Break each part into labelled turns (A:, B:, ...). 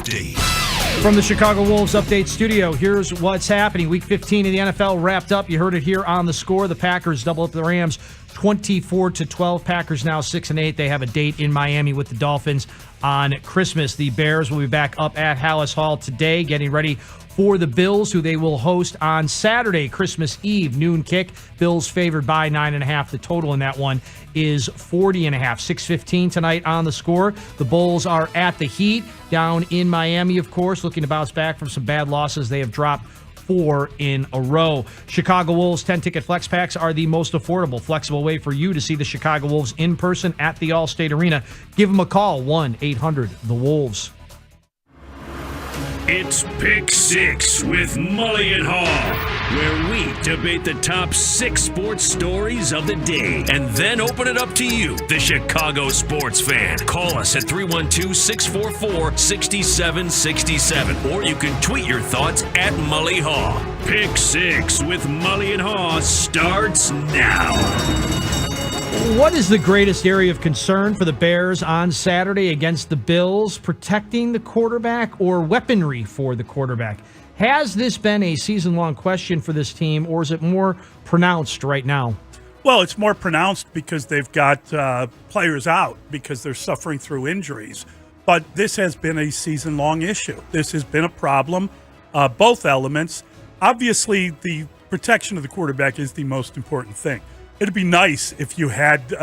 A: Update.
B: From the Chicago Wolves Update Studio, here's what's happening. Week 15 of the NFL wrapped up. You heard it here on The Score. The Packers double up the Rams 24-12. Packers now 6-8. They have a date in Miami with the Dolphins on Christmas. The Bears will be back up at Haugh today, getting ready for the Bills, who they will host on Saturday, Christmas Eve, noon kick. Bills favored by 9.5. The total in that one is 40.5. 6:15 tonight on The Score. The Bulls are at the Heat down in Miami, of course, looking to bounce back from some bad losses. They have dropped 4 in a row. Chicago Wolves 10-ticket flex packs are the most affordable, flexible way for you to see the Chicago Wolves in person at the Allstate Arena. Give them a call, 1-800-THE-WOLVES.
A: It's Pick 6 with Mully and Haugh, where we debate the top 6 sports stories of the day and then open it up to you, the Chicago sports fan. Call us at 312-644-6767, or you can tweet your thoughts at Mully Haugh. Pick 6 with Mully and Haugh starts now.
B: What is the greatest area of concern for the Bears on Saturday against the Bills? Protecting the quarterback or weaponry for the quarterback? Has this been a season-long question for this team, or is it more pronounced right now?
C: Well, it's more pronounced because they've got players out because they're suffering through injuries. But this has been a season-long issue. This has been a problem, both elements. Obviously, the protection of the quarterback is the most important thing. It'd be nice if you had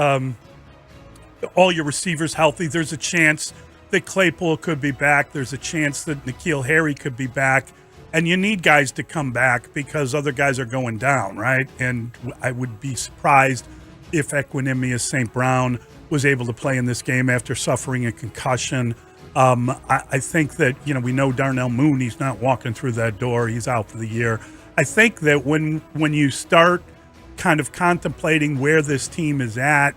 C: all your receivers healthy. There's a chance that Claypool could be back. There's a chance that N'Keal Harry could be back. And you need guys to come back because other guys are going down, right? And I would be surprised if Equanimeous St. Brown was able to play in this game after suffering a concussion. I think that, we know Darnell Mooney's not walking through that door. He's out for the year. I think that when you start kind of contemplating where this team is at,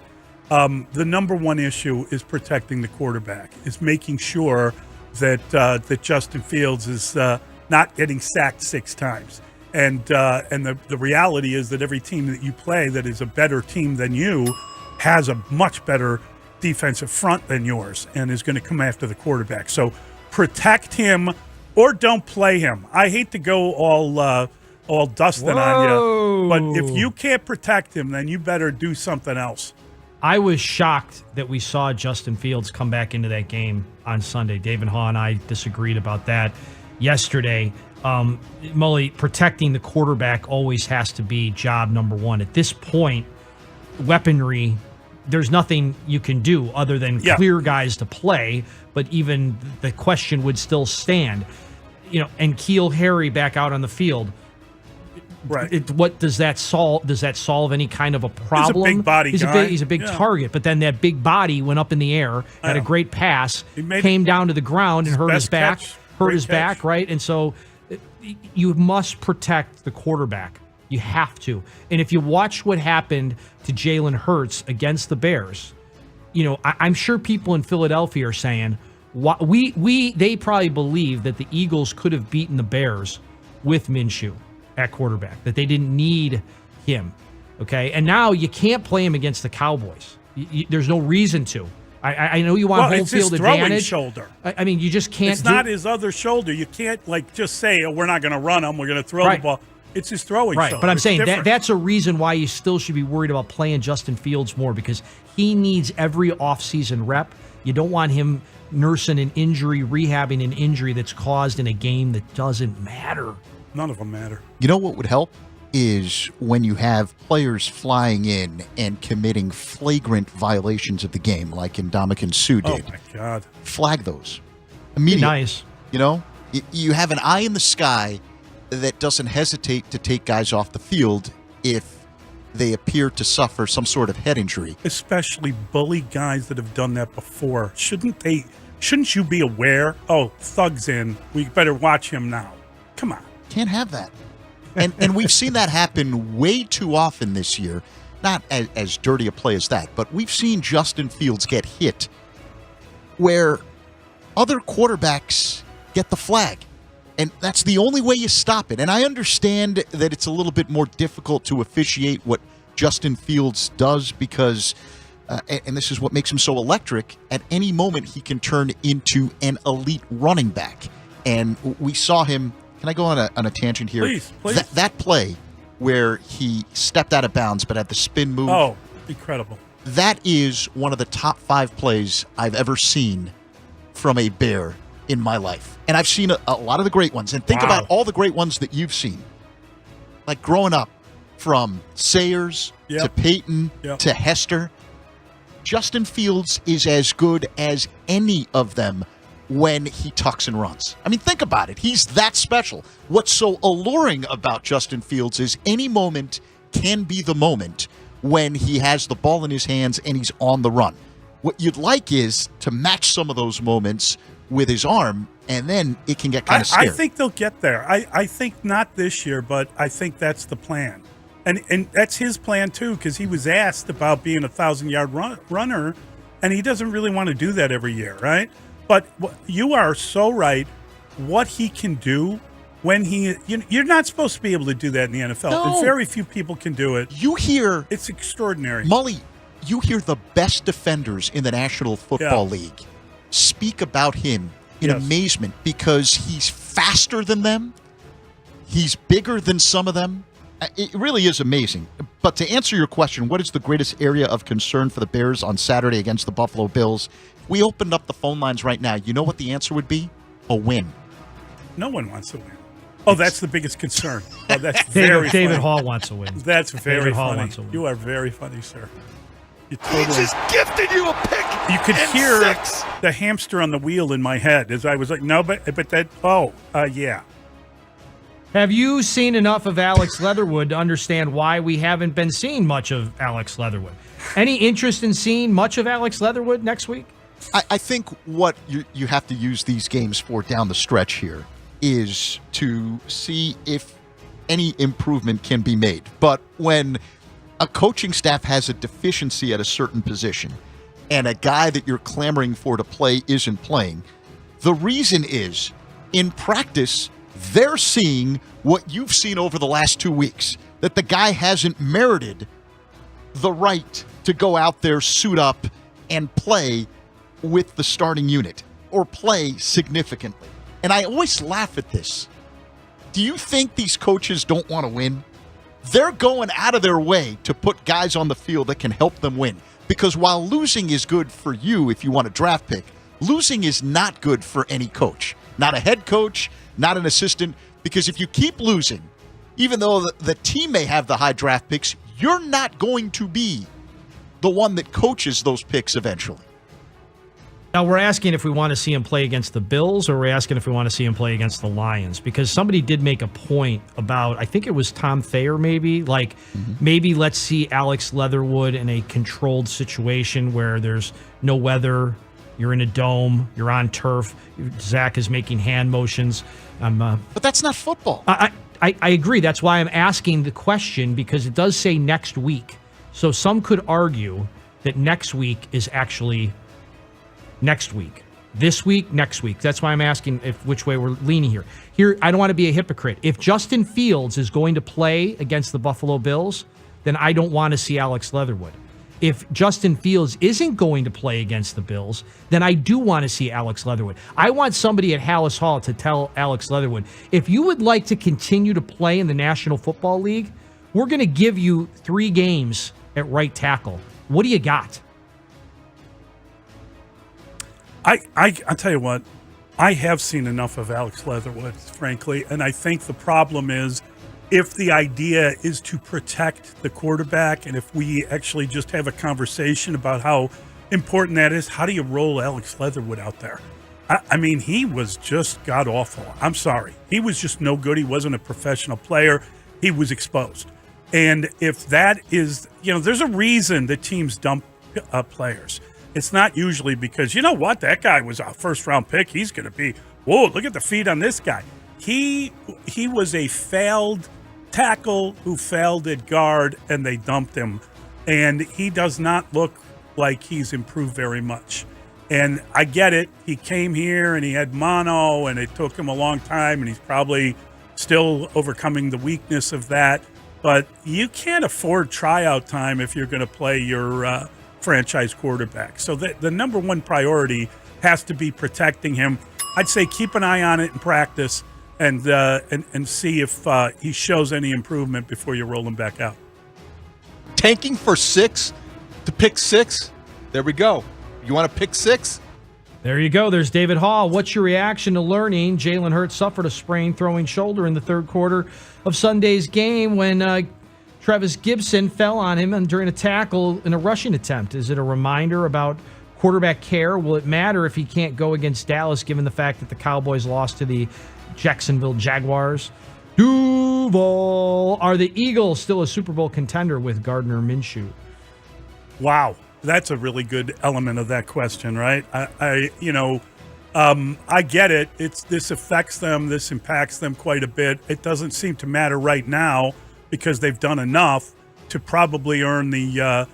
C: the number one issue is protecting the quarterback, is making sure that Justin Fields is not getting sacked 6 times. And the reality is that every team that you play that is a better team than you has a much better defensive front than yours and is going to come after the quarterback. So protect him or don't play him. I hate to go all Dustin on you, but if you can't protect him, then you better do something else.
B: I was shocked that we saw Justin Fields come back into that game on Sunday. David Haugh and I disagreed about that yesterday. Mully, protecting the quarterback always has to be job number one. At this point, weaponry, there's nothing you can do other than clear guys to play, but even the question would still stand. And N'Keal Harry back out on the field.
C: Right.
B: What does that solve? Does that solve any kind of a problem?
C: He's a big body guy.
B: He's a big target, but then that big body went up in the air, had a great pass, came down to the ground and hurt his back. Back, right? And so you must protect the quarterback. You have to. And if you watch what happened to Jalen Hurts against the Bears, I'm sure people in Philadelphia are saying, they probably believe that the Eagles could have beaten the Bears with Minshew at quarterback, that they didn't need him, okay? And now you can't play him against the Cowboys. There's no reason to. I know you want home field advantage.
C: Shoulder.
B: I mean, you just can't.
C: It's not his other shoulder. You can't just say, we're not going to run him. We're going to throw the ball. It's his throwing shoulder.
B: But I'm saying that's a reason why you still should be worried about playing Justin Fields more, because he needs every offseason rep. You don't want him nursing an injury, rehabbing an injury that's caused in a game that doesn't matter.
C: None of them matter.
D: You know what would help is when you have players flying in and committing flagrant violations of the game, like Ndamukong Suh did.
C: Oh, my God.
D: Flag those immediately.
B: Nice.
D: You have an eye in the sky that doesn't hesitate to take guys off the field if they appear to suffer some sort of head injury.
C: Especially bully guys that have done that before. Shouldn't you be aware? Oh, Thug's in. We better watch him now. Come on.
D: Can't have that. And we've seen that happen way too often this year. Not as dirty a play as that, but we've seen Justin Fields get hit where other quarterbacks get the flag. And that's the only way you stop it. And I understand that it's a little bit more difficult to officiate what Justin Fields does because and this is what makes him so electric, at any moment he can turn into an elite running back. And we saw him. Can I go on a tangent here?
C: Please.
D: That play where he stepped out of bounds but had the spin move.
C: Oh, incredible.
D: That is one of the top 5 plays I've ever seen from a Bear in my life. And I've seen a lot of the great ones. And think about all the great ones that you've seen. Like growing up, from Sayers to Peyton to Hester, Justin Fields is as good as any of them when he tucks and runs. I mean, think about it. He's that special. What's so alluring about Justin Fields is any moment can be the moment when he has the ball in his hands and he's on the run. What you'd like is to match some of those moments with his arm, and then it can get kind of scary.
C: I think they'll get there. I think not this year, but I think that's the plan. And that's his plan, too, because he was asked about being a 1,000-yard runner, and he doesn't really want to do that every year, right? But you are so right. What he can do when you're not supposed to be able to do that in the NFL.
D: No.
C: And very few people can do it. It's extraordinary.
D: Mully, you hear the best defenders in the National Football League speak about him in amazement because he's faster than them. He's bigger than some of them. It really is amazing. But to answer your question, what is the greatest area of concern for the Bears on Saturday against the Buffalo Bills? We opened up the phone lines right now. You know what the answer would be? A win.
C: No one wants to win. Oh, that's the biggest concern. Oh, that's very
B: David
C: funny.
B: Haugh wants to win.
C: That's very
B: David Haugh
C: funny.
B: wants to win.
C: You are very funny, sir. You
E: He just gifted you a pick.
C: You could
E: and
C: hear
E: 6.
C: the hamster on the wheel in my head as I was like, no, but that, yeah.
B: Have you seen enough of Alex Leatherwood to understand why we haven't been seeing much of Alex Leatherwood? Any interest in seeing much of Alex Leatherwood next week?
D: I think what you have to use these games for down the stretch here is to see if any improvement can be made. But when a coaching staff has a deficiency at a certain position and a guy that you're clamoring for to play isn't playing, the reason is in practice, they're seeing what you've seen over the last 2 weeks, that the guy hasn't merited the right to go out there, suit up, and play with the starting unit or play significantly. And I always laugh at this. Do you think these coaches don't want to win? They're going out of their way to put guys on the field that can help them win. Because while losing is good for you if you want a draft pick, losing is not good for any coach. Not a head coach, not an assistant. Because if you keep losing, even though the team may have the high draft picks, you're not going to be the one that coaches those picks eventually.
B: Now, we're asking if we want to see him play against the Bills, or we're asking if we want to see him play against the Lions, because somebody did make a point about, I think it was Tom Thayer maybe, maybe let's see Alex Leatherwood in a controlled situation where there's no weather, you're in a dome, you're on turf, Zach is making hand motions.
D: But that's not football.
B: I agree. That's why I'm asking the question, because it does say next week. So some could argue that next week is actually next week. This week, next week. That's why I'm asking which way we're leaning here. Here, I don't want to be a hypocrite. If Justin Fields is going to play against the Buffalo Bills, then I don't want to see Alex Leatherwood. If Justin Fields isn't going to play against the Bills, then I do want to see Alex Leatherwood. I want somebody at Haugh to tell Alex Leatherwood, if you would like to continue to play in the National Football League, we're going to give you 3 games at right tackle. What do you got?
C: I'll tell you what, I have seen enough of Alex Leatherwood, frankly, and I think the problem is if the idea is to protect the quarterback, and if we actually just have a conversation about how important that is, how do you roll Alex Leatherwood out there? I mean, he was just god-awful. I'm sorry. He was just no good. He wasn't a professional player. He was exposed. And if that is, there's a reason that teams dump players. It's not usually because, you know what, that guy was a first-round pick. He's going to be, whoa, look at the feet on this guy. He was a failed tackle who failed at guard, and they dumped him. And he does not look like he's improved very much. And I get it. He came here, and he had mono, and it took him a long time, and he's probably still overcoming the weakness of that. But you can't afford tryout time if you're going to play your franchise quarterback. So the number one priority has to be protecting him. I'd say keep an eye on it in practice and see if he shows any improvement before you roll him back out.
E: Tanking for 6 to pick 6. There we go. You want to pick 6?
B: There you go. There's David Haugh. What's your reaction to learning Jalen Hurts suffered a sprained throwing shoulder in the third quarter of Sunday's game when Travis Gibson fell on him during a tackle in a rushing attempt? Is it a reminder about quarterback care? Will it matter if he can't go against Dallas, given the fact that the Cowboys lost to the Jacksonville Jaguars? Duval. Are the Eagles still a Super Bowl contender with Gardner Minshew?
C: Wow. That's a really good element of that question, right? I get it. This affects them. This impacts them quite a bit. It doesn't seem to matter right now because they've done enough to probably earn the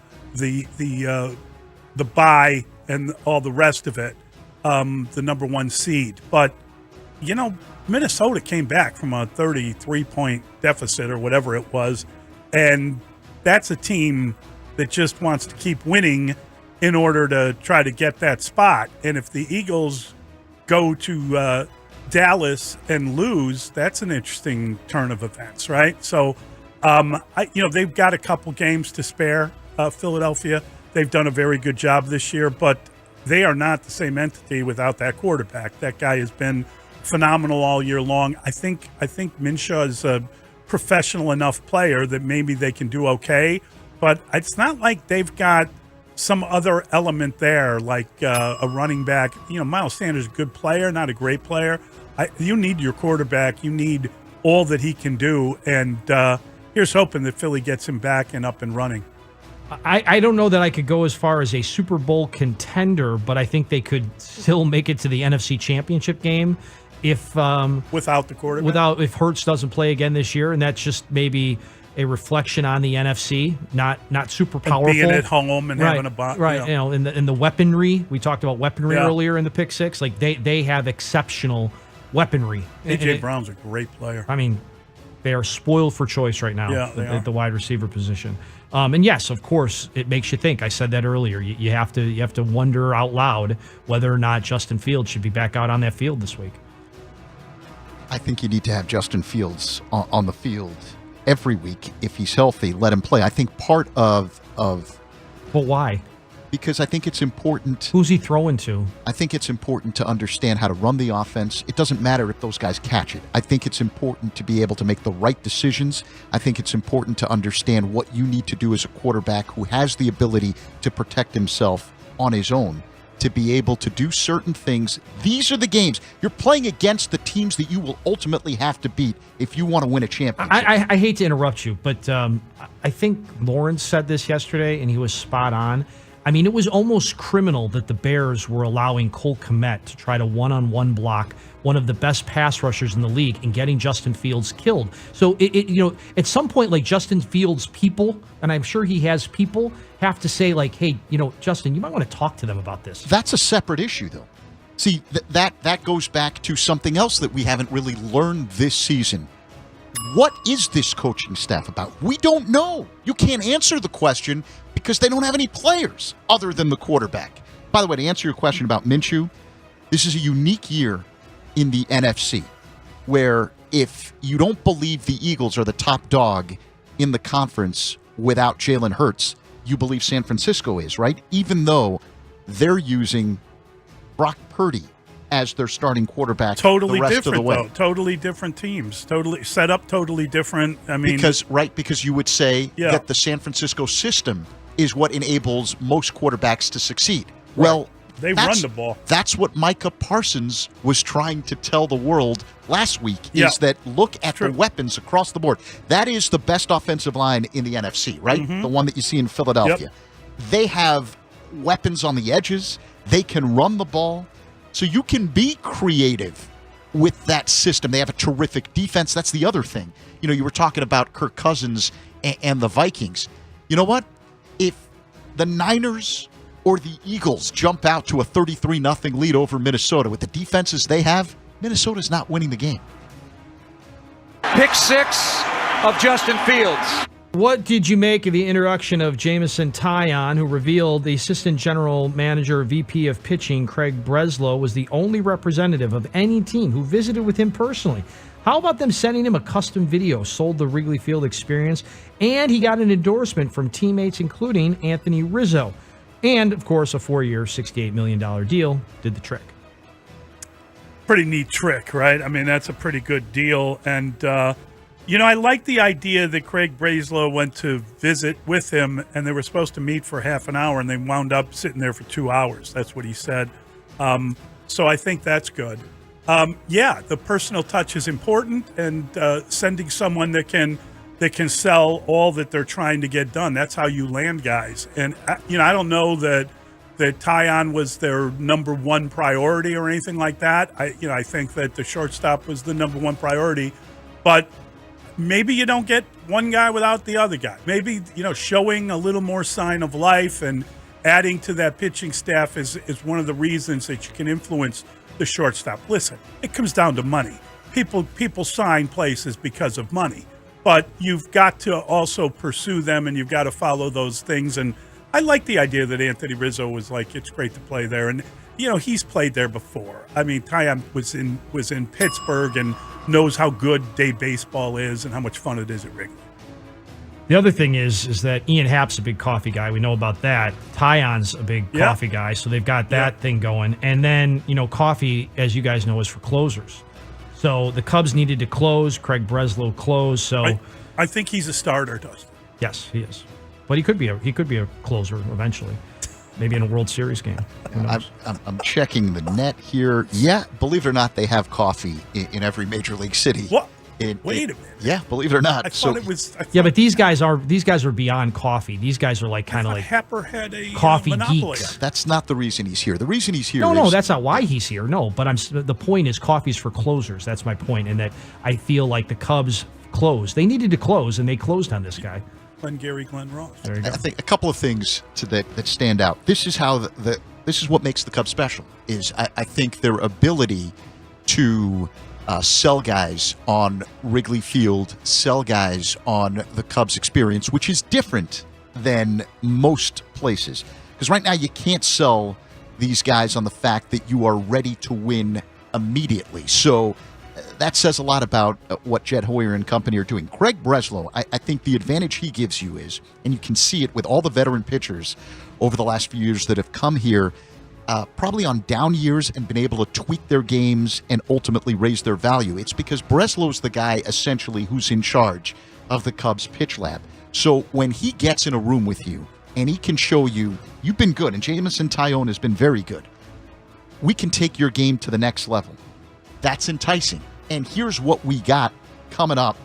C: bye and all the rest of it, the number one seed. But Minnesota came back from a 33-point deficit or whatever it was, and that's a team that just wants to keep winning in order to try to get that spot. And if the Eagles go to Dallas and lose, that's an interesting turn of events, right? So, they've got a couple games to spare, Philadelphia. They've done a very good job this year, but they are not the same entity without that quarterback. That guy has been phenomenal all year long. I think Minshew is a professional enough player that maybe they can do okay. But it's not like they've got some other element there, like a running back. Miles Sanders is a good player, not a great player. You need your quarterback. You need all that he can do. And here's hoping that Philly gets him back and up and running.
B: I don't know that I could go as far as a Super Bowl contender, but I think they could still make it to the NFC Championship game if
C: without the quarterback.
B: If Hurts doesn't play again this year, and that's just maybe a reflection on the NFC, not super powerful.
C: And being at home and having a bye.
B: Right, in the weaponry. We talked about weaponry earlier in the pick six. Like they have exceptional weaponry.
C: A.J. Brown's a great player.
B: I mean, they are spoiled for choice right now at the wide receiver position. And yes, of course, it makes you think. I said that earlier. You have to wonder out loud whether or not Justin Fields should be back out on that field this week.
D: I think you need to have Justin Fields on the field every week if he's healthy. Let him play. I think part of.
B: But why?
D: Because I think it's important.
B: Who's he throwing to?
D: I think it's important to understand how to run the offense. It doesn't matter if those guys catch it. I think it's important to be able to make the right decisions. I think it's important to understand what you need to do as a quarterback who has the ability to protect himself on his own, to be able to do certain things. These are the games. You're playing against the teams that you will ultimately have to beat if you want to win a championship.
B: I hate to interrupt you, but I think Lawrence said this yesterday, and he was spot on. I mean, it was almost criminal that the Bears were allowing Cole Kmet to try to one-on-one block one of the best pass rushers in the league and getting Justin Fields killed. So, at some point, like Justin Fields' people, and I'm sure he has people, have to say, like, hey, Justin, you might want to talk to them about this.
D: That's a separate issue, though. See, that goes back to something else that we haven't really learned this season. What is this coaching staff about? We don't know. You can't answer the question because they don't have any players other than the quarterback. By the way, to answer your question about Minshew, this is a unique year in the NFC where if you don't believe the Eagles are the top dog in the conference without Jalen Hurts, you believe San Francisco is, right? Even though they're using Brock Purdy as their starting quarterback the rest of the way.
C: Though. Totally different teams. Totally set up totally different. I mean,
D: because you would say that the San Francisco system is what enables most quarterbacks to succeed. Right. Well,
C: they run the ball.
D: That's what Micah Parsons was trying to tell the world last week, is that look at the weapons across the board. That is the best offensive line in the NFC, right? Mm-hmm. The one that you see in Philadelphia. Yep. They have weapons on the edges. They can run the ball. So you can be creative with that system. They have a terrific defense. That's the other thing. You were talking about Kirk Cousins and the Vikings. You know what? If the Niners or the Eagles jump out to a 33-0 lead over Minnesota with the defenses they have, Minnesota's not winning the game.
E: Pick 6 of Justin Fields.
B: What did you make of the introduction of Jamison Tyon, who revealed the assistant general manager, VP of pitching, Craig Breslow, was the only representative of any team who visited with him personally? How about them sending him a custom video, sold the Wrigley Field experience, and he got an endorsement from teammates, including Anthony Rizzo. And, of course, a 4-year, $68 million deal did the trick.
C: Pretty neat trick, right? I mean, that's a pretty good deal. And, I like the idea that Craig Breslow went to visit with him, and they were supposed to meet for half an hour, and they wound up sitting there for 2 hours. That's what he said. So I think that's good. The personal touch is important, and sending someone that can sell all that they're trying to get done. That's how you land guys. And, I don't know that Tyon was their number one priority or anything like that. I think that the shortstop was the number one priority. But maybe you don't get one guy without the other guy. Maybe, showing a little more sign of life and adding to that pitching staff is one of the reasons that you can influence the shortstop. Listen, it comes down to money. People sign places because of money. But you've got to also pursue them, and you've got to follow those things. And I like the idea that Anthony Rizzo was like, it's great to play there. And, he's played there before. I mean, Tyon was in Pittsburgh and knows how good day baseball is and how much fun it is at Wrigley.
B: The other thing is that Ian Happ's a big coffee guy. We know about that. Tyon's a big coffee guy, so they've got that thing going. And then, coffee, as you guys know, is for closers. So the Cubs needed to close. Craig Breslow closed. So
C: I think he's a starter, Dustin.
B: Yes, he is. But he could be a closer eventually. Maybe in a World Series game.
D: I'm checking the net here. Yeah, believe it or not, they have coffee in every major league city.
C: What? Wait a minute.
D: Yeah, believe it or not.
C: I thought it was.
B: But these guys are beyond coffee. These guys are like kind of like
C: Happer had a
B: coffee
C: monopoly.
B: geeks.
D: That's not the reason he's here. The reason he's here.
B: No, that's not why he's here. No, but the point is coffee's for closers. That's my point, and that I feel like the Cubs closed. They needed to close, and they closed on this guy.
C: Glenn Ross.
B: There you go.
D: I think a couple of things that stand out. This is how this is what makes the Cubs special. Is I think their ability to sell guys on Wrigley Field, sell guys on the Cubs experience, which is different than most places. Because right now you can't sell these guys on the fact that you are ready to win immediately. So that says a lot about what Jed Hoyer and company are doing. Craig Breslow, I think the advantage he gives you is, and you can see it with all the veteran pitchers over the last few years that have come here, probably on down years and been able to tweak their games and ultimately raise their value. It's because Breslow's the guy essentially who's in charge of the Cubs pitch lab. So when he gets in a room with you and he can show you, you've been good, and Jamison Tyon has been very good, we can take your game to the next level. That's enticing. And here's what we got coming up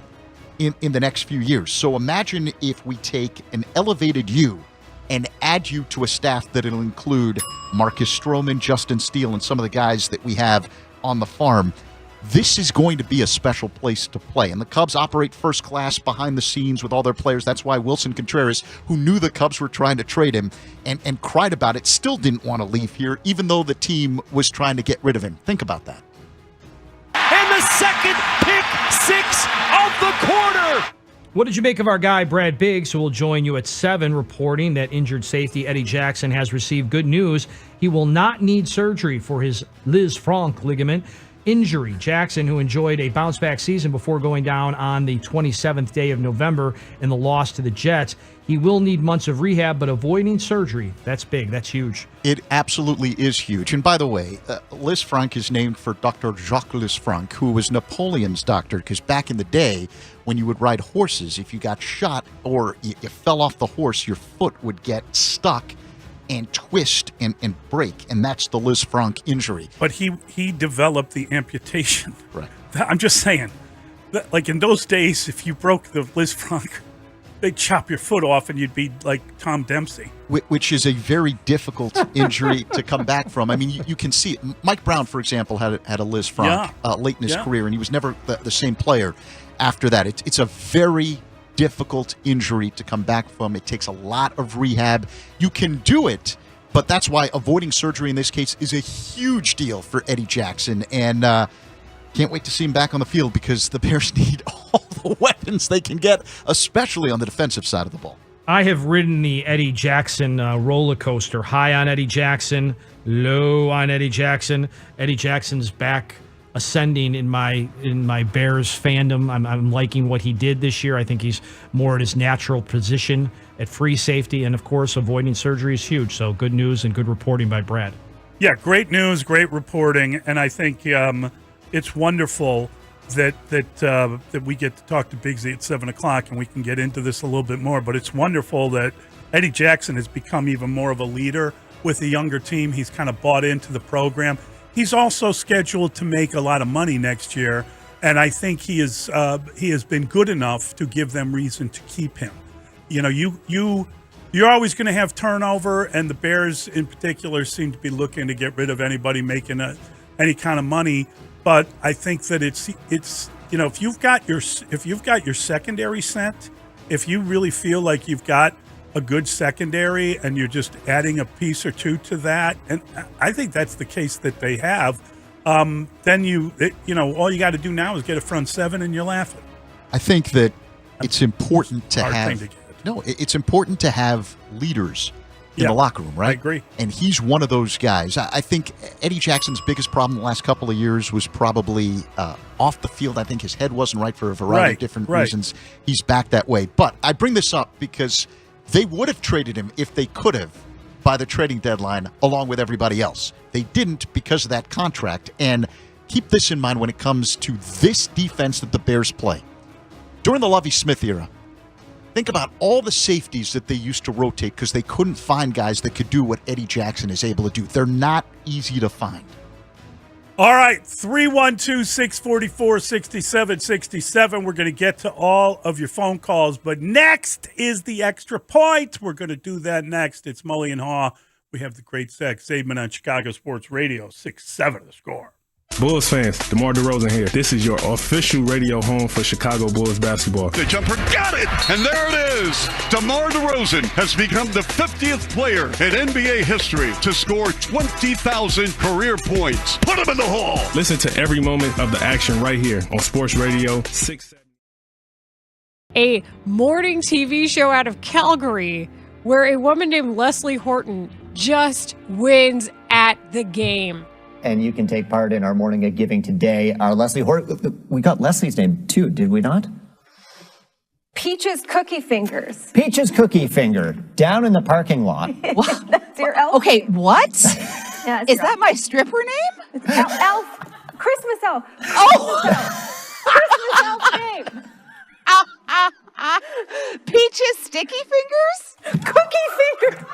D: in the next few years. So imagine if we take an elevated you and add you to a staff that'll include Marcus Stroman, Justin Steele, and some of the guys that we have on the farm. This is going to be a special place to play. And the Cubs operate first class behind the scenes with all their players. That's why Wilson Contreras, who knew the Cubs were trying to trade him and cried about it, still didn't want to leave here, even though the team was trying to get rid of him. Think about that.
F: And the second pick six of the quarter.
B: What did you make of our guy, Brad Biggs, who will join you at 7, reporting that injured safety Eddie Jackson has received good news. He will not need surgery for his Liz Franck ligament injury. Jackson, who enjoyed a bounce-back season before going down on the 27th day of November in the loss to the Jets, he will need months of rehab, but avoiding surgery, that's big. That's huge.
D: It absolutely is huge. And by the way, Liz Franck is named for Dr. Jacques Liz Franck, who was Napoleon's doctor, because back in the day, when you would ride horses, if you got shot or you fell off the horse, your foot would get stuck and twist and break, and that's the Liz Franck injury.
C: But he developed the amputation.
D: Right.
C: I'm just saying, like in those days, if you broke the Liz Franck, they'd chop your foot off and you'd be like Tom Dempsey.
D: Which is a very difficult injury to come back from. I mean, you can see it. Mike Brown, for example, had a Liz Franck late in his career, and he was never the same player after that. It's a very difficult injury to come back from. It takes a lot of rehab. You can do it, but that's why avoiding surgery in this case is a huge deal for Eddie Jackson. And Can't wait to see him back on the field because the Bears need all the weapons they can get, especially on the defensive side of the ball.
B: I have ridden the Eddie Jackson roller coaster. High on Eddie Jackson, low on Eddie Jackson. Eddie Jackson's back ascending in my Bears fandom. I'm liking what he did this year. I think he's more at his natural position at free safety, and of course, avoiding surgery is huge. So good news and good reporting by Brad.
C: Yeah, great news, great reporting, and I think it's wonderful that we get to talk to Big Z at 7 o'clock, and we can get into this a little bit more. But it's wonderful that Eddie Jackson has become even more of a leader with the younger team. He's kind of bought into the program. He's also scheduled to make a lot of money next year, and I think he has been good enough to give them reason to keep him. You know, you're always going to have turnover, and the Bears in particular seem to be looking to get rid of anybody making any kind of money. But I think that it's you know, if you've got your secondary set, if you really feel like you've got a good secondary and you're just adding a piece or two to that, and I think that's the case that they have, then you all you got to do now is get a front seven and you're laughing.
D: I think that it's important to
C: Hard
D: have
C: thing to get.
D: it's important to have leaders in the locker room, right?
C: I agree.
D: And he's one of those guys. I think Eddie Jackson's biggest problem the last couple of years was probably off the field. I think his head wasn't right for a variety of different reasons. He's back that way. But I bring this up because they would have traded him if they could have by the trading deadline along with everybody else. They didn't because of that contract. And keep this in mind when it comes to this defense that the Bears play. During the Lovie Smith era, think about all the safeties that they used to rotate because they couldn't find guys that could do what Eddie Jackson is able to do. They're not easy to find.
C: All right, 312-644-6767. We're going to get to all of your phone calls, but next is the extra point. We're going to do that next. It's Mully and Haugh. We have the great Zach Zaidman on Chicago Sports Radio, 6-7 The Score.
G: Bulls fans, DeMar DeRozan here. This is your official radio home for Chicago Bulls basketball.
H: The jumper got it, and there it is. DeMar DeRozan has become the 50th player in NBA history to score 20,000 career points. Put him in the hall.
G: Listen to every moment of the action right here on Sports Radio 670.
I: A morning TV show out of Calgary where a woman named Leslie Horton just wins at the game.
J: And you can take part in our morning of giving today. Our Leslie Horton, we got Leslie's name too, did we not?
K: Peaches Cookie Fingers.
J: Peaches Cookie Finger, down in the parking lot.
K: What? That's your elf.
L: Okay, what?
K: Yeah,
L: is that my stripper name?
K: It's elf. Christmas elf.
L: Oh!
K: Christmas elf name.
L: Peaches Sticky Fingers?
K: Cookie Fingers.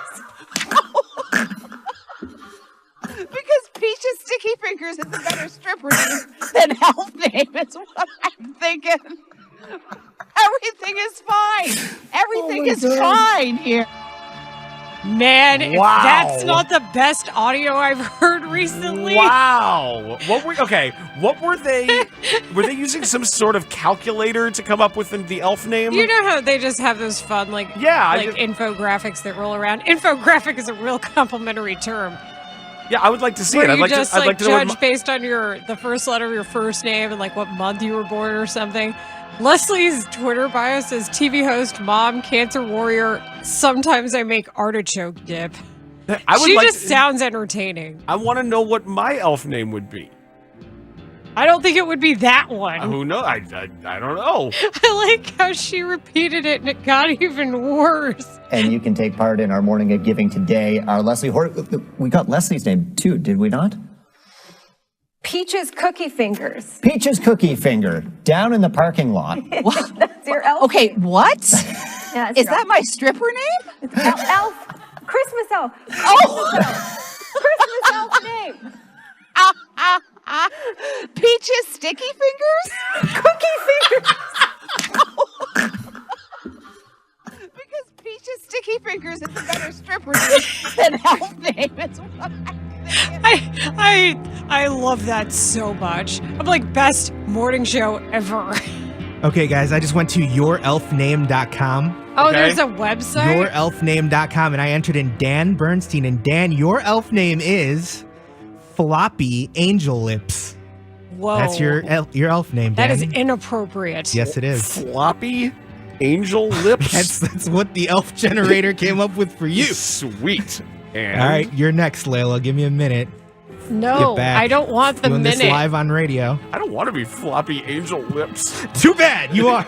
L: Because Peaches Sticky Fingers is a better stripper name than elf name is what I'm thinking. Everything is fine. Everything is fine here.
I: Man, if that's not the best audio I've heard recently.
F: Wow. What were they? Were they using some sort of calculator to come up with the elf name?
I: You know how they just have those fun, infographics that roll around? Infographic is a real complimentary term.
F: Yeah, I would like to see
I: Where
F: it.
I: I'd like to judge based on the first letter of your first name and what month you were born or something. Leslie's Twitter bio says TV host, mom, cancer warrior. Sometimes I make artichoke dip. She just sounds entertaining.
F: I want to know what my elf name would be.
I: I don't think it would be that one.
F: Who knows? I don't know.
I: I like how she repeated it and it got even worse.
J: And you can take part in our morning of giving today. Our Leslie Horton, we got Leslie's name too, did we not?
K: Peaches Cookie Fingers.
J: Peaches Cookie Finger, down in the parking lot.
L: What?
K: That's your elf.
L: Okay, what?
K: Yeah,
L: is that my stripper name?
K: It's elf. Christmas elf.
L: Oh!
K: Christmas elf name.
L: Peaches Sticky Fingers?
K: Cookie Fingers.
L: Because Peaches Sticky Fingers is a better stripper name than elf name. It's what I'm thinking.
I: I love that so much. I'm like, best morning show ever.
M: Okay, guys, I just went to yourelfname.com.
I: Oh, there's a website?
M: Yourelfname.com, and I entered in Dan Bernstein. And Dan, your elf name is Floppy Angel Lips.
I: Whoa.
M: That's your elf name,
I: That is
M: Danny.
I: inappropriate.
M: Yes, it is.
F: Floppy angel lips.
M: That's what the elf generator came up with for you.
F: Sweet. And
M: All right, you're next, Layla. Give me a minute.
I: No,
M: Get back.
I: I don't want the
M: Doing
I: minute.
M: this live on radio.
F: I don't want to be floppy angel lips.
M: Too bad, you are.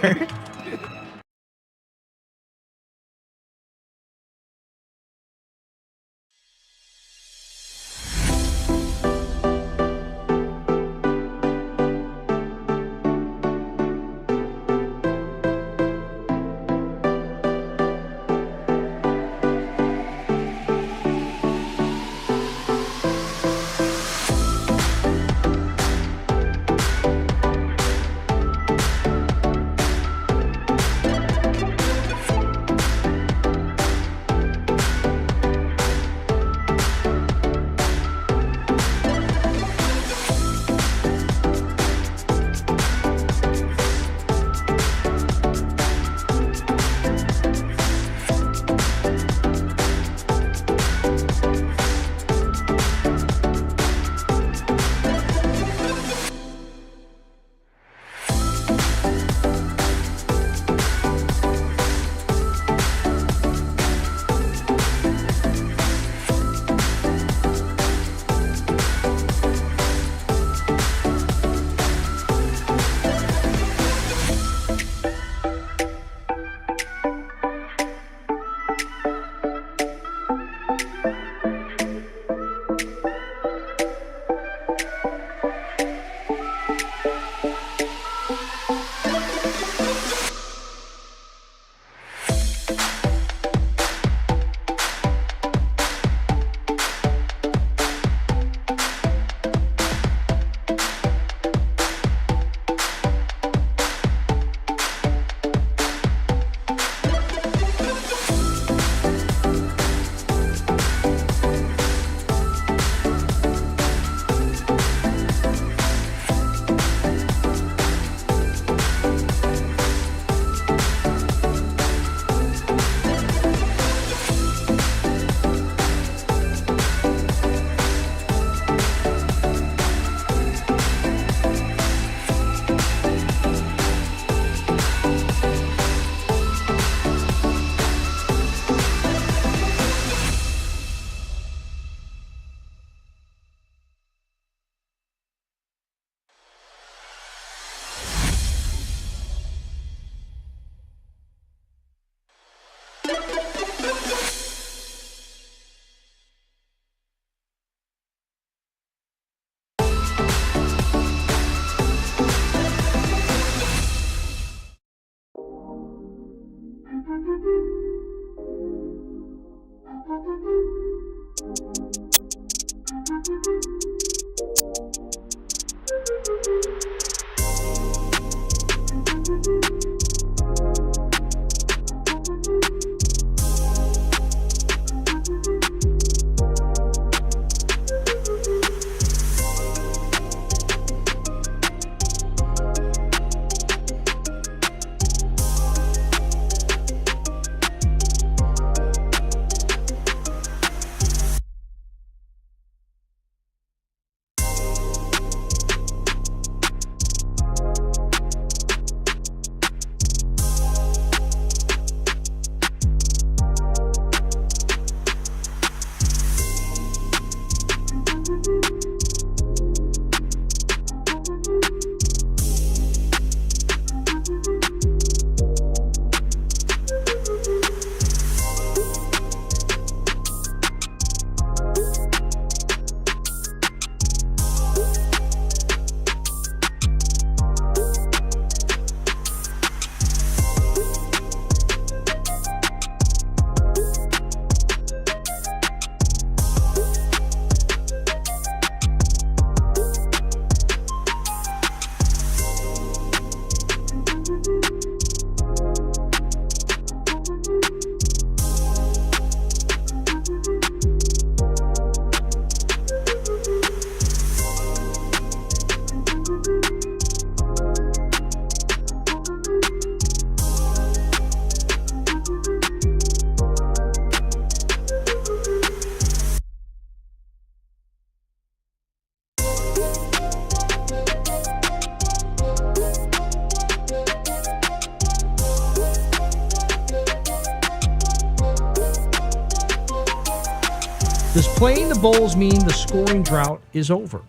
B: playing the Bulls mean the scoring drought is over?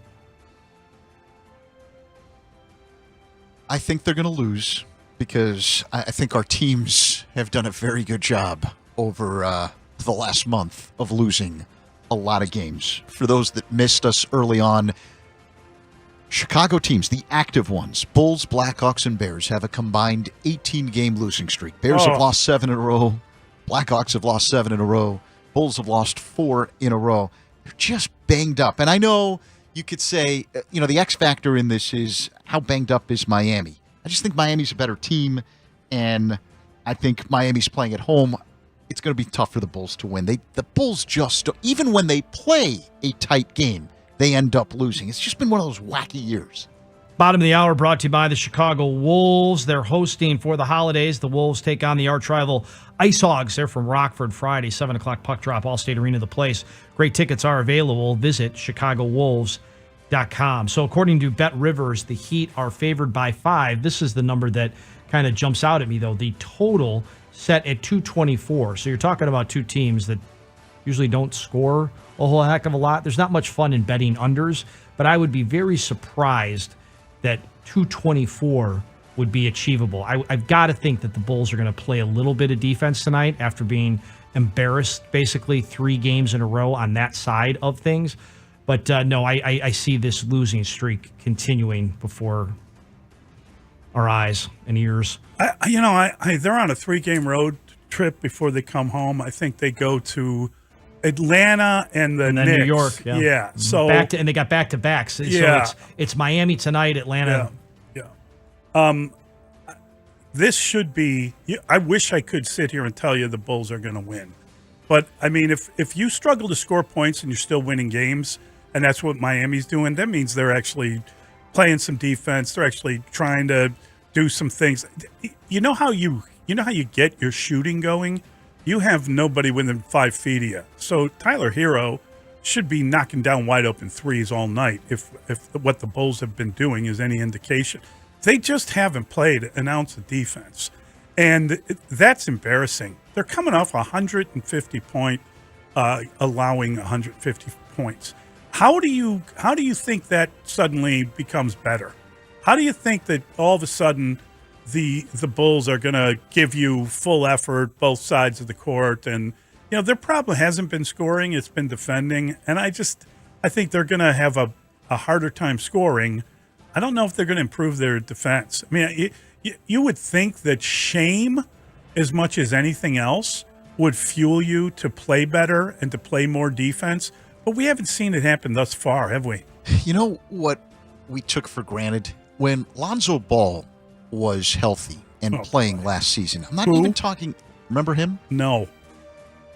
D: I think they're going to lose because I think our teams have done a very good job over the last month of losing a lot of games. For those that missed us early on, Chicago teams, the active ones, Bulls, Blackhawks, and Bears, have a combined 18-game losing streak. Bears have lost 7 in a row. Blackhawks have lost 7 in a row. Bulls have lost 4 in a row. They're just banged up. And I know you could say, the X factor in this is how banged up is Miami. I just think Miami's a better team, and I think Miami's playing at home. It's going to be tough for the Bulls to win. The Bulls just, even when they play a tight game, they end up losing. It's just been one of those wacky years.
B: Bottom of the hour brought to you by the Chicago Wolves. They're hosting for the holidays. The Wolves take on the arch rival Ice Hogs. They're from Rockford Friday, 7 o'clock puck drop, Allstate Arena, the place. Great tickets are available. Visit ChicagoWolves.com. So according to Bet Rivers, the Heat are favored by 5. This is the number that kind of jumps out at me, though. The total set at 224. So you're talking about two teams that usually don't score a whole heck of a lot. There's not much fun in betting unders, but I would be very surprised that 224 would be achievable. I've got to think that the Bulls are going to play a little bit of defense tonight after being embarrassed basically 3 games in a row on that side of things. But no, I see this losing streak continuing before our eyes and ears.
C: They're on a 3-game road trip before they come home. I think they go to Atlanta and then
B: Knicks. New York.
C: Yeah. So
B: and they got back-to-backs.
C: Yeah.
B: So it's Miami tonight, Atlanta.
C: Yeah. This should be. I wish I could sit here and tell you the Bulls are going to win, but I mean, if you struggle to score points and you're still winning games, and that's what Miami's doing, that means they're actually playing some defense. They're actually trying to do some things. You know how you get your shooting going? You have nobody within 5 feet of you. So Tyler Hero should be knocking down wide open threes all night if what the Bulls have been doing is any indication. They just haven't played an ounce of defense. And that's embarrassing. They're coming off 150 point, allowing 150 points. How do you think that suddenly becomes better? How do you think that all of a sudden the Bulls are going to give you full effort, both sides of the court? And, their problem hasn't been scoring. It's been defending. And I think they're going to have a harder time scoring. I don't know if they're going to improve their defense. I mean, you would think that shame, as much as anything else, would fuel you to play better and to play more defense. But we haven't seen it happen thus far, have we?
D: You know what we took for granted? When Lonzo Ball was healthy and playing last season. I'm not even talking. Remember him?
C: No.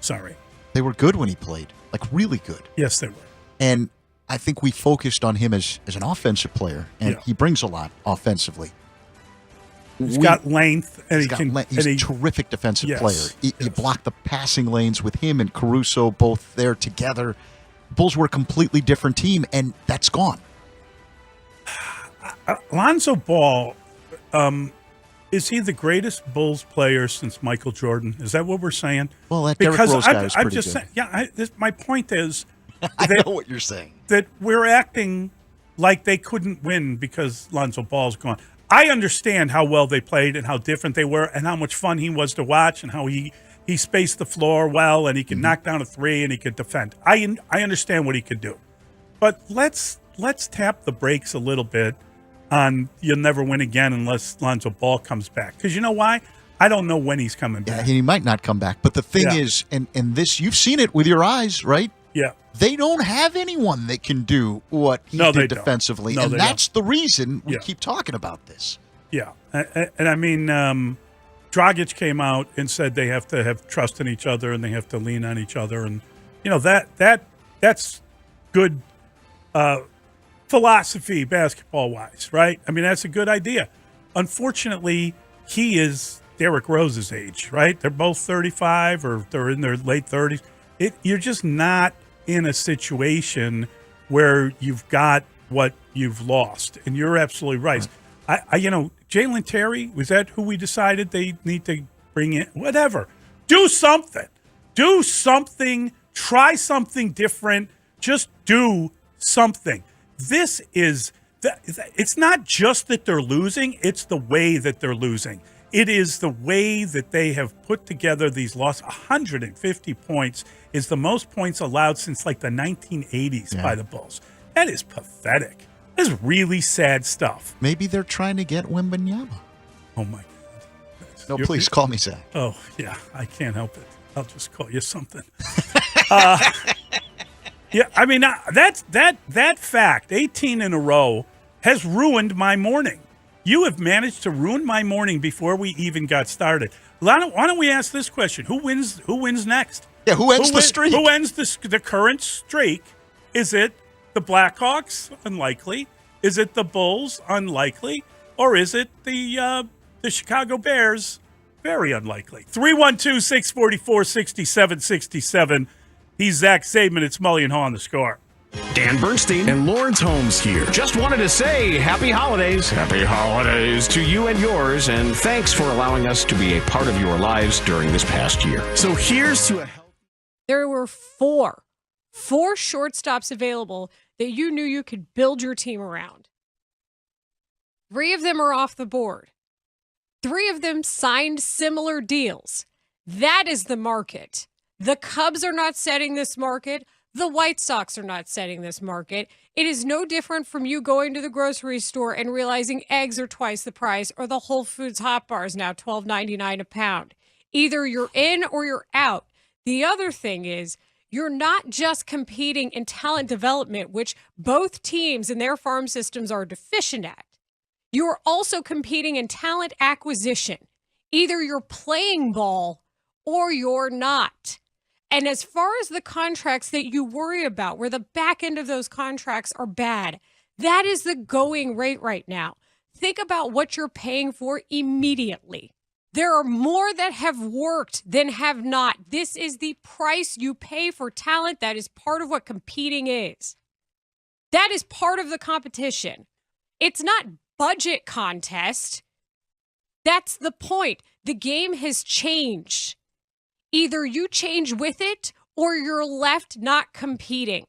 C: Sorry.
D: They were good when he played, like really good.
C: Yes, they were.
D: And I think we focused on him as an offensive player, and he brings a lot offensively.
C: He's got length, and
D: he's a terrific defensive player. You block the passing lanes with him and Caruso both there together. Bulls were a completely different team, and that's gone.
C: Lonzo Ball, is he the greatest Bulls player since Michael Jordan? Is that what we're saying?
D: Well, that Derrick Rose guy is pretty good.
C: Saying, my point is,
D: I know what you're saying.
C: That we're acting like they couldn't win because Lonzo Ball's gone. I understand how well they played and how different they were and how much fun he was to watch and how he spaced the floor well and he could knock down a 3 and he could defend. I understand what he could do. But let's tap the brakes a little bit on you'll never win again unless Lonzo Ball comes back. Because you know why? I don't know when he's coming back.
D: Yeah, he might not come back. But the thing is, and this, you've seen it with your eyes, right?
C: Yeah.
D: They don't have anyone that can do what he did defensively.
C: No,
D: and that's the reason we keep talking about this.
C: Yeah. And I mean, Dragic came out and said they have to have trust in each other and they have to lean on each other. And, that's good philosophy basketball-wise, right? I mean, that's a good idea. Unfortunately, he is Derrick Rose's age, right? They're both 35 or they're in their late 30s. You're just not in a situation where you've got what you've lost. And you're absolutely right. Jalen Terry, was that who we decided they need to bring in? Whatever. Do something. Do something Try something different. Just do something. This is, it's not just that they're losing, it's the way that they're losing. It is the way that they have put together these losses. 150 points is the most points allowed since like the 1980s by the Bulls. That is pathetic. That is really sad stuff.
D: Maybe they're trying to get Wembanyama.
C: Oh, my God.
D: No, please call me Zach.
C: Oh, yeah, I can't help it. I'll just call you something. Yeah, I mean, that fact, 18 in a row, has ruined my morning. You have managed to ruin my morning before we even got started. Why don't we ask this question? Who wins next?
D: Yeah, who ends the streak?
C: Who ends the current streak? Is it the Blackhawks? Unlikely. Is it the Bulls? Unlikely. Or is it the Chicago Bears? Very unlikely. 312-644-6767. He's Zach Saban. It's Mully and Haugh on the Score.
A: Dan Bernstein and Lawrence Holmes here. Just wanted to say happy holidays. Happy holidays to you and yours, and thanks for allowing us to be a part of your lives during this past year. So here's to a
I: There were four shortstops available that you knew you could build your team around. 3 of them are off the board. 3 of them signed similar deals. That is the market. The Cubs are not setting this market. The White Sox are not setting this market. It is no different from you going to the grocery store and realizing eggs are twice the price, or the Whole Foods hot bar is now $12.99 a pound. Either you're in or you're out. The other thing is, you're not just competing in talent development, which both teams and their farm systems are deficient at. You're also competing in talent acquisition. Either you're playing ball or you're not. And as far as the contracts that you worry about, where the back end of those contracts are bad, that is the going rate right now. Think about what you're paying for immediately. There are more that have worked than have not. This is the price you pay for talent. That is part of what competing is. That is part of the competition. It's not budget contest. That's the point. The game has changed. Either you change with it or you're left not competing.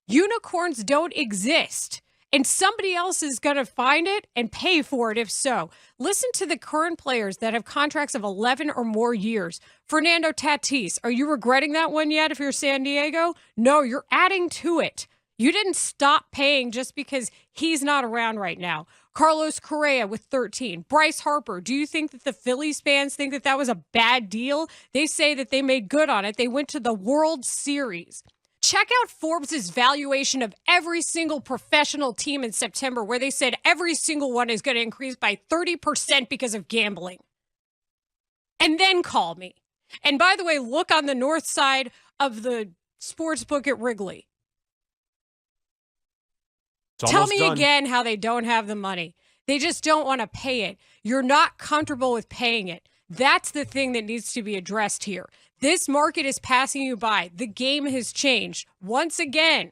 I: Unicorns don't exist, and somebody else is going to find it and pay for it if so. Listen to the current players that have contracts of 11 or more years. Fernando Tatis, are you regretting that one yet if you're San Diego? No, you're adding to it. You didn't stop paying just because he's not around right now. Carlos Correa with 13. Bryce Harper, do you think that the Phillies fans think that that was a bad deal? They say that they made good on it. They went to the World Series. Check out Forbes' valuation of every single professional team in September, where they said every single one is going to increase by 30% because of gambling. And then call me. And by the way, look on the north side of the sports book at Wrigley. Tell me again how they don't have the money. They just don't want to pay it. You're not comfortable with paying it. That's the thing that needs to be addressed here. This market is passing you by. The game has changed once again.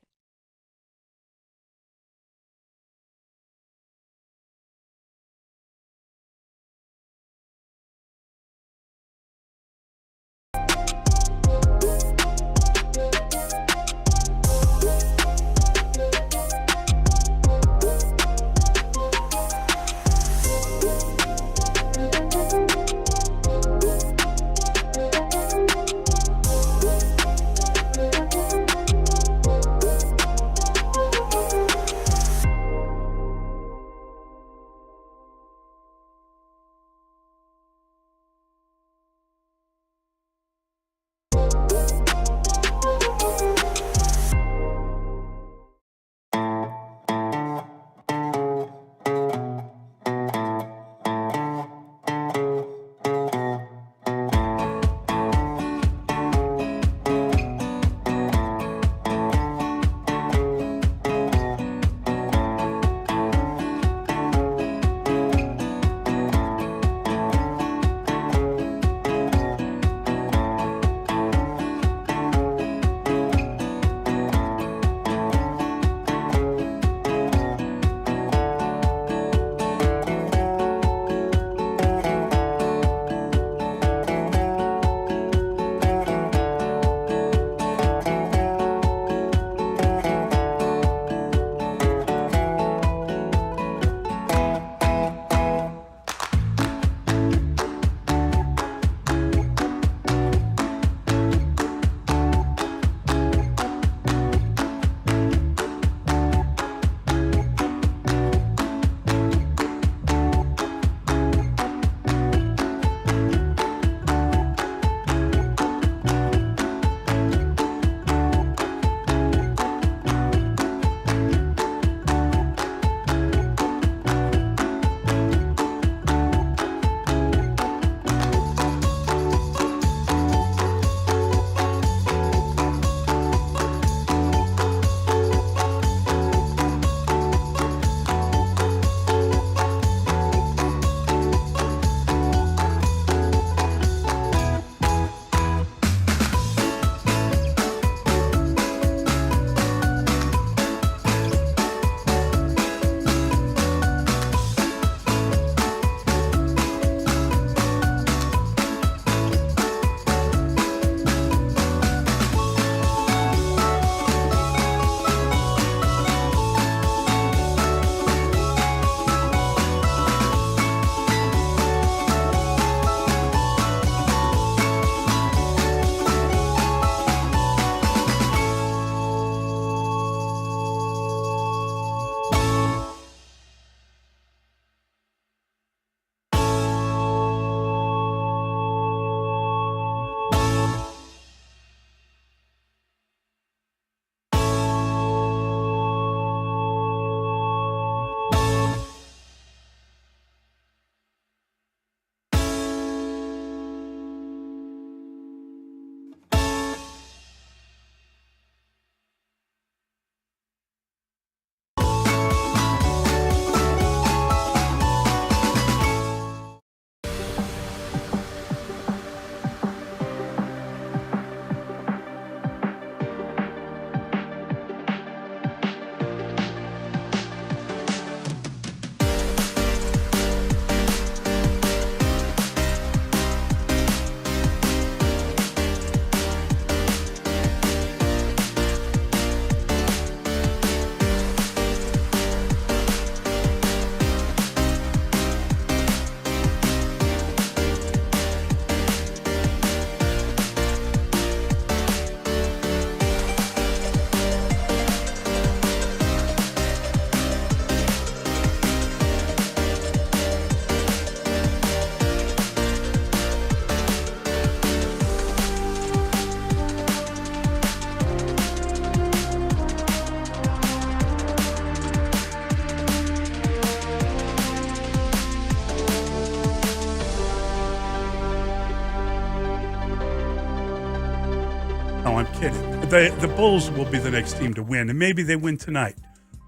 C: the Bulls will be the next team to win, and maybe they win tonight.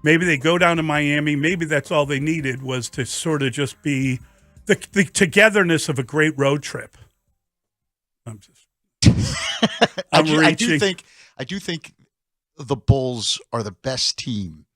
C: Maybe they go down to Miami. Maybe that's all they needed was to sort of just be the togetherness of a great road trip.
D: I do think the Bulls are the best team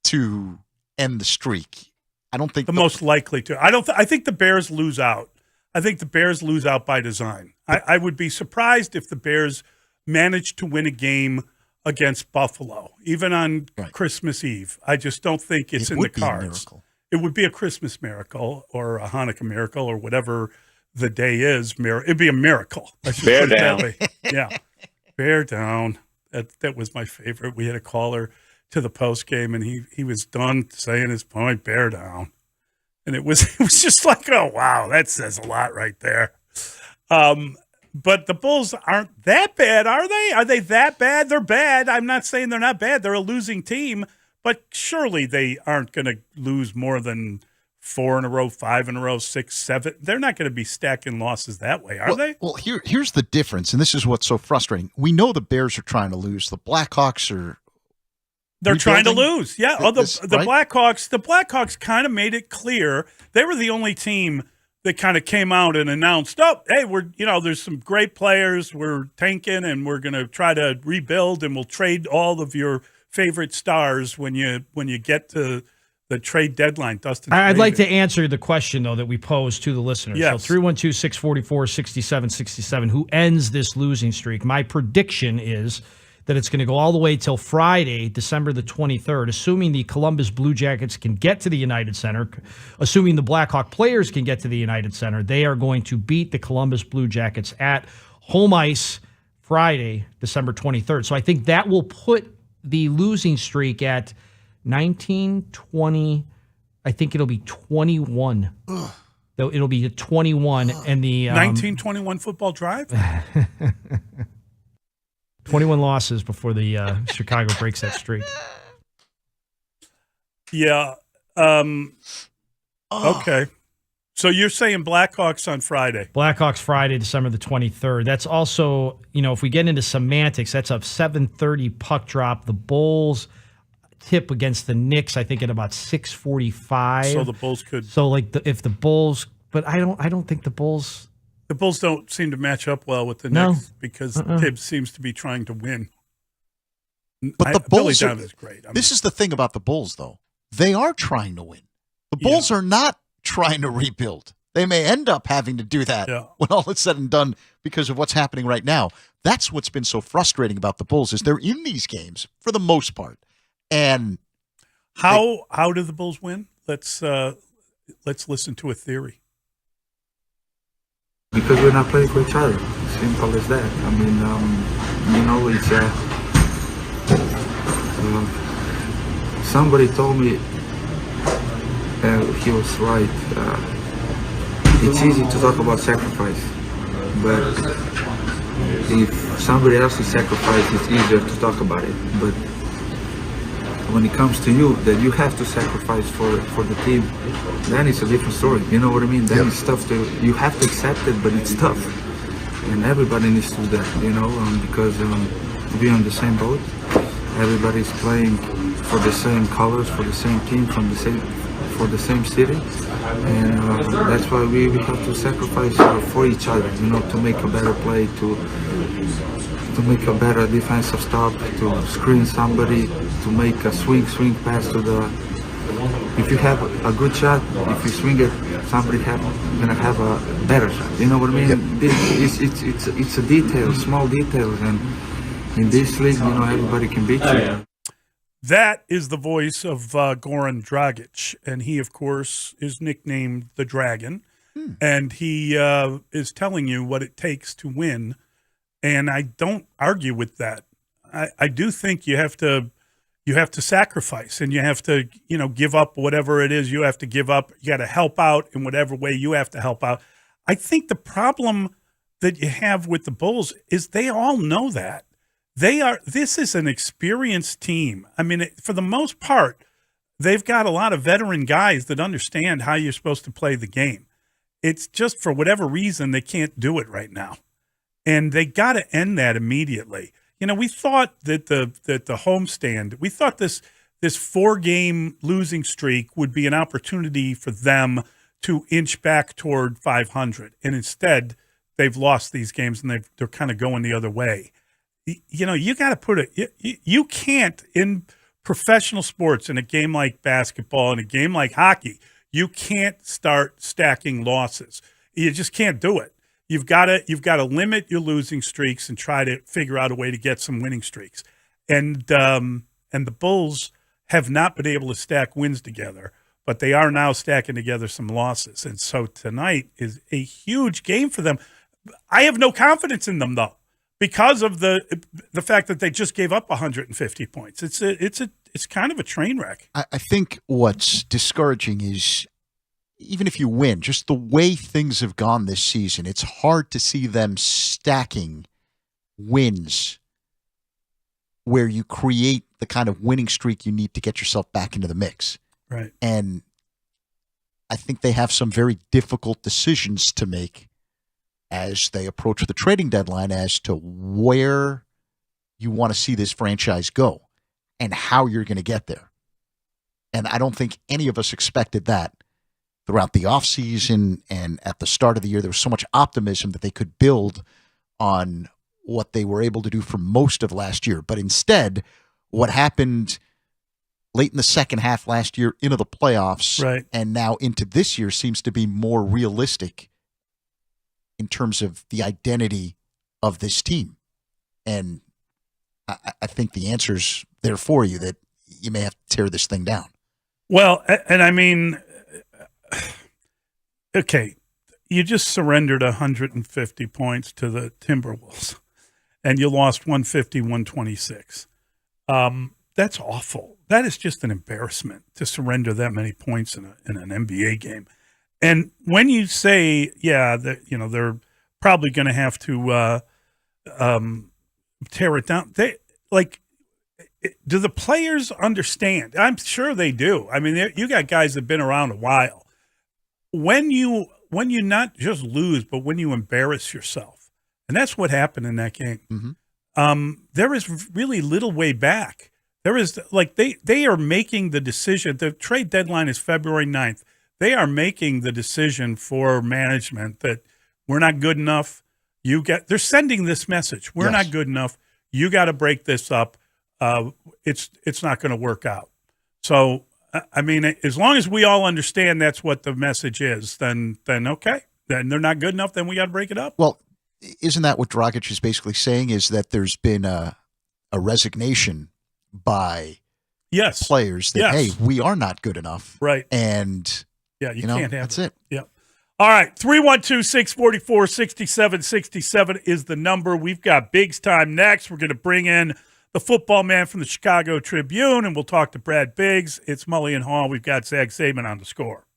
D: to end the streak. I don't think
C: the most likely to. I think the Bears lose out. I think the Bears lose out by design. I would be surprised if the Bears managed to win a game against Buffalo, even on Christmas Eve. I just don't think it's in the cards. It would be a Christmas miracle or a Hanukkah miracle or whatever the day is. It'd be a miracle.
N: Bear down.
C: Yeah, bear down. That was my favorite. We had a caller to the post game, and he was done saying his point. Bear down, and it was just like, oh wow, that says a lot right there. But the Bulls aren't that bad, are they? Are they that bad? They're bad. I'm not saying they're not bad. They're a losing team, but surely they aren't going to lose more than 4 in a row, 5 in a row, 6, 7. They're not going to be stacking losses that way, are they?
D: Well, here's the difference, and this is what's so frustrating. We know the Bears are trying to lose. The Blackhawks are.
C: They're trying to
D: rebuilding.
C: lose. Yeah.
D: Right?
C: The Blackhawks kind of made it clear. They were the only team that kind of came out and announced, oh, hey, there's some great players. We're tanking and we're going to try to rebuild and we'll trade all of your favorite stars when you get to the trade deadline. Dustin,
B: I'd like to answer the question, though, that we posed to the listeners.
C: Yes.
B: So 312-644-6767, who ends this losing streak? My prediction is that it's going to go all the way till Friday, December the 23rd, assuming the Columbus Blue Jackets can get to the United Center, assuming the Blackhawk players can get to the United Center. They are going to beat the Columbus Blue Jackets at home ice Friday, December 23rd. So I think that will put the losing streak at 19, 20, I think it'll be 21. Though it'll be 21 and the
C: 1921 football drive.
B: 21 losses before the Chicago breaks that streak.
C: Yeah. Okay. So you're saying Blackhawks on Friday?
B: Blackhawks Friday, December the 23rd. That's also, if we get into semantics, that's a 7:30 puck drop. The Bulls tip against the Knicks, I think, at about 6:45.
C: So the Bulls could.
B: So if the Bulls, but I don't think the Bulls.
C: The Bulls don't seem to match up well with the Knicks because Tibbs seems to be trying to win.
D: But the Bulls
C: Billy Dunn is great.
D: This is the thing about the Bulls, though. They are trying to win. The Bulls are not trying to rebuild. They may end up having to do that when all is said and done because of what's happening right now. That's what's been so frustrating about the Bulls is they're in these games for the most part. And
C: how do the Bulls win? Let's listen to a theory.
O: Because we're not playing for each other. Simple as that. I mean, it's somebody told me, he was right. It's easy to talk about sacrifice, but if somebody else's sacrifice, it's easier to talk about it. But when it comes to you, that you have to sacrifice for the team, then it's a different story. You know what I mean? Then it's tough you have to accept it, but it's tough. And everybody needs to do that, because we're on the same boat. Everybody's playing for the same colors, for the same team, for the same city. And that's why we have to sacrifice for each other, to make a better play, to make a better defensive stop, to screen somebody, to make a swing pass to the. If you have a good shot, if you swing it, somebody gonna have a better shot. You know what I mean? It's a detail, small details, and in this league, everybody can beat you.
C: That is the voice of Goran Dragic, and he, of course, is nicknamed the Dragon, and he is telling you what it takes to win. And I don't argue with that. I do think you have to sacrifice and you have to, give up whatever it is you have to give up. You got to help out in whatever way you have to help out. I think the problem that you have with the Bulls is they all know that. This is an experienced team. I mean, for the most part, they've got a lot of veteran guys that understand how you're supposed to play the game. It's just for whatever reason, they can't do it right now. And they got to end that immediately. we thought that the homestand, we thought this 4-game losing streak would be an opportunity for them to inch back toward 500, and instead they've lost these games and they're kind of going the other way. You got to put it. You can't in professional sports, in a game like basketball, in a game like hockey, you can't start stacking losses. You just can't do it. You've got to limit your losing streaks and try to figure out a way to get some winning streaks. And the Bulls have not been able to stack wins together, but they are now stacking together some losses. And so tonight is a huge game for them. I have no confidence in them, though, because of the fact that they just gave up 150 points. It's kind of a train wreck.
D: I think what's discouraging is, even if you win, just the way things have gone this season, it's hard to see them stacking wins where you create the kind of winning streak you need to get yourself back into the mix.
C: Right.
D: And I think they have some very difficult decisions to make as they approach the trading deadline as to where you want to see this franchise go and how you're going to get there. And I don't think any of us expected that throughout the offseason and at the start of the year. There was so much optimism that they could build on what they were able to do for most of last year. But instead, what happened late in the second half last year into the playoffs,
C: right,
D: and now into this year seems to be more realistic in terms of the identity of this team. And I think the answer's there for you, that you may have to tear this thing down.
C: Well, and I mean, okay, you just surrendered 150 points to the Timberwolves, and you lost 150-126. That's awful. That is just an embarrassment to surrender that many points in an NBA game. And when you say, yeah, that they're probably going to have to tear it down, do the players understand? I'm sure they do. I mean, you got guys that have been around a while. When you not just lose, but when you embarrass yourself, and that's what happened in that game.
D: Mm-hmm.
C: There is really little way back. There is they are making the decision. The trade deadline is February 9th. They are making the decision for management that we're not good enough. They're sending this message. We're not good enough. You got to break this up. It's not going to work out. So, I mean, as long as we all understand that's what the message is, then okay. Then they're not good enough, then we got to break it up.
D: Well, isn't that what Dragic is basically saying, is that there's been a resignation by players that, hey, we are not good enough.
C: Right.
D: And,
C: yeah, you can't have
D: that's
C: it.
D: it.
C: Yeah. All right, 312-644-6767 is the number. We've got Biggs time next. We're going to bring in the football man from the Chicago Tribune, and we'll talk to Brad Biggs. It's Mully and Haugh. We've got Zach Saban on the score.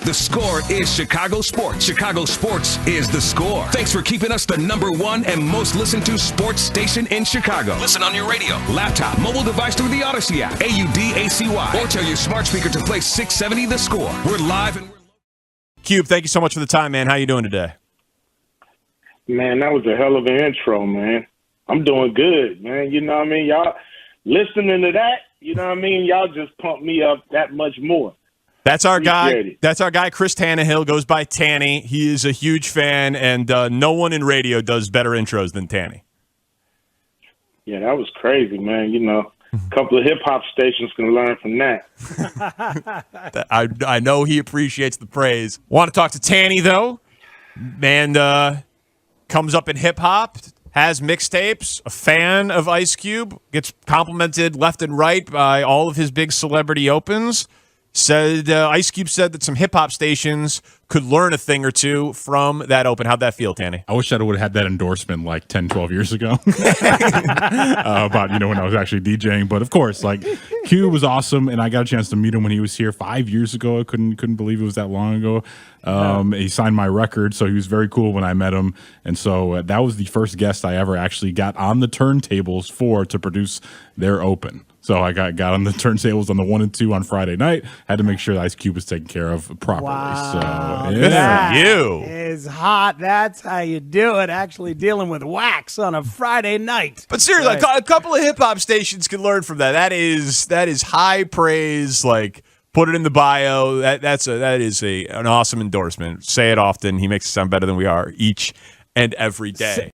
N: The Score is Chicago sports. Chicago sports is The Score. Thanks for keeping us the number one and most listened to sports station in Chicago. Listen on your radio, laptop, mobile device through the Odyssey app, AUDACY, or tell your smart speaker to play 670 The Score. We're live and
F: Cube, thank you so much for the time, man. How you doing today?
P: Man, that was a hell of an intro, man. I'm doing good, man. You know what I mean? Y'all listening to that, you know what I mean? Y'all just pump me up that much more.
F: That's our guy. That's our guy, Chris Tannehill, goes by Tanny. He is a huge fan, and no one in radio does better intros than Tanny.
P: Yeah, that was crazy, man. You know, a couple of hip-hop stations can learn from that.
F: I know he appreciates the praise. Want to talk to Tanny, though. Man comes up in hip-hop, has mixtapes, a fan of Ice Cube, gets complimented left and right by all of his big celebrity opens. Said Ice Cube said that some hip-hop stations could learn a thing or two from that open. How'd that feel, Tanny?
Q: I wish I would have had that endorsement like 10, 12 years ago about, when I was actually DJing. But, of course, Cube was awesome, and I got a chance to meet him when he was here 5 years ago. I couldn't believe it was that long ago. He signed my record, so he was very cool when I met him. And so that was the first guest I ever actually got on the turntables to produce their open. So I got on the turntables on the 1 and 2 on Friday night. Had to make sure that Ice Cube was taken care of properly.
R: Wow.
Q: So
R: That
F: you.
R: is hot. That's how you do it. Actually dealing with wax on a Friday night.
F: But seriously, a couple of hip hop stations can learn from that. That is high praise. Like, put it in the bio. That is an awesome endorsement. Say it often. He makes it sound better than we are each and every day.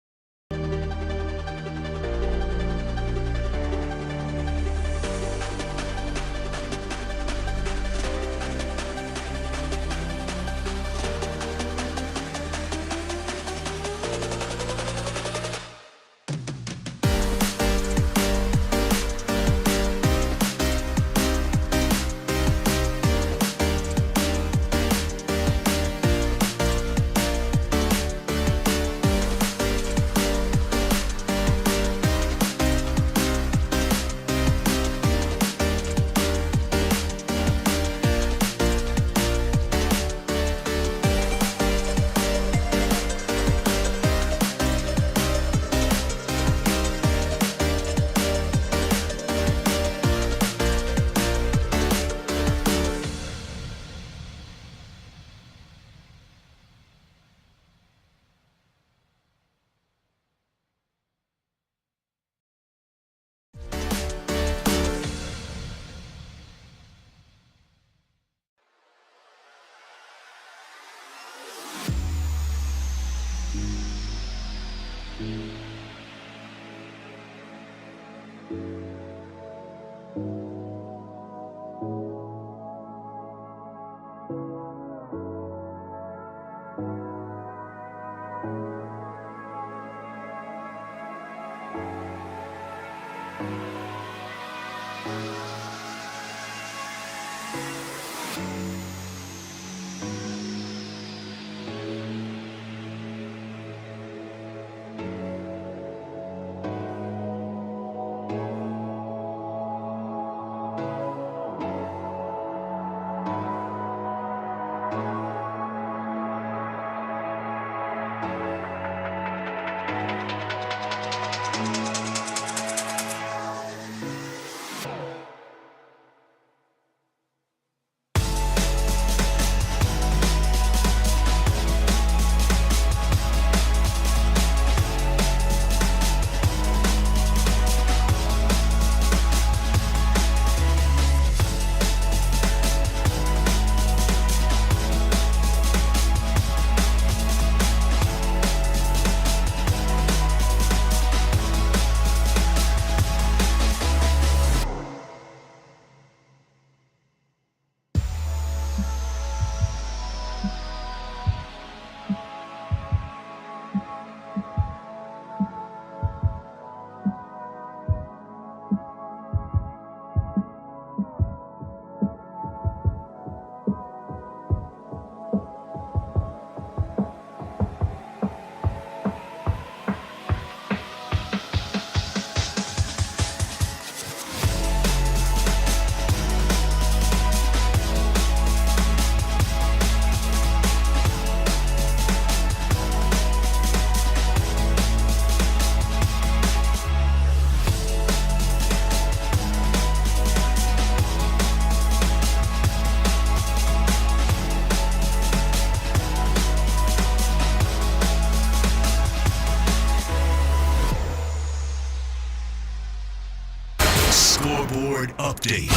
A: Scoreboard update.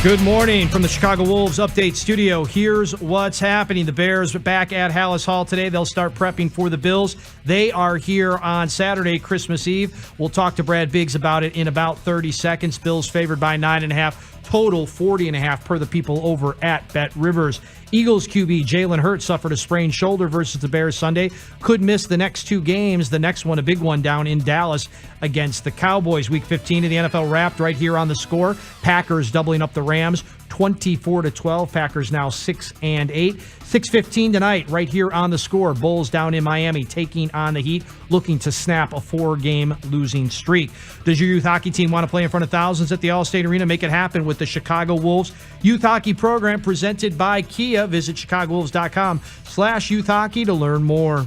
B: Good morning from the Chicago Wolves Update Studio. Here's what's happening. The Bears are back at Hallis Hall today. They'll start prepping for the Bills. They are here on Saturday, Christmas Eve. We'll talk to Brad Biggs about it in about 30 seconds. Bills favored by 9.5. Total 40.5 per the people over at Bet Rivers. Eagles QB Jalen Hurts suffered a sprained shoulder versus the Bears Sunday. Could miss the next two games. The next one, a big one down in Dallas against the Cowboys. Week 15 of the NFL wrapped right here on the Score. Packers doubling up the Rams 24-12. Packers now 6-8. 6:15 tonight right here on the Score. Bulls down in Miami taking on the Heat, looking to snap a 4-game losing streak. Does your youth hockey team want to play in front of thousands at the Allstate Arena? Make it happen with the Chicago Wolves Youth Hockey Program presented by Kia. Visit ChicagoWolves.com/youth hockey to learn more.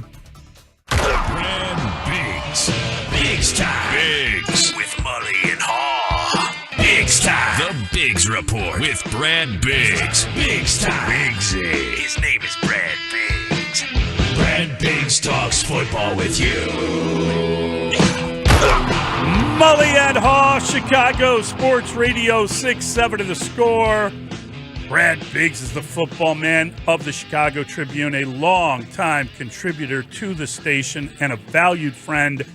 A: Brad Biggs. Biggs time. Biggs with Mully and Haugh. Biggs Bears Report with Brad Biggs. Biggs time. Biggsy. His name is Brad Biggs. Brad Biggs talks football with you.
C: Mully and Haugh, Chicago Sports Radio 6-7 to the score. Brad Biggs is the football man of the Chicago Tribune, a longtime contributor to the station and a valued friend.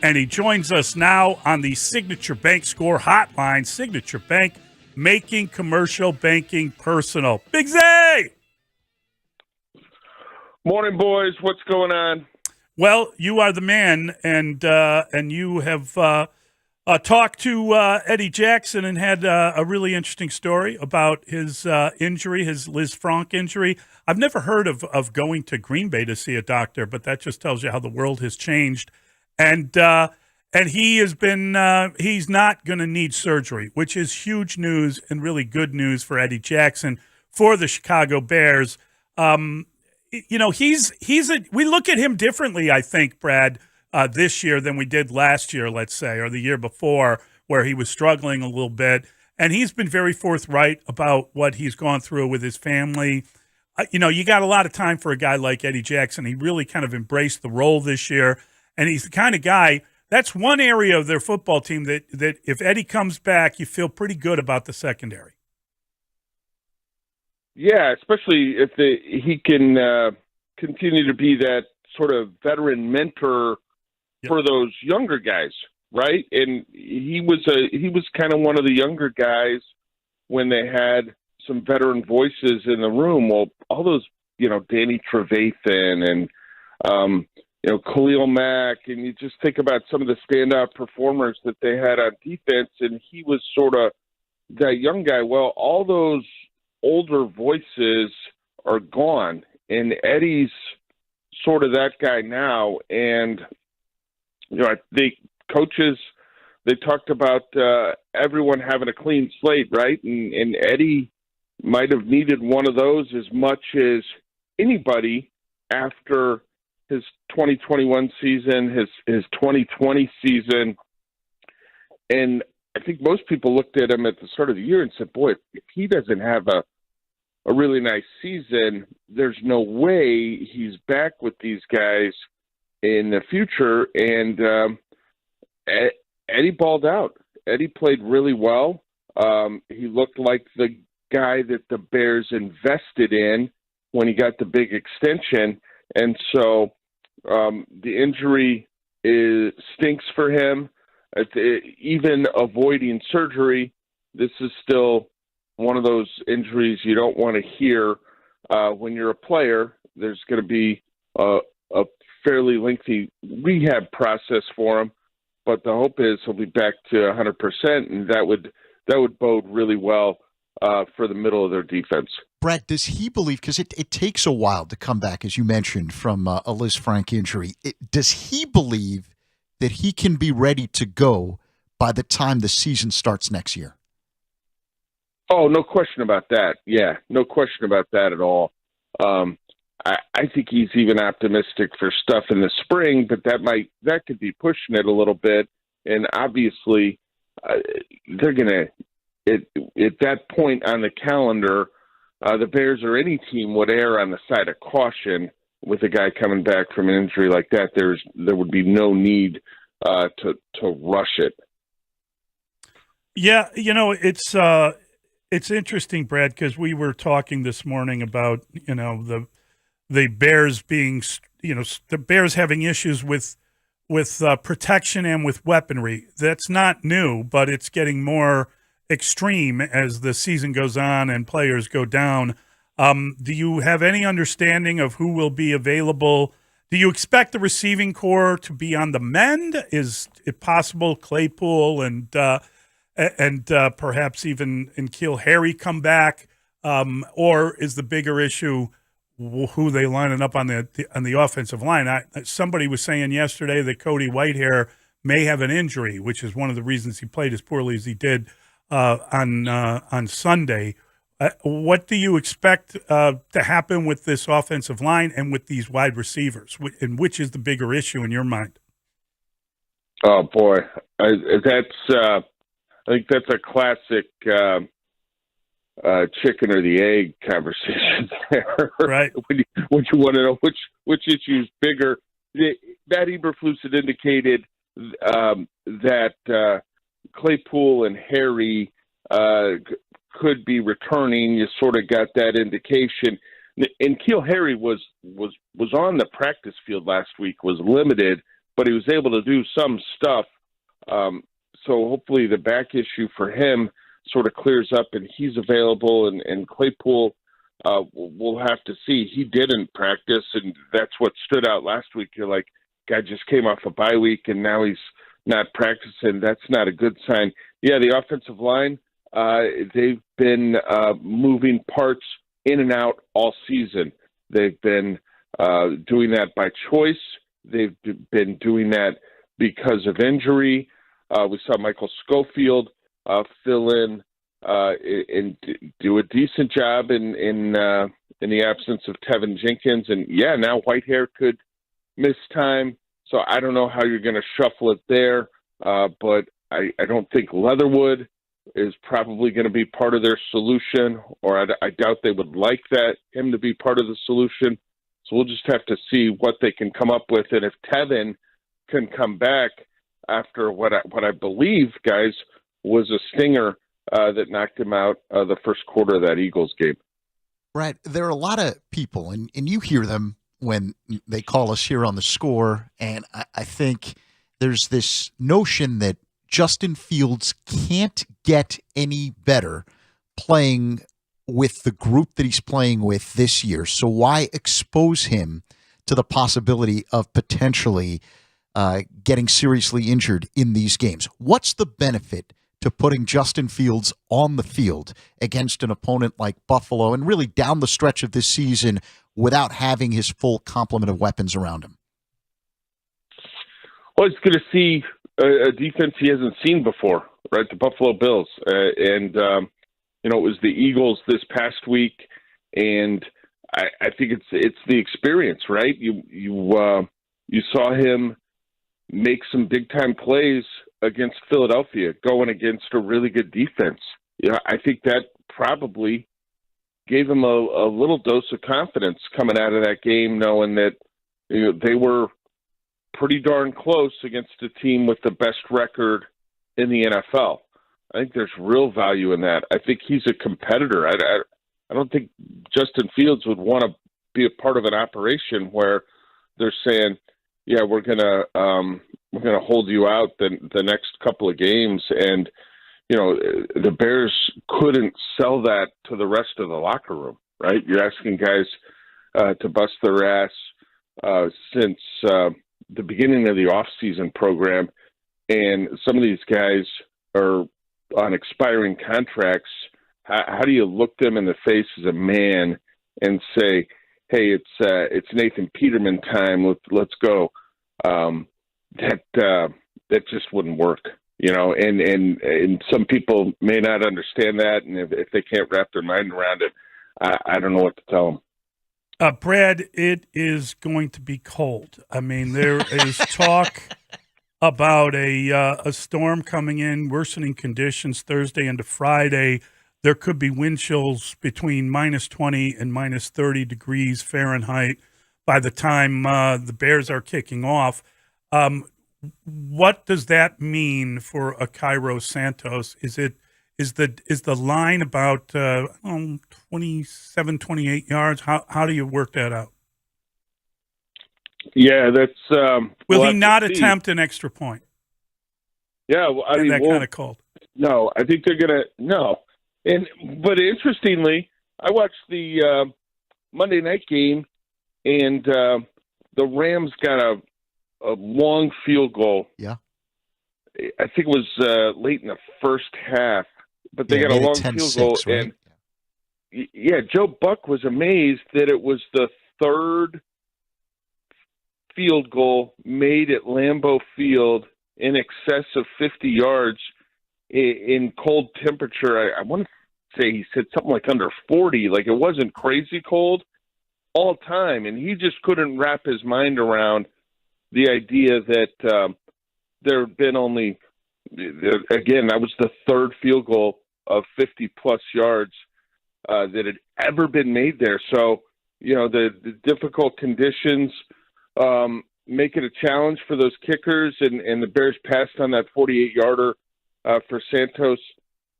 C: And he joins us now on the Signature Bank Score Hotline. Signature Bank, making commercial banking personal. Biggsy!
S: Morning, boys. What's going on?
C: Well, you are the man, and you have talked to Eddie Jackson and had a really interesting story about his injury, his Liz Frank injury. I've never heard of going to Green Bay to see a doctor, but that just tells you how the world has changed. And he has been he's not going to need surgery, which is huge news and really good news for Eddie Jackson for the Chicago Bears. You know, we look at him differently, I think, Brad, this year than we did last year, let's say, or the year before, where he was struggling a little bit. And he's been very forthright about what he's gone through with his family. You know, you got a lot of time for a guy like Eddie Jackson. He really kind of embraced the role this year. And he's the kind of guy, that's one area of their football team that if Eddie comes back, you feel pretty good about the secondary.
S: Yeah, especially if he can continue to be that sort of veteran mentor for those younger guys, right? And he was kind of one of the younger guys when they had some veteran voices in the room. Well, all those, you know, Danny Trevathan and you know, Khalil Mack, and you just think about some of the standout performers that they had on defense, and he was sort of that young guy. Well, all those older voices are gone, and Eddie's sort of that guy now. And, you know, the coaches, they talked about everyone having a clean slate, right? And Eddie might have needed one of those as much as anybody after his 2021 season, his 2020 season. And I think most people looked at him at the start of the year and said, boy, if he doesn't have a really nice season, there's no way he's back with these guys in the future. And Eddie balled out. Eddie played really well. He looked like the guy that the Bears invested in when he got the big extension. And so the injury stinks for him. Even avoiding surgery, this is still one of those injuries you don't want to hear when you're a player. There's going to be a fairly lengthy rehab process for him, but the hope is he'll be back to 100%, and that would bode really well for the middle of their defense.
D: Brad, does he believe, because it takes a while to come back, as you mentioned, from a Liz Frank injury, does he believe that he can be ready to go by the time the season starts next year?
S: Oh, no question about that. Yeah, no question about that at all. I think he's even optimistic for stuff in the spring, but that could be pushing it a little bit. And obviously, they're going to, at that point on the calendar, the Bears or any team would err on the side of caution with a guy coming back from an injury like that. There would be no need to rush it.
C: Yeah, you know, it's interesting, Brad, because we were talking this morning about, you know, the Bears being, you know, the Bears having issues with protection and with weaponry. That's not new, but it's getting more extreme as the season goes on and players go down. Do you have any understanding of who will be available? Do you expect the receiving core to be on the mend? Is it possible Claypool and perhaps even N'Keal Harry come back, or is the bigger issue who they lining up on the offensive line? Somebody was saying yesterday that Cody Whitehair may have an injury, which is one of the reasons he played as poorly as he did on Sunday. What do you expect to happen with this offensive line and with these wide receivers? And which is the bigger issue in your mind?
S: Oh boy, I think that's a classic chicken or the egg conversation there.
C: Right.
S: when you want to know which issue is bigger. Matt Eberflus had indicated that Claypool and Harry could be returning. You sort of got that indication. And N'Keal Harry was on the practice field last week, was limited, but he was able to do some stuff. So hopefully the back issue for him sort of clears up and he's available. And Claypool, we'll have to see. He didn't practice, and that's what stood out last week. You're like, guy just came off a bye week, and now he's not practicing. That's not a good sign. Yeah, the offensive line, they've been moving parts in and out all season. They've been doing that by choice. They've been doing that because of injury. We saw Michael Schofield fill in and do a decent job in the absence of Tevin Jenkins. And, yeah, now Whitehair could miss time. So I don't know how you're going to shuffle it there, but I don't think Leatherwood is probably going to be part of their solution, or I doubt they would like him to be part of the solution. So we'll just have to see what they can come up with. And if Tevin can come back after what I believe, guys, was a stinger that knocked him out the first quarter of that Eagles game.
D: Brad, there are a lot of people, and you hear them when they call us here on the Score, and I think there's this notion that Justin Fields can't get any better playing with the group that he's playing with this year. So why expose him to the possibility of potentially getting seriously injured in these games? What's the benefit to putting Justin Fields on the field against an opponent like Buffalo and really down the stretch of this season without having his full complement of weapons around him?
S: Well, he's going to see a defense he hasn't seen before, right? The Buffalo Bills. It was the Eagles this past week, and I think it's the experience, right? You saw him make some big-time plays against Philadelphia, going against a really good defense. I think that probably gave him a little dose of confidence coming out of that game, knowing that they were pretty darn close against a team with the best record in the NFL. I think there's real value in that. I think he's a competitor. I don't think Justin Fields would want to be a part of an operation where they're saying, yeah, we're gonna hold you out the next couple of games, and the Bears couldn't sell that to the rest of the locker room, right? You're asking guys to bust their ass since the beginning of the off-season program, and some of these guys are on expiring contracts. How do you look them in the face as a man and say, hey, it's Nathan Peterman time, let's go? That just wouldn't work, and some people may not understand that, and if they can't wrap their mind around it, I don't know what to tell them.
C: Brad, it is going to be cold. I mean, there is talk about a storm coming in, worsening conditions Thursday into Friday. There could be wind chills between minus 20 and minus 30 degrees Fahrenheit by the time the Bears are kicking off. What does that mean for a Cairo Santos? Is the line about 27, 28 yards? How do you work that out?
S: Yeah, that's.
C: Will he not attempt an extra point?
S: Yeah, well, I mean,
C: that kind of cold.
S: No, I think they're gonna no. But interestingly, I watched the Monday night game, and the Rams got a long field goal.
D: Yeah,
S: I think it was late in the first half, but they got a long field goal,
D: right?
S: and Joe Buck was amazed that it was the third field goal made at Lambeau Field in excess of 50 yards in cold temperature. I want to say he said something like under 40, like it wasn't crazy cold all time, and he just couldn't wrap his mind around the idea that there had been only, again, that was the third field goal of 50-plus yards that had ever been made there. So, the difficult conditions make it a challenge for those kickers, and the Bears passed on that 48-yarder for Santos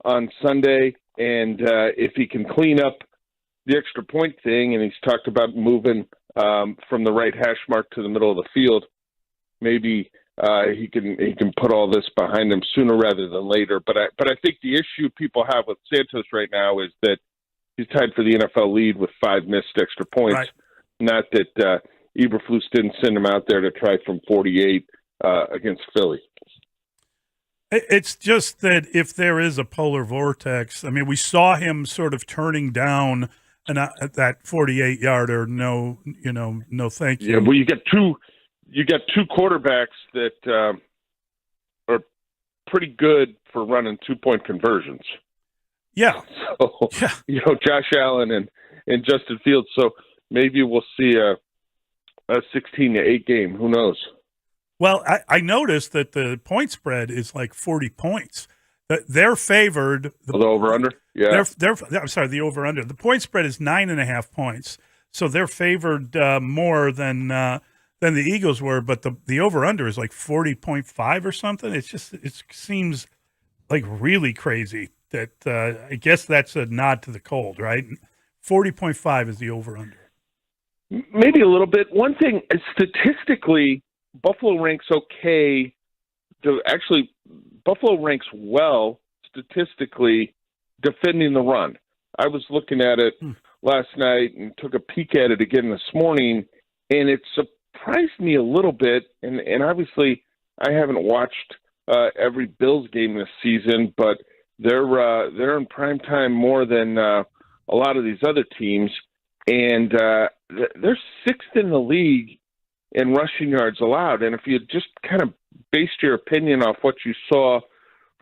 S: on Sunday. And if he can clean up the extra point thing, and he's talked about moving from the right hash mark to the middle of the field, maybe he can put all this behind him sooner rather than later. But I think the issue people have with Santos right now is that he's tied for the NFL lead with 5 missed extra points.
C: Right.
S: Not that Eberflus didn't send him out there to try from 48 against Philly.
C: It's just that if there is a polar vortex, I mean, we saw him sort of turning down that 48-yarder. No, thank you.
S: Yeah, well, you got two quarterbacks that are pretty good for running 2-point conversions.
C: Yeah.
S: So, Josh Allen and Justin Fields. So maybe we'll see a 16-8 game. Who knows?
C: Well, I noticed that the point spread is like 40 points. They're favored.
S: The over-under? Yeah.
C: I'm sorry, the over-under. The point spread is 9.5 points. So they're favored more than the Eagles were, but the over-under is like 40.5 or something. It seems like really crazy that I guess that's a nod to the cold, right? 40.5 is the over-under.
S: Maybe a little bit. One thing, statistically, Buffalo ranks okay. Buffalo ranks well statistically defending the run. I was looking at it last night and took a peek at it again this morning, and it surprised me a little bit. And obviously, I haven't watched every Bills game this season, but they're in prime time more than a lot of these other teams, and they're 6th in the league in rushing yards allowed. And if you just kind of based your opinion off what you saw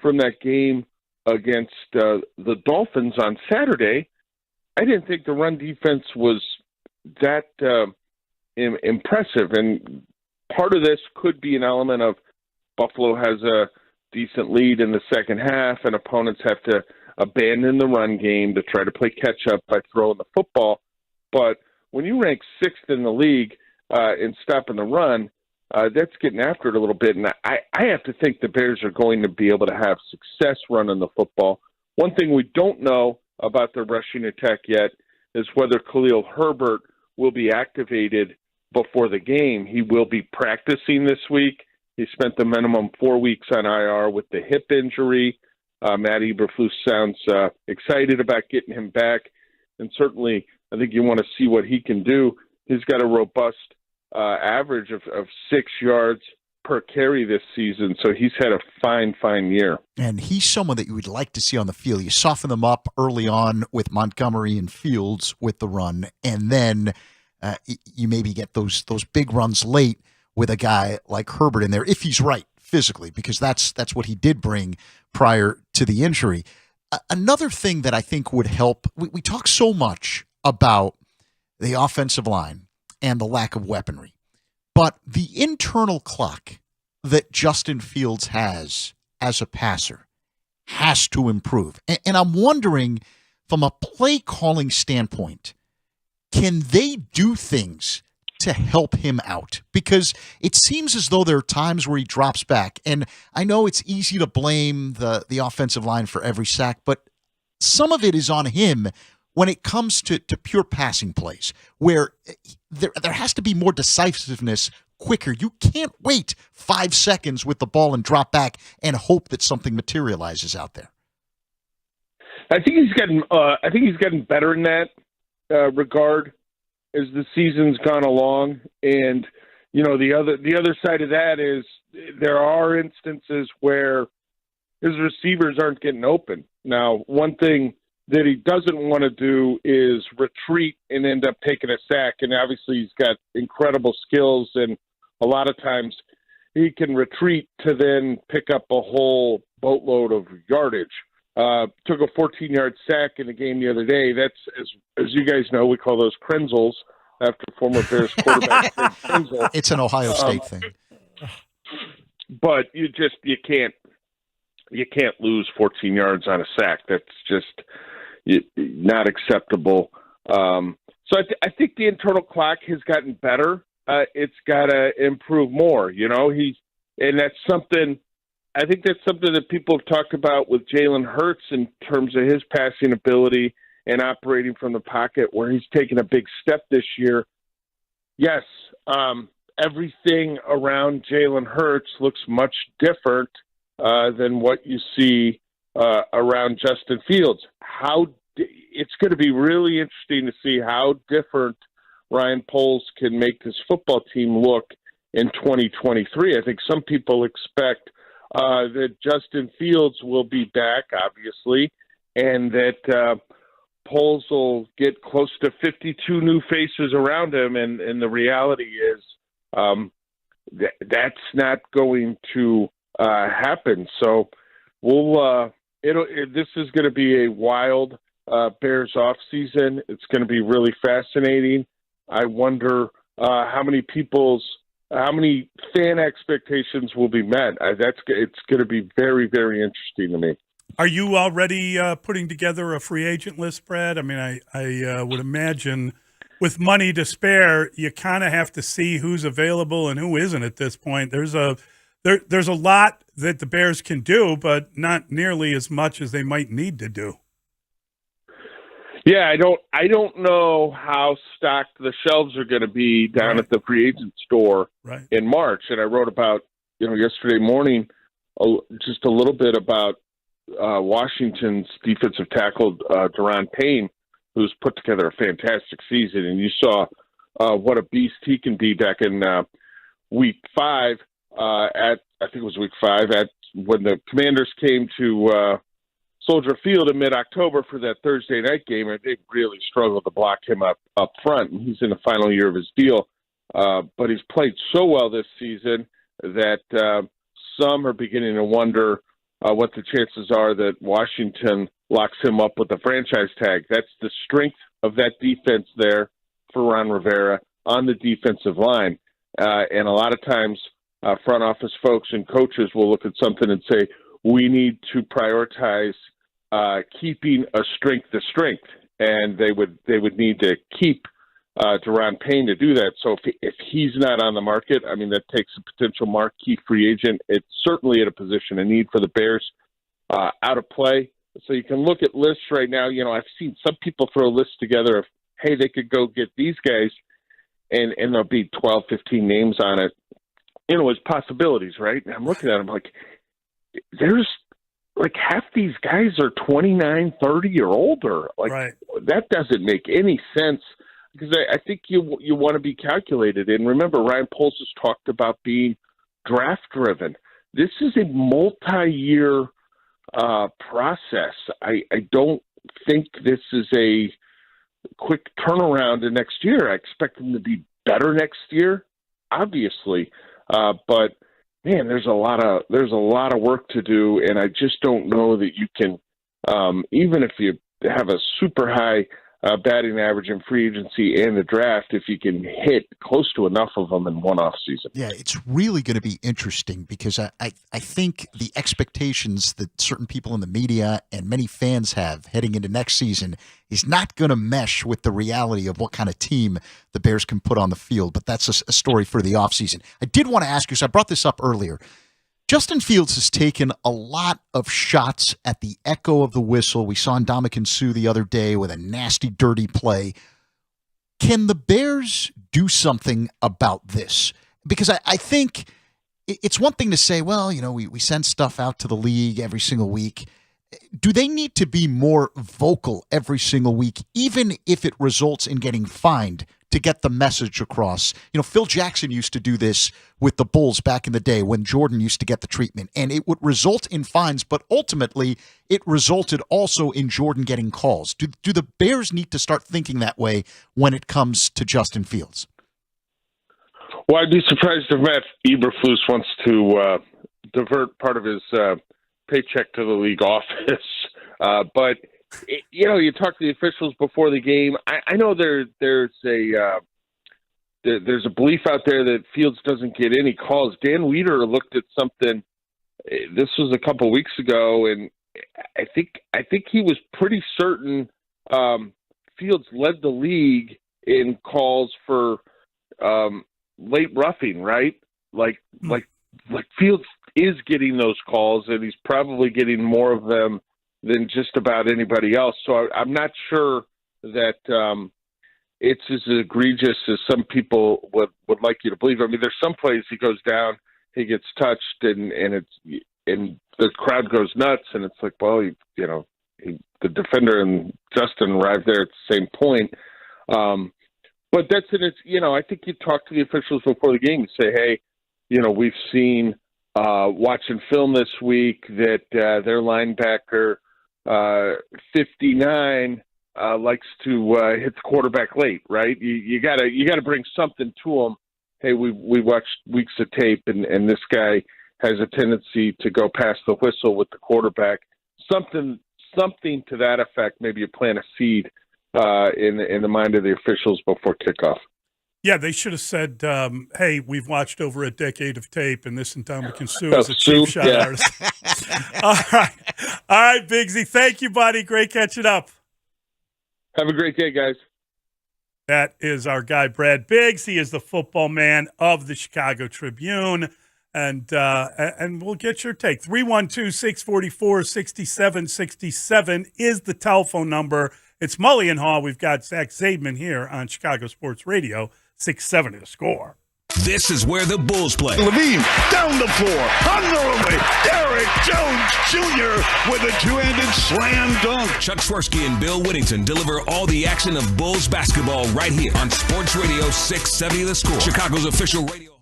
S: from that game against the Dolphins on Saturday, I didn't think the run defense was that impressive. And part of this could be an element of Buffalo has a decent lead in the second half, and opponents have to abandon the run game to try to play catch-up by throwing the football. But when you rank 6th in the league in stopping the run, that's getting after it a little bit. And I have to think the Bears are going to be able to have success running the football. One thing we don't know about the rushing attack yet is whether Khalil Herbert will be activated before the game. He will be practicing this week. He spent the minimum 4 weeks on IR with the hip injury. Matt Eberflus sounds excited about getting him back. And certainly, I think you want to see what he can do. He's got a robust average of 6 yards per carry this season, so he's had a fine year.
D: And he's someone that you would like to see on the field. You soften them up early on with Montgomery and Fields with the run, and then you maybe get those big runs late with a guy like Herbert in there, if he's right physically, because that's what he did bring prior to the injury. Another thing that I think would help, we talk so much about the offensive line and the lack of weaponry, but the internal clock that Justin Fields has as a passer has to improve. And I'm wondering, from a play calling standpoint, can they do things to help him out? Because it seems as though there are times where he drops back. And I know it's easy to blame the offensive line for every sack, but some of it is on him when it comes to pure passing plays, where there has to be more decisiveness quicker. You can't wait 5 seconds with the ball and drop back and hope that something materializes out there.
S: I think he's gotten better in that regard as the season's gone along. And the other side of that is there are instances where his receivers aren't getting open. Now, one thing that he doesn't want to do is retreat and end up taking a sack. And obviously he's got incredible skills, and a lot of times he can retreat to then pick up a whole boatload of yardage. Took a 14-yard sack in the game the other day. That's, as you guys know, we call those Krenzels after former Bears quarterback Craig Krenzel.
D: It's an Ohio State thing.
S: But you can't lose 14 yards on a sack. That's just, not acceptable. So I think the internal clock has gotten better. It's got to improve more. And that's something. I think that's something that people have talked about with Jalen Hurts in terms of his passing ability and operating from the pocket, where he's taken a big step this year. Yes, everything around Jalen Hurts looks much different than what you see around Justin Fields. It's going to be really interesting to see how different Ryan Poles can make this football team look in 2023. I think some people expect that Justin Fields will be back, obviously, and that Poles will get close to 52 new faces around him, and the reality is that's not going to happen. So this is going to be a wild Bears off season. It's going to be really fascinating. I wonder how many fan expectations will be met. It's going to be very, very interesting to me.
C: Are you already putting together a free agent list, Brad? I mean, I would imagine with money to spare, you kind of have to see who's available and who isn't at this point. There's a lot that the Bears can do, but not nearly as much as they might need to do.
S: Yeah, I don't know how stocked the shelves are going to be down at the free agent store in March. And I wrote about, yesterday morning, just a little bit about Washington's defensive tackle, Daron Payne, who's put together a fantastic season. And you saw what a beast he can be back in week 5 I think it was week 5 when the Commanders came to Soldier Field in mid-October for that Thursday night game, and they really struggled to block him up front. And he's in the final year of his deal, but he's played so well this season that some are beginning to wonder what the chances are that Washington locks him up with a franchise tag. That's the strength of that defense there for Ron Rivera on the defensive line. And a lot of times front office folks and coaches will look at something and say, we need to prioritize keeping a strength to strength, and they would need to keep Daron Payne to do that. So if he's not on the market, I mean, that takes a potential marquee free agent. It's certainly at a position of need for the Bears out of play. So you can look at lists right now. I've seen some people throw lists together of, hey, they could go get these guys, and there'll be 12, 15 names on it. As possibilities, right? And I'm looking at them like, there's like half these guys are 29, 30 or older. Like that doesn't make any sense, because I think you want to be calculated. And remember, Ryan Poles has talked about being draft driven. This is a multi-year process. I don't think this is a quick turnaround to next year. I expect them to be better next year, obviously. But man, there's a lot of work to do, and I just don't know that you can, even if you have a super high batting average in free agency and the draft, if you can hit close to enough of them in one off season.
D: Yeah, it's really going to be interesting, because I think the expectations that certain people in the media and many fans have heading into next season is not going to mesh with the reality of what kind of team the Bears can put on the field. But that's a story for the offseason. I did want to ask you, so I brought this up earlier. Justin Fields has taken a lot of shots at the echo of the whistle. We saw Ndamukong Suh the other day with a nasty, dirty play. Can the Bears do something about this? Because I think it's one thing to say, well, we send stuff out to the league every single week. Do they need to be more vocal every single week, even if it results in getting fined, to get the message across? Phil Jackson used to do this with the Bulls back in the day when Jordan used to get the treatment, and it would result in fines, but ultimately it resulted also in Jordan getting calls. Do the Bears need to start thinking that way when it comes to Justin Fields?
S: Well, I'd be surprised if Matt Eberflus wants to divert part of his paycheck to the league office. But you talk to the officials before the game. I know there's a belief out there that Fields doesn't get any calls. Dan Weeder looked at something. This was a couple weeks ago, and I think he was pretty certain Fields led the league in calls for late roughing, right? Like Fields is getting those calls, and he's probably getting more of them than just about anybody else. So I'm not sure that it's as egregious as some people would like you to believe. I mean, there's some plays he goes down, he gets touched, and the crowd goes nuts, and it's like, well, the defender and Justin arrived there at the same point. But that's I think you talk to the officials before the game and say, hey, we've seen watching film this week that their linebacker 59 likes to hit the quarterback late, right? You gotta bring something to them. Hey, we watched weeks of tape, and this guy has a tendency to go past the whistle with the quarterback. Something to that effect. Maybe you plant a seed in the mind of the officials before kickoff.
C: Yeah, they should have said, hey, we've watched over a decade of tape, and this in time we can sue as a cheap shot artist. All right, Bigsy. Thank you, buddy. Great catching up.
S: Have a great day, guys.
C: That is our guy, Brad Biggs. He is the football man of the Chicago Tribune. And we'll get your take. 312-644-6767 is the telephone number. It's Mully and Haugh. We've got Zach Zaidman here on Chicago Sports Radio, 670 The Score.
N: This is where the Bulls play.
H: Levine down the floor, unknowingly, Derek Jones Jr. with a two-handed slam dunk.
N: Chuck Swirsky and Bill Whittington deliver all the action of Bulls basketball right here on Sports Radio 670 The Score, Chicago's official radio.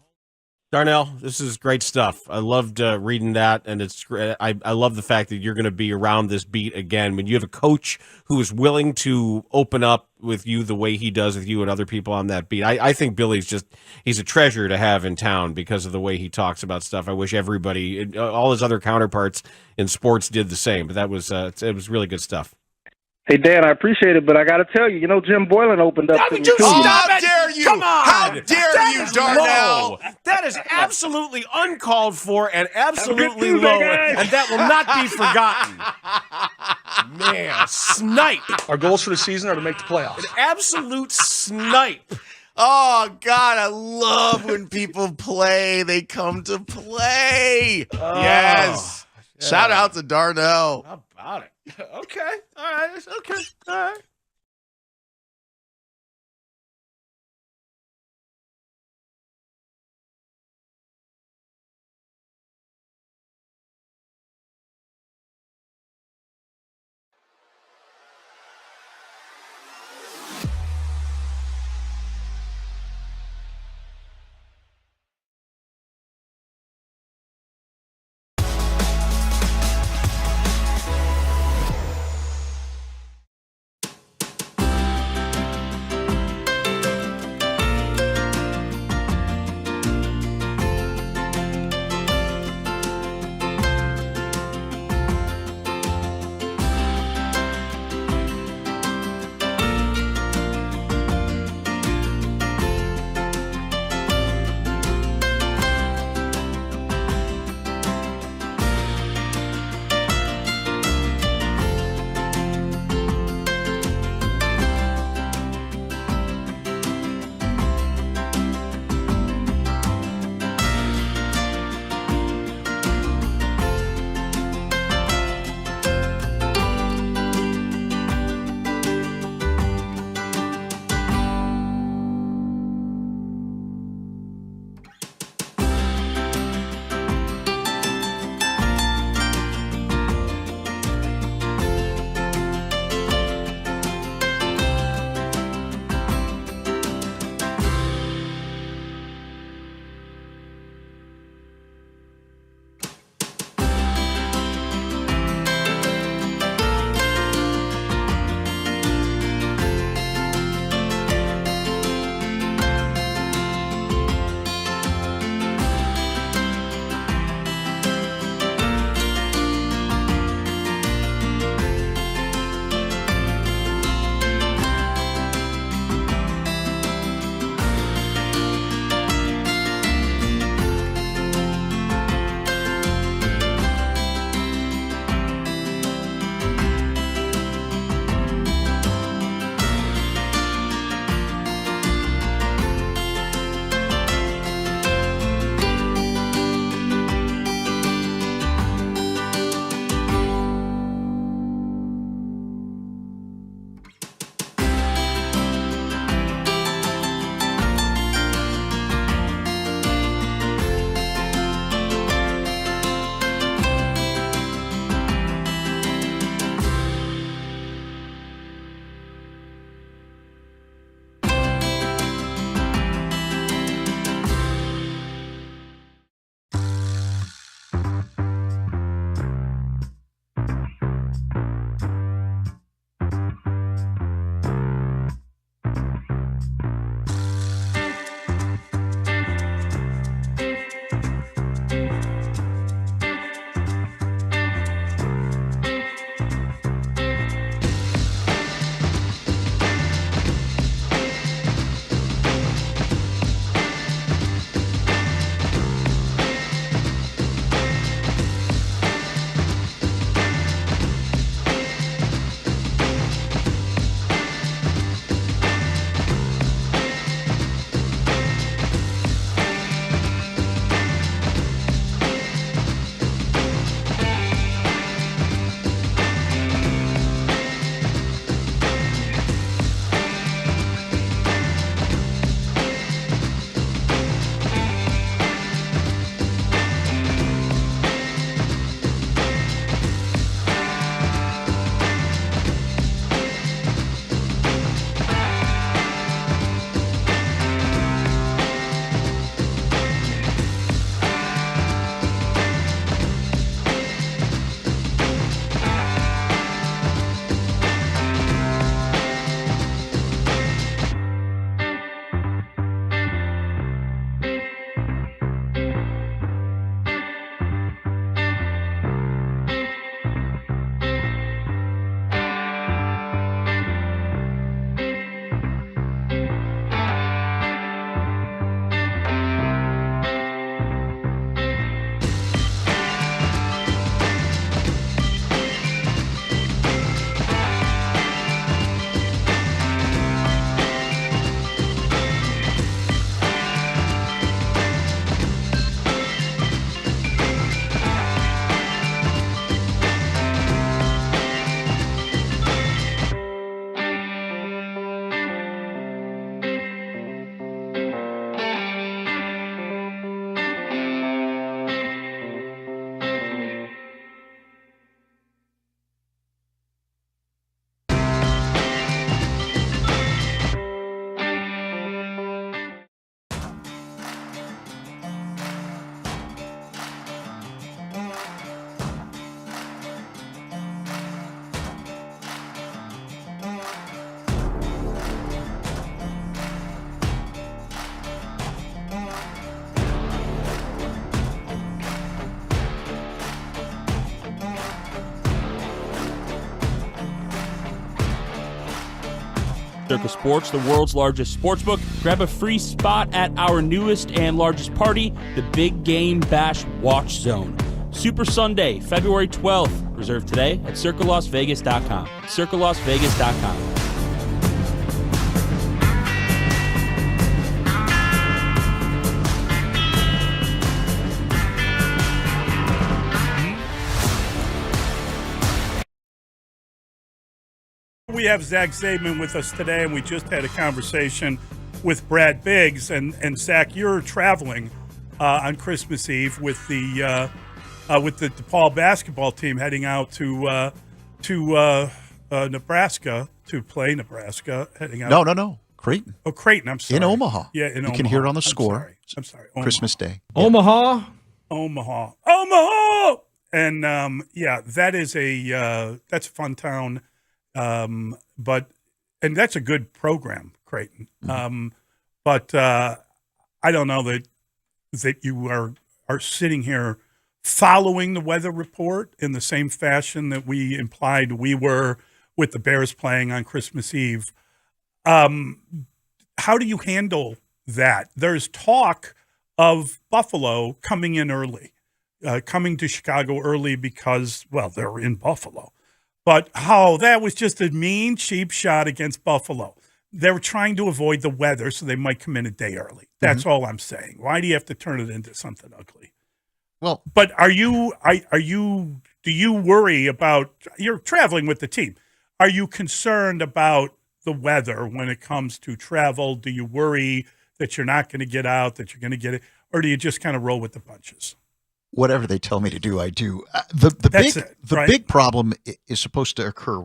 T: Darnell, this is great stuff. I loved reading that, and it's great. I love the fact that you're going to be around this beat again. When you have a coach who is willing to open up with you the way he does with you and other people on that beat, I think Billy's he's a treasure to have in town because of the way he talks about stuff. I wish everybody, all his other counterparts in sports did the same, but that was it was really good stuff.
U: Hey, Dan, I appreciate it, but I got to tell you, Jim Boylan opened up.
T: How dare you?
F: Come on!
T: How dare you, Darnell?
F: Low. That is absolutely uncalled for and absolutely low, and that will not be forgotten. Man, snipe.
V: Our goals for the season are to make the playoffs.
F: An absolute snipe.
T: Oh, God, I love when people play. They come to play. Yes.
F: Yeah.
T: Shout out to Darnell.
F: How about it? Okay. All right. Okay. All right.
E: Circa Sports, the world's largest sportsbook. Grab a free spot at our newest and largest party, the Big Game Bash Watch Zone. Super Sunday, February 12th. Reserve today at circalasvegas.com. circalasvegas.com.
C: We have Zach Zaidman with us today, and we just had a conversation with Brad Biggs. And Zach, you're traveling on Christmas Eve with the DePaul basketball team heading out to Nebraska to play Nebraska. Heading out.
D: No. Creighton.
C: Oh, Creighton. I'm sorry.
D: In Omaha.
C: Yeah, in Omaha.
D: You can hear it on the score.
C: I'm sorry. Omaha.
D: Christmas Day.
B: Omaha.
C: And that is that's a fun town. But that's a good program, Creighton. But I don't know that you are sitting here following the weather report in the same fashion that we implied we were with the Bears playing on Christmas Eve. How do you handle that? There's talk of Buffalo coming in early, coming to Chicago early because, well, they're in Buffalo. But that was just a mean, cheap shot against Buffalo. They were trying to avoid the weather, so they might come in a day early. That's all I'm saying. Why do you have to turn it into something ugly?
D: Well,
C: but do you worry about, you're traveling with the team. Are you concerned about the weather when it comes to travel? Do you worry that you're not going to get out, that you're going to get it, or do you just kind of roll with the punches?
D: Whatever they tell me to do, I do. The big problem is supposed to occur,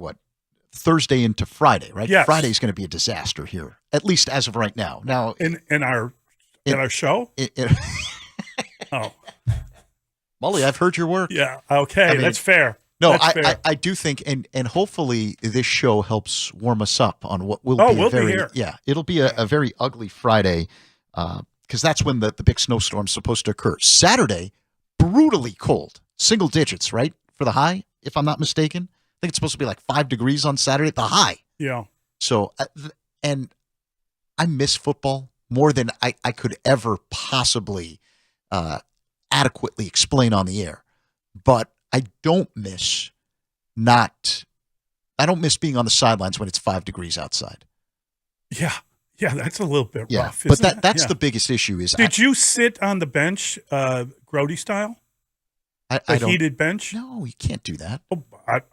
D: Thursday into Friday, right?
C: Yes.
D: Friday's going to be a disaster here, at least as of right now. Now,
C: in our show?
D: Mully, I've heard your work.
C: Yeah, okay, that's fair.
D: No,
C: that's fair.
D: I do think, and hopefully this show helps warm us up on what will
C: we'll be here.
D: Yeah, it'll be a very ugly Friday because that's when the big snowstorm's supposed to occur. Saturday, brutally cold, single digits, right, for the high, if I'm not mistaken. I think it's supposed to be like 5 degrees on Saturday, the high.
C: Yeah.
D: So, and I miss football more than I could ever possibly adequately explain on the air. But I don't miss being on the sidelines when it's 5 degrees outside.
C: Yeah, that's a little bit rough.
D: But that's the biggest issue.
C: Did you sit on the bench, Grody style?
D: I don't,
C: heated bench?
D: No, you can't do that.
C: Oh,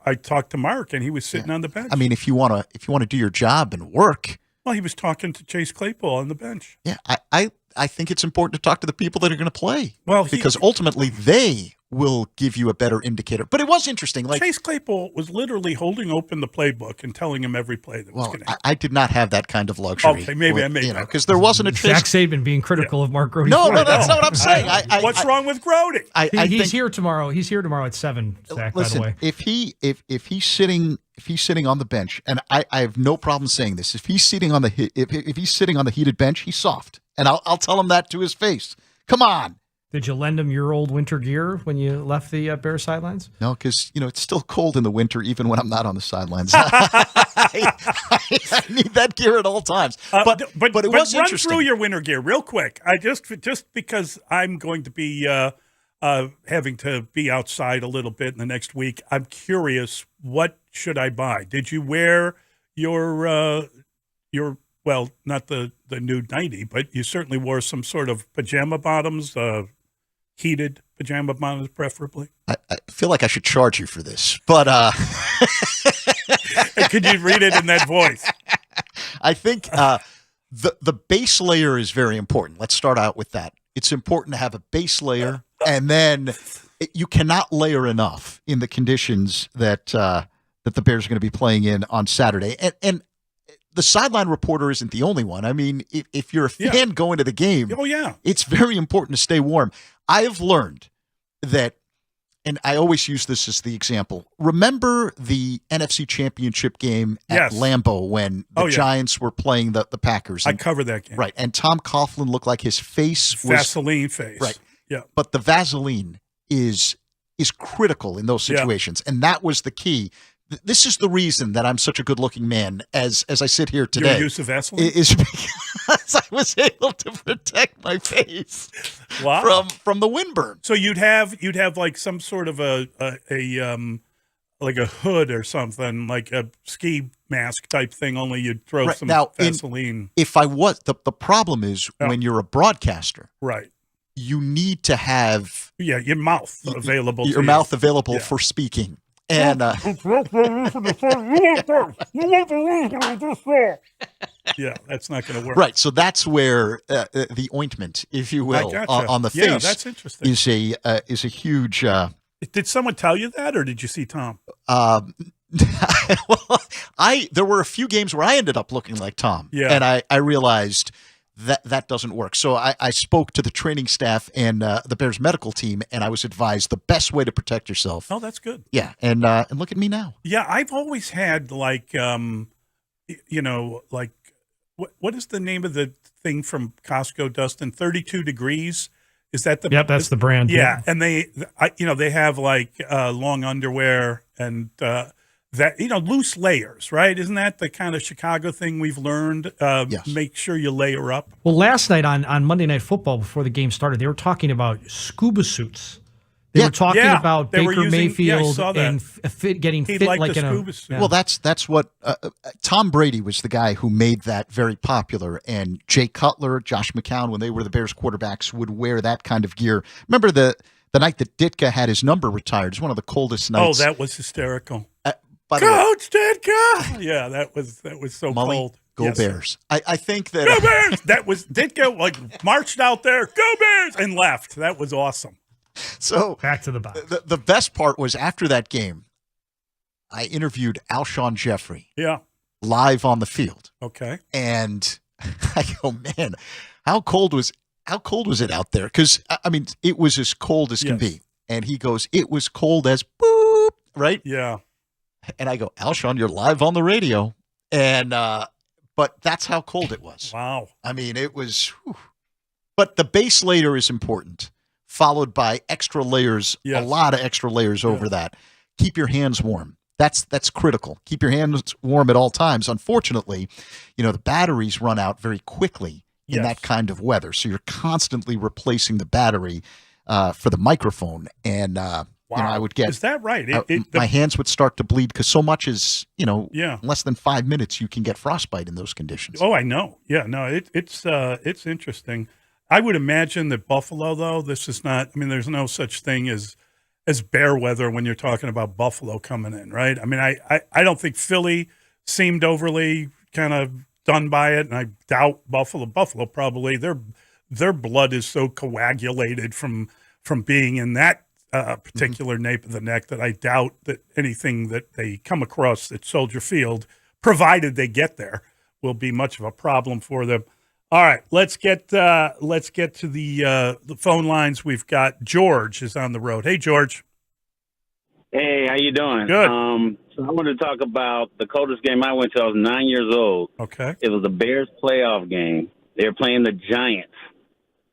C: I talked to Mark, and he was sitting on the bench.
D: I mean, if you want to do your job and work.
C: Well, he was talking to Chase Claypool on the bench.
D: Yeah, I think it's important to talk to the people that are going to play.
C: Well,
D: because ultimately they will give you a better indicator. But it was interesting. Like
C: Chase Claypool was literally holding open the playbook and telling him every play that was going to happen.
D: I did not have that kind of luxury.
C: Okay, maybe I made that.
D: Because there wasn't a
B: Zach Saban being critical of Mark Grody.
D: No, that's not what I'm saying.
C: What's wrong with Grody?
B: He's here tomorrow. He's here tomorrow at 7. Zach,
D: listen,
B: by the way,
D: if he's sitting on the bench, and I have no problem saying this, if he's sitting on the heated bench, he's soft, and I'll tell him that to his face. Come on.
B: Did you lend him your old winter gear when you left the Bear sidelines?
D: No, because it's still cold in the winter, even when I'm not on the sidelines. I need that gear at all times. But it was
C: run
D: interesting.
C: Through your winter gear real quick. I just because I'm going to be having to be outside a little bit in the next week. I'm curious, what should I buy? Did you wear your well, not the nude 90, but you certainly wore some sort of pajama bottoms, heated pajama bottoms preferably?
D: I feel like I should charge you for this, but
C: could you read it in that voice?
D: I think the base layer is very important. Let's start out with that. It's important to have a base layer, and then you cannot layer enough in the conditions that the Bears are going to be playing in on Saturday. And the sideline reporter isn't the only one. I mean, if you're a fan going to the game, it's very important to stay warm. I have learned that, and I always use this as the example. Remember the NFC Championship game at Lambeau when the Giants were playing the Packers?
C: I covered that game.
D: Right, and Tom Coughlin looked like his face was
C: Vaseline face.
D: Right.
C: Yeah.
D: But the Vaseline is critical in those situations, and that was the key. this is the reason that I'm such a good-looking man as I sit here today.
C: Your use of Vaseline?
D: Is because I was able to protect my face from the windburn.
C: So you'd have like some sort of a like a hood or something, like a ski mask type thing, only you'd throw some Vaseline.
D: If I was, the problem is when you're a broadcaster,
C: right?
D: You need to have
C: your mouth available.
D: Your mouth available for speaking. And
C: yeah, that's not going to work.
D: Right, so that's where the ointment, if you will, on the face,
C: yeah, that's interesting.
D: Is a huge.
C: Did someone tell you that, or did you see Tom?
D: Well, there were a few games where I ended up looking like Tom, and I realized that doesn't work. So I spoke to the training staff and the Bears medical team, and I was advised the best way to protect yourself.
C: Oh, that's good.
D: Yeah, and look at me now.
C: Yeah, I've always had like, like what is the name of the thing from Costco, Dustin? 32 Degrees. Is that the?
B: Yep, that's the brand.
C: Yeah, and they have like long underwear and. That loose layers, right? Isn't that the kind of Chicago thing we've learned? Yes. Make sure you layer up.
B: Well, last night on Monday Night Football, before the game started, they were talking about scuba suits. They were talking about Baker Mayfield and getting fit like in a
C: scuba suit.
D: Well, that's what Tom Brady was the guy who made that very popular, and Jay Cutler, Josh McCown, when they were the Bears quarterbacks, would wear that kind of gear. Remember the night that Ditka had his number retired? It was one of the coldest nights.
C: Oh, that was hysterical. Coach Ditka. Yeah, that was so
D: Mully,
C: cold.
D: Go Bears. I think that
C: Go Bears. That was Ditka like marched out there, go Bears, and left. That was awesome.
D: So
B: back to the box.
D: The best part was after that game, I interviewed Alshon Jeffrey.
C: Yeah.
D: Live on the field.
C: Okay.
D: And I go, man, how cold was it out there? Because I mean, it was as cold as can be. And he goes, it was cold as boop, right?
C: Yeah.
D: And I go, Alshon, you're live on the radio. And, but that's how cold it was.
C: Wow.
D: I mean, it was, whew. But the base layer is important, followed by extra layers, a lot of extra layers over that. Keep your hands warm. That's critical. Keep your hands warm at all times. Unfortunately, the batteries run out very quickly in that kind of weather. So you're constantly replacing the battery for the microphone. And,
C: wow.
D: I would get.
C: Is that right?
D: My hands would start to bleed because so much is, less than 5 minutes, you can get frostbite in those conditions.
C: Oh, I know. Yeah, no, it's interesting. I would imagine that Buffalo, though, this is not. I mean, there's no such thing as bear weather when you're talking about Buffalo coming in, right? I mean, I don't think Philly seemed overly kind of done by it, and I doubt Buffalo. Buffalo probably their blood is so coagulated from being in that. Particular nape of the neck that I doubt that anything that they come across at Soldier Field, provided they get there, will be much of a problem for them. All right, let's get to the phone lines. We've got George is on the road. Hey, George.
G: Hey, how you doing?
C: Good.
G: So I want to talk about the coldest game I went to. I was 9 years old.
C: Okay.
G: It was the Bears playoff game. They were playing the Giants.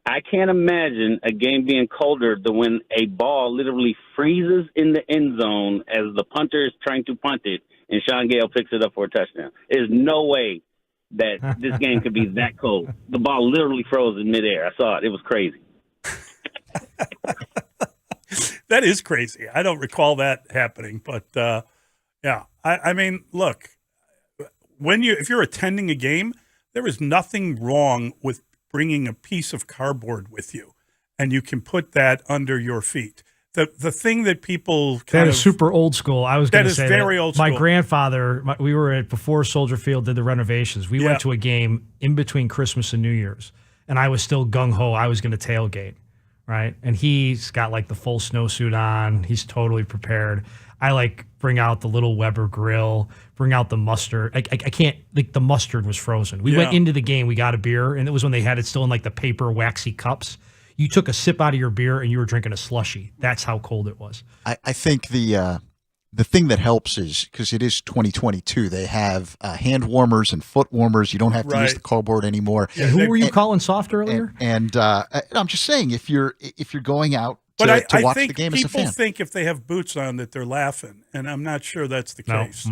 G: I can't imagine a game being colder than when a ball literally freezes in the end zone as the punter is trying to punt it, and Sean Gale picks it up for a touchdown. There's no way that this game could be that cold. The ball literally froze in midair. I saw it. It was crazy.
C: That is crazy. I don't recall that happening, but yeah. I mean, look, if you're attending a game, there is nothing wrong with bringing a piece of cardboard with you, and you can put that under your feet. The thing that people
B: that is super old school. I was going to say
C: that is very old school.
B: My grandfather, we were at before Soldier Field did the renovations. We went to a game in between Christmas and New Year's, and I was still gung ho. I was going to tailgate, right? And he's got like the full snowsuit on. He's totally prepared. I bring out the little Weber grill, bring out the mustard. I can't, the mustard was frozen. We went into the game, we got a beer, and it was when they had it still in the paper waxy cups. You took a sip out of your beer and you were drinking a slushie. That's how cold it was.
D: I think the thing that helps is, because it is 2022, they have hand warmers and foot warmers. You don't have to use the cardboard anymore.
B: Yeah, who were you calling soft earlier?
D: And I'm just saying, if you're going out to
C: I
D: watch
C: think
D: the game as a
C: people
D: fan.
C: think if they have boots on that they're laughing, and I'm not sure that's the
B: No.
C: case.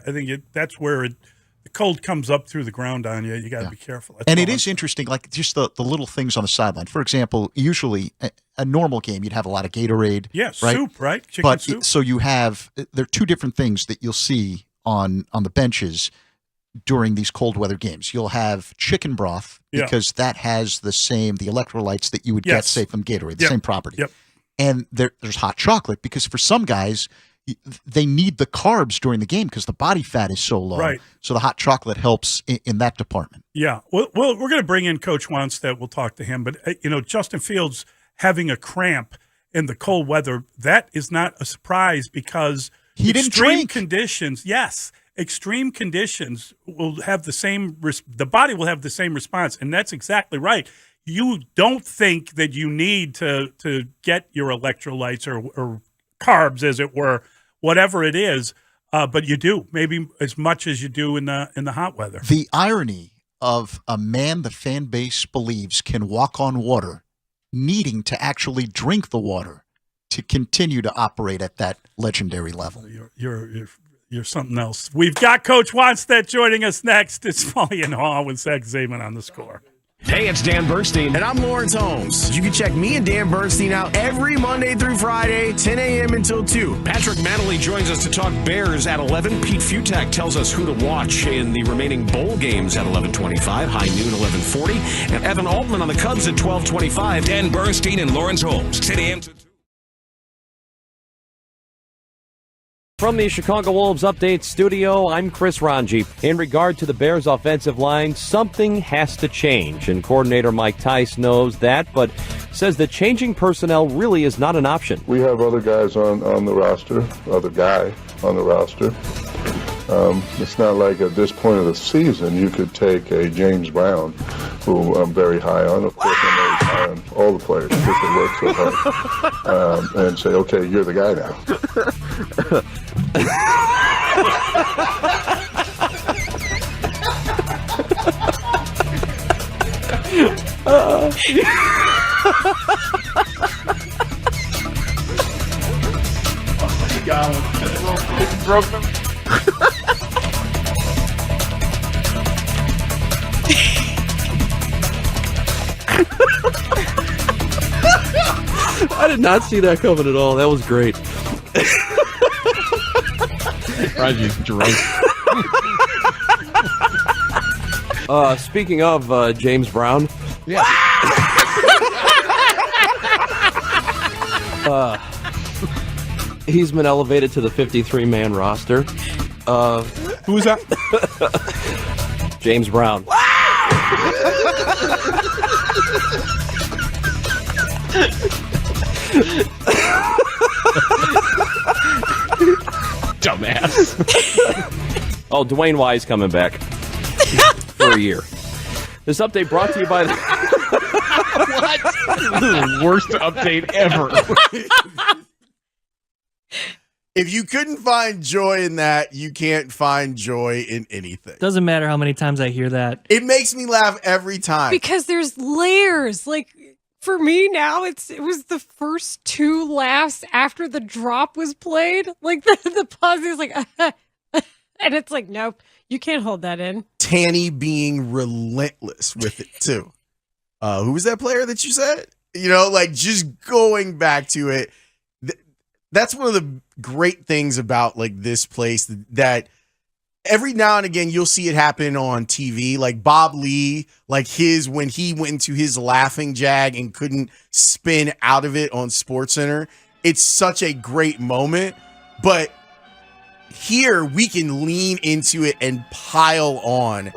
C: I think that's where the cold comes up through the ground on you. You got to be careful. That's
D: And
C: all
D: it
C: I'm
D: is interesting, like just the little things on the sideline. For example, usually a normal game, you'd have a lot of Gatorade.
C: Yeah,
D: right?
C: soup, right? Chicken
D: but
C: soup.
D: So you have, there are two different things that you'll see on the benches during these cold weather games. You'll have chicken broth
C: Yeah.
D: because that has the electrolytes that you would get,
C: Yes.
D: say, from Gatorade, the
C: Yep.
D: same property.
C: Yep.
D: And there's hot chocolate because for some guys, they need the carbs during the game because the body fat is so low.
C: Right.
D: So the hot chocolate helps in that department.
C: Yeah. Well, we're going to bring in Coach Wannstedt. We'll talk to him. But, Justin Fields having a cramp in the cold weather, that is not a surprise because
D: he didn't
C: extreme
D: drink.
C: conditions, yes, extreme conditions will have the body will have the same response. And that's exactly right. You don't think that you need to get your electrolytes or carbs, as it were, whatever it is, but you do, maybe as much as you do in the hot weather.
D: The irony of a man the fan base believes can walk on water, needing to actually drink the water to continue to operate at that legendary level.
C: You're something else. We've got Coach Wannstedt joining us next. It's Mully and Haugh with Zach Zaman on the score.
J: Hey, it's Dan Bernstein. And I'm Lawrence Holmes. You can check me and Dan Bernstein out every Monday through Friday, 10 a.m. until 2.
N: Patrick Manley joins us to talk Bears at 11. Pete Futak tells us who to watch in the remaining bowl games at 11:25, high noon 11:40. And Evan Altman on the Cubs at 12:25.
A: Dan Bernstein and Lawrence Holmes, 10 a.m. to 2.
K: From the Chicago Wolves Update Studio, I'm Chris Ranji. In regard to the Bears' offensive line, something has to change, and coordinator Mike Tice knows that, but says that changing personnel really is not an option.
W: We have other guys on the roster, other guy on the roster. It's not like at this point of the season you could take a James Brown, who I'm very high on. Of course, I'm very high on all the players because they work so hard, and say, okay, you're the guy now.
K: I did not see that coming at all. That was great.
Q: Raji's drunk.
K: Speaking of James Brown.
Q: Yeah.
K: He's been elevated to the 53-man roster.
Q: Who's that?
K: James Brown.
Q: Dumbass.
K: Oh, Dwayne Wise coming back for a year. This update brought to you by the
Q: Worst update ever.
X: If you couldn't find joy in that, you can't find joy in anything.
Y: Doesn't matter how many times I hear that.
X: It makes me laugh every time.
I: Because there's layers. Like, for me now, it was the first two laughs after the drop was played. Like, the pause is like, and it's like, nope, you can't hold that in.
X: Tanny being relentless with it, too. Who was that player that you said? You know, like, just going back to it. That's one of the great things about, like, this place, that every now and again you'll see it happen on TV. Like Bob Lee, like when he went into his laughing jag and couldn't spin out of it on SportsCenter. It's such a great moment, but here we can lean into it and pile on.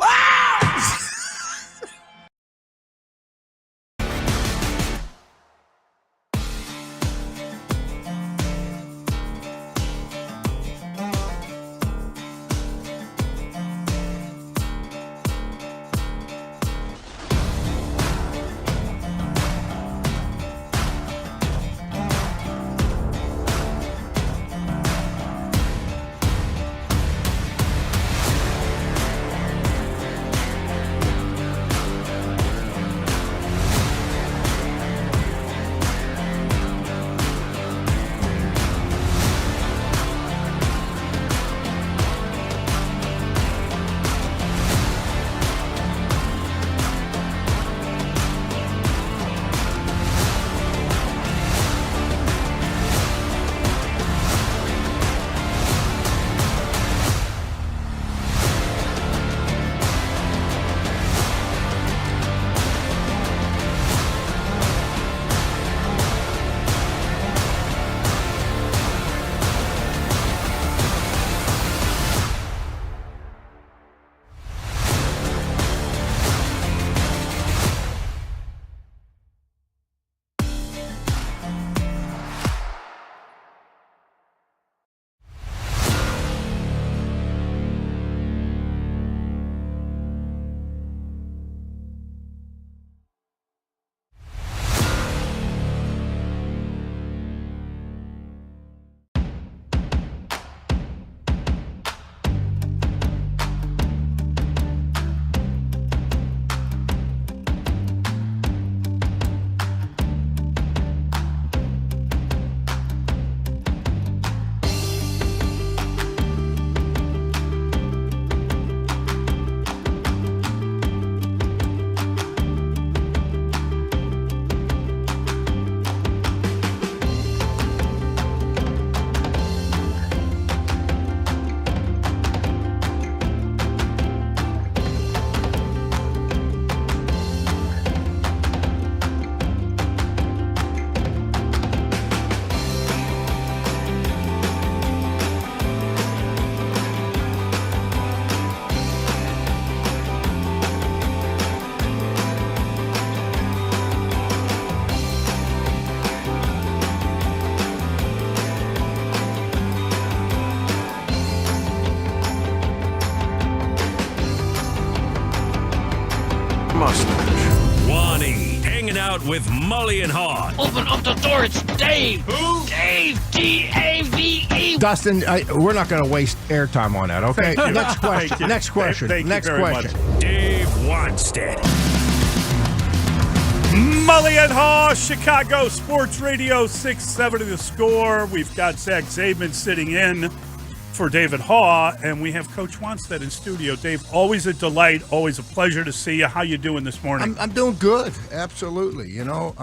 N: mustache.
A: Wani, hanging out with Mully and Haugh.
L: Open up the door, it's Dave. Who? Dave, D-A-V-E.
M: Dustin, we're not going to waste airtime on that, okay?
C: Thank you.
M: Next question.
C: Thank you.
M: Next question.
C: Thank you
M: Next
C: very
M: question.
C: much.
A: Dave Wanstead.
C: Mully and Haugh, Chicago Sports Radio 670 The Score. We've got Zach Zabin sitting in for David Haugh, and we have Coach Wanstead in studio. Dave, always a delight, always a pleasure to see you. How you doing this morning?
M: I'm doing good. Absolutely. You know,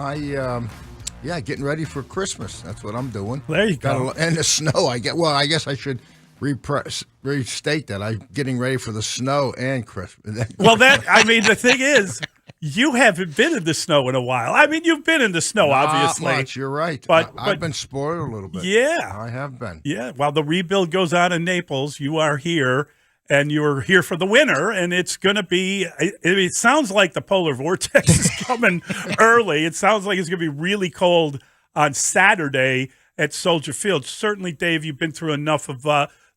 M: getting ready for Christmas. That's what I'm doing.
C: There you go.
M: And the snow. I guess I should restate that. I'm getting ready for the snow and Christmas.
C: Well, the thing is, you haven't been in the snow in a while. I mean, you've been in the snow, obviously.
M: Not much, you're right.
C: But
M: I've been spoiled a little bit.
C: Yeah.
M: I have been.
C: Yeah. While the rebuild goes on in Naples, you are here, and you're here for the winter, and it's going to be – it sounds like the polar vortex is coming early. It sounds like it's going to be really cold on Saturday at Soldier Field. Certainly, Dave, you've been through enough of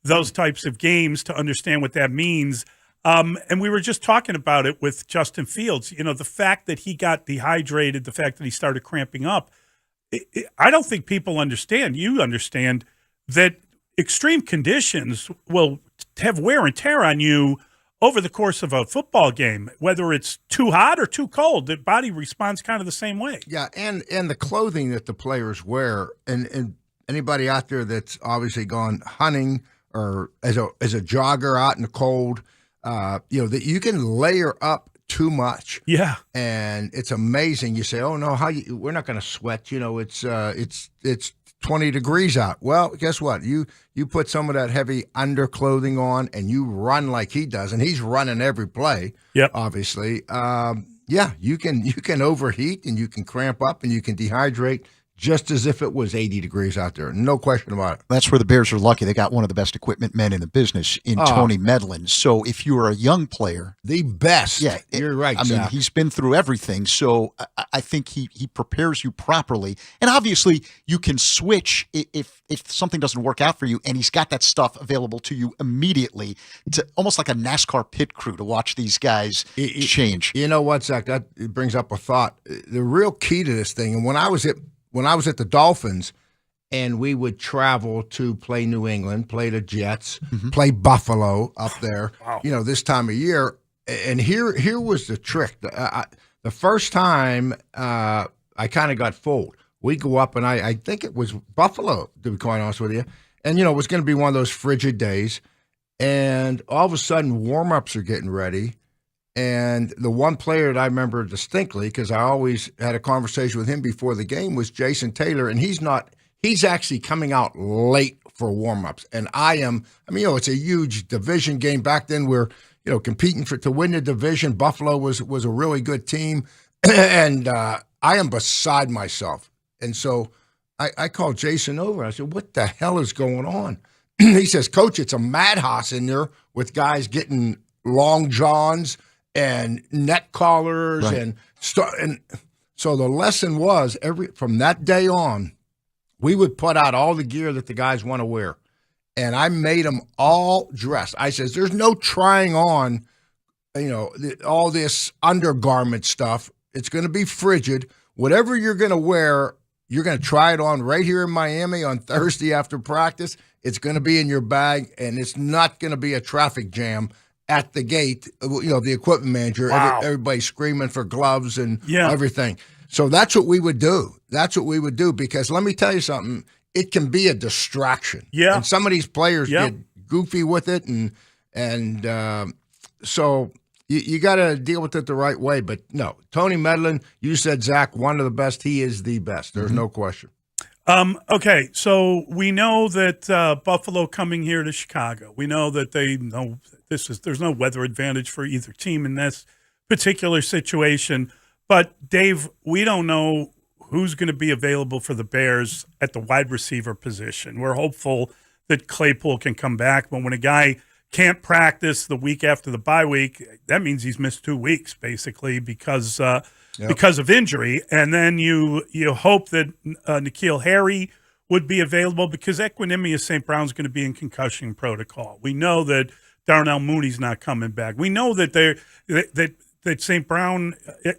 C: those types of games to understand what that means. And we were just talking about it with Justin Fields. You know, the fact that he got dehydrated, the fact that he started cramping up, I don't think people understand. You understand that extreme conditions will have wear and tear on you over the course of a football game, whether it's too hot or too cold. The body responds kind of the same way.
M: Yeah, and the clothing that the players wear, and anybody out there that's obviously gone hunting or as a jogger out in the cold, that you can layer up too much.
C: Yeah.
M: And it's amazing. You say, "Oh no, we're not going to sweat." You know, it's 20 degrees out. Well, guess what? You put some of that heavy underclothing on and you run like he does, and he's running every play.
C: Yep.
M: Obviously. You can overheat and you can cramp up and you can dehydrate just as if it was 80 degrees out there. No question about it.
D: That's where the Bears are lucky. They got one of the best equipment men in the business in Tony Medlin. So if you're a young player,
M: the best.
D: Yeah,
M: you're right.
D: I mean, he's been through everything. So I think he prepares you properly. And obviously, you can switch if something doesn't work out for you. And he's got that stuff available to you immediately, to almost like a NASCAR pit crew to watch these guys change.
M: You know what, Zach? That brings up a thought. The real key to this thing, and when I was at the Dolphins and we would travel to play New England, play the Jets, play Buffalo up there, this time of year. And here was the trick. The first time I kind of got fooled. We go up, and I think it was Buffalo, to be quite honest with you. And, it was going to be one of those frigid days. And all of a sudden, warm-ups are getting ready. And the one player that I remember distinctly, because I always had a conversation with him before the game, was Jason Taylor. And he's actually coming out late for warm-ups. And it's a huge division game. Back then we're, competing to win the division. Buffalo was a really good team. And I am beside myself. And so I called Jason over. I said, "What the hell is going on?" He says, "Coach, it's a madhouse in there with guys getting long johns and neck collars,
D: right.
M: and so the lesson was from that day on, we would put out all the gear that the guys want to wear, and I made them all dressed. I says, "There's no trying on, all this undergarment stuff. It's going to be frigid. Whatever you're going to wear, you're going to try it on right here in Miami on Thursday after practice. It's going to be in your bag, and it's not going to be a traffic jam at the gate, the equipment manager,
C: wow.
M: Everybody screaming for gloves and everything." So that's what we would do. Because let me tell you something, it can be a distraction.
C: Yeah.
M: And some of these players get goofy with it, and so you got to deal with it the right way. But no, Tony Medlin, you said, Zach, one of the best. He is the best. There's no question.
C: Okay, so we know that Buffalo coming here to Chicago. We know that they know there's no weather advantage for either team in this particular situation. But Dave, we don't know who's going to be available for the Bears at the wide receiver position. We're hopeful that Claypool can come back, but when a guy can't practice the week after the bye week, that means he's missed 2 weeks basically because of injury. And then you hope that N'Keal Harry would be available because Equinemius St. Brown's going to be in concussion protocol. We know that Darnell Mooney's not coming back. We know that that St. Brown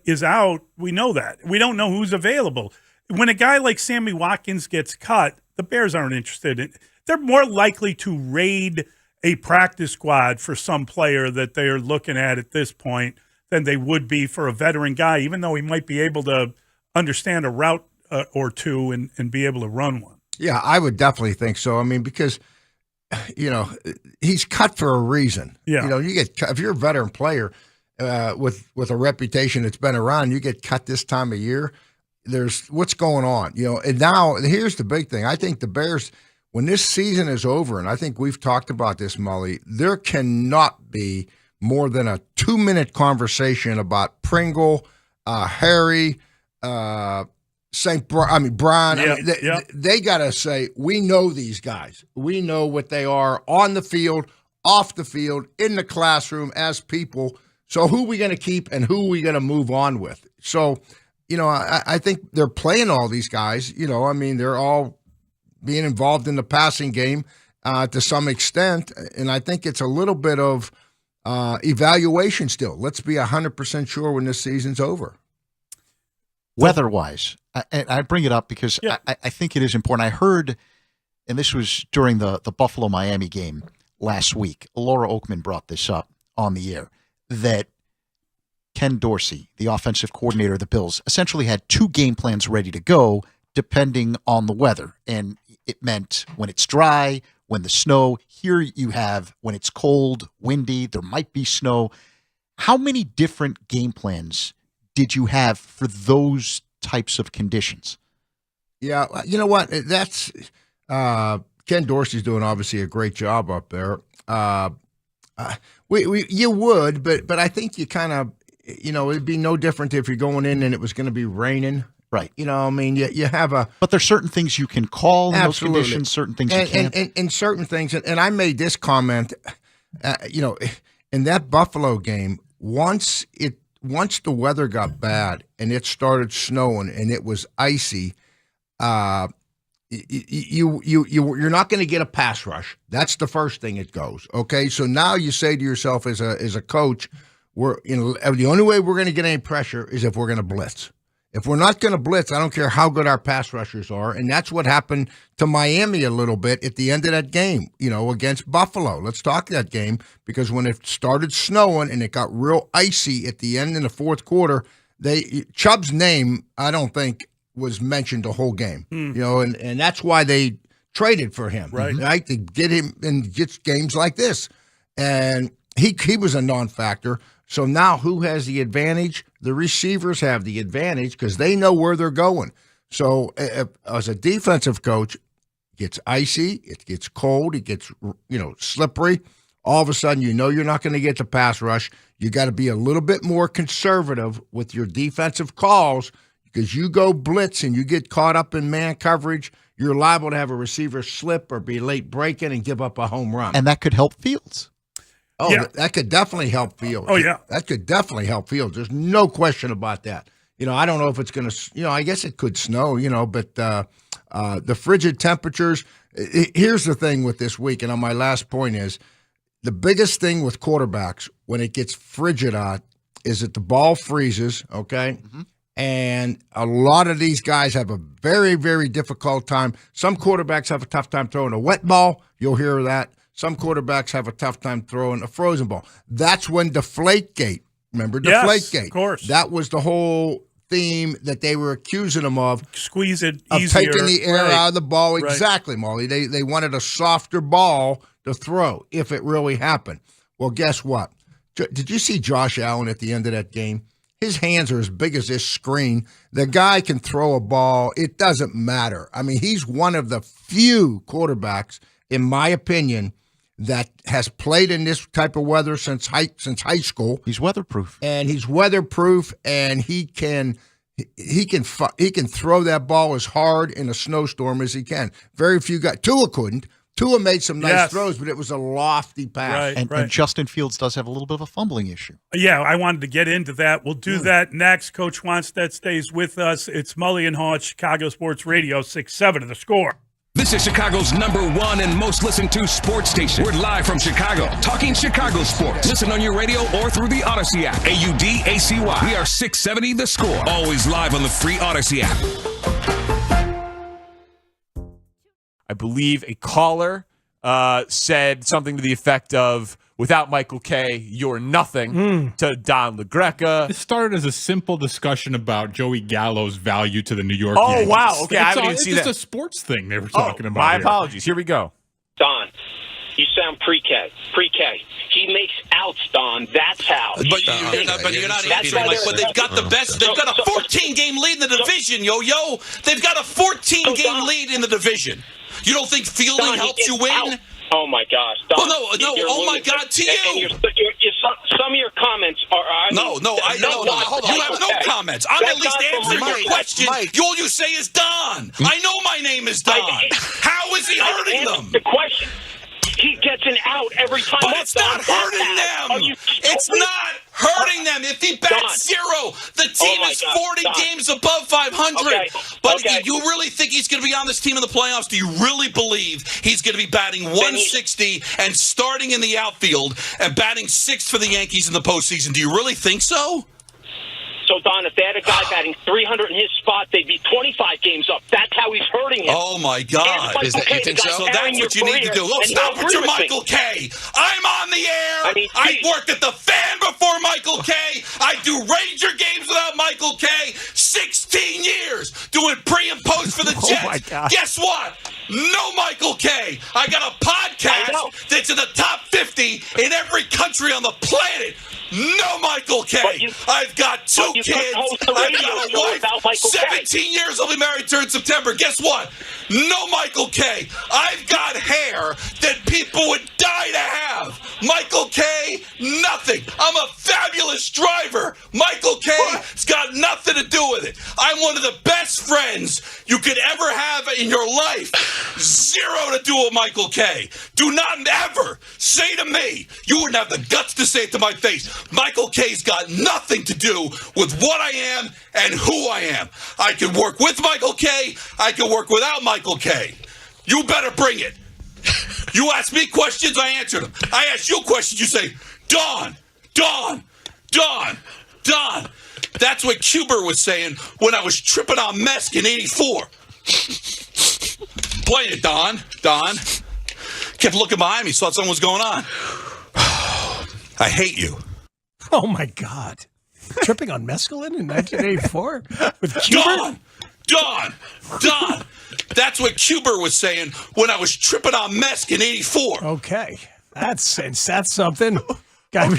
C: is out. We know that. We don't know who's available. When a guy like Sammy Watkins gets cut, the Bears aren't interested in. They're more likely to raid a practice squad for some player that they're looking at this point than they would be for a veteran guy, even though he might be able to understand a route or two and be able to run one.
M: Yeah, I would definitely think so. I mean, because, he's cut for a reason.
C: Yeah.
M: You get cut, if you're a veteran player with a reputation that's been around, you get cut this time of year. There's what's going on, and now here's the big thing. I think the Bears, when this season is over, and I think we've talked about this, Mully, there cannot be more than a 2-minute conversation about Pringle, Harry, Brian. They got to say, we know these guys. We know what they are on the field, off the field, in the classroom as people. So who are we going to keep and who are we going to move on with? So, I think they're playing all these guys. They're all being involved in the passing game to some extent. And I think it's a little bit of evaluation still. Let's be 100% sure when this season's over.
D: Weather-wise, I bring it up because I think it is important. I heard, and this was during the Buffalo-Miami game last week, Laura Oakman brought this up on the air, that Ken Dorsey, the offensive coordinator of the Bills, essentially had 2 game plans ready to go depending on the weather. And it meant when it's dry, when the snow. Here you have when it's cold, windy, there might be snow. How many different game plans did you have for those types of conditions?
M: Yeah, you know what? That's Ken Dorsey's doing obviously a great job up there. You would, but I think you kind of, it'd be no different if you're going in and it was going to be raining.
D: Right.
M: You have a...
D: But there's certain things you can call in those
M: Absolutely.
D: conditions, certain things you can't.
M: And certain things, and I made this comment, in that Buffalo game, once the weather got bad and it started snowing and it was icy, you're not going to get a pass rush. That's the first thing it goes. Okay, so now you say to yourself as a coach, the only way we're going to get any pressure is if we're going to blitz. If we're not going to blitz, I don't care how good our pass rushers are, and that's what happened to Miami a little bit at the end of that game, against Buffalo. Let's talk that game, because when it started snowing and it got real icy at the end in the fourth quarter, Chubb's name, I don't think, was mentioned the whole game. And that's why they traded for him, right? To get him and get games like this. And he was a non-factor. So now who has the advantage? The receivers have the advantage because they know where they're going. So as a defensive coach, it gets icy, it gets cold, it gets slippery. All of a sudden, you're not going to get the pass rush. You got to be a little bit more conservative with your defensive calls, because you go blitz and you get caught up in man coverage, you're liable to have a receiver slip or be late breaking and give up a home run.
D: And that could help Fields.
M: Oh,
C: Yeah.
M: that could definitely help Fields.
C: Oh, yeah.
M: That could definitely help Fields. There's no question about that. I don't know if it's going to, I guess it could snow, but the frigid temperatures. Here's the thing with this week, and on my last point is, the biggest thing with quarterbacks when it gets frigid out is that the ball freezes, okay? Mm-hmm. And a lot of these guys have a very, very difficult time. Some quarterbacks have a tough time throwing a wet ball. You'll hear that. Some quarterbacks have a tough time throwing a frozen ball. That's when Deflategate, remember Deflategate?
C: Yes, of course.
M: That was the whole theme that they were accusing him of.
C: Squeeze it
M: of
C: easier.
M: Taking the air out of the ball.
C: Right.
M: Exactly, Molly. They wanted a softer ball to throw if it really happened. Well, guess what? Did you see Josh Allen at the end of that game? His hands are as big as this screen. The guy can throw a ball. It doesn't matter. I mean, he's one of the few quarterbacks, in my opinion, that has played in this type of weather since high school.
D: He's weatherproof.
M: And he's weatherproof, and he can throw that ball as hard in a snowstorm as he can. Very few guys. Tua couldn't. Tua made some nice throws, but it was a lofty pass.
D: And Justin Fields does have a little bit of a fumbling issue.
C: Yeah, I wanted to get into that. We'll do that next. Coach Wannstedt stays with us. It's Mully and Haugh, Chicago Sports Radio, 6-7 of the Score.
N: This This is Chicago's #1 and most listened to sports station. We're live from Chicago, talking Chicago sports. Listen on your radio or through the Odyssey app. AUDACY. We are 670 The Score. Always live on the free Odyssey app.
F: I believe a caller said something to the effect of, without Michael Kay, you're nothing, to Don LaGreca.
Q: It started as a simple discussion about Joey Gallo's value to the New York
F: Oh,
Q: Yankees.
F: wow. Okay, I haven't even seen
Q: It's
F: that.
Q: just a sports thing they were talking about.
F: My
Q: here.
F: apologies. Here we go.
H: Don, you sound pre-K. Pre-K. He makes outs, Don. That's how.
O: But you're not even like, but they've got the best. They've got a 14-game lead in the division, yo. They've got a 14-game lead in the division. You don't think fielding
H: Don,
O: helps you win?
H: Out. Oh my gosh! Don,
O: Well, no. Oh my God, to you.
H: And some of your comments are.
O: Hold on. You have no comments. I'm at least answering your question. All you say is Don. I know my name is Don. How is he hurting them?
H: The question. He gets an out every time.
O: But it's not hurting them. It's not hurting them. If he bats zero, the team is 40 games above 500. But you really think he's going to be on this team in the playoffs? Do you really believe he's going to be batting 160 and starting in the outfield and batting sixth for the Yankees in the postseason? Do you really think so?
H: So, Don, if they had a guy batting 300 in his spot, they'd be 25 games up. That's how he's hurting him.
O: Oh, my God.
H: You think so?
O: So that's what you need to do. Oh, stop with your Michael Kay. I'm on the air. I worked at the Fan before Michael Kay. I do Ranger games without Michael Kay. 16 years doing pre and post for the Jets.
F: Oh, my God.
O: Guess what? No Michael Kay. I got a podcast that's in the top 50 in every country on the planet. No Michael Kay. I've got two kids. I've got a wife. 17 years. I'll be married to her in September. Guess what? No Michael Kay. I've got hair that people would die to have. Michael Kay, nothing. I'm a fabulous driver. Michael Kay's got nothing to do with it. I'm one of the best friends you could ever have in your life. Zero to do with Michael Kay. Do not ever say to me, you wouldn't have the guts to say it to my face, Michael Kay's got nothing to do with what I am and who I am. I can work with Michael Kay. I can work without Michael Kay. You better bring it. You ask me questions, I answer them. I ask you questions, you say, Don. That's what Cuber was saying when I was tripping on Mesk in 84. Play it, Don. Kept looking behind me, thought something was going on. I hate you.
P: Oh, my God. Tripping on mescaline in 1984? With Cuber?
O: Don! That's what Cuber was saying when I was tripping on Mesk in 84.
P: Okay. That's something. Guy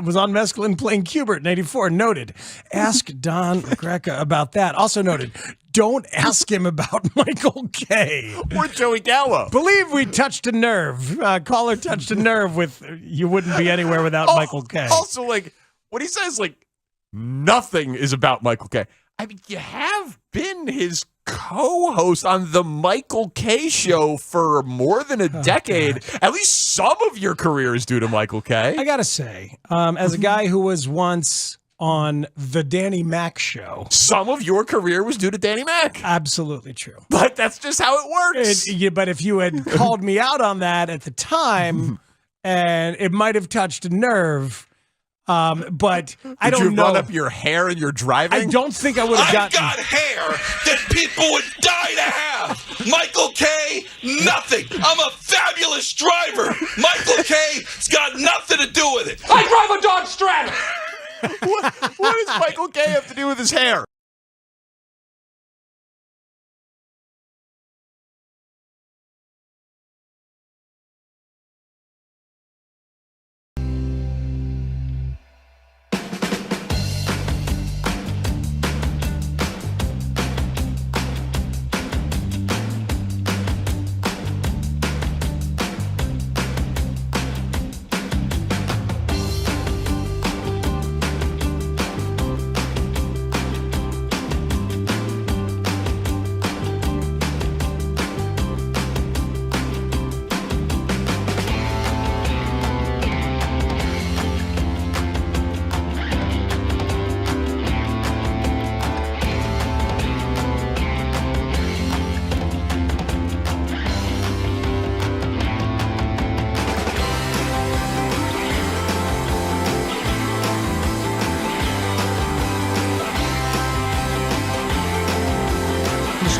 P: was on mescaline playing Cuber in 84. Noted. Ask Don LaGreca about that. Also noted. Don't ask him about Michael Kay.
F: Or Joey Gallo.
P: Believe we touched a nerve. Caller touched a nerve with you wouldn't be anywhere without Michael Kay.
F: Also, what he says, nothing is about Michael Kay. I mean, you have been his co-host on the Michael Kay show for more than a decade. God. At least some of your career is due to Michael Kay.
P: I got to say, as a guy who was once on the Danny Mac show,
F: some of your career was due to Danny Mac.
P: Absolutely true.
F: But that's just how it works.
P: But if you had called me out on that at the time, and it might have touched a nerve. But I don't know.
F: Did you run up your hair in your driving?
P: I don't think I would have gotten.
O: I've got hair that people would die to have. Michael Kay, nothing. I'm a fabulous driver. Michael Kay's got nothing to do with it.
L: I drive a Dodge Stratus.
F: What does Michael Kay have to do with his hair?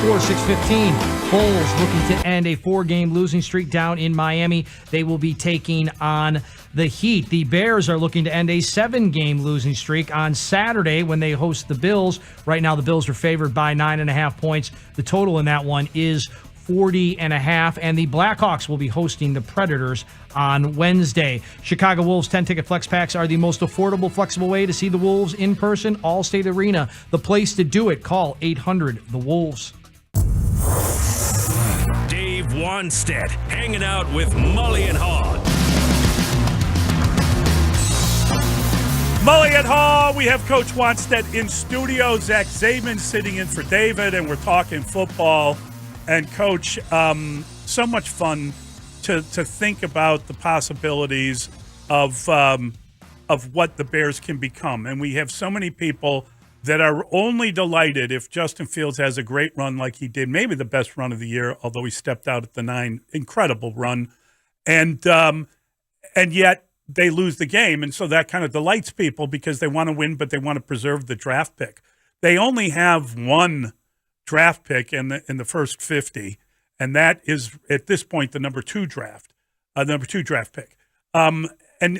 B: score, 6:15. Bulls looking to end a 4-game losing streak down in Miami. They will be taking on the Heat. The Bears are looking to end a 7-game losing streak on Saturday when they host the Bills. Right now, the Bills are favored by 9.5 points. The total in that one is 40.5, and the Blackhawks will be hosting the Predators on Wednesday. Chicago Wolves 10-ticket flex packs are the most affordable, flexible way to see the Wolves in person. Allstate Arena, the place to do it. Call 800-THE-WOLVES.
A: Dave Wanstead hanging out with Mully and Haugh.
C: Mully and Haugh, we have Coach Wanstead in studio. Zach Zaman sitting in for David, and we're talking football. And, Coach, so much fun to think about the possibilities of what the Bears can become. And we have so many people that are only delighted if Justin Fields has a great run like he did, maybe the best run of the year, although he stepped out at the 9. Incredible run. And yet they lose the game. And so that kind of delights people because they want to win, but they want to preserve the draft pick. They only have one draft pick in the first 50, and that is at this point the number 2 draft pick. And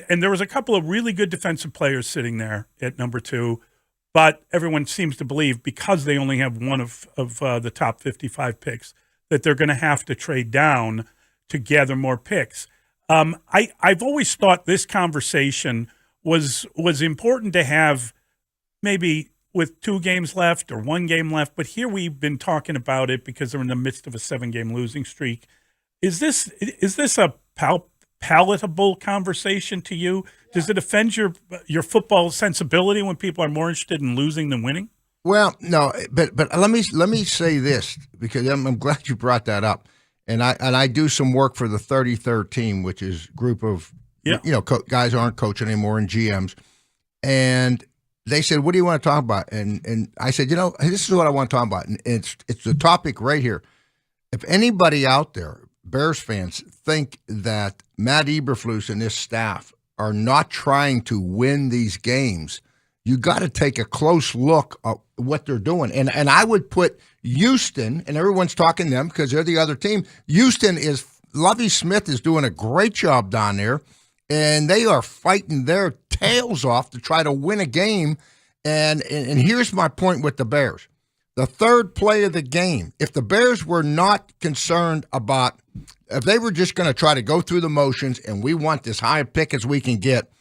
C: there was a couple of really good defensive players sitting there at number 2, but everyone seems to believe because they only have one of the top 55 picks that they're going to have to trade down to gather more picks. I've always thought this conversation was important to have maybe with 2 games left or 1 game left, but here we've been talking about it because they're in the midst of a 7-game losing streak. Is this a palatable conversation to you? Does it offend your football sensibility when people are more interested in losing than winning?
M: Well, no, but let me say this because I'm glad you brought that up, and I do some work for the 33rd team, which is a group of guys who aren't coaching anymore and GMs, and they said, "What do you want to talk about?" And I said, this is what I want to talk about. And it's the topic right here. If anybody out there, Bears fans, think that Matt Eberflus and his staff are not trying to win these games, you got to take a close look at what they're doing. And I would put Houston, and everyone's talking them because they're the other team. Houston Lovie Smith is doing a great job down there, and they are fighting their tails off to try to win a game. And here's my point with the Bears. The third play of the game, if the Bears were not concerned about, if they were just going to try to go through the motions and we want as high a pick as we can get,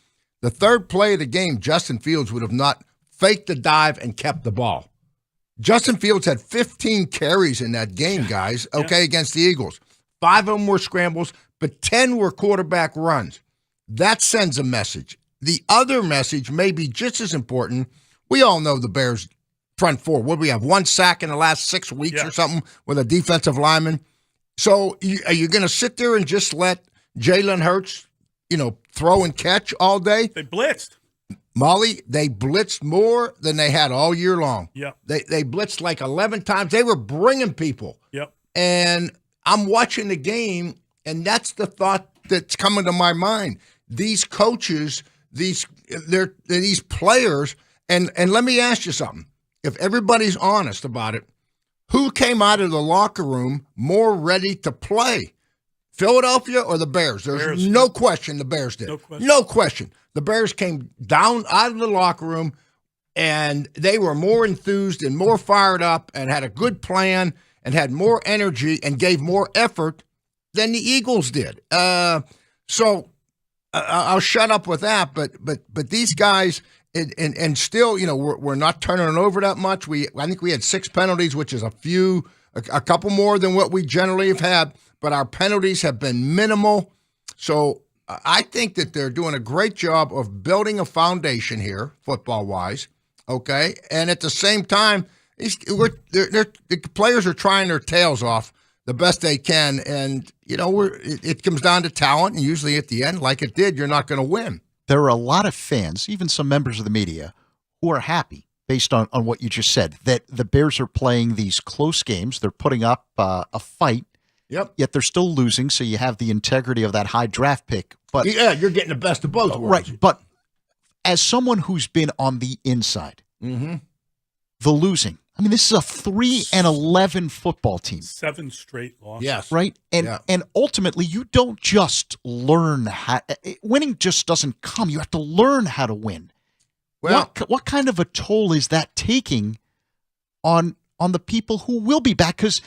M: the third play of the game, Justin Fields would have not faked the dive and kept the ball. Justin Fields had 15 carries in that game, guys, against the Eagles. 5 of them were scrambles, but 10 were quarterback runs. That sends a message. The other message may be just as important. We all know the Bears' front four. What do we have? 1 sack in the last 6 weeks or something with a defensive lineman. So are you going to sit there and just let Jalen Hurts, throw and catch all day?
C: They blitzed.
M: Molly, they blitzed more than they had all year long.
C: Yep.
M: They blitzed like 11 times. They were bringing people.
C: Yep.
M: And I'm watching the game, and that's the thought that's coming to my mind. These coaches, these players, and let me ask you something. If everybody's honest about it, who came out of the locker room more ready to play? Philadelphia or the Bears? There's no question the Bears did. No question. The Bears came down out of the locker room, and they were more enthused and more fired up and had a good plan and had more energy and gave more effort than the Eagles did. So I'll shut up with that. But these guys, and still, we're not turning it over that much. I think we had 6 penalties, which is a couple more than what we generally have had. But our penalties have been minimal. So I think that they're doing a great job of building a foundation here, football-wise, okay? And at the same time, the players are trying their tails off the best they can. And, it comes down to talent. And usually at the end, like it did, you're not going to win.
D: There are a lot of fans, even some members of the media, who are happy based on what you just said, that the Bears are playing these close games. They're putting up a fight.
M: Yep.
D: Yet they're still losing, so you have the integrity of that high draft pick. But
M: yeah, you're getting the best of both worlds.
D: Right. But as someone who's been on the inside, the losing, I mean, this is a 3-11 football team.
C: 7 straight losses.
M: Yes.
D: Right? And ultimately, you don't just learn how winning just doesn't come. You have to learn how to win.
M: Well,
D: what kind of a toll is that taking on the people who will be back? Because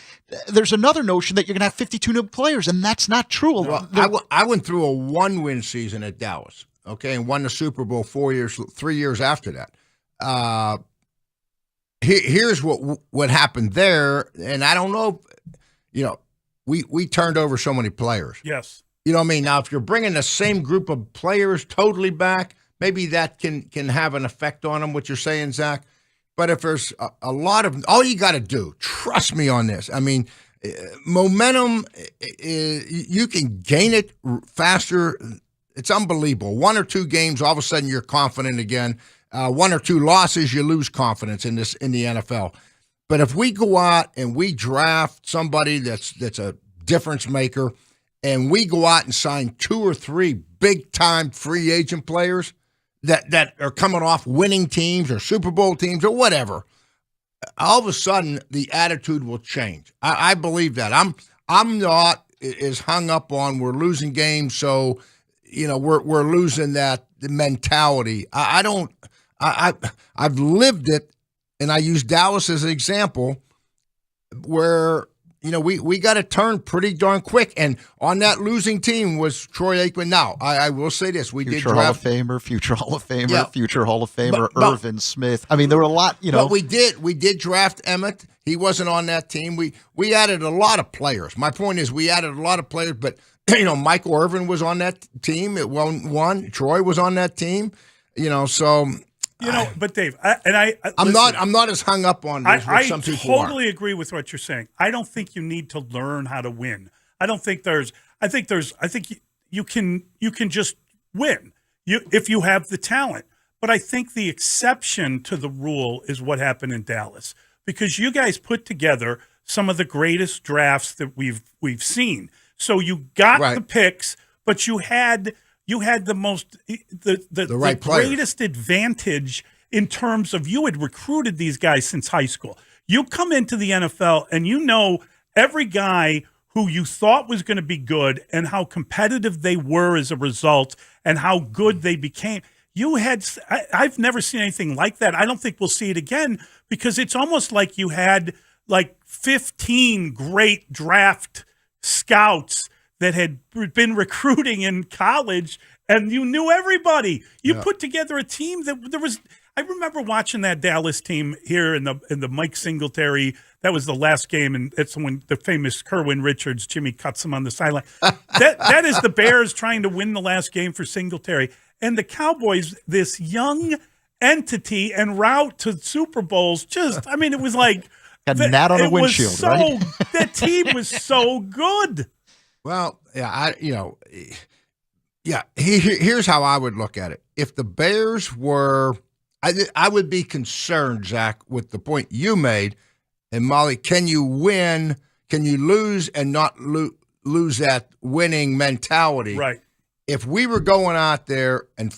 D: there's another notion that you're going to have 52 new players, and that's not true.
M: Well, I went through a 1-win season at Dallas, okay, and won the Super Bowl 3 years after that. Here's what happened there, and I don't know, we turned over so many players.
C: Yes.
M: You know what I mean? Now, if you're bringing the same group of players totally back, maybe that can have an effect on them, what you're saying, Zach. But if there's a lot of – all you got to do, trust me on this. I mean, momentum, you can gain it faster. It's unbelievable. 1 or 2 games, all of a sudden you're confident again. 1 or 2 losses, you lose confidence in the NFL. But if we go out and we draft somebody that's a difference maker, and we go out and sign 2 or 3 big-time free agent players that are coming off winning teams or Super Bowl teams or whatever, all of a sudden the attitude will change. I believe that. I'm not as hung up on we're losing games, so we're losing that mentality. I've lived it, and I use Dallas as an example where we got to turn pretty darn quick. And on that losing team was Troy Aikman. Now, I will say this:
D: future Hall of Famer, future Hall of Famer, Irvin Smith. I mean, there were a lot.
M: But we did draft Emmett. He wasn't on that team. We added a lot of players. My point is, we added a lot of players, but Michael Irvin was on that team. It won. Troy was on that team. So.
C: But Dave,
M: I'm not as hung up on this as some people are.
C: I totally agree with what you're saying. I don't think you need to learn how to win. I think you can just win if you have the talent. But I think the exception to the rule is what happened in Dallas, because you guys put together some of the greatest drafts that we've seen. So you got the picks, but you had the greatest advantage in terms of you had recruited these guys since high school. You come into the NFL and every guy who you thought was going to be good and how competitive they were as a result and how good they became. I've never seen anything like that. I don't think we'll see it again, because it's almost like you had like 15 great draft scouts that had been recruiting in college, and you knew everybody. You put together a team that there was. I remember watching that Dallas team here in the Mike Singletary. That was the last game, and it's when the famous Kerwin Richards, Jimmy cuts him on the sideline. That is the Bears trying to win the last game for Singletary, and the Cowboys, this young entity en route to Super Bowls. It was like
D: a gnat on a windshield. Right?
C: That team was so good.
M: Well, here's how I would look at it. If the Bears were, I would be concerned, Zach, with the point you made. And Molly, can you win? Can you lose and not lose that winning mentality?
C: Right.
M: If we were going out there and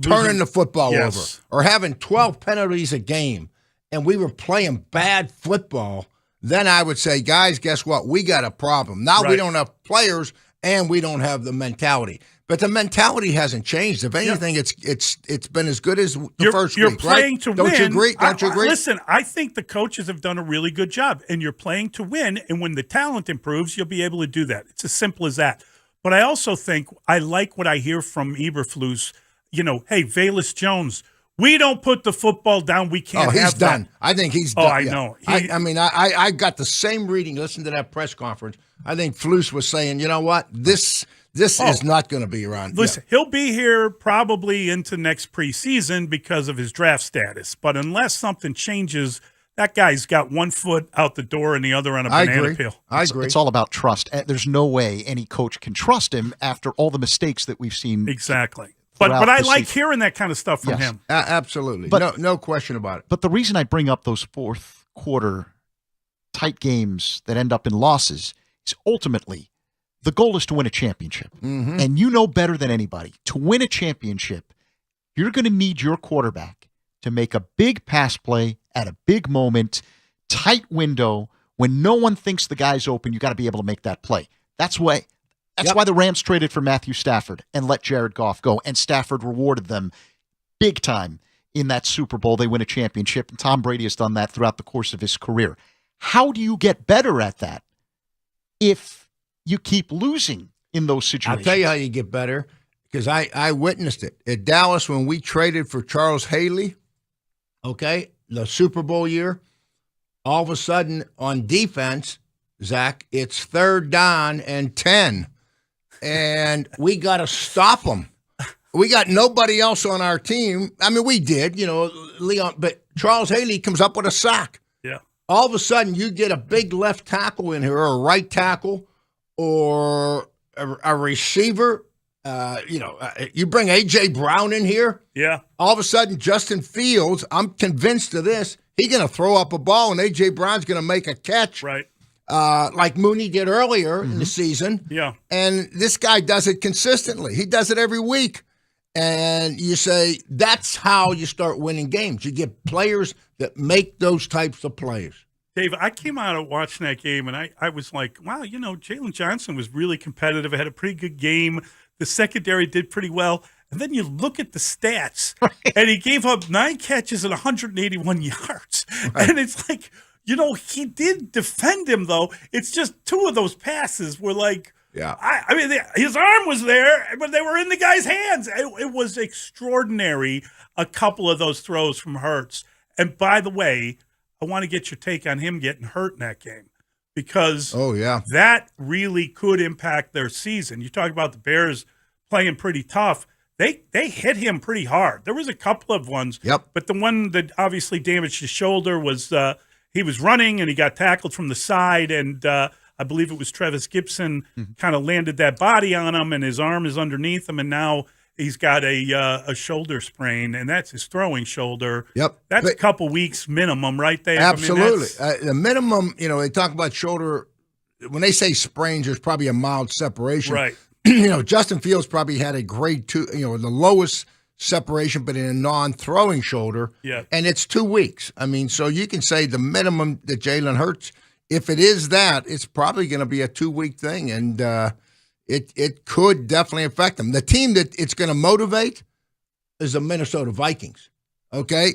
M: turning the football over or having 12 penalties a game and we were playing bad football, then I would say, guys, guess what? We got a problem. Now we don't have players and we don't have the mentality. But the mentality hasn't changed. If anything, it's been as good as the first week.
C: You're playing to win.
M: Don't you agree? Don't you agree?
C: Listen, I think the coaches have done a really good job, and you're playing to win. And when the talent improves, you'll be able to do that. It's as simple as that. But I also think I like what I hear from Eberflus. Hey, Velus Jones, we don't put the football down. We can't.
M: He's done. I think he's done.
C: I know.
M: I got the same reading. Listen to that press conference. I think Flus was saying, you know what, this is not going to be around.
C: Listen, he'll be here probably into next preseason because of his draft status. But unless something changes, that guy's got one foot out the door and the other on a banana peel.
M: I agree.
D: It's all about trust. There's no way any coach can trust him after all the mistakes that we've seen.
C: Exactly. But I like hearing that kind of stuff from him.
M: Absolutely.
D: But,
M: no question about it.
D: But the reason I bring up those fourth quarter tight games that end up in losses is ultimately the goal is to win a championship.
M: Mm-hmm.
D: And you know better than anybody, to win a championship, you're going to need your quarterback to make a big pass play at a big moment, tight window, when no one thinks the guy's open, you got to be able to make that play. That's why the Rams traded for Matthew Stafford and let Jared Goff go, and Stafford rewarded them big time in that Super Bowl. They win a championship, and Tom Brady has done that throughout the course of his career. How do you get better at that if you keep losing in those situations?
M: I'll tell you how you get better, because I witnessed it. At Dallas, when we traded for Charles Haley, okay, the Super Bowl year, all of a sudden on defense, Zach, it's 3rd down and 10, and we got to stop them. We got nobody else on our team. I mean, we did, Leon, but Charles Haley comes up with a sack.
C: Yeah.
M: All of a sudden, you get a big left tackle in here, or a right tackle, or a receiver. You bring A.J. Brown in here.
C: Yeah.
M: All of a sudden, Justin Fields, I'm convinced of this, he's going to throw up a ball, and A.J. Brown's going to make a catch.
C: Right.
M: Like Mooney did earlier in the season.
C: Yeah.
M: And this guy does it consistently. He does it every week. And you say, that's how you start winning games. You get players that make those types of plays.
C: Dave, I came out of watching that game, and I was like, wow, Jalen Johnson was really competitive, had a pretty good game. The secondary did pretty well. And then you look at the stats, and he gave up 9 catches and 181 yards. Right. And it's like, he did defend him, though. It's just 2 of those passes were like,
M: yeah.
C: I mean, his arm was there, but they were in the guy's hands. It was extraordinary, a couple of those throws from Hurts. And by the way, I want to get your take on him getting hurt in that game, because that really could impact their season. You talk about the Bears playing pretty tough. They hit him pretty hard. There was a couple of ones, but the one that obviously damaged his shoulder was he was running and he got tackled from the side, and I believe it was Trevis Gibson kind of landed that body on him, and his arm is underneath him, and now he's got a shoulder sprain, and that's his throwing shoulder.
M: Yep.
C: That's a couple weeks minimum right there.
M: Absolutely. The minimum, they talk about shoulder. When they say sprains, there's probably a mild separation.
C: Right.
M: Justin Fields probably had a grade 2, the lowest separation, but in a non-throwing shoulder.
C: Yeah.
M: And it's 2 weeks. I mean, so you can say the minimum that Jalen Hurts, if it is that, it's probably going to be a 2-week thing, and it could definitely affect them. The team that it's going to motivate is the Minnesota Vikings, okay?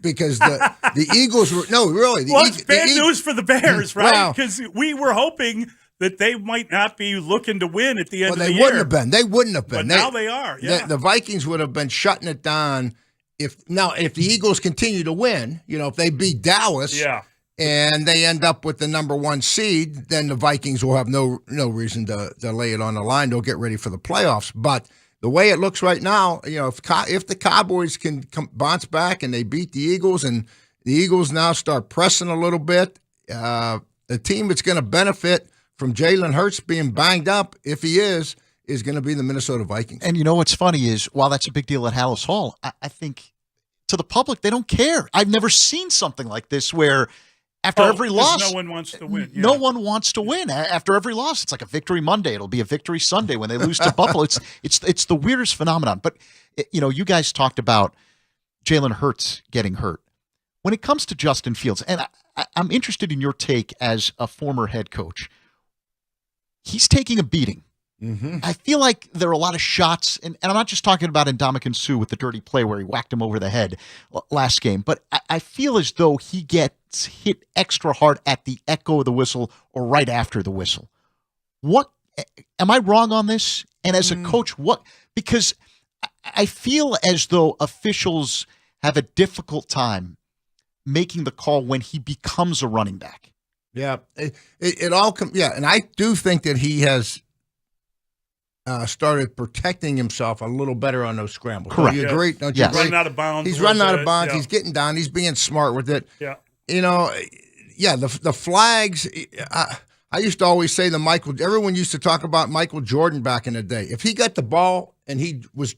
M: Because the Eagles were – no, really.
C: It's bad news for the Bears, right?
M: Wow.
C: Because we were hoping that they might not be looking to win at the end of the year.
M: They wouldn't have been.
C: But now they are, yeah.
M: The Vikings would have been shutting it down if the Eagles continue to win, if they beat Dallas –
C: yeah.
M: and they end up with the number 1 seed, then the Vikings will have no reason to lay it on the line. They'll get ready for the playoffs. But the way it looks right now, if the Cowboys can bounce back and they beat the Eagles, and the Eagles now start pressing a little bit, the team that's going to benefit from Jalen Hurts being banged up, if he is going to be the Minnesota Vikings.
D: And what's funny is, while that's a big deal at Hallis Hall, I think to the public, they don't care. I've never seen something like this where – after every loss,
C: no one wants to win. Yeah.
D: No one wants to win. After every loss, it's like a victory Monday. It'll be a victory Sunday when they lose to Buffalo. It's the weirdest phenomenon. But you guys talked about Jalen Hurts getting hurt. When it comes to Justin Fields, and I'm interested in your take as a former head coach. He's taking a beating.
M: Mm-hmm.
D: I feel like there are a lot of shots, and I'm not just talking about Ndamukong Suh with the dirty play where he whacked him over the head last game, but I feel as though he gets hit extra hard at the echo of the whistle or right after the whistle. What am I wrong on this? And as a coach, because I feel as though officials have a difficult time making the call when he becomes a running back.
M: Yeah, it all comes. Yeah, and I do think that he has started protecting himself a little better on those scrambles.
D: Correct.
M: Do you agree? Don't you
C: He's
M: agree?
C: running out of bounds.
M: He's running out of bounds.
C: Yeah.
M: He's getting down. He's being smart with it.
C: Yeah.
M: The flags. I used to always say everyone used to talk about Michael Jordan back in the day. If he got the ball and he was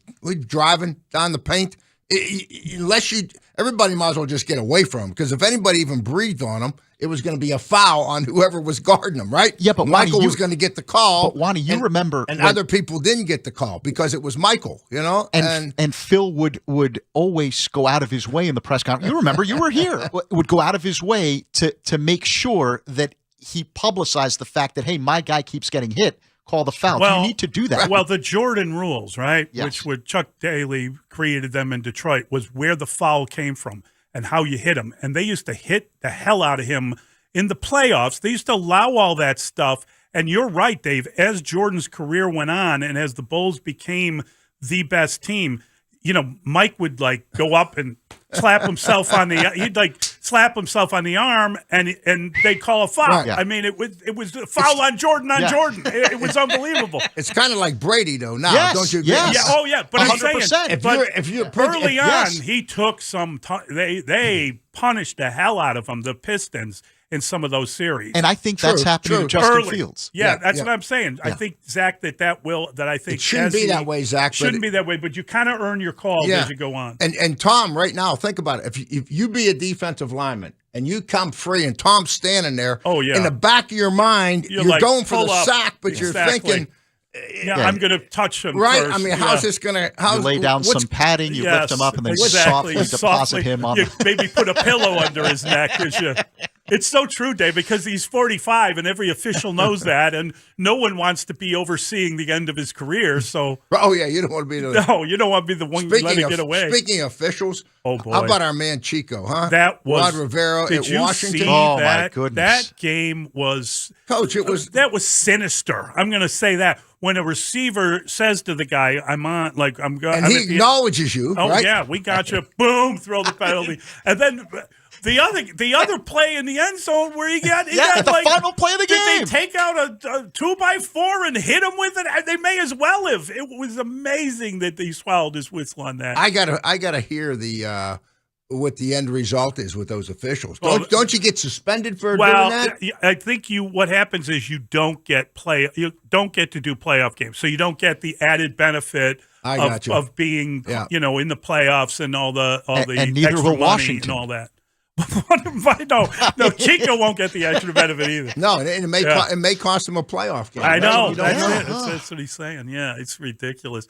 M: driving down the paint, unless you everybody might as well just get away from him, because if anybody even breathed on him, it was going to be a foul on whoever was guarding him, right?
D: Yeah, but
M: Michael
D: Wani,
M: was going to get the call.
D: But Wani, you remember,
M: and other people didn't get the call because it was Michael,
D: and Phil would always go out of his way in the press conference. You remember, you were here. Would go out of his way to make sure that he publicized the fact that, hey, my guy keeps getting hit. Call the foul. You need to do that.
C: Well, the Jordan rules, right,
D: Yes.
C: which would Chuck Daly created them in Detroit, was where the foul came from and how you hit him. And they used to hit the hell out of him in the playoffs. They used to allow all that stuff. And you're right, Dave. As Jordan's career went on and as the Bulls became the best team, Mike would go up and slap himself on the arm and they'd call a foul.
M: Right. Yeah.
C: I mean, it was a foul on Jordan. It was unbelievable.
M: It's kind of like Brady, though. Now,
D: Yes,
M: don't you agree?
D: yes.
C: Yeah. Oh, yeah. But
D: 100%.
C: I'm saying,
M: If you're
C: early on,
M: yes.
C: he took some. They punished the hell out of him, the Pistons, in some of those series.
D: And I think that's happening to Justin
C: Early.
D: Fields.
C: Yeah, that's what I'm saying. I think, Zach, that I think
M: It shouldn't be that way, Zach.
C: Shouldn't be that way, but you kind of earn your calls as you go on.
M: And Tom, right now, think about it. If you be a defensive lineman and you come free and Tom's standing there, in the back of your mind, you're going for the sack, but you're thinking,
C: I'm going to touch him
M: right?
C: first.
M: I mean, how's this going to?
D: You lay down some padding, you lift him up, and then softly deposit him on.
C: You maybe put a pillow under his neck. It's so true, Dave, because he's 45 and every official knows that, and no one wants to be overseeing the end of his career. So,
M: you don't want to be
C: you don't want to be the one who let it get away.
M: Speaking of officials,
C: oh boy,
M: how about our man Chico? Huh?
C: That was
M: Rod Rivera
C: did
M: at
C: you
M: Washington.
C: See
D: my goodness,
C: that game was
M: Coach. It was
C: that was sinister. I'm going to say that when a receiver says to the guy, "I'm on," I'm going,
M: and he acknowledges you.
C: Oh
M: right?
C: yeah, we got you. Boom, throw the penalty, and then. The other play in the end zone where he got
D: the final play of the game.
C: Did they take out a 2x4 and hit him with it? They may as well have. It was amazing that they swallowed his whistle on that.
M: I gotta hear the what the end result is with those officials. Don't you get suspended for doing that?
C: I think what happens is you don't get to do playoff games, so you don't get the added benefit of being in the playoffs and all the
D: and neither
C: extra
D: will
C: money
D: Washington.
C: and all that. No, Chico won't get the extra benefit either.
M: No, and it may cost him a playoff game.
C: I know. That's what he's saying. Yeah, it's ridiculous.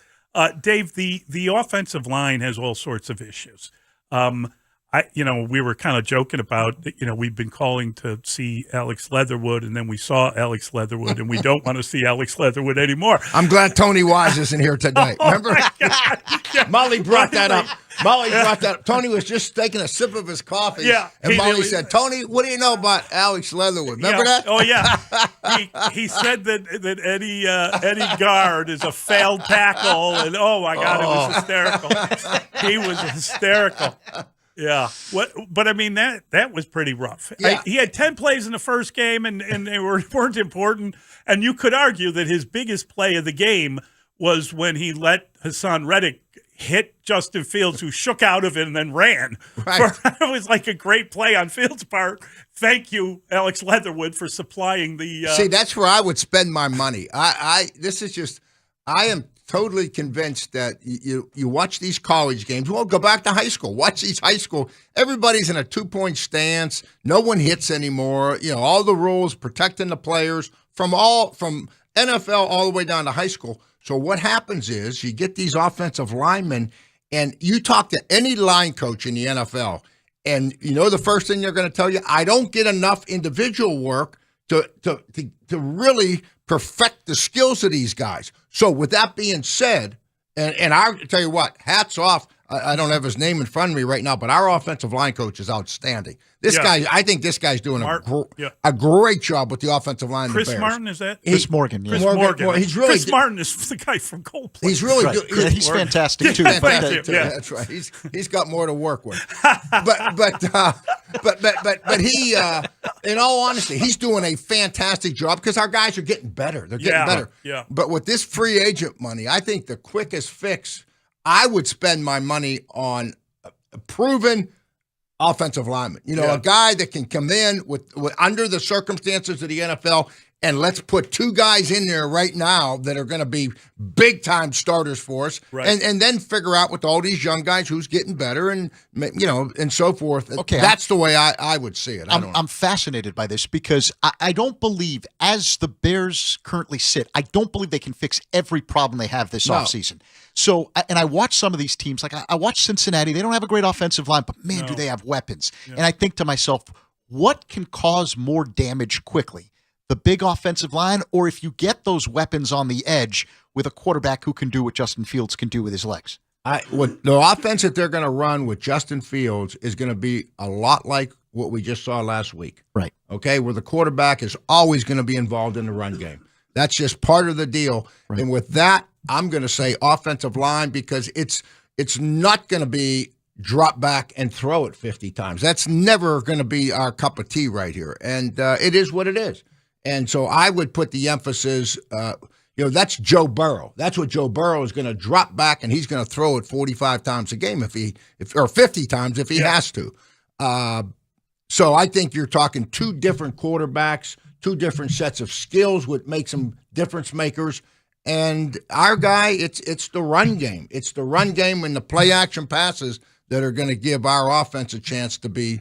C: Dave, the offensive line has all sorts of issues. We were kind of joking about, we've been calling to see Alex Leatherwood, and then we saw Alex Leatherwood, and we don't want to see Alex Leatherwood anymore.
M: I'm glad Tony Wise isn't here tonight. Remember? Molly brought that up. Tony was just taking a sip of his coffee.
C: Yeah.
M: And Molly said, Tony, what do you know about Alex Leatherwood? Remember that?
C: Oh, yeah. He said that Eddie Guard is a failed tackle, and oh, my God, it was hysterical. He was hysterical. Yeah. But I mean, that was pretty rough.
M: Yeah.
C: He had 10 plays in the first game, and they weren't important. And you could argue that his biggest play of the game was when he let Hassan Reddick hit Justin Fields, who shook out of it and then ran.
M: Right.
C: It was like a great play on Fields' part. Thank you, Alex Leatherwood, for supplying the.
M: See, that's where I would spend my money. I am totally convinced that you watch these college games. Well, go back to high school. Watch these high school. Everybody's in a 2-point stance. No one hits anymore. All the rules protecting the players from NFL all the way down to high school. So what happens is you get these offensive linemen, and you talk to any line coach in the NFL, and the first thing they're going to tell you, I don't get enough individual work to really perfect the skills of these guys. So with that being said, and I'll tell you what, hats off. I don't have his name in front of me right now, but our offensive line coach is outstanding. I think this guy's doing a great job with the offensive line.
C: Chris Martin, is that?
D: Chris Morgan.
C: Chris
D: Yeah.
C: Morgan.
M: He's really
C: Chris Martin is the guy from Coldplay.
M: He's really
D: Right.
M: good.
D: He's fantastic too.
M: That's right. He's got more to work with. But he, in all honesty, he's doing a fantastic job because our guys are getting better. They're getting better.
C: Yeah.
M: But with this free agent money, I think the quickest fix, I would spend my money on a proven offensive lineman. A guy that can come in with under the circumstances of the NFL and let's put 2 guys in there right now that are going to be big-time starters for us, and then figure out with all these young guys who's getting better and, and so forth.
D: Okay,
M: that's the way I would see it.
D: I'm fascinated by this because I don't believe, as the Bears currently sit, I don't believe they can fix every problem they have this offseason. So, and I watch some of these teams, like I watch Cincinnati. They don't have a great offensive line, but man, do they have weapons. Yeah. And I think to myself, what can cause more damage quickly? The big offensive line, or if you get those weapons on the edge with a quarterback who can do what Justin Fields can do with his legs?
M: The offense that they're going to run with Justin Fields is going to be a lot like what we just saw last week.
D: Right.
M: Okay, where the quarterback is always going to be involved in the run game. That's just part of the deal. Right. And with that, I'm going to say offensive line because it's not going to be drop back and throw it 50 times. That's never going to be our cup of tea right here. And it is what it is. And so I would put the emphasis, that's Joe Burrow. That's what Joe Burrow is going to drop back, and he's going to throw it 45 times a game or 50 times if he has to. So I think you're talking 2 different quarterbacks, 2 different sets of skills, which makes them difference makers. And our guy, it's the run game. It's the run game and the play action passes that are going to give our offense a chance to be,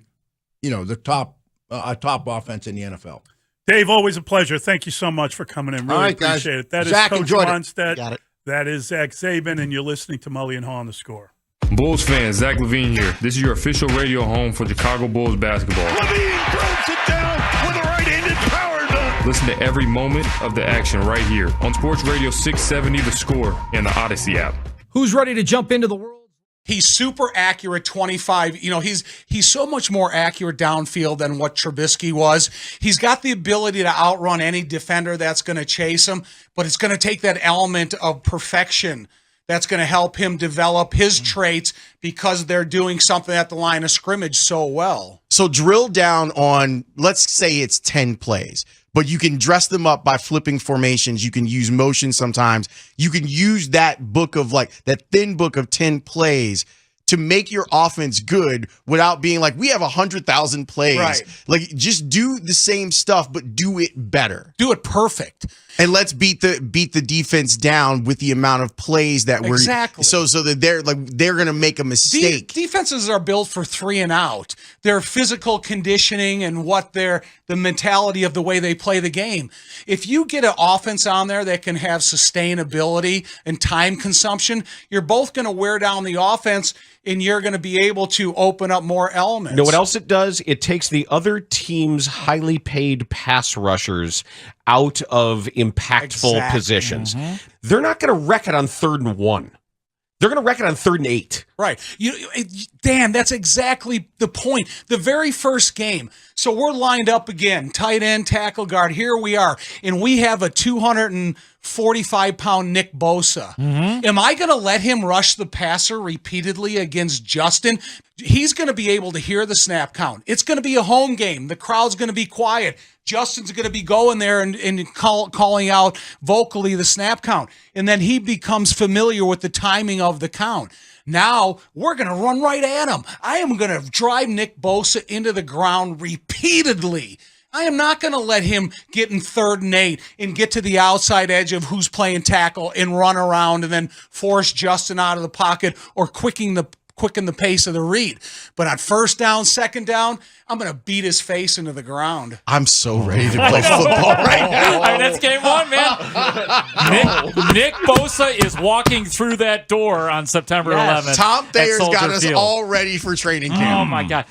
M: the top offense in the NFL.
C: Dave, always a pleasure. Thank you so much for coming in. Really appreciate it. That
M: Zach,
C: is Coach Ronstadt.
D: Got it.
C: That is Zach Zabin, and you're listening to Mully and Haugh on The Score.
R: Bulls fans, Zach Levine here. This is your official radio home for Chicago Bulls basketball.
O: Levine throws it down with a right-handed power dunk.
R: Listen to every moment of the action right here on Sports Radio 670 The Score and the Odyssey app.
B: Who's ready to jump into the world?
S: He's super accurate, 25. He's so much more accurate downfield than what Trubisky was. He's got the ability to outrun any defender that's going to chase him, but it's going to take that element of perfection that's going to help him develop his traits because they're doing something at the line of scrimmage so well.
X: So drill down on, let's say it's 10 plays. But you can dress them up by flipping formations. You can use motion sometimes. You can use that book of that thin book of 10 plays to make your offense good without being like, we have 100,000 plays.
S: Right.
X: Like, just do the same stuff, but do it better.
S: Do it perfect.
X: And let's beat the defense down with the amount of plays that we're
S: exactly
X: so that they're going to make a mistake.
S: Defenses are built for 3 and out. Their physical conditioning and the mentality of the way they play the game. If you get an offense on there that can have sustainability and time consumption, you're both going to wear down the offense and you're going to be able to open up more elements.
T: You know what else it does? It takes the other team's highly paid pass rushers out of impactful positions. Mm-hmm. They're not going to wreck it on 3rd and 1. They're going to wreck it on 3rd and 8.
S: Right. Dan, that's exactly the point. The very first game. So we're lined up again, tight end, tackle guard. Here we are. And we have a 245-pound Nick Bosa. Mm-hmm. Am I going to let him rush the passer repeatedly against Justin? He's going to be able to hear the snap count. It's going to be a home game. The crowd's going to be quiet. Justin's going to be going there and calling out vocally the snap count. And then he becomes familiar with the timing of the count. Now we're going to run right at him. I am going to drive Nick Bosa into the ground repeatedly. I am not going to let him get in 3rd and 8 and get to the outside edge of who's playing tackle and run around and then force Justin out of the pocket or quicken the pace of the read. But on 1st down, 2nd down, I'm going to beat his face into the ground.
X: I'm so ready to play football right now.
U: I mean, that's game 1, man. Nick Bosa is walking through that door on September 11th.
X: Tom Thayer's got us
U: Field.
X: all ready for training camp.
U: Oh, my God.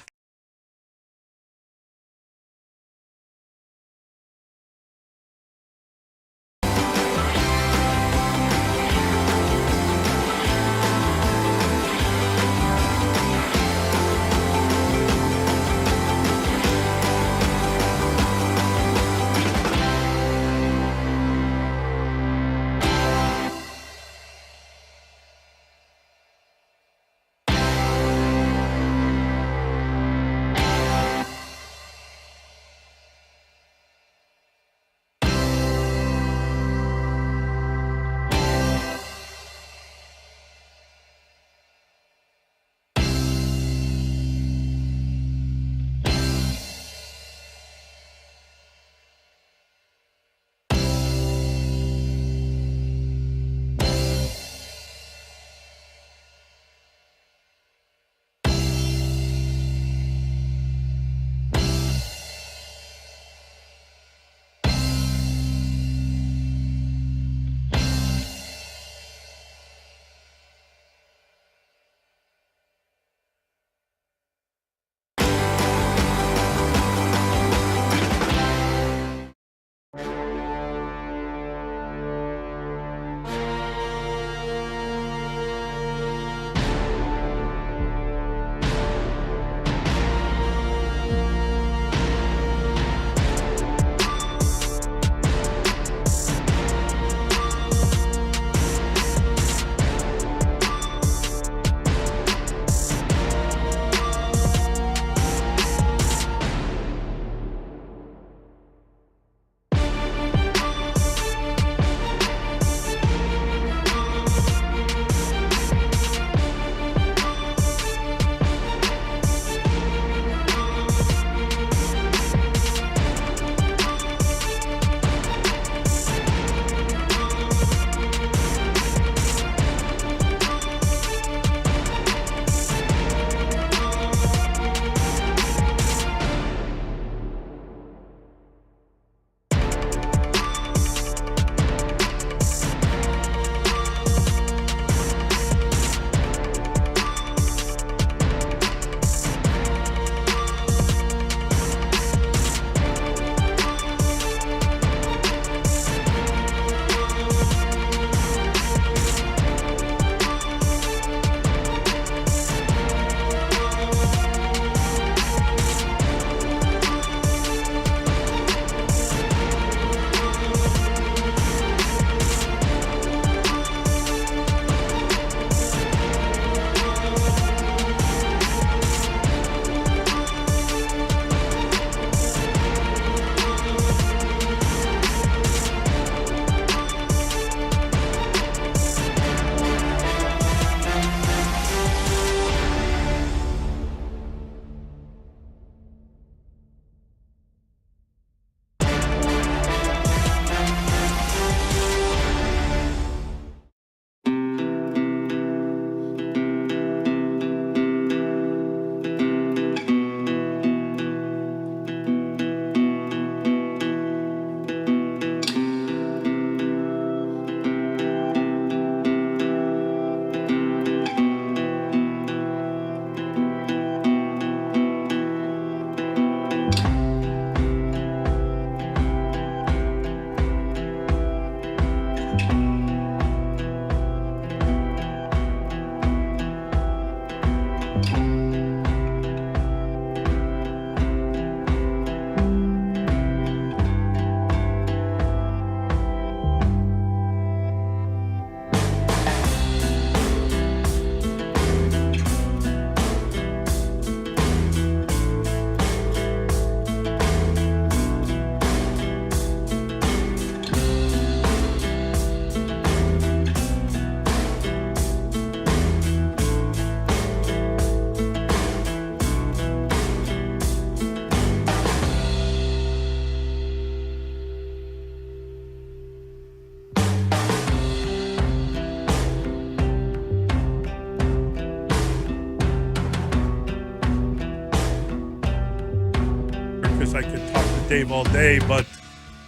C: because I could talk to Dave all day, but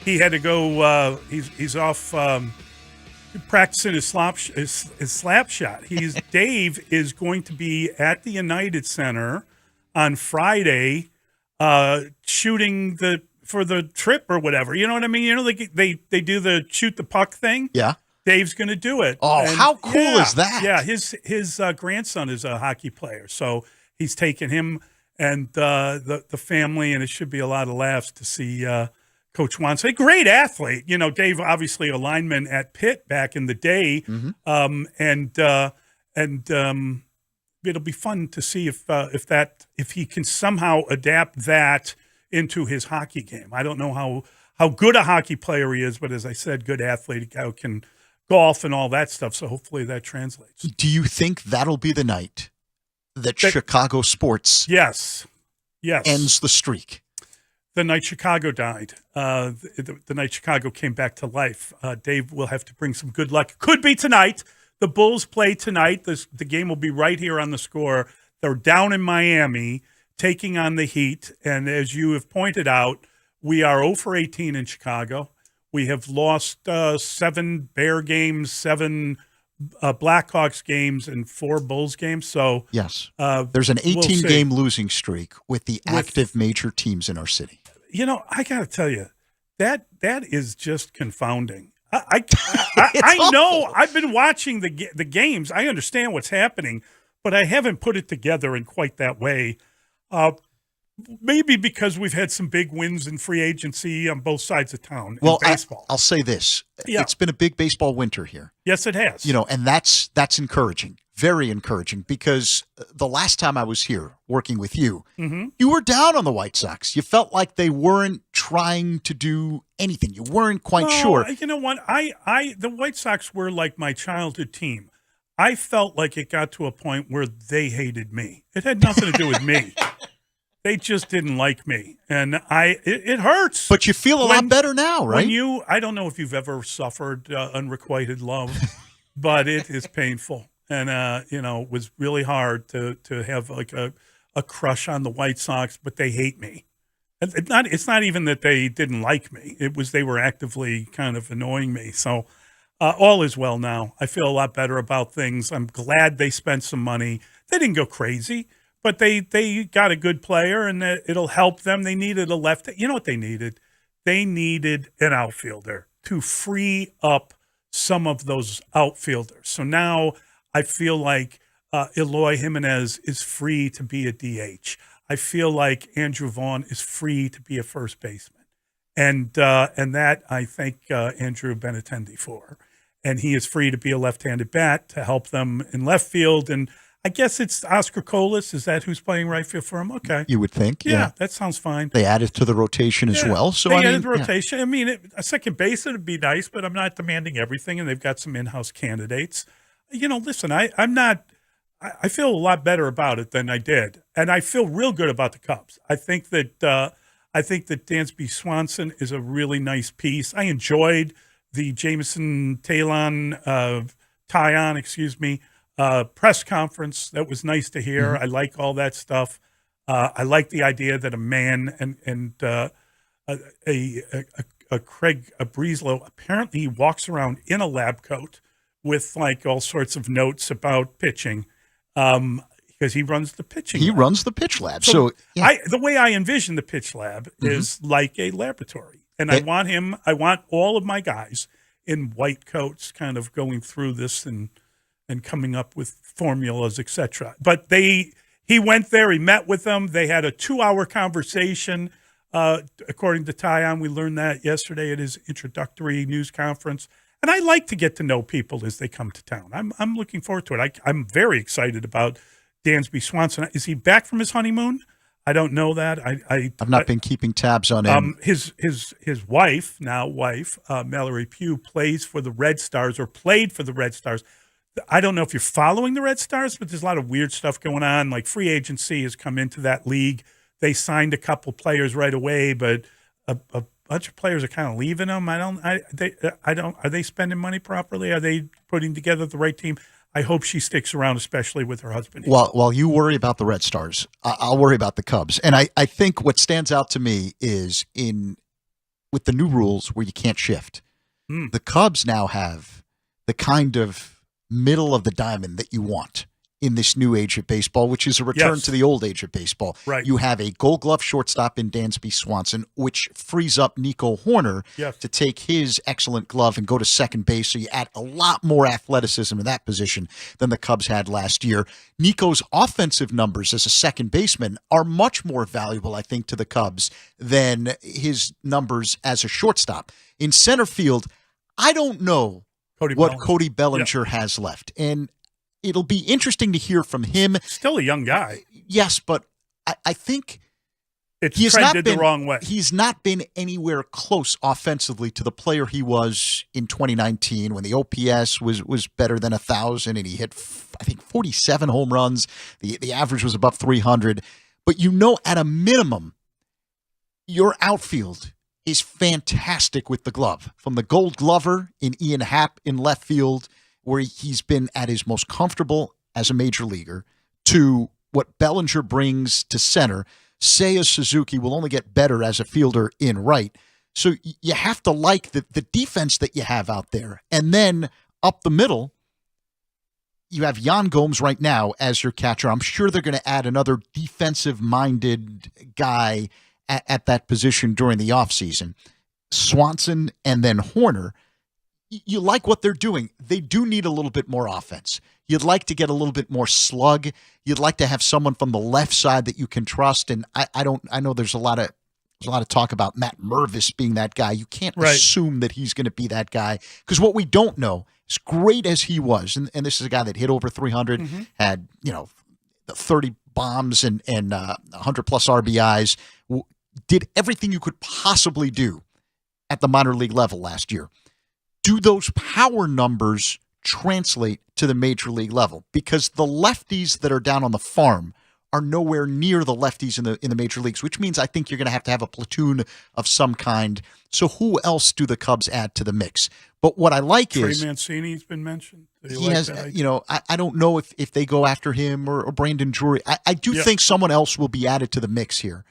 C: he had to go. He's off practicing his slap shot. Dave is going to be at the United Center on Friday, shooting for the trip or whatever. You know what I mean? You know, they do the shoot the puck thing.
D: Yeah.
C: Dave's going to do it.
D: Oh, how cool is that?
C: Yeah, his grandson is a hockey player, so he's taking him and the family, and it should be a lot of laughs to see Coach Wance, a great athlete. You know, Dave obviously a lineman at Pitt back in the day, it'll be fun to see if he can somehow adapt that into his hockey game. I don't know how good a hockey player he is, but as I said, good athlete, a guy who can golf and all that stuff. So hopefully that translates.
D: Do you think that'll be the night that Chicago sports
C: yes
D: ends the streak?
C: The night Chicago died, the night Chicago came back to life. Dave will have to bring some good luck. Could be tonight. The Bulls play tonight. The game will be right here on the Score. They're down in Miami, taking on the Heat. And as you have pointed out, we are 0 for 18 in Chicago. We have lost 7 Bear games, 7 Blackhawks games, and 4 Bulls games. So
D: yes, there's an 18-game losing streak with the active major teams in our city.
C: You know, I got to tell you, that is just confounding. I know. I've been watching the games. I understand what's happening, but I haven't put it together in quite that way. Maybe because we've had some big wins in free agency on both sides of town in baseball.
D: I'll say this. Yeah. It's been a big baseball winter here.
C: Yes, it has.
D: You know, and that's encouraging, very encouraging, because the last time I was here working with you, you were down on the White Sox. You felt like they weren't trying to do anything. You weren't quite sure.
C: You know what? The White Sox were like my childhood team. I felt like it got to a point where they hated me. It had nothing to do with me. They just didn't like me, and it hurts.
D: But you feel a lot better now, right?
C: I don't know if you've ever suffered unrequited love, but it is painful, and it was really hard to have like a crush on the White Sox, but they hate me. It's not even that they didn't like me; it was they were actively kind of annoying me. So all is well now. I feel a lot better about things. I'm glad they spent some money. They didn't go crazy. But they got a good player, and it'll help them. They needed a left. You know what they needed? They needed an outfielder to free up some of those outfielders. So now I feel like Eloy Jimenez is free to be a DH. I feel like Andrew Vaughn is free to be a first baseman. And that I thank Andrew Benintendi for. And he is free to be a left-handed bat to help them in left field. And I guess it's Oscar Colas. Is that who's playing right field for him? Okay.
D: You would think.
C: Yeah, that sounds fine.
D: They added to the rotation as well. So
C: they added the rotation. Yeah. I mean, a second base would be nice, but I'm not demanding everything, and they've got some in-house candidates. You know, listen, I'm not – I feel a lot better about it than I did, and I feel real good about the Cubs. I think that Dansby Swanson is a really nice piece. I enjoyed the Jameson Taillon press conference. That was nice to hear. I like all that stuff. I like the idea that a man and Craig Breeslow, apparently he walks around in a lab coat with like all sorts of notes about pitching because he runs the pitching lab.
D: Runs the pitch lab. So
C: the way I envision the pitch lab is like a laboratory. And I want all of my guys in white coats kind of going through this and coming up with formulas, etc. But he went there, he met with them. They had a 2-hour conversation. According to Taillon, we learned that yesterday at his introductory news conference. And I like to get to know people as they come to town. I'm looking forward to it. I'm very excited about Dansby Swanson. Is he back from his honeymoon? I don't know that.
D: I've not been keeping tabs on him.
C: His wife, Mallory Pugh, plays for the Red Stars or played for the Red Stars. I don't know if you're following the Red Stars, but there's a lot of weird stuff going on. Like free agency has come into that league. They signed a couple players right away, but a bunch of players are kind of leaving them. Are they spending money properly? Are they putting together the right team? I hope she sticks around, especially with her husband.
D: While you worry about the Red Stars, I'll worry about the Cubs. And I think what stands out to me is with the new rules where you can't shift, the Cubs now have the kind of middle of the diamond that you want in this new age of baseball, which is a return to the old age of baseball.
C: Right.
D: You have a Gold Glove shortstop in Dansby Swanson, which frees up Nico Horner to take his excellent glove and go to second base. So you add a lot more athleticism in that position than the Cubs had last year. Nico's offensive numbers as a second baseman are much more valuable, I think, to the Cubs than his numbers as a shortstop. In center field, I don't know Cody Bellinger has left. And it'll be interesting to hear from him.
C: Still a young guy.
D: Yes, but I think
C: it's trended the wrong way.
D: He's not been anywhere close offensively to the player he was in 2019 when the OPS was better than 1,000 and he hit, I think, 47 home runs. The average was above 300. But at a minimum, your outfield is fantastic with the glove. From the Gold Glover in Ian Happ in left field, where he's been at his most comfortable as a major leaguer, to what Bellinger brings to center. Seiya Suzuki will only get better as a fielder in right. So you have to like the defense that you have out there. And then up the middle, you have Jan Gomes right now as your catcher. I'm sure they're going to add another defensive-minded guy at that position during the offseason. Swanson and then Horner. You like what they're doing. They do need a little bit more offense. You'd like to get a little bit more slug. You'd like to have someone from the left side that you can trust. And I know there's a lot of talk about Matt Mervis being that guy. You can't assume that he's going to be that guy, because what we don't know, as great as he was, and this is a guy that hit over 300, had 30 bombs and 100 plus RBIs, did everything you could possibly do at the minor league level last year. Do those power numbers translate to the major league level? Because the lefties that are down on the farm are nowhere near the lefties in the major leagues, which means I think you're going to have a platoon of some kind. So who else do the Cubs add to the mix? But what I like is
C: Trey Mancini's been mentioned.
D: He has, I don't know if they go after him or Brandon Drury. I do think someone else will be added to the mix here.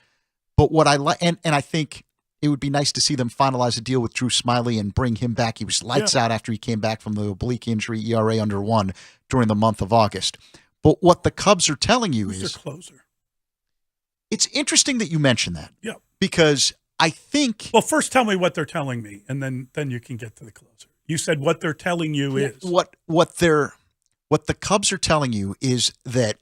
D: But what I like, and I think it would be nice to see them finalize a deal with Drew Smiley and bring him back. He was lights out after he came back from the oblique injury, ERA under 1 during the month of August. But what the Cubs are telling you is
C: their closer.
D: It's interesting that you mention that.
C: Yeah.
D: Because I think.
C: Well, first tell me what they're telling me, and then you can get to the closer. You said what they're telling you is.
D: What the Cubs are telling you is that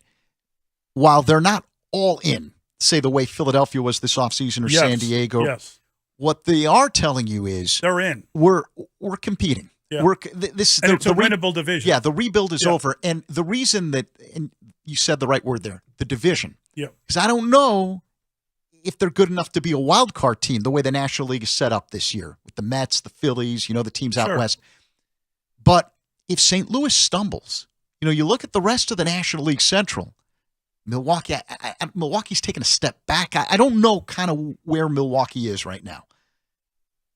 D: while they're not all in, say the way Philadelphia was this offseason or San Diego, what they are telling you is
C: they're in.
D: We're competing.
C: Yeah.
D: It's
C: a winnable division.
D: Yeah, the rebuild is over. And the reason that, and you said the right word there, the division.
C: Yeah.
D: Because I don't know if they're good enough to be a wild card team the way the National League is set up this year with the Mets, the Phillies, the teams out west. But if St. Louis stumbles, you look at the rest of the National League Central, Milwaukee's taking a step back. I don't know kind of where Milwaukee is right now.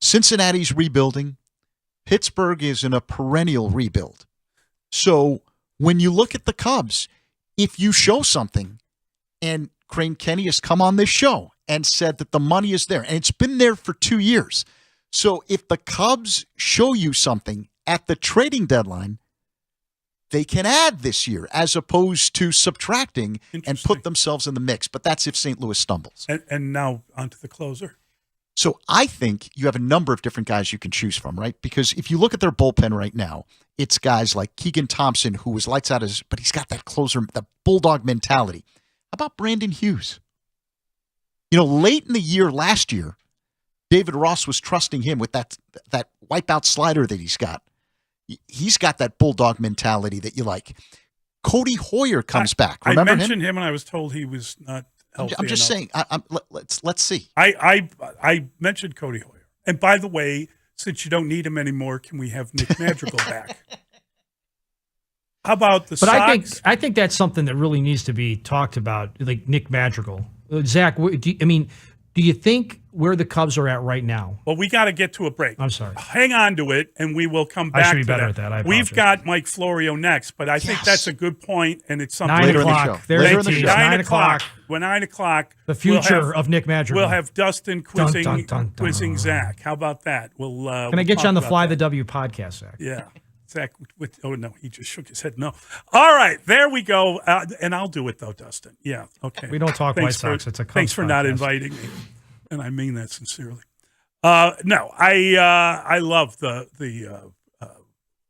D: Cincinnati's rebuilding. Pittsburgh is in a perennial rebuild. So when you look at the Cubs, if you show something, and Crane Kenny has come on this show and said that the money is there, and it's been there for 2 years. So if the Cubs show you something at the trading deadline, they can add this year as opposed to subtracting and put themselves in the mix. But that's if St. Louis stumbles.
C: And now onto the closer.
D: So I think you have a number of different guys you can choose from, right? Because if you look at their bullpen right now, it's guys like Keegan Thompson, who was lights out but he's got that closer, the bulldog mentality. How about Brandon Hughes? Late in the year last year, David Ross was trusting him with that wipeout slider that he's got. He's got that bulldog mentality that you like. Cody Hoyer comes back. Remember
C: I mentioned him and I was told he was not healthy
D: I'm just
C: enough.
D: saying. Let's see.
C: I mentioned Cody Hoyer. And by the way, since you don't need him anymore, can we have Nick Madrigal back? How about the Sox?
B: I think that's something that really needs to be talked about, like Nick Madrigal. Zach, do you think where the Cubs are at right now.
C: Well, we got to get to a break.
B: I'm sorry.
C: Hang on to it, and we will come back
B: I should be
C: to
B: better
C: that.
B: at that. I
C: We've
B: apologize.
C: got Mike Florio next, but I think that's a good point, and it's something
B: 9
C: later
B: o'clock.
C: in the show.
B: There's
C: Later
B: the
C: in the
B: tease.
C: show.
B: 9 o'clock.
C: When 9 o'clock,
B: The future of Nick Madrigal.
C: We'll have Dustin quizzing,
B: Dun, dun, dun, dun.
C: quizzing Zach. How about that?
B: Can I get you on the Fly the W podcast, Zach?
C: Yeah. Zach, oh, no, he just shook his head. No. All right, there we go. And I'll do it, though, Dustin. Yeah, okay.
B: We don't talk
C: Thanks
B: White Sox. It's a Cubs
C: Thanks for not
B: podcast.
C: inviting me. And I mean that sincerely. No, I love the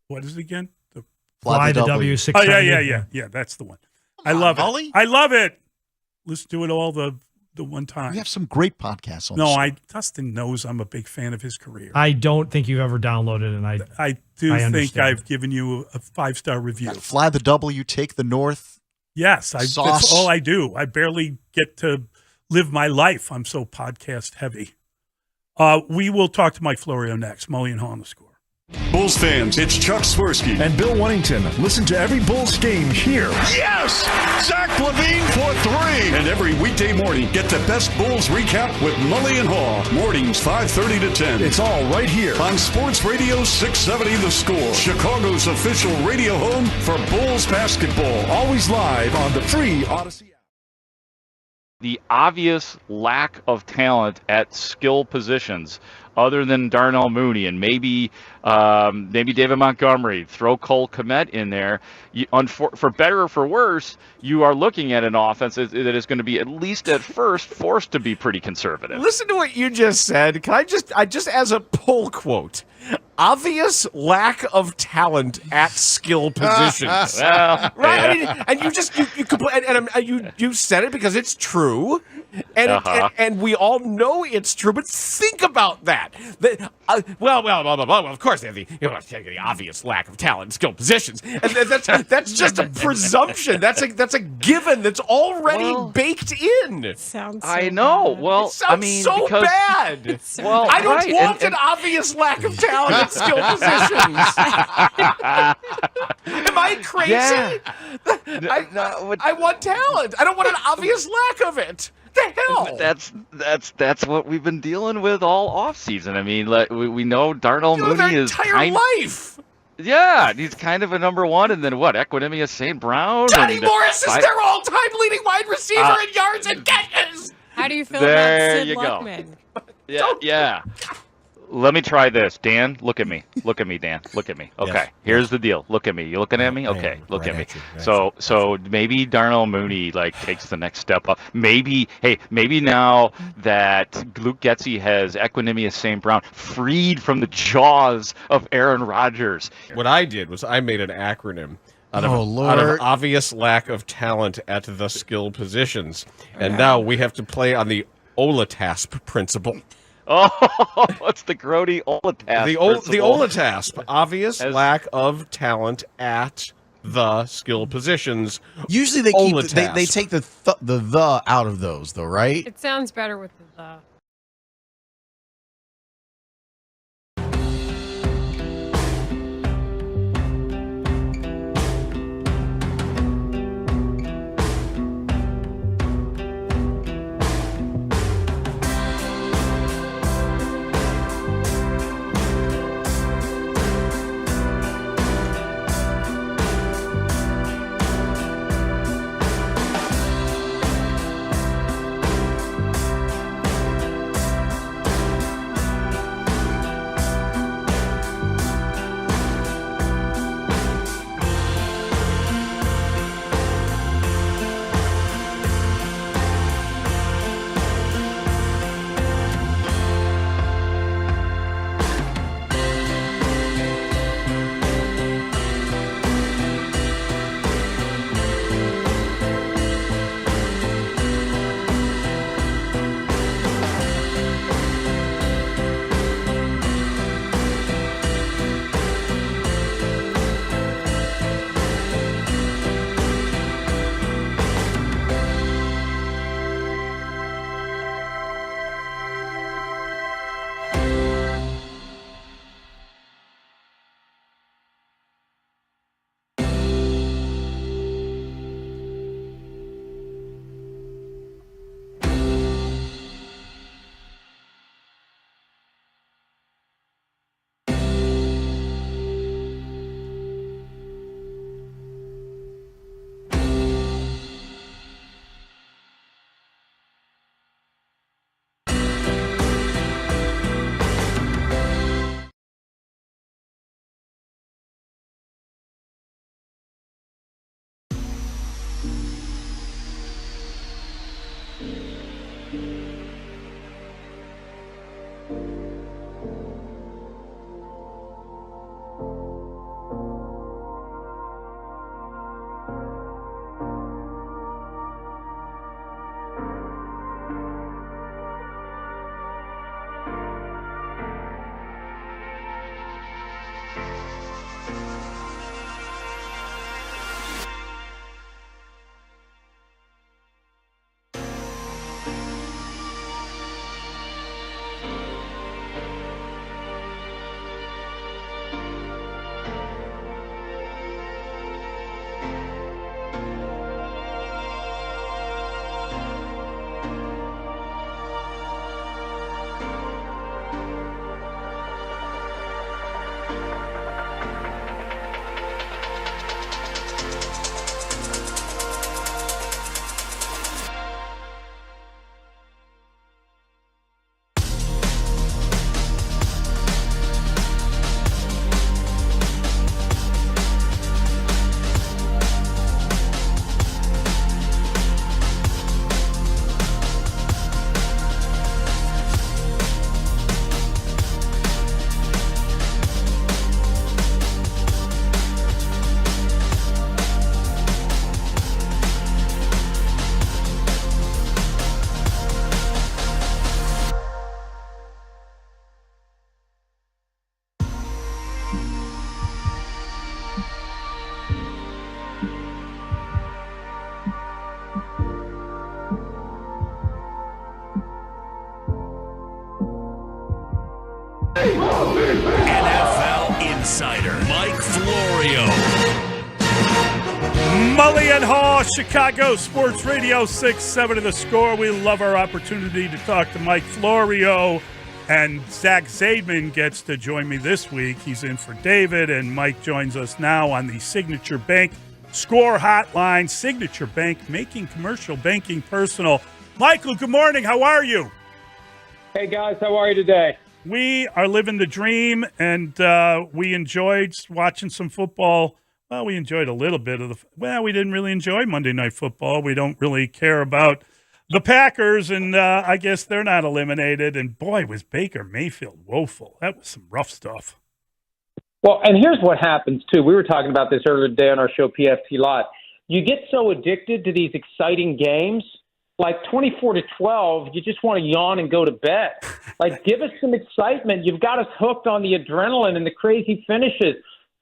C: what is it again? The
B: Fly the W.
C: Oh, yeah. That's the one. I love
D: Mully.
C: it. I love it. Let's do it all the one time.
D: We have some great podcasts on
C: No,
D: this.
C: Dustin knows I'm a big fan of his career.
B: I don't think you've ever downloaded, and I
C: do think
B: understand.
C: I've given you a 5-star review.
D: Fly the W, take the North.
C: Yes,
D: Sauce.
C: that's all I do. I barely get to live my life. I'm so podcast heavy. We will talk to Mike Florio next. Mully and Haugh on the Score.
E: Bulls fans, it's Chuck Swirsky
G: and Bill Wennington. Listen to every Bulls game here.
E: Yes! Zach LaVine for 3. And every weekday morning, get the best Bulls recap with Mully and Haugh. Mornings 5:30 to 10.
G: It's all right here
E: on Sports Radio 670 The Score. Chicago's official radio home for Bulls basketball.
G: Always live on the free Odyssey app.
U: The obvious lack of talent at skill positions other than Darnell Mooney and maybe David Montgomery, throw Cole Kmet in there. For better or for worse, you are looking at an offense that is going to be, at least at first, forced to be pretty conservative.
T: Listen to what you just said. Can I just as a pull quote, obvious lack of talent at skill positions.
U: Well,
T: right?
U: yeah.
T: I mean, and you said it because it's true, and and we all know it's true. But think about that. Of course they have the obvious lack of talent in skill positions, and that's just a presumption. That's a given that's already baked in.
I: Sounds.
U: I know. Well,
T: it sounds so bad.
U: Well,
T: I don't
U: right.
T: want an obvious lack of talent at skill positions. Am I crazy?
U: Yeah.
T: I want talent. I don't want an obvious lack of it. The hell?
U: That's what we've been dealing with all offseason. I mean, we know Darnell Mooney is
T: entire life.
U: Yeah, he's kind of a number one, and then what? Equinemius St. Brown.
T: Johnny Morris is their all-time leading wide receiver in yards and catches.
I: How do you feel
U: There
I: about Sid
U: you go.
I: Luckman?
U: Yeah. Let me try this. Dan, look at me. Look at me, Dan. Look at me. Okay.
T: Yes.
U: Here's the deal. Look at me. You looking at me? Okay. Look at me. So maybe Darnell Mooney takes the next step up. Maybe now that Luke Getsy has Equinemius St. Brown freed from the jaws of Aaron Rodgers.
T: What I did was I made an acronym out of obvious lack of talent at the skill positions. And now we have to play on the OLATASP principle.
U: Oh, what's the Grody OLATASP?
T: The OLATASP, obvious lack of talent at the skill positions.
X: Usually they take the out of those though, right?
I: It sounds better with the.
A: insider, Mike Florio.
C: Mully and Haugh, Chicago Sports Radio 6-7 to the score. We love our opportunity to talk to Mike Florio. And Zach Zaidman gets to join me this week. He's in for David, and Mike joins us now on the Signature Bank Score Hotline. Signature Bank, making commercial banking personal. Michael, good morning. How are you?
J: Hey, guys. How are you today?
C: We are living the dream, and we enjoyed watching some football. Well, we enjoyed a little bit of we didn't really enjoy Monday Night Football. We don't really care about the Packers, and I guess they're not eliminated. And boy, was Baker Mayfield woeful. That was some rough stuff.
J: Well, and here's what happens, too. We were talking about this earlier today on our show, PFT Live. You get so addicted to these exciting games, like 24-12, you just want to yawn and go to bed. Like, give us some excitement. You've got us hooked on the adrenaline and the crazy finishes.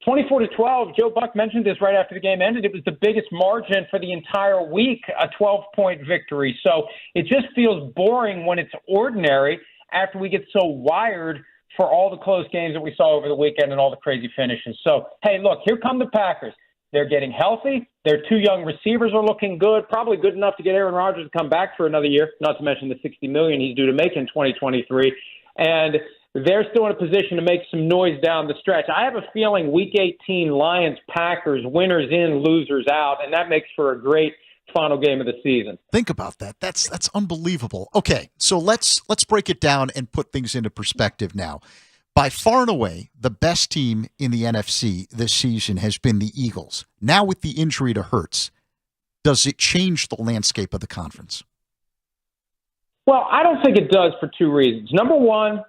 J: 24-12, Joe Buck mentioned this right after the game ended. It was the biggest margin for the entire week, a 12-point victory. So it just feels boring when it's ordinary after we get so wired for all the close games that we saw over the weekend and all the crazy finishes. So, hey, look, here come the Packers. They're getting healthy. Their two young receivers are looking good, probably good enough to get Aaron Rodgers to come back for another year, not to mention the $60 million he's due to make in 2023. And they're still in a position to make some noise down the stretch. I have a feeling Week 18, Lions-Packers, winners in, losers out, and that makes for a great final game of the season.
D: Think about that. That's unbelievable. Okay, so let's break it down and put things into perspective now. By far and away, the best team in the NFC this season has been the Eagles. Now with the injury to Hurts, does it change the landscape of the conference?
J: Well, I don't think it does for two reasons. Number one,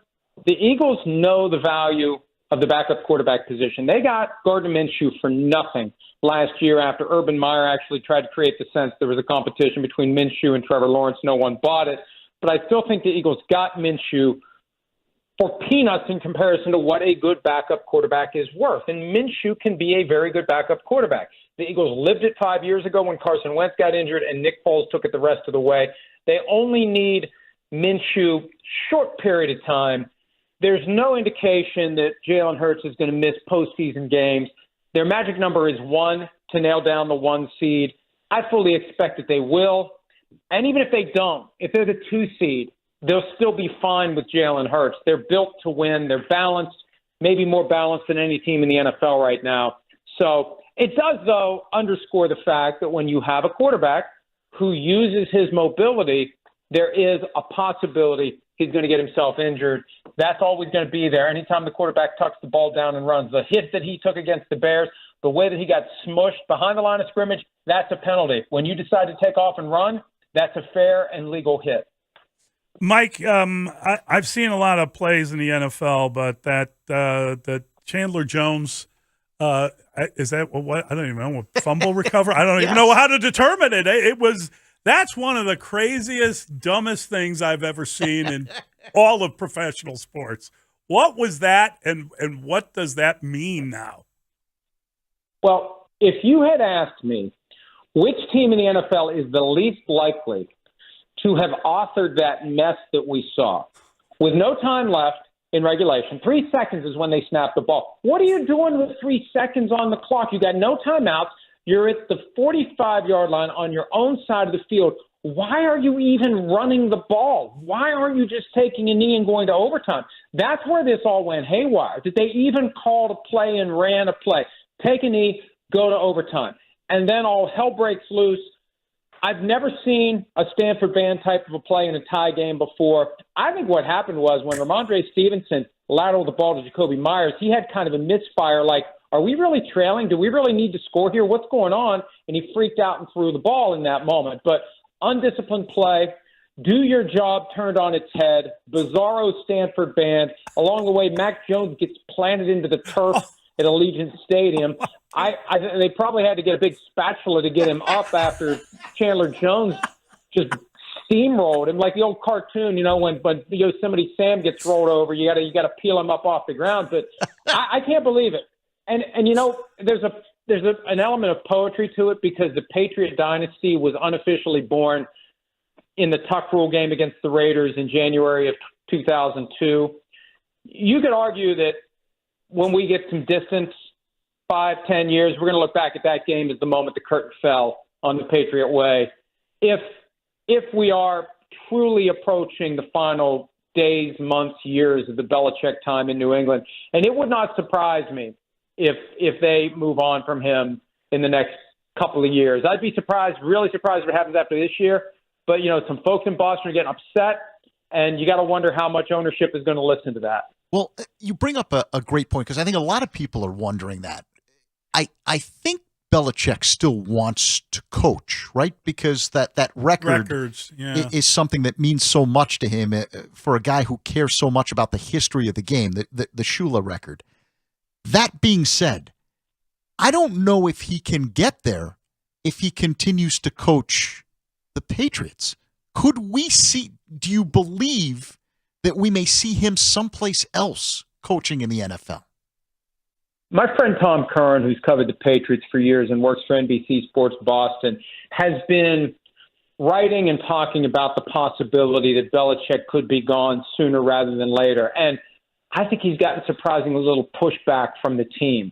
J: the Eagles know the value of the backup quarterback position. They got Gardner Minshew for nothing last year after Urban Meyer actually tried to create the sense there was a competition between Minshew and Trevor Lawrence. No one bought it. But I still think the Eagles got Minshew for peanuts in comparison to what a good backup quarterback is worth. And Minshew can be a very good backup quarterback. The Eagles lived it 5 years ago when Carson Wentz got injured and Nick Foles took it the rest of the way. They only need Minshew short period of time. There's no indication that Jalen Hurts is going to miss postseason games. Their magic number is 1 to nail down the 1 seed. I fully expect that they will. And even if they don't, if they're the 2 seed, they'll still be fine with Jalen Hurts. They're built to win. They're balanced, maybe more balanced than any team in the NFL right now. So it does, though, underscore the fact that when you have a quarterback who uses his mobility, there is a possibility he's going to get himself injured. That's always going to be there. Anytime the quarterback tucks the ball down and runs, the hit that he took against the Bears, the way that he got smushed behind the line of scrimmage, that's a penalty. When you decide to take off and run, that's a fair and legal hit.
C: Mike, I've seen a lot of plays in the NFL, but that Chandler Jones, is that what? I don't even know. Fumble recover? I don't even know how to determine it. That's one of the craziest, dumbest things I've ever seen in all of professional sports. What was that, and what does that mean now?
J: Well, if you had asked me which team in the NFL is the least likely to have authored that mess that we saw, with no time left in regulation, 3 seconds is when they snap the ball. What are you doing with 3 seconds on the clock? You got no timeouts. You're at the 45-yard line on your own side of the field. Why are you even running the ball? Why aren't you just taking a knee and going to overtime? That's where this all went haywire. Did they even call a play and ran a play? Take a knee, go to overtime. And then all hell breaks loose. I've never seen a Stanford band type of a play in a tie game before. I think what happened was when Ramondre Stevenson lateraled the ball to Jacoby Myers, he had kind of a misfire like, are we really trailing? Do we really need to score here? What's going on? And he freaked out and threw the ball in that moment. But undisciplined play, do your job turned on its head, bizarro Stanford band. Along the way, Mac Jones gets planted into the turf at Allegiant Stadium. They probably had to get a big spatula to get him up after Chandler Jones just steamrolled him, like the old cartoon, when Yosemite Sam gets rolled over, you gotta peel him up off the ground. But I can't believe it. And there's an element of poetry to it because the Patriot dynasty was unofficially born in the Tuck Rule game against the Raiders in January of 2002. You could argue that when we get some distance, 5-10 years, we're going to look back at that game as the moment the curtain fell on the Patriot way. If we are truly approaching the final days, months, years of the Belichick time in New England, and it would not surprise me if they move on from him in the next couple of years. I'd be surprised, really surprised if it happens after this year. But, some folks in Boston are getting upset, and you got to wonder how much ownership is going to listen to that.
D: Well, you bring up a great point, because I think a lot of people are wondering that. I think Belichick still wants to coach, right? Because that records, is something that means so much to him for a guy who cares so much about the history of the game, the Shula record. That being said, I don't know if he can get there if he continues to coach the Patriots. Could we see, do you believe that we may see him someplace else coaching in the NFL?
J: My friend Tom Curran, who's covered the Patriots for years and works for NBC Sports Boston, has been writing and talking about the possibility that Belichick could be gone sooner rather than later. And I think he's gotten surprisingly little pushback from the team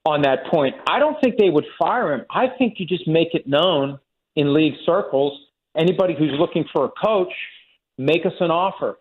J: on that point. I don't think they would fire him. I think you just make it known in league circles, anybody who's looking for a coach, make us an offer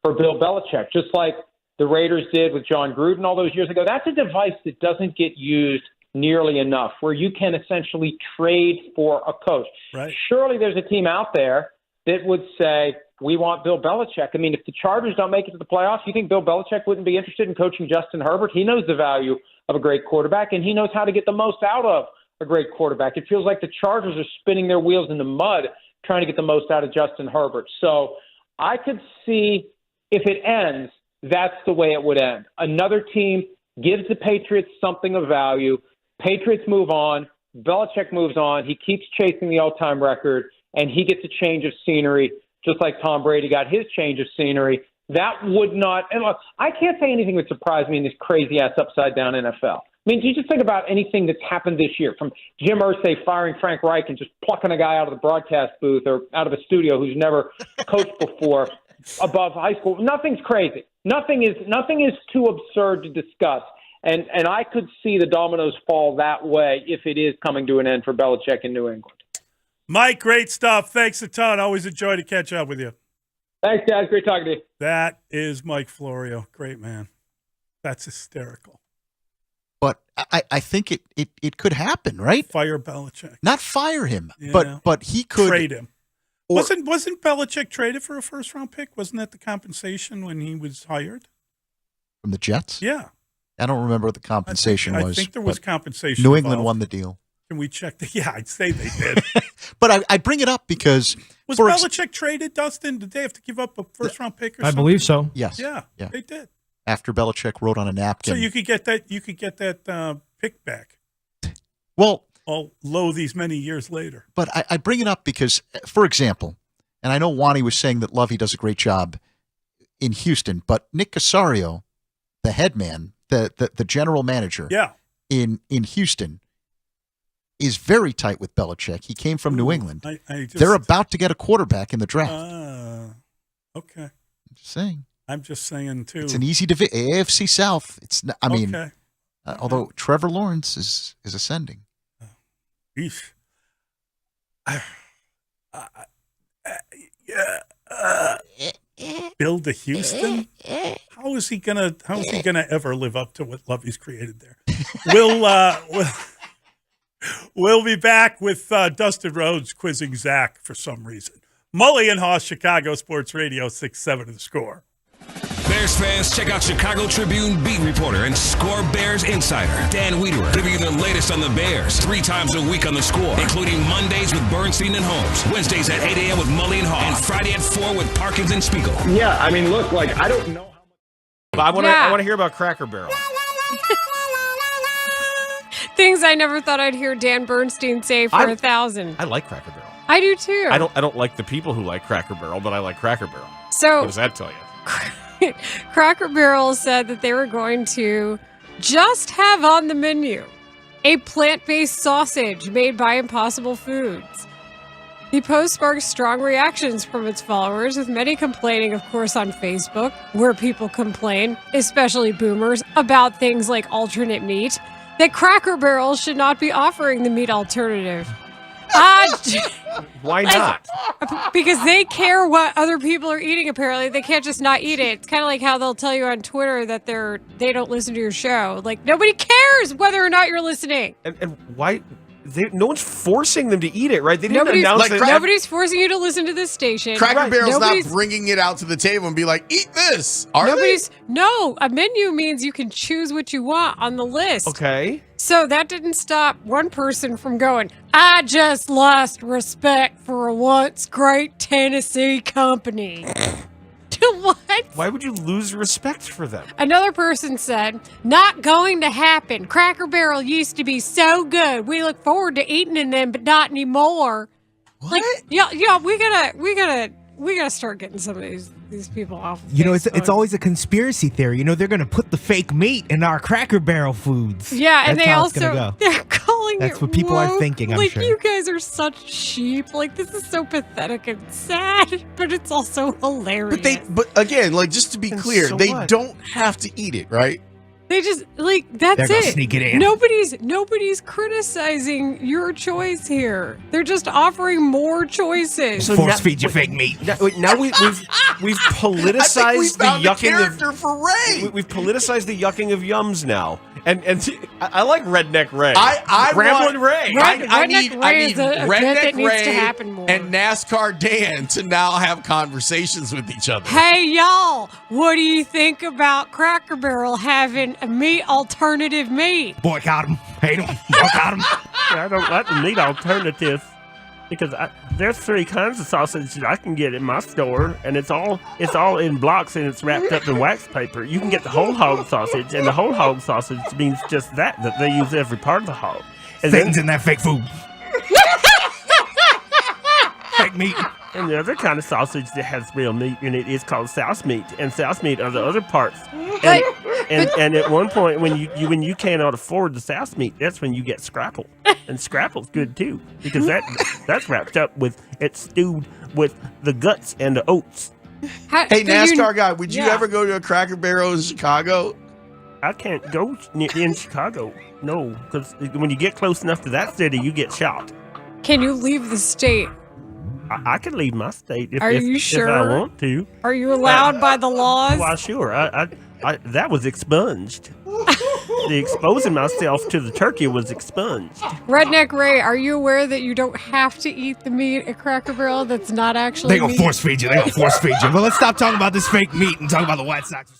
J: for Bill Belichick, just like the Raiders did with John Gruden all those years ago. That's a device that doesn't get used nearly enough, where you can essentially trade for a coach.
C: Right.
J: Surely there's a team out there that would say, we want Bill Belichick. I mean, if the Chargers don't make it to the playoffs, you think Bill Belichick wouldn't be interested in coaching Justin Herbert? He knows the value of a great quarterback, and he knows how to get the most out of a great quarterback. It feels like the Chargers are spinning their wheels in the mud trying to get the most out of Justin Herbert. So I could see, if it ends, that's the way it would end. Another team gives the Patriots something of value. Patriots move on. Belichick moves on. He keeps chasing the all-time record, and he gets a change of scenery, just like Tom Brady got his change of scenery. That would not – and look, I can't say anything would surprise me in this crazy-ass upside-down NFL. I mean, do you just think about anything that's happened this year, from Jim Irsay firing Frank Reich and just plucking a guy out of the broadcast booth or out of a studio who's never coached before above high school? Nothing's crazy. Nothing is too absurd to discuss. And I could see the dominoes fall that way if it is coming to an end for Belichick in New England.
C: Mike, great stuff. Thanks a ton. Always a joy to catch up with you.
J: Thanks, guys. Great talking to you.
C: That is Mike Florio. Great man. That's hysterical.
D: But I think it could happen, right?
C: Fire Belichick.
D: Not fire him,
C: Yeah.
D: but he could
C: trade him. Wasn't Belichick traded for a first-round pick? Wasn't that the compensation when he was hired?
D: From the Jets?
C: Yeah.
D: I don't remember what the compensation was.
C: I think there was compensation
D: New England
C: involved.
D: won the deal.
C: Can we check the? Yeah, I'd say they did.
D: But I bring it up because
C: Was Belichick traded, Dustin? Did they have to give up a first-round pick or something?
B: I believe so.
D: Yes.
C: Yeah,
D: Yeah.
C: they did.
D: After Belichick wrote on a napkin.
C: So you could get that. You could get that pick back.
D: Well,
C: although these many years later.
D: But I bring it up because, for example, and I know Wani was saying that Lovey does a great job in Houston, but Nick Casario, the head man, the general manager, in Houston, is very tight with Belichick. He came from New England. They're about to get a quarterback in the draft.
C: Okay.
D: I'm just saying
C: too.
D: It's an easy AFC South. It's not, I mean,
C: Okay.
D: Although Trevor Lawrence is ascending.
C: Eesh. Bill to Houston? How is he gonna ever live up to what Lovey's created there? We'll be back with Dustin Rhodes quizzing Zach for some reason. Mully and Haugh, Chicago Sports Radio 6-7 The Score.
K: Bears fans, check out Chicago Tribune beat reporter and Score Bears insider Dan Wiederer, giving you the latest on the Bears 3 times a week on The Score, including Mondays with Bernstein and Holmes, Wednesdays at 8 a.m. with Mully and Haugh, and Friday at 4 with Parkins and Spiegel.
J: Yeah, I mean, look, like, I don't know.
F: But I want to hear about Cracker Barrel.
I: Things I never thought I'd hear Dan Bernstein say for 1,000.
F: I like Cracker Barrel.
I: I do too.
F: I don't like the people who like Cracker Barrel, but I like Cracker Barrel.
I: So
F: what does that tell you?
I: Cracker Barrel said that they were going to just have on the menu a plant-based sausage made by Impossible Foods. The post sparked strong reactions from its followers, with many complaining, of course, on Facebook, where people complain, especially boomers, about things like alternate meat, that Cracker Barrel should not be offering the meat alternative.
T: Why not?
I: Because they care what other people are eating, apparently. They can't just not eat it. It's kind of like how they'll tell you on Twitter that they don't listen to your show. Like, nobody cares whether or not you're listening.
T: And why? No one's forcing them to eat it, right? They didn't announce it.
I: Nobody's forcing you to listen to this station.
X: Cracker Barrel's not bringing it out to the table and be like, eat this.
I: No, a menu means you can choose what you want on the list.
T: Okay.
I: So that didn't stop one person from going, I just lost respect for a once great Tennessee company. What?
T: Why would you lose respect for them?
I: Another person said, not going to happen. Cracker Barrel used to be so good. We look forward to eating in them, but not anymore.
X: What?
I: Like, yeah, we gotta start getting some of these people off.
N: It's always a conspiracy theory. They're gonna put the fake meat in our Cracker Barrel foods.
I: Yeah, and
N: That's
I: they
N: how
I: also
N: it's gonna go.
I: they're calling
N: That's
I: it
N: what people are
I: woke.
N: thinking, I'm
I: like,
N: sure.
I: you guys are such sheep. Like, this is so pathetic and sad, but it's also hilarious.
X: But again, like, just to be clear,
I: so
X: they
I: what?
X: don't have to eat it, right?
I: They just, like, that's
N: They're gonna
I: it.
N: sneak it in.
I: Nobody's criticizing your choice here. They're just offering more choices.
N: Force feed you fake meat.
T: Now we've politicized the yucking of
X: for Ray.
T: We've politicized the yucking of yums now, and I like Redneck Ray.
X: I
T: Ramblin'
X: want-
T: Ray.
X: I need
I: Ray is a bit
X: Redneck
I: that needs
X: Ray
I: to happen more.
X: and NASCAR Dan to now have conversations with each other.
I: Hey, y'all, what do you think about Cracker Barrel having a meat alternative meat?
N: Boycott them. Hate them. Boycott them.
Q: I don't like the meat alternative because there's 3 kinds of sausage that I can get in my store, and it's all in blocks and it's wrapped up in wax paper. You can get the whole hog sausage, and the whole hog sausage means just that they use every part of the hog. And
N: Satan's in that fake food. Fake meat.
Q: And the other kind of sausage that has real meat in it is called souse meat, and souse meat are the other parts. And at one point, when you cannot afford the souse meat, that's when you get scrapple, and scrapple's good too because that's wrapped up with it's stewed with the guts and the oats.
X: Hey, NASCAR guy, would you ever go to a Cracker Barrel in Chicago?
Q: I can't go in Chicago, no, because when you get close enough to that city, you get shot.
I: Can you leave the state?
Q: I can leave my state if I want to.
I: Are you allowed by the laws?
Q: Why, sure. I that was expunged. The exposing myself to the turkey was expunged.
I: Redneck Ray, are you aware that you don't have to eat the meat at Cracker Barrel that's not actually
N: They gonna
I: meat?
N: force feed you. They gonna force feed you. But let's stop talking about this fake meat and talk about the White Sox.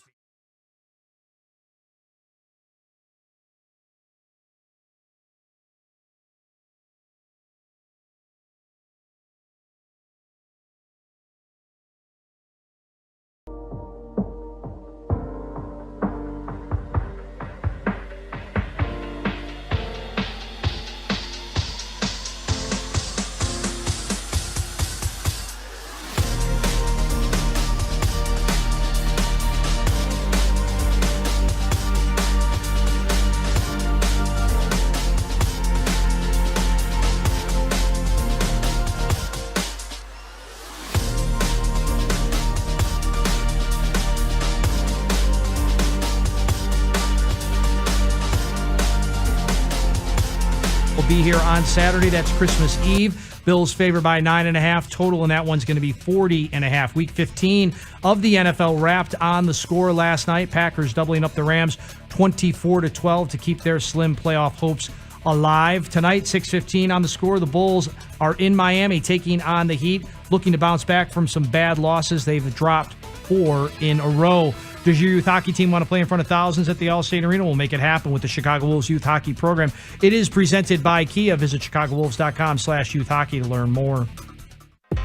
B: Will be here on Saturday. That's Christmas Eve. Bills favored by 9.5. Total in that one's going to be 40.5. Week 15 of the NFL wrapped on the score last night. Packers doubling up the Rams 24-12 to keep their slim playoff hopes alive. Tonight, 6:15 on the score. The Bulls are in Miami taking on the Heat, looking to bounce back from some bad losses. They've dropped 4 in a row. Does your youth hockey team want to play in front of thousands at the Allstate Arena? We'll make it happen with the Chicago Wolves Youth Hockey Program. It is presented by Kia. Visit ChicagoWolves.com/youth hockey to learn more.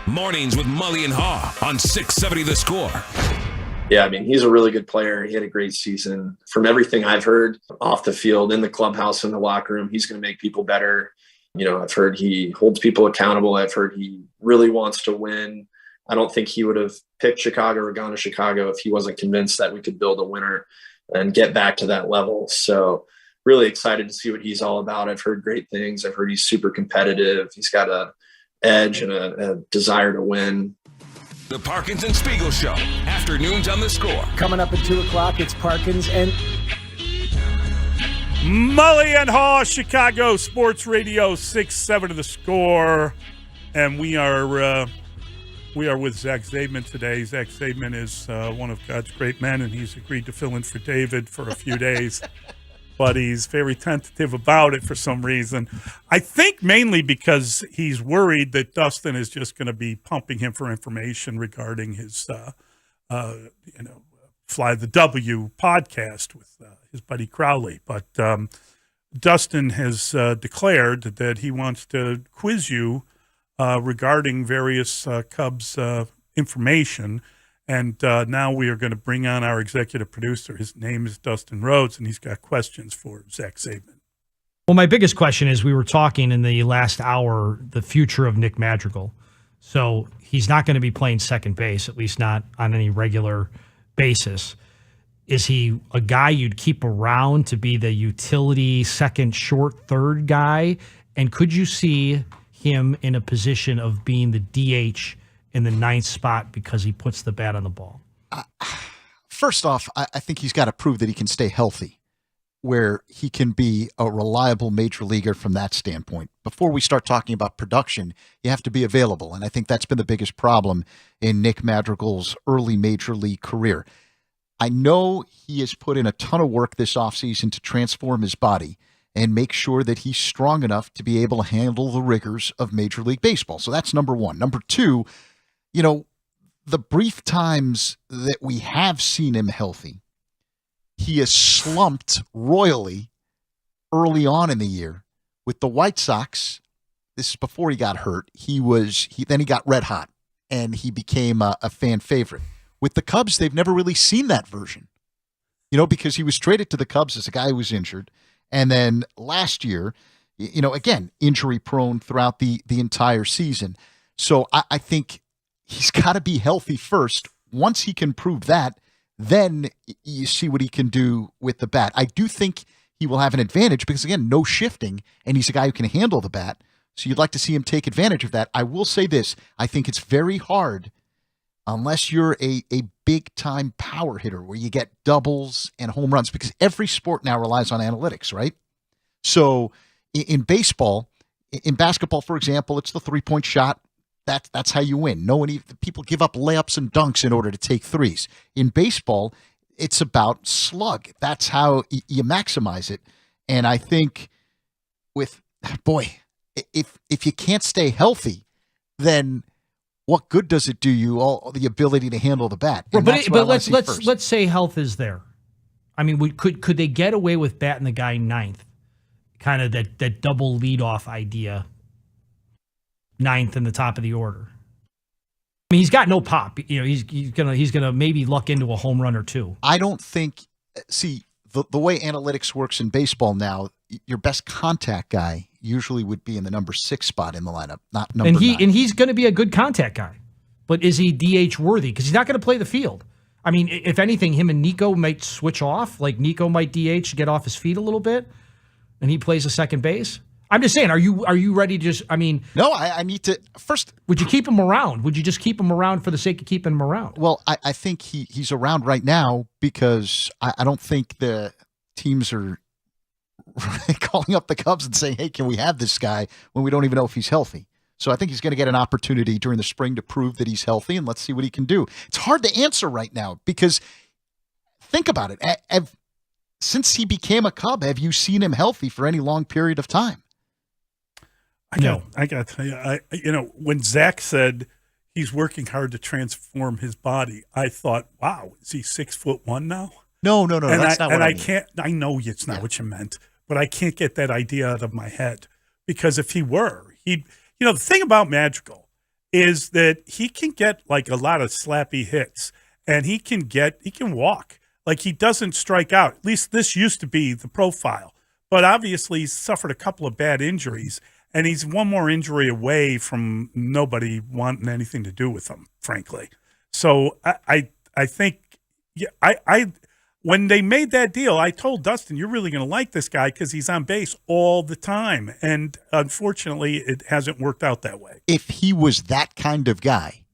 K: Mornings with Mully and Haugh on 670 The Score.
V: Yeah, I mean, he's a really good player. He had a great season. From everything I've heard off the field, in the clubhouse, in the locker room, he's going to make people better. You know, I've heard he holds people accountable. I've heard he really wants to win. I don't think he would have picked Chicago or gone to Chicago if he wasn't convinced that we could build a winner and get back to that level. So really excited to see what he's all about. I've heard great things. I've heard he's super competitive. He's got a edge and a desire to win.
K: The Parkins and Spiegel Show, afternoons on the Score.
H: Coming up at 2 o'clock, it's Parkins and
C: Mully and Haugh, Chicago Sports Radio 6-7 of the Score. And we are with Zach Zaidman today. Zach Zaidman is one of God's great men, and he's agreed to fill in for David for a few days. But he's very tentative about it for some reason. I think mainly because he's worried that Dustin is just going to be pumping him for information regarding his, Fly the W podcast with his buddy Crowley. But Dustin has declared that he wants to quiz you regarding various Cubs information. And now we are going to bring on our executive producer. His name is Dustin Rhodes, and he's got questions for Zach Zaidman.
B: Well, my biggest question is, we were talking in the last hour, the future of Nick Madrigal. So he's not going to be playing second base, at least not on any regular basis. Is he a guy you'd keep around to be the utility second, short, third guy? And could you see him in a position of being the DH in the ninth spot because he puts the bat on the ball?
D: First off, I think he's got to prove that he can stay healthy, where he can be a reliable major leaguer from that standpoint. Before we start talking about production, you have to be available. And I think that's been the biggest problem in Nick Madrigal's early major league career. I know he has put in a ton of work this offseason to transform his body and make sure that he's strong enough to be able to handle the rigors of Major League Baseball. So that's number one. Number two, the brief times that we have seen him healthy, he has slumped royally early on in the year. With the White Sox, this is before he got hurt, he got red hot, and he became a fan favorite. With the Cubs, they've never really seen that version, because he was traded to the Cubs as a guy who was injured. And then last year, again, injury prone throughout the entire season. So I think he's got to be healthy first. Once he can prove that, then you see what he can do with the bat. I do think he will have an advantage because, again, no shifting, and he's a guy who can handle the bat. So you'd like to see him take advantage of that. I will say this. I think it's very hard, unless you're a big-time power hitter where you get doubles and home runs, because every sport now relies on analytics, right? So in baseball, in basketball, for example, it's the three-point shot. That's how you win. People give up layups and dunks in order to take threes. In baseball, it's about slug. That's how you maximize it. And I think if you can't stay healthy, then what good does it do you all the ability to handle the bat?
B: But let's say health is there. I mean, could they get away with batting the guy ninth? Kind of that double leadoff idea. Ninth in the top of the order. I mean, he's got no pop. He's gonna maybe luck into a home run or two.
D: I don't think. See, the way analytics works in baseball now, your best contact guy usually would be in the number 6 spot in the lineup, not number 9.
B: And he's going to be a good contact guy, but is he DH worthy? Because he's not going to play the field. I mean, if anything, him and Nico might switch off. Like Nico might DH, get off his feet a little bit, and he plays a second base. I'm just saying, are you ready to just,
D: No, I need to, first.
B: Would you keep him around? Would you just keep him around for the sake of keeping him around?
D: Well, I think he's around right now because I don't think the teams are calling up the Cubs and saying, hey, can we have this guy when we don't even know if he's healthy? So I think he's going to get an opportunity during the spring to prove that he's healthy, and let's see what he can do. It's hard to answer right now because think about it. Since he became a Cub, have you seen him healthy for any long period of time?
C: I got to tell you, when Zach said he's working hard to transform his body, I thought, wow, is he 6'1" now?
D: No, that's not what I mean.
C: I know it's not what you meant, but I can't get that idea out of my head because if he were, the thing about Madrigal is that he can get like a lot of slappy hits and he can walk. Like he doesn't strike out. At least this used to be the profile, but obviously he's suffered a couple of bad injuries. And he's one more injury away from nobody wanting anything to do with him, frankly. So I think, when they made that deal, I told Dustin, you're really going to like this guy because he's on base all the time. And unfortunately, it hasn't worked out that way.
D: If he was that kind of guy,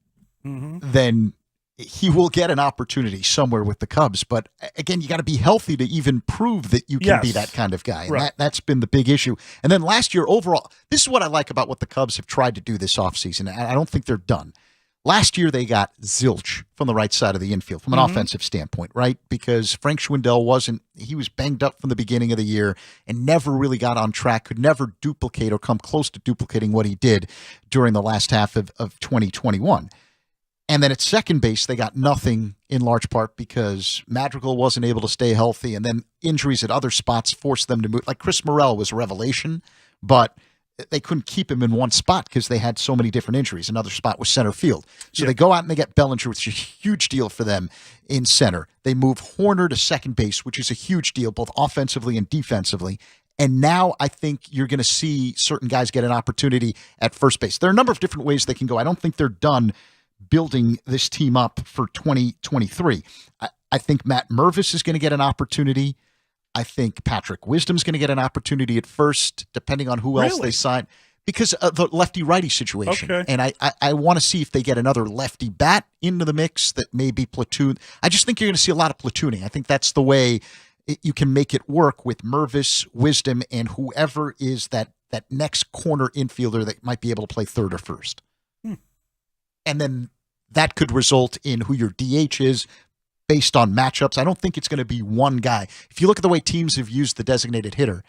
D: then he will get an opportunity somewhere with the Cubs. But again, you got to be healthy to even prove that you can be that kind of guy. And
C: Right.
D: that's been the big issue. And then last year, overall, this is what I like about what the Cubs have tried to do this offseason. I don't think they're done. Last year, they got zilch from the right side of the infield from an offensive standpoint, right? Because Frank Schwindel he was banged up from the beginning of the year and never really got on track, could never duplicate or come close to duplicating what he did during the last half of 2021. And then at second base, they got nothing in large part because Madrigal wasn't able to stay healthy. And then injuries at other spots forced them to move. Like Chris Morel was a revelation, but they couldn't keep him in one spot because they had so many different injuries. Another spot was center field. So they go out and they get Bellinger, which is a huge deal for them in center. They move Horner to second base, which is a huge deal, both offensively and defensively. And now I think you're going to see certain guys get an opportunity at first base. There are a number of different ways they can go. I don't think they're done building this team up for 2023. I think Matt Mervis is going to get an opportunity. I think Patrick Wisdom's going to get an opportunity at first, depending on who else they sign, because of the lefty-righty situation.
C: Okay.
D: And I want to see if they get another lefty bat into the mix that may be platoon. I just think you're going to see a lot of platooning. I think that's the way you can make it work with Mervis, Wisdom, and whoever is that next corner infielder that might be able to play third or first. And then that could result in who your DH is, based on matchups. I don't think it's going to be one guy. If you look at the way teams have used the designated hitter,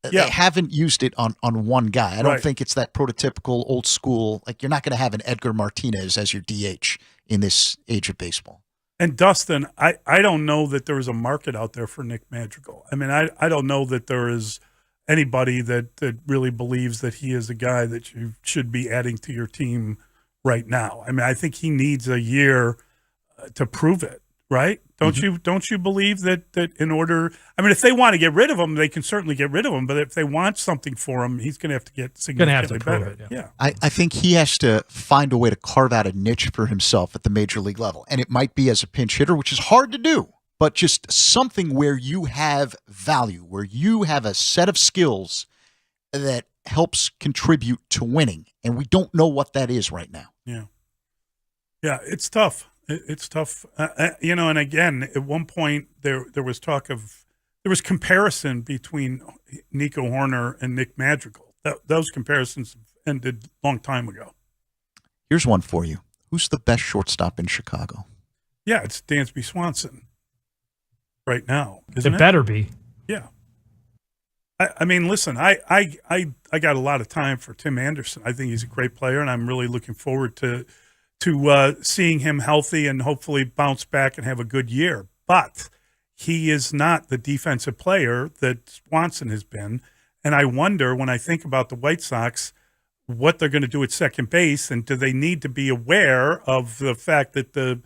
D: they haven't used it on one guy. I don't think it's that prototypical old school, like you're not going to have an Edgar Martinez as your DH in this age of baseball.
C: And Dustin, I don't know that there is a market out there for Nick Madrigal. I mean, I don't know that there is anybody that really believes that he is a guy that you should be adding to your team right now. I mean, I think he needs a year to prove it. Right? Don't you believe that in order? I mean, if they want to get rid of him, they can certainly get rid of him. But if they want something for him, he's going to have to get significantly better. Yeah.
D: I think he has to find a way to carve out a niche for himself at the major league level, and it might be as a pinch hitter, which is hard to do. But just something where you have value, where you have a set of skills that helps contribute to winning, and we don't know what that is right now.
C: Yeah. It's tough. It's tough, and again, at one point there was comparison between Nico Horner and Nick Madrigal. Those comparisons ended a long time ago.
D: Here's one for you. Who's the best shortstop in Chicago?
C: Yeah, it's Dansby Swanson right now, isn't it?
B: It better be.
C: Yeah. I mean, listen, I got a lot of time for Tim Anderson. I think he's a great player, and I'm really looking forward to seeing him healthy and hopefully bounce back and have a good year. But he is not the defensive player that Swanson has been. And I wonder, when I think about the White Sox, what they're going to do at second base, and do they need to be aware of the fact that the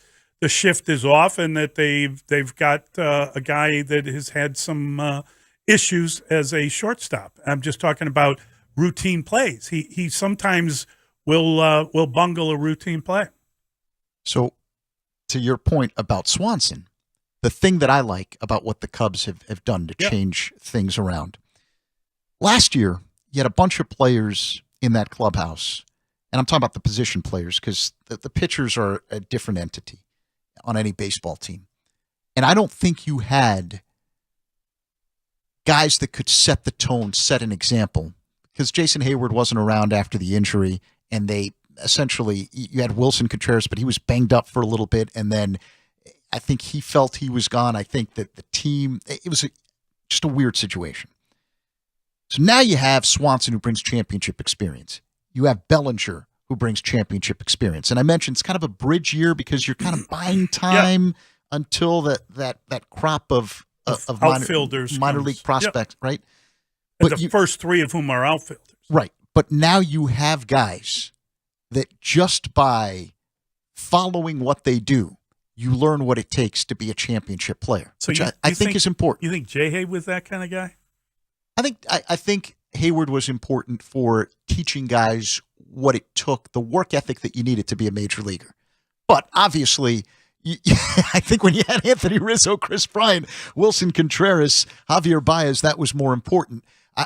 C: shift is off and that they've got a guy that has had some issues as a shortstop. I'm just talking about routine plays. He sometimes will bungle a routine play.
D: So, to your point about Swanson, the thing that I like about what the Cubs have done to change things around. Last year, you had a bunch of players in that clubhouse, and I'm talking about the position players because the pitchers are a different entity on any baseball team. And I don't think you had guys that could set the tone, set an example, because Jason Hayward wasn't around after the injury, and they essentially, you had Wilson Contreras, but he was banged up for a little bit, and then I think he felt he was gone. I think that the team, it was just a weird situation. So now you have Swanson, who brings championship experience. You have Bellinger, who brings championship experience. And I mentioned it's kind of a bridge year because you're kind of buying time until that crop of
C: outfielders
D: minor league prospects, right?
C: And the first three of whom are outfielders.
D: Right. But now you have guys that just by following what they do, you learn what it takes to be a championship player, which I think is important.
C: You think J. Hay was that kind of guy?
D: I think Hayward was important for teaching guys what it took, the work ethic that you needed to be a major leaguer. But obviously, I think when you had Anthony Rizzo, Chris Bryant, Wilson Contreras, Javier Baez, that was more important.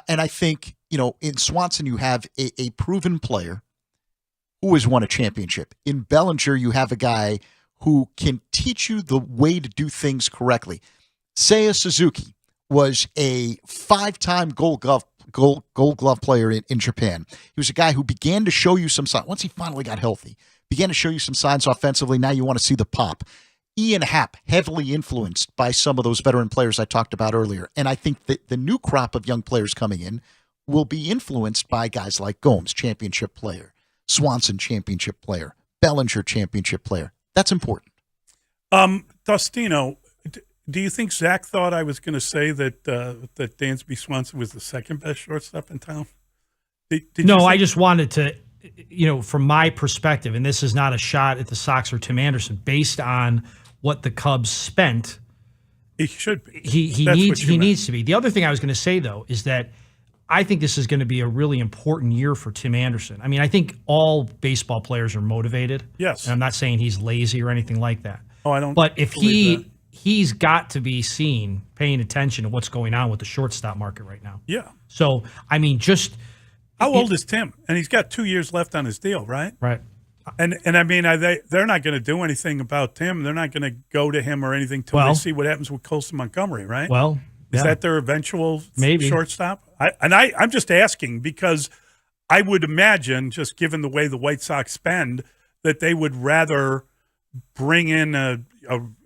D: And I think, in Swanson, you have a proven player who has won a championship. In Bellinger, you have a guy who can teach you the way to do things correctly. Seiya Suzuki was a 5-time Gold Glove player in Japan. He was a guy who began to show you some signs. Once he finally got healthy, began to show you some signs offensively. Now you want to see the pop. Ian Happ, heavily influenced by some of those veteran players I talked about earlier. And I think that the new crop of young players coming in will be influenced by guys like Gomes, championship player, Swanson, championship player, Bellinger, championship player. That's important.
C: Dustino, do you think Zach thought I was going to say that Dansby Swanson was the second best shortstop in town?
B: No, I just wanted to, from my perspective, and this is not a shot at the Sox or Tim Anderson, based on what the Cubs spent.
C: He should be.
B: He needs to be. The other thing I was going to say, though, is that I think this is going to be a really important year for Tim Anderson. I mean, I think all baseball players are motivated.
C: Yes.
B: And I'm not saying he's lazy or anything like that.
C: Oh, I don't.
B: But if he's got to be seen paying attention to what's going on with the shortstop market right now.
C: Yeah.
B: So, I mean, just
C: how old is Tim? And he's got 2 years left on his deal, right?
B: Right.
C: And I mean, they're not going to do anything about Tim. They're not going to go to him or anything till they see what happens with Colson Montgomery, right?
B: Well,
C: is that their eventual
B: maybe
C: shortstop? I'm just asking because I would imagine, just given the way the White Sox spend, that they would rather bring in a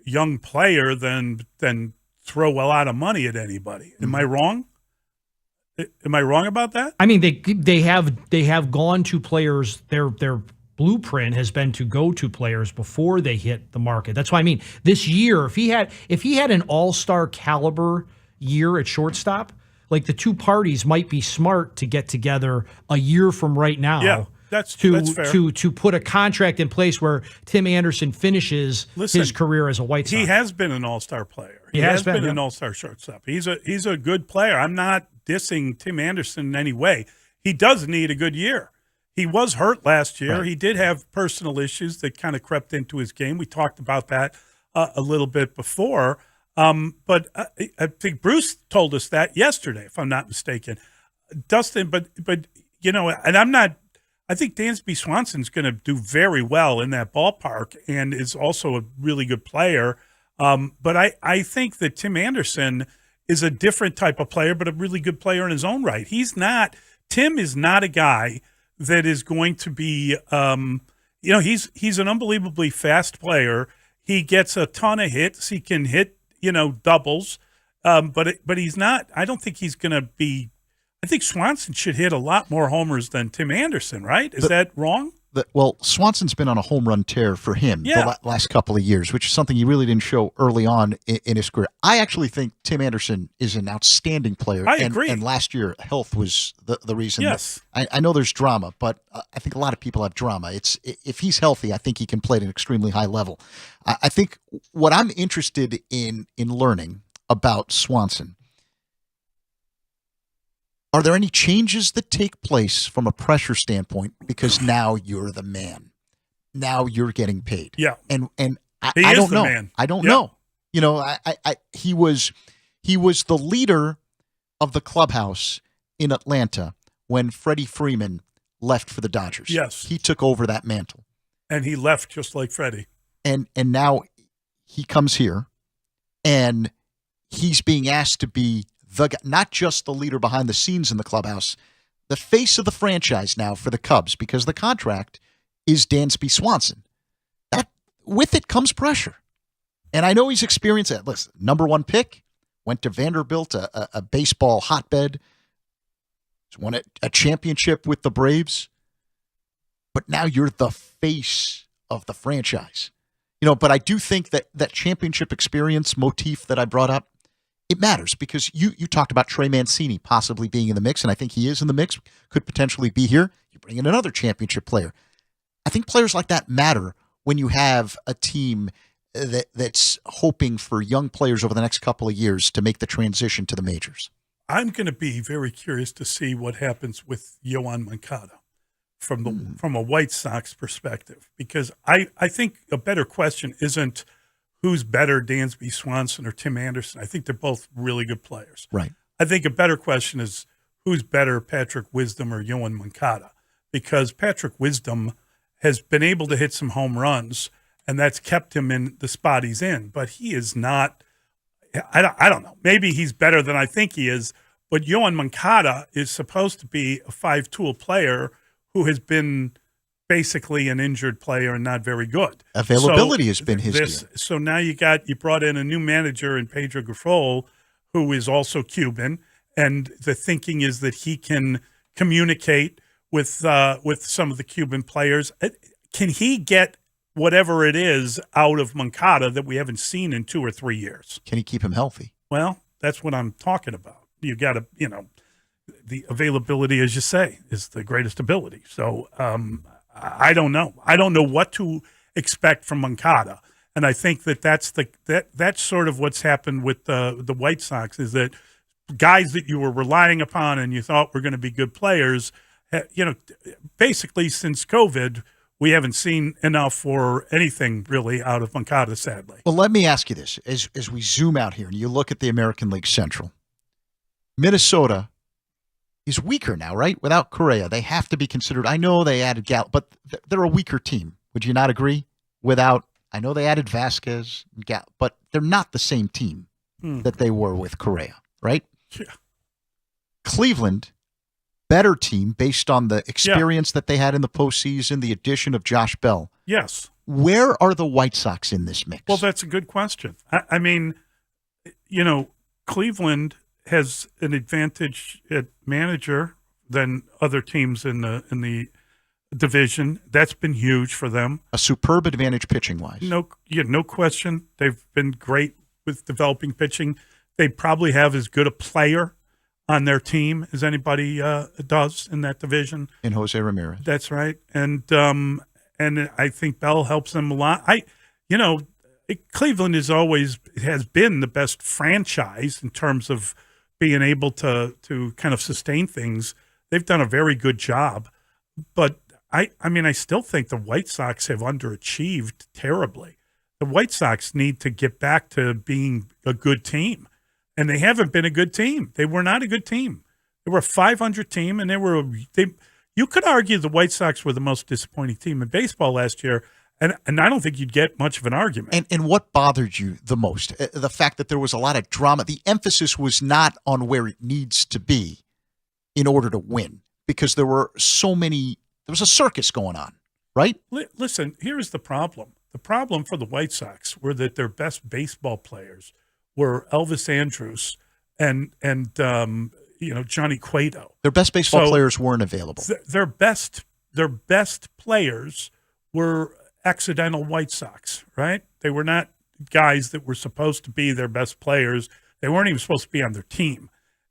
C: young player than throw a lot of money at anybody. Am I wrong? Am I wrong about that?
B: I mean, they have gone to players. Their blueprint has been to go to players before they hit the market. That's why I mean this year, if he had an all-star caliber year at shortstop, like the two parties might be smart to get together a year from right now.
C: Yeah, that's fair.
B: To put a contract in place where Tim Anderson finishes his career as a White Sox.
C: He has been an all-star player.
B: He has been
C: an all-star shortstop. He's a good player. I'm not dissing Tim Anderson in any way. He does need a good year. He was hurt last year. Right. He did have personal issues that kind of crept into his game. We talked about that a little bit before. But I think Bruce told us that yesterday, if I'm not mistaken. Dustin, but and I think Dansby Swanson's going to do very well in that ballpark and is also a really good player. But I think that Tim Anderson is a different type of player, but a really good player in his own right. Tim is not a guy that is going to be, he's an unbelievably fast player. He gets a ton of hits. He can hit, doubles. But he's not, I don't think he's going to be, I think Swanson should hit a lot more homers than Tim Anderson, right? Is that wrong?
D: Well, Swanson's been on a home run tear for him the last couple of years, which is something he really didn't show early on in his career. I actually think Tim Anderson is an outstanding player.
C: I agree.
D: And last year, health was the reason.
C: Yes.
D: I know there's drama, but I think a lot of people have drama. If he's healthy, I think he can play at an extremely high level. I think what I'm interested in learning about Swanson, are there any changes that take place from a pressure standpoint because now you're the man? Now you're getting paid.
C: Yeah.
D: And I don't know.
C: Man.
D: I don't know. He was the leader of the clubhouse in Atlanta when Freddie Freeman left for the Dodgers.
C: Yes.
D: He took over that mantle.
C: And he left just like Freddie.
D: And now he comes here and he's being asked to be the guy, not just the leader behind the scenes in the clubhouse, the face of the franchise now for the Cubs because the contract is Dansby Swanson. That with it comes pressure. And I know he's experienced it. Listen, number 1 pick, went to Vanderbilt, a baseball hotbed, won a championship with the Braves. But now you're the face of the franchise. But I do think that championship experience motif that I brought up, it matters because you talked about Trey Mancini possibly being in the mix, and I think he is in the mix, could potentially be here. You bring in another championship player. I think players like that matter when you have a team that's hoping for young players over the next couple of years to make the transition to the majors.
C: I'm going to be very curious to see what happens with Yoan Moncada from a White Sox perspective, because I think a better question isn't who's better, Dansby Swanson or Tim Anderson. I think they're both really good players.
D: Right.
C: I think a better question is who's better, Patrick Wisdom or Yohan Moncada? Because Patrick Wisdom has been able to hit some home runs, and that's kept him in the spot he's in. But he is not – I don't know. Maybe he's better than I think he is. But Yohan Moncada is supposed to be a five-tool player who has been basically an injured player and not very good.
D: Availability has been his deal.
C: So now you brought in a new manager in Pedro Grifol, who is also Cuban, and the thinking is that he can communicate with some of the Cuban players. Can he get whatever it is out of Moncada that we haven't seen in 2 or 3 years?
D: Can he keep him healthy?
C: Well, that's what I'm talking about. You got to, the availability, as you say, is the greatest ability. So I don't know. I don't know what to expect from Moncada. And I think that's sort of what's happened with the White Sox, is that guys that you were relying upon and you thought were going to be good players, basically since COVID, we haven't seen enough for anything really out of Moncada, sadly.
D: Well, let me ask you this. As we zoom out here and you look at the American League Central, Minnesota is weaker now, right? Without Correa, they have to be considered. I know they added Gallup, but they're a weaker team. Would you not agree? I know they added Vasquez, but they're not the same team that they were with Correa, right?
C: Yeah.
D: Cleveland, better team based on the experience that they had in the postseason, the addition of Josh Bell.
C: Yes.
D: Where are the White Sox in this mix?
C: Well, that's a good question. I mean, Cleveland has an advantage at manager than other teams in the division. That's been huge for them.
D: A superb advantage pitching-wise.
C: No question. They've been great with developing pitching. They probably have as good a player on their team as anybody does in that division.
D: In Jose Ramirez.
C: That's right. And I think Bell helps them a lot. Cleveland has been the best franchise in terms of being able to kind of sustain things. They've done a very good job. But I still think the White Sox have underachieved terribly. The White Sox need to get back to being a good team. And they haven't been a good team. They were not a good team. They were a 500 team, and you could argue the White Sox were the most disappointing team in baseball last year. And I don't think you'd get much of an argument.
D: And what bothered you the most? The fact that there was a lot of drama. The emphasis was not on where it needs to be in order to win, because there was a circus going on, right?
C: Listen, here's the problem. The problem for the White Sox were that their best baseball players were Elvis Andrus and Johnny Cueto.
D: Their best baseball players weren't available.
C: Their best players were accidental White Sox, right? They were not guys that were supposed to be their best players. They weren't even supposed to be on their team.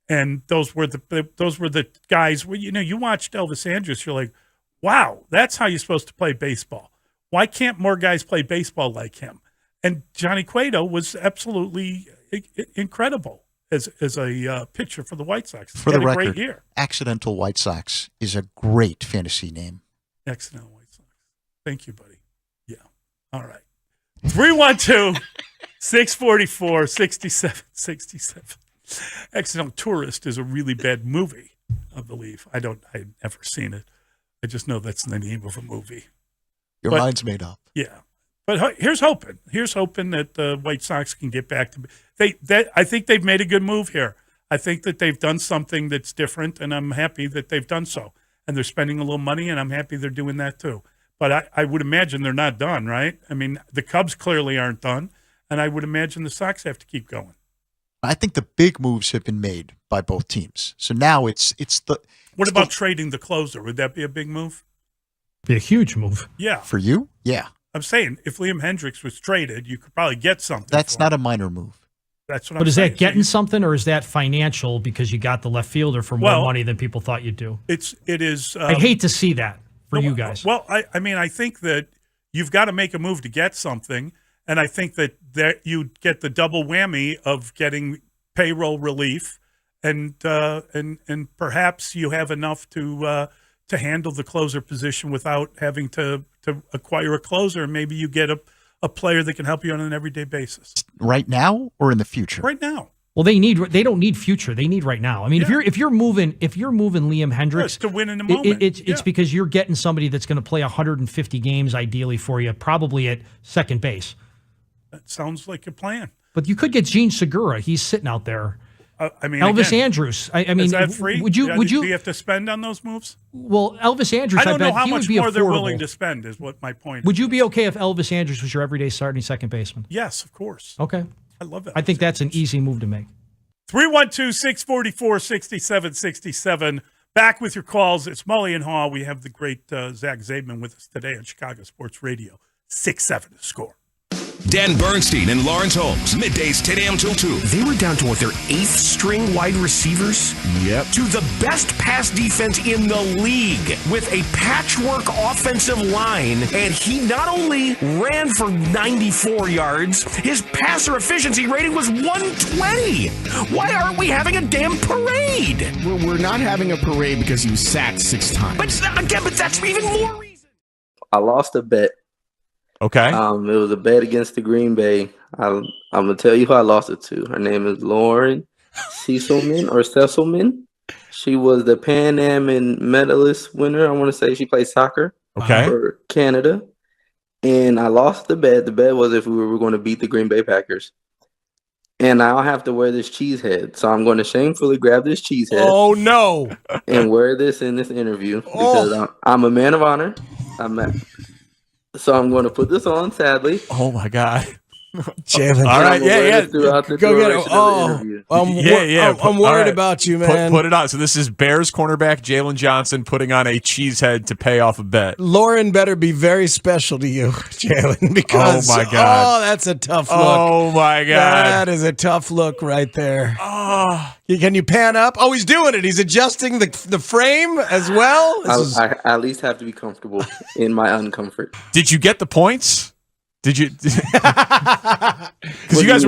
C: And those were the guys where, you watched Elvis Andrus, you're like, wow, that's how you're supposed to play baseball. Why can't more guys play baseball like him? And Johnny Cueto was absolutely incredible as a pitcher for the White Sox.
D: For the record,
C: great year.
D: Accidental White Sox is a great fantasy name.
C: Accidental White Sox. Thank you, buddy. Yeah. All right. 312-644-6767. Accidental Tourist is a really bad movie, I believe. I've never seen it. I just know that's the name of a movie.
D: Your mind's made up.
C: Yeah. But here's hoping. Here's hoping that the White Sox can get back to I think they've made a good move here. I think that they've done something that's different, and I'm happy that they've done so. And they're spending a little money, and I'm happy they're doing that too. But I would imagine they're not done, right? I mean, the Cubs clearly aren't done, and I would imagine the Sox have to keep going.
D: I think the big moves have been made by both teams. So now it's the.
C: What about trading the closer? Would that be a big move?
B: Be a huge move.
C: Yeah.
D: For you? Yeah.
C: I'm saying if Liam Hendricks was traded, you could probably get something.
D: That's not a minor move.
C: That's what
B: But
C: I'm
B: is
C: saying.
B: that getting something, or is that financial because you got the left fielder for more money than people thought you'd do?
C: It is.
B: I hate to see that for you guys.
C: Well, I mean, I think that you've got to make a move to get something, and I think that you get the double whammy of getting payroll relief, and perhaps you have enough to handle the closer position without having to acquire a closer. Maybe you get a a player that can help you on an everyday basis.
D: Right now or in the future?
C: Right now.
B: Well, they don't need future. They need right now. I mean, if you're moving Liam Hendricks
C: to win in the moment,
B: it's because you're getting somebody that's going to play 150 games ideally for you, probably at second base.
C: That sounds like a plan.
B: But you could get Gene Segura. He's sitting out there.
C: I mean,
B: Elvis
C: again,
B: Andrus. I mean,
C: is that free?
B: Would you?
C: Do you have to spend on those moves?
B: Well, Elvis Andrus.
C: I don't know how
B: he
C: much
B: would be
C: more they're
B: affordable.
C: willing to spend. Is what my point.
B: Would you be okay if Elvis Andrus was your everyday starting second baseman?
C: Yes, of course.
B: Okay.
C: I love that.
B: I think that's an easy move to make.
C: 312-644-6767. Back with your calls. It's Mully and Haugh. We have the great Zach Zabman with us today on Chicago Sports Radio. 6-7 to score.
K: Dan Bernstein and Lawrence Holmes, middays 10 a.m. till 2.
L: They were down to their 8th string wide receivers?
T: Yep.
L: To the best pass defense in the league with a patchwork offensive line. And he not only ran for 94 yards, his passer efficiency rating was 120. Why aren't we having a damn parade?
X: We're not having a parade because he was sacked 6 times.
L: But that's even more reason.
M: I lost a bet.
F: Okay.
M: It was a bet against the Green Bay. I'm gonna tell you who I lost it to. Her name is Lauren Cecilman. She was the Pan Am medalist winner. I want to say she played soccer for Canada. And I lost the bet. The bet was if we were going to beat the Green Bay Packers. And I'll have to wear this cheese head. So I'm going to shamefully grab this cheese head.
N: Oh, no.
M: And wear this in this interview because I'm a man of honor. So I'm going to put this on, sadly.
F: Oh, my God.
N: Jalen.
F: All right, yeah.
M: Go
N: get it. I'm worried about you, man.
F: Put it on. So this is Bears cornerback Jalen Johnson putting on a cheesehead to pay off a bet.
N: Lauren better be very special to you, Jalen, because
F: oh my God,
N: that's a tough look.
F: Oh my God,
N: that is a tough look right there.
F: Oh.
N: Can you pan up? Oh, he's doing it. He's adjusting the frame as well.
M: I at least have to be comfortable in my uncomfort.
F: Did you get the points? Did you? Because you guys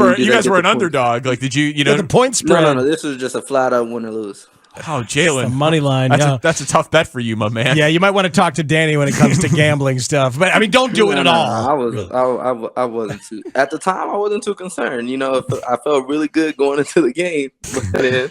F: were an underdog. Like, did you know
N: the point spread?
M: No. This was just a flat out win or lose.
F: Oh, Jalen,
N: money line.
F: That's a tough bet for you, my man.
N: Yeah, you might want to talk to Danny when it comes to gambling stuff. But I mean, don't do it at all.
M: I wasn't too. At the time, I wasn't too concerned. You know, I felt really good going into the game. But then,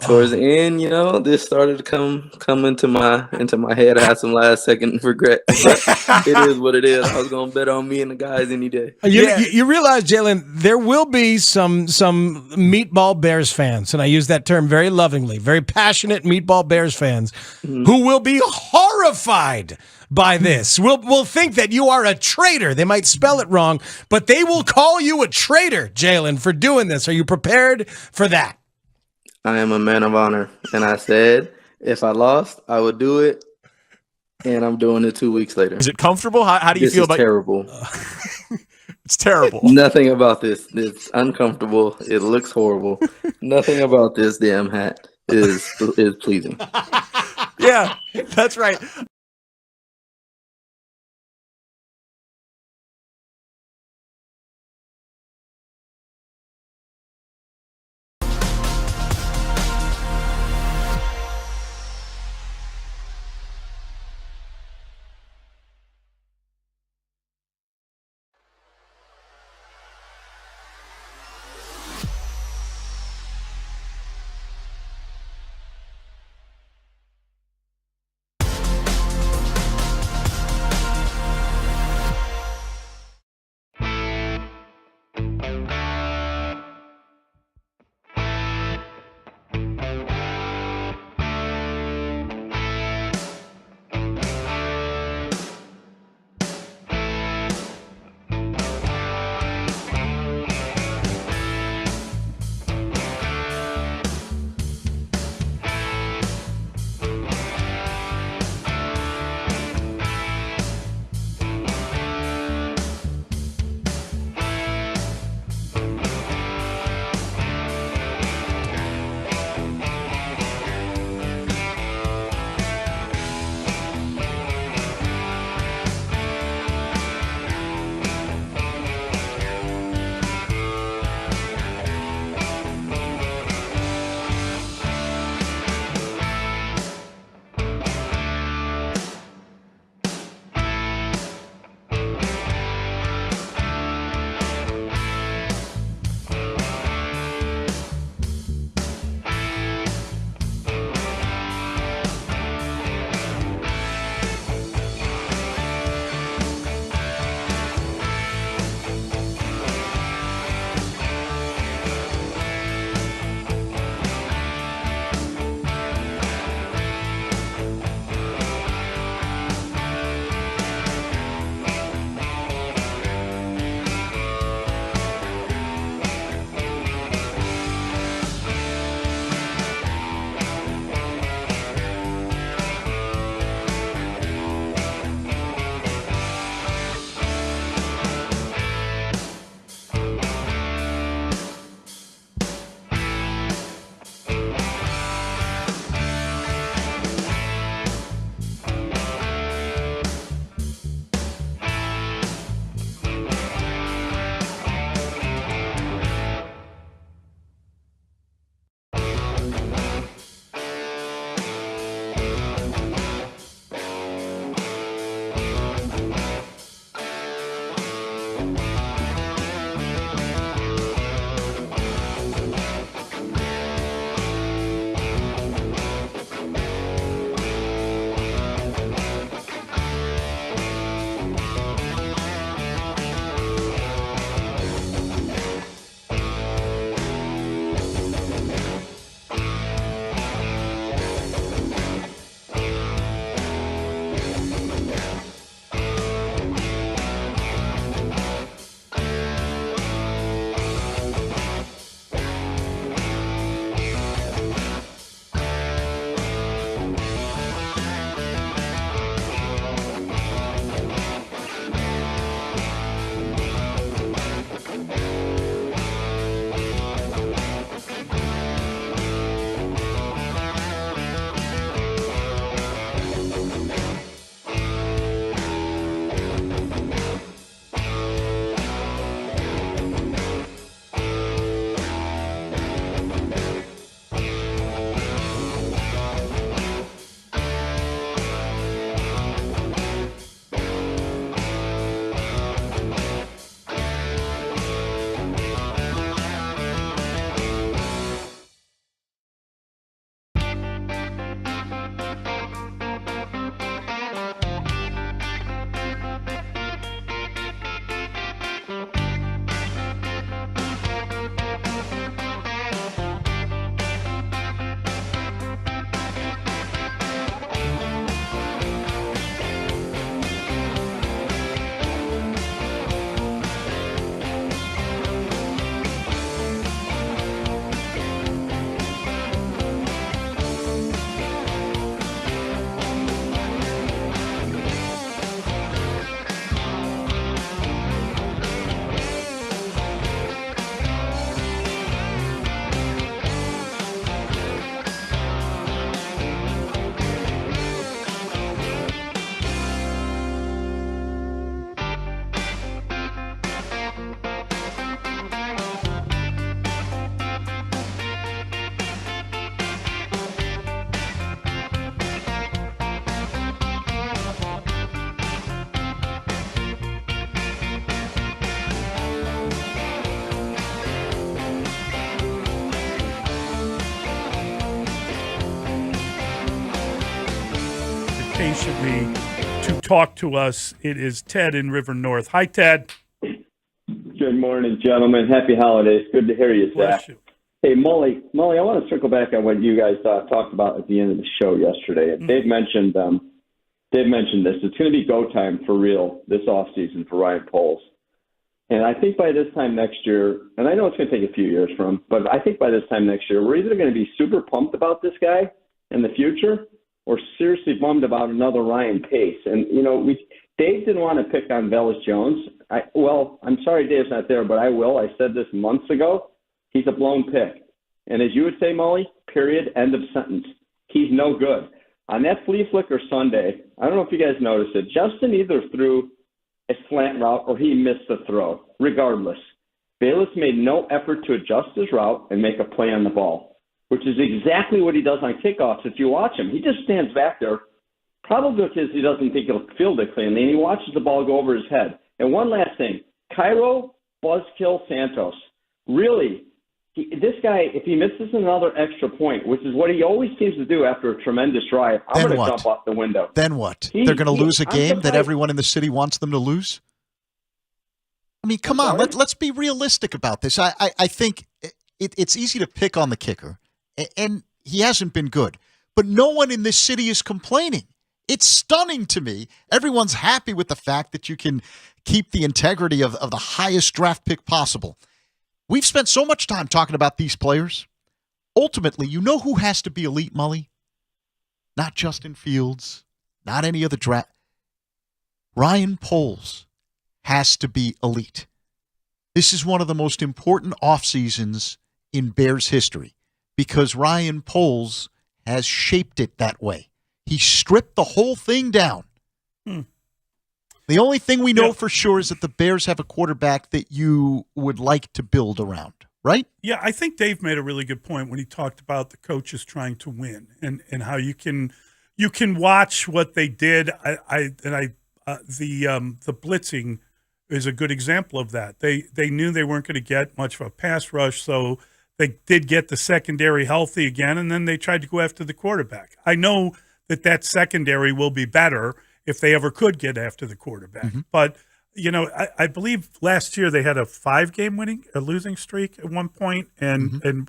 M: towards the end, this started to come into my head. I had some last second regret. It is what it is. I was gonna bet on me and the guys any day.
N: You realize, Jalen, there will be some meatball Bears fans, and I use that term very lovingly, very passionate meatball Bears fans, who will be horrified by this. Will think that you are a traitor. They might spell it wrong, but they will call you a traitor, Jalen, for doing this. Are you prepared for that?
M: I am a man of honor, and I said if I lost, I would do it, and I'm doing it 2 weeks later.
F: Is it comfortable? How do you feel about it?
M: Terrible.
F: It's terrible.
M: Nothing about this. It's uncomfortable. It looks horrible. Nothing about this damn hat is pleasing.
F: Yeah, that's right.
C: patiently to talk to us. It is Ted in River North. Hi, Ted.
O: Good morning, gentlemen. Happy holidays. Good to hear you, Zach. Hey, Mully, I want to circle back on what you guys talked about at the end of the show yesterday. And Dave mentioned this. It's going to be go time for real this offseason for Ryan Poles. And I think by this time next year, and I know it's going to take a few years for him, but I think by this time next year, we're either going to be super pumped about this guy in the future or seriously bummed about another Ryan Pace. And, Dave didn't want to pick on Velus Jones. I'm sorry Dave's not there, but I will. I said this months ago. He's a blown pick. And as you would say, Mully, period, end of sentence. He's no good. On that flea flicker Sunday, I don't know if you guys noticed it, Justin either threw a slant route or he missed the throw. Regardless, Bayless made no effort to adjust his route and make a play on the ball, which is exactly what he does on kickoffs. If you watch him, he just stands back there, probably because he doesn't think he'll field it cleanly, and he watches the ball go over his head. And one last thing, Cairo Buzzkill Santos. Really, this guy, if he misses another extra point, which is what he always seems to do after a tremendous drive, I'm going to jump off the window.
D: Then what? They're going to lose a game that everyone in the city wants them to lose? I mean, come on, let's be realistic about this. I think it's easy to pick on the kicker, and he hasn't been good. But no one in this city is complaining. It's stunning to me. Everyone's happy with the fact that you can keep the integrity of the highest draft pick possible. We've spent so much time talking about these players. Ultimately, you know who has to be elite, Mully? Not Justin Fields, not any other draft. Ryan Poles has to be elite. This is one of the most important off seasons in Bears history because Ryan Poles has shaped it that way. He stripped the whole thing down. The only thing we know for sure is that the Bears have a quarterback that you would like to build around, right?
C: Yeah, I think Dave made a really good point when he talked about the coaches trying to win and how you can watch what they did. The blitzing is a good example of that. They knew they weren't going to get much of a pass rush, so they did get the secondary healthy again, and then they tried to go after the quarterback. I know that secondary will be better if they ever could get after the quarterback. Mm-hmm. But, I believe last year they had a 5-game losing streak at one point, and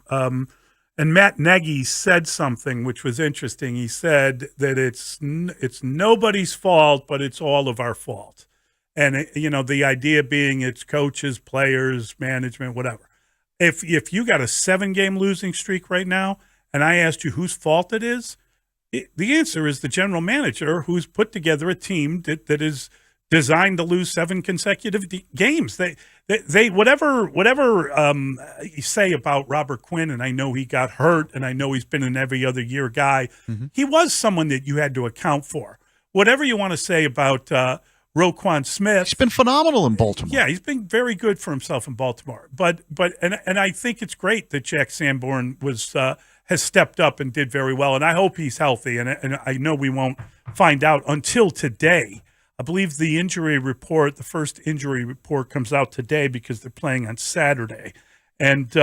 C: Matt Nagy said something which was interesting. He said that it's nobody's fault, but it's all of our fault. And, the idea being it's coaches, players, management, whatever. If you got a 7-game losing streak right now, and I asked you whose fault it is, the answer is the general manager who's put together a team that is designed to lose 7 consecutive games. They whatever you say about Robert Quinn, and I know he got hurt, and I know he's been an every other year guy. Mm-hmm. He was someone that you had to account for. Whatever you want to say about Roquan Smith,
D: he's been phenomenal in Baltimore.
C: Yeah, he's been very good for himself in Baltimore. But I think it's great that Jack Sanborn has stepped up and did very well, and I hope he's healthy. And I know we won't find out until today. I believe the first injury report comes out today because they're playing on Saturday. And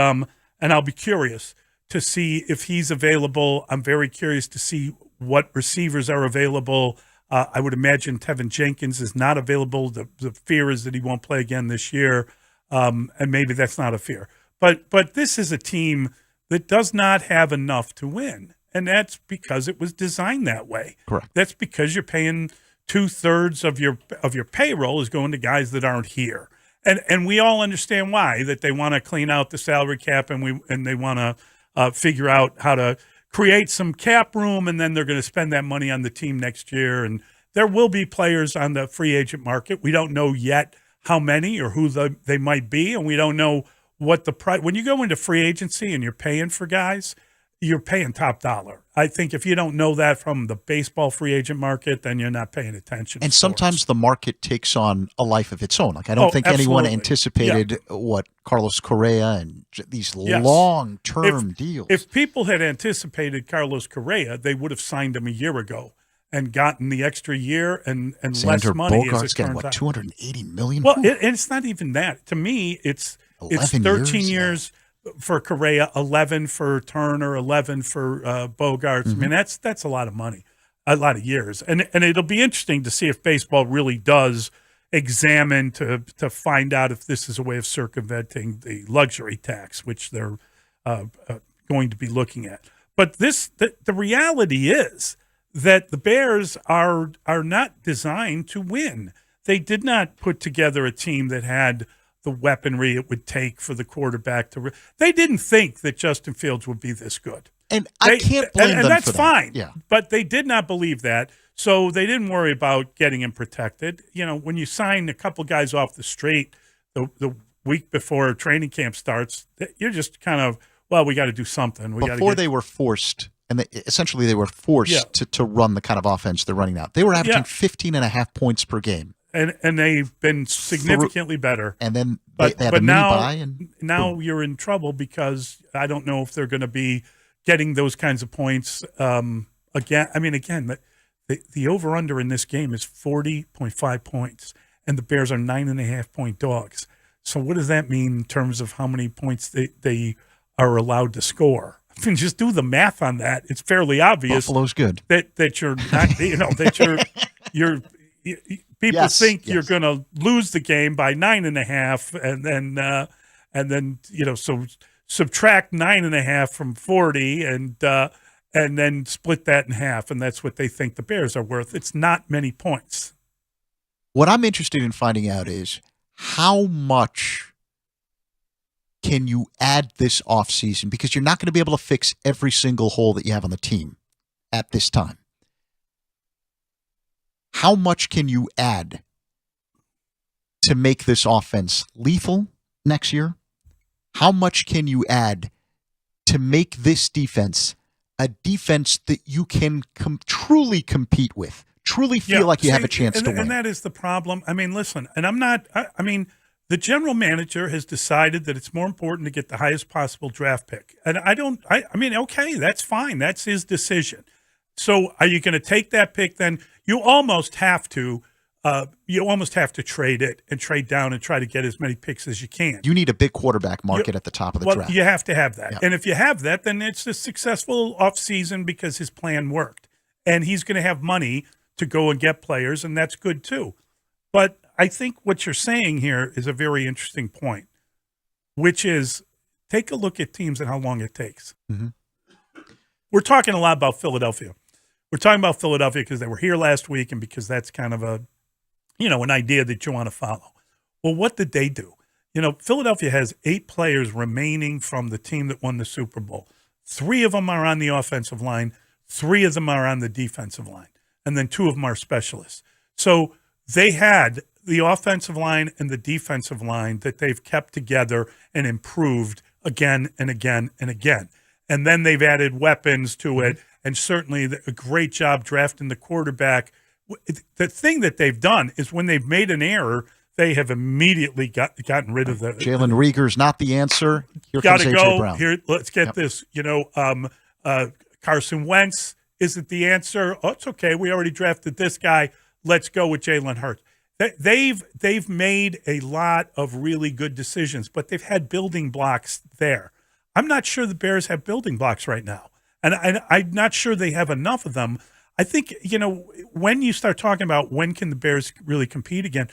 C: I'll be curious to see if he's available. I'm very curious to see what receivers are available. I would imagine Tevin Jenkins is not available. The fear is that he won't play again this year, and maybe that's not a fear. But this is a team that does not have enough to win, and that's because it was designed that way.
D: Correct.
C: That's because you're paying 2/3 of your payroll is going to guys that aren't here, and we all understand why. That they want to clean out the salary cap, and they want to figure out how to create some cap room, and then they're going to spend that money on the team next year. And there will be players on the free agent market. We don't know yet how many or who they might be, and we don't know what the price. When you go into free agency and you're paying for guys, you're paying top dollar. I think if you don't know that from the baseball free agent market, then you're not paying attention.
D: And sometimes the market takes on a life of its own. Like I don't think anyone anticipated what Carlos Correa and these long-term deals.
C: If people had anticipated Carlos Correa, they would have signed him a year ago and gotten the extra year and less money.
D: Bogart's getting $280 million?
C: Well, and it's not even that. To me, it's 13 years for Correa, 11 for Turner, 11 for Bogarts. Mm-hmm. I mean, that's a lot of money. years. And it'll be interesting to see if baseball really does examine to find out if this is a way of circumventing the luxury tax, which they're going to be looking at. But the reality is that the Bears are not designed to win. They did not put together a team that had the weaponry it would take for the quarterback to. They didn't think that Justin Fields would be this good.
D: And I can't blame them
C: and that's
D: for that.
C: fine.
D: Yeah.
C: But they did not believe that, so they didn't worry about getting him protected. You know, when you sign a couple guys off the street the week before training camp starts, you're just kind of, well, we got to do something.
D: Before they were forced, and essentially they were forced to run the kind of offense they're running now. They were averaging 15.5 points per game.
C: And they've been significantly better.
D: And then
C: but
D: they had a mini bye. And
C: now you're in trouble because I don't know if they're going to be getting those kinds of points again. I mean, again, the over-under in this game is 40.5 points, and the Bears are 9.5-point dogs. So what does that mean in terms of how many points they are allowed to score? I mean, just do the math on that. It's fairly obvious.
D: Buffalo's good.
C: That you're not, that you're people think you're going to lose the game by 9.5, and then so subtract 9.5 from 40 and then split that in half, and that's what they think the Bears are worth. It's not many points.
D: What I'm interested in finding out is how much can you add this offseason, because you're not going to be able to fix every single hole that you have on the team at this time. How much can you add to make this offense lethal next year? How much can you add to make this defense a defense that you can truly compete with, truly feel like you have a chance to win?
C: And that is the problem. I mean, listen, and I mean, the general manager has decided that it's more important to get the highest possible draft pick. And I mean, okay, that's fine. That's his decision. So are you going to take that pick then? You almost have to trade it and trade down and try to get as many picks as you can.
D: You need a big quarterback market at the top of the draft.
C: You have to have that.
D: Yeah.
C: And if you have that, then it's a successful offseason because his plan worked. And he's going to have money to go and get players, and that's good too. But I think what you're saying here is a very interesting point, which is take a look at teams and how long it takes.
D: Mm-hmm.
C: We're talking a lot about Philadelphia. We're talking about Philadelphia because they were here last week and because that's kind of an idea that you want to follow. Well, what did they do? Philadelphia has 8 players remaining from the team that won the Super Bowl. 3 of them are on the offensive line. 3 of them are on the defensive line. And then 2 of them are specialists. So they had the offensive line and the defensive line that they've kept together and improved again and again and again. And then they've added weapons to it, and certainly a great job drafting the quarterback. The thing that they've done is when they've made an error, they have immediately gotten rid of the
D: Jalen Rieger's not the answer. Here comes
C: gotta
D: A.J.
C: go.
D: Brown.
C: Here, let's get this. Carson Wentz isn't the answer. Oh, it's okay. We already drafted this guy. Let's go with Jalen Hurts. They've made a lot of really good decisions, but they've had building blocks there. I'm not sure the Bears have building blocks right now, and I'm not sure they have enough of them. I think, when you start talking about when can the Bears really compete again,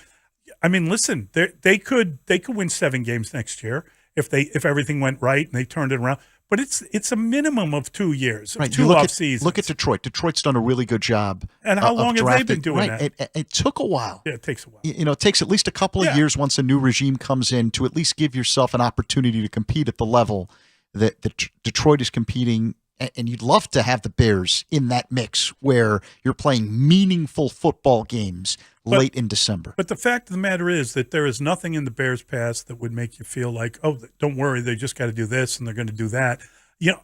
C: I mean, listen, they could win 7 games next year if everything went right and they turned it around. But it's a minimum of 2 years,
D: right.
C: 2 off seasons.
D: Look at Detroit. Detroit's done a really good job.
C: And how long have they been doing
D: that? It took a while.
C: Yeah, it takes a while.
D: It takes at least a couple of years once a new regime comes in to at least give yourself an opportunity to compete at the level that Detroit is competing. And you'd love to have the Bears in that mix where you're playing meaningful football games late in December.
C: But the fact of the matter is that there is nothing in the Bears' past that would make you feel like, oh, don't worry, they just got to do this and they're going to do that.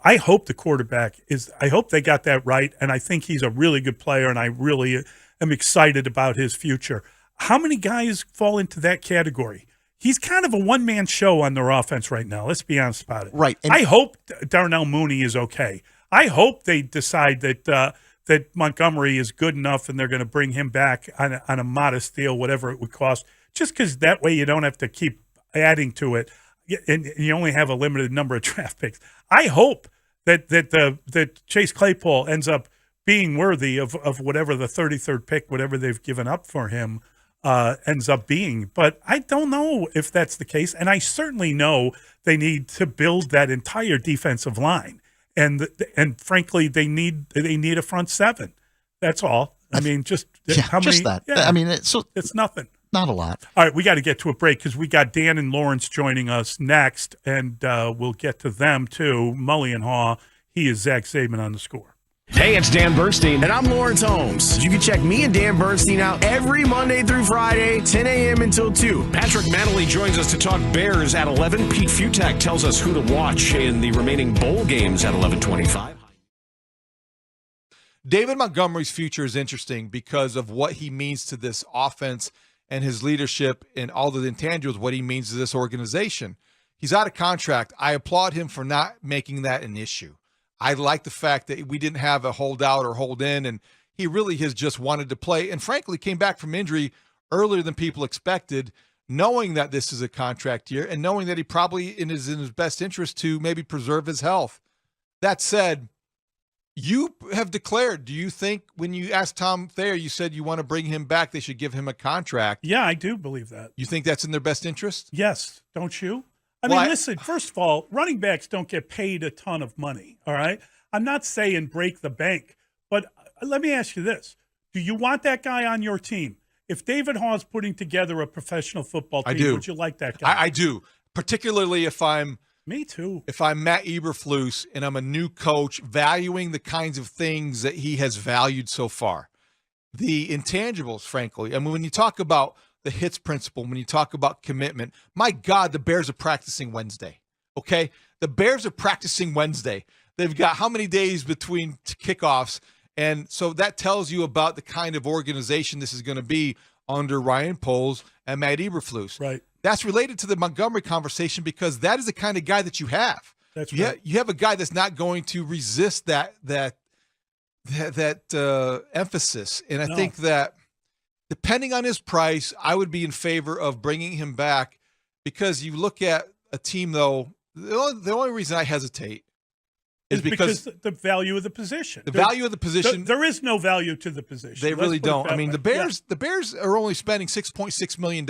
C: I hope the quarterback I hope they got that right, and I think he's a really good player, and I really am excited about his future. How many guys fall into that category? He's kind of a one-man show on their offense right now. Let's be honest about it.
D: Right.
C: I hope Darnell Mooney is okay. I hope they decide that Montgomery is good enough and they're going to bring him back on a modest deal, whatever it would cost, just because that way you don't have to keep adding to it and you only have a limited number of draft picks. I hope that Chase Claypool ends up being worthy of whatever the 33rd pick, whatever they've given up for him, ends up being. But I don't know if that's the case. And I certainly know they need to build that entire defensive line. And frankly, they need a front seven. That's all. I mean, just how many?
D: Just that.
C: Yeah,
D: I mean, it's
C: nothing.
D: Not a lot.
C: All right, we got to get to a break because we got Dan and Lawrence joining us next, and we'll get to them too. Mully and Haugh. He is Zach Saban on The Score.
L: Hey, it's Dan Bernstein. And I'm Lawrence Holmes. You can check me and Dan Bernstein out every Monday through Friday, 10 a.m. until 2.
T: Patrick Manley joins us to talk Bears at 11. Pete Futak tells us who to watch in the remaining bowl games at 11:25.
P: David Montgomery's future is interesting because of what he means to this offense and his leadership and all the intangibles, what he means to this organization. He's out of contract. I applaud him for not making that an issue. I like the fact that we didn't have a holdout or hold in, and he really has just wanted to play and frankly came back from injury earlier than people expected, knowing that this is a contract year and knowing that he probably is in his best interest to maybe preserve his health. That said, you have declared, do you think when you asked Tom Thayer, you said you want to bring him back, they should give him a contract?
C: Yeah, I do believe that.
P: You think that's in their best interest?
C: Yes, don't you? I
P: Well,
C: mean, listen, first of all, running backs don't get paid a ton of money, all right? I'm not saying break the bank, but let me ask you this. Do you want that guy on your team? If David Haugh's putting together a professional football team,
P: I do.
C: would you like that guy?
P: I do, particularly if I'm
C: Me too.
P: If I'm Matt Eberflus and I'm a new coach, valuing the kinds of things that he has valued so far. The intangibles, frankly. I mean, when you talk about the hits principle, when you talk about commitment, my God, the Bears are practicing Wednesday, okay? The Bears are practicing Wednesday. They've got how many days between kickoffs? And so that tells you about the kind of organization this is going to be under Ryan Poles and Matt Eberflus.
C: Right.
P: That's related to the Montgomery conversation because that is the kind of guy that you have.
C: That's
P: right.
C: right.
P: You have a guy that's not going to resist that emphasis. And I think that depending on his price, I would be in favor of bringing him back because you look at a team, though, the only reason I hesitate is because
C: the value of the position.
P: The value of the position.
C: There is no value to the position.
P: They really don't. I mean,
C: way.
P: the Bears are only spending $6.6 million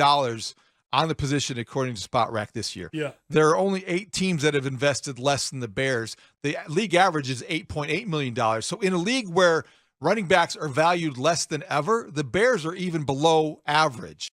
P: on the position according to SpotRack this year.
C: Yeah.
P: There are only 8 teams that have invested less than the Bears. The league average is $8.8 million. So in a league where running backs are valued less than ever, the Bears are even below average.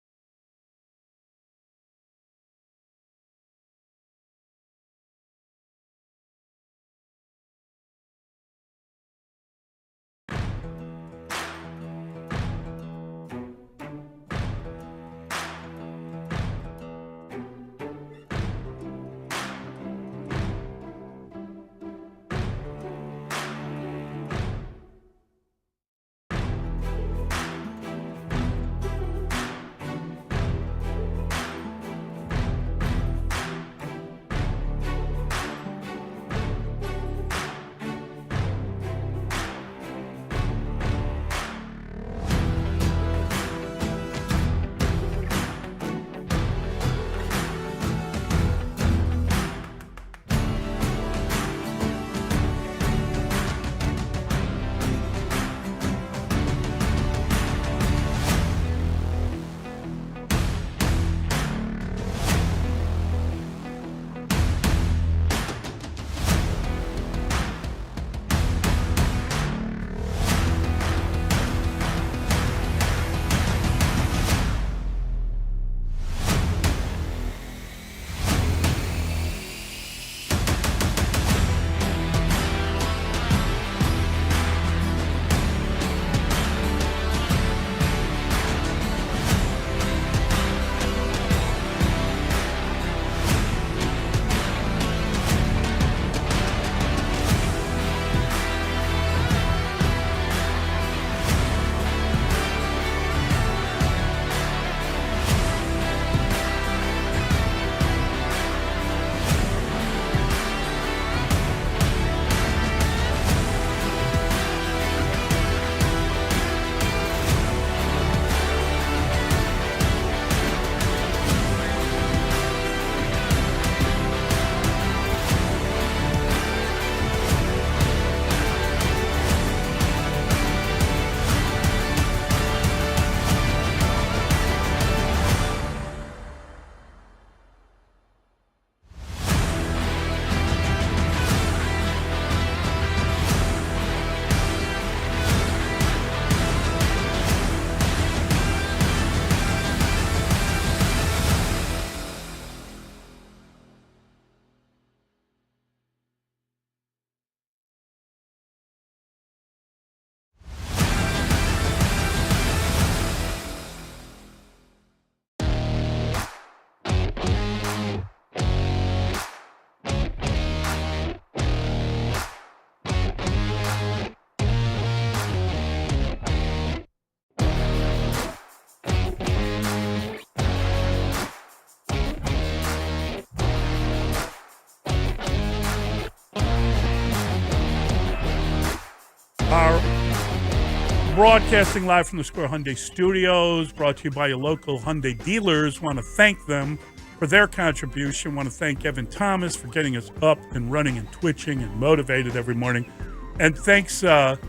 C: Broadcasting live from the Square Hyundai Studios, brought to you by your local Hyundai dealers. Want to thank them for their contribution. Want to thank Evan Thomas for getting us up and running and twitching and motivated every morning. And thanks to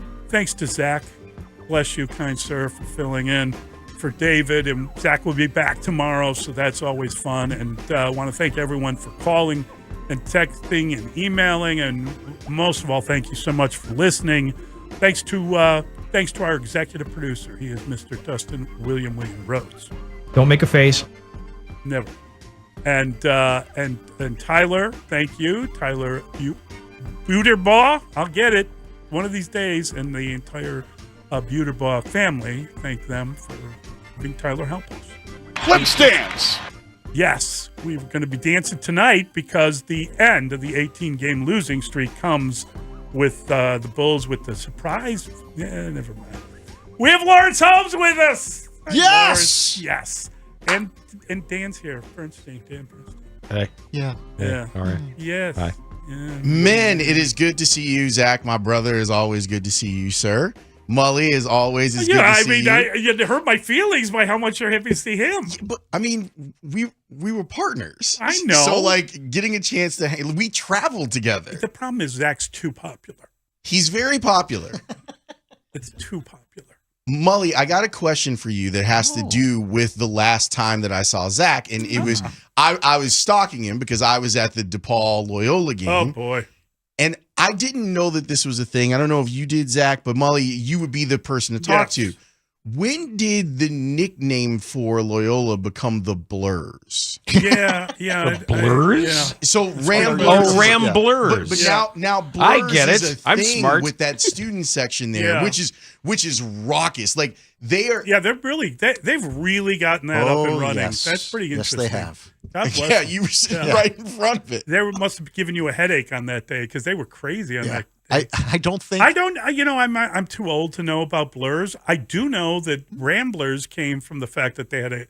C: Zach. Bless you, kind sir, for filling in for David. And Zach will be back tomorrow, so that's always fun. And I want to thank everyone for calling and texting and emailing. And most of all, thank you so much for listening. Thanks to our executive producer. He is Mr. Dustin William Rhodes.
B: Don't make a face.
C: Never. And Tyler, thank you. Tyler Buterbaugh. I'll get it one of these days. And the entire Buterbaugh family, thank them for having Tyler help us.
G: Let's dance.
C: Yes, we're going to be dancing tonight because the end of the 18-game losing streak comes with the Bulls with the surprise. Yeah, never mind. We have Lawrence Holmes with us.
D: Yes!
C: Lawrence, yes. And Dan's here. Bernstein. Dan Bernstein.
T: Hey.
D: Yeah.
C: Yeah.
T: All right.
C: Yes.
T: Hi.
C: Yeah.
X: Man, it is good to see you, Zach. My brother is always good to see you, sir. Mully is always good to see you.
C: You hurt my feelings by how much you're happy to see him.
X: But I mean, we were partners.
C: I know.
X: So like getting a chance to we traveled together.
C: The problem is Zach's too popular.
X: He's very popular.
C: It's too popular.
X: Mully, I got a question for you that has to do with the last time that I saw Zach, and it was I was stalking him because I was at the DePaul Loyola game.
C: Oh boy.
X: And I didn't know that this was a thing. I don't know if you did, Zach, but Mully, you would be the person to talk to. When did the nickname for Loyola become the Blurs?
C: Yeah.
T: The Blurs?
C: Yeah.
X: So Ramblers.
T: Oh, Ramblers.
X: But now Blurs
T: I get it.
X: is a
T: I'm
X: thing
T: smart.
X: with that student section there, which is raucous. Like they are.
C: Yeah, they've really gotten that up and running.
D: Yes.
C: That's pretty interesting.
D: Yes, they have.
C: God bless
X: Yeah,
C: them.
X: you were sitting right in front of it.
C: They must have given you a headache on that day because they were crazy on that.
D: I don't think
C: I'm too old to know about Blurs. I do know that Ramblers came from the fact that they had to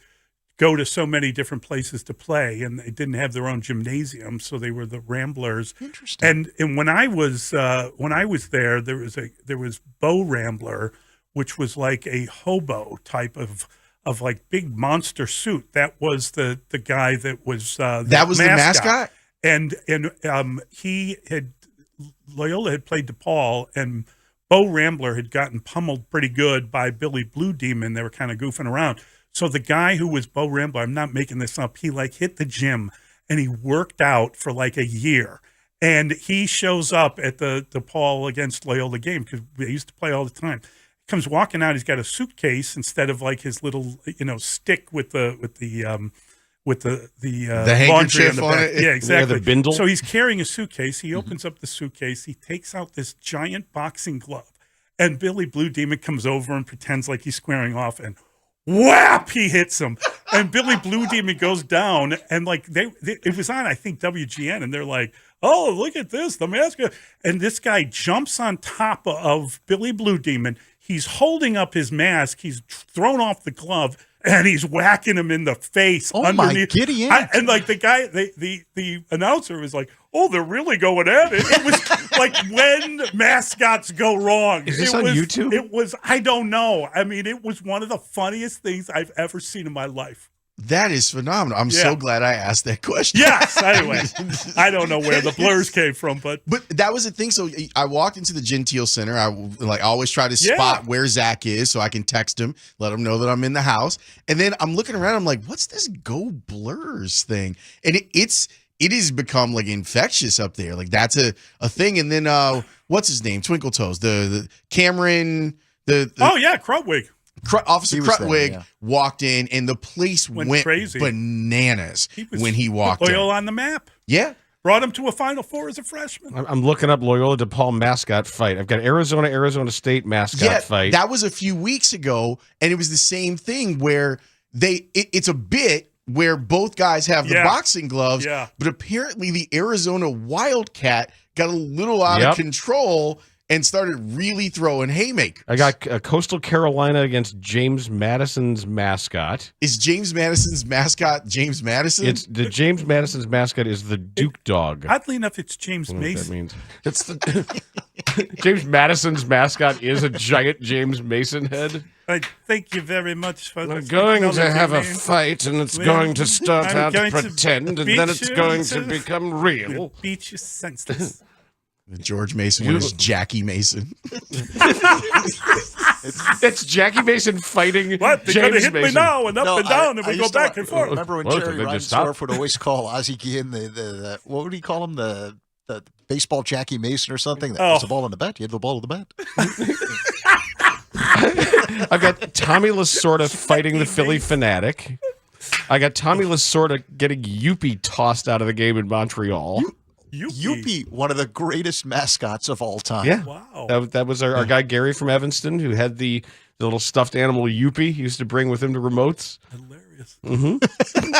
C: go to so many different places to play, and they didn't have their own gymnasium, so they were the Ramblers.
D: Interesting.
C: And when I was there, there was Bo Rambler, which was like a hobo type of like big monster suit. That was the guy that was the mascot. And he had Loyola had played DePaul, and Bo Rambler had gotten pummeled pretty good by Billy Blue Demon. They were kind of goofing around. So the guy who was Bo Rambler, I'm not making this up, he like hit the gym and he worked out for like a year. And he shows up at the DePaul against Loyola game because they used to play all the time. He comes walking out, he's got a suitcase instead of like his little stick with the
X: handkerchief
C: on
X: it.
C: Yeah, exactly.
T: Yeah, the bindle.
C: So he's carrying a suitcase. He opens up the suitcase. He takes out this giant boxing glove. And Billy Blue Demon comes over and pretends like he's squaring off, and whap, he hits him. And Billy Blue Demon goes down, and like it was on, I think, WGN, and they're like, oh, look at this, the mascot. And this guy jumps on top of Billy Blue Demon. He's holding up his mask. He's thrown off the glove, and he's whacking him in the face.
D: Oh,
C: underneath.
D: my giddy
C: And like the guy, the announcer was like, oh, they're really going at it. It was like when mascots go wrong.
T: Is this on YouTube?
C: It was, I don't know. I mean, it was one of the funniest things I've ever seen in my life.
X: That is phenomenal. I'm so glad I asked that question.
C: Yes. Anyway, I don't know where the Blurs came from, but
X: that was the thing. So I walked into the Gentile Center. I always try to spot where Zach is so I can text him, let him know that I'm in the house. And then I'm looking around. I'm like, what's this Go Blurs thing? And it has become like infectious up there. Like that's a thing. And then what's his name? Twinkle Toes. The Cameron.
C: Krutwig.
X: Officer Krutwig walked in, and the place went
C: crazy.
X: Bananas when he walked in.
C: Loyola on the map.
X: Yeah.
C: Brought him to a Final Four as a freshman.
T: I'm looking up Loyola DePaul mascot fight. I've got Arizona State mascot fight.
X: That was a few weeks ago, and it was the same thing where it's a bit where both guys have the boxing gloves, but apparently the Arizona Wildcat got a little out of control and started really throwing haymakers.
T: I got Coastal Carolina against James Madison's mascot.
X: Is James Madison's mascot James Madison?
T: It's the James Madison's mascot is the Duke Dog.
C: Oddly enough, it's James
T: I don't know what
C: Mason.
T: that means. It's the James Madison's mascot is a giant James Mason head.
C: I thank you very much for
T: We're
C: this
T: going to
C: technology,
T: have a
C: man.
T: fight, and it's
C: Well,
T: going to start
C: I'm
T: out
C: going to
T: pretend, and
C: beat
T: then it's
C: you
T: going to
C: until-
T: become real.
C: We'll beat you senseless.
X: George Mason was Jackie Mason.
T: It's Jackie Mason fighting
C: What? They're
T: James
C: gonna hit
T: Mason.
C: me now and up and down, and we
D: I
C: go
D: used to-
C: back and forth.
D: Remember when
T: Well,
D: Jerry
T: they just stop.
D: Reinsdorf would always call Ozzie Guillen the what would he call him, the baseball Jackie Mason or something? That was the ball in the bat. You had the ball in the bat.
T: I've got Tommy Lasorda fighting the Philly Fanatic. I got Tommy Lasorda getting Youppi tossed out of the game in Montreal.
D: Youppi, one of the greatest mascots of all time.
T: Yeah.
C: Wow.
T: That was our guy Gary from Evanston, who had the little stuffed animal Youppi he used to bring with him to remotes.
C: Hilarious.
T: Mm-hmm.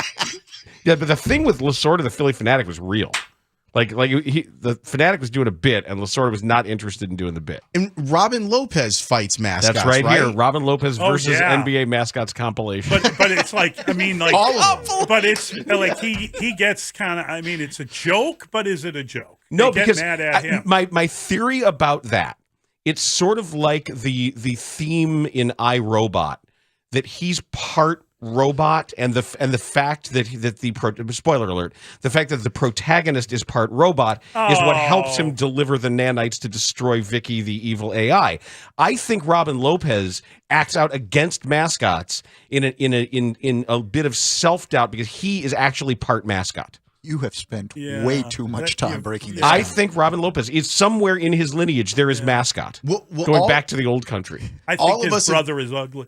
T: Yeah, but the thing with Lasorda, the Philly Fanatic, was real. The Fanatic was doing a bit, and Lasorda was not interested in doing the bit.
X: And Robin Lopez fights mascots.
T: That's right here, Robin Lopez versus
C: yeah.
T: NBA mascots compilation.
C: But it's like, I mean, like
X: All of them.
C: But it's like he gets kind of. I mean, it's a joke, but is it a joke?
T: No,
C: They get
T: because
C: mad at him.
T: my theory about that, it's sort of like the theme in iRobot, that he's part robot, and the fact that spoiler alert, the fact that the protagonist is part robot is what helps him deliver the nanites to destroy Vicky, the evil AI. I think Robin Lopez acts out against mascots in a bit of self-doubt because he is actually part mascot.
D: You have spent way too much time breaking this
T: I
D: down.
T: think Robin Lopez is somewhere in his lineage. There is mascot going back to the old country.
C: I
X: all
C: think
X: of
C: his
X: us
C: brother is ugly.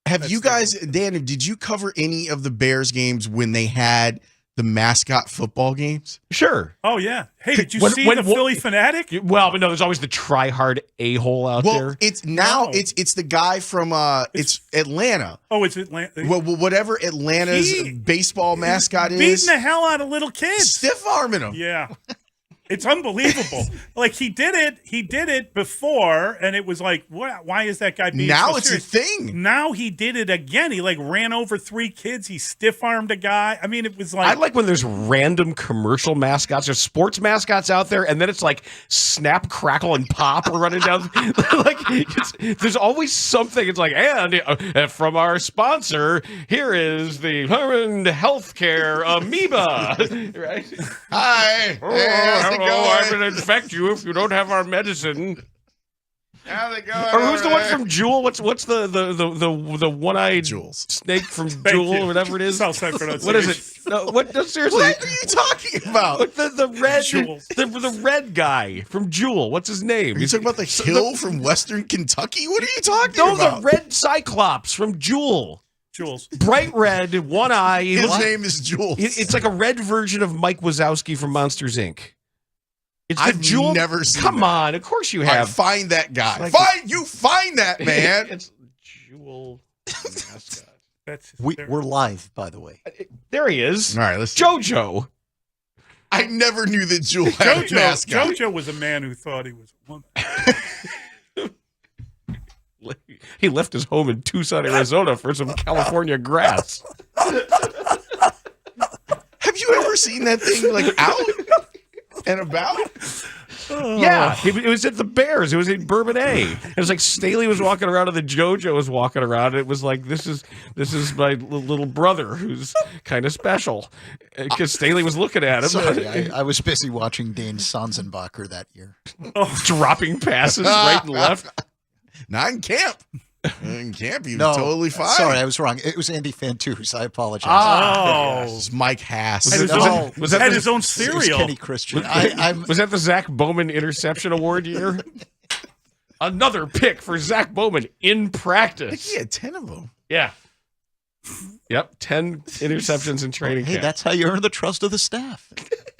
X: Have you guys, Dan, did you cover any of the Bears games when they had the mascot football games?
T: Sure.
C: Oh yeah. Hey, did you see the Philly Fanatic?
T: Well, but no, there's always the try-hard a-hole out there.
X: Well, it's now it's the guy from it's Atlanta.
C: Oh, it's Atlanta.
X: Well, whatever Atlanta's baseball mascot is.
C: Beating the hell out of little kids.
X: Stiff arming them.
C: Yeah. It's unbelievable. Like he did it before, and it was like, why is that guy being
X: now
C: so
X: it's
C: serious?
X: a thing.
C: Now he did it again. He like ran over 3 kids. He stiff armed a guy. I mean, it was like
T: I like when there's random commercial mascots. There's sports mascots out there, and then it's like Snap, Crackle, and Pop are running down. There's always something. It's like, and from our sponsor, here is the Herman Healthcare Amoeba. Right?
X: Hi. Hey,
T: hello, I will infect you if you don't have our medicine.
X: How's it going?
T: Or who's the one from Jewel? What's the one-eyed snake from Jewel or whatever it is?
C: Southside pronunciation.
T: What is it? No, no, seriously.
X: What are you talking about?
T: Look, the red guy from Jewel. What's his name?
X: Are you talking about the hill from Western Kentucky? What are you talking
T: No,
X: about?
T: the red Cyclops from Jewel.
C: Jules.
T: Bright red, one eye.
X: His name is Jules.
T: It's like a red version of Mike Wazowski from Monsters, Inc. It's the
X: I've
T: Jewel.
X: never seen
T: Come
X: that.
T: on, of course you
X: All right,
T: have.
X: find that guy.
T: Like
X: Find that man.
T: It's Jewel mascot.
D: We're live, by the way.
T: There he is.
X: All right, let's.
T: JoJo.
X: I never knew that Jewel had a mascot.
C: JoJo was a man who thought he was a woman.
T: He left his home in Tucson, Arizona for some California grass.
X: Have you ever seen that thing like out and about?
T: Yeah, it was at the Bears. It was in Bourbonnais. It was like Staley was walking around and the JoJo was walking around. And it was like, this is my little brother who's kind of special. Because Staley was looking at him.
D: Sorry, I was busy watching Dane Sanzenbacher that year.
T: Dropping passes right and left.
X: Not in camp. In camp, he was
D: No,
X: totally fine.
D: Sorry, I was wrong. It was Andy Fantuz. I apologize.
X: It was Mike Hass.
T: Was that
C: his own
D: It was
C: cereal.
D: Kenny Christian.
T: Was that the Zach Bowman interception award year? Another pick for Zach Bowman in
X: I
T: practice.
X: think he had 10 of them.
T: Yeah. Yep, 10 interceptions in training
D: Hey,
T: camp.
D: that's how you earn the trust of the staff.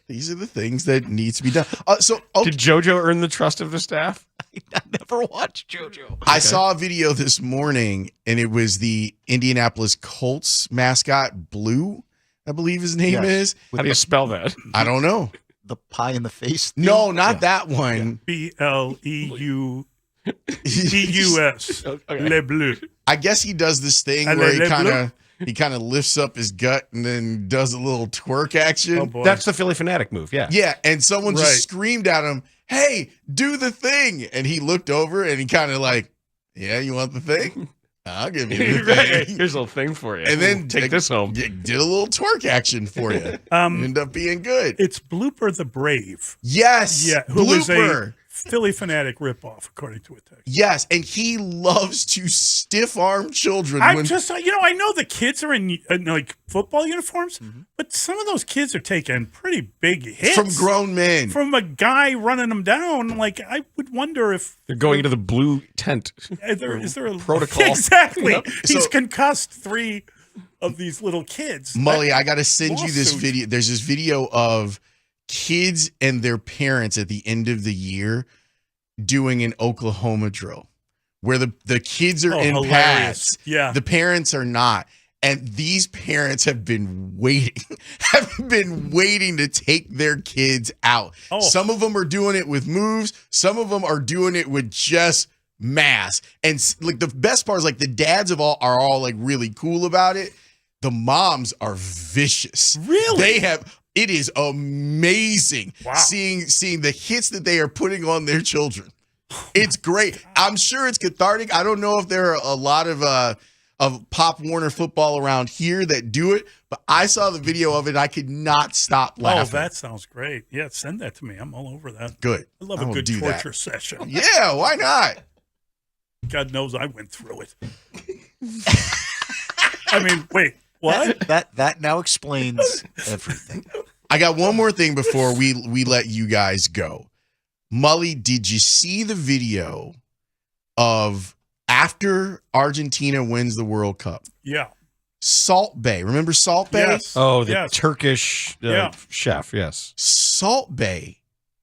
X: These are the things that need to be done.
T: Did JoJo earn the trust of the staff?
D: I never watched JoJo.
X: I saw a video this morning, and it was the Indianapolis Colts mascot, Blue, I believe his name is.
T: How do you spell that?
X: I don't know.
D: The pie in the face?
X: No, not that one.
C: BLEUDUS.
X: Okay.
C: Le Bleu.
X: I guess he does this thing
C: Allez,
X: where he
C: les
X: kind
C: bleus.
X: of he kind of lifts up his gut and then does a little twerk action.
T: Oh, boy. That's the Philly Fanatic move, yeah.
X: Yeah, and someone
T: Right.
X: just screamed at him, "Hey, do the thing!" And he looked over and he kind of like, "Yeah, you want the thing? I'll give you the thing."
T: Here's a little thing for you.
X: And then
T: take this home.
X: Did a little twerk action for you. Ended up being good.
C: It's Blooper the Brave.
X: Yes,
C: Yeah, who was
X: Blooper.
C: a Philly Fanatic ripoff, according to a text.
X: Yes, and he loves to stiff arm children.
C: I know the kids are in like football uniforms, but some of those kids are taking pretty big hits
X: From grown men.
C: From a guy running them down. Like, I would wonder if
T: They're going into the blue tent.
C: is there a
T: protocol?
C: Exactly.
T: Yep.
C: He's
X: So-
C: concussed 3 of these little kids.
X: Mully, I got to send you this
C: Lawsuit.
X: video. There's this video of kids and their parents at the end of the year doing an Oklahoma drill where the kids are in
C: hilarious.
X: pads.
C: Yeah.
X: The parents are not. And these parents have been waiting to take their kids out.
C: Oh.
X: Some of them are doing it with moves. Some of them are doing it with just mass. And like the best part is like the dads are all like really cool about it. The moms are vicious.
C: Really?
X: It is amazing seeing the hits that they are putting on their children. It's great. I'm sure it's cathartic. I don't know if there are a lot of Pop Warner football around here that do it, but I saw the video of it and I could not stop laughing.
C: Oh, that sounds great. Yeah, send that to me. I'm all over that.
X: Good.
C: I love
X: I
C: a
X: will
C: good
X: do that.
C: torture session.
X: Yeah, why not?
C: God knows I went through it. I mean, wait, what?
D: That now explains everything.
X: I got one more thing before we let you guys go. Mully, did you see the video of after Argentina wins the World Cup?
C: Yeah.
X: Salt Bay. Remember Salt Bay?
C: Yes.
T: Oh, the
C: Yes.
T: Turkish
C: Yeah.
T: chef, yes.
X: Salt Bay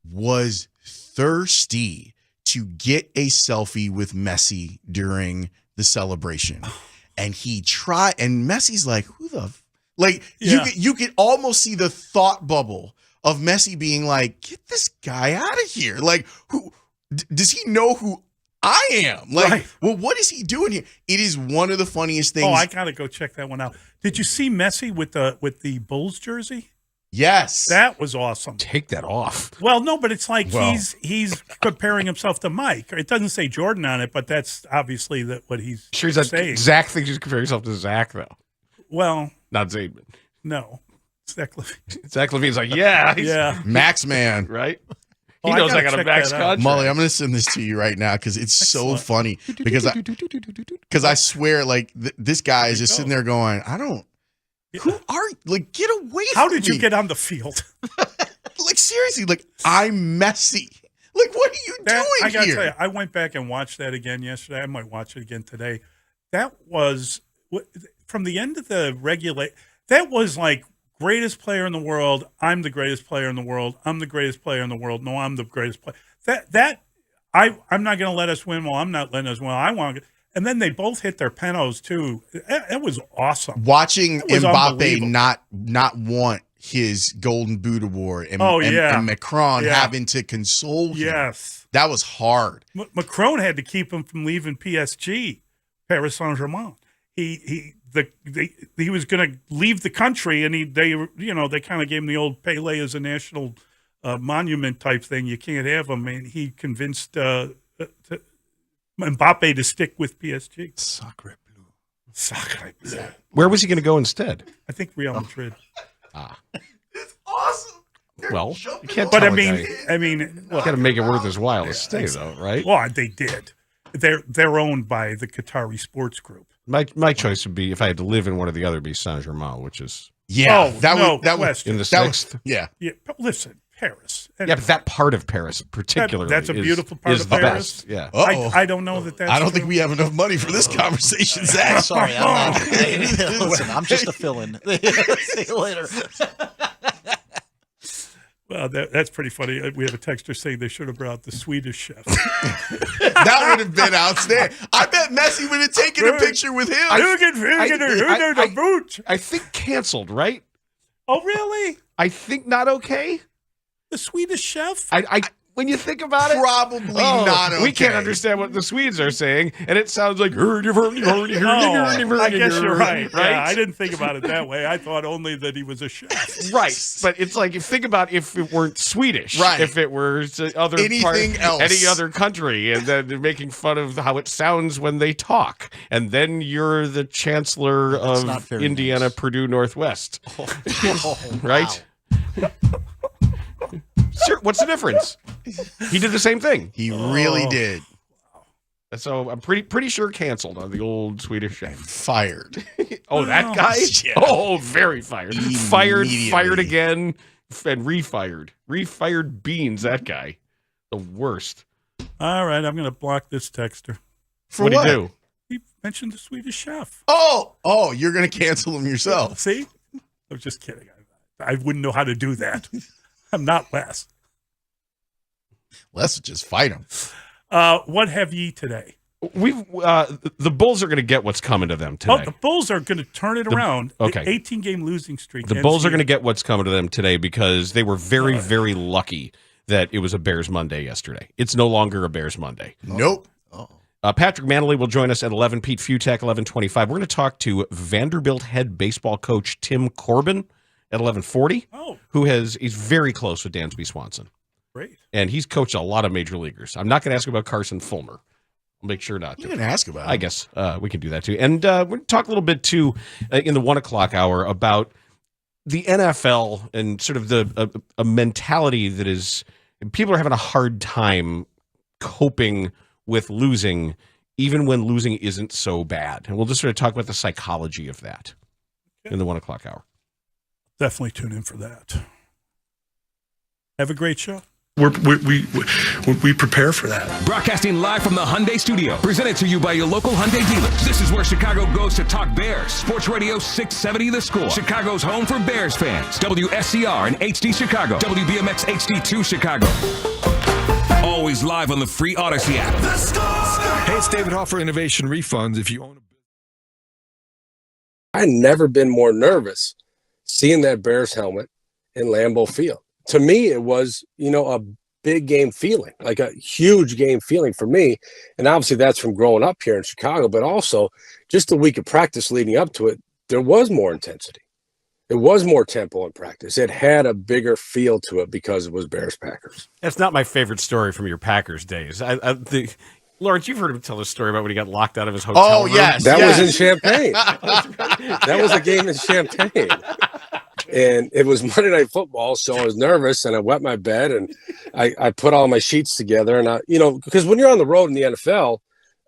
X: was thirsty to get a selfie with Messi during the celebration. And he tried, and Messi's like, who the like
C: Yeah.
X: you could almost see the thought bubble of Messi being like, get this guy out of here. Like, who does he know who I am? Like,
C: Right.
X: well, what is he doing here? It is one of the funniest things.
C: Oh, I gotta go check that one out. Did you see Messi with the Bulls jersey?
X: Yes.
C: That was awesome.
T: Take that off.
C: Well, no, but it's like
X: Well.
C: he's comparing himself to Mike. It doesn't say Jordan on it, but that's obviously what he's
T: Sure, he's
C: saying.
T: Zach thinks he's comparing himself to Zach, though.
C: Well,
T: Not Zaidman.
C: no. Zach Levine.
T: Zach Levine's like, yeah. he's-
C: Yeah.
X: Max Man.
T: Right?
C: Oh,
T: He
C: I
T: knows I
C: gotta
T: got a
C: check
T: max
C: that out.
T: contract.
X: Molly, I'm going to send this to you right now because it's so funny. Because I swear, like, this guy is just sitting there going, who are you? Like, get away from
C: How did you
X: me.
C: get on the field?
X: Like, seriously, like, I'm messy. Like, what are you
C: I
X: doing
C: gotta
X: here?
C: tell you, I went back and watched that again yesterday. I might watch it again today. That was from the end of the that was like greatest player in the world. I'm the greatest player in the world. I'm the greatest player in the world. No, I'm the greatest player. I'm not going to let us win. Well, I'm not letting us win. I want to. And then they both hit their penos too. It was awesome.
X: Watching
C: It was
X: Mbappe
C: unbelievable.
X: not want his Golden Boot award and,
C: yeah.
X: and Macron
C: Yeah.
X: having to console him.
C: Yes.
X: That was hard.
C: Macron had to keep him from leaving PSG, Paris Saint-Germain. He was going to leave the country, and they kind of gave him the old Pele as a national monument type thing. You can't have him, and he convinced Mbappe to stick with PSG. Sacre bleu.
T: Where was he going to go instead?
C: I think Real Madrid.
X: It's awesome.
T: Well, you can't
C: But
T: tell
C: I
T: a
C: mean,
T: guy. You got to make it worth his while to stay, though, right?
C: Well, they did. They're owned by the Qatari Sports Group.
T: My choice would be, if I had to live in one or the other, be Saint Germain, which is
X: that was
T: in the sixth.
X: Yeah.
C: But listen, Paris.
T: Yeah, but that part of Paris, particularly,
C: that's a beautiful part
T: is
C: of
T: the
C: Paris.
T: best. Yeah.
C: I don't know that that's
X: I don't
C: true.
X: think we have enough money for this conversation, Zach.
D: Sorry, I'm not. Listen, I'm just a fill-in. See you later.
C: Well, that's pretty funny. We have a texter saying they should have brought the Swedish chef.
X: That would have been outstanding. I bet Messi would have taken a picture with him.
T: I think canceled, right?
C: Oh, really?
T: I think not okay.
C: The Swedish chef?
T: when you think about it,
X: probably not okay.
T: We can't understand what the Swedes are saying, and it sounds like.
C: I guess you're right. Yeah, I didn't think about it that way. I thought only that he was a chef.
T: Right, but it's like, you think about if it weren't Swedish,
X: right?
T: If it were
X: anything else,
T: any other country, and then they're making fun of how it sounds when they talk, and then you're the chancellor of Indiana, Purdue Northwest, right? Wow. Sure. What's the difference? He did the same thing.
X: He really did.
T: So I'm pretty sure canceled on the old Swedish chef.
X: Fired.
T: Oh, that guy?
X: Yeah.
T: Oh, very fired. Fired again, and refired. Refired beans, that guy. The worst.
C: All right, I'm going to block this texter.
X: For what?
T: What'd he do?
C: He mentioned the Swedish chef.
X: Oh, you're going to cancel him yourself.
C: See? I was just kidding. I wouldn't know how to do that. I'm not Les.
X: Les would just fight him.
C: What have ye today?
T: The Bulls are going to get what's coming to them today.
C: Oh, the Bulls are going to turn it around.
T: Okay.
C: 18-game losing streak.
T: The Bulls are going to get what's coming to them today because they were very, very lucky that it was a Bears Monday yesterday. It's no longer a Bears Monday.
X: Nope.
T: Patrick Manley will join us at 11. Pete Futak, 11:25. We're going to talk to Vanderbilt head baseball coach Tim Corbin at 11:40. He's very close with Dansby Swanson.
C: Great.
T: And he's coached a lot of major leaguers. I'm not going to ask about Carson Fulmer. I'll make sure not to.
X: You can ask about him.
T: I guess we can do that too. And we're going to talk a little bit too in the 1 o'clock hour about the NFL and sort of a mentality that is, people are having a hard time coping with losing, even when losing isn't so bad. And we'll just sort of talk about the psychology of that in the 1 o'clock hour.
C: Definitely tune in for that. Have a great show.
E: We prepare for that.
K: Broadcasting live from the Hyundai Studio, presented to you by your local Hyundai dealers. This is where Chicago goes to talk Bears. Sports Radio 670 The Score. Chicago's home for Bears fans. WSCR and HD Chicago. WBMX HD2 Chicago. Always live on the free Odyssey app.
E: The Score! Hey, it's David Haugh for Innovation Refunds. If you own
R: I've never been more nervous seeing that Bears helmet in Lambeau Field. To me, it was, a big game feeling, like a huge game feeling for me. And obviously that's from growing up here in Chicago, but also just the week of practice leading up to it, there was more intensity. It was more tempo in practice. It had a bigger feel to it because it was Bears-Packers.
T: That's not my favorite story from your Packers days. Lawrence, you've heard him tell a story about when he got locked out of his hotel room.
R: Yes. That was in Champaign. That was a game in Champaign. And it was Monday Night Football, so I was nervous, and I wet my bed, and I put all my sheets together. And because when you're on the road in the NFL,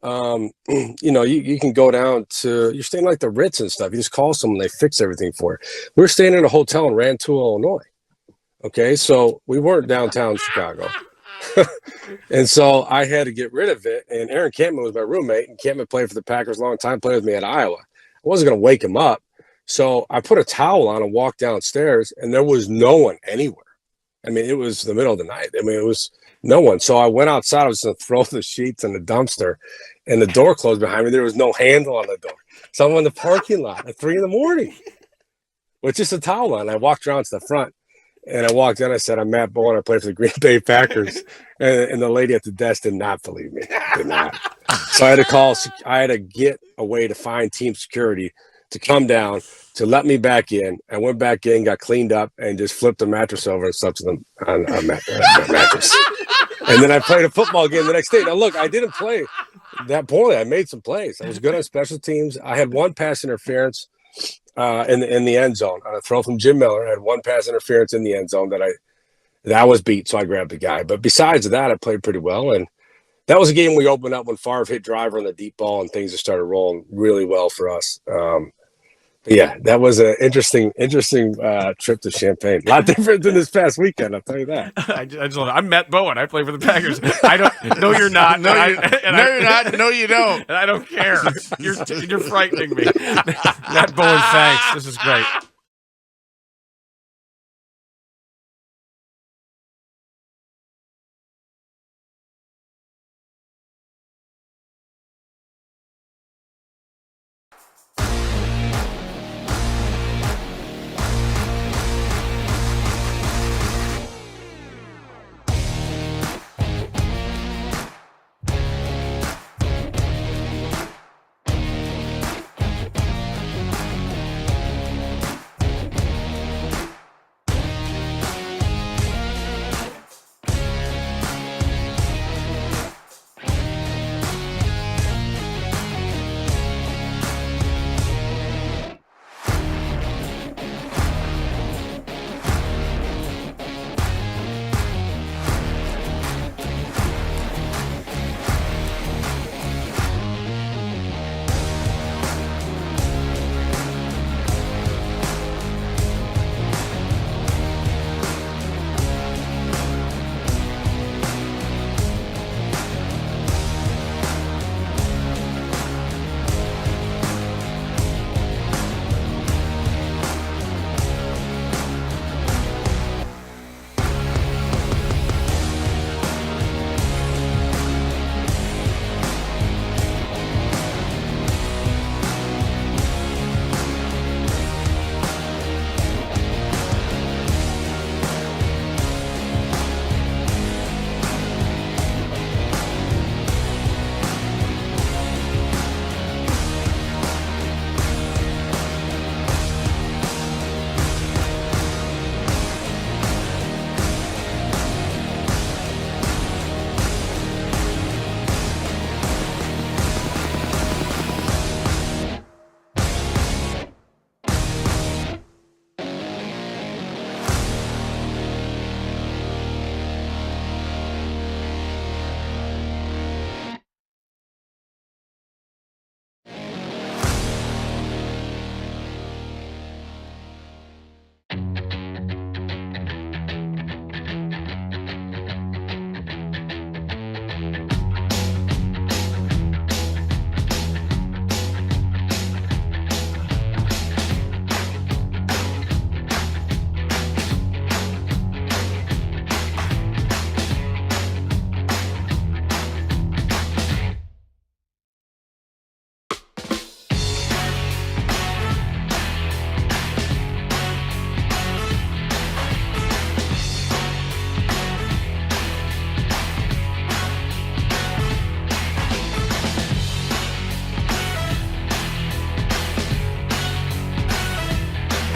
R: you can go down to, you're staying like the Ritz and stuff. You just call someone, they fix everything for you. We were staying in a hotel in Rantoul, Illinois. Okay, so we weren't downtown Chicago. And so I had to get rid of it. And Aaron Campman was my roommate, and Campman played for the Packers a long time, played with me at Iowa. I wasn't going to wake him up. So I put a towel on and walked downstairs, and there was no one anywhere. I mean, it was the middle of the night. I mean, it was no one. So I went outside. I was going to throw the sheets in the dumpster, and the door closed behind me. There was no handle on the door. So I'm in the parking lot at 3 a.m. with just a towel on. I walked around to the front, and I walked in. I said, I'm Matt Bowen. I play for the Green Bay Packers. And the lady at the desk did not believe me. Did not. So I had to get a way to find team security to come down to let me back in. I went back in, got cleaned up, and just flipped the mattress over and slept on a mattress. And then I played a football game the next day. Now, look, I didn't play that poorly. I made some plays. I was good on special teams. I had one pass interference in the end zone on a throw from Jim Miller. I had one pass interference in the end zone that I was beat, so I grabbed the guy. But besides that, I played pretty well. And that was a game we opened up when Favre hit driver on the deep ball, and things just started rolling really well for us. Yeah, that was an interesting trip to Champaign. A lot different than this past weekend, I'll tell you that.
T: I just love it. I'm Matt Bowen. I play for the Packers. I don't. No, you're not.
X: No, you're not. No, you don't.
T: And I don't care. You're frightening me. Matt Bowen, thanks. This is great.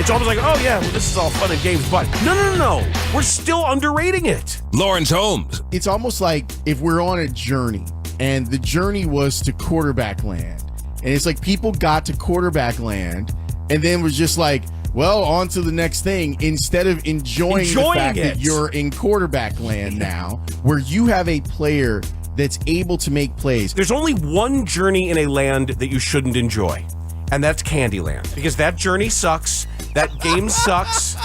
L: It's almost like, oh yeah, well, this is all fun and games, but no. We're still underrating it.
K: Lawrence Holmes.
X: It's almost like if we're on a journey and the journey was to quarterback land. And it's like people got to quarterback land and then was just like, well, on to the next thing, instead of enjoying the fact that you're in quarterback land now, where you have a player that's able to make plays.
L: There's only one journey in a land that you shouldn't enjoy, and that's Candyland. Because that journey sucks. That game sucks.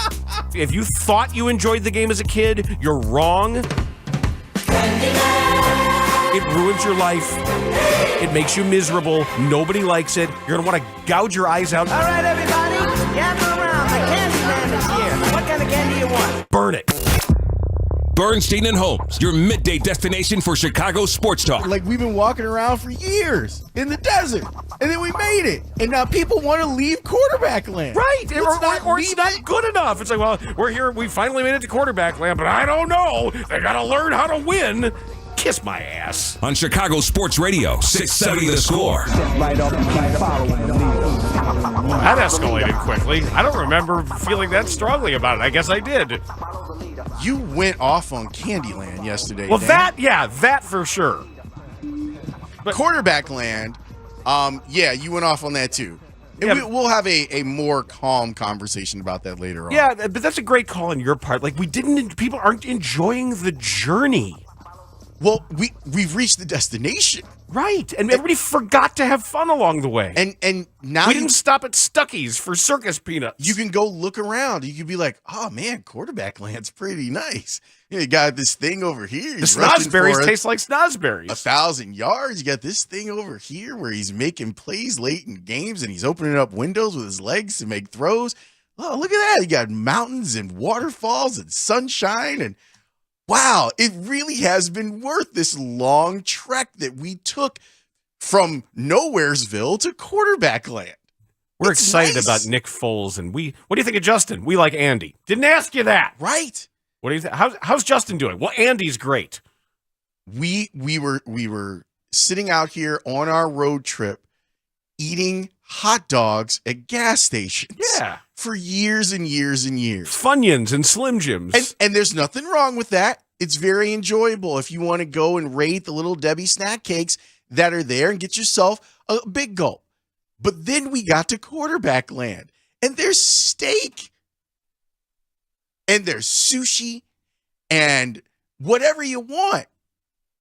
L: If you thought you enjoyed the game as a kid, you're wrong. It ruins your life. It makes you miserable. Nobody likes it. You're going to want to gouge your eyes out.
A: All right, everybody, gather around. The Candyland is here. What kind of candy you want?
L: Burn it.
K: Bernstein and Holmes, your midday destination for Chicago sports talk.
X: Like we've been walking around for years in the desert, and then we made it, and now people want to leave quarterback land.
L: Right, or it's not good enough. It's like, well, we're here, we finally made it to quarterback land, but I don't know. They got to learn how to win. Kiss my ass.
K: On Chicago Sports Radio, 670 The Score.
L: That escalated quickly. I don't remember feeling that strongly about it. I guess I did.
X: You went off on Candyland yesterday.
L: Well,
X: Dan.
L: that for sure.
X: But quarterback land, you went off on that too. And we'll have a more calm conversation about that later on.
L: Yeah, but that's a great call on your part. Like, people aren't enjoying the journey.
X: Well, we've reached the destination.
L: Right, and everybody forgot to have fun along the way.
X: And now
L: we didn't stop at Stuckey's for circus peanuts.
X: You can go look around. You can be like, oh man, quarterback land's pretty nice. You got this thing over here.
L: The snozberries taste like snozberries.
X: 1,000 yards. You got this thing over here where he's making plays late in games and he's opening up windows with his legs to make throws. Oh, look at that. You got mountains and waterfalls and sunshine and wow, it really has been worth this long trek that we took from Nowheresville to quarterback land.
L: We're excited about Nick Foles, and what do you think of Justin? We like Andy. Didn't ask you that.
X: Right.
L: What do you think? How's Justin doing? Well, Andy's great.
X: We were sitting out here on our road trip eating hot dogs at gas stations.
L: Yeah.
X: For years and years and years.
L: Funyuns and Slim Jims.
X: And there's nothing wrong with that. It's very enjoyable if you want to go and rate the Little Debbie snack cakes that are there and get yourself a big gulp. But then we got to quarterback land, and there's steak, and there's sushi, and whatever you want.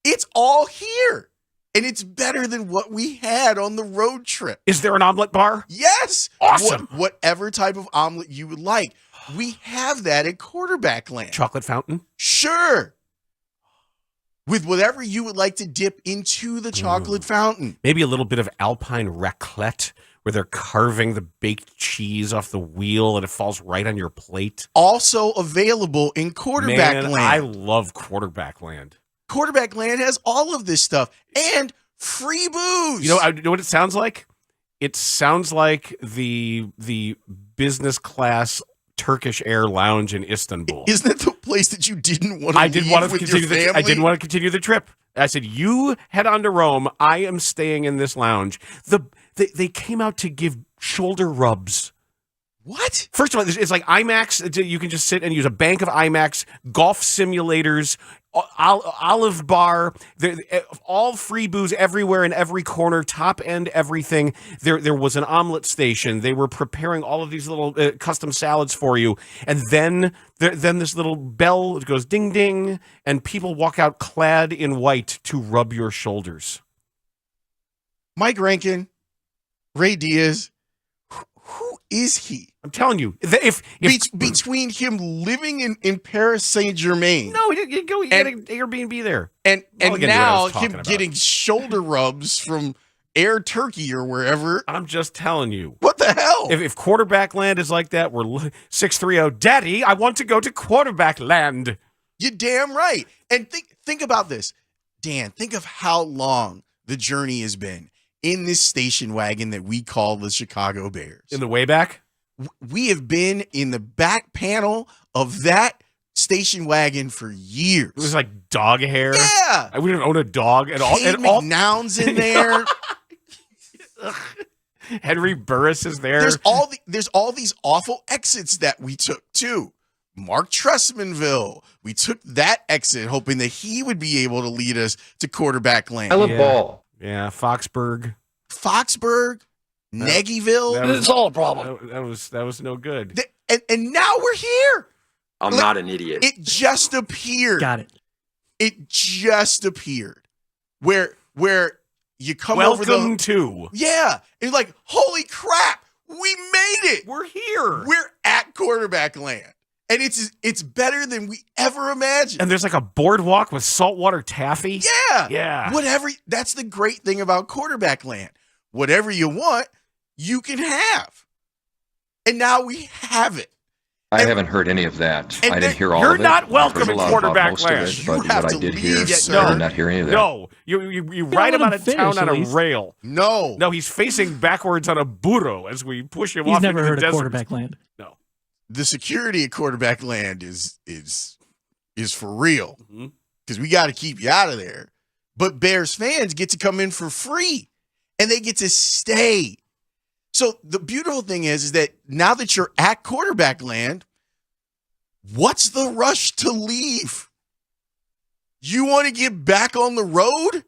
X: It's all here. And it's better than what we had on the road trip.
L: Is there an omelet bar?
X: Yes.
L: Awesome.
X: Whatever type of omelet you would like. We have that at quarterback land.
L: Chocolate fountain?
X: Sure. With whatever you would like to dip into the chocolate fountain.
L: Maybe a little bit of Alpine raclette where they're carving the baked cheese off the wheel and it falls right on your plate.
X: Also available in quarterback land.
L: I love quarterback land.
X: Quarterback land has all of this stuff and free booze.
L: You know what it sounds like? It sounds like the business class Turkish Air Lounge in Istanbul.
X: Isn't it the place that you didn't want to leave with your family?
L: I didn't want to continue the trip. I said, you head on to Rome. I am staying in this lounge. They came out to give shoulder rubs.
X: What?
L: First of all, it's like IMAX. You can just sit and use a bank of IMAX, golf simulators, olive bar, all free booze everywhere in every corner, top end everything. There was an omelet station. They were preparing all of these little custom salads for you. And then this little bell goes ding ding, and people walk out clad in white to rub your shoulders.
X: Mike Rankin, Ray Diaz, Who is he?
T: I'm telling you, if
X: between him living in Paris Saint-Germain,
T: no, you go get an Airbnb there,
X: and now him
T: about.
X: getting shoulder rubs from Air Turkey or wherever.
T: I'm just telling you.
X: What the hell?
T: If quarterback land is like that, we're 630. Daddy, I want to go to quarterback land.
X: You're damn right. And think about this, Dan. Think of how long the journey has been in this station wagon that we call the Chicago Bears.
T: In the way back?
X: We have been in the back panel of that station wagon for years.
T: It was like dog hair.
X: Yeah.
T: We didn't own a dog at all.
X: Cade McNown's in there.
T: Henry Burris is there.
X: There's all these awful exits that we took too. Mark Tressmanville. We took that exit hoping that he would be able to lead us to quarterback land.
T: I love ball. Yeah, Foxburg,
X: Nagyville.
T: It's all a problem. That was no good.
X: And now we're here.
J: I'm not an idiot.
X: It just appeared.
B: Got it.
X: It just appeared. Where you come
T: Welcome
X: over
T: to.
X: Yeah. It's like, holy crap, we made it.
T: We're here.
X: We're at quarterback land. And it's better than we ever imagined.
T: And there's like a boardwalk with saltwater taffy.
X: Yeah.
T: Yeah.
X: Whatever. That's the great thing about quarterback land. Whatever you want, you can have. And now we have it.
J: I haven't heard any of that. I didn't hear all
T: you're
J: of it.
T: not welcome
J: I've heard
T: in
J: a lot
T: quarterback
J: about most
T: land.
J: of it, but what I did hear, I did not hear any of that.
T: No, you ride him out of town on a rail.
X: No,
T: he's facing backwards on a burro as we push him
B: He's
T: off
B: never
T: into
B: heard
T: the
B: of
T: desert.
B: quarterback land.
T: No,
X: the security at quarterback land is for real because we got to keep you out of there. But Bears fans get to come in for free, and they get to stay. So the beautiful thing is that now that you're at quarterback land, what's the rush to leave? You want to get back on the road?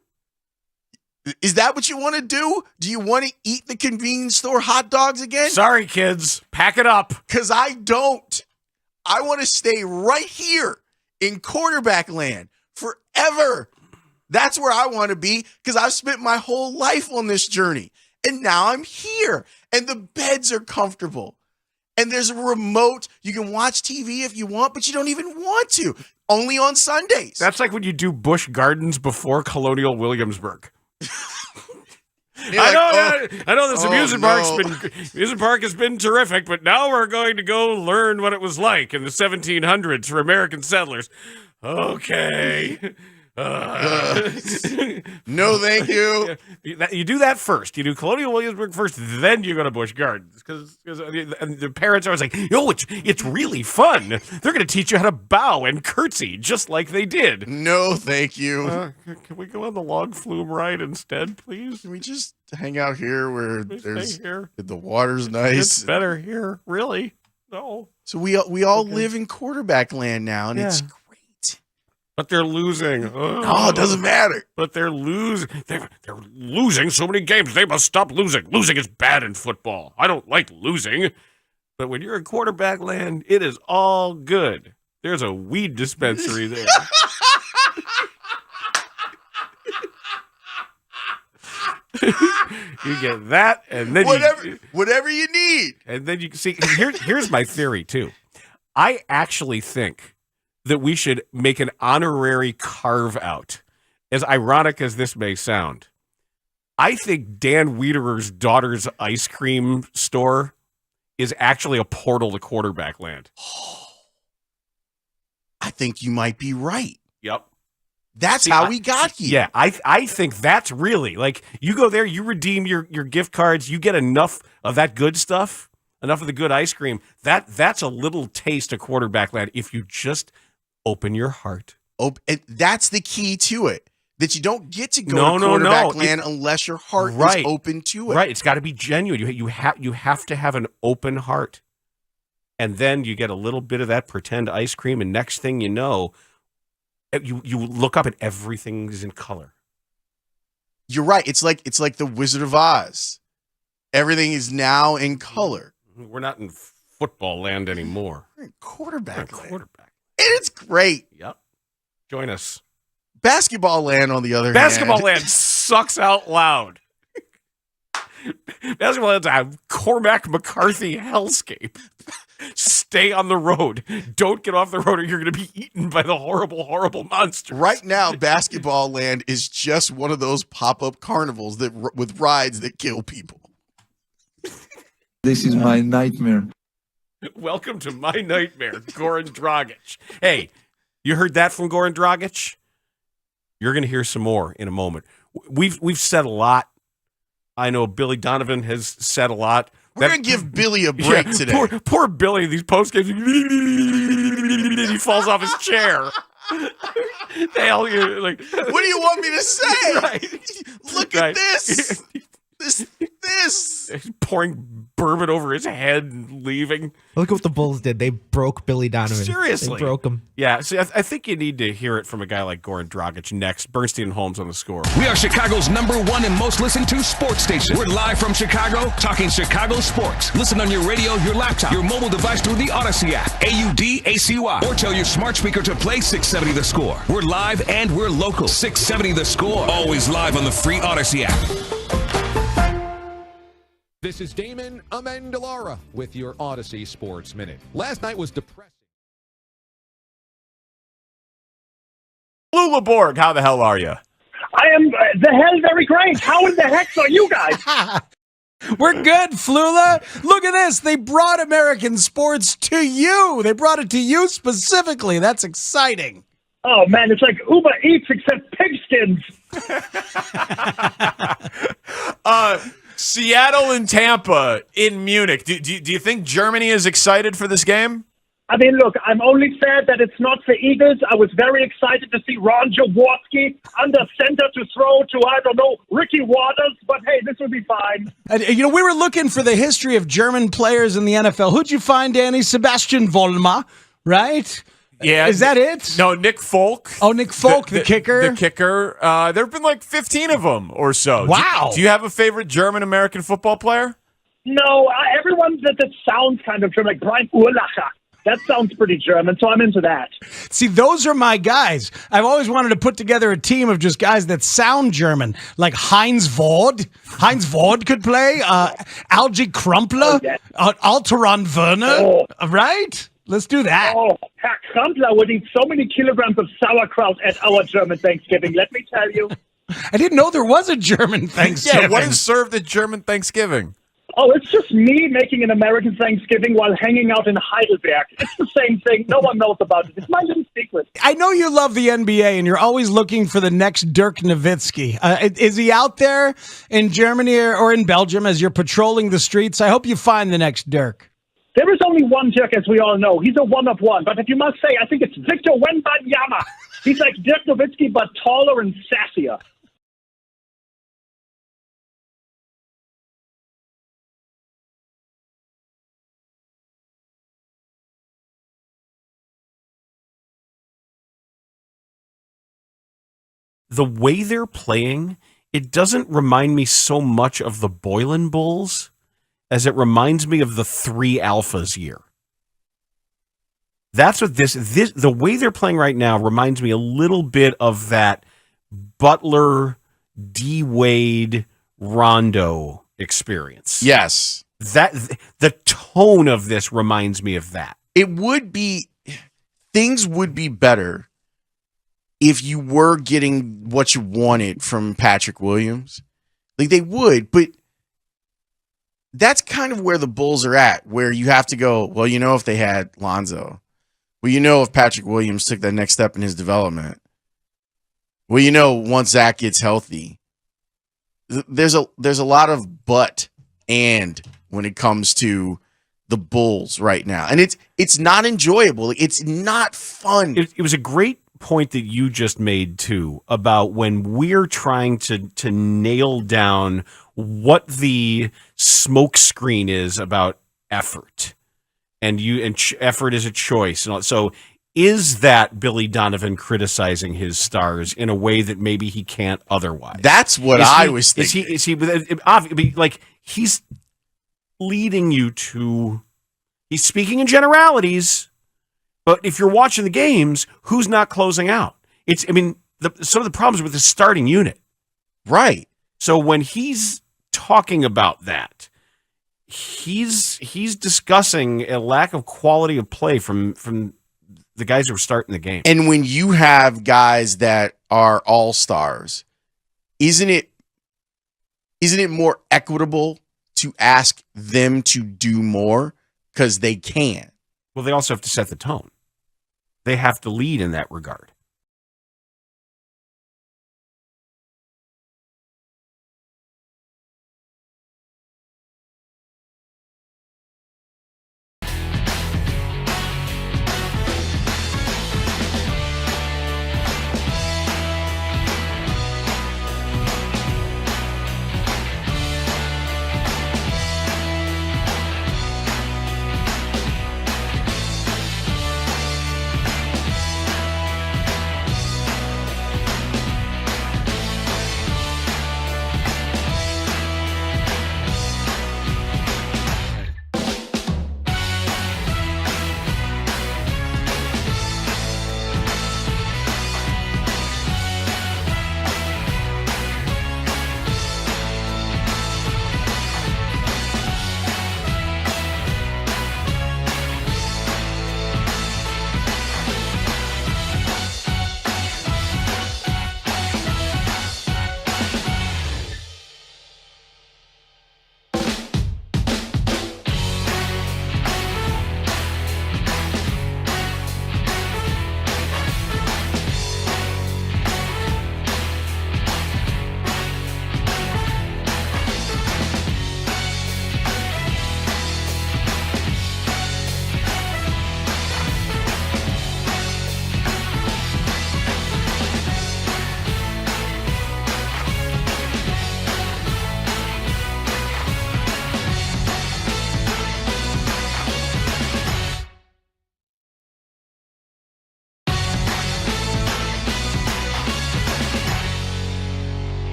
X: Is that what you want to do? Do you want to eat the convenience store hot dogs again?
T: Sorry, kids. Pack it up.
X: Because I don't. I want to stay right here in quarterback land forever. That's where I want to be because I've spent my whole life on this journey. And now I'm here. And the beds are comfortable. And there's a remote. You can watch TV if you want, but you don't even want to. Only on Sundays.
T: That's like when you do Busch Gardens before Colonial Williamsburg. I know this amusement park has been terrific, but now we're going to go learn what it was like in the 1700s for American settlers. Okay.
X: No, thank you.
T: You do that first. You do Colonial Williamsburg first, then you go to Busch Gardens because the parents are always like, "Oh, it's really fun. They're going to teach you how to bow and curtsy just like they did."
X: No, thank you.
T: Can we go on the log flume ride instead, please?
X: Can we just hang out here where
T: here.
X: The water's nice?
T: It's better here, really. No.
X: So we all live in quarterback land now, and it's great.
T: But they're losing.
X: Oh, it doesn't matter.
T: But they're losing. They're losing so many games. They must stop losing. Losing is bad in football. I don't like losing. But when you're in quarterback land, it is all good. There's a weed dispensary there. You get that, and then
X: whatever you need.
T: And then you can see. Here's my theory too. I actually think that we should make an honorary carve out. As ironic as this may sound, I think Dan Wiederer's daughter's ice cream store is actually a portal to quarterback land.
X: I think you might be right.
T: Yep.
X: That's how we got here.
T: Yeah, I think that's really like you go there, you redeem your gift cards, you get enough of that good stuff, enough of the good ice cream. That's a little taste of quarterback land if you just open your heart.
X: And that's the key to it. That you don't get to go to quarterback land unless your heart is open to it.
T: Right. It's got to be genuine. You have to have an open heart. And then you get a little bit of that pretend ice cream, and next thing you know, you look up and everything is in color.
X: You're right. It's like the Wizard of Oz. Everything is now in color.
T: We're not in football land anymore.
X: We're in quarterback land.
T: And
X: it's great.
T: Yep. Join us.
X: Basketball land, on the other hand.
T: Basketball land sucks out loud. Basketball at a time. Cormac McCarthy hellscape. Stay on the road. Don't get off the road or you're going to be eaten by the horrible, horrible monster.
X: Right now, basketball land is just one of those pop-up carnivals with rides that kill people.
Q: This is my nightmare.
T: Welcome to my nightmare, Goran Dragic. Hey, you heard that from Goran Dragic? You're going to hear some more in a moment. We've said a lot. I know Billy Donovan has said a lot.
X: We're going to give Billy a break today.
T: Poor Billy, these post games, he falls off his chair. What do
X: you want me to say?
T: Right.
X: Look at this. This.
T: He's pouring bourbon over his head and leaving.
S: Look at what the Bulls did. They broke Billy Donovan.
T: Seriously.
S: They broke him.
T: Yeah, see, I think you need to hear it from a guy like Goran Dragic next. Bernstein and Holmes on the score.
K: We are Chicago's #1 and most listened to sports station. We're live from Chicago, talking Chicago sports. Listen on your radio, your laptop, your mobile device through the Odyssey app, AUDACY, or tell your smart speaker to play 670 The Score. We're live and we're local. 670 The Score. Always live on the free Odyssey app.
U: This is Damon Amendolara with your Odyssey Sports Minute. Last night was depressing.
F: Lou LeBorg, how the hell are you?
W: I am the hell very great. How in the heck are you guys?
N: We're good, Flula. Look at this. They brought American sports to you. They brought it to you specifically. That's exciting.
W: Oh, man, it's like Uber Eats except pigskins.
F: Seattle and Tampa in Munich. Do you think Germany is excited for this game?
W: I mean, look, I'm only sad that it's not the Eagles. I was very excited to see Ron Jaworski under center to throw to, I don't know, Ricky Waters. But, hey, this will be fine.
N: We were looking for the history of German players in the NFL. Who'd you find, Danny? Sebastian Vollmer, right?
F: Yeah.
N: Is that it?
F: No, Nick Folk.
N: Oh, Nick Folk, the kicker.
F: The kicker. There have been like 15 of them or so.
N: Wow.
F: Do you have a favorite German-American football player?
W: No, everyone that sounds kind of German, like Brian Urlacher. That sounds pretty German, so I'm into that.
N: See, those are my guys. I've always wanted to put together a team of just guys that sound German, like Heinz Ward. Heinz Ward could play. Algie Crumpler. Alteron Werner. Right? Let's do that.
W: Oh, Herr Crumpler would eat so many kilograms of sauerkraut at our German Thanksgiving, let me tell you.
N: I didn't know there was a German Thanksgiving.
F: Yeah, what is served at German Thanksgiving?
W: Oh, it's just me making an American Thanksgiving while hanging out in Heidelberg. It's the same thing. No one knows about it. It's my little secret.
N: I know you love the NBA, and you're always looking for the next Dirk Nowitzki. Is he out there in Germany or in Belgium as you're patrolling the streets? I hope you find the next Dirk.
W: There is only one Dirk, as we all know. He's a one-of-one. But if you must say, I think it's Victor Wembanyama. He's like Dirk Nowitzki, but taller and sassier.
T: The way they're playing, it doesn't remind me so much of the Boylan Bulls as it reminds me of the 3 Alphas year. That's what the way they're playing right now reminds me a little bit of that Butler, D. Wade, Rondo experience.
X: Yes.
T: The tone of this reminds me of that.
X: Things would be better if you were getting what you wanted from Patrick Williams. Like they would, but that's kind of where the Bulls are at, where you have to go, well, if they had Lonzo. Well, if Patrick Williams took that next step in his development. Well, once Zach gets healthy. There's a lot of but and when it comes to the Bulls right now. And it's not enjoyable. It's not fun.
T: It was a great point that you just made too about when we're trying to nail down what the smoke screen is about effort, and effort is a choice, and so is that Billy Donovan criticizing his stars in a way that maybe he can't otherwise?
X: That's what I was thinking.
T: Is he like he's leading you to? He's speaking in generalities. But if you're watching the games, who's not closing out? Some of the problems with the starting unit.
X: Right.
T: So when he's talking about that. He's discussing a lack of quality of play from the guys who are starting the game.
X: And when you have guys that are all-stars, isn't it more equitable to ask them to do more because they can?
T: Well, they also have to set the tone. They have to lead in that regard.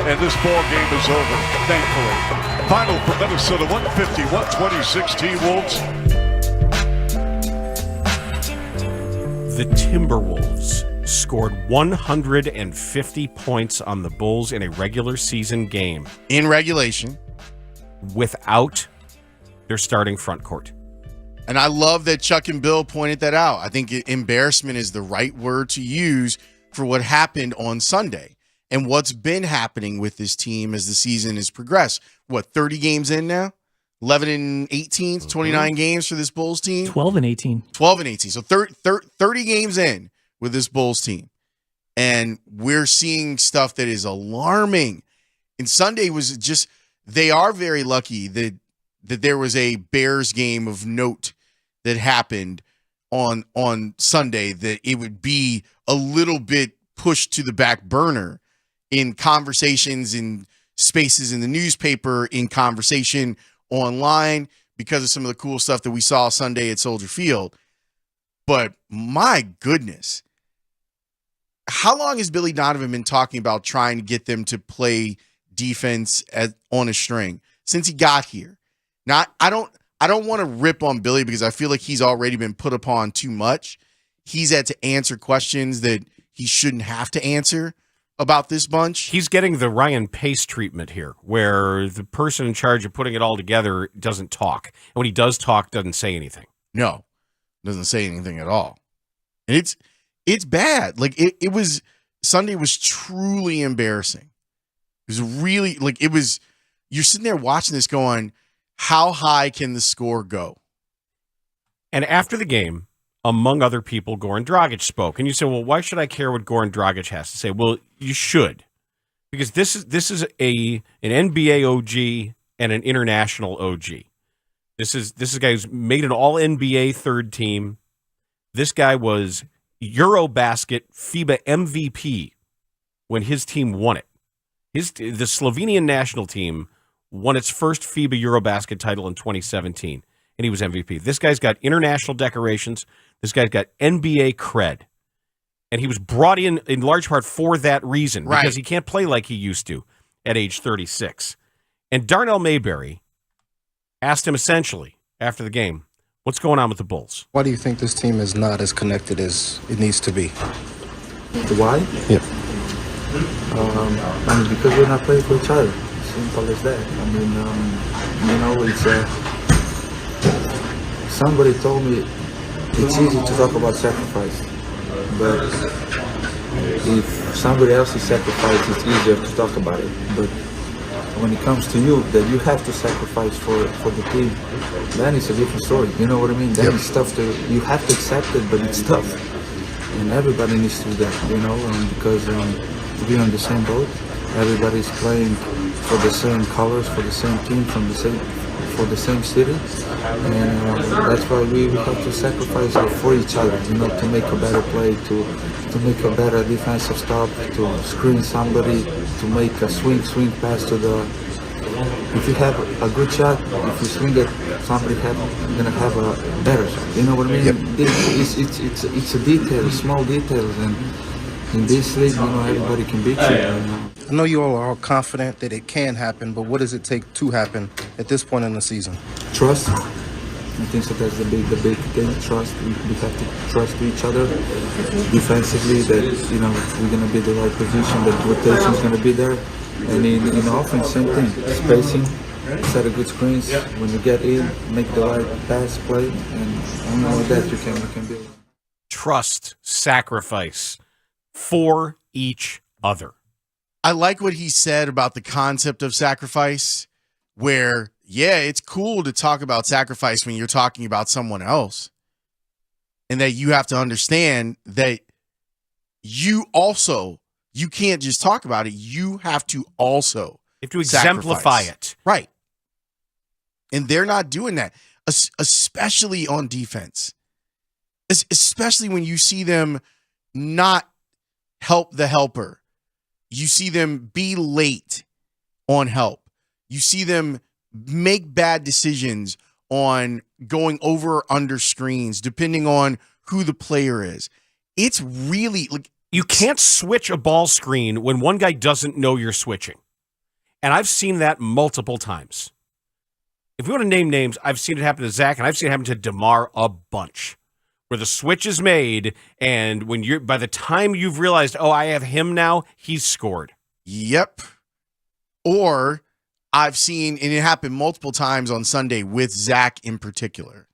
G: And this ball game is over, thankfully. Final for Minnesota, 150-126 T-Wolves.
T: The Timberwolves scored 150 points on the Bulls in a regular season game.
X: In regulation.
T: Without their starting front court.
X: And I love that Chuck and Bill pointed that out. I think embarrassment is the right word to use for what happened on Sunday. And what's been happening with this team as the season has progressed. 30 games in now? 11 and 18, 29 games for this Bulls team?
H: 12 and 18.
X: 12 and 18. So 30 games in with this Bulls team. And we're seeing stuff that is alarming. And Sunday was just, they are very lucky that there was a Bears game of note that happened on Sunday, that it would be a little bit pushed to the back burner in conversations, in spaces in the newspaper, in conversation online, because of some of the cool stuff that we saw Sunday at Soldier Field. But my goodness, how long has Billy Donovan been talking about trying to get them to play defense on a string since he got here? Now, I don't want to rip on Billy because I feel like he's already been put upon too much. He's had to answer questions that he shouldn't have to answer about this bunch.
T: He's getting the Ryan Pace treatment here, where the person in charge of putting it all together doesn't talk. And when he does talk, doesn't say anything.
X: No, doesn't say anything at all. And It's bad. Like it was Sunday was truly embarrassing. It was really like it was. You're sitting there watching this, going, "How high can the score go?"
T: And after the game, among other people, Goran Dragic spoke, and you say, "Well, why should I care what Goran Dragic has to say?" Well, you should, because this is an NBA OG and an international OG. This is a guy who's made an All NBA third team. This guy was Eurobasket FIBA MVP when his team won it. The Slovenian national team won its first FIBA Eurobasket title in 2017, and he was MVP. This guy's got international decorations. This guy's got NBA cred. And he was brought in large part for that reason, because he can't play like he used to at age 36. And Darnell Mayberry asked him essentially after the game, what's going on with the Bulls?
H: Why do you think this team is not as connected as it needs to be?
Q: Why?
H: Yeah.
Q: Because we're not playing for each other. Simple as that. It's somebody told me it's easy to talk about sacrifice, but if somebody else's sacrifice, it's easier to talk about it. But when it comes to you, that you have to sacrifice for the team, then it's a different story. You know what I mean? Then it's tough you have to accept it, but it's tough. And everybody needs to do that, because we're on the same boat. Everybody's playing for the same colors, for the same team, for the same city, and that's why we have to sacrifice for each other, to make a better play, to make a better defensive stop, to screen somebody, to make a swing pass to the. If you have a good shot, if you swing it, somebody gonna have a better shot. You know what I mean? Yep. It's a detail, small details, and in this league, everybody can beat you.
H: I know you all are all confident that it can happen, but what does it take to happen at this point in the season?
Q: Trust. I think so. That's the big thing. Trust. We have to trust each other defensively. That we're gonna be in the right position. That rotation is gonna be there. And in offense, same thing. Spacing, set a good screens. When you get in, make the right pass, play, and only with that you can build.
T: Trust, sacrifice for each other.
D: I like what he said about the concept of sacrifice, where, it's cool to talk about sacrifice when you're talking about someone else. And that you have to understand that you can't just talk about it. You have to also
T: exemplify it.
D: Right. And they're not doing that, especially on defense. Especially when you see them not help the helper. You see them be late on help. You see them make bad decisions on going over or under screens, depending on who the player is. It's really like
T: you can't switch a ball screen when one guy doesn't know you're switching. And I've seen that multiple times. If we want to name names, I've seen it happen to Zach, and I've seen it happen to DeMar a bunch. Where the switch is made, and by the time you've realized, I have him now, he's scored.
D: Yep. Or I've seen, and it happened multiple times on Sunday with Zach in particular.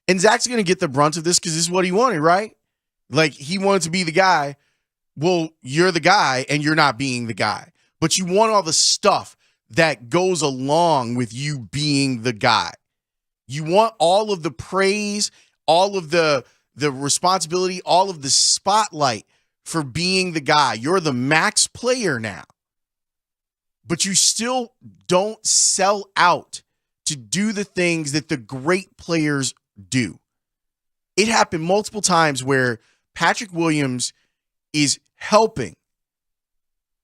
D: And Zach's going to get the brunt of this because this is what he wanted, right? Like, he wanted to be the guy. Well, you're the guy, and you're not being the guy. But you want all the stuff that goes along with you being the guy. You want all of the praise, all of the responsibility, all of the spotlight for being the guy. You're the max player now. But you still don't sell out to do the things that the great players do. It happened multiple times where Patrick Williams is helping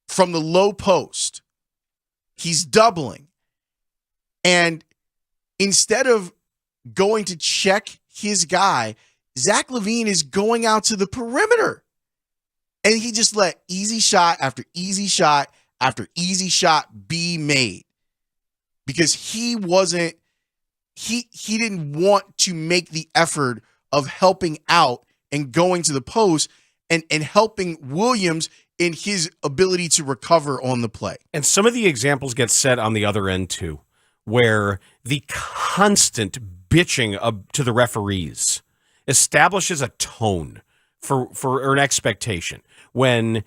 D: from the low post. He's doubling. And instead of going to check his guy, Zach LaVine is going out to the perimeter. And he just let easy shot after easy shot after easy shot be made. Because he didn't want to make the effort of helping out and going to the post and helping Williams in his ability to recover on the play.
T: And some of the examples get set on the other end too, where the constant bitching to the referees establishes a tone for an expectation when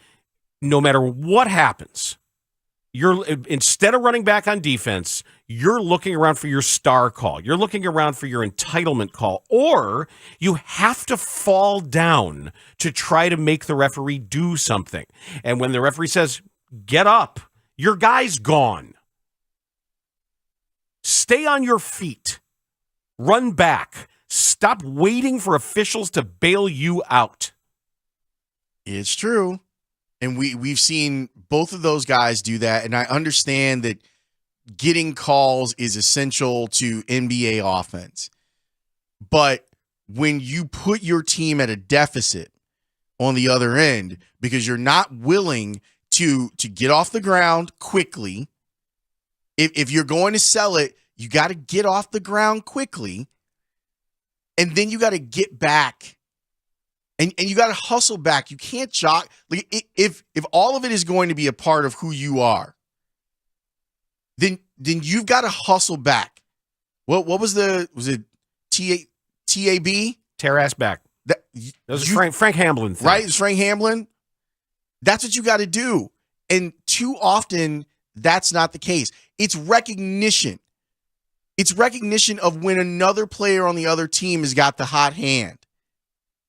T: no matter what happens, you're instead of running back on defense, you're looking around for your star call. You're looking around for your entitlement call, or you have to fall down to try to make the referee do something. And when the referee says, "Get up," your guy's gone. Stay on your feet. Run back. Stop waiting for officials to bail you out.
X: It's true. And we've seen both of those guys do that. And I understand that getting calls is essential to NBA offense. But when you put your team at a deficit on the other end because you're not willing to get off the ground quickly, if you're going to sell it, you got to get off the ground quickly. And then you got to get back. And you got to hustle back. You can't jog. Like if all of it is going to be a part of who you are, then you've got to hustle back. Was it TAB?
T: Tear ass back. That was Frank Hamlin thing.
X: Right? It's Frank Hamlin. That's what you got to do. And too often that's not the case. It's recognition. It's recognition of when another player on the other team has got the hot hand.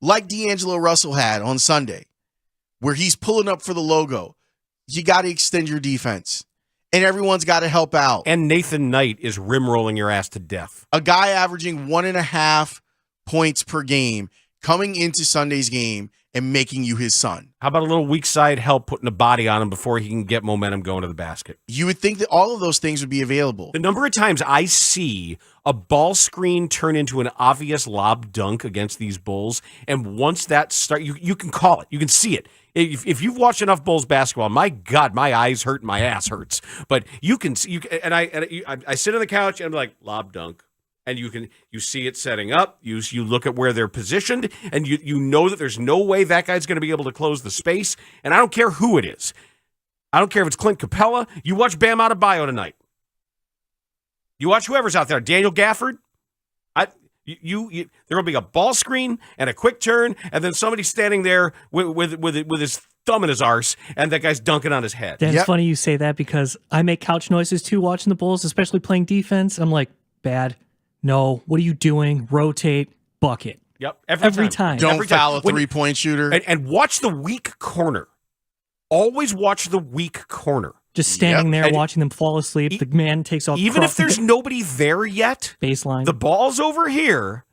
X: Like D'Angelo Russell had on Sunday, where he's pulling up for the logo. You got to extend your defense, and everyone's got to help out.
T: And Nathan Knight is rimrolling your ass to death.
X: A guy averaging 1.5 points per game coming into Sunday's game and making you his son.
T: How about a little weak side help putting a body on him before he can get momentum going to the basket?
X: You would think that all of those things would be available.
T: The number of times I see a ball screen turn into an obvious lob dunk against these Bulls, and once that starts, you can call it. You can see it. If you've watched enough Bulls basketball, my God, my eyes hurt and my ass hurts. But you can see, I sit on the couch and I'm like, lob dunk. And you see it setting up. You look at where they're positioned, and you know that there's no way that guy's going to be able to close the space. And I don't care who it is. I don't care if it's Clint Capella. You watch Bam Adebayo tonight. You watch whoever's out there. Daniel Gafford. There will be a ball screen and a quick turn, and then somebody standing there with his thumb in his arse, and that guy's dunking on his head.
I: That's funny you say that because I make couch noises too watching the Bulls, especially playing defense. I'm like, bad. No, what are you doing? Rotate, bucket.
T: Yep,
I: every time.
X: Don't foul a three-point shooter.
T: And watch the weak corner. Always watch the weak corner.
I: Just standing there watching them fall asleep. The man takes off.
T: Even if there's nobody there yet,
I: baseline.
T: The ball's over here.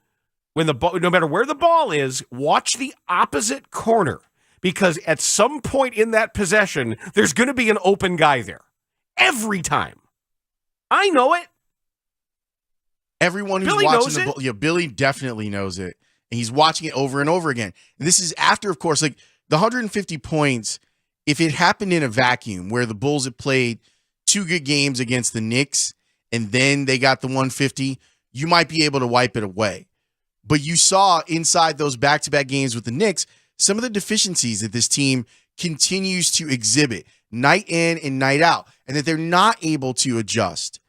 T: When the ball, no matter where the ball is, watch the opposite corner because at some point in that possession, there's going to be an open guy there. Every time. I know it.
X: Everyone who's
T: Billy
X: watching
T: knows
X: the ball, Billy definitely knows it. And he's watching it over and over again. And this is after, of course, like the 150 points, if it happened in a vacuum where the Bulls had played 2 good games against the Knicks and then they got the 150, you might be able to wipe it away. But you saw inside those back-to-back games with the Knicks some of the deficiencies that this team continues to exhibit night in and night out, and that they're not able to adjust,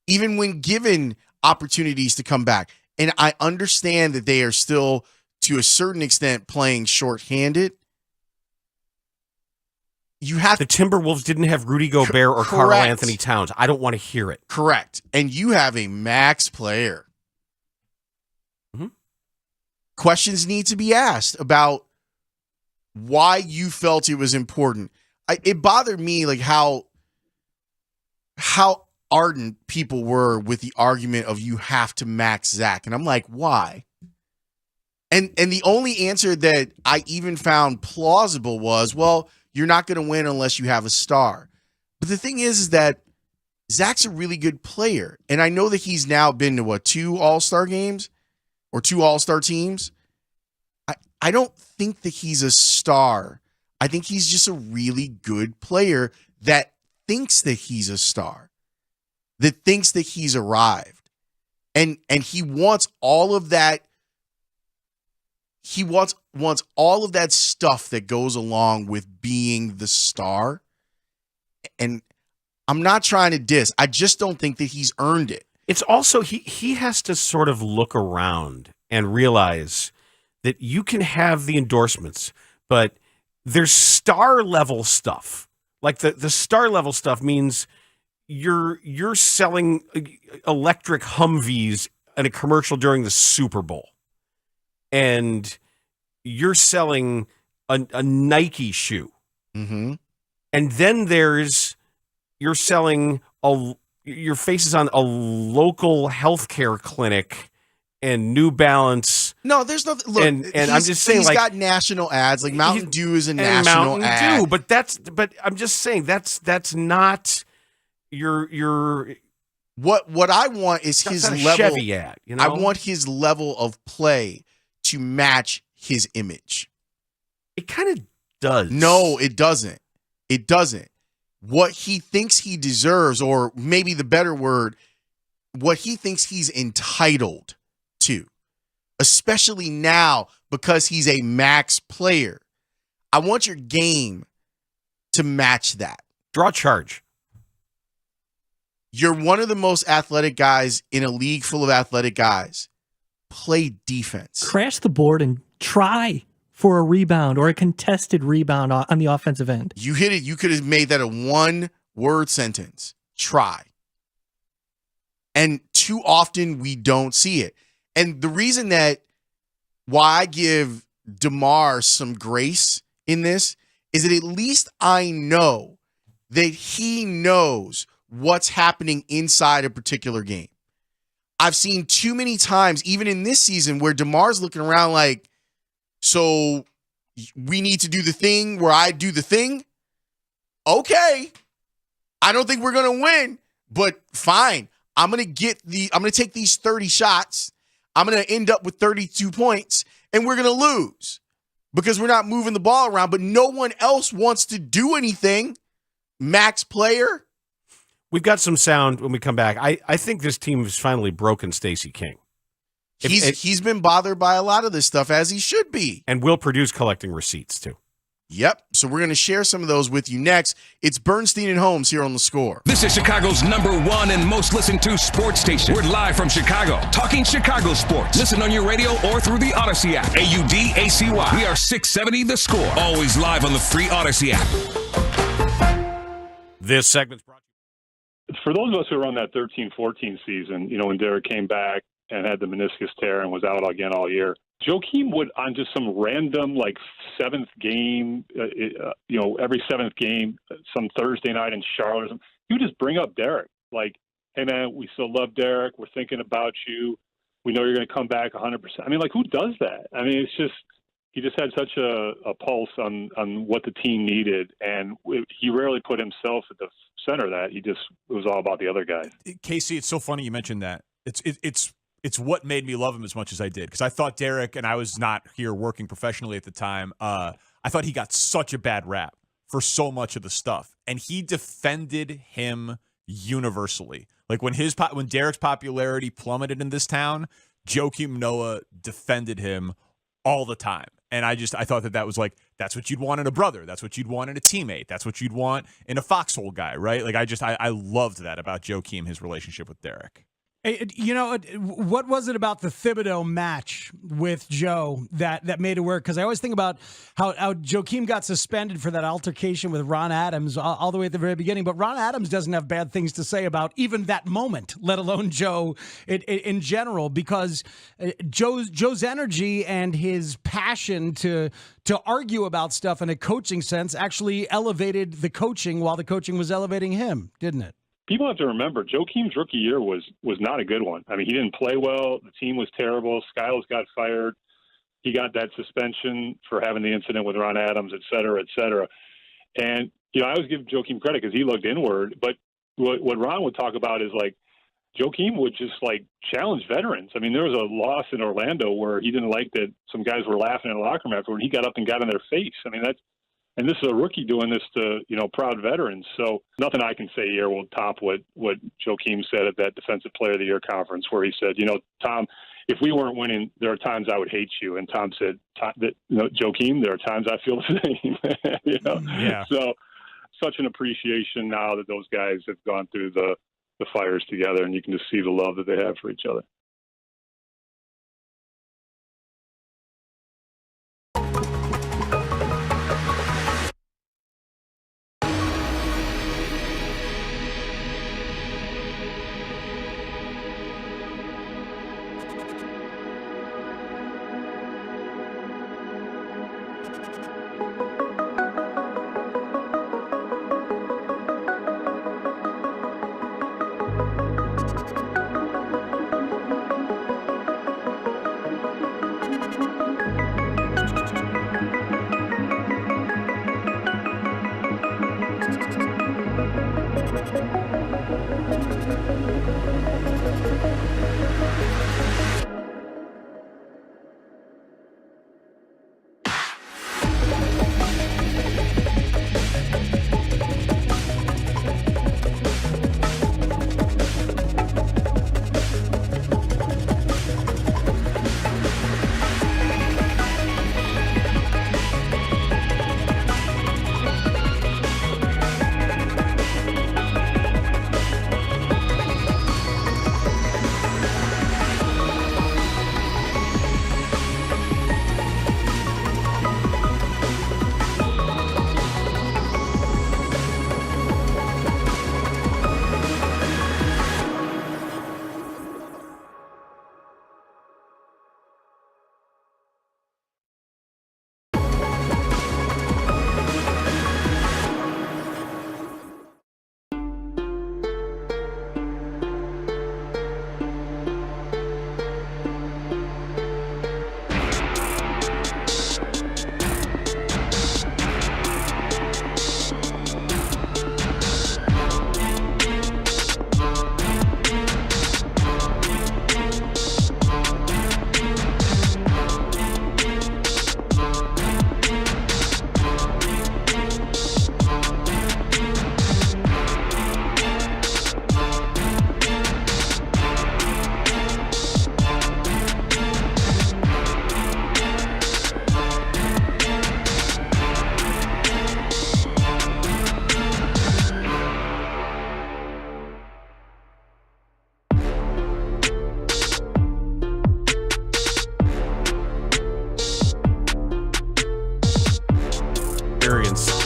X: even when given opportunities to come back. And I understand that they are still, to a certain extent, playing shorthanded. The
T: Timberwolves didn't have Rudy Gobert or Karl Anthony Towns. I don't want to hear it.
X: Correct. And you have a max player.
T: Mm-hmm.
X: Questions need to be asked about why you felt it was important. It bothered me like how ardent people were with the argument of you have to max Zach. And I'm like, why? And the only answer that I even found plausible was, well, you're not going to win unless you have a star. But the thing is that Zach's a really good player. And I know that he's now been to 2 All-Star games or 2 All-Star teams. I don't think that he's a star. I think he's just a really good player that thinks that he's a star, that thinks that he's arrived. And he wants all of that. He wants all of that stuff that goes along with being the star. And I'm not trying to diss. I just don't think that he's earned it.
T: It's also he has to sort of look around and realize that you can have the endorsements, but there's star level stuff. Like the star level stuff means you're selling electric Humvees in a commercial during the Super Bowl, and you're selling a Nike shoe,
D: Mm-hmm.
T: and then you're selling your face is on a local healthcare clinic and New Balance.
X: No, there's nothing. Look,
T: and I'm just saying,
X: he's
T: like,
X: got national ads. Like Mountain Dew is a
T: and
X: national
T: Mountain
X: ad.
T: Dew, but I'm just saying that's not your.
X: What I want is
T: That's
X: his
T: not a
X: level.
T: Chevy ad, you know?
X: I want his level of play to match his image.
T: It kind of does.
X: No, it doesn't. It doesn't. What he thinks he deserves, or maybe the better word, what he thinks he's entitled to, especially now because he's a max player. I want your game to match that.
T: Draw charge.
X: You're one of the most athletic guys in a league full of athletic guys. Play defense.
I: Crash the board and try for a rebound or a contested rebound on the offensive end.
X: You hit it. You could have made that a one-word sentence. Try. And too often we don't see it. And the reason that why I give DeMar some grace in this is that at least I know that he knows what's happening inside a particular game. I've seen too many times, even in this season, where DeMar's looking around like, so we need to do the thing where I do the thing? Okay. I don't think we're going to win, but fine. I'm going to take these 30 shots. I'm going to end up with 32 points, and we're going to lose because we're not moving the ball around, but no one else wants to do anything. Max player.
T: We've got some sound when we come back. I think this team has finally broken Stacey King.
X: He's been bothered by a lot of this stuff, as he should be.
T: And will produce collecting receipts, too.
X: Yep. So we're going to share some of those with you next. It's Bernstein and Holmes here on The Score.
K: This is Chicago's #1 and most listened to sports station. We're live from Chicago, talking Chicago sports. Listen on your radio or through the Odyssey app. AUDACY. We are 670 The Score. Always live on the free Odyssey app.
T: This segment's brought
M: for those of us who were on that 13-14 season, when Derek came back and had the meniscus tear and was out again all year, Joakim would, on just some random, seventh game, every seventh game, some Thursday night in Charlotte, he would just bring up Derek. Like, hey, man, we still love Derek. We're thinking about you. We know you're going to come back 100%. I mean, who does that? I mean, it's just, he just had such a pulse on what the team needed, and he rarely put himself at the center of that. It was all about the other guys.
F: Casey, it's so funny you mentioned that. It's what made me love him as much as I did, because I thought Derek, and I was not here working professionally at the time, I thought he got such a bad rap for so much of the stuff, and he defended him universally. Like when Derek's popularity plummeted in this town, Joakim Noah defended him all the time. And I thought that was that's what you'd want in a brother. That's what you'd want in a teammate. That's what you'd want in a foxhole guy, right? Like I loved that about Joakim, his relationship with Derek.
O: Hey, what was it about the Thibodeau match with Joe that made it work? Because I always think about how Joakim got suspended for that altercation with Ron Adams all the way at the very beginning. But Ron Adams doesn't have bad things to say about even that moment, let alone Joe in general, because Joe's energy and his passion to argue about stuff in a coaching sense actually elevated the coaching while the coaching was elevating him, didn't it?
M: People have to remember, Joakim's rookie year was not a good one. I mean, he didn't play well. The team was terrible. Skiles got fired. He got that suspension for having the incident with Ron Adams, et cetera, et cetera. And, I always give Joakim credit because he looked inward. But what Ron would talk about is, Joakim would just, challenge veterans. I mean, there was a loss in Orlando where he didn't like that some guys were laughing in the locker room afterward. He got up and got in their face. I mean, and this is a rookie doing this to, proud veterans. So nothing I can say here will top what Joakim said at that Defensive Player of the Year conference, where he said, Tom, if we weren't winning, there are times I would hate you. And Tom said, Joakim, there are times I feel the same.
F: Yeah.
M: So such an appreciation now that those guys have gone through the fires together, and you can just see the love that they have for each other.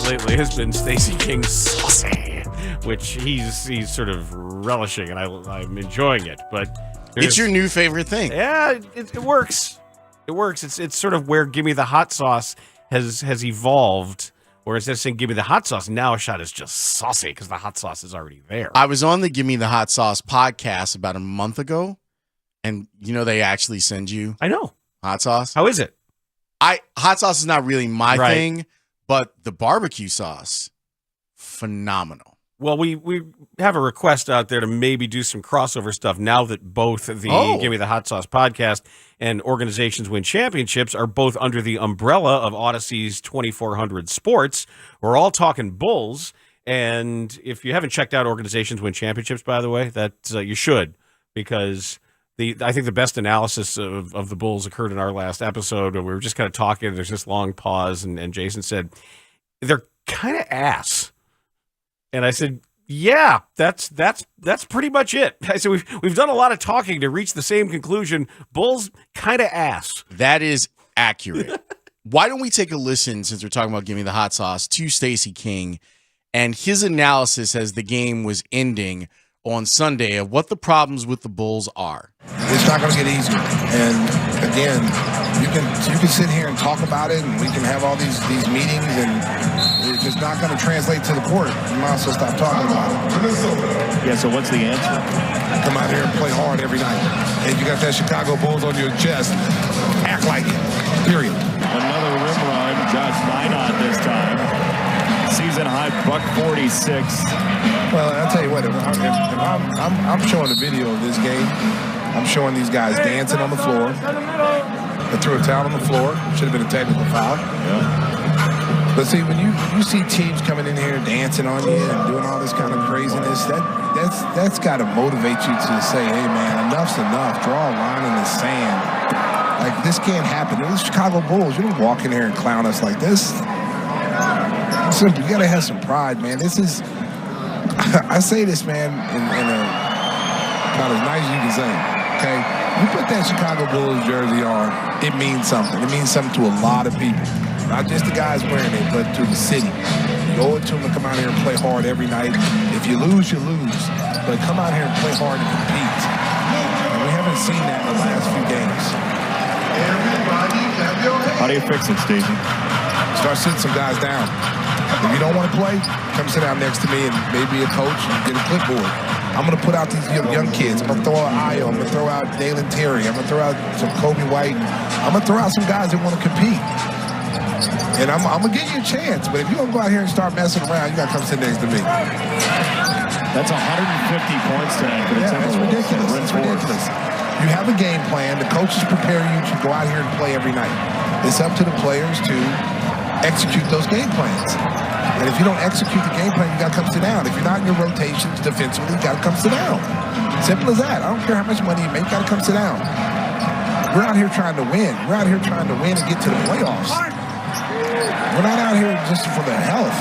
F: Lately has been Stacey King's saucy, which he's sort of relishing, and I'm enjoying it. But
X: it's your new favorite thing.
F: Yeah, it works. It works. It's sort of where Gimme the Hot Sauce has evolved. Where instead of saying "Give me the hot sauce," now a shot is just saucy because the hot sauce is already there.
X: I was on the Give Me the Hot Sauce podcast about a month ago, and they actually send you.
F: I know
X: hot sauce.
F: How is it?
X: Hot sauce is not really my thing. But the barbecue sauce, phenomenal.
F: Well, we have a request out there to maybe do some crossover stuff now that both the Give Me the Hot Sauce podcast and Organizations Win Championships are both under the umbrella of Odyssey's 2400 Sports. We're all talking Bulls. And if you haven't checked out Organizations Win Championships, by the way, that you should, because I think the best analysis of the Bulls occurred in our last episode. We were just kind of talking. There's this long pause, and Jason said, they're kind of ass. And I said, yeah, that's pretty much it. I said, we've done a lot of talking to reach the same conclusion. Bulls kind of ass.
X: That is accurate. Why don't we take a listen, since we're talking about Give Me the Hot Sauce, to Stacey King and his analysis as the game was ending on Sunday of what the problems with the Bulls are.
C: It's not going to get easier. And again, you can sit here and talk about it, and we can have all these meetings, and if it's not going to translate to the court, you might as well stop talking about it.
E: Yeah, so what's the answer?
C: Come out here and play hard every night. And you got that Chicago Bulls on your chest. Act like it. Period.
E: Another rim run. Josh Minot this time. Season high buck 46.
C: Well, I'll tell you what, if I'm showing a video of this game, I'm showing these guys dancing on the floor. They threw a towel on the floor. Should have been a technical foul. Yeah. But see, when you see teams coming in here dancing on you and doing all this kind of craziness, that's got to motivate you to say, hey, man, enough's enough. Draw a line in the sand. Like, this can't happen. They're the Chicago Bulls. You don't walk in here and clown us like this. Simple. You got to have some pride, man. This is... I say this, man, in a about as nice as you can say, okay? You put that Chicago Bulls jersey on, it means something. It means something to a lot of people. Not just the guys wearing it, but to the city. You owe it to them to come out here and play hard every night. If you lose, you lose. But come out here and play hard and compete. And we haven't seen that in the last few games.
E: How do you fix it, Stacey?
C: Start sitting some guys down. If you don't want to play, come sit down next to me and maybe a coach and get a clipboard. I'm going to put out these young kids. I'm going to throw out Io. I'm going to throw out Dalen Terry. I'm going to throw out some Kobe White. I'm going to throw out some guys that want to compete. And I'm going to give you a chance. But if you don't go out here and start messing around, you got to come sit next to me.
E: That's 150 points tonight for the
C: Timberwolves. It's ridiculous. It's ridiculous. You have a game plan. The coaches prepare you to go out here and play every night. It's up to the players to execute those game plans. And if you don't execute the game plan, you got to come sit down. If you're not in your rotations defensively, you got to come sit down. Simple as that. I don't care how much money you make, you got to come sit down. We're out here trying to win. We're out here trying to win and get to the playoffs. We're not out here just for the health.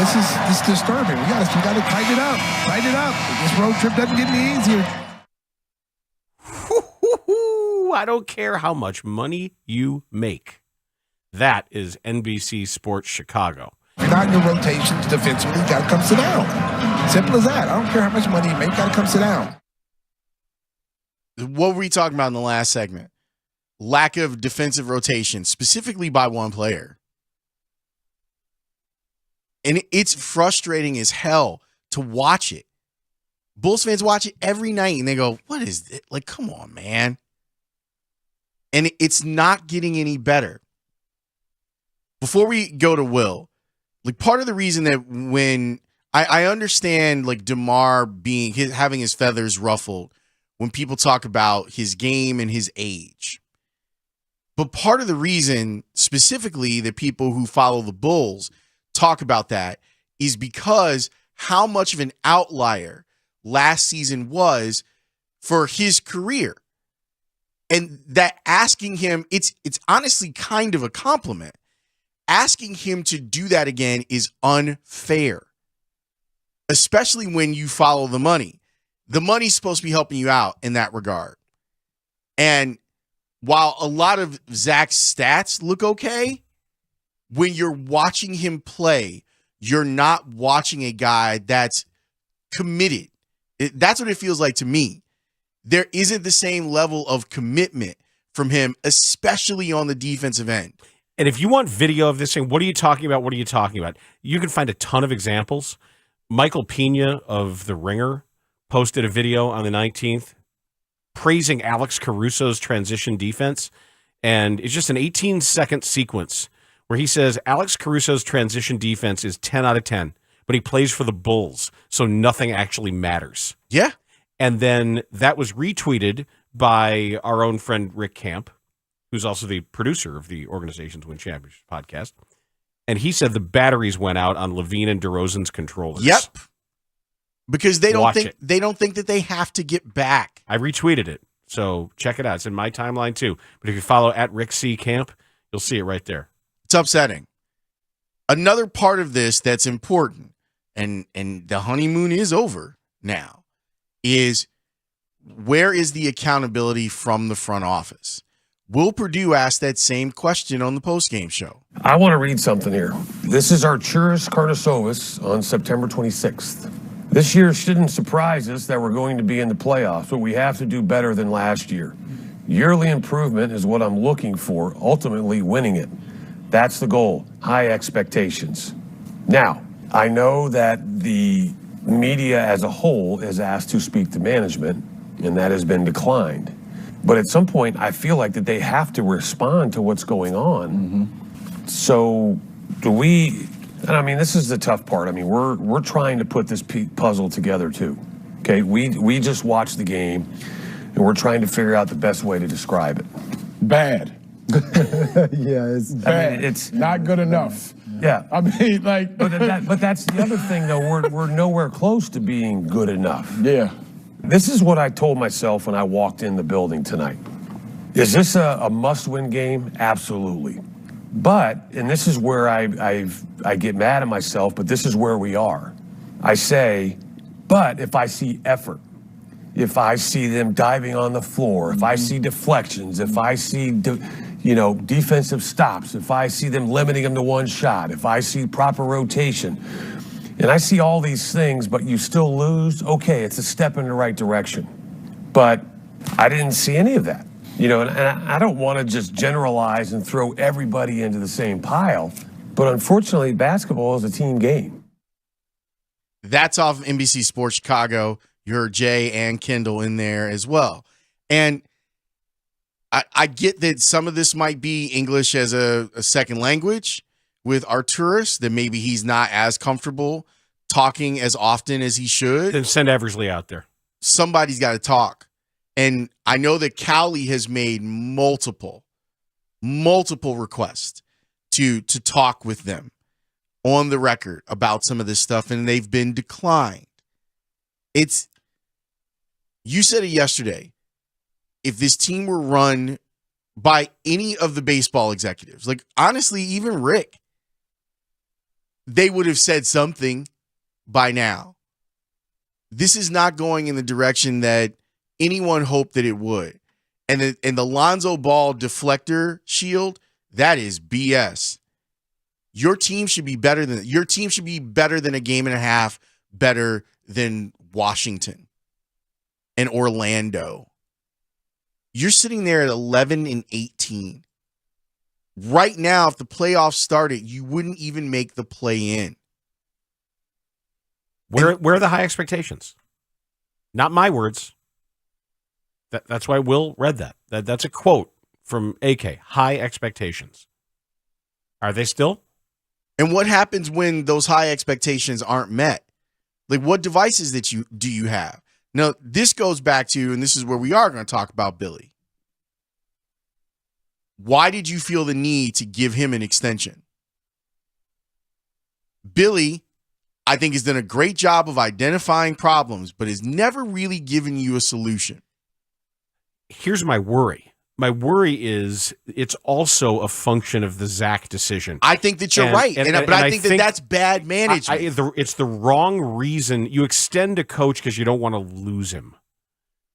C: This is disturbing. We got to tighten it up. Tighten it up. This road trip doesn't get any easier.
T: I don't care how much money you make. That is NBC Sports Chicago.
C: If you're not in your rotations defensively, you got to come sit down. Simple as that. I don't care how much money you make, you got to come sit down.
X: What were we talking about in the last segment? Lack of defensive rotation, specifically by one player. And it's frustrating as hell to watch it. Bulls fans watch it every night and they go, what is it? Like, come on, man. And it's not getting any better. Before we go to Will, like part of the reason that when I understand like DeMar having his feathers ruffled when people talk about his game and his age. But part of the reason specifically that people who follow the Bulls talk about that is because how much of an outlier last season was for his career. And that asking him, it's honestly kind of a compliment. Asking him to do that again is unfair, especially when you follow the money. The money's supposed to be helping you out in that regard. And while a lot of Zach's stats look okay, when you're watching him play, you're not watching a guy that's committed. That's what it feels like to me. There isn't the same level of commitment from him, especially on the defensive end.
T: And if you want video of this thing, what are you talking about? What are you talking about? You can find a ton of examples. Michael Pena of The Ringer posted a video on the 19th praising Alex Caruso's transition defense. And it's just an 18-second sequence where he says Alex Caruso's transition defense is 10 out of 10, but he plays for the Bulls, so nothing actually matters.
X: Yeah.
T: And then that was retweeted by our own friend Rick Camp, who's also the producer of the Organizations Win Championships podcast. And he said the batteries went out on Levine and DeRozan's controllers.
X: Yep. Because they don't think that they have to get back.
T: I retweeted it. So check it out. It's in my timeline too. But if you follow at Rick C. Camp, you'll see it right there.
X: It's upsetting. Another part of this that's important, and the honeymoon is over now, is where is the accountability from the front office? Will Purdue asked that same question on the postgame show.
A: I want to read something here. This is Arturas Karnisovas on September 26th. This year shouldn't surprise us that we're going to be in the playoffs, but we have to do better than last year. Yearly improvement is what I'm looking for, ultimately winning it. That's the goal, high expectations. Now, I know that the media as a whole is asked to speak to management, and that has been declined. But at some point, I feel like that they have to respond to what's going on. Mm-hmm. So do we, and I mean, this is the tough part. I mean, we're trying to put this puzzle together too. Okay, we just watched the game, and we're trying to figure out the best way to describe it.
P: Bad.
A: Yeah, it's bad.
P: I mean, it's not good enough.
A: Yeah,
P: I mean, like,
A: but that's the other thing, though. We're nowhere close to being good enough.
P: Yeah.
A: This is what I told myself when I walked in the building tonight. Is this a must-win game? Absolutely. But, and this is where I get mad at myself, but this is where we are. I say, but if I see effort, if I see them diving on the floor, if I see deflections, if I see defensive stops, if I see them limiting them to one shot, if I see proper rotation, and I see all these things, but you still lose, okay, it's a step in the right direction. But I didn't see any of that. And I don't want to just generalize and throw everybody into the same pile, But unfortunately, basketball is a team game.
X: That's off of NBC Sports Chicago. You heard Jay and Kendall in there as well. And I get that some of this might be English as a second language with Arturas, that maybe he's not as comfortable talking as often as he should.
T: Then send Eversley out there.
X: Somebody's got to talk. And I know that Cowley has made multiple requests to talk with them on the record about some of this stuff, and they've been declined. You said it yesterday. If this team were run by any of the baseball executives, like honestly, even Rick, they would have said something by now. This is not going in the direction that anyone hoped that it would. And the Lonzo Ball deflector shield, that is BS. Your team should be better than a game and a half better than Washington and Orlando. You're sitting there at 11-18. Right now, if the playoffs started, you wouldn't even make the play-in.
T: Where are the high expectations? Not my words. That's why Will read that. That's a quote from AK. High expectations. Are they still?
X: And what happens when those high expectations aren't met? Like, what devices do you have? Now, this goes back to, and this is where we are going to talk about Billy. Why did you feel the need to give him an extension? Billy, I think, has done a great job of identifying problems, but has never really given you a solution.
T: Here's my worry. My worry is it's also a function of the Zach decision.
X: I think that you're right, but I think that's bad management.
T: It's the wrong reason. You extend a coach because you don't want to lose him.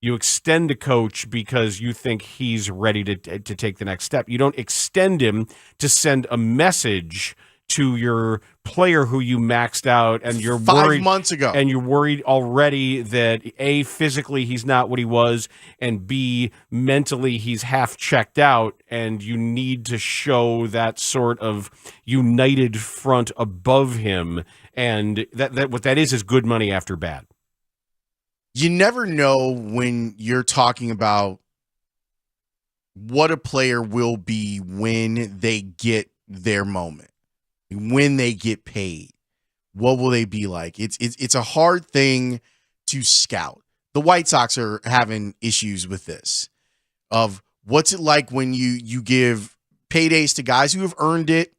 T: You extend a coach because you think he's ready to take the next step. You don't extend him to send a message to your player who you maxed out, and you're
X: 5 months ago,
T: and you're worried already that A, physically he's not what he was, and B, mentally he's half checked out, and you need to show that sort of united front above him, and that what that is good money after bad.
X: You never know when you're talking about what a player will be when they get their moment. When they get paid, what will they be like? It's a hard thing to scout. The White Sox are having issues with this, of what's it like when you give paydays to guys who have earned it.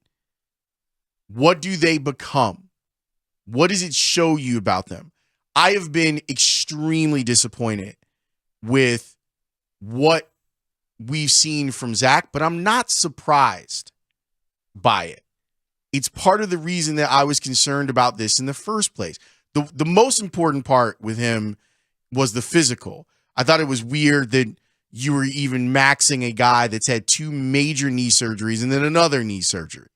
X: What do they become? What does it show you about them? I have been extremely disappointed with what we've seen from Zach, but I'm not surprised by it. It's part of the reason that I was concerned about this in the first place. The most important part with him was the physical. I thought it was weird that you were even maxing a guy that's had 2 major knee surgeries and then another knee surgery.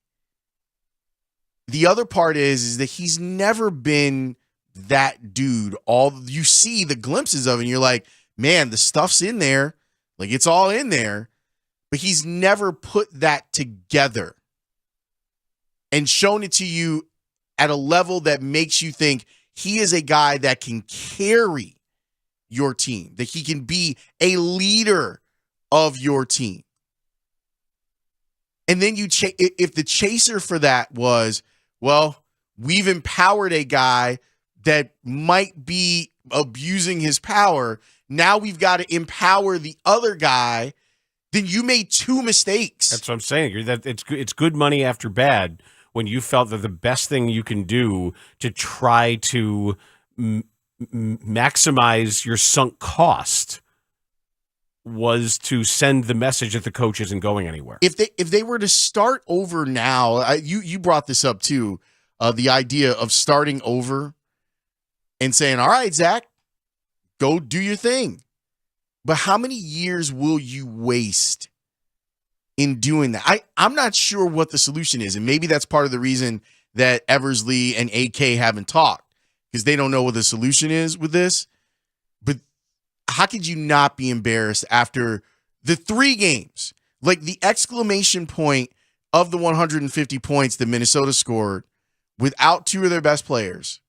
X: The other part is that he's never been that dude. You see the glimpses of it and you're like, man, the stuff's in there. Like, it's all in there. But he's never put that together and shown it to you at a level that makes you think he is a guy that can carry your team, that he can be a leader of your team. And then if the chaser for that was, well, we've empowered a guy that might be abusing his power, now we've got to empower the other guy, then you made 2 mistakes.
T: That's what I'm saying. It's good money after bad, when you felt that the best thing you can do to try to maximize your sunk cost was to send the message that the coach isn't going anywhere.
X: If they were to start over now, you brought this up too, the idea of starting over and saying, all right, Zach, go do your thing. But how many years will you waste in doing that? I'm not sure what the solution is. And maybe that's part of the reason that Eversley and AK haven't talked, because they don't know what the solution is with this. But how could you not be embarrassed after the 3 games? Like, the exclamation point of the 150 points that Minnesota scored without two of their best players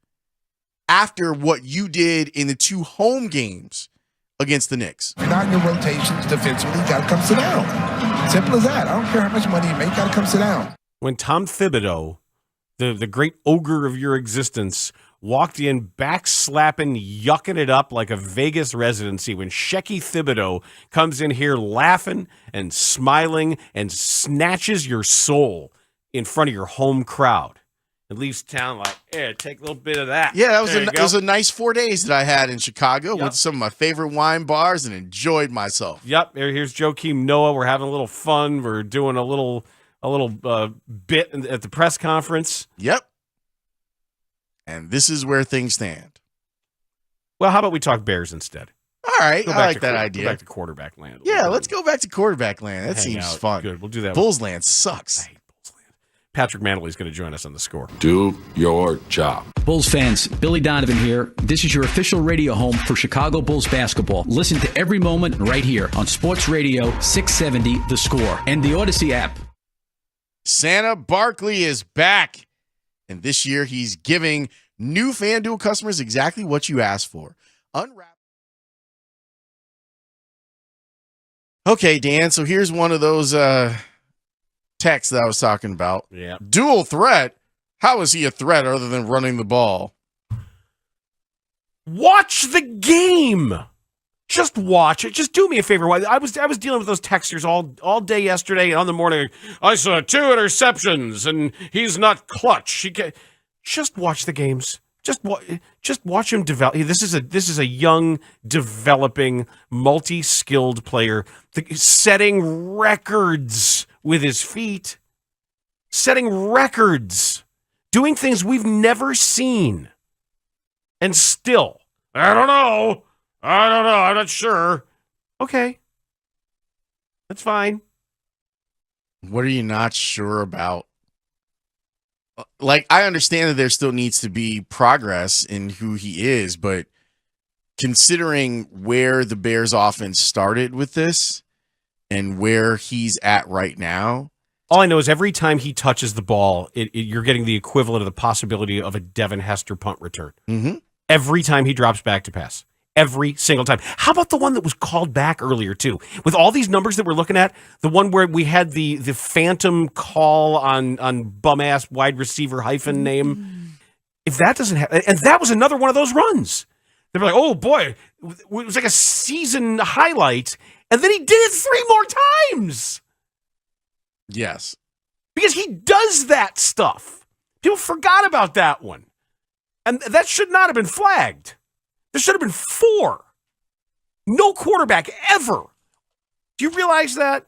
X: after what you did in the 2 home games against the Knicks.
C: If you're not in your rotations defensively, you got to come sit down. Simple as that. I don't care how much money you make, got to come sit down.
T: When Tom Thibodeau, the great ogre of your existence, walked in backslapping, yucking it up like a Vegas residency, when Shecky Thibodeau comes in here laughing and smiling and snatches your soul in front of your home crowd and leaves town like, hey, take a little bit of that.
X: Yeah, that was a nice 4 days that I had in Chicago with some of my favorite wine bars and enjoyed myself.
T: Yep, here's Joakim Noah. We're having a little fun. We're doing a little bit at the press conference.
X: Yep. And this is where things stand.
T: Well, how about we talk Bears instead?
X: All right, I like that idea.
T: Go back to quarterback land.
X: Yeah, let's go back to quarterback land. That seems fun.
T: Good, we'll do that.
X: Bulls land sucks.
T: Patrick Mantley is going to join us on the score.
J: Do your job.
L: Bulls fans, Billy Donovan here. This is your official radio home for Chicago Bulls basketball. Listen to every moment right here on Sports Radio 670 The Score and the Odyssey app.
X: Santa Barkley is back. And this year he's giving new FanDuel customers exactly what you asked for. Unwrap. Okay, Dan, so here's one of those texts that I was talking about.
T: Yeah.
X: Dual threat? How is he a threat other than running the ball?
T: Watch the game. Just watch it. Just do me a favor. I was dealing with those texters all day yesterday, and on the morning, I saw 2 interceptions, and he's not clutch. Just watch the games. Just watch him develop. This is a young, developing, multi-skilled player, setting records with his feet, setting records, doing things we've never seen, and still, I don't know. I'm not sure. Okay. That's fine.
X: What are you not sure about? Like, I understand that there still needs to be progress in who he is, but considering where the Bears offense started with this and where he's at right now.
T: All I know is every time he touches the ball, you're getting the equivalent of the possibility of a Devin Hester punt return.
X: Mm-hmm.
T: Every time he drops back to pass. Every single time. How about the one that was called back earlier, too? With all these numbers that we're looking at, the one where we had the phantom call on bum-ass wide receiver hyphen name. If that doesn't happen, and that was another one of those runs. They were like, oh, boy, it was like a season highlight, and then he did it 3 more times.
X: Yes.
T: Because he does that stuff. People forgot about that one. And that should not have been flagged. There should have been 4. No quarterback ever. Do you realize that?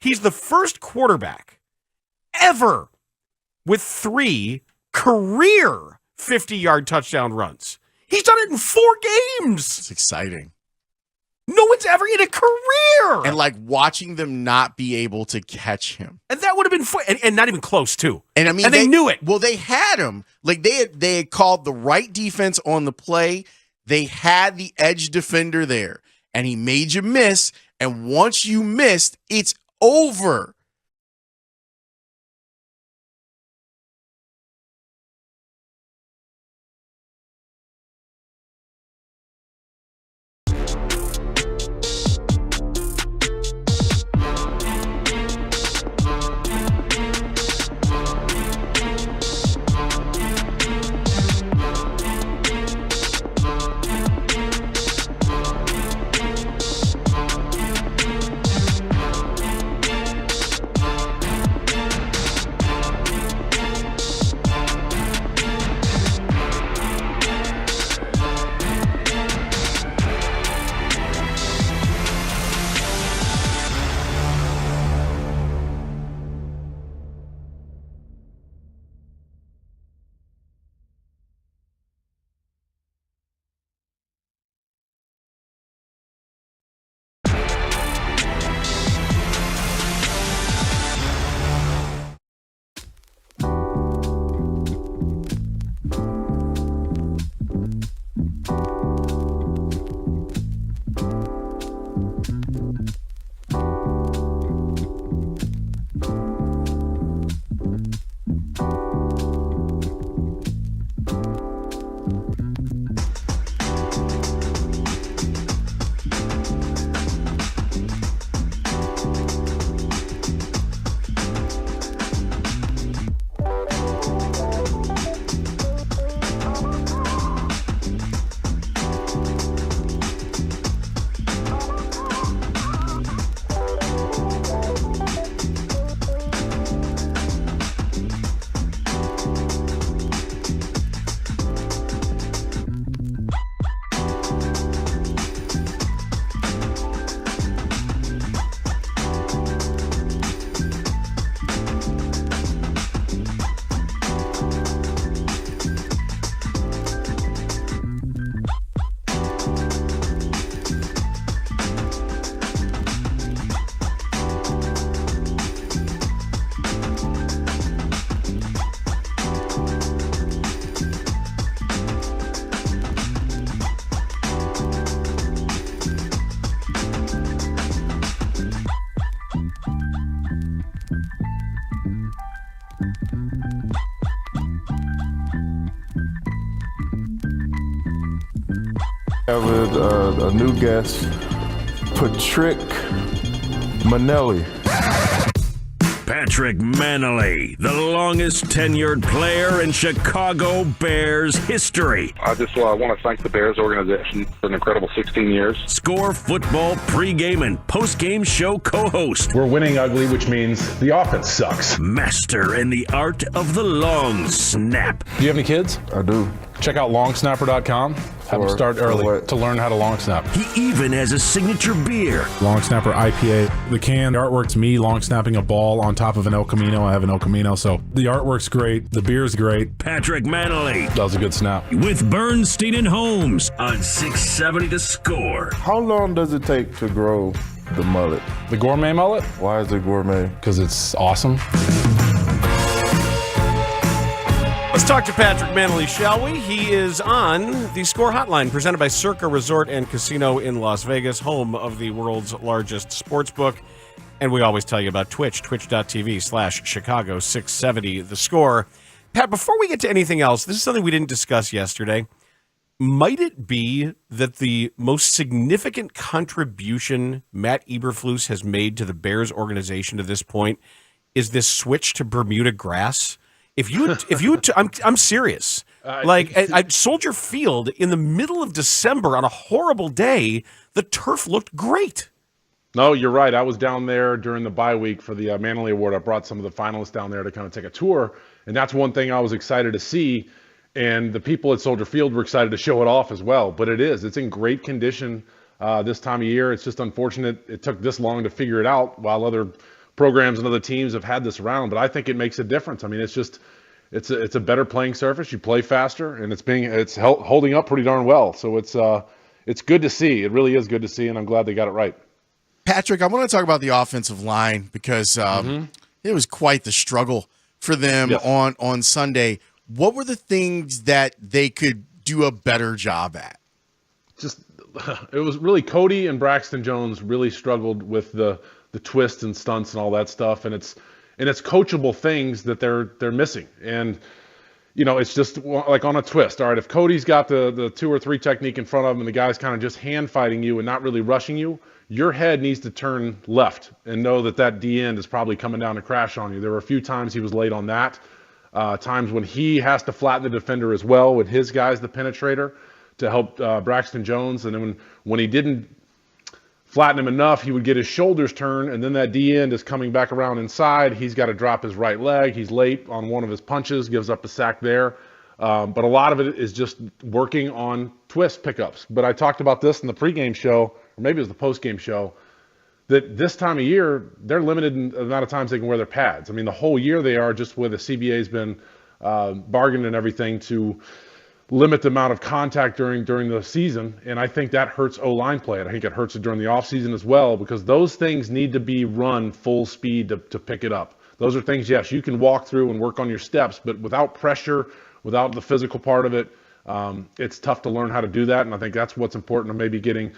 T: He's the first quarterback ever with 3 career 50-yard touchdown runs. He's done it in 4 games.
X: It's exciting.
T: No one's ever in a career.
X: And like watching them not be able to catch him.
T: And that would have been fun. And not even close, too.
X: And I mean,
T: and they knew it.
X: Well, they had him. Like they had called the right defense on the play. They had the edge defender there, and he made you miss. And once you missed, it's over.
B: have a new guest, Patrick Manelli.
K: Patrick Manelli, the longest tenured player in Chicago Bears history.
R: I just want to thank the Bears organization for an incredible 16 years.
K: Score Football pregame and postgame show co-host.
S: We're winning ugly, which means the offense sucks.
K: Master in the art of the long snap.
S: Do you have any kids?
B: I do.
S: Check out longsnapper.com. Have them start early to learn how to long snap.
K: He even has a signature beer.
S: Long Snapper IPA. The can, the artwork's me long snapping a ball on top of an El Camino. I have an El Camino, so the artwork's great. The beer's great.
K: Patrick Manelli.
S: That was a good snap.
K: With Bernstein and Holmes on 670 The Score.
B: How long does it take to grow the mullet?
S: The gourmet mullet?
B: Why is it gourmet?
S: Because it's awesome.
T: Let's talk to Patrick Manelli, shall we? He is on the Score Hotline, presented by Circa Resort and Casino in Las Vegas, home of the world's largest sports book. And we always tell you about Twitch, twitch.tv/Chicago670 The Score. Pat, before we get to anything else, this is something we didn't discuss yesterday. Might it be that the most significant contribution Matt Eberflus has made to the Bears organization to this point is this switch to Bermuda grass? If you, I'm serious. At Soldier Field in the middle of December on a horrible day, the turf looked great.
S: No, you're right. I was down there during the bye week for the Manley Award. I brought some of the finalists down there to kind of take a tour, and that's one thing I was excited to see. And the people at Soldier Field were excited to show it off as well. But it's in great condition this time of year. It's just unfortunate it took this long to figure it out while other programs and other teams have had this around, but I think it makes a difference. I mean, it's a better playing surface. You play faster, and it's holding up pretty darn well. So it's good to see. It really is good to see, and I'm glad they got it right.
X: Patrick, I want to talk about the offensive line because it was quite the struggle for them on Sunday. What were the things that they could do a better job at?
S: It was really Cody and Braxton Jones really struggled with the twists and stunts and all that stuff, and it's coachable things that they're missing. And it's just like on a twist. All right, if Cody's got the 2 or 3 technique in front of him and the guy's kind of just hand fighting you and not really rushing you, your head needs to turn left and know that D end is probably coming down to crash on you. There were a few times he was late on that. Times when he has to flatten the defender as well with his guy's the penetrator to help Braxton Jones. And then when he didn't flatten him enough, he would get his shoulders turned, and then that D end is coming back around inside. He's got to drop his right leg. He's late on one of his punches, gives up a sack there. But a lot of it is just working on twist pickups. But I talked about this in the pregame show, or maybe it was the postgame show, that this time of year, they're limited in the amount of times they can wear their pads. I mean, the whole year they are, just where the CBA's been bargained and everything to limit the amount of contact during the season, and I think that hurts O-line play. I think it hurts it during the offseason as well, because those things need to be run full speed to pick it up. Those are things, yes, you can walk through and work on your steps, but without pressure, without the physical part of it, it's tough to learn how to do that, and I think that's what's important to maybe getting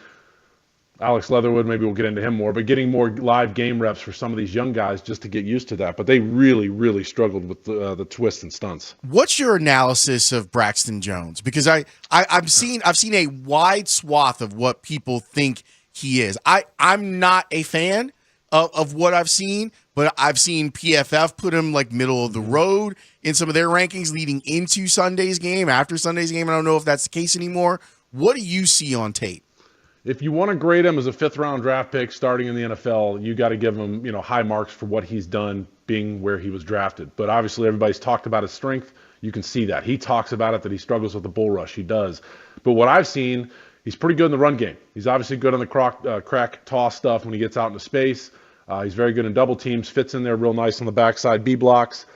S: Alex Leatherwood, maybe we'll get into him more, but getting more live game reps for some of these young guys just to get used to that. But they really, really struggled with the twists and stunts.
X: What's your analysis of Braxton Jones? Because I've seen a wide swath of what people think he is. I'm not a fan of what I've seen, but I've seen PFF put him like middle of the road in some of their rankings leading into Sunday's game. After Sunday's game, I don't know if that's the case anymore. What do you see on tape?
S: If you want to grade him as a 5th-round draft pick starting in the NFL, you got to give him, high marks for what he's done being where he was drafted. But obviously everybody's talked about his strength. You can see that. He talks about it, that he struggles with the bull rush. He does. But what I've seen, he's pretty good in the run game. He's obviously good on the crack toss stuff when he gets out into space. He's very good in double teams, fits in there real nice on the backside B blocks.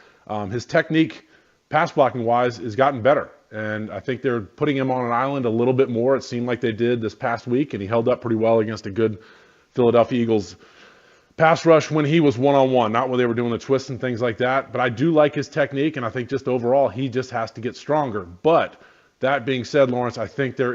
S: His technique, pass blocking wise, has gotten better. And I think they're putting him on an island a little bit more. It seemed like they did this past week, and he held up pretty well against a good Philadelphia Eagles pass rush when he was one-on-one, not when they were doing the twists and things like that. But I do like his technique, and I think just overall he just has to get stronger. But that being said, Lawrence, I think there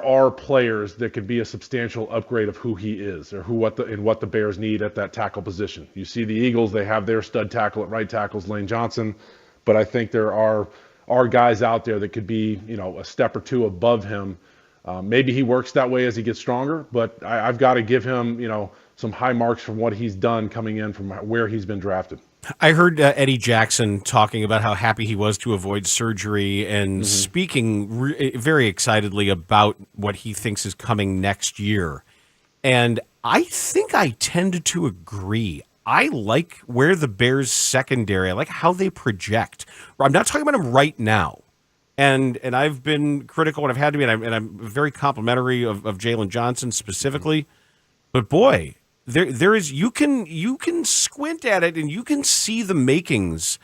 S: are players that could be a substantial upgrade of who he is, or what the Bears need at that tackle position. You see the Eagles, they have their stud tackle at right tackles, Lane Johnson. But I think there are are guys out there that could be, a step or two above him. Maybe he works that way as he gets stronger, but I've got to give him, some high marks from what he's done coming in from where he's been drafted.
T: I heard Eddie Jackson talking about how happy he was to avoid surgery and speaking very excitedly about what he thinks is coming next year. And I think I tend to agree. I like where the Bears secondary, I like how they project. I'm not talking about them right now. And I've been critical when I've had to be, and I'm very complimentary of Jalen Johnson specifically. But boy, there is you can squint at it and you can see the makings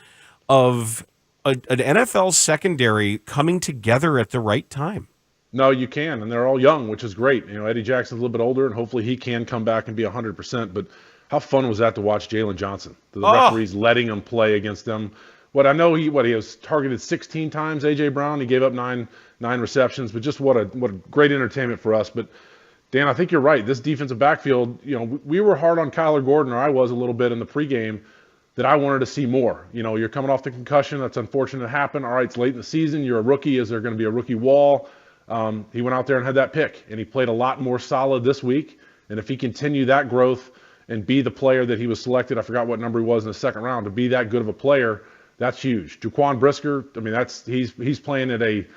T: of an NFL secondary coming together at the right time.
S: No, you can, and they're all young, which is great. Eddie Jackson's a little bit older, and hopefully he can come back and be 100%. But how fun was that to watch Jalen Johnson? The referees letting him play against them. What I know, he was targeted 16 times. A.J. Brown, he gave up nine receptions, but just what a great entertainment for us. But Dan, I think you're right. This defensive backfield, we were hard on Kyler Gordon, or I was a little bit in the pregame, that I wanted to see more. You're coming off the concussion. That's unfortunate to happen. All right, it's late in the season. You're a rookie. Is there going to be a rookie wall? He went out there and had that pick, and he played a lot more solid this week. And if he continued that growth and be the player that he was selected, I forgot what number he was in the second round, to be that good of a player, that's huge. Jaquan Brisker, I mean, he's playing at an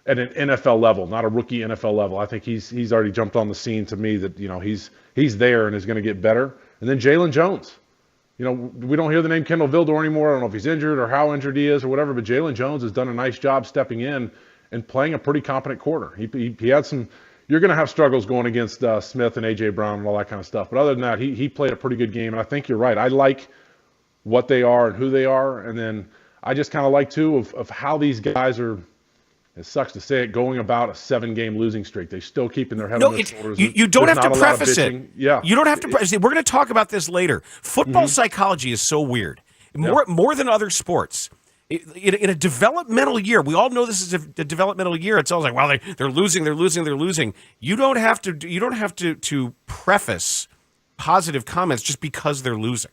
S: NFL level, not a rookie NFL level. I think he's already jumped on the scene to me that, he's there and is going to get better. And then Jalen Jones. We don't hear the name Kendall Vildor anymore. I don't know if he's injured or how injured he is or whatever, but Jalen Jones has done a nice job stepping in and playing a pretty competent corner. He had some – you're going to have struggles going against Smith and A.J. Brown and all that kind of stuff. But other than that, he played a pretty good game, and I think you're right. I like what they are and who they are, and then I just kind of like, too, of how these guys are – it sucks to say it, going about a 7-game losing streak. They're still keeping their head on their shoulders.
T: You don't have to preface it.
S: Yeah.
T: You don't have to preface it. We're going to talk about this later. Football psychology is so weird. More than other sports. In a developmental year, we all know this is a developmental year. It's always like, well, they're losing. You don't have to preface positive comments just because they're losing.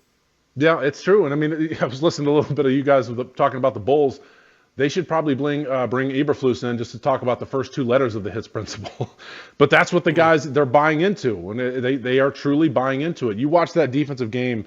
S: Yeah, it's true. And I mean, I was listening to a little bit of you guys talking about the Bulls. They should probably bring Eberflus in just to talk about the first 2 letters of the HITS principle. But that's what the guys, they're buying into, and they are truly buying into it. You watch that defensive game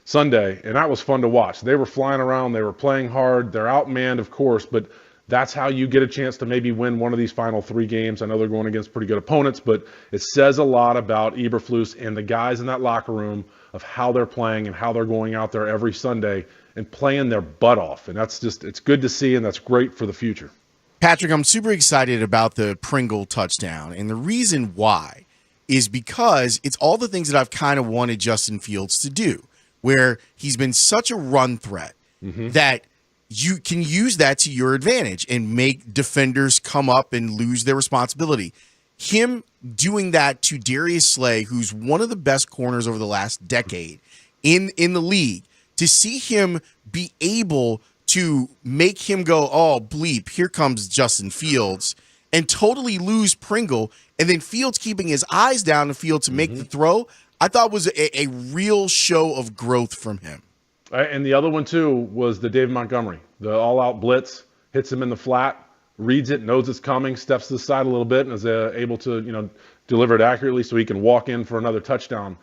S: Sunday, and that was fun to watch. They were flying around. They were playing hard. They're outmanned, of course, but that's how you get a chance to maybe win one of these final 3 games. I know they're going against pretty good opponents, but it says a lot about Eberflus and the guys in that locker room of how they're playing and how they're going out there every Sunday and playing their butt off. And that's just, it's good to see, and that's great for the future.
X: Patrick, I'm super excited about the Pringle touchdown. And the reason why is because it's all the things that I've kind of wanted Justin Fields to do, where he's been such a run threat that you can use that to your advantage and make defenders come up and lose their responsibility. Him doing that to Darius Slay, who's one of the best corners over the last decade in the league, to see him be able to make him go, oh, bleep, here comes Justin Fields, and totally lose Pringle, and then Fields keeping his eyes down the field to make the throw, I thought was a real show of growth from him.
S: And the other one, too, was the David Montgomery. The all-out blitz, hits him in the flat, reads it, knows it's coming, steps to the side a little bit, and is able to, deliver it accurately so he can walk in for another touchdown.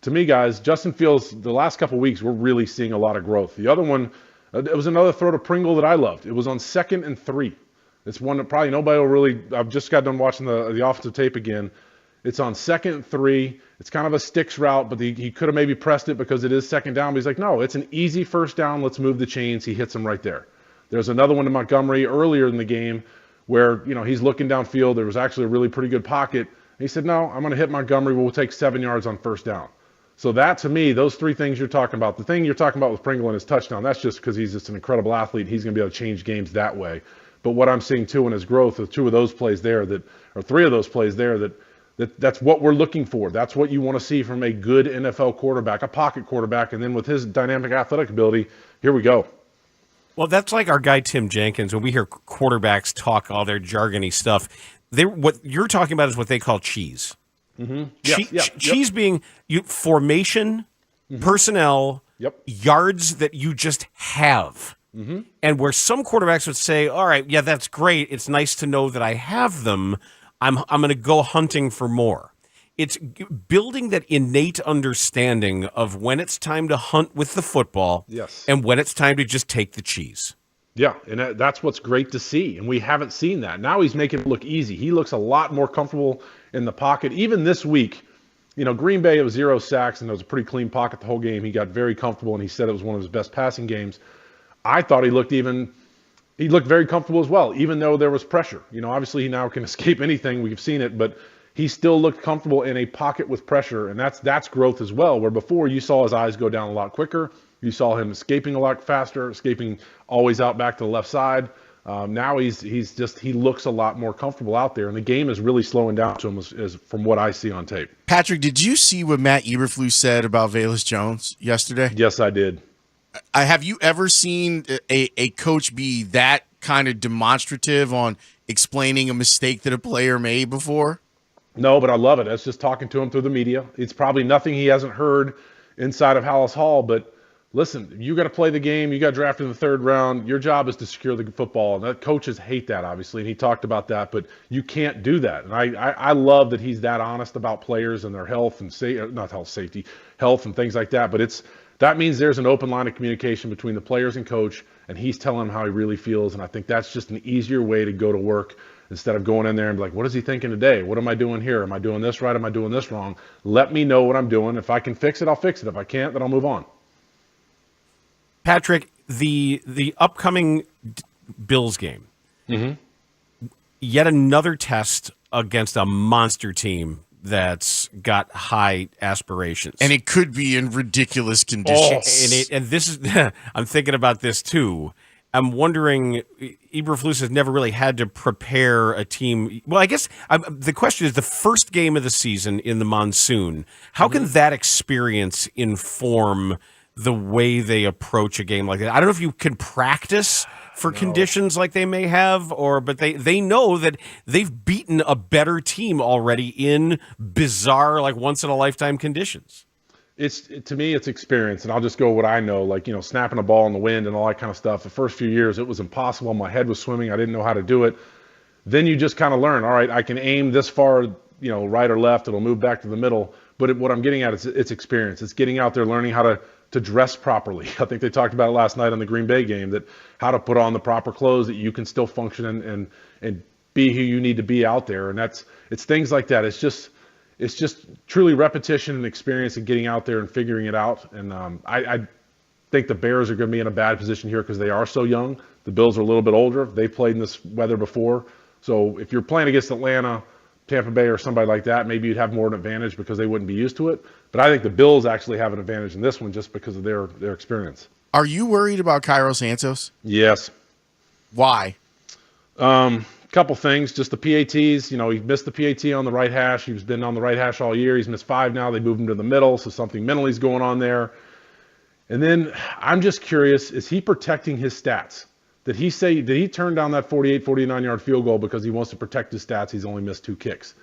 S: To me, guys, Justin Fields, the last couple of weeks, we're really seeing a lot of growth. The other one, it was another throw to Pringle that I loved. It was on 2nd and 3. It's one that probably nobody will really – I've just got done watching the offensive tape again. It's on 2nd and 3. It's kind of a sticks route, but he could have maybe pressed it because it is 2nd down. But he's like, no, it's an easy first down. Let's move the chains. He hits him right there. There's another one to Montgomery earlier in the game where, he's looking downfield. There was actually a really pretty good pocket. He said, no, I'm going to hit Montgomery. We'll take 7 yards on first down. So that, to me, those 3 things you're talking about, the thing you're talking about with Pringle and his touchdown, that's just because he's just an incredible athlete. He's going to be able to change games that way. But what I'm seeing, too, in his growth are 2 of those plays there or 3 of those plays there that's what we're looking for. That's what you want to see from a good NFL quarterback, a pocket quarterback. And then with his dynamic athletic ability, here we go.
T: Well, that's like our guy Tim Jenkins. When we hear quarterbacks talk all their jargony stuff, what you're talking about is what they call cheese. Cheese being formation, personnel, yards that you just have. And where some quarterbacks would say, all right, yeah, that's great. It's nice to know that I have them. I'm going to go hunting for more. It's building that innate understanding of when it's time to hunt with the football and when it's time to just take the cheese.
S: Yeah, and that's what's great to see, and we haven't seen that. Now he's making it look easy. He looks a lot more comfortable in the pocket. Even this week, Green Bay, it was 0 sacks, and it was a pretty clean pocket the whole game. He got very comfortable, and he said it was one of his best passing games. I thought he looked very comfortable as well, even though there was pressure. Obviously he now can escape anything. We've seen it, but he still looked comfortable in a pocket with pressure, and that's growth as well, where before you saw his eyes go down a lot quicker. You saw him escaping a lot faster, escaping always out back to the left side. Now he looks a lot more comfortable out there, and the game is really slowing down to him as from what I see on tape.
X: Patrick, did you see what Matt Eberflus said about Velus Jones yesterday?
S: Yes, I did.
X: Have you ever seen a coach be that kind of demonstrative on explaining a mistake that a player made before?
S: No, but I love it. That's just talking to him through the media. It's probably nothing he hasn't heard inside of Haugh, but listen, you got to play the game. You got drafted in the 3rd round. Your job is to secure the football. And coaches hate that, obviously, and he talked about that, but you can't do that. And I love that he's that honest about players and their health and health and things like that. But that means there's an open line of communication between the players and coach, and he's telling them how he really feels. And I think that's just an easier way to go to work instead of going in there and be like, what is he thinking today? What am I doing here? Am I doing this right? Am I doing this wrong? Let me know what I'm doing. If I can fix it, I'll fix it. If I can't, then I'll move on.
T: Patrick, the upcoming Bills game, yet another test against a monster team that's got high aspirations,
X: and it could be in ridiculous conditions.
T: And this is, I'm thinking about this too. I'm wondering, Eberflus has never really had to prepare a team. Well, I guess the question is the first game of the season in the monsoon. How can that experience inform the way they approach a game like that? I don't know if you can practice for conditions like they may have, but they know that they've beaten a better team already in bizarre, like once in a lifetime conditions.
S: To me, it's experience, and I'll just go what I know, like, snapping a ball in the wind and all that kind of stuff. The first few years, it was impossible. My head was swimming. I didn't know how to do it. Then you just kind of learn, all right, I can aim this far, right or left. It'll move back to the middle. But what I'm getting at is it's experience. It's getting out there, learning how to dress properly. I think they talked about it last night on the Green Bay game, that how to put on the proper clothes that you can still function and be who you need to be out there. And it's things like that. It's just truly repetition and experience and getting out there and figuring it out. And I think the Bears are going to be in a bad position here because they are so young. The Bills are a little bit older. They've played in this weather before. So if you're playing against Atlanta, Tampa Bay, or somebody like that, maybe you'd have more of an advantage because they wouldn't be used to it. But I think the Bills actually have an advantage in this one just because of their experience.
X: Are you worried about Cairo Santos?
S: Yes.
X: Why?
S: Couple things, just the PATs. He missed the PAT on the right hash. He's been on the right hash all year. He's missed 5 now. They moved him to the middle, so something mentally is going on there. And then I'm just curious, is he protecting his stats? Did he turn down that 48, 49-yard field goal because he wants to protect his stats? He's only missed 2 kicks.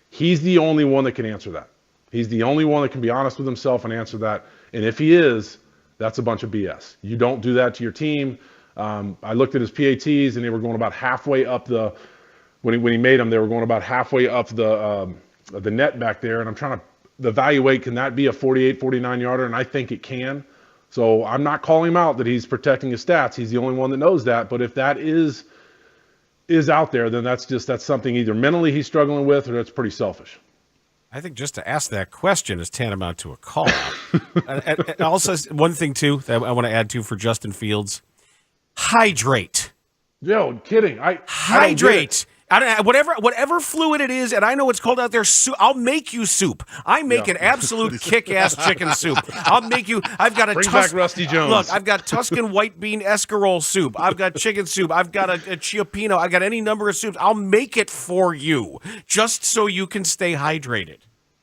S: He's the only one that can answer that. He's the only one that can be honest with himself and answer that. And if he is, that's a bunch of BS. You don't do that to your team. I looked at his PATs, and they were going about halfway up when he made them, they were going about halfway up the net back there. And I'm trying to evaluate, can that be a 48, 49-yarder? And I think it can. So I'm not calling him out that he's protecting his stats. He's the only one that knows that. But if that is out there, then that's something either mentally he's struggling with, or that's pretty selfish.
T: I think just to ask that question is tantamount to a call. And also, one thing, too, that I want to add to for Justin Fields, hydrate.
S: Yo, kidding.
T: Hydrate. I don't whatever fluid it is, and I know it's cold out there. I'll make you soup. I make an absolute kick-ass chicken soup. I've got
S: Bring back Rusty Jones.
T: Look, I've got Tuscan white bean escarole soup. I've got chicken soup. I've got a Chiappino. I've got any number of soups. I'll make it for you, just so you can stay hydrated.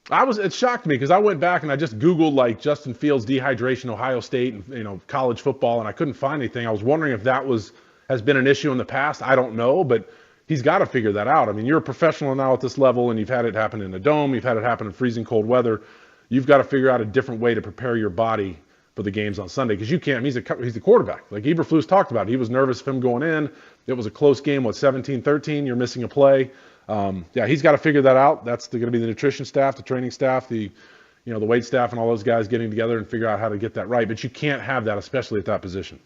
S: It shocked me because I went back and I just Googled like Justin Fields dehydration, Ohio State, and college football, and I couldn't find anything. I was wondering if that has been an issue in the past. I don't know, but he's got to figure that out. I mean, you're a professional now at this level, and you've had it happen in a dome. You've had it happen in freezing cold weather. You've got to figure out a different way to prepare your body for the games on Sunday, because you can't. He's the quarterback. Like Eberflus talked about, he was nervous of him going in. It was a close game. 17-13? You're missing a play. He's got to figure that out. That's going to be the nutrition staff, the training staff, the weight staff, and all those guys getting together and figure out how to get that right. But you can't have that, especially at that position.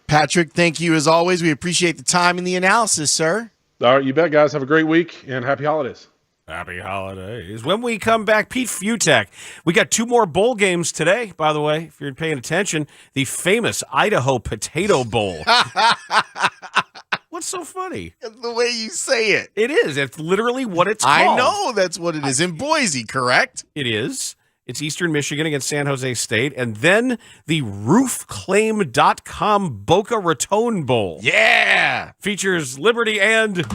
X: Patrick, thank you as always. We appreciate the time and the analysis, sir.
S: All right, you bet, guys. Have a great week and happy holidays.
F: Happy holidays. When we come back, Pete Futek. We got 2 more bowl games today, by the way, if you're paying attention. The famous Idaho Potato Bowl. What's so funny?
X: The way you say it.
F: It is. It's literally what it's called.
X: I know that's what it is. In Boise, correct?
F: It is. It's Eastern Michigan against San Jose State. And then the roofclaim.com Boca Raton Bowl.
X: Yeah.
F: Features Liberty and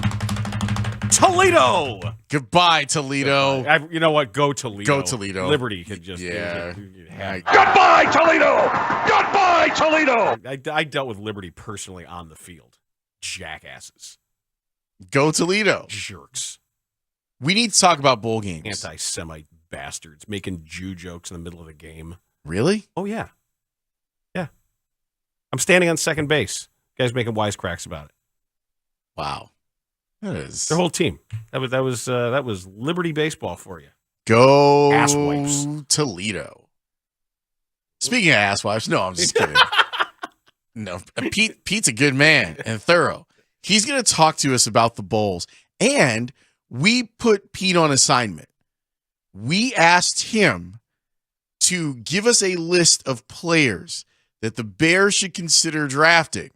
F: Toledo.
X: Goodbye, Toledo.
F: You know what? Go Toledo.
X: Go Toledo.
F: Liberty could just.
G: Goodbye, Toledo! Goodbye, Toledo!
F: I dealt with Liberty personally on the field. Jackasses.
X: Go Toledo.
F: Jerks.
X: We need to talk about bowl games.
F: Anti-Semite bastards making Jew jokes in the middle of the game.
X: Really?
F: Oh, yeah. Yeah. I'm standing on second base. Guys making wisecracks about it.
X: Wow. That is
F: their whole team. That was Liberty baseball for you.
X: Go
F: asswipes.
X: Toledo. Speaking of asswipes, no, I'm just kidding. No, Pete's a good man and thorough. He's going to talk to us about the bowls, and we put Pete on assignment. We asked him to give us a list of players that the Bears should consider drafting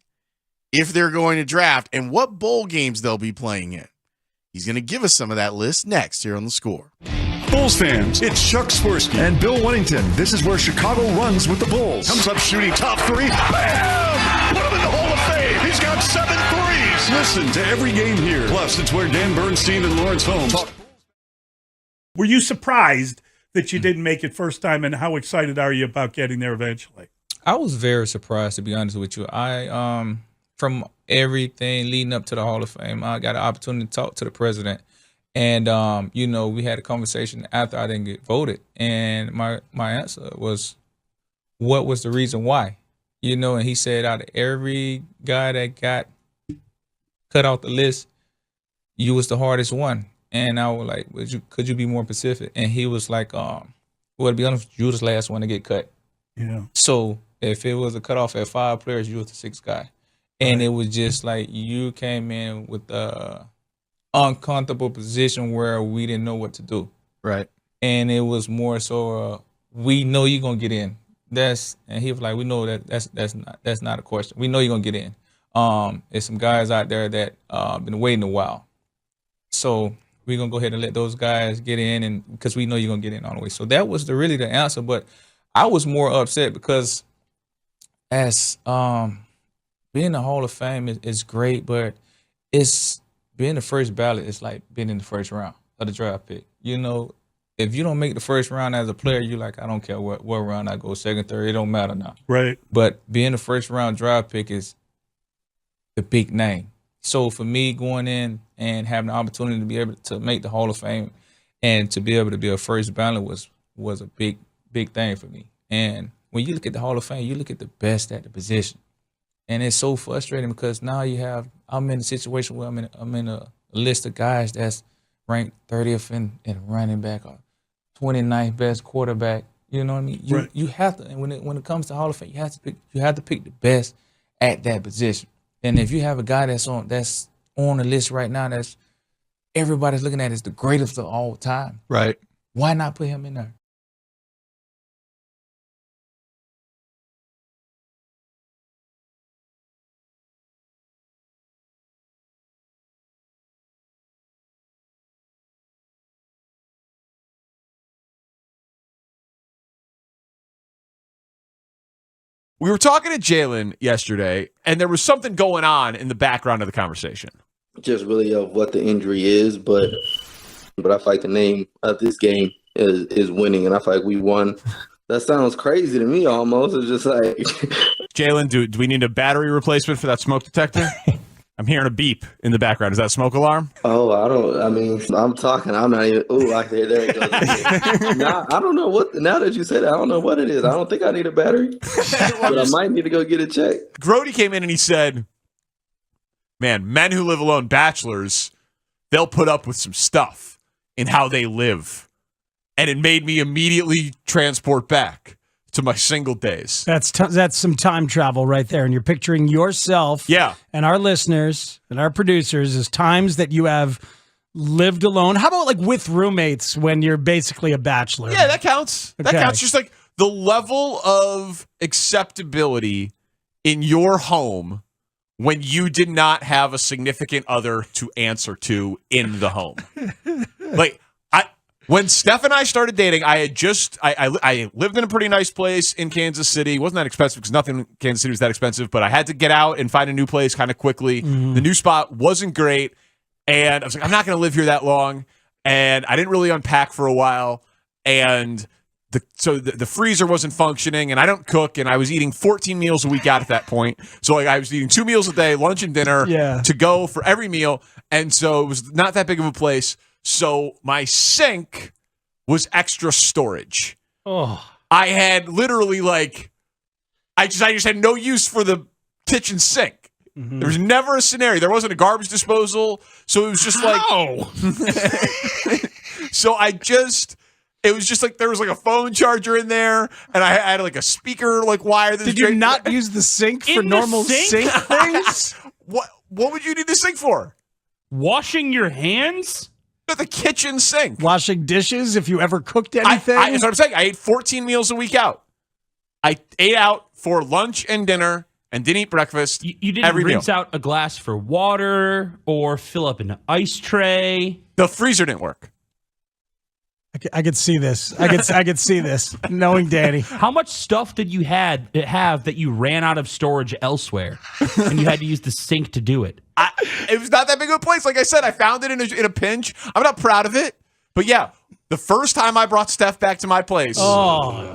X: if they're going to draft, and what bowl games they'll be playing in. He's going to give us some of that list next here on The Score.
G: Bulls fans, it's Chuck Swirsky and Bill Wennington. This is where Chicago runs with the Bulls. Comes up shooting top 3. Bam! Put him in the Hall of Fame. He's got 7 threes. Listen to every game here. Plus, it's where Dan Bernstein and Lawrence Holmes talk.
N: Were you surprised that you didn't make it first time, and how excited are you about getting there eventually?
U: I was very surprised, to be honest with you. From everything leading up to the Hall of Fame, I got an opportunity to talk to the president. And, we had a conversation after I didn't get voted. And my answer was, what was the reason why? And he said, out of every guy that got cut off the list, you was the hardest one. And I was like, could you be more specific? And he was like, well, to be honest, you was the last one to get cut.
N: Yeah.
U: So if it was a cutoff at 5 players, you was the 6th guy. And it was just like you came in with the uncomfortable position where we didn't know what to do.
X: Right.
U: And it was more so, we know you're gonna get in. And he was like, we know that's not a question. We know you're gonna get in. There's some guys out there that been waiting a while. So we're gonna go ahead and let those guys get in, and because we know you're gonna get in all the way. So that was really the answer. But I was more upset because as being in the Hall of Fame is great, but it's being the first ballot. It's like being in the first round of the draft pick. If you don't make the first round as a player, you're like, I don't care what round I go, second, third, it don't matter now.
N: Right.
U: But being the first round draft pick is the big name. So for me, going in and having the opportunity to be able to make the Hall of Fame and to be able to be a first ballot was a big thing for me. And when you look at the Hall of Fame, you look at the best at the position. And it's so frustrating because now I'm in a situation where I'm in a list of guys that's ranked 30th in running back or 29th best quarterback. You know what I mean? You have to, and when it comes to Hall of Fame, you have to pick the best at that position. And if you have a guy that's on the list right now that's everybody's looking at as the greatest of all time,
X: right?
U: Why not put him in there?
F: We were talking to Jalen yesterday, and there was something going on in the background of the conversation.
V: Just really of what the injury is, but I feel like the name of this game is winning, and I feel like we won. That sounds crazy to me almost. It's just like...
F: Jalen, do we need a battery replacement for that smoke detector? I'm hearing a beep in the background. Is that a smoke alarm?
V: Oh, I'm talking. I'm not even. Oh, there it goes. Nah, I don't know what. Now that you said it, I don't know what it is. I don't think I need a battery, but I might need to go get it checked.
F: Grody came in and he said, man, men who live alone, bachelors, they'll put up with some stuff in how they live. And it made me immediately transport back to my single days.
O: That's some time travel right there. And you're picturing yourself and our listeners and our producers as times that you have lived alone. How about like with roommates when you're basically a bachelor?
F: Yeah, that counts.
O: Okay.
F: That counts. Just like the level of acceptability in your home when you did not have a significant other to answer to in the home. Like, when Steph and I started dating, I lived in a pretty nice place in Kansas City. It wasn't that expensive because nothing in Kansas City was that expensive, but I had to get out and find a new place kind of quickly. The new spot wasn't great, and I was like, I'm not going to live here that long, and I didn't really unpack for a while, and the freezer wasn't functioning, and I don't cook, and I was eating 14 meals a week out at that point. So like I was eating 2 meals a day, lunch and dinner, to go for every meal, and so it was not that big of a place. So my sink was extra storage.
O: Oh,
F: I had literally I just had no use for the kitchen sink.
O: Mm-hmm.
F: There was never a scenario. There wasn't a garbage disposal. So it was just so it was just like there was like a phone charger in there, and I had like a speaker wire.
O: Did you not use the sink for normal sink things?
F: What would you need the sink for?
D: Washing your hands?
F: The kitchen sink.
O: Washing dishes if you ever cooked anything?
F: That's what I'm saying. I ate 14 meals a week out. I ate out for lunch and dinner and didn't eat breakfast.
D: You didn't rinse out a glass for water or fill up an ice tray.
F: The freezer didn't work.
O: I could see this. I could see this, knowing Danny.
D: How much stuff did you have that you ran out of storage elsewhere, and you had to use the sink to do it?
F: It was not that big of a place. Like I said, I found it in a pinch. I'm not proud of it, but yeah, the first time I brought Steph back to my place,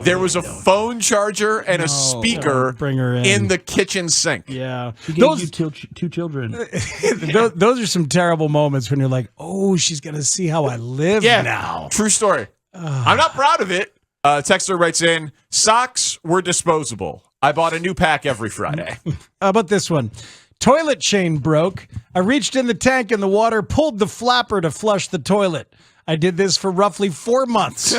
F: there was a phone charger and a speaker in the kitchen sink.
O: Yeah,
D: those two children.
O: Those are some terrible moments when you're like, "Oh, she's gonna see how I live now."
F: True story. I'm not proud of it. Texter writes in, socks were disposable. I bought a new pack every Friday.
O: How about this one? Toilet chain broke. I reached in the tank and the water pulled the flapper to flush the toilet. I did this for roughly 4 months.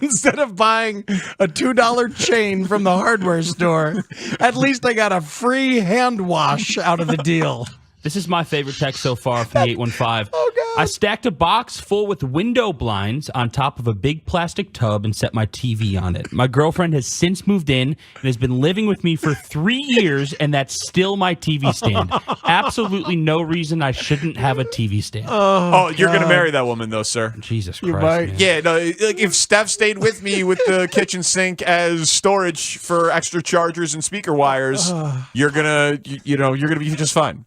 O: Instead of buying a $2 chain from the hardware store, at least I got a free hand wash out of the deal.
D: This is my favorite text so far from the 815.
O: Oh, God.
D: I stacked a box full with window blinds on top of a big plastic tub and set my TV on it. My girlfriend has since moved in and has been living with me for 3 years, and that's still my TV stand. Absolutely no reason I shouldn't have a TV stand.
F: Oh, you're going to marry that woman, though, sir.
D: Jesus
O: You
D: Christ.
O: might.
D: Man.
F: Yeah, no. Like if Steph stayed with me with the kitchen sink as storage for extra chargers and speaker wires, you're gonna be just fine.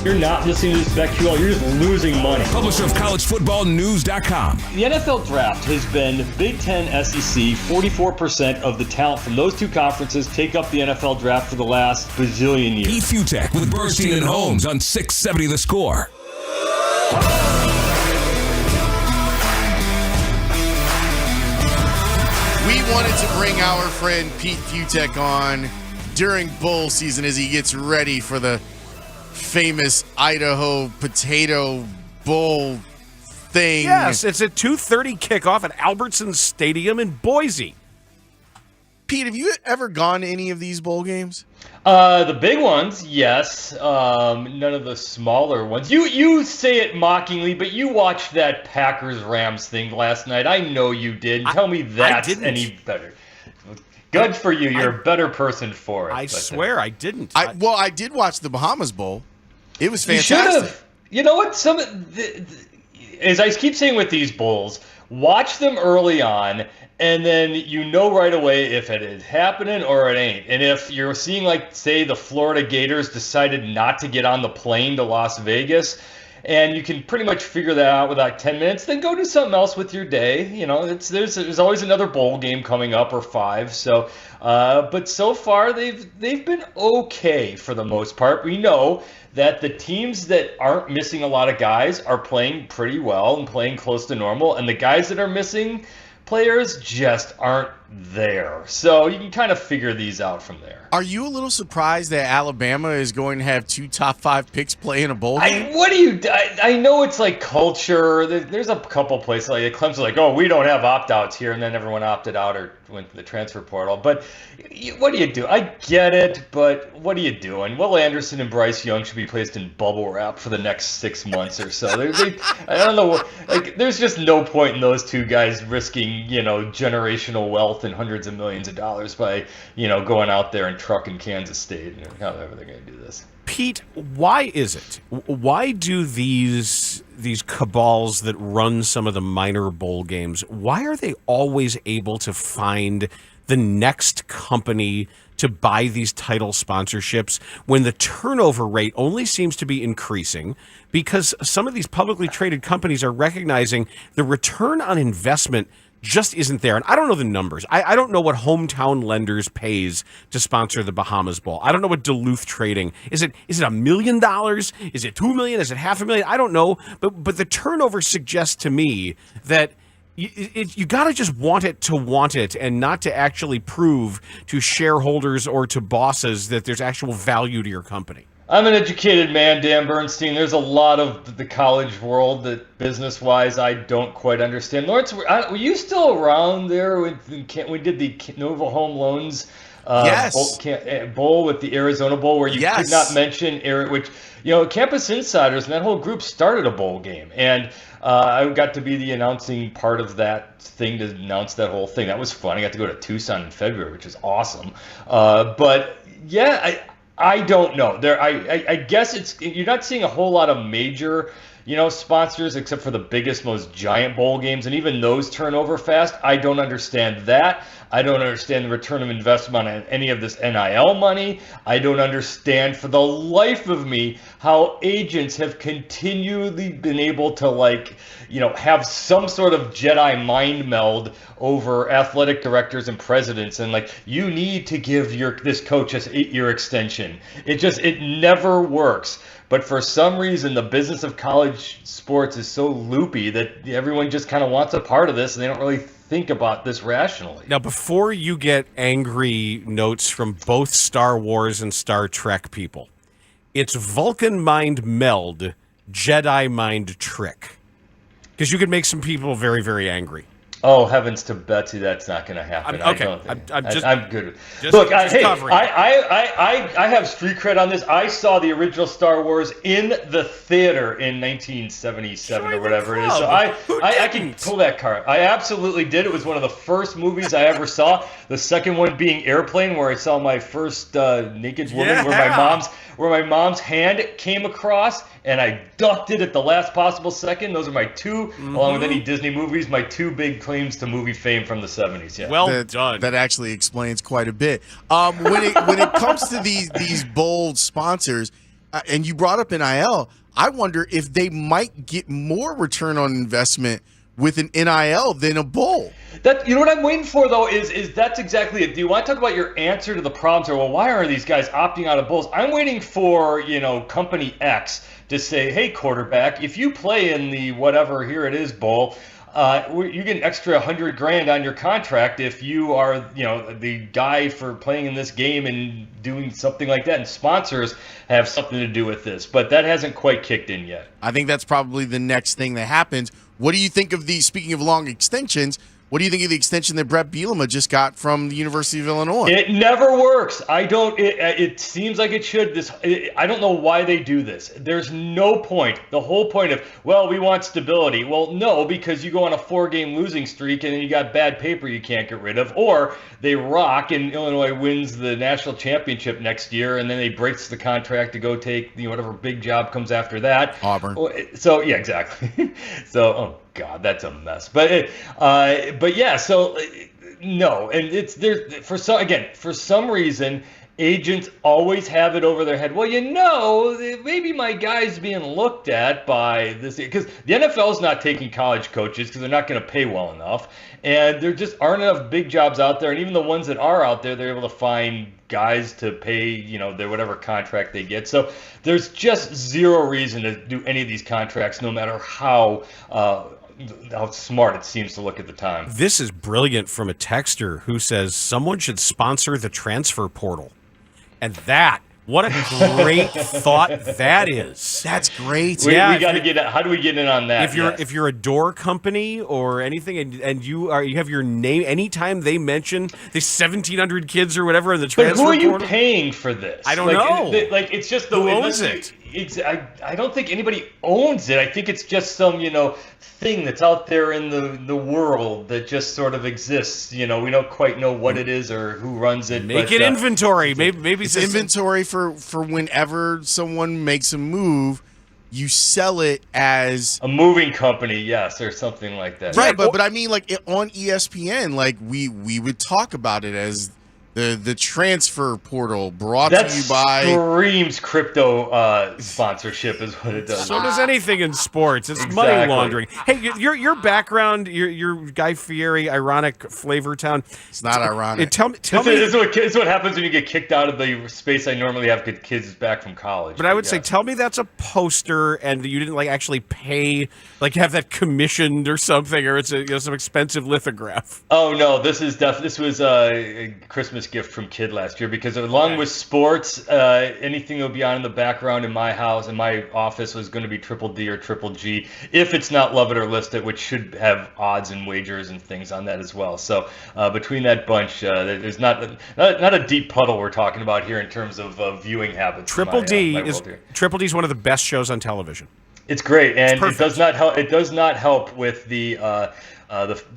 H: You're not listening to this BetQL, you're just losing money.
K: Publisher of collegefootballnews.com.
H: The NFL draft has been Big Ten, SEC. 44% of the talent from those two conferences take up the NFL draft for the last bazillion years.
K: Pete Futek with Bernstein and Holmes on 670 The Score.
X: We wanted to bring our friend Pete Futek on during bowl season as he gets ready for the famous Idaho Potato Bowl thing.
T: Yes, it's a 2:30 kickoff at Albertson Stadium in Boise.
X: Pete, have you ever gone to any of these bowl games?
H: The big ones, yes. None of the smaller ones. You say it mockingly, but you watched that Packers-Rams thing last night. I know you did. Tell me that's any better. Good for you. You're a better person for it.
T: I swear I didn't.
X: I did watch the Bahamas Bowl. It was
H: You
X: fantastic.
H: should've. You know what? As I keep saying with these bowls, watch them early on, and then you know right away if it is happening or it ain't. And if you're seeing, like, say, the Florida Gators decided not to get on the plane to Las Vegas, and you can pretty much figure that out without 10 minutes, then go do something else with your day. You know, there's always another bowl game coming up or 5. So, but so far they've been okay for the most part. We know that the teams that aren't missing a lot of guys are playing pretty well and playing close to normal, and the guys that are missing players just aren't there. So you can kind of figure these out from there.
X: Are you a little surprised that Alabama is going to have 2 top 5 picks play in a bowl game?
H: I know it's like culture. There's a couple places like Clemson's like, oh, we don't have opt-outs here, and then everyone opted out or went to the transfer portal. But what do you do? I get it, but what are you doing? Will Anderson and Bryce Young should be placed in bubble wrap for the next 6 months or so. I don't know. Like, there's just no point in those two guys risking, generational wealth and hundreds of millions of dollars by, going out there and trucking Kansas State. However they're going to do this.
T: Pete, why is it? Why do these cabals that run some of the minor bowl games, why are they always able to find the next company to buy these title sponsorships when the turnover rate only seems to be increasing? Because some of these publicly traded companies are recognizing the return on investment just isn't there. And I don't know the numbers. I don't know what Hometown Lenders pays to sponsor the Bahamas Bowl. I don't know what Duluth Trading. Is it $1 million? Is it $2 million? Is it $500,000? I don't know. But the turnover suggests to me that you got to just want it and not to actually prove to shareholders or to bosses that there's actual value to your company.
H: I'm an educated man, Dan Bernstein. There's a lot of the college world that business-wise I don't quite understand. Lawrence, were you still around there when we did the Nova Home Loans bowl with the Arizona Bowl, where you could not mention which, Campus Insiders and that whole group started a bowl game. And I got to be the announcing part of that thing to announce that whole thing. That was fun. I got to go to Tucson in February, which is awesome. But yeah, I don't know. I guess you're not seeing a whole lot of major, sponsors except for the biggest, most giant bowl games, and even those turn over fast. I don't understand that. I don't understand the return of investment on any of this NIL money. I don't understand for the life of me how agents have continually been able to have some sort of Jedi mind meld over athletic directors and presidents, and you need to give this coach an 8-year extension. It never works. But for some reason, the business of college sports is so loopy that everyone just kind of wants a part of this, and they don't really think about this rationally.
T: Now, before you get angry notes from both Star Wars and Star Trek people, it's Vulcan mind meld, Jedi mind trick. Because you could make some people very, very angry.
H: Oh, heavens to Betsy, that's not going to happen. I'm good.
T: Look,
H: I have street cred on this. I saw the original Star Wars in the theater in 1977 or whatever it is. So I can pull that card. I absolutely did. It was one of the first movies I ever saw. The second one being Airplane, where I saw my first naked woman, where my mom's hand came across, and I ducked it at the last possible second. Those are my two, along with any Disney movies, my two big claims to movie fame from the 70s. Yeah.
T: Well done.
X: That actually explains quite a bit. When it comes to these bold sponsors, and you brought up NIL, I wonder if they might get more return on investment with an NIL than a bowl.
H: What I'm waiting for, though, is that's exactly it. Do you want to talk about your answer to the problems, or, well, why are these guys opting out of bowls? I'm waiting for, company X to say, hey, quarterback, if you play in the whatever here it is bowl, you get an extra $100,000 on your contract if you are, the guy for playing in this game and doing something like that. And sponsors have something to do with this, but that hasn't quite kicked in yet.
X: I think that's probably the next thing that happens. What do you think of speaking of long extensions, what do you think of the extension that Brett Bielema just got from the University of Illinois?
H: It never works. It seems like it should. I don't know why they do this. There's no point. The whole point of, we want stability. Well, no, because you go on a 4-game losing streak and then you got bad paper you can't get rid of. Or they rock and Illinois wins the national championship next year and then they breaks the contract to go take whatever big job comes after that.
X: Auburn.
H: So, yeah, exactly. So, God, that's a mess. But yeah, so no, and for some reason agents always have it over their head. Well, maybe my guy's being looked at by this, because the NFL is not taking college coaches because they're not going to pay well enough, and there just aren't enough big jobs out there. And even the ones that are out there, they're able to find guys to pay, their whatever contract they get. So there's just zero reason to do any of these contracts, no matter how smart it seems to look at the time.
T: This is brilliant from a texter who says someone should sponsor the transfer portal. And what a great thought that is.
X: That's great.
H: We got to get. How do we get in on that?
T: If you're a door company or anything, and you have your name, anytime they mention the 1,700 kids or whatever in the transfer portal.
H: But who are you paying for this?
T: I don't know.
H: It's just the
T: who
H: way
T: owns it.
H: I don't think anybody owns it. I think it's just some thing that's out there in the world that just sort of exists. We don't quite know what it is or who runs it.
T: Make it inventory. Maybe
X: it's inventory for whenever someone makes a move, you sell it as
H: a moving company, yes, or something like that.
X: Right, but I mean, like on ESPN, like we would talk about it as the transfer portal brought to you by.
H: Screams crypto sponsorship is what it does.
T: So does anything in sports. It's money laundering. Hey, your background, your Guy Fieri ironic flavor town.
X: It's not ironic.
T: Tell me.
H: This is what happens when you get kicked out of the space I normally have kids back from college.
T: But I would say, tell me that's a poster and you didn't actually pay, have that commissioned or something, or it's some expensive lithograph.
H: Oh no, this was a Christmas gift from kid last year, because along with sports, anything that would be on in the background in my house, in my office, was going to be Triple D or Triple G, if it's not Love It or List It, which should have odds and wagers and things on that as well. So between that bunch, there's not a deep puddle we're talking about here in terms of viewing habits.
T: Triple D is one of the best shows on television.
H: It's great, and it does not help. It does not help with the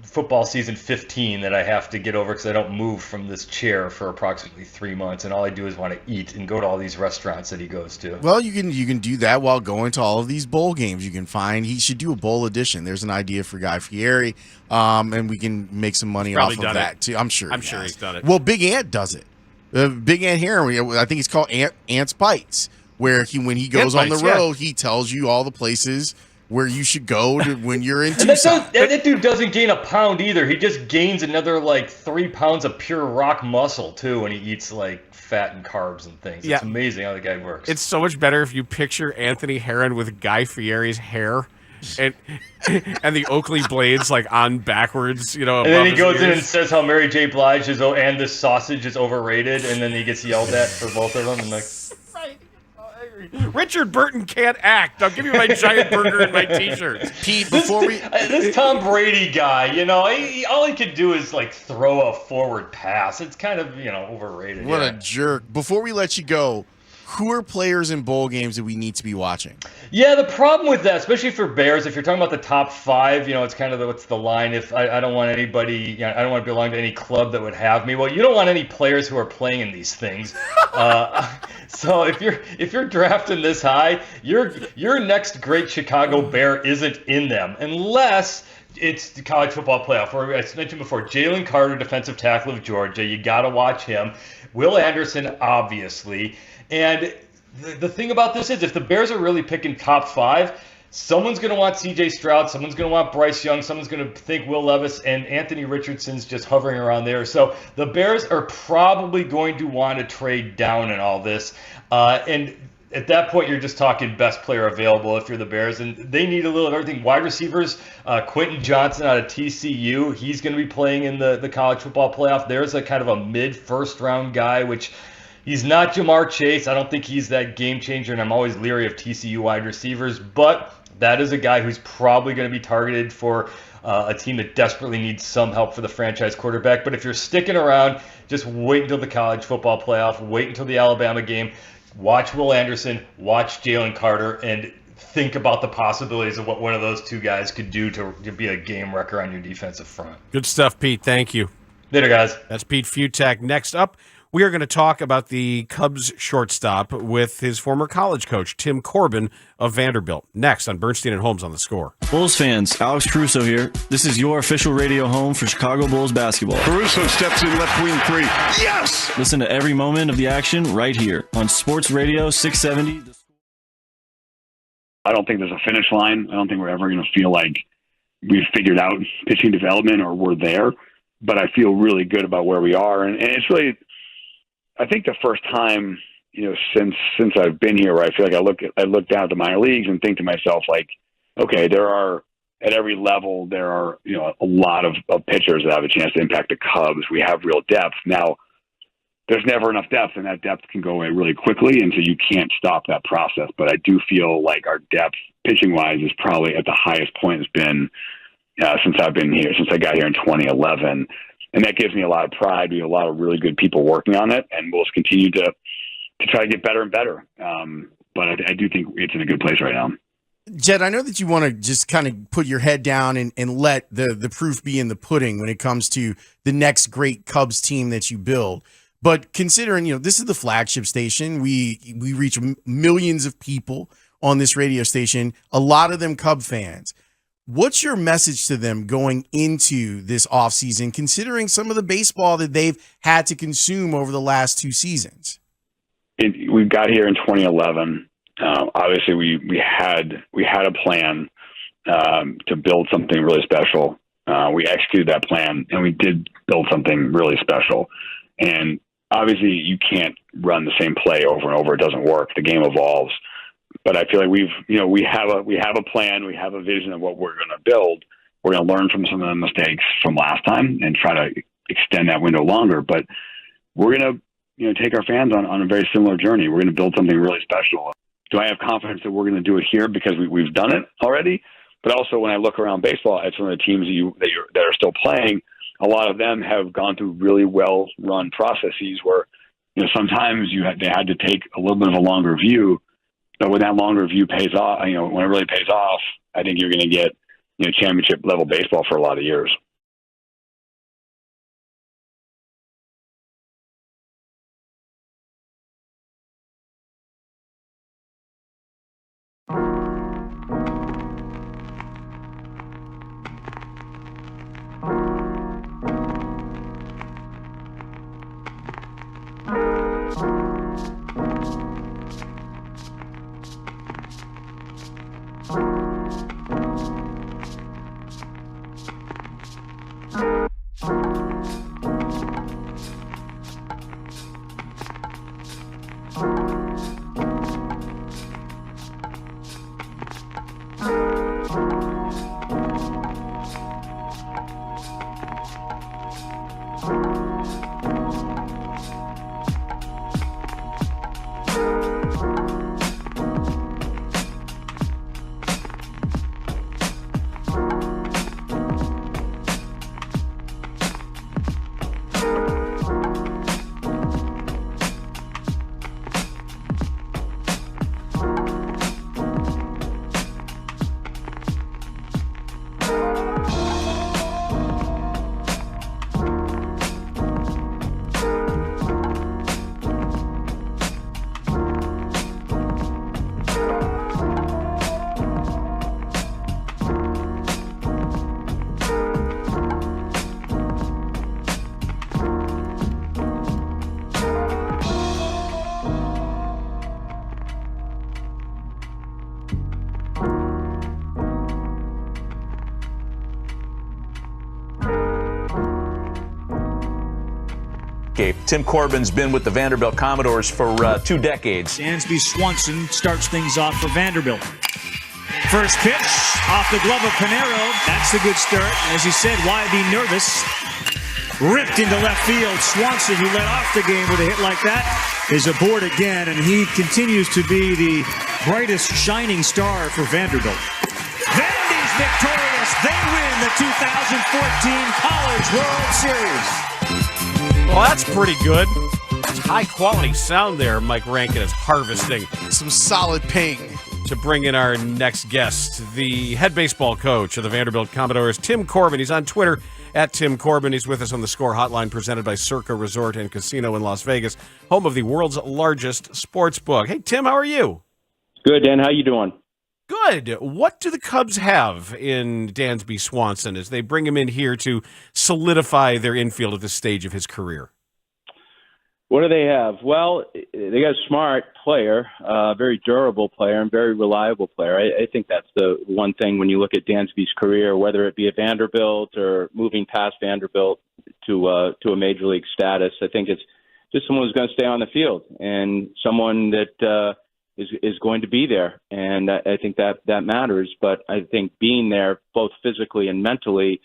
H: football season 15 that I have to get over because I don't move from this chair for approximately 3 months, and all I do is want to eat and go to all these restaurants that he goes to.
X: Well, you can do that while going to all of these bowl games. You can find he should do a bowl edition. There's an idea for Guy Fieri, and we can make some money off of that too. I'm sure
T: he's done it.
X: Well, Big Ant does it. Big Ant here, I think it's called Ant's Bites, where when he goes on the road, he tells you all the places where you should go when you're in Tucson.
H: That dude doesn't gain a pound either. He just gains another 3 pounds of pure rock muscle too when he eats fat and carbs and things. It's amazing how the guy works.
T: It's so much better if you picture Anthony Herron with Guy Fieri's hair and the Oakley blades on backwards,
H: And then he goes in and says how Mary J. Blige and this sausage is overrated, and then he gets yelled at for both of them. And
T: Richard Burton can't act. I'll give you my giant burger and my T-shirt.
X: Pete,
H: this Tom Brady guy, all he could do is throw a forward pass. It's kind of overrated.
X: What a jerk! Before we let you go, who are players in bowl games that we need to be watching?
H: Yeah, the problem with that, especially for Bears, if you're talking about the top 5, it's kind of what's the line? If I don't want anybody, I don't want to belong to any club that would have me. Well, you don't want any players who are playing in these things. So if you're drafting this high, your next great Chicago Bear isn't in them unless it's the college football playoff. Where I mentioned before, Jalen Carter, defensive tackle of Georgia. You got to watch him. Will Anderson, obviously. And the thing about this is, if the Bears are really picking top 5, someone's going to want C.J. Stroud, someone's going to want Bryce Young, someone's going to think Will Levis, and Anthony Richardson's just hovering around there. So the Bears are probably going to want to trade down in all this. And at that point, you're just talking best player available if you're the Bears, and they need a little of everything. Wide receivers, Quentin Johnson out of TCU, he's going to be playing in the college football playoff. There's a kind of a mid-first round guy, which he's not Jamar Chase. I don't think he's that game changer, and I'm always leery of TCU wide receivers, but that is a guy who's probably going to be targeted for a team that desperately needs some help for the franchise quarterback. But if you're sticking around, just wait until the college football playoff, wait until the Alabama game, watch Will Anderson, watch Jalen Carter, and think about the possibilities of what one of those two guys could do to be a game wrecker on your defensive front.
T: Good stuff, Pete. Thank you.
H: Later, guys.
T: That's Pete Futak. Next up, we are going to talk about the Cubs shortstop with his former college coach, Tim Corbin of Vanderbilt. Next on Bernstein and Holmes on The Score.
I: Bulls fans, Alex Caruso here. This is your official radio home for Chicago Bulls basketball.
G: Caruso steps in left wing 3. Yes!
I: Listen to every moment of the action right here on Sports Radio 670.
R: I don't think there's a finish line. I don't think we're ever going to feel like we've figured out pitching development or we're there. But I feel really good about where we are. And it's really, I think the first time, since I've been here, where I feel like I look down at the minor leagues and think to myself, like, okay, there are, at every level, there are, a lot of pitchers that have a chance to impact the Cubs. We have real depth. Now, there's never enough depth, and that depth can go away really quickly, and so you can't stop that process. But I do feel like our depth, pitching-wise, is probably at the highest point it's been since I've been here, since I got here in 2011. And that gives me a lot of pride. We have a lot of really good people working on it, and we'll just continue to try to get better and better. But I do think it's in a good place right now.
X: Jed, I know that you want to just kind of put your head down and let the proof be in the pudding when it comes to the next great Cubs team that you build. But considering, this is the flagship station, we reach millions of people on this radio station, a lot of them Cub fans. What's your message to them going into this offseason, considering some of the baseball that they've had to consume over the last 2 seasons?
R: We got here in 2011. Obviously, we had a plan to build something really special. We executed that plan, and we did build something really special. And obviously, you can't run the same play over and over. It doesn't work. The game evolves. But I feel like we have a plan. We have a vision of what we're going to build. We're going to learn from some of the mistakes from last time and try to extend that window longer. But we're going to take our fans on a very similar journey. We're going to build something really special. Do I have confidence that we're going to do it here because we've done it already? But also, when I look around baseball at some of the teams that are still playing, a lot of them have gone through really well-run processes where sometimes they had to take a little bit of a longer view. But when that longer view pays off, when it really pays off, I think you're going to get championship level baseball for a lot of years.
E: Tim Corbin's been with the Vanderbilt Commodores for 2 decades.
M: Dansby Swanson starts things off for Vanderbilt. First pitch off the glove of Pinero. That's a good start. As he said, why be nervous? Ripped into left field. Swanson, who led off the game with a hit like that, is aboard again, and he continues to be the brightest shining star for Vanderbilt. Vandy's victorious. They win the 2014 College World Series.
T: Well, that's pretty good. That's high-quality sound there Mike Rankin is harvesting.
X: Some solid ping.
T: To bring in our next guest, the head baseball coach of the Vanderbilt Commodores, Tim Corbin. He's on Twitter at Tim Corbin. He's with us on the Score Hotline presented by Circa Resort and Casino in Las Vegas, home of the world's largest sports book. Hey, Tim, how are you?
Q: Good, Dan. How you doing?
T: Good. What do the Cubs have in Dansby Swanson as they bring him in here to solidify their infield at this stage of his career?
Q: What do they have? Well, they got a smart player, very durable player, and very reliable player. I think that's the one thing when you look at Dansby's career, whether it be at Vanderbilt or moving past Vanderbilt to a major league status. I think it's just someone who's going to stay on the field and someone that is going to be there. And I think that matters. But I think being there both physically and mentally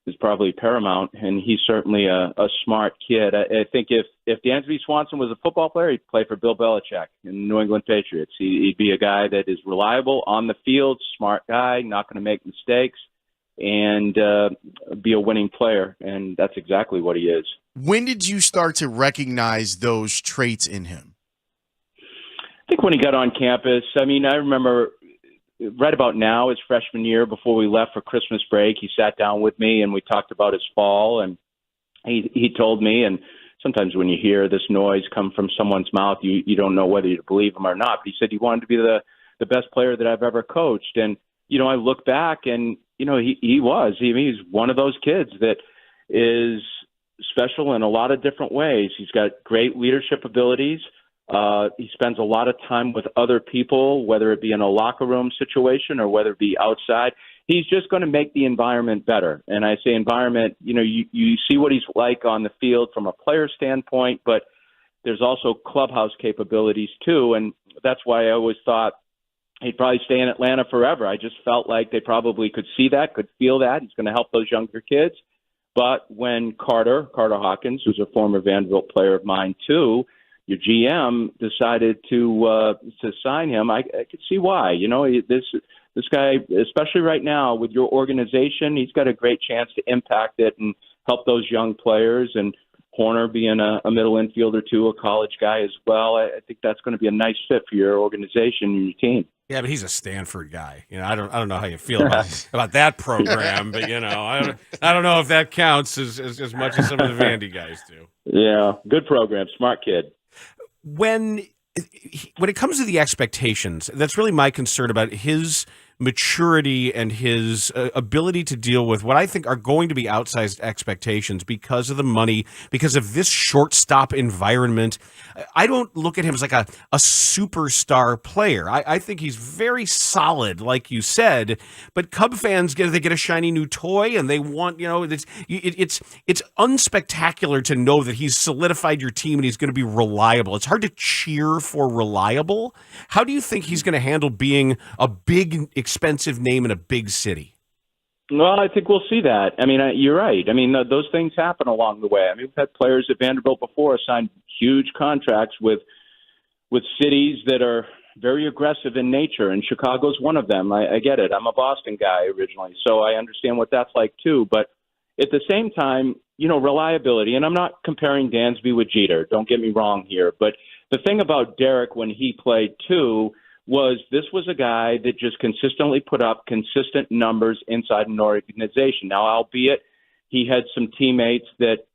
Q: is probably paramount, and he's certainly a smart kid. I think if Dansby Swanson was a football player, he'd play for Bill Belichick in the New England Patriots. He'd be a guy that is reliable on the field, smart guy, not going to make mistakes, and be a winning player, and that's exactly what he is.
X: When did you start to recognize those traits in him?
Q: I think when he got on campus. I mean, I remember right about now, his freshman year, before we left for Christmas break, he sat down with me and we talked about his fall, and he told me, and sometimes when you hear this noise come from someone's mouth, you don't know whether to believe him or not. But he said he wanted to be the best player that I've ever coached. And, I look back and, he was. He's one of those kids that is special in a lot of different ways. He's got great leadership abilities. He spends a lot of time with other people, whether it be in a locker room situation or whether it be outside. He's just going to make the environment better. And I say environment, you see what he's like on the field from a player standpoint, but there's also clubhouse capabilities too. And that's why I always thought he'd probably stay in Atlanta forever. I just felt like they probably could see that, could feel that. He's going to help those younger kids. But when Carter Hawkins, who's a former Vanderbilt player of mine too, your GM decided to sign him, I could see why. This guy, especially right now with your organization, he's got a great chance to impact it and help those young players. And Horner being a middle infielder too, a college guy as well, I think that's going to be a nice fit for your organization and your team.
T: Yeah, but he's a Stanford guy. I don't know how you feel about that program, but I don't know if that counts as much as some of the Vandy guys do.
Q: Yeah, good program, smart kid.
T: When it comes to the expectations, that's really my concern about his maturity and his ability to deal with what I think are going to be outsized expectations because of the money, because of this shortstop environment. I don't look at him as like a superstar player. I think he's very solid, like you said, but Cub fans get a shiny new toy and they want, it's unspectacular to know that he's solidified your team and he's going to be reliable. It's hard to cheer for reliable. How do you think he's going to handle being a big, expensive name in a big city?
Q: Well, I think we'll see that. I mean, you're right. I mean, those things happen along the way. I mean, we've had players at Vanderbilt before sign huge contracts with cities that are very aggressive in nature, and Chicago's one of them. I get it. I'm a Boston guy originally, so I understand what that's like too. But at the same time, reliability, and I'm not comparing Dansby with Jeter. Don't get me wrong here. But the thing about Derek when he played too was this was a guy that just consistently put up consistent numbers inside an organization. Now, albeit he had some teammates that,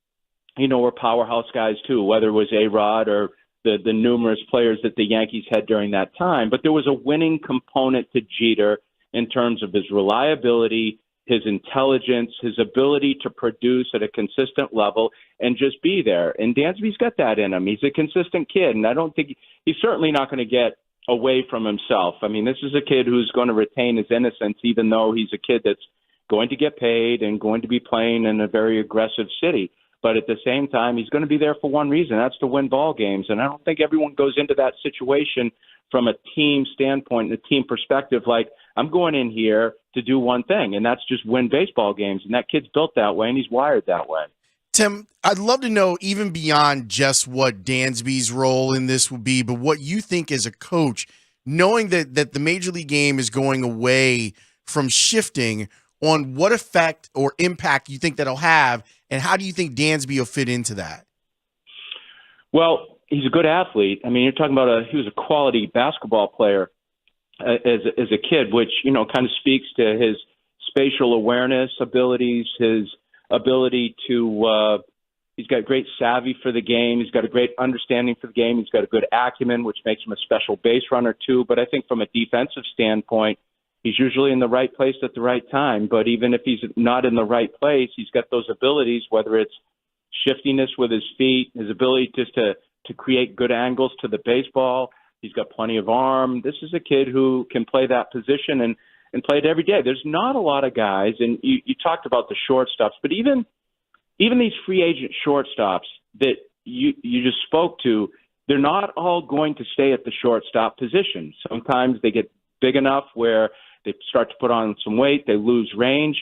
Q: were powerhouse guys too, whether it was A-Rod or the numerous players that the Yankees had during that time. But there was a winning component to Jeter in terms of his reliability, his intelligence, his ability to produce at a consistent level and just be there. And Dansby's got that in him. He's a consistent kid, and I don't think he's certainly not going to get away from himself. I mean, this is a kid who's going to retain his innocence, even though he's a kid that's going to get paid and going to be playing in a very aggressive city. But at the same time, he's going to be there for one reason. That's to win ball games. And I don't think everyone goes into that situation from a team standpoint, a team perspective, like, I'm going in here to do one thing, and that's just win baseball games. And that kid's built that way, and he's wired that way.
X: Tim, I'd love to know, even beyond just what Dansby's role in this will be, but what you think as a coach, knowing that the Major League game is going away from shifting, on what effect or impact you think that'll have, and how do you think Dansby will fit into that?
Q: Well, he's a good athlete. I mean, you're talking about he was a quality basketball player as a kid, which, kind of speaks to his spatial awareness abilities, his ability to he's got great savvy for the game. He's got a great understanding for the game. He's got a good acumen, which makes him a special base runner too. But I think from a defensive standpoint, he's usually in the right place at the right time. But even if he's not in the right place, he's got those abilities, whether it's shiftiness with his feet, his ability just to create good angles to the baseball. He's got plenty of arm. This is a kid who can play that position and play it every day. There's not a lot of guys, and you talked about the shortstops, but even these free agent shortstops that you just spoke to, they're not all going to stay at the shortstop position. Sometimes they get big enough where they start to put on some weight, they lose range.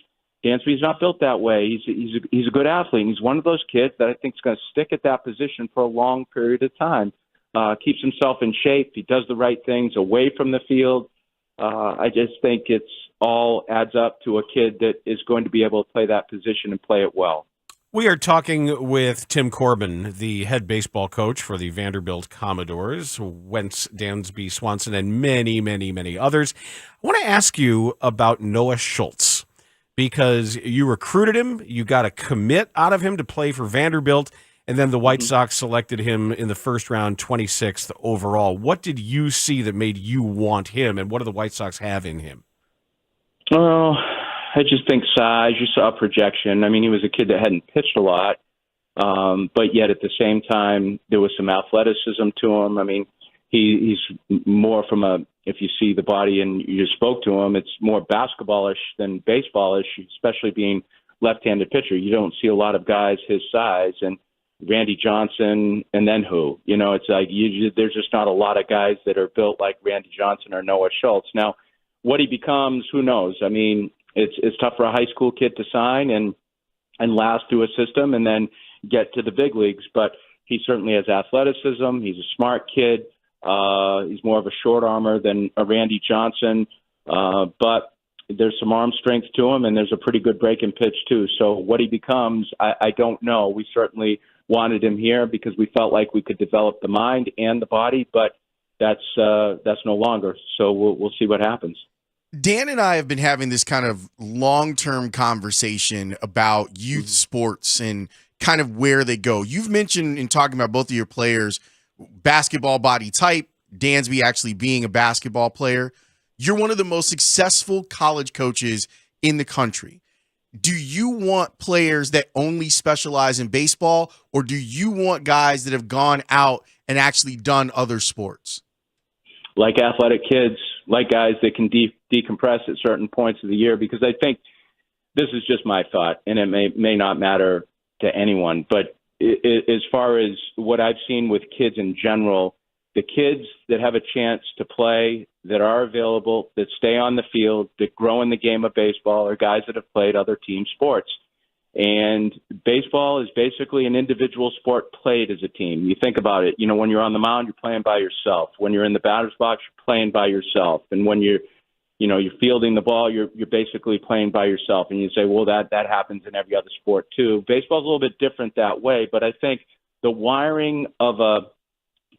Q: Dansby's not built that way. He's a good athlete, and he's one of those kids that I think is going to stick at that position for a long period of time. Keeps himself in shape. He does the right things away from the field. I just think it's all adds up to a kid that is going to be able to play that position and play it well.
T: We are talking with Tim Corbin, the head baseball coach for the Vanderbilt Commodores, Wentz, Dansby Swanson, and many, many, many others. I want to ask you about Noah Schultz, because you recruited him, you got a commit out of him to play for Vanderbilt, and then the White Sox selected him in the first round, 26th overall. What did you see that made you want him, and what do the White Sox have in him?
Q: Well, I just think size. You saw projection. I mean, he was a kid that hadn't pitched a lot, but yet at the same time, there was some athleticism to him. I mean, he's more from if you see the body and you just spoke to him, it's more basketballish than baseballish, especially being left-handed pitcher. You don't see a lot of guys his size, and Randy Johnson, and then who? It's like there's just not a lot of guys that are built like Randy Johnson or Noah Schultz. Now, what he becomes, who knows? I mean, it's tough for a high school kid to sign and last through a system and then get to the big leagues. But he certainly has athleticism. He's a smart kid. He's more of a short armor than a Randy Johnson. But there's some arm strength to him, and there's a pretty good break and pitch too. So what he becomes, I don't know. We certainly wanted him here because we felt like we could develop the mind and the body, but that's no longer. So we'll see what happens.
X: Dan and I have been having this kind of long-term conversation about youth sports and kind of where they go. You've mentioned in talking about both of your players, basketball body type, Dansby actually being a basketball player. You're one of the most successful college coaches in the country. Do you want players that only specialize in baseball, or do you want guys that have gone out and actually done other sports?
Q: Like athletic kids, like guys that can decompress at certain points of the year, because I think this is just my thought, and it may not matter to anyone, but as far as what I've seen with kids in general, the kids that have a chance to play, that are available, that stay on the field, that grow in the game of baseball, are guys that have played other team sports. And baseball is basically an individual sport played as a team. You think about it, when you're on the mound, you're playing by yourself. When you're in the batter's box, you're playing by yourself. And when you're fielding the ball, you're basically playing by yourself. And you say, well, that happens in every other sport too. Baseball's a little bit different that way, but I think the wiring of a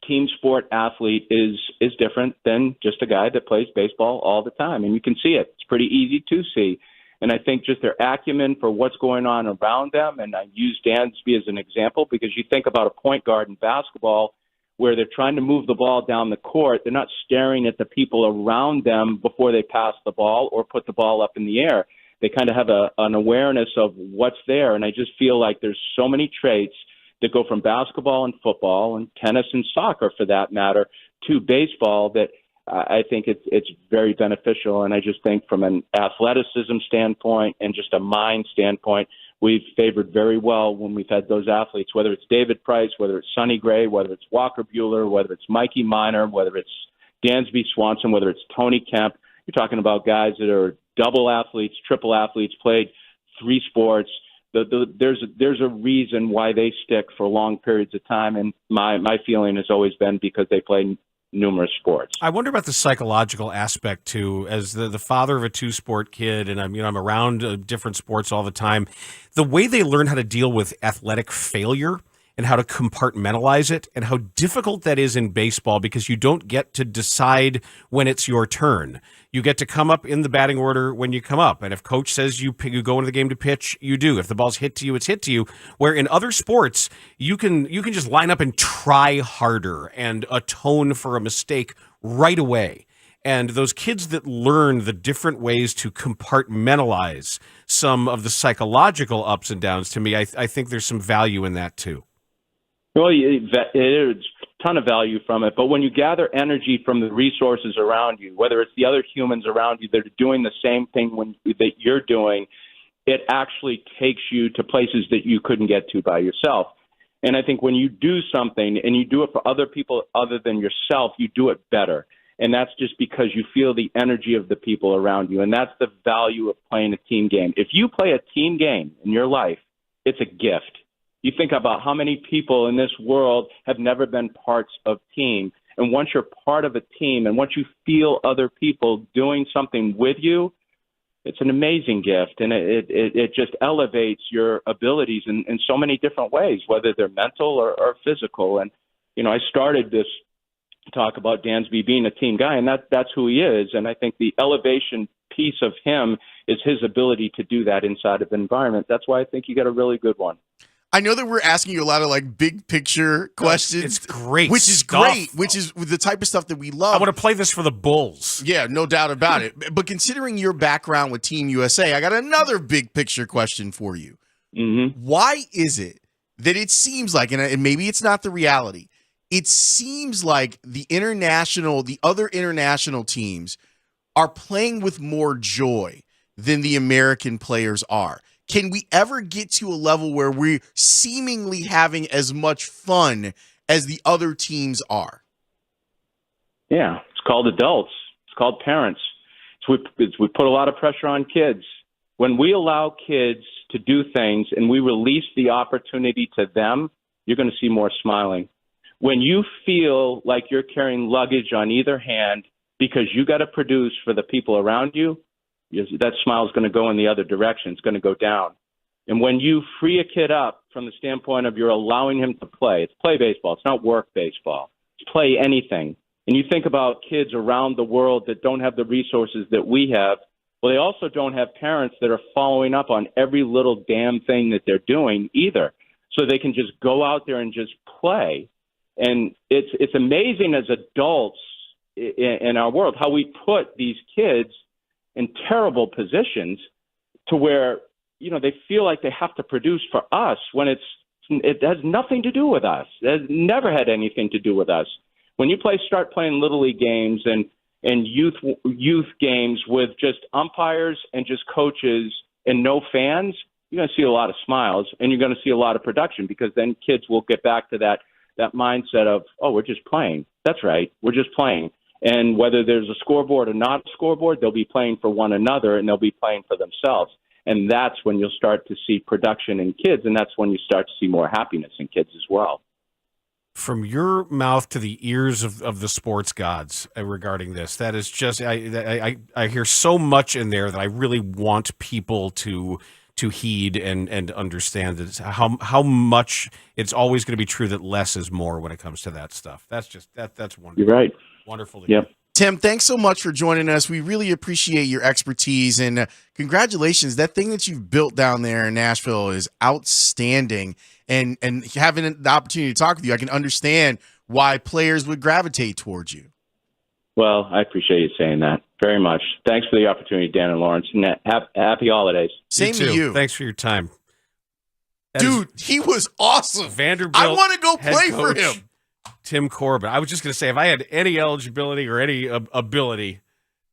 Q: team sport athlete is different than just a guy that plays baseball all the time. And you can see it. It's pretty easy to see. And I think just their acumen for what's going on around them, and I use Dansby as an example because you think about a point guard in basketball where they're trying to move the ball down the court. They're not staring at the people around them before they pass the ball or put the ball up in the air. They kind of have an awareness of what's there. And I just feel like there's so many traits that go from basketball and football and tennis and soccer, for that matter, to baseball that I think it's very beneficial. And I just think from an athleticism standpoint and just a mind standpoint, we've favored very well when we've had those athletes, whether it's David Price, whether it's Sonny Gray, whether it's Walker Buehler, whether it's Mikey Minor, whether it's Dansby Swanson, whether it's Tony Kemp. You're talking about guys that are double athletes, triple athletes, played 3 sports. There's a reason why they stick for long periods of time, and my feeling has always been because they play numerous sports.
T: I wonder about the psychological aspect too. As the father of a 2-sport kid, and I'm around different sports all the time. The way they learn how to deal with athletic failure and how to compartmentalize it, and how difficult that is in baseball because you don't get to decide when it's your turn. You get to come up in the batting order when you come up, and if coach says you go into the game to pitch, you do. If the ball's hit to you, it's hit to you. Where in other sports, you can just line up and try harder and atone for a mistake right away. And those kids that learn the different ways to compartmentalize some of the psychological ups and downs, to me, I think there's some value in that too.
Q: Well, there's a ton of value from it, but when you gather energy from the resources around you, whether it's the other humans around you that are doing the same thing that you're doing, it actually takes you to places that you couldn't get to by yourself. And I think when you do something and you do it for other people other than yourself, you do it better. And that's just because you feel the energy of the people around you. And that's the value of playing a team game. If you play a team game in your life, it's a gift. You think about how many people in this world have never been parts of team. And once you're part of a team and once you feel other people doing something with you, it's an amazing gift. And it just elevates your abilities in so many different ways, whether they're mental or physical. And, I started this talk about Dansby being a team guy, and that's who he is. And I think the elevation piece of him is his ability to do that inside of an environment. That's why I think you got a really good one.
X: I know that we're asking you a lot of big picture questions.
T: It's great,
X: which is
T: stuff,
X: great, which is the type of stuff that we love.
T: I want to play this for the Bulls.
X: Yeah, no doubt about it. But considering your background with Team USA, I got another big picture question for you.
Q: Mm-hmm.
X: Why is it that it seems like, and maybe it's not the reality, it seems like the other international teams are playing with more joy than the American players are? Can we ever get to a level where we're seemingly having as much fun as the other teams are?
Q: Yeah, it's called adults. It's called parents. We put a lot of pressure on kids. When we allow kids to do things and we release the opportunity to them, you're going to see more smiling. When you feel like you're carrying luggage on either hand because you got to produce for the people around you, that smile is going to go in the other direction. It's going to go down. And when you free a kid up from the standpoint of you're allowing him to play, it's play baseball. It's not work baseball. It's play anything. And you think about kids around the world that don't have the resources that we have. Well, they also don't have parents that are following up on every little damn thing that they're doing either. So they can just go out there and just play. And it's amazing as adults in our world how we put these kids in terrible positions to where, they feel like they have to produce for us when it has nothing to do with us. It has never had anything to do with us. When you start playing Little League games and youth games with just umpires and just coaches and no fans, you're going to see a lot of smiles and you're going to see a lot of production because then kids will get back to that mindset of, oh, we're just playing. That's right. We're just playing. And whether there's a scoreboard or not a scoreboard, they'll be playing for one another and they'll be playing for themselves. And that's when you'll start to see production in kids, and that's when you start to see more happiness in kids as well.
T: From your mouth to the ears of the sports gods regarding this, that is just I hear so much in there that I really want people to heed and understand that how much it's always going to be true that less is more when it comes to that stuff. That's just that's wonderful.
Q: You're right.
T: Wonderful to
Q: hear.
X: Tim, thanks so much for joining us. We really appreciate your expertise and congratulations. That thing that you've built down there in Nashville is outstanding. And having the opportunity to talk with you, I can understand why players would gravitate towards you.
Q: Well, I appreciate you saying that very much. Thanks for the opportunity, Dan and Lawrence. And happy holidays.
X: Same to you.
T: Thanks for your time.
X: Dude, he was awesome.
T: Vanderbilt.
X: I want to go play for
T: coach
X: him.
T: Tim Corbin. I was just going to say, if I had any eligibility or any ability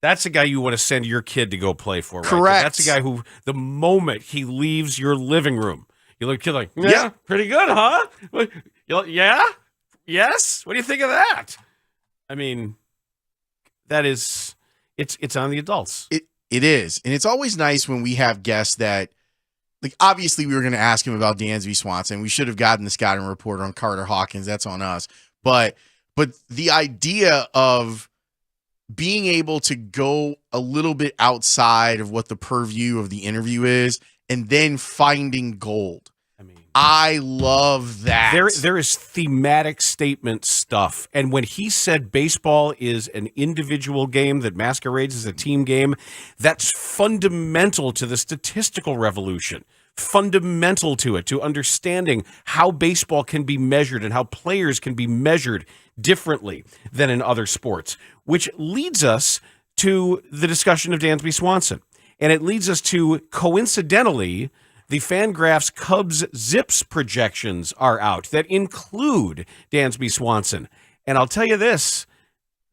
T: That's the guy you want to send your kid to go play for, right?
X: Correct.
T: That's the guy who, the moment he leaves your living room, you look kid like,
X: Yeah.
T: pretty good, huh? Yeah? Yes? What do you think of that? I mean, that is, it's on the adults.
X: It is. And it's always nice when we have guests that, like, obviously we were going to ask him about Dansby Swanson. We should have gotten the scouting report on Carter Hawkins. That's on us. But the idea of being able to go a little bit outside of what the purview of the interview is and then finding gold. I love that.
T: There is thematic statement stuff. And when he said baseball is an individual game that masquerades as a team game, that's fundamental to the statistical revolution, fundamental to it, to understanding how baseball can be measured and how players can be measured differently than in other sports, which leads us to the discussion of Dansby Swanson. And it leads us to, coincidentally, the Fangraphs Cubs Zips projections are out that include Dansby Swanson. And I'll tell you this,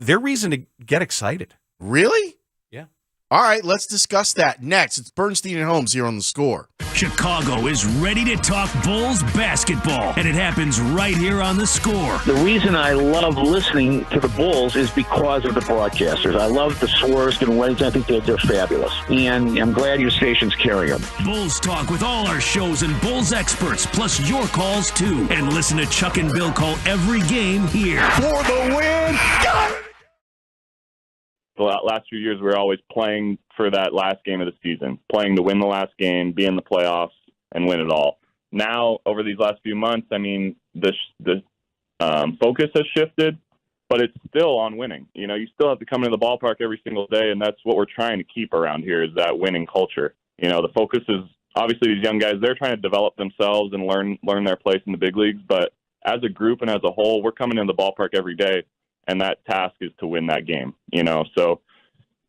T: they're reason to get excited.
X: Really?
T: Yeah.
X: All right, let's discuss that next. It's Bernstein and Holmes here on The Score.
A: Chicago is ready to talk Bulls basketball, and it happens right here on The Score.
C: The reason I love listening to the Bulls is because of the broadcasters. I love the Swersk and Wings. I think they're fabulous. And I'm glad your station's carrying them.
A: Bulls talk with all our shows and Bulls experts, plus your calls, too. And listen to Chuck and Bill call every game here.
G: For the win. Got it.
P: The last few years, we were always playing for that last game of the season, playing to win the last game, be in the playoffs, and win it all. Now, over these last few months, I mean, the focus has shifted, but it's still on winning. You know, you still have to come into the ballpark every single day, and that's what we're trying to keep around here is that winning culture. You know, the focus is obviously these young guys, they're trying to develop themselves and learn their place in the big leagues, but as a group and as a whole, we're coming into the ballpark every day. And that task is to win that game, you know. So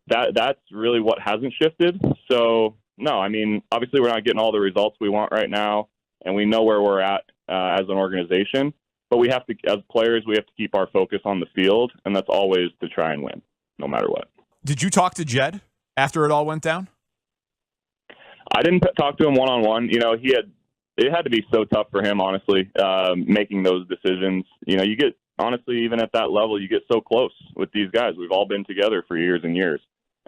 P: that's really what hasn't shifted. So, no, I mean, obviously we're not getting all the results we want right now, and we know where we're at as an organization. But we have to, as players, we have to keep our focus on the field, and that's always to try and win, no matter what.
F: Did you talk to Jed after it all went down?
P: I didn't talk to him one-on-one. You know, it had to be so tough for him, honestly, making those decisions. You know, honestly, even at that level, you get so close with these guys. We've all been together for years and years.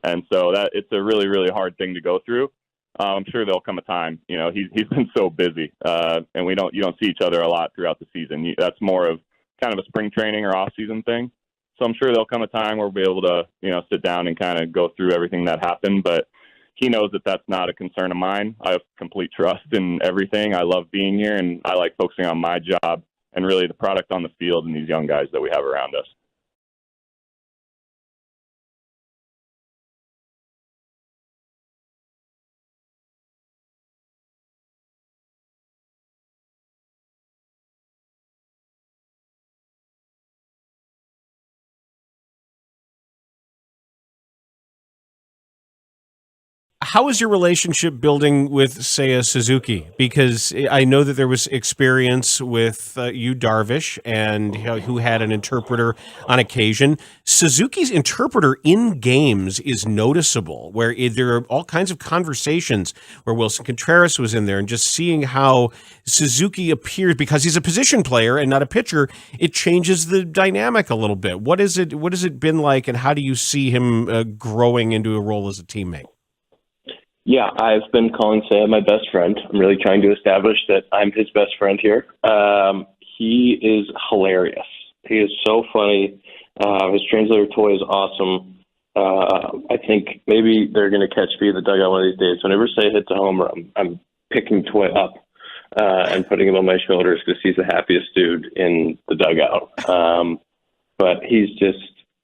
P: And so it's a really, really hard thing to go through. I'm sure there'll come a time, you know, he's been so busy, and you don't see each other a lot throughout the season. That's more of kind of a spring training or off season thing. So I'm sure there'll come a time where we'll be able to, you know, sit down and kind of go through everything that happened, but he knows that that's not a concern of mine. I have complete trust in everything. I love being here, and I like focusing on my job and really the product on the field and these young guys that we have around us.
T: How is your relationship building with Seiya Suzuki? Because I know that there was experience with you, Darvish, and who had an interpreter on occasion. Suzuki's interpreter in games is noticeable, where there are all kinds of conversations where Wilson Contreras was in there, and just seeing how Suzuki appears, because he's a position player and not a pitcher, it changes the dynamic a little bit. What has it been like, and how do you see him growing into a role as a teammate?
C: Yeah, I've been calling Sam my best friend. I'm really trying to establish that I'm his best friend here. He is hilarious. He is so funny. His translator toy is awesome. I think maybe they're going to catch me in the dugout one of these days. Whenever Say hits a homer, I'm picking Toy up and putting him on my shoulders because he's the happiest dude in the dugout. But he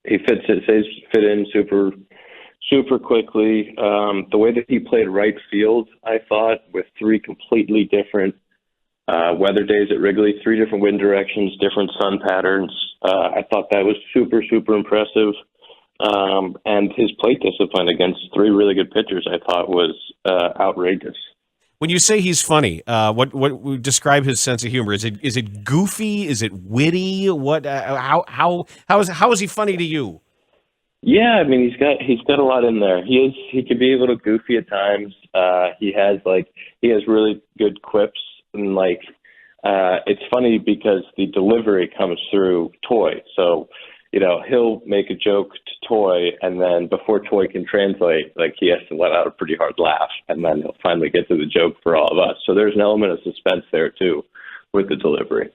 C: fit in super quickly. The way that he played right field, I thought, with three completely different weather days at Wrigley, three different wind directions, different sun patterns. I thought that was super impressive. And his plate discipline against three really good pitchers, I thought, was outrageous.
T: When you say he's funny, what would describe his sense of humor? Is it goofy? Is it witty? How is he funny to you?
C: Yeah, I mean he's got a lot in there. He can be a little goofy at times. He has really good quips, and it's funny because the delivery comes through Toy. So, he'll make a joke to Toy, and then before Toy can translate, he has to let out a pretty hard laugh, and then he'll finally get to the joke for all of us. So there's an element of suspense there too with the delivery.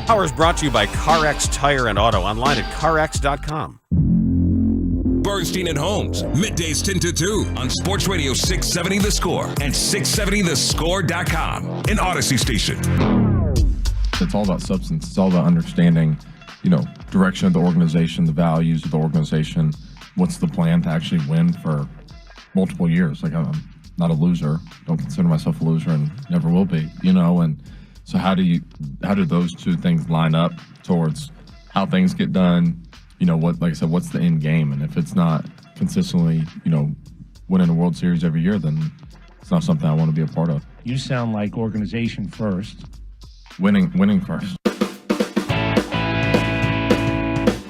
T: Hour is brought to you by CarX Tire and Auto, online at carx.com.
K: Bernstein and Holmes, middays 10 to 2 on Sports Radio 670 The Score and 670thescore.com, an Odyssey station.
B: It's all about substance. It's all about understanding, direction of the organization, the values of the organization. What's the plan to actually win for multiple years? I'm not a loser. Don't consider myself a loser and never will be, and so how do those two things line up towards how things get done? Like I said, what's the end game? And if it's not consistently, winning a World Series every year, then it's not something I want to be a part of.
J: You sound like organization first.
B: Winning first.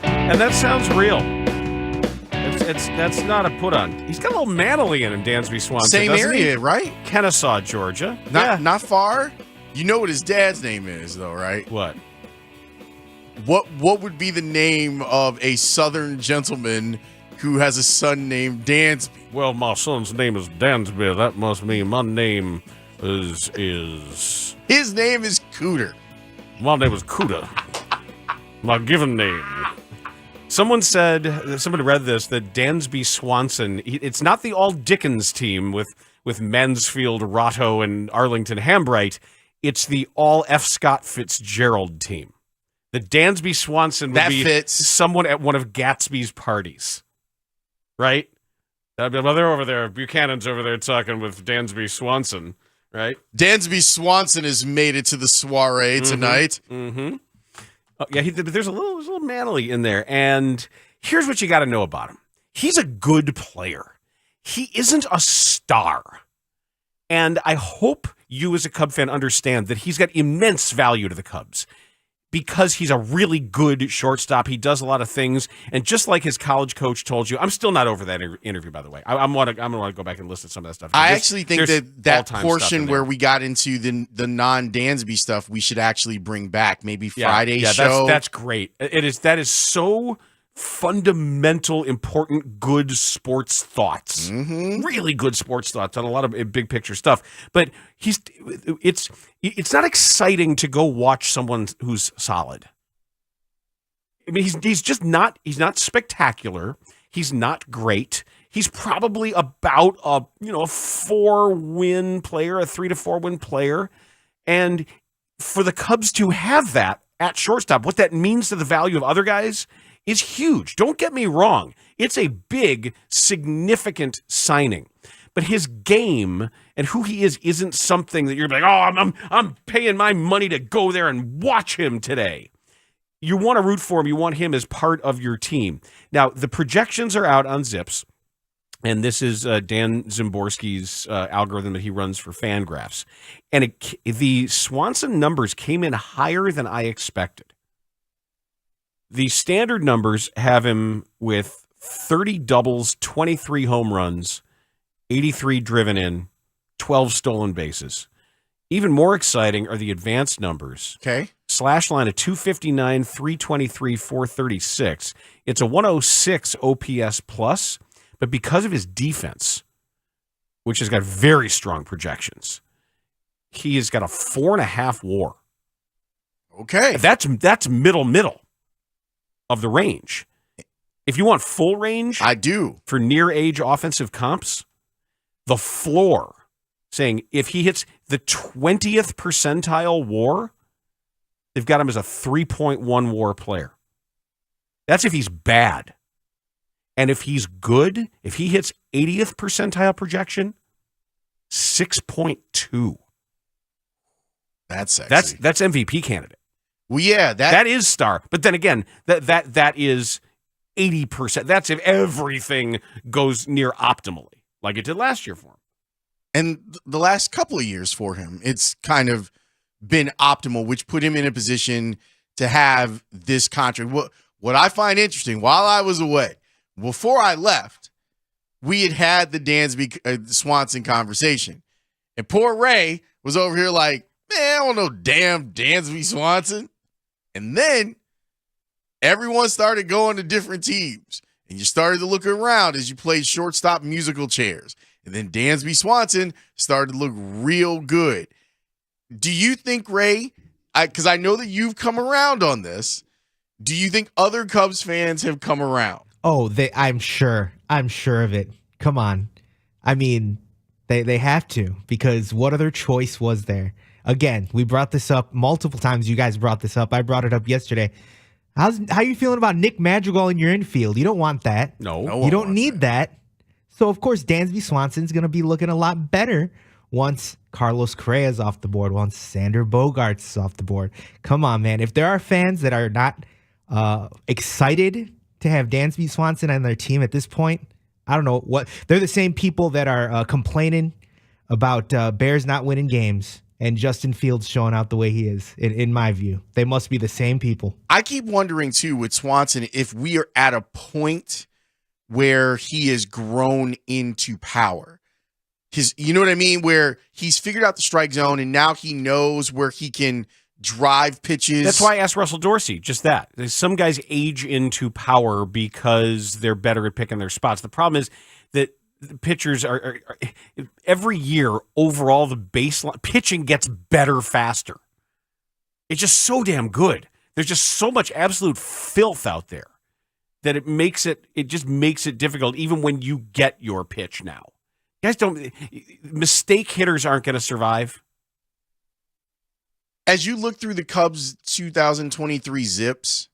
T: And that sounds real. That's not a put on. He's got a little Manly in him, Dansby Swanson.
X: Same area, right?
T: Kennesaw, Georgia.
X: Not far. You know what his dad's name is, though, right?
T: What?
X: What would be the name of a Southern gentleman who has a son named Dansby?
T: Well, my son's name is Dansby. That must mean my name is.
X: His name is Cooter.
T: My name is Cooter. My given name. Somebody read this, that Dansby Swanson, it's not the all Dickens team with Mansfield, Rotto, and Arlington Hambright. It's the all F. Scott Fitzgerald team. The Dansby Swanson would be someone at one of Gatsby's parties. Right? They're over there. Buchanan's over there talking with Dansby Swanson. Right?
X: Dansby Swanson has made it to the soiree tonight.
T: Mm-hmm. Oh, yeah, there's a little Manly in there. And here's what you got to know about him. He's a good player. He isn't a star. And I hope you as a Cub fan understand that he's got immense value to the Cubs. because he's a really good shortstop. He does a lot of things. And just like his college coach told you, I'm still not over that interview, by the way. I'm going to want to go back and listen to some of that stuff.
X: I actually think that portion
T: in
X: where we got into the non-Dansby stuff, we should actually bring back. Maybe Friday's show.
T: That's great. That is so fundamental, important, good sports thoughts. Really good sports thoughts on a lot of big picture stuff. But it's not exciting to go watch someone who's solid. I mean, he's just not. He's not spectacular. He's not great. He's probably about a 4-win player, a 3 to 4 win player, and for the Cubs to have that at shortstop, what that means to the value of other guys is huge. Don't get me wrong. It's a big, significant signing. But his game and who he is isn't something that you're like, oh, I'm paying my money to go there and watch him today. You want to root for him. You want him as part of your team. Now, the projections are out on Zips, and this is Dan Zimborski's algorithm that he runs for Fangraphs. And the Swanson numbers came in higher than I expected. The standard numbers have him with 30 doubles, 23 home runs, 83 driven in, 12 stolen bases. Even more exciting are the advanced numbers.
X: Okay.
T: Slash line of 259, 323, 436. It's a 106 OPS plus, but because of his defense, which has got very strong projections, he has got a 4.5 WAR.
X: Okay.
T: That's middle of the range. If you want full range,
X: I do.
T: For near age offensive comps, the floor saying if he hits the 20th percentile WAR, they've got him as a 3.1 WAR player. That's if he's bad. And if he's good, if he hits 80th percentile projection, 6.2.
X: That's sexy.
T: That's MVP candidate.
X: Well, yeah,
T: that is star. But then again, that is 80%. That's if everything goes near optimally, like it did last year for him.
X: And the last couple of years for him, it's kind of been optimal, which put him in a position to have this contract. What I find interesting, while I was away, before I left, we had the Dansby Swanson conversation. And poor Ray was over here like, man, I don't know damn Dansby Swanson. And then everyone started going to different teams. And you started to look around as you played shortstop musical chairs. And then Dansby Swanson started to look real good. Do you think, Ray, because I know that you've come around on this, do you think other Cubs fans have come around?
L: Oh, I'm sure of it. Come on. I mean, they have to, because what other choice was there? Again, we brought this up multiple times. You guys brought this up. I brought it up yesterday. How are you feeling about Nick Madrigal in your infield? You don't want that.
T: No.
L: You don't need that. So, of course, Dansby Swanson's going to be looking a lot better once Carlos Correa's off the board, once Sander Bogarts is off the board. Come on, man. If there are fans that are not excited to have Dansby Swanson on their team at this point, I don't know what. They're the same people that are complaining about Bears not winning games and Justin Fields showing out the way he is, in my view. They must be the same people.
X: I keep wondering, too, with Swanson, if we are at a point where he has grown into power. You know what I mean? Where he's figured out the strike zone and now he knows where he can drive pitches.
T: That's why I asked Russell Dorsey just that. Some guys age into power because they're better at picking their spots. The problem is that the pitchers are every year overall the baseline pitching gets better faster. It's just so damn good. There's just so much absolute filth out there that it just makes it difficult even when you get your pitch now. Guys mistake hitters aren't going to survive.
X: As you look through the Cubs 2023 Zips,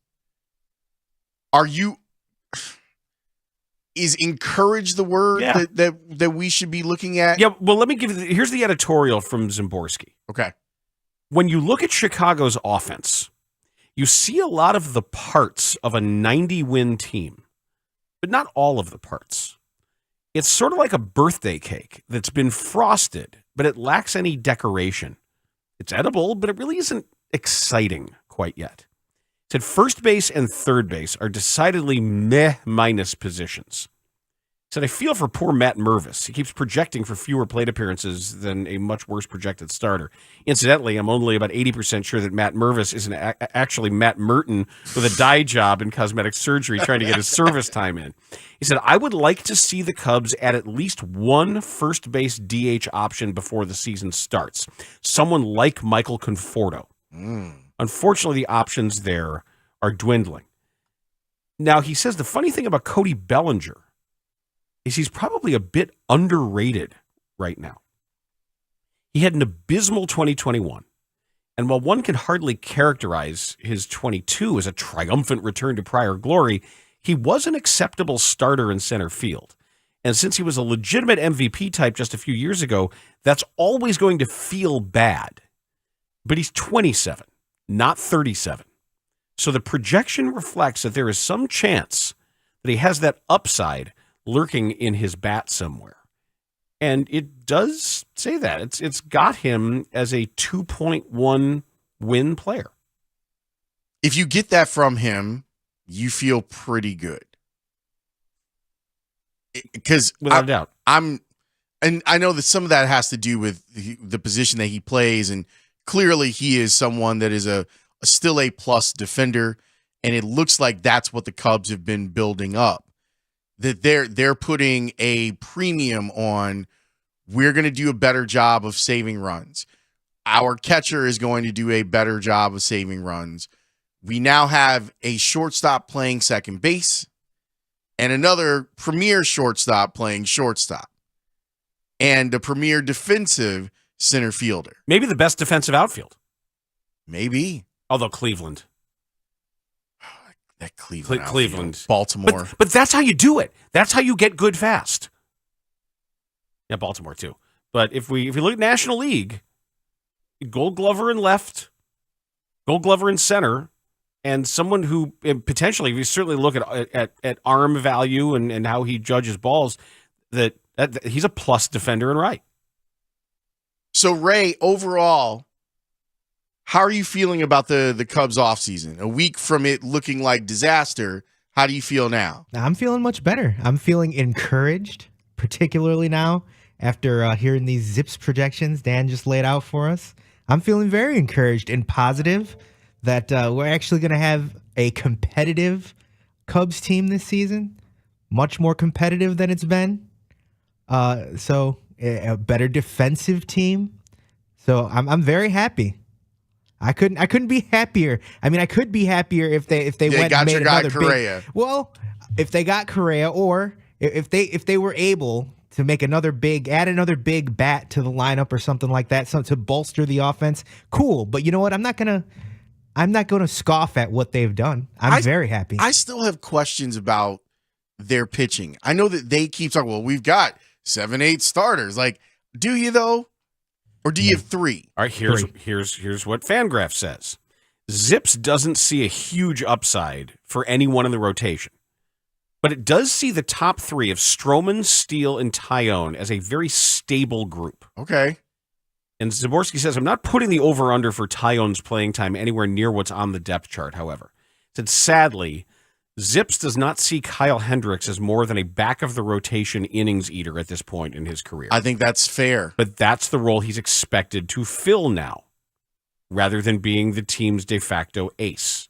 X: is encourage the word that we should be looking at?
T: Yeah, well, let me here's the editorial from Zimborski.
X: Okay.
T: When you look at Chicago's offense, you see a lot of the parts of a 90-win team, but not all of the parts. It's sort of like a birthday cake that's been frosted, but it lacks any decoration. It's edible, but it really isn't exciting, quite yet. He said first base and third base are decidedly meh-minus positions. He said, I feel for poor Matt Mervis. He keeps projecting for fewer plate appearances than a much worse projected starter. Incidentally, I'm only about 80% sure that Matt Mervis isn't actually Matt Merton with a dye job in cosmetic surgery trying to get his service time in. He said, I would like to see the Cubs add at least one first base DH option before the season starts. Someone like Michael Conforto. Unfortunately, the options there are dwindling. Now, he says the funny thing about Cody Bellinger is he's probably a bit underrated right now. He had an abysmal 2021, and while one can hardly characterize his 22 as a triumphant return to prior glory, he was an acceptable starter in center field. And since he was a legitimate MVP type just a few years ago, that's always going to feel bad. But he's 27, not 37. So the projection reflects that there is some chance that he has that upside lurking in his bat somewhere. And it does say that. It's got him as a 2.1 win player.
X: If you get that from him, you feel pretty good. Because
T: without a doubt.
X: And I know that some of that has to do with the position that he plays, and clearly he is someone that is a still a plus defender, and it looks like that's what the Cubs have been building up. That they're putting a premium on, we're going to do a better job of saving runs. Our catcher is going to do a better job of saving runs. We now have a shortstop playing second base and another premier shortstop playing shortstop and a premier defensive center fielder.
T: Maybe the best defensive outfield.
X: Maybe.
T: Although Cleveland.
X: That Cleveland.
T: Cleveland.
X: Baltimore.
T: But that's how you do it. That's how you get good fast. Yeah, Baltimore too. But if we look at National League, Gold Glover in left, Gold Glover in center, and someone who potentially, if you certainly look at arm value and how he judges balls, that he's a plus defender in right.
X: So, Ray, overall, how are you feeling about the Cubs offseason? A week from it looking like disaster, how do you feel now?
L: I'm feeling much better. I'm feeling encouraged, particularly now after hearing these Zips projections Dan just laid out for us. I'm feeling very encouraged and positive that we're actually going to have a competitive Cubs team this season, much more competitive than it's been. So a better defensive team. So I'm very happy. I couldn't be happier. I mean, I could be happier if they went and made another
X: Correa.
L: Well, if they got Correa, or if they were able to make add another big bat to the lineup or something like that, so to bolster the offense, cool. But you know what? I'm not gonna scoff at what they've done. I'm very happy.
X: I still have questions about their pitching. I know that they keep talking, well, we've got 7-8 starters. Like, do you though? Or do you have 3?
T: All right, here's what Fangraph says. Zips doesn't see a huge upside for anyone in the rotation, but it does see the top 3 of Stroman, Steele, and Tyone as a very stable group.
X: Okay.
T: And Zaborski says, I'm not putting the over-under for Tyone's playing time anywhere near what's on the depth chart, however. He said, sadly, Zips does not see Kyle Hendricks as more than a back-of-the-rotation innings eater at this point in his career.
X: I think that's fair.
T: But that's the role he's expected to fill now, rather than being the team's de facto ace.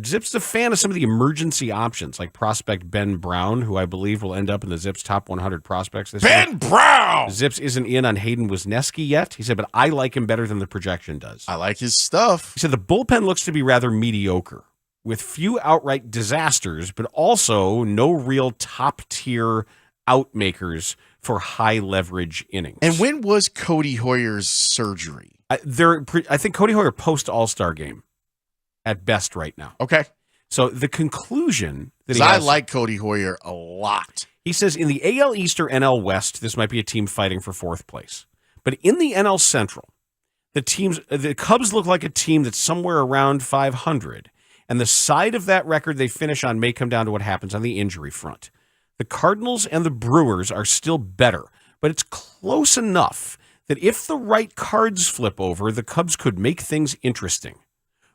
T: Zips is a fan of some of the emergency options, like prospect Ben Brown, who I believe will end up in the Zips top 100 prospects this year.
X: Ben Brown!
T: Zips isn't in on Hayden Wisniewski yet. He said, but I like him better than the projection does.
X: I like his stuff.
T: He said, the bullpen looks to be rather mediocre, with few outright disasters, but also no real top-tier outmakers for high-leverage innings.
X: And when was Cody Hoyer's surgery?
T: I think Cody Hoyer post-All-Star game at best right now.
X: Okay.
T: So the conclusion that
X: I like Cody Hoyer a lot.
T: He says in the AL East or NL West, this might be a team fighting for 4th place. But in the NL Central, the Cubs look like a team that's somewhere around 500. And the side of that record they finish on may come down to what happens on the injury front. The Cardinals and the Brewers are still better, but it's close enough that if the right cards flip over, the Cubs could make things interesting.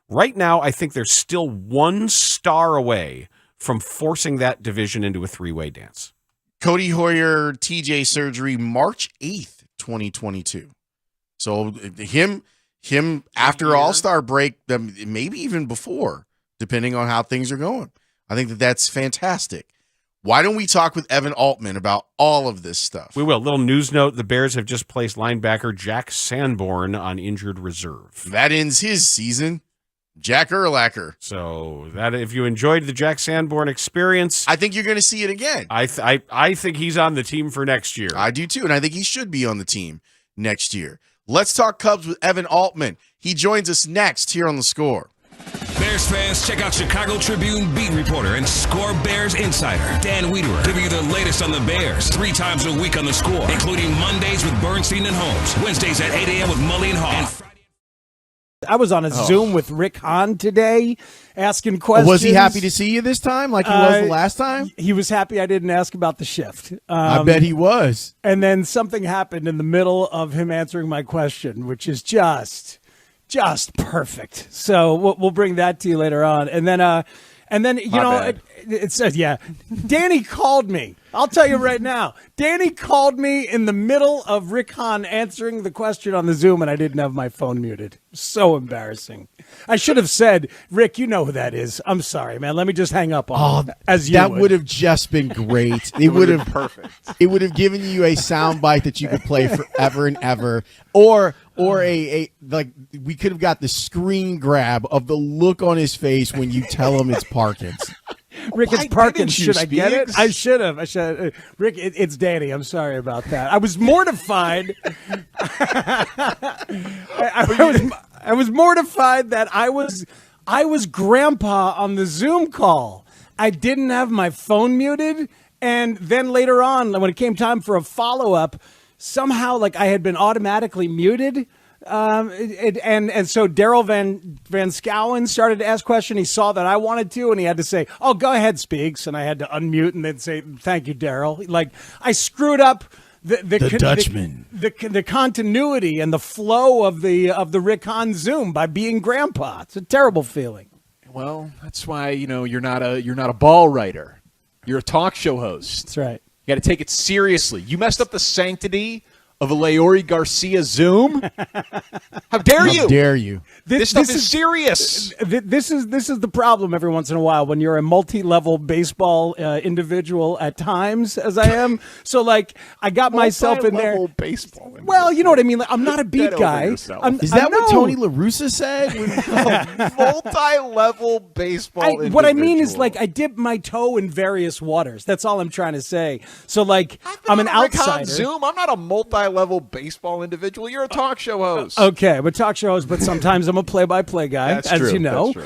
T: Right now, I think they're still one star away from forcing that division into a three-way dance.
X: Cody Hoyer TJ surgery March 8th, 2022. So him after All-Star break, maybe even before, depending on how things are going. I think that's fantastic. Why don't we talk with Evan Altman about all of this stuff?
T: We will. Little news note, the Bears have just placed linebacker Jack Sanborn on injured reserve.
X: That ends his season. Jack Urlacher.
T: So that if you enjoyed the Jack Sanborn experience,
X: I think you're going to see it again.
T: I think he's on the team for next year.
X: I do too, and I think he should be on the team next year. Let's talk Cubs with Evan Altman. He joins us next here on The Score.
K: Bears fans, check out Chicago Tribune beat reporter and Score Bears insider Dan Wiederer, giving you the latest on the Bears 3 times a week on The Score, including Mondays with Bernstein and Holmes, Wednesdays at 8 a.m. with Mully and Haugh.
O: I was on a Zoom with Rick Hahn today asking questions.
N: Was he happy to see you this time like he was the last time?
O: He was happy I didn't ask about the shift.
N: I bet he was.
O: And then something happened in the middle of him answering my question, which is just perfect. So we'll bring that to you later on. And then you know, it said, yeah, Danny called me. I'll tell you right now, Danny called me in the middle of Rick Hahn answering the question on the Zoom, and I didn't have my phone muted. So embarrassing. I should have said, Rick, you know who that is. I'm sorry, man. Let me just hang up on it, as you
N: that
O: would.
N: would have just been great. It would have perfect. It would have given you a sound bite that you could play forever and ever, or a like we could have got the screen grab of the look on his face when you tell him it's Parkins.
O: Rick, it's Parkins. Should I get it? I should have. Rick, it's Danny. I'm sorry about that. I was mortified. I was mortified that I was grandpa on the Zoom call. I didn't have my phone muted, and then later on, when it came time for a follow-up, somehow like I had been automatically muted. And so Daryl Van Schouwen started to ask questions. He saw that I wanted to, and he had to say, "Oh, go ahead, Speaks," and I had to unmute and then say, "Thank you, Daryl." Like I screwed up the
N: Dutchman,
O: the continuity and the flow of the Rick Hahn Zoom by being grandpa. It's a terrible feeling.
S: Well, that's why you're not a ball writer. You're a talk show host.
O: That's right.
S: You got to take it seriously. You messed up the sanctity of a Leori Garcia Zoom. How dare you?
N: How dare you?
S: This stuff is serious.
O: This is the problem every once in a while when you're a multi-level baseball individual at times, as I am. So like I got myself in there.
S: Baseball.
O: Well, you know what I mean. Like, I'm not a beat guy.
N: Is that what Tony La Russa said?
S: Multi-level baseball.
O: What I mean is like I dip my toe in various waters. That's all I'm trying to say. So like I'm an outsider.
S: Zoom. I'm not a multi-level baseball individual. You're a talk show host.
O: Okay, but talk show host. But sometimes I'm a play-by-play guy,
S: That's
O: as
S: true.
O: you know.
S: That's true.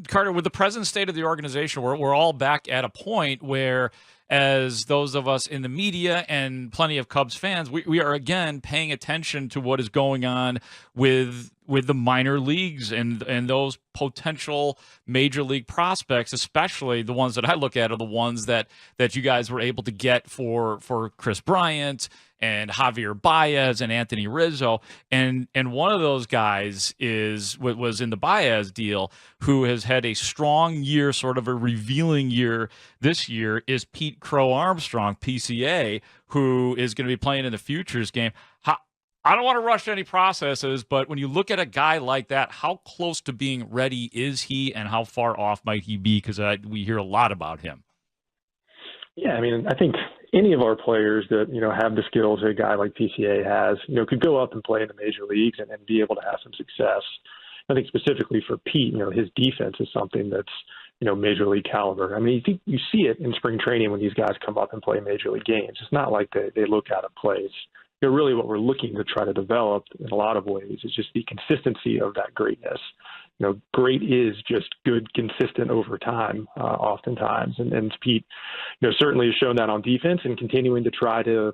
U: Carter, with the present state of the organization, we're all back at a point where, as those of us in the media and plenty of Cubs fans, we are again paying attention to what is going on with the minor leagues and those potential major league prospects, especially the ones that I look at are the ones that you guys were able to get for Chris Bryant and Javier Baez and Anthony Rizzo. And one of those guys was in the Baez deal, who has had a strong year, sort of a revealing year this year, is Pete Crow Armstrong, PCA, who is going to be playing in the futures game. I don't want to rush any processes, but when you look at a guy like that, how close to being ready is he, and how far off might he be? Because we hear a lot about him.
W: Yeah, I mean, I think any of our players that, have the skills that a guy like PCA has, could go up and play in the major leagues and be able to have some success. I think specifically for Pete, his defense is something that's, major league caliber. I mean, you see it in spring training when these guys come up and play major league games. It's not like they look out of place. Really what we're looking to try to develop in a lot of ways is just the consistency of that greatness. Great is just good, consistent over time, oftentimes. And Pete, certainly has shown that on defense and continuing to try to,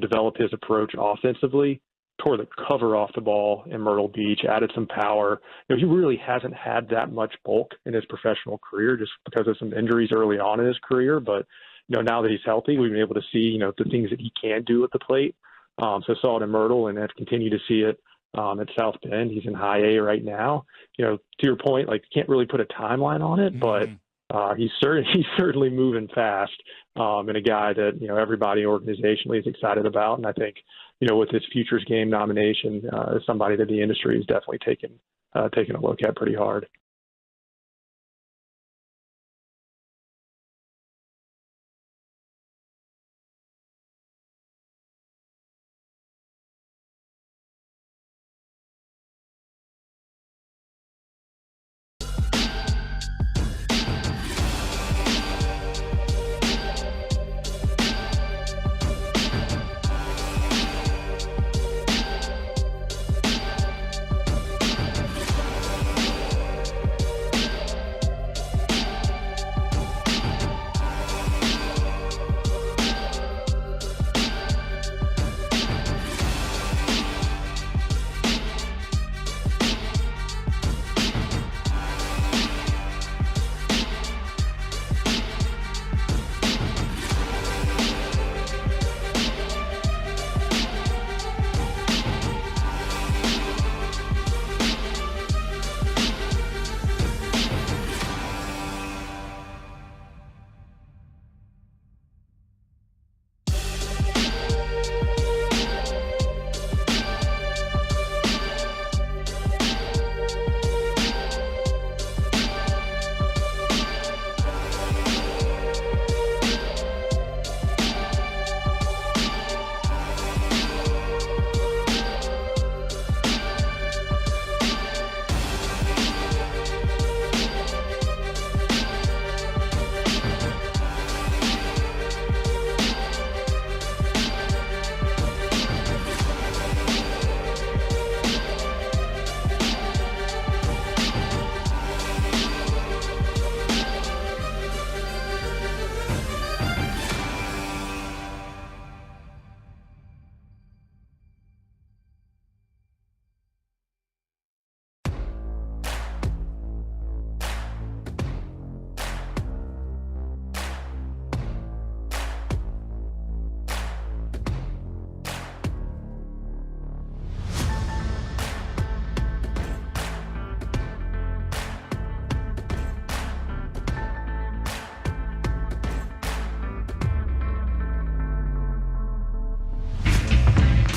W: develop his approach offensively. tore the cover off the ball in Myrtle Beach, added some power. He really hasn't had that much bulk in his professional career just because of some injuries early on in his career. But, now that he's healthy, we've been able to see, the things that he can do at the plate. So I saw it in Myrtle and have continued to see it at South Bend. He's in high A right now. To your point, can't really put a timeline on it, but he's certainly moving fast, and a guy that, everybody organizationally is excited about. And I think, with his Futures Game nomination, somebody that the industry is definitely taking a look at pretty hard.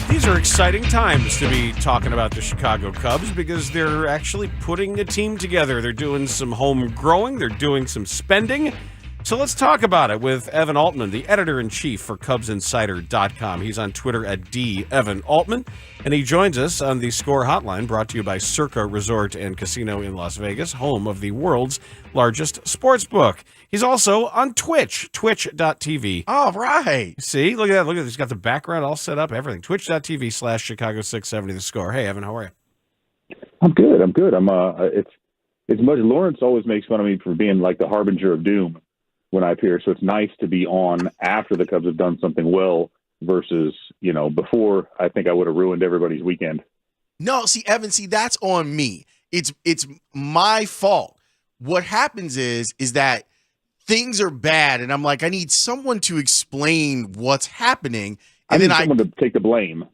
T: These are exciting times to be talking about the Chicago Cubs because they're actually putting a team together. They're doing some home growing. They're doing some spending. So let's talk about it with Evan Altman, the editor-in-chief for CubsInsider.com. He's on Twitter at @DEvanAltman, and he joins us on the Score Hotline, brought to you by Circa Resort and Casino in Las Vegas, home of the world's largest sports book. He's also on Twitch, twitch.tv.
X: All right.
T: See, look at that. He's got the background all set up, everything. Twitch.tv/Chicago670 The Score. Hey, Evan, how are you?
D: I'm good. It's much. Lawrence always makes fun of me for being like the harbinger of doom when I appear. So it's nice to be on after the Cubs have done something well versus, before. I think I would have ruined everybody's weekend.
X: No, see, Evan, that's on me. It's my fault. What happens is that things are bad, and I'm like, I need someone to explain what's happening. And
D: I need someone to take the blame.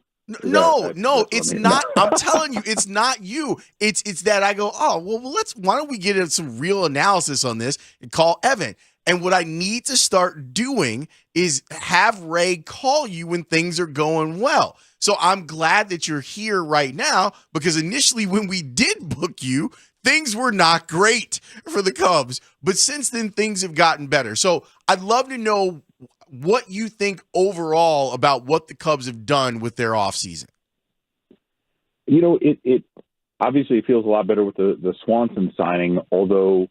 X: No, it's not. I'm telling you, it's not you. It's that I go, why don't we get some real analysis on this and call Evan? And what I need to start doing is have Ray call you when things are going well. So I'm glad that you're here right now, because initially when we did book you, things were not great for the Cubs. But since then, things have gotten better. So I'd love to know what you think overall about what the Cubs have done with their offseason.
D: It obviously feels a lot better with the Swanson signing, although,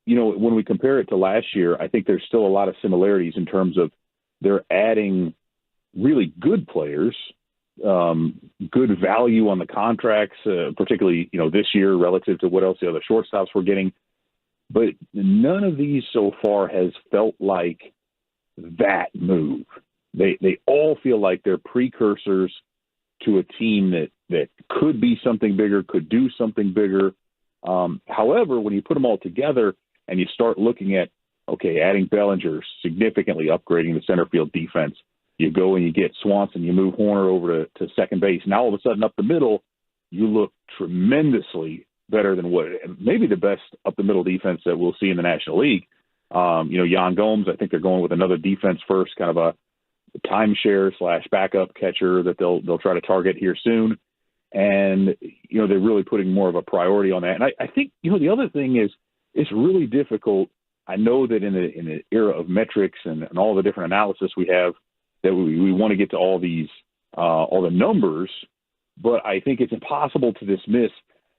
D: when we compare it to last year, I think there's still a lot of similarities in terms of they're adding really good players, good value on the contracts, particularly, this year relative to what else the other shortstops were getting. But none of these so far has felt like that move. They all feel like they're precursors to a team that could be something bigger, could do something bigger. However, when you put them all together and you start looking at, okay, adding Bellinger, significantly upgrading the center field defense, you go and you get Swanson, you move Horner over to second base. Now all of a sudden up the middle, you look tremendously better than what maybe the best up the middle defense that we'll see in the National League. Yan Gomes, I think they're going with another defense first, kind of a timeshare / backup catcher that they'll try to target here soon. And, they're really putting more of a priority on that. And I think, the other thing is it's really difficult. I know that in the era of metrics and all the different analysis we have, that we want to get to all these, all the numbers, but I think it's impossible to dismiss.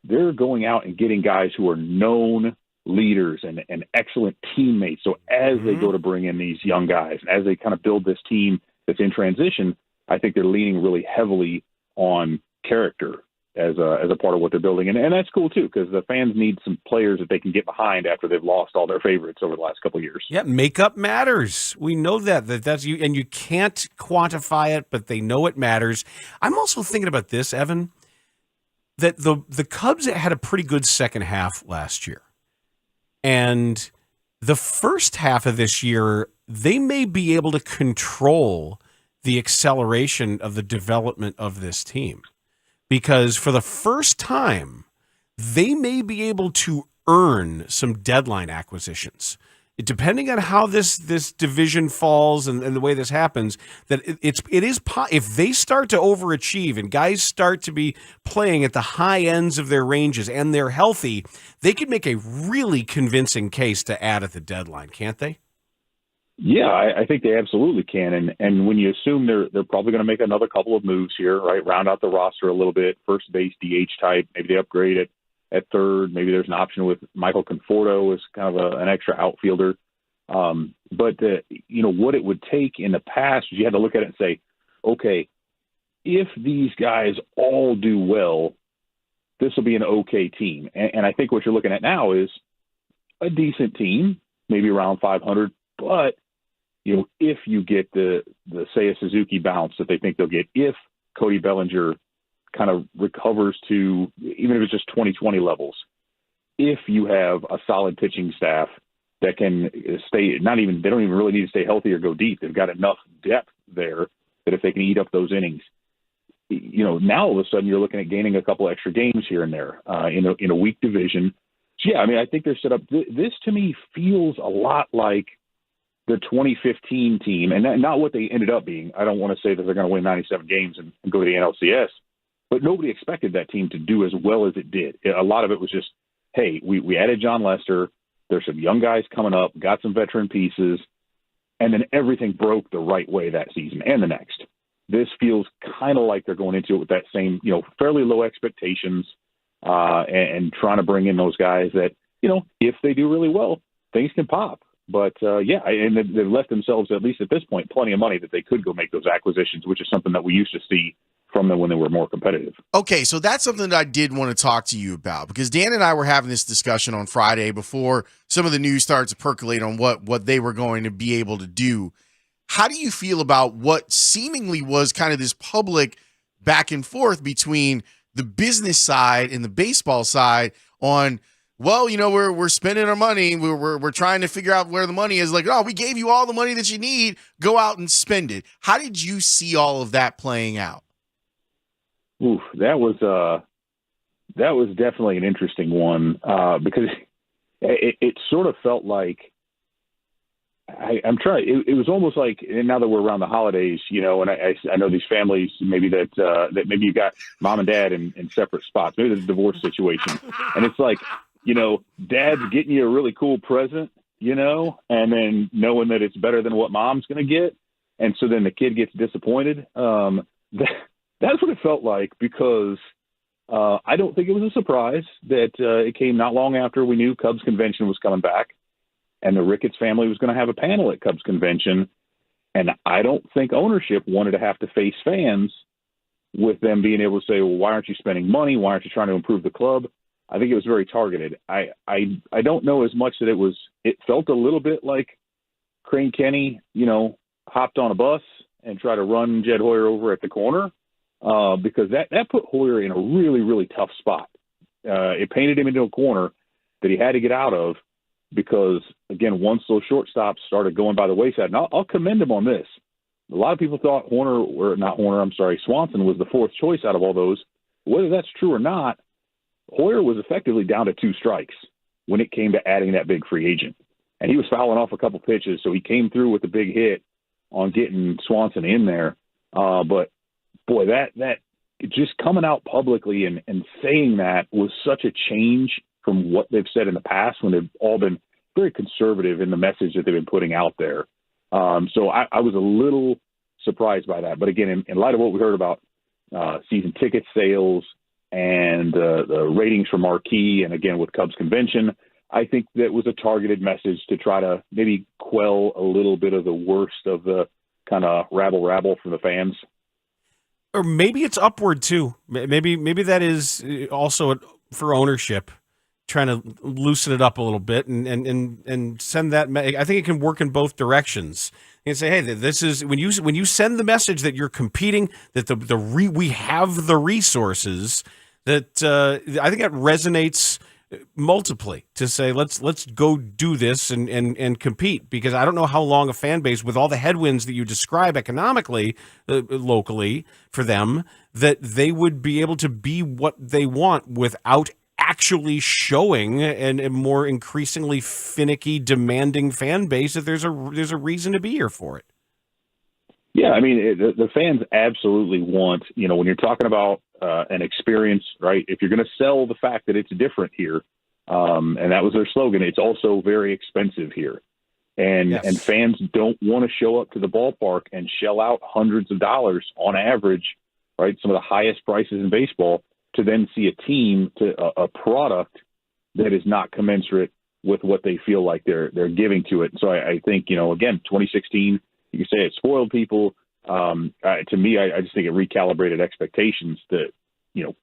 D: They're going out and getting guys who are known leaders and excellent teammates. So as they go to bring in these young guys, as they kind of build this team that's in transition, I think they're leaning really heavily on character as a part of what they're building. And that's cool too, because the fans need some players that they can get behind after they've lost all their favorites over the last couple of years.
T: Yeah, makeup matters. We know that's you, and you can't quantify it, but they know it matters. I'm also thinking about this, Evan, that the Cubs had a pretty good second half last year. And the first half of this year, they may be able to control the acceleration of the development of this team. Because for the first time, they may be able to earn some deadline acquisitions. Depending on how this division falls and the way this happens, that if they start to overachieve and guys start to be playing at the high ends of their ranges and they're healthy, they could make a really convincing case to add at the deadline, can't they?
D: Yeah, I think they absolutely can. And when you assume they're probably going to make another couple of moves here, right? Round out the roster a little bit, first base DH type, maybe they upgrade it at third. Maybe there's an option with Michael Conforto as kind of an extra outfielder. But what it would take in the past is you had to look at it and say, okay, if these guys all do well, this will be an okay team. And I think what you're looking at now is a decent team, maybe around 500, but if you get the Seiya Suzuki bounce that they think they'll get, if Cody Bellinger kind of recovers to, even if it's just 2020 levels, if you have a solid pitching staff that can stay, they don't even really need to stay healthy or go deep. They've got enough depth there that if they can eat up those innings, now all of a sudden you're looking at gaining a couple extra games here and there in a weak division. So yeah, I think they're set up. This to me feels a lot like the 2015 team, and not what they ended up being. I don't want to say that they're going to win 97 games and go to the NLCS, but nobody expected that team to do as well as it did. A lot of it was just, hey, we added John Lester. There's some young guys coming up, got some veteran pieces, and then everything broke the right way that season and the next. This feels kind of like they're going into it with that same, fairly low expectations and trying to bring in those guys that, if they do really well, things can pop. But, and they've left themselves, at least at this point, plenty of money that they could go make those acquisitions, which is something that we used to see from them when they were more competitive.
X: Okay, so that's something that I did want to talk to you about, because Dan and I were having this discussion on Friday before some of the news started to percolate on what they were going to be able to do. How do you feel about what seemingly was kind of this public back and forth between the business side and the baseball side on, well, we're spending our money. We're trying to figure out where the money is. Like, oh, we gave you all the money that you need. Go out and spend it. How did you see all of that playing out?
D: Oof, that was definitely an interesting one because it sort of felt like I'm trying. It was almost like, and now that we're around the holidays, and I know these families maybe that maybe you got mom and dad in separate spots. Maybe there's a divorce situation, and it's like, dad's getting you a really cool present, and then knowing that it's better than what mom's going to get, and so then the kid gets disappointed. That's what it felt like, because I don't think it was a surprise that it came not long after we knew Cubs convention was coming back. And the Ricketts family was going to have a panel at Cubs convention. And I don't think ownership wanted to have to face fans with them being able to say, well, why aren't you spending money? Why aren't you trying to improve the club? I think it was very targeted. I don't know as much that it felt a little bit like Crane Kenny, hopped on a bus and tried to run Jed Hoyer over at the corner. because that put Hoyer in a really, really tough spot. It painted him into a corner that he had to get out of because, again, once those shortstops started going by the wayside, and I'll commend him on this. A lot of people thought Swanson was the fourth choice out of all those. Whether that's true or not, Hoyer was effectively down to 2 strikes when it came to adding that big free agent. And he was fouling off a couple pitches, so he came through with a big hit on getting Swanson in there. But, boy, that just coming out publicly and saying that was such a change from what they've said in the past when they've all been very conservative in the message that they've been putting out there. So I was a little surprised by that. But, again, in light of what we heard about season ticket sales and the ratings for Marquee, and, again, with Cubs Convention, I think that was a targeted message to try to maybe quell a little bit of the worst of the kind of rabble from the fans.
T: Or maybe it's upward too. Maybe that is also for ownership, trying to loosen it up a little bit and send that. I think it can work in both directions. You can say, hey, this is when you send the message that you're competing, that we have the resources. That I think that resonates multiply to say let's go do this and compete, because I don't know how long a fan base with all the headwinds that you describe economically locally for them, that they would be able to be what they want without actually showing a more increasingly finicky, demanding fan base that there's a reason to be here for it.
D: Yeah, I mean, the fans absolutely want, when you're talking about an experience, right? If you're going to sell the fact that it's different here, and that was their slogan, it's also very expensive here. And fans don't want to show up to the ballpark and shell out hundreds of dollars on average, right? Some of the highest prices in baseball, to then see a team, a product that is not commensurate with what they feel like they're giving to it. So I think, again, 2016, you can say it spoiled people. To me, I just think it recalibrated expectations that,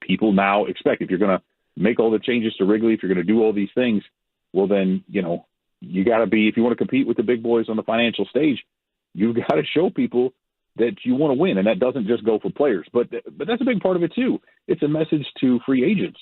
D: people now expect. If you're going to make all the changes to Wrigley, if you're going to do all these things, well, then, you got to be, if you want to compete with the big boys on the financial stage, you've got to show people that you want to win. And that doesn't just go for players, but that's a big part of it too. It's a message to free agents.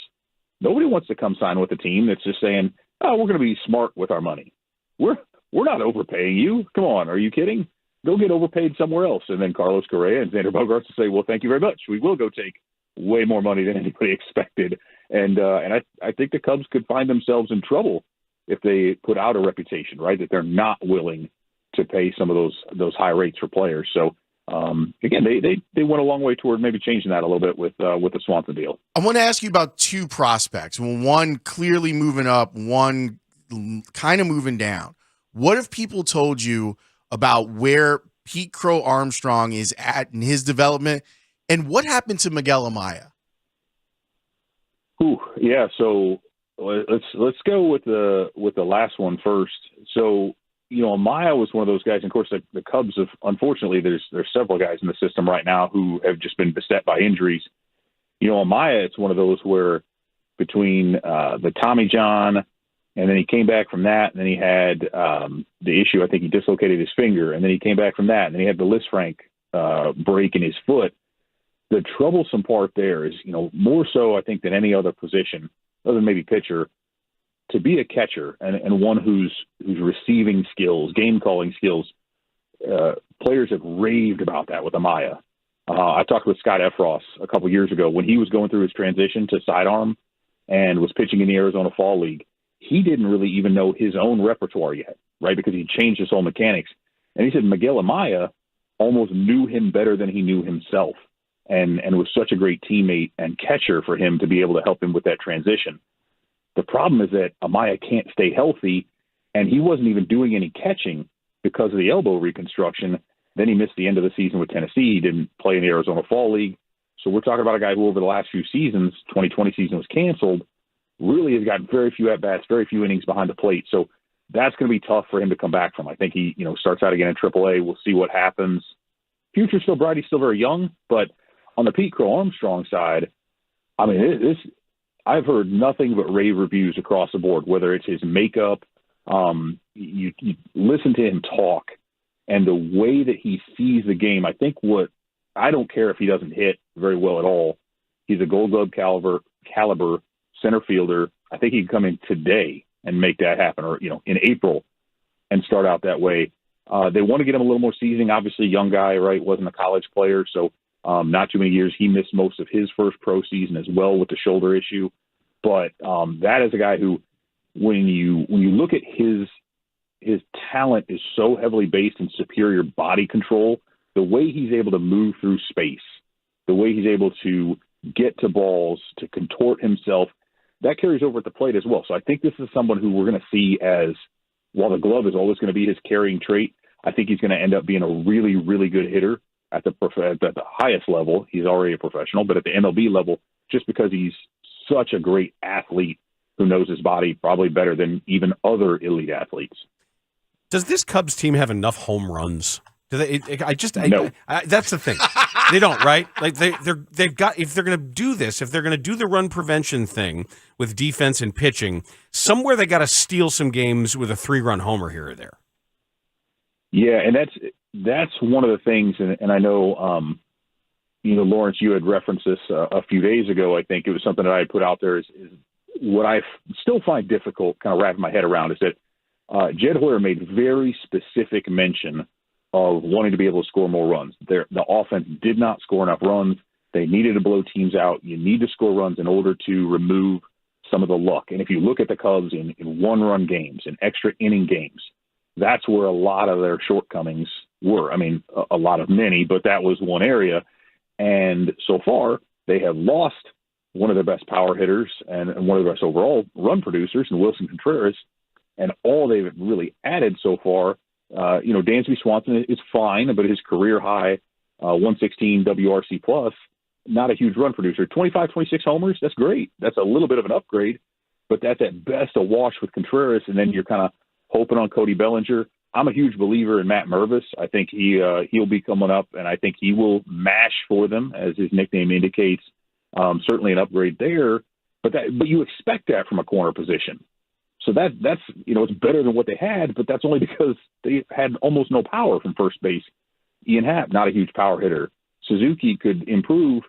D: Nobody wants to come sign with a team that's just saying, oh, we're going to be smart with our money. We're not overpaying you. Come on. Are you kidding? Go get overpaid somewhere else. And then Carlos Correa and Xander Bogaerts will say, well, thank you very much. We will go take way more money than anybody expected. And I think the Cubs could find themselves in trouble if they put out a reputation, right, that they're not willing to pay some of those high rates for players. So, again, they went a long way toward maybe changing that a little bit with the Swanson deal.
X: I want to ask you about 2 prospects. One clearly moving up, one kind of moving down. What if people told you about where Pete Crow Armstrong is at in his development, and what happened to Miguel Amaya?
D: Yeah. So let's go with the last one first. So, Amaya was one of those guys. And of course, the Cubs have, unfortunately, there's several guys in the system right now who have just been beset by injuries. Amaya, it's one of those where between the Tommy John, and then he came back from that, and then he had the issue. I think he dislocated his finger, and then he came back from that, and then he had the Lisfranc break in his foot. The troublesome part there is, more so I think than any other position, other than maybe pitcher, to be a catcher and one whose receiving skills, game calling skills, players have raved about that with Amaya. I talked with Scott Efros a couple years ago when he was going through his transition to sidearm and was pitching in the Arizona Fall League. He didn't really even know his own repertoire yet, right? Because he changed his whole mechanics. And he said Miguel Amaya almost knew him better than he knew himself, and was such a great teammate and catcher for him to be able to help him with that transition. The problem is that Amaya can't stay healthy, and he wasn't even doing any catching because of the elbow reconstruction. Then he missed the end of the season with Tennessee. He didn't play in the Arizona Fall League. So we're talking about a guy who over the last few seasons, 2020 season was canceled, really has gotten very few at-bats, very few innings behind the plate. So that's going to be tough for him to come back from. I think he, starts out again in AAA. We'll see what happens. Future's still bright. He's still very young. But on the Pete Crow Armstrong side, I mean, I've heard nothing but rave reviews across the board, whether it's his makeup, you listen to him talk, and the way that he sees the game. I think what I don't care if he doesn't hit very well at all. He's a Gold Glove caliber center fielder. I think he can come in today and make that happen, or in April, and start out that way. They want to get him a little more seasoning. Obviously, young guy, right? Wasn't a college player, so not too many years. He missed most of his first pro season as well with the shoulder issue. But that is a guy who, when you look at his talent, is so heavily based in superior body control. The way he's able to move through space, the way he's able to get to balls, to contort himself, that carries over at the plate as well. So I think this is someone who we're going to see as, while the glove is always going to be his carrying trait, I think he's going to end up being a really, really good hitter at the highest level. He's already a professional, but at the MLB level, just because he's such a great athlete who knows his body probably better than even other elite athletes.
T: Does this Cubs team have enough home runs? Do they?
D: No.
T: That's the thing. They don't, right? Like they've got, if they're going to do this, if they're going to do the run prevention thing with defense and pitching, somewhere they got to steal some games with a 3-run homer here or there.
D: Yeah, and that's one of the things, and I know, Lawrence, you had referenced this a few days ago. I think it was something that I had put out there. Is what I still find difficult, kind of wrapping my head around, is that Jed Hoyer made very specific mention of wanting to be able to score more runs. The offense did not score enough runs. They needed to blow teams out. You need to score runs in order to remove some of the luck. And if you look at the Cubs in one-run games, in extra inning games, that's where a lot of their shortcomings were. I mean, a lot of many, but that was one area. And so far, they have lost one of their best power hitters and one of their best overall run producers in Wilson Contreras. And all they've really added so far, Dansby Swanson is fine, but his career high, 116 WRC plus, not a huge run producer. 25, 26 homers, that's great. That's a little bit of an upgrade, but that's at best a wash with Contreras, and then you're kind of hoping on Cody Bellinger. I'm a huge believer in Matt Mervis. I think he'll be coming up, and I think he will mash for them, as his nickname indicates. Certainly an upgrade there, but you expect that from a corner position. So that's it's better than what they had, but that's only because they had almost no power from first base. Ian Happ, not a huge power hitter. Suzuki could improve,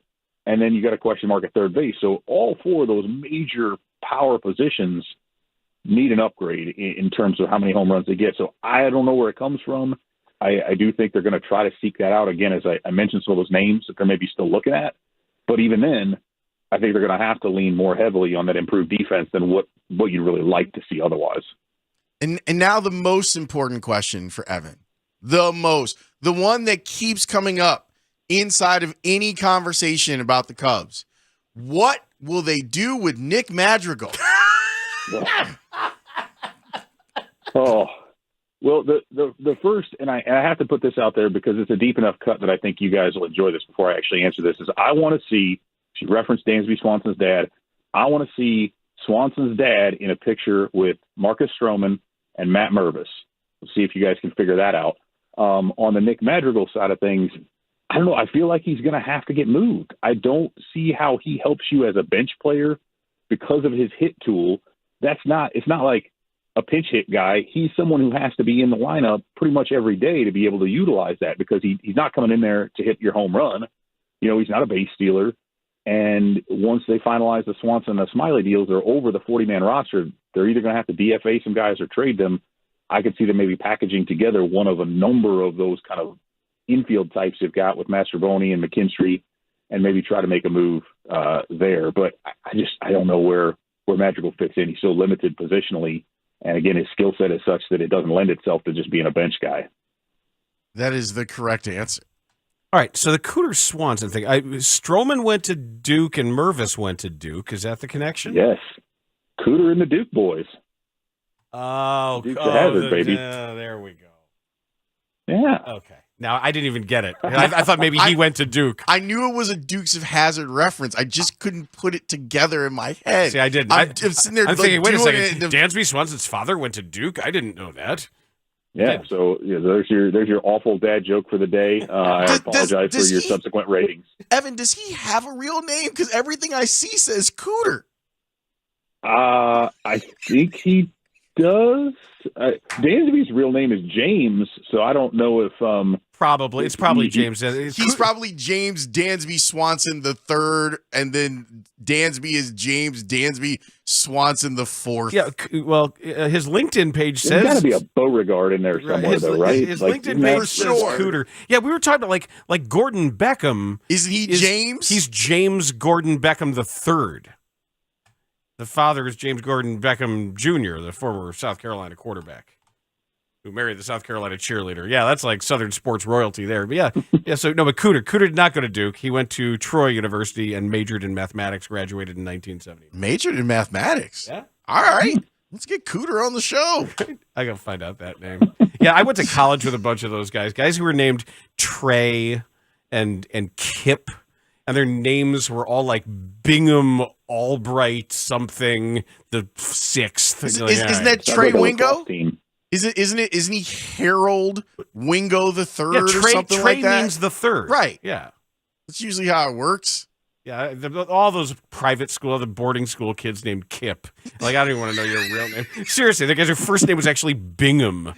D: and then you got a question mark at third base. So all four of those major power positions need an upgrade in terms of how many home runs they get. So I don't know where it comes from. I do think they're going to try to seek that out again, as I mentioned some of those names that they're maybe still looking at. But even then, I think they're going to have to lean more heavily on that improved defense than what you'd really like to see otherwise.
X: And now the most important question for Evan. The one that keeps coming up inside of any conversation about the Cubs. What will they do with Nick Madrigal?
D: Oh, well, the first, and I have to put this out there because it's a deep enough cut that I think you guys will enjoy this before I actually answer this, is I want to see, she referenced Dansby Swanson's dad, I want to see Swanson's dad in a picture with Marcus Stroman and Matt Mervis. We'll see if you guys can figure that out. On the Nick Madrigal side of things, I don't know. I feel like he's going to have to get moved. I don't see how he helps you as a bench player because of his hit tool. It's not like a pinch hit guy. He's someone who has to be in the lineup pretty much every day to be able to utilize that, because he's not coming in there to hit your home run. He's not a base stealer. And once they finalize the Swanson and the Smiley deals, they're over the 40-man roster. They're either going to have to DFA some guys or trade them. I could see them maybe packaging together one of a number of those kind of infield types they've got with Mastroboni and McKinstry, and maybe try to make a move there. But I don't know where Madrigal fits in. He's so limited positionally. And again, his skill set is such that it doesn't lend itself to just being a bench guy.
X: That is the correct answer.
T: All right, so the Cooter Swanson thing. Stroman went to Duke and Mervis went to Duke. Is that the connection?
D: Yes. Cooter and the Duke boys.
T: Oh,
D: Duke's a hazard, baby.
T: There we go.
D: Yeah.
T: Okay. Now, I didn't even get it. I thought maybe he went to Duke.
X: I knew it was a Dukes of Hazzard reference. I just couldn't put it together in my head.
T: See, I didn't.
X: I'm sitting there
T: thinking, wait a second.
X: it.
T: Dansby Swanson's father went to Duke? I didn't know that.
D: Yeah, so there's your awful dad joke for the day. I apologize for your subsequent ratings.
X: Evan, does he have a real name? Because everything I see says Cooter.
D: I think he does. Dansby's real name is James, so I don't know if
T: Probably. It's probably James.
X: He's probably James Dansby Swanson the third, and then Dansby is James Dansby Swanson the fourth.
T: Yeah, well, his LinkedIn page says
D: there's got to be a Beauregard in there somewhere, though, right?
T: His LinkedIn page says Cooter. Yeah, we were talking about like Gordon Beckham.
X: Isn't he James?
T: He's James Gordon Beckham the third. The father is James Gordon Beckham Jr., the former South Carolina quarterback who married the South Carolina cheerleader. Yeah, that's like Southern sports royalty there. But yeah. So no, but Cooter did not go to Duke. He went to Troy University and majored in mathematics. Graduated in 1970.
X: Majored in mathematics.
T: Yeah.
X: All right. Let's get Cooter on the show.
T: I gotta find out that name. Yeah, I went to college with a bunch of those guys who were named Trey and Kip, and their names were all like Bingham Albright something the sixth.
X: Isn't that Trey Wingo? Isn't he Harold Wingo the third or something
T: Trey
X: like that?
T: means the third.
X: Right.
T: Yeah.
X: That's usually how it works.
T: Yeah, all those private school, the boarding school kids named Kip. Like, I don't even want to know your real name. Seriously, the guy's first name was actually Bingham.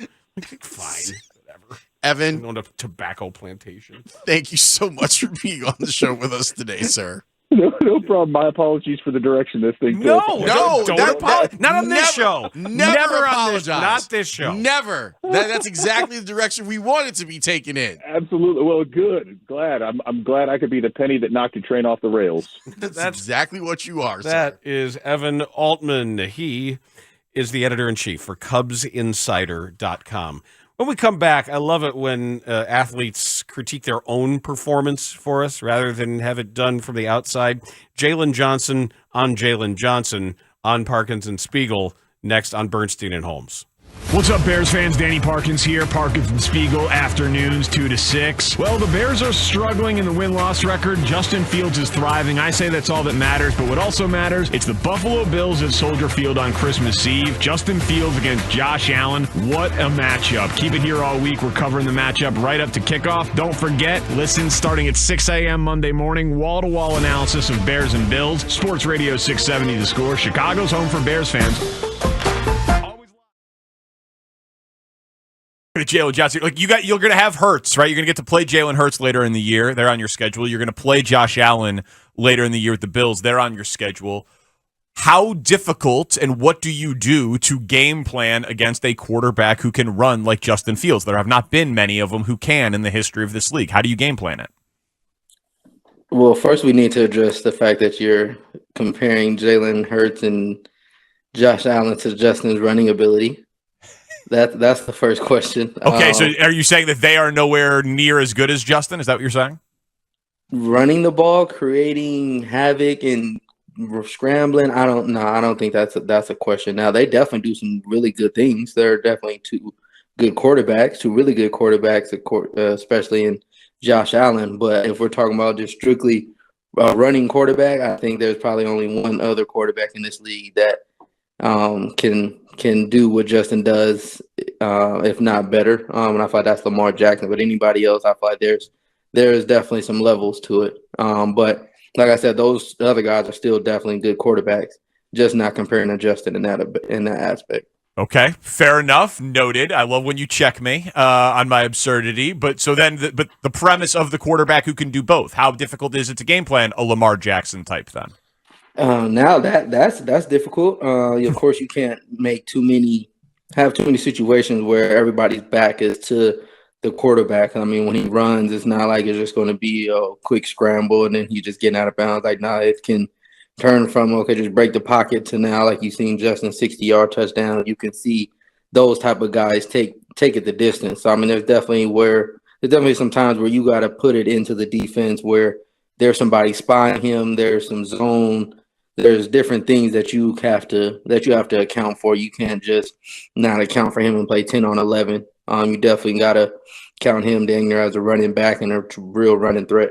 T: Fine, whatever.
X: Evan,
T: on a tobacco plantation.
X: Thank you so much for being on the show with us today, sir.
D: No problem. My apologies for the direction this thing took.
T: Don't apologize. Not on this show.
X: Never
T: On
X: apologize.
T: this, not this show.
X: Never. That's exactly the direction we want it to be taken in.
D: Absolutely. Well, good. Glad. I'm glad I could be the penny that knocked your train off the rails.
X: That's exactly what you are, sir.
T: That is Evan Altman. He is the editor-in-chief for CubsInsider.com. When we come back, I love it when athletes critique their own performance for us rather than have it done from the outside. Jalen Johnson on Parkins and Spiegel, next on Bernstein and Holmes.
A: What's up, Bears fans? Danny Parkins here. Parkins and Spiegel, afternoons 2 to 6. Well, the Bears are struggling in the win-loss record. Justin Fields is thriving. I say that's all that matters, but what also matters, it's the Buffalo Bills at Soldier Field on Christmas Eve. Justin Fields against Josh Allen. What a matchup. Keep it here all week. We're covering the matchup right up to kickoff. Don't forget, listen starting at 6 a.m. Monday morning, wall-to-wall analysis of Bears and Bills. Sports Radio 670 The Score. Chicago's home for Bears fans. Jalen Johnson, like you're going to have Hurts, right? You're going to get to play Jalen Hurts later in the year. They're on your schedule. You're going to play Josh Allen later in the year with the Bills. They're on your schedule. How difficult and what do you do to game plan against a quarterback who can run like Justin Fields? There have not been many of them who can in the history of this league. How do you game plan it?
H: Well, first we need to address the fact that you're comparing Jalen Hurts and Josh Allen to Justin's running ability. That's the first question.
A: Okay, so are you saying that they are nowhere near as good as Justin? Is that what you're saying?
H: Running the ball, creating havoc, and scrambling. I don't think that's a question. Now they definitely do some really good things. They're definitely two really good quarterbacks, especially in Josh Allen. But if we're talking about just strictly running quarterback, I think there's probably only one other quarterback in this league that can do what Justin does, if not better. And I feel like that's Lamar Jackson. But anybody else, I feel like there's definitely some levels to it. But like I said, those other guys are still definitely good quarterbacks, just not comparing to Justin in that aspect.
A: Okay, fair enough. Noted. I love when you check me on my absurdity. But so then, but the premise of the quarterback who can do both. How difficult is it to game plan a Lamar Jackson type then?
H: Now that's difficult. Of course, you can't have too many situations where everybody's back is to the quarterback. I mean, when he runs, it's not like it's just going to be a quick scramble and then he's just getting out of bounds. Like, nah, it can turn from, just break the pocket to now, like you've seen Justin 60-yard touchdown. You can see those type of guys take it the distance. So, I mean, there's definitely some times where you got to put it into the defense where there's somebody spying him, there's some zone, there's different things that you have to account for. You can't just not account for him and play 10 on 11. You definitely got to count him dang near as a running back and a real running threat.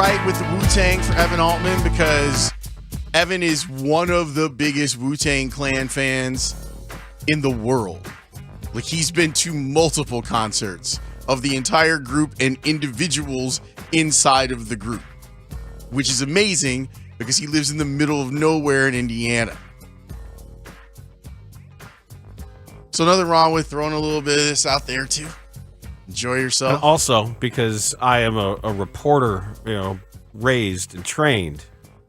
X: right with the Wu-Tang for Evan Altman because Evan is one of the biggest Wu-Tang Clan fans in the world. Like, he's been to multiple concerts of the entire group and individuals inside of the group, which is amazing because he lives in the middle of nowhere in Indiana. So nothing wrong with throwing a little bit of this out there too. Enjoy yourself.
T: And also, because I am a reporter, raised and trained,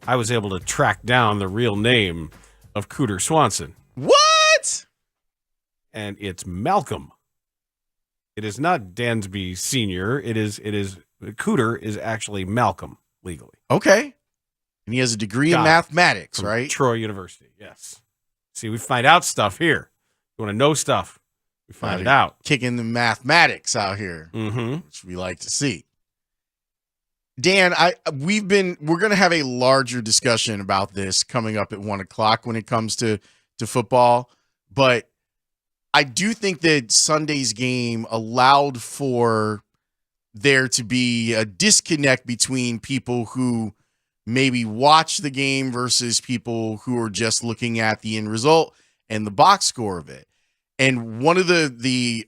T: I was able to track down the real name of Cooter Swanson.
X: What?
T: And it's Malcolm. It is not Dansby Sr. It is Cooter is actually Malcolm legally.
X: Okay. And he has a degree in mathematics,
T: From
X: right?
T: Troy University, yes. See, we find out stuff here. You want to know stuff, we find it out.
X: Kicking the mathematics out here, which we like to see. Dan, we're going to have a larger discussion about this coming up at 1:00 when it comes to football, but I do think that Sunday's game allowed for there to be a disconnect between people who maybe watch the game versus people who are just looking at the end result and the box score of it. And one of the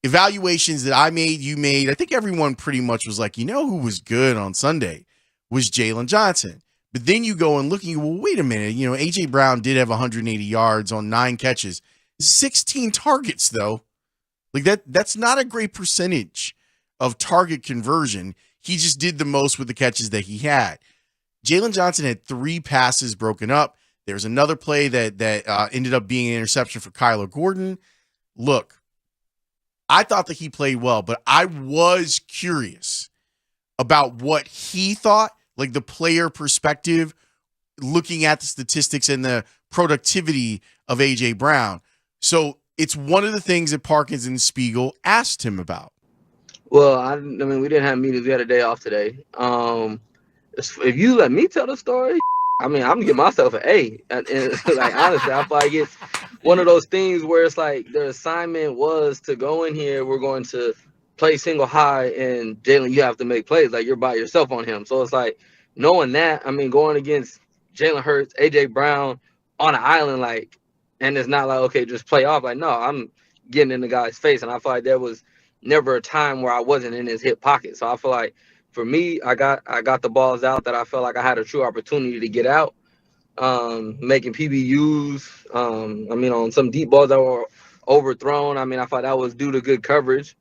X: evaluations that I made, you made, I think everyone pretty much was like, who was good on Sunday was Jalen Johnson. But then you go and look and you go, well, wait a minute. A.J. Brown did have 180 yards on 9 catches, 16 targets, though. Like that's not a great percentage of target conversion. He just did the most with the catches that he had. Jalen Johnson had 3 passes broken up. There's another play that ended up being an interception for Kyler Gordon. Look, I thought that he played well, but I was curious about what he thought, like the player perspective, looking at the statistics and the productivity of A.J. Brown. So it's one of the things that Parkins and Spiegel asked him about.
H: Well, I mean, we didn't have meetings. We had a day off today. If you let me tell the story, I mean, I'm gonna give myself an A. And like, honestly, I feel like it's one of those things where it's like their assignment was to go in here. We're going to play single high, and Jalen, you have to make plays. Like, you're by yourself on him. So it's like knowing that. I mean, going against Jalen Hurts, A.J. Brown on an island, like, and it's not like, okay, just play off. Like, no, I'm getting in the guy's face, and I feel like there was never a time where I wasn't in his hip pocket. So I feel like, for me, I got the balls out that I felt like I had a true opportunity to get out, making PBUs. I mean, on some deep balls that were overthrown. I mean, I thought that was due to good coverage.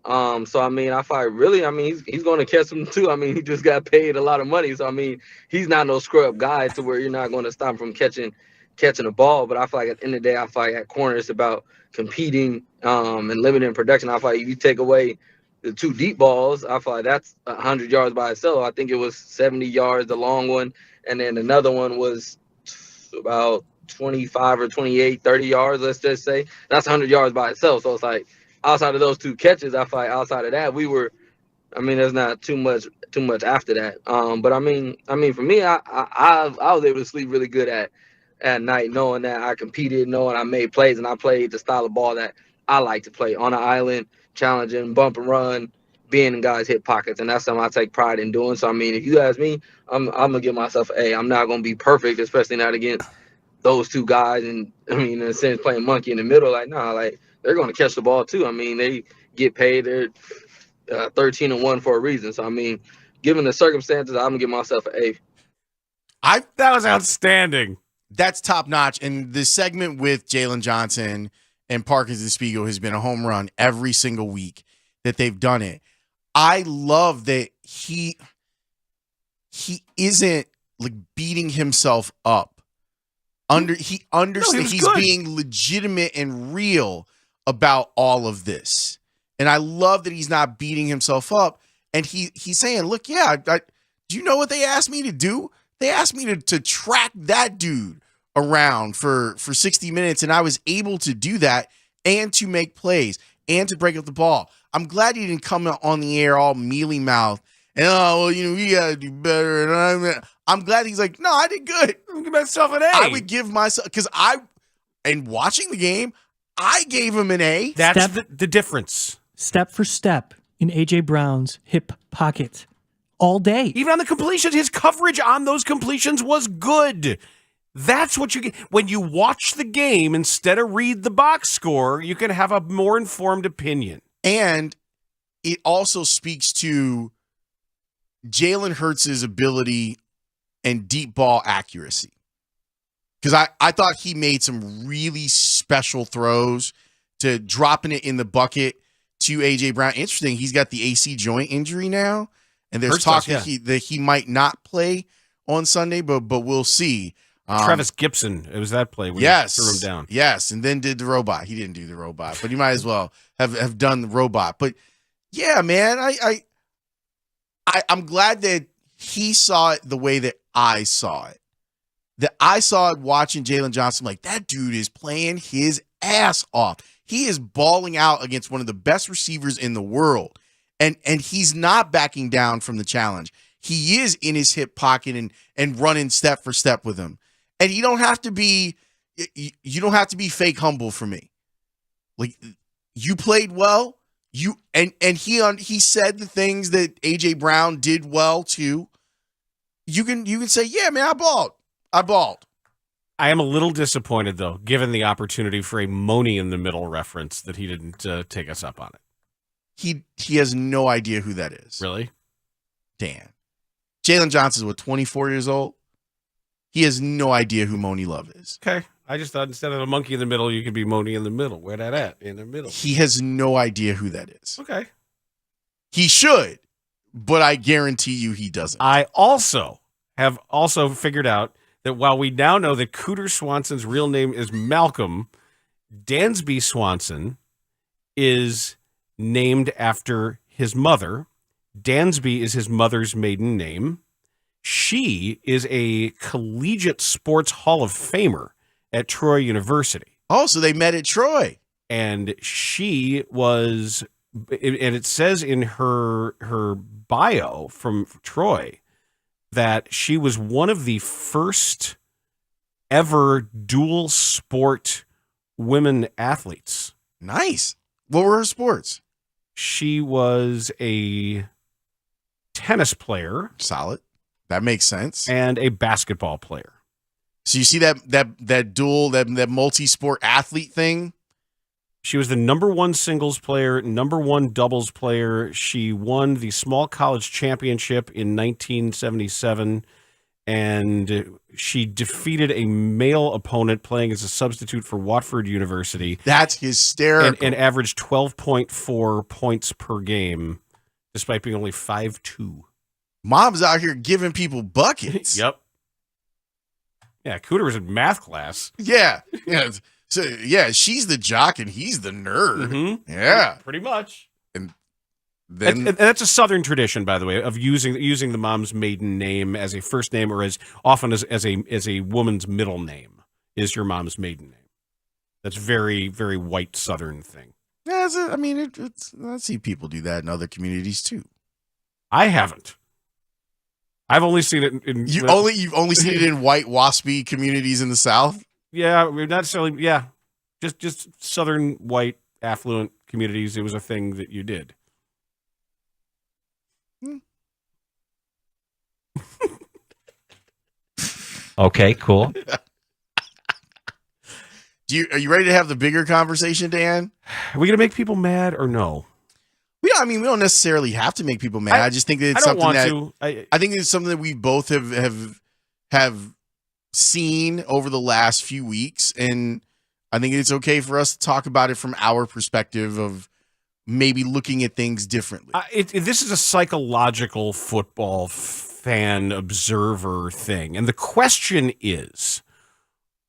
H: So I mean, I thought really, I mean, he's going to catch them too. I mean, he just got paid a lot of money, so I mean, he's not no scrub guy to where you're not going to stop him from catching a ball. But I feel like at the end of the day, I feel like at corner it's about competing and limiting production. I feel like if you take away the 2 deep balls, I feel like that's 100 yards by itself. I think it was 70 yards, the long one, and then another one was about 25 or 28, 30 yards, let's just say. That's 100 yards by itself. So it's like outside of those 2 catches, I feel like outside of that, there's not too much after that. But I mean, for me, I was able to sleep really good at night, knowing that I competed, knowing I made plays, and I played the style of ball that I like to play on an island, challenging, bump and run, being in guys' hip pockets, and that's something I take pride in doing. So I mean, if you ask me, I'm gonna give myself an A. I'm not gonna be perfect, especially not against those 2 guys, and I mean, in a sense, playing monkey in the middle. Like, nah, like, they're gonna catch the ball too. I mean, they get paid. They're 13-1 for a reason. So I mean, given the circumstances, I'm gonna give myself an A.
T: That was outstanding.
X: That's top notch. And the segment with Jalen Johnson and Parkins and Spiegel has been a home run every single week that they've done it. I love that he isn't like beating himself up. He understands he's being legitimate and real about all of this. And I love that he's not beating himself up. And he's saying, look, yeah, do you know what they asked me to do? They asked me to track that dude around for 60 minutes, and I was able to do that and to make plays and to break up the ball. I'm glad he didn't come on the air all mealy mouth and, we got to do better. And I'm glad he's like, no, I did good.
T: Give myself an A.
X: I would give myself, because and watching the game, I gave him an A.
T: That's the difference.
E: Step for step in A.J. Brown's hip pocket. all day.
T: Even on the completions, his coverage on those completions was good. That's what you get. When you watch the game instead of read the box score, you can have a more informed opinion.
N: And it also speaks to Jalen Hurts' ability and deep ball accuracy. Because I thought he made some really special throws to dropping it in the bucket to A.J. Brown. Interesting, he's got the AC joint injury now, and there's talk that he might not play on Sunday, but we'll see.
T: Travis Gibson, it was that play when he threw him down.
N: Yes, and then did the robot. He didn't do the robot, but he might as well have done the robot. But yeah, man, I'm glad that he saw it the way that I saw it. That I saw it watching Jalen Johnson, like, that dude is playing his ass off. He is balling out against one of the best receivers in the world. And he's not backing down from the challenge. He is in his hip pocket and running step for step with him. And you don't have to be fake humble for me. Like, you played well. He said the things that A.J. Brown did well too. You can say, yeah, man, I balled.
T: I am a little disappointed, though, given the opportunity for a Money in the Middle reference, that he didn't take us up on it.
N: He has no idea who that is.
T: Really?
N: Dan. Jalen Johnson's, 24 years old? He has no idea who Moni Love is.
T: Okay. I just thought instead of a monkey in the middle, you could be Money in the middle. Where that at? In the middle.
N: He has no idea who that is.
T: Okay.
N: He should, but I guarantee you he doesn't.
T: I also have figured out that while we now know that Cooter Swanson's real name is Malcolm, Dansby Swanson is named after his mother. Dansby is his mother's maiden name. She is a collegiate sports Hall of Famer at Troy University.
N: Oh, so they met at Troy.
T: And she was, and it says in her bio from Troy that she was one of the first ever dual sport women athletes.
N: Nice. What were her sports?
T: She was a tennis player.
N: Solid. That makes sense.
T: And a basketball player.
N: So you see that dual, that multi-sport athlete thing?
T: She was the number one singles player, number one doubles player. She won the small college championship in 1977, and she defeated a male opponent playing as a substitute for Watford University.
N: That's hysterical.
T: And averaged 12.4 points per game, despite being only 5'2".
N: Mom's out here giving people buckets.
T: Yep. Yeah, Cooter was in math class.
N: Yeah. So, yeah, she's the jock and he's the nerd.
T: Mm-hmm.
N: Yeah.
T: Pretty much.
N: And then
T: and that's a Southern tradition, by the way, of using the mom's maiden name as a first name, or as often as a woman's middle name is your mom's maiden name. That's very, very white Southern thing.
N: Yeah, I see people do that in other communities too.
T: I haven't. I've only seen it in
N: you've only seen it in white waspy communities in the South.
T: Yeah, not necessarily. Yeah, just Southern white affluent communities. It was a thing that you did.
E: Okay, cool.
N: Are you ready to have the bigger conversation, Dan?
T: Are we gonna make people mad or no?
N: We don't necessarily have to make people mad. I just think that it's something that I think it's something that we both have seen over the last few weeks, and I think it's okay for us to talk about it from our perspective of maybe looking at things differently.
T: This is a psychological football fan observer thing, and the question is,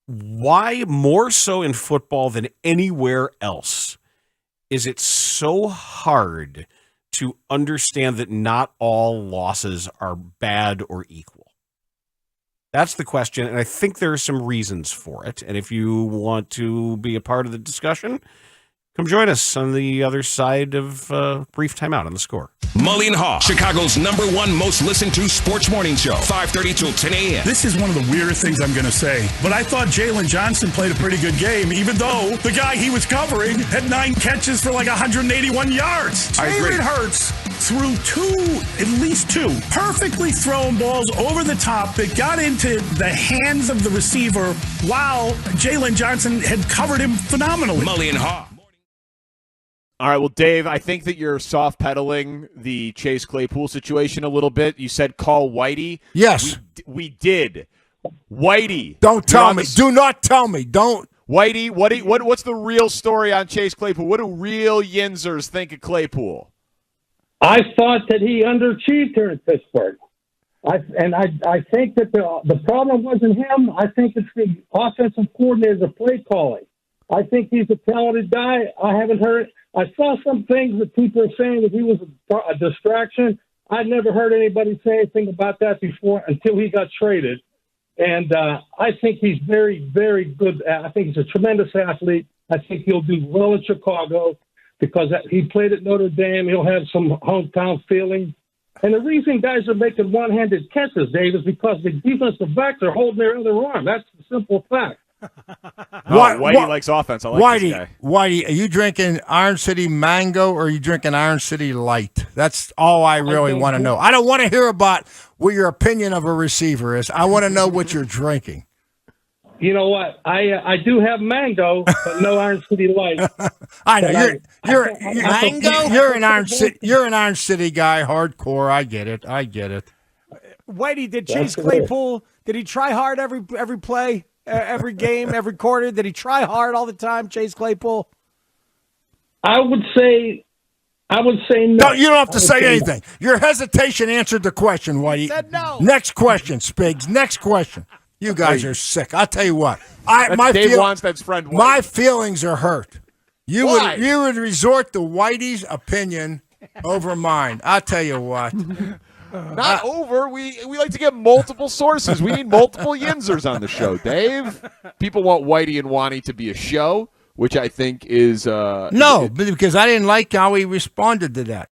T: why more so in football than anywhere else is it so hard to understand that not all losses are bad or equal? That's the question, and I think there are some reasons for it. And if you want to be a part of the discussion, come join us on the other side of brief timeout on The Score.
K: Mully and Haugh, Chicago's #1 most listened to sports morning show, 5:30 till 10 a.m.
G: This is one of the weirdest things I'm going to say, but I thought Jalen Johnson played a pretty good game, even though the guy he was covering had 9 catches for like 181 yards. Jalen Hurts
I: threw at least two perfectly thrown balls over the top that got into the hands of the receiver while Jalen Johnson had covered him phenomenally.
K: Mully and Haugh.
S: All right, well, Dave, I think that you're soft pedaling the Chase Claypool situation a little bit. You said call Whitey.
M: Yes.
S: We did. Whitey.
M: Don't tell me. Do not tell me. Don't.
S: Whitey, what's the real story on Chase Claypool? What do real Yinzers think of Claypool?
R: I thought that he underachieved here in Pittsburgh. I think that the problem wasn't him. I think it's the offensive coordinator, play calling. I think he's a talented guy. I haven't heard. I saw some things that people are saying that he was a distraction. I never heard anybody say anything about that before until he got traded. And I think he's very, very good. I think he's a tremendous athlete. I think he'll do well in Chicago because he played at Notre Dame. He'll have some hometown feeling. And the reason guys are making one-handed catches, Dave, is because the defensive backs are holding their other arm. That's the simple fact.
S: Whitey likes offense. I like this guy.
M: Whitey, are you drinking Iron City Mango or are you drinking Iron City Light? That's all I really want to know. I don't want to hear about what your opinion of a receiver is. I want to know what you're drinking.
R: You know what? I do have mango, but no Iron City Light.
M: I know you're an Iron City guy, hardcore. I get it.
O: Whitey, did Chase Claypool? Did he try hard every play? Every game, every quarter? Did he try hard all the time, Chase Claypool?
R: I would say no.
M: No, you don't have to say anything. Your hesitation answered the question, Whitey.
O: Said no.
M: Next question, Spigs. Next question. You guys are sick. I'll tell you what.
S: Dave Wannsted's friend Whitey.
M: My feelings are hurt. You would resort to Whitey's opinion over mine. I'll tell you what.
S: Not over. We like to get multiple sources. We need multiple Yinzers on the show, Dave. People want Whitey and Wani to be a show, which I think is
M: no, because I didn't like how he responded to that.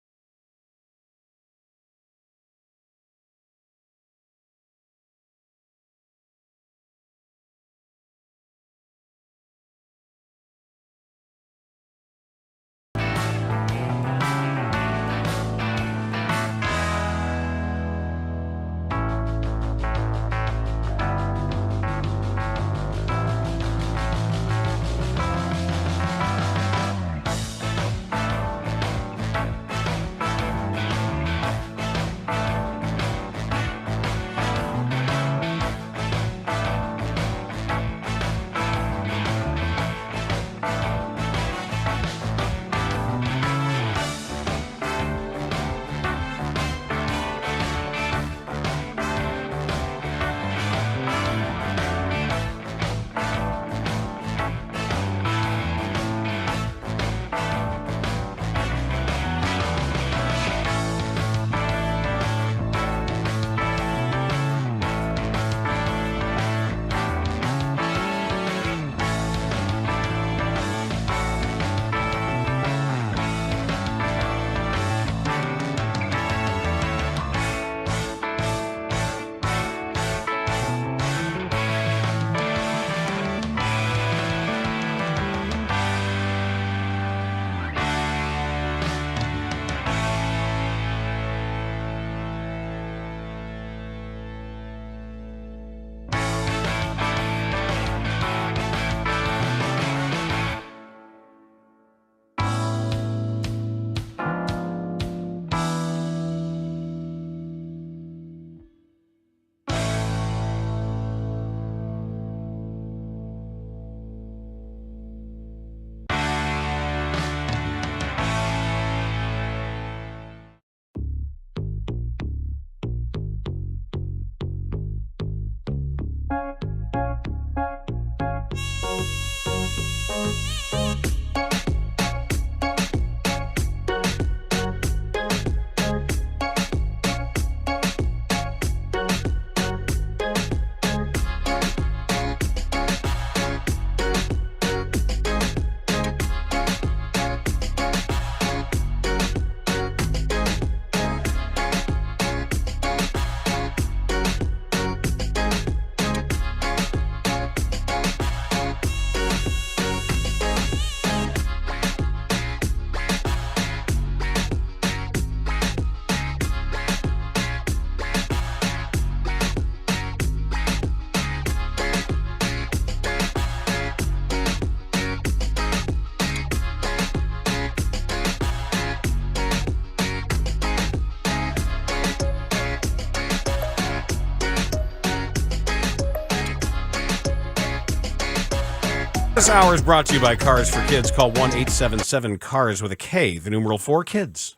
T: This hour is brought to you by Cars for Kids. Call 1-877-CARS with a K, the numeral 4 kids.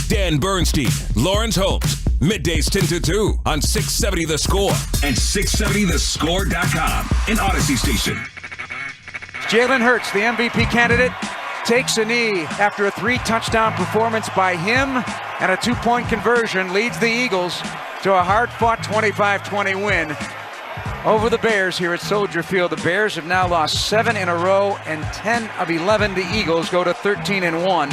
K: Dan Bernstein, Lawrence Holmes, middays 10 to 2 on 670 The Score and 670thescore.com, an Odyssey station.
F: Jalen Hurts, the MVP candidate, takes a knee after a 3-touchdown performance by him, and a 2-point conversion leads the Eagles to a hard-fought 25-20 win over the Bears here at Soldier Field. The Bears have now lost 7 in a row, and 10 of 11. The Eagles go to 13-1.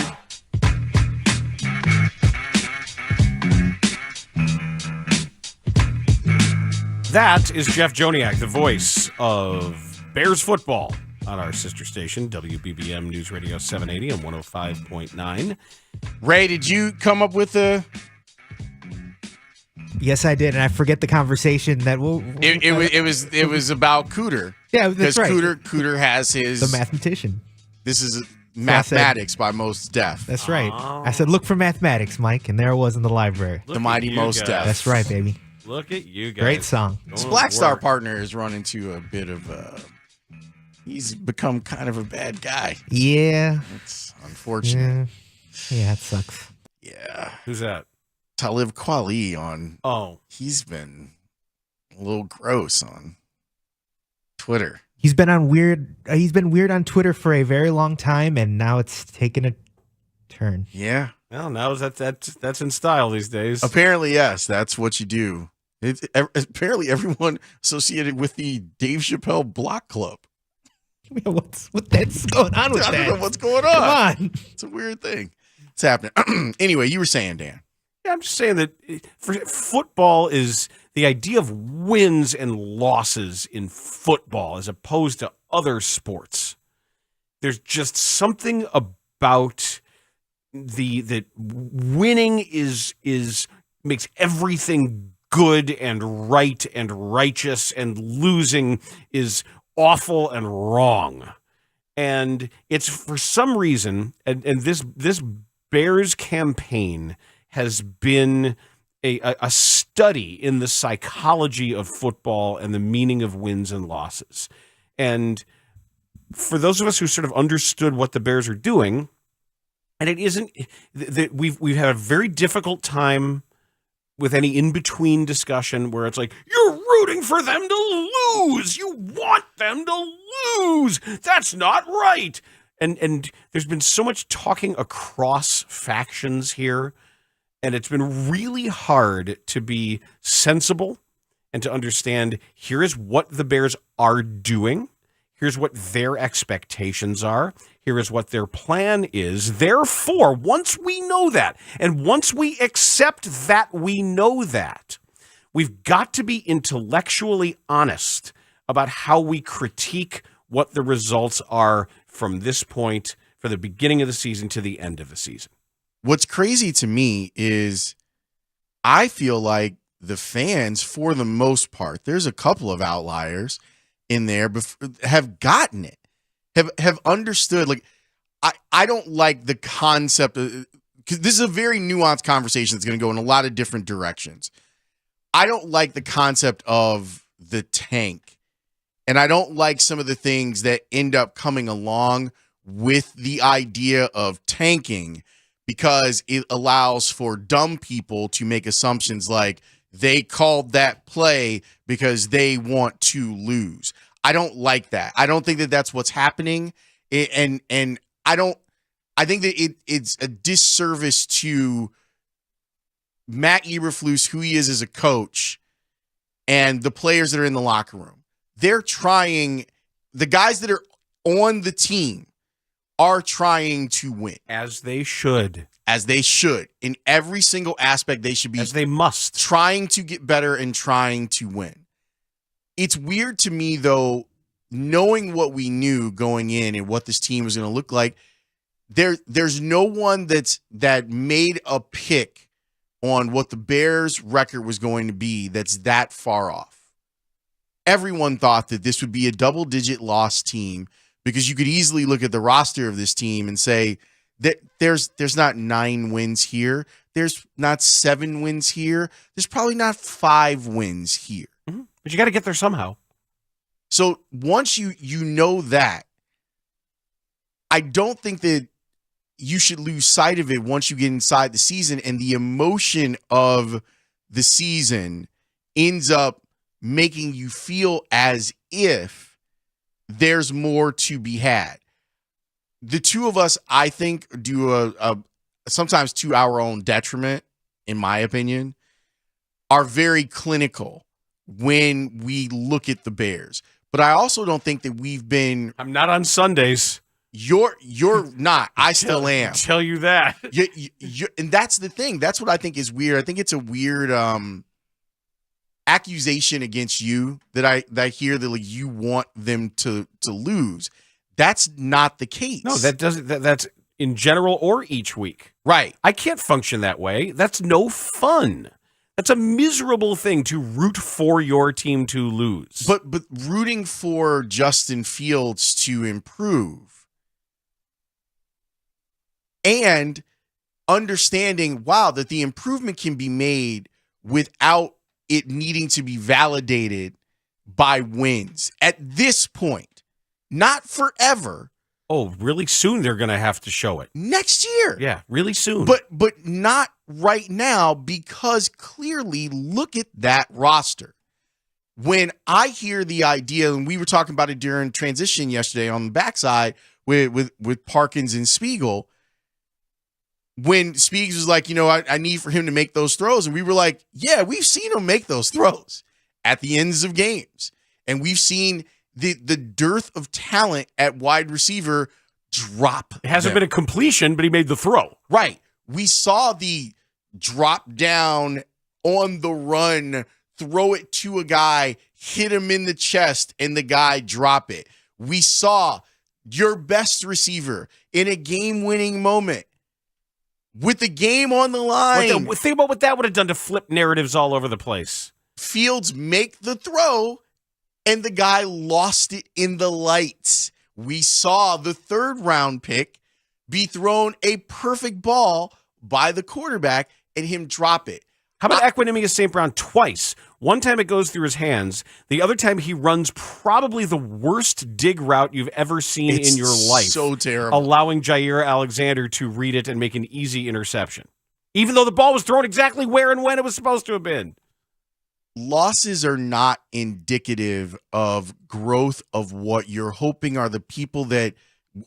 T: That is Jeff Joniak, the voice of Bears football on our sister station, WBBM News Radio 780 and 105.9.
X: Ray, did you come up with a...
L: Yes, I did, and I forget the conversation that
X: It was about Cooter.
L: Yeah, that's right.
X: Cooter has his...
L: The mathematician.
X: This is mathematics by Most Def.
L: That's right. I said, look for mathematics, Mike, and there it was in the library.
X: The mighty Most Def.
L: That's right, baby.
T: Look at you guys.
L: Great song.
X: His Black Star partner has run into a bit of he's become kind of a bad guy.
L: Yeah.
X: It's unfortunate.
L: Yeah, it sucks.
X: Yeah.
T: Who's that?
X: Talib Kweli on.
T: Oh.
X: He's been a little gross on Twitter.
L: He's been weird on Twitter for a very long time, and now it's taken a turn.
X: Yeah.
T: Well, now that's in style these days.
X: Apparently, yes. That's what you do. Apparently, everyone associated with the Dave Chappelle Block Club.
L: What's going on with that?
X: I don't know what's going on.
L: Come on.
X: It's a weird thing. It's happening. Anyway, you were saying, Dan.
T: Yeah, I'm just saying that for football is the idea of wins and losses in football as opposed to other sports. There's just something about that winning is makes everything good and right and righteous, and losing is awful and wrong. And it's for some reason, and this Bears campaign has been a study in the psychology of football and the meaning of wins and losses. And for those of us who sort of understood what the Bears are doing, and it isn't that we've had a very difficult time with any in-between discussion where it's like, you're rooting for them to lose. You want them to lose. That's not right. And there's been so much talking across factions here, and it's been really hard to be sensible and to understand here is what the Bears are doing. Here's what their expectations are. Here is what their plan is. Therefore, once we know that, and once we accept that we know that, we've got to be intellectually honest about how we critique what the results are from this point, from the beginning of the season to the end of the season.
X: What's crazy to me is I feel like the fans, for the most part, there's a couple of outliers in there, have gotten it, have understood. Like, I don't like the concept because this is a very nuanced conversation that's going to go in a lot of different directions. I don't like the concept of the tank, and I don't like some of the things that end up coming along with the idea of tanking, because it allows for dumb people to make assumptions like they called that play because they want to lose. I don't like that. I don't think that that's what's happening. And I think that it's a disservice to Matt Eberflus, who he is as a coach, and the players that are in the locker room. They're trying, the guys that are on the team are trying to win.
T: As they should.
X: As they should. In every single aspect, they should be.
T: As they must.
X: Trying to get better and trying to win. It's weird to me, though, knowing what we knew going in and what this team was going to look like, there's no one that made a pick on what the Bears' record was going to be that's that far off. Everyone thought that this would be a double-digit loss team, because you could easily look at the roster of this team and say that there's not 9 wins here. There's not 7 wins here. There's probably not 5 wins here.
T: Mm-hmm. But you got to get there somehow.
X: So once you know that, I don't think that you should lose sight of it once you get inside the season, and the emotion of the season ends up making you feel as if there's more to be had. The two of us, I think, do a sometimes to our own detriment, in my opinion, are very clinical when we look at the Bears. But I also don't think that we've been.
T: I'm not on Sundays.
X: You're not. I still am.
T: Tell you that.
X: And that's the thing. That's what I think is weird. I think it's a weird accusation against you that I hear that like you want them to lose. That's not the case.
T: No, that doesn't. That's in general or each week.
X: Right.
T: I can't function that way. That's no fun. That's a miserable thing to root for your team to lose.
X: But rooting for Justin Fields to improve and understanding, wow, that the improvement can be made without it needing to be validated by wins at this point, not forever.
T: Oh, really soon they're going to have to show it.
X: Next year.
T: Yeah, really soon.
X: But not right now, because clearly look at that roster. When I hear the idea, and we were talking about it during transition yesterday on the backside with Parkins and Spiegel, when Spiegel was like, I need for him to make those throws. And we were like, yeah, we've seen him make those throws at the ends of games. And we've seen the dearth of talent at wide receiver drop.
T: It hasn't been a completion, but he made the throw.
X: Right. We saw the drop down on the run, throw it to a guy, hit him in the chest, and the guy drop it. We saw your best receiver in a game-winning moment with the game on the line.
T: Think about what that would have done to flip narratives all over the place.
X: Fields make the throw, and the guy lost it in the lights. We saw the 3rd round pick be thrown a perfect ball by the quarterback and him drop it.
T: How about Equanimeous St. Brown twice? One time it goes through his hands. The other time he runs probably the worst dig route you've ever seen in your life.
X: So terrible.
T: Allowing Jair Alexander to read it and make an easy interception. Even though the ball was thrown exactly where and when it was supposed to have been.
X: Losses are not indicative of growth of what you're hoping are the people that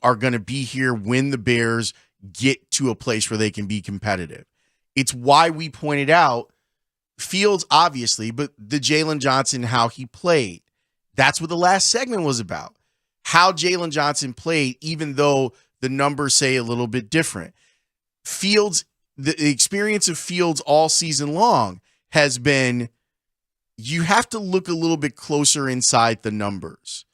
X: are going to be here when the Bears get to a place where they can be competitive. It's why we pointed out Fields, obviously, but the Jalen Johnson, how he played. That's what the last segment was about. How Jalen Johnson played, even though the numbers say a little bit different. Fields, the experience of Fields all season long has been, you have to look a little bit closer inside the numbers.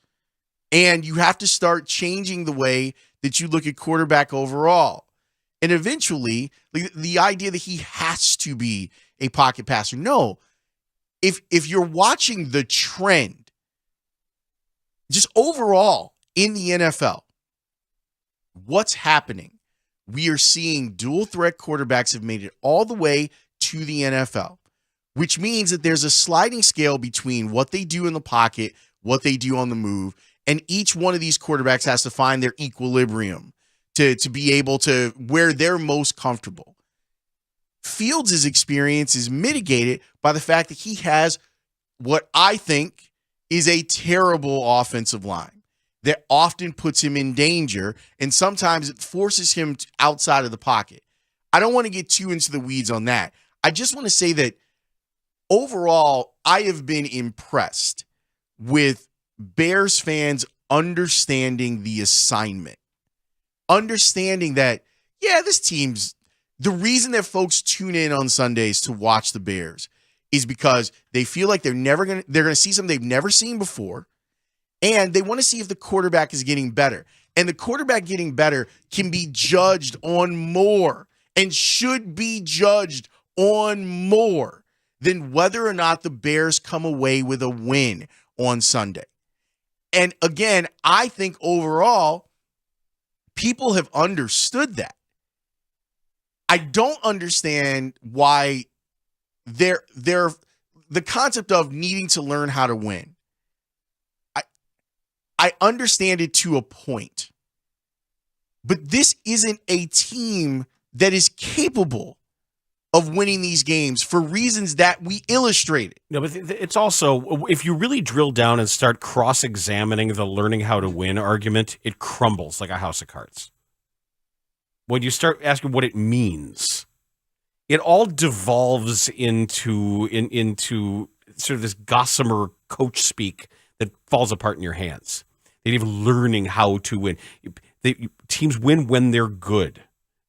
X: And you have to start changing the way that you look at quarterback overall. And eventually, the idea that he has to be a pocket passer. No. If you're watching the trend, just overall in the NFL, what's happening? We are seeing dual threat quarterbacks have made it all the way to the NFL, which means that there's a sliding scale between what they do in the pocket, what they do on the move, and each one of these quarterbacks has to find their equilibrium to be able to where they're most comfortable. Fields' experience is mitigated by the fact that he has what I think is a terrible offensive line that often puts him in danger, and sometimes it forces him outside of the pocket. I don't want to get too into the weeds on that. I just want to say that overall, I have been impressed with Bears fans understanding the assignment. Understanding that, yeah, this team's, the reason that folks tune in on Sundays to watch the Bears is because they feel like they're going to see something they've never seen before, and they want to see if the quarterback is getting better. And the quarterback getting better can be judged on more and should be judged on more than whether or not the Bears come away with a win on Sunday. And again, I think overall, people have understood that. I don't understand why they're the concept of needing to learn how to win. I understand it to a point. But this isn't a team that is capable of winning these games for reasons that we illustrated.
T: No, but it's also, if you really drill down and start cross-examining the learning how to win argument, it crumbles like a house of cards. When you start asking what it means, it all devolves into sort of this gossamer coach speak that falls apart in your hands. They're even learning how to win. Teams win when they're good.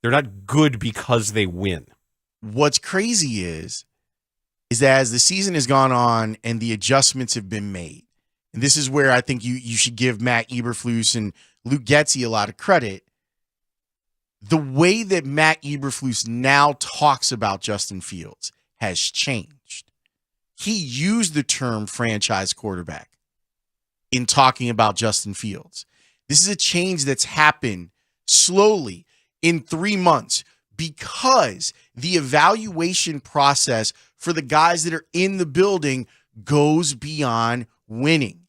T: They're not good because they win.
X: What's crazy is that as the season has gone on and the adjustments have been made, and this is where I think you should give Matt Eberflus and Luke Getsy a lot of credit, the way that Matt Eberflus now talks about Justin Fields has changed. He used the term franchise quarterback in talking about Justin Fields. This is a change that's happened slowly in 3 months because the evaluation process for the guys that are in the building goes beyond winning.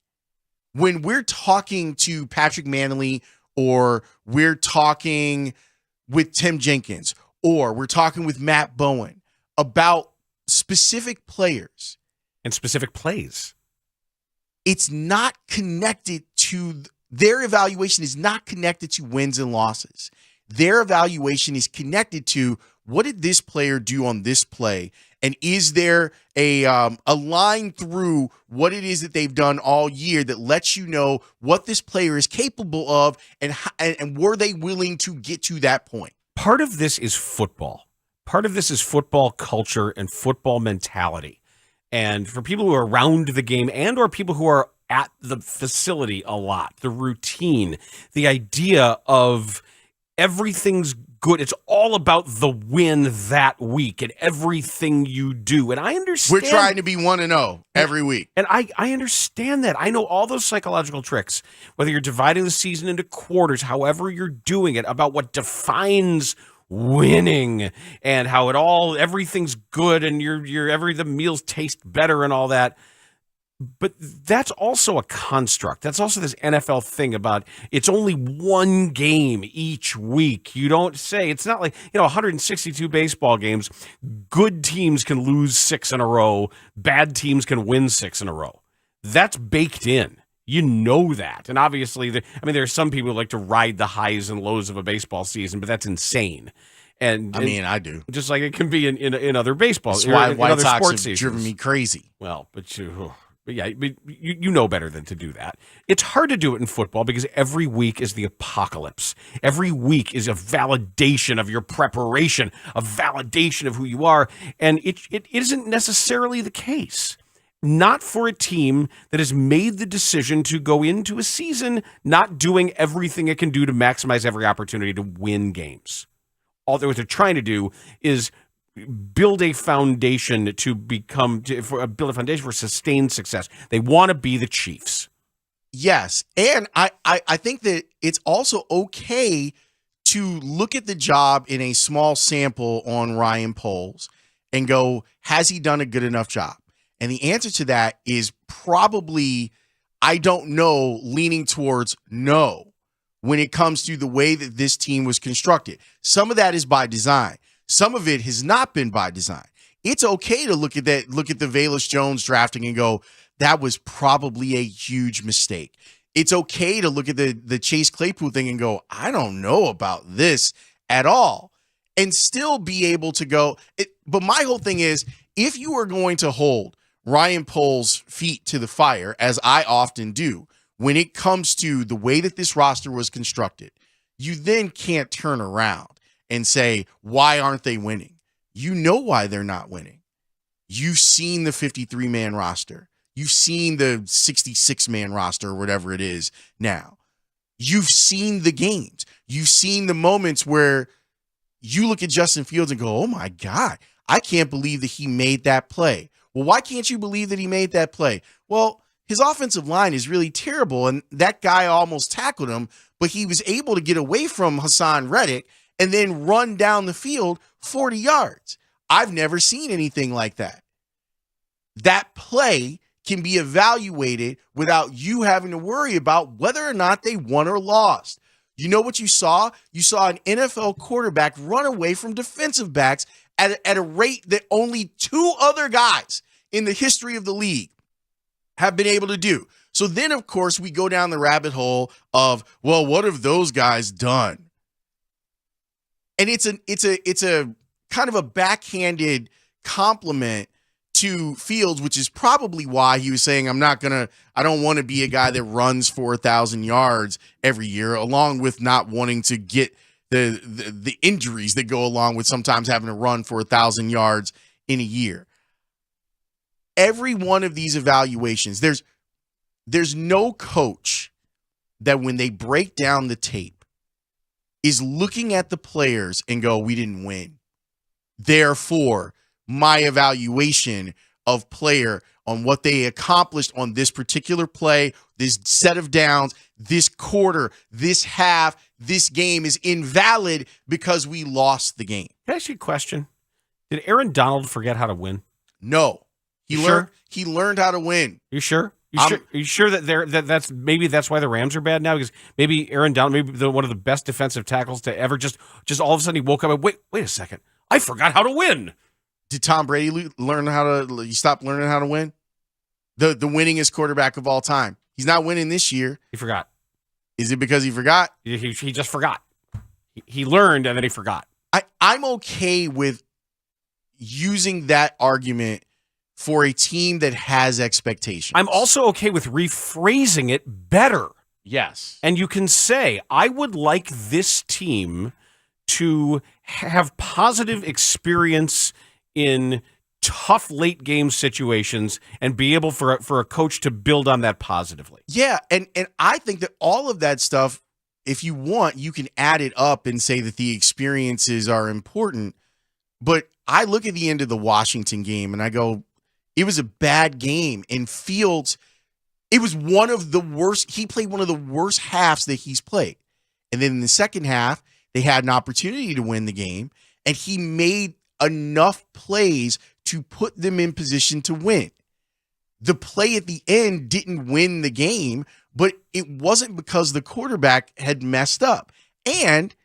X: When we're talking to Patrick Manley, or we're talking with Tim Jenkins, or we're talking with Matt Bowen about specific players
T: and specific plays,
X: it's not connected to their evaluation is not connected to wins and losses. Their evaluation is connected to what did this player do on this play, and is there a line through what it is that they've done all year that lets you know what this player is capable of, and were they willing to get to that point?
T: Part of this is football. Part of this is football culture and football mentality. And for people who are around the game and or people who are at the facility a lot, the routine, the idea of everything's good. It's all about the win that week and everything you do. And I understand.
X: We're trying to be 1-0 every week.
T: And I understand that. I know all those psychological tricks, whether you're dividing the season into quarters, however you're doing it, about what defines winning and how everything's good and the meals taste better and all that. But that's also a construct. That's also this NFL thing about it's only one game each week. You don't say, it's not like, 162 baseball games. Good teams can lose 6 in a row. Bad teams can win 6 in a row. That's baked in. You know that. And obviously, there are some people who like to ride the highs and lows of a baseball season, but that's insane. And
X: I do.
T: Just like it can be in other baseball.
X: That's why White Sox have
T: seasons.
X: driven me crazy.
T: Well, but you know better than to do that. It's hard to do it in football because every week is the apocalypse. Every week is a validation of your preparation, a validation of who you are. And it isn't necessarily the case. Not for a team that has made the decision to go into a season not doing everything it can do to maximize every opportunity to win games. All what they're trying to do is build a foundation build a foundation for sustained success. They want to be the Chiefs.
X: Yes. And I think that it's also okay to look at the job in a small sample on Ryan Poles and go, has he done a good enough job? And the answer to that is probably, I don't know, leaning towards no when it comes to the way that this team was constructed. Some of that is by design. Some of it has not been by design. It's okay to look at the Velus Jones drafting and go, that was probably a huge mistake. It's okay to look at the Chase Claypool thing and go, I don't know about this at all, and still be able to go. But my whole thing is, if you are going to hold Ryan Poles' feet to the fire, as I often do, when it comes to the way that this roster was constructed, you then can't turn around and say, why aren't they winning? You know why they're not winning. You've seen the 53-man roster. You've seen the 66-man roster or whatever it is now. You've seen the games. You've seen the moments where you look at Justin Fields and go, oh my God, I can't believe that he made that play. Well, why can't you believe that he made that play? Well, his offensive line is really terrible, and that guy almost tackled him, but he was able to get away from Hassan Reddick and then run down the field 40 yards. I've never seen anything like that. That play can be evaluated without you having to worry about whether or not they won or lost. You know what you saw? You saw an NFL quarterback run away from defensive backs at a rate that only 2 other guys in the history of the league have been able to do. So then, of course, we go down the rabbit hole of, well, what have those guys done? And it's a kind of a backhanded compliment to Fields, which is probably why he was saying, I don't want to be a guy that runs for 1,000 yards every year, along with not wanting to get the injuries that go along with sometimes having to run for 1,000 yards in a year. Every one of these evaluations, there's no coach that when they break down the tape is looking at the players and go, we didn't win. Therefore, my evaluation of player on what they accomplished on this particular play, this set of downs, this quarter, this half, this game is invalid because we lost the game.
T: Can I ask you a question? Did Aaron Donald forget how to win?
X: No. He learned how to win.
T: You sure? Are you sure that that's why the Rams are bad now? Because maybe Aaron Donald, one of the best defensive tackles to ever, just all of a sudden he woke up and wait a second, I forgot how to win.
X: Did Tom Brady stop learning how to win? The winningest quarterback of all time. He's not winning this year.
T: He forgot.
X: Is it because he forgot?
T: He just forgot. He learned and then he forgot.
X: I'm okay with using that argument for a team that has expectations.
T: I'm also okay with rephrasing it better.
S: Yes.
T: And you can say, I would like this team to have positive experience in tough late game situations and be able for a coach to build on that positively.
X: Yeah, and I think that all of that stuff, if you want, you can add it up and say that the experiences are important. But I look at the end of the Washington game and I go, it was a bad game. And Fields, it was one of the worst. He played one of the worst halves that he's played. And then in the second half, they had an opportunity to win the game. And he made enough plays to put them in position to win. The play at the end didn't win the game, but it wasn't because the quarterback had messed up. And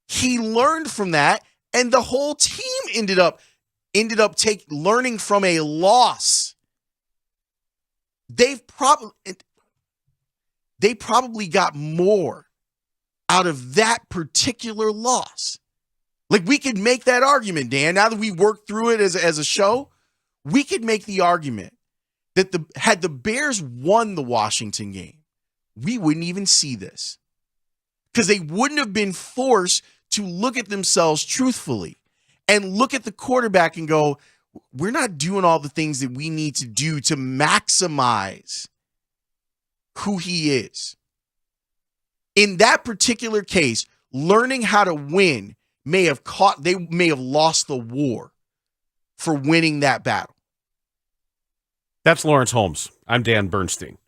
X: he learned from that, and the whole team ended up learning from a loss. They probably got more out of that particular loss. Like, we could make that argument, Dan. Now that we worked through it as a show, we could make the argument that had the Bears won the Washington game, we wouldn't even see this. Because they wouldn't have been forced to look at themselves truthfully and look at the quarterback and go, we're not doing all the things that we need to do to maximize who he is. In that particular case, learning how to win may have lost the war for winning that battle.
T: That's Lawrence Holmes. I'm Dan Bernstein.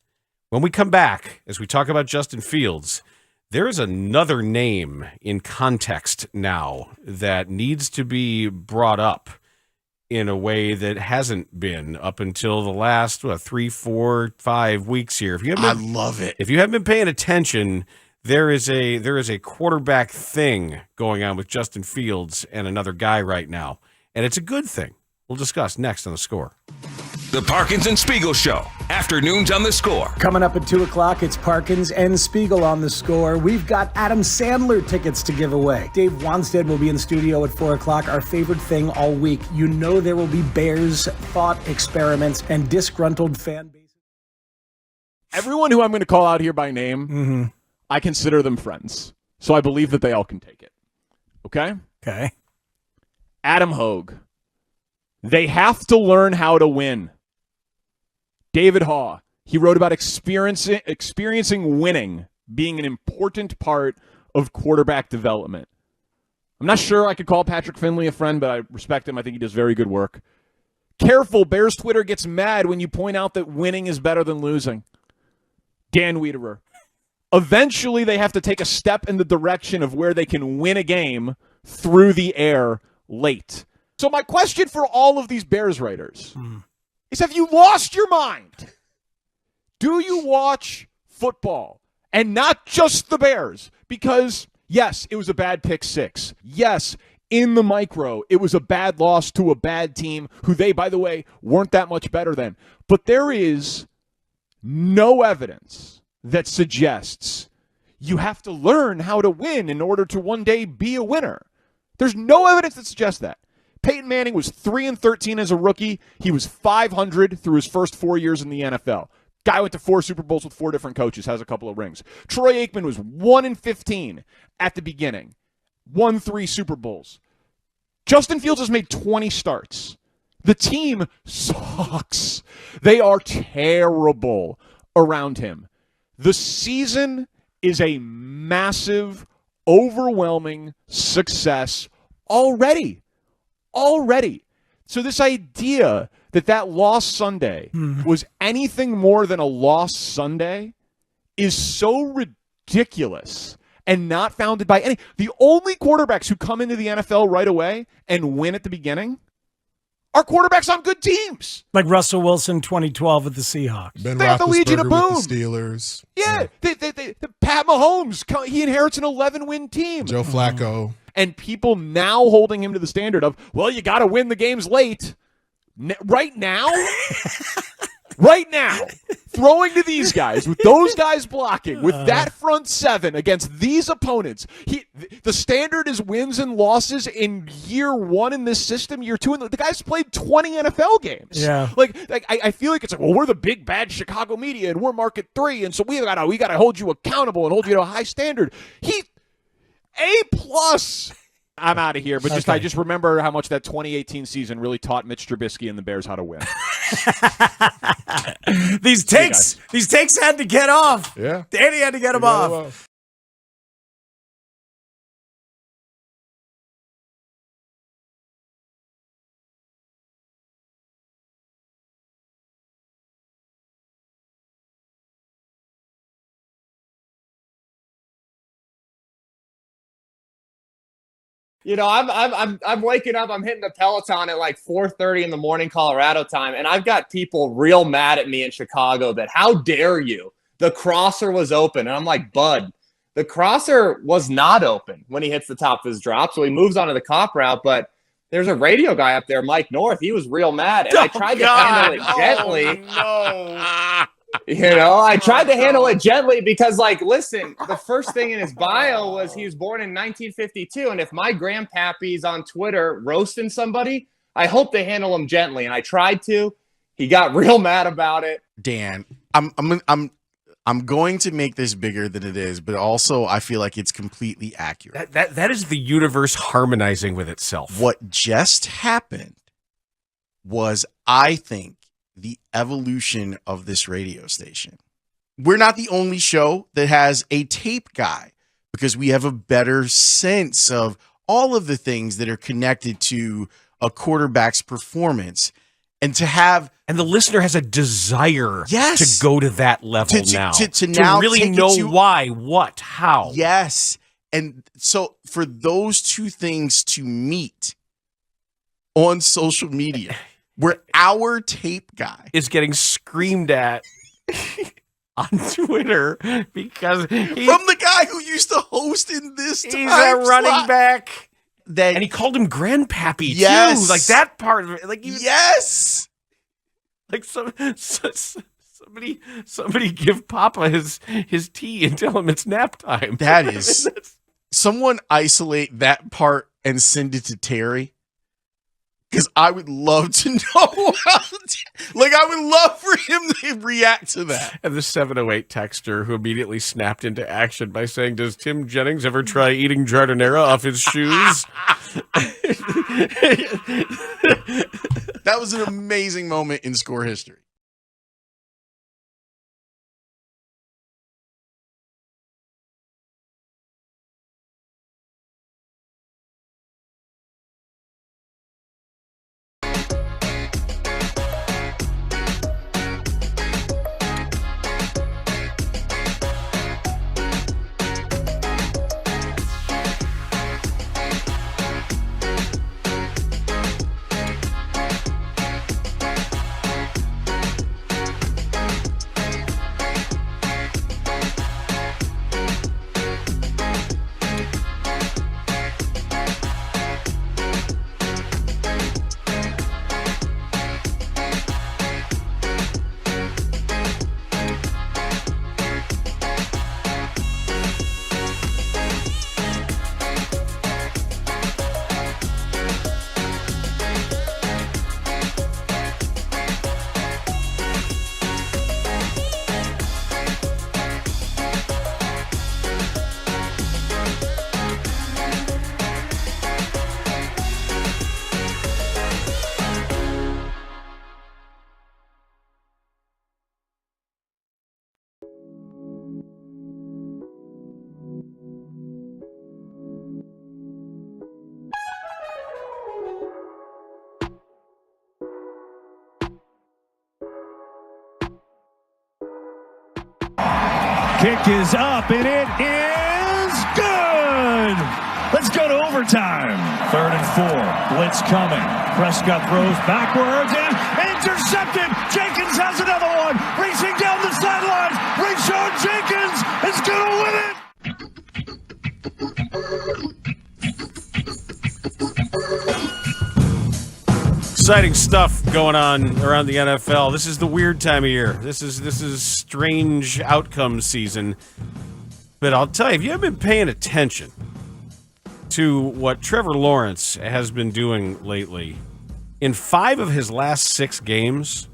T: When we come back, as we talk about Justin Fields, there's another name in context now that needs to be brought up in a way that hasn't been up until the last 3, 4, 5 weeks here.
X: I love it.
T: If you haven't been paying attention, there is a quarterback thing going on with Justin Fields and another guy right now, and it's a good thing. We'll discuss next on The Score.
K: The Parkins and Spiegel Show, afternoons on The Score.
O: Coming up at 2 o'clock, it's Parkins and Spiegel on The Score. We've got Adam Sandler tickets to give away. Dave Wanstead will be in studio at 4 o'clock, our favorite thing all week. You know there will be Bears thought experiments and disgruntled fan bases.
S: Everyone who I'm going to call out here by name, I consider them friends. So I believe that they all can take it. Okay?
O: Okay.
S: Adam Haugh. They have to learn how to win. David Haugh. He wrote about experiencing winning being an important part of quarterback development. I'm not sure I could call Patrick Finley a friend, but I respect him. I think he does very good work. Careful, Bears Twitter gets mad when you point out that winning is better than losing. Dan Wiederer. Eventually, they have to take a step in the direction of where they can win a game through the air late. So my question for all of these Bears writers is, have you lost your mind? Do you watch football And not just the Bears, because, yes, it was a bad pick six. Yes, in the micro, it was a bad loss to a bad team who they, by the way, weren't that much better than. But there is no evidence that suggests you have to learn how to win in order to one day be a winner. There's no evidence that suggests that. Peyton Manning was 3-13 as a rookie. He was 500 through his first 4 years in the NFL. Guy went to 4 Super Bowls with 4 different coaches, has a couple of rings. Troy Aikman was 1-15 at the beginning, won 3 Super Bowls. Justin Fields has made 20 starts. The team sucks. They are terrible around him. The season is a massive, overwhelming success already. So this idea that lost Sunday was anything more than a lost Sunday is so ridiculous and not founded by any. The only quarterbacks who come into the NFL right away and win at the beginning are quarterbacks on good teams.
O: Like Russell Wilson 2012 with the Seahawks.
C: Ben
S: They have the Legion of
C: Roethlisberger
S: Boom.
C: with the Steelers.
S: Yeah, they Pat Mahomes, he inherits an 11-win team.
C: Joe Flacco.
S: And people now holding him to the standard of, well, you got to win the games late. Right now, throwing to these guys, with those guys blocking, with that front seven against these opponents, the standard is wins and losses in year 1 in this system, year 2, and the guys played 20 NFL games.
O: Yeah.
S: I feel like it's like, well, we're the big bad Chicago media, and we're market 3, and so we gotta hold you accountable and hold you to a high standard. A+. I'm out of here, but I just remember how much that 2018 season really taught Mitch Trubisky and the Bears how to win.
O: These takes had to get off.
C: Yeah.
O: Danny had to get them off.
P: You know, I'm waking up. I'm hitting the Peloton at like 4:30 in the morning, Colorado time, and I've got people real mad at me in Chicago that how dare you? The crosser was open, and I'm like, bud, the crosser was not open when he hits the top of his drop, so he moves on to the cop route. But there's a radio guy up there, Mike North. He was real mad, and I tried to handle it gently. I tried to handle it gently because, listen, the first thing in his bio was he was born in 1952. And if my grandpappy's on Twitter roasting somebody, I hope they handle him gently. And I tried to. He got real mad about it.
X: Dan, I'm going to make this bigger than it is, but also I feel like it's completely accurate.
T: That is the universe harmonizing with itself.
X: What just happened was, I think, the evolution of this radio station. We're not the only show that has a tape guy because we have a better sense of all of the things that are connected to a quarterback's performance. And
T: the listener has a desire to go to that level
X: to
T: now really know why, what, how.
X: Yes. And so for those two things to meet on social media, where our tape guy
T: is getting screamed at on Twitter because
X: from the guy who used to host in this
T: he's a running back. And he called him grandpappy too. Like that part of it.
X: Yes.
T: Like somebody give Papa his tea and tell him it's nap time.
X: That is someone isolate that part and send it to Terry. Because I would love to know I would love for him to react to that.
T: And the 708 texter who immediately snapped into action by saying, does Tim Jennings ever try eating jardinera off his shoes?
X: That was an amazing moment in score history.
C: Kick is up, and it is good. Let's go to overtime. 3rd and 4. Blitz coming. Prescott throws backwards and intercepted. Jenkins has another one. Racing down the sidelines. Rayshon Jenkins is going to win it.
T: Exciting stuff going on around the NFL. This is the weird time of year. This is strange outcome season. But I'll tell you, if you haven't been paying attention to what Trevor Lawrence has been doing lately, in 5 of his last 6 games,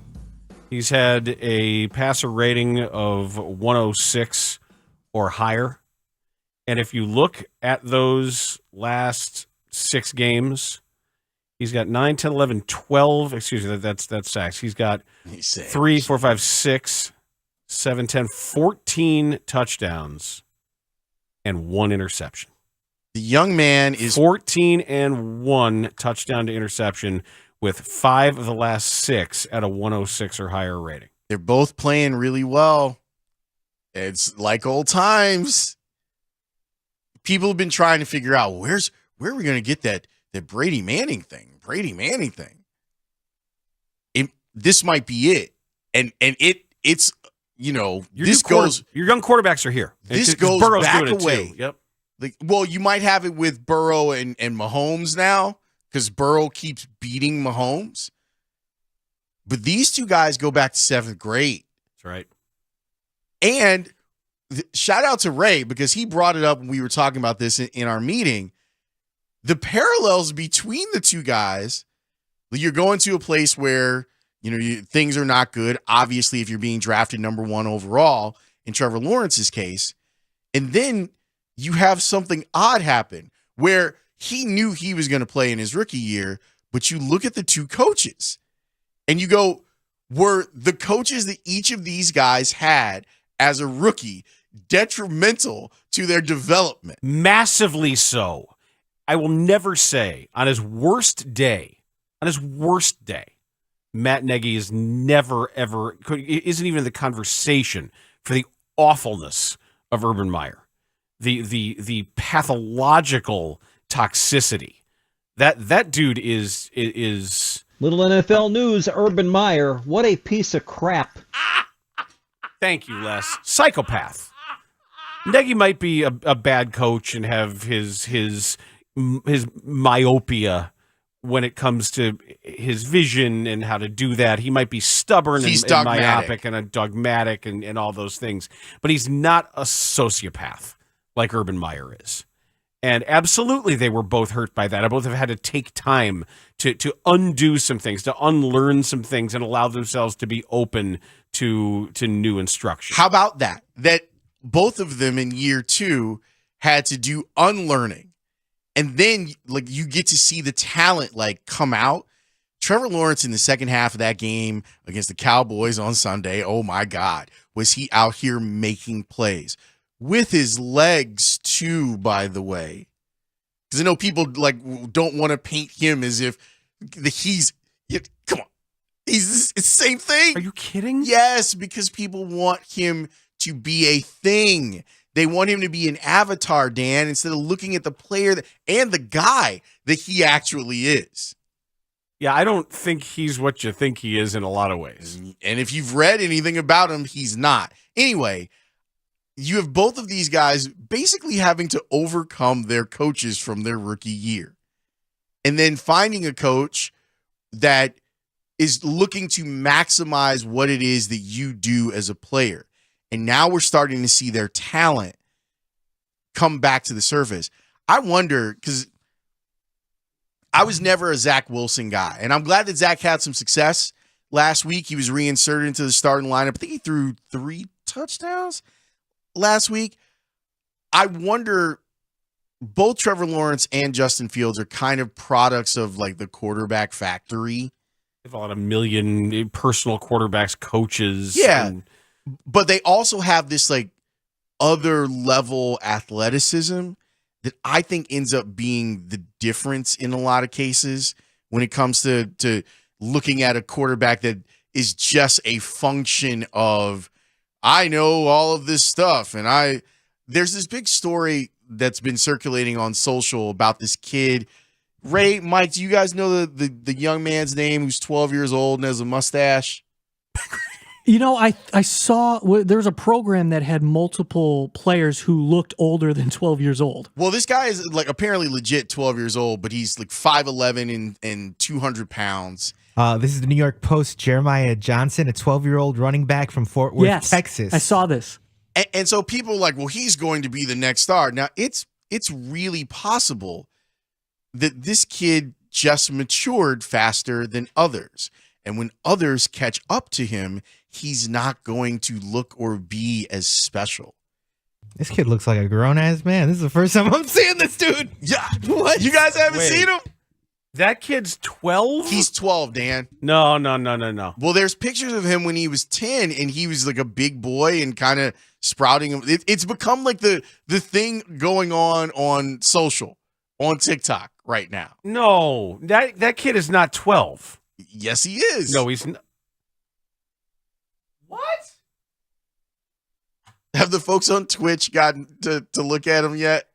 T: he's had a passer rating of 106 or higher. And if you look at those last 6 games, he's got 9, 10, 11, 12. Excuse me, that's sacks. He's got 3, 4, 5, 6, 7, 10, 14 touchdowns and 1 interception.
X: The young man is
T: 14 and 1 touchdown to interception with 5 of the last 6 at a 106 or higher rating.
X: They're both playing really well. It's like old times. People have been trying to figure out where are we going to get that Brady Manning thing. This might be it. And it's
T: your young quarterbacks are here.
X: This goes
T: Burrow's
X: back
T: doing it
X: away.
T: too. Yep.
X: Well, you might have it with Burrow and Mahomes now because Burrow keeps beating Mahomes. But these two guys go back to 7th grade.
T: That's right.
X: And shout out to Ray because he brought it up when we were talking about this in our meeting. The parallels between the two guys, you're going to a place where, things are not good. Obviously, if you're being drafted number 1 overall in Trevor Lawrence's case, and then you have something odd happen where he knew he was going to play in his rookie year, but you look at the two coaches and you go, were the coaches that each of these guys had as a rookie detrimental to their development?
T: Massively so. I will never say on his worst day, Matt Nagy is never, ever, isn't even in the conversation for the awfulness of Urban Meyer. The pathological toxicity. That dude is
J: Little NFL news, Urban Meyer, what a piece of crap.
T: Thank you, Les. Psychopath. Nagy might be a bad coach and have his myopia when it comes to his vision and how to do that. He might be stubborn and myopic and dogmatic and all those things. But he's not a sociopath like Urban Meyer is. And absolutely they were both hurt by that. They both have had to take time to undo some things, to unlearn some things and allow themselves to be open to new instruction.
X: How about that? That both of them in year 2 had to do unlearning. And then you get to see the talent come out. Trevor Lawrence in the second half of that game against the Cowboys on Sunday, oh my God, was he out here making plays. With his legs too, by the way. Because I know people don't want to paint him as if come on. It's the same thing.
T: Are you kidding?
X: Yes, because people want him to be a thing. They want him to be an avatar, Dan, instead of looking at the player and the guy that he actually is.
T: Yeah, I don't think he's what you think he is in a lot of ways.
X: And if you've read anything about him, he's not. Anyway, you have both of these guys basically having to overcome their coaches from their rookie year. And then finding a coach that is looking to maximize what it is that you do as a player. And now we're starting to see their talent come back to the surface. I wonder, because I was never a Zach Wilson guy, and I'm glad that Zach had some success last week. He was reinserted into the starting lineup. I think he threw 3 touchdowns last week. I wonder, both Trevor Lawrence and Justin Fields are kind of products of the quarterback factory.
T: They have a lot of million personal quarterbacks, coaches.
X: Yeah. But they also have this other level athleticism that I think ends up being the difference in a lot of cases when it comes to looking at a quarterback that is just a function of I know all of this stuff. And there's this big story that's been circulating on social about this kid. Ray, Mike, do you guys know the young man's name who's 12 years old and has a mustache?
B: You know, I saw there was a program that had multiple players who looked older than 12 years old.
X: Well, this guy is like apparently legit 12 years old, but he's like 5'11" and 200 pounds.
L: This is the New York Post. Jeremiah Johnson, a 12-year-old running back from Fort Worth, Texas.
B: I saw this.
X: And so people are like, well, he's going to be the next star. Now, it's really possible that this kid just matured faster than others. And when others catch up to him, he's not going to look or be as special.
L: This kid looks like a grown-ass man. This is the first time I'm seeing this dude.
X: Yeah. What? You guys haven't seen him?
T: That kid's 12?
X: He's 12, Dan.
T: No.
X: Well, there's pictures of him when he was 10, and he was like a big boy and kind of sprouting. It's become like the thing going on social, on TikTok right now.
T: No, that kid is not 12.
X: Yes, he is.
T: No, he's not.
X: What? Have the folks on Twitch gotten to look at him yet?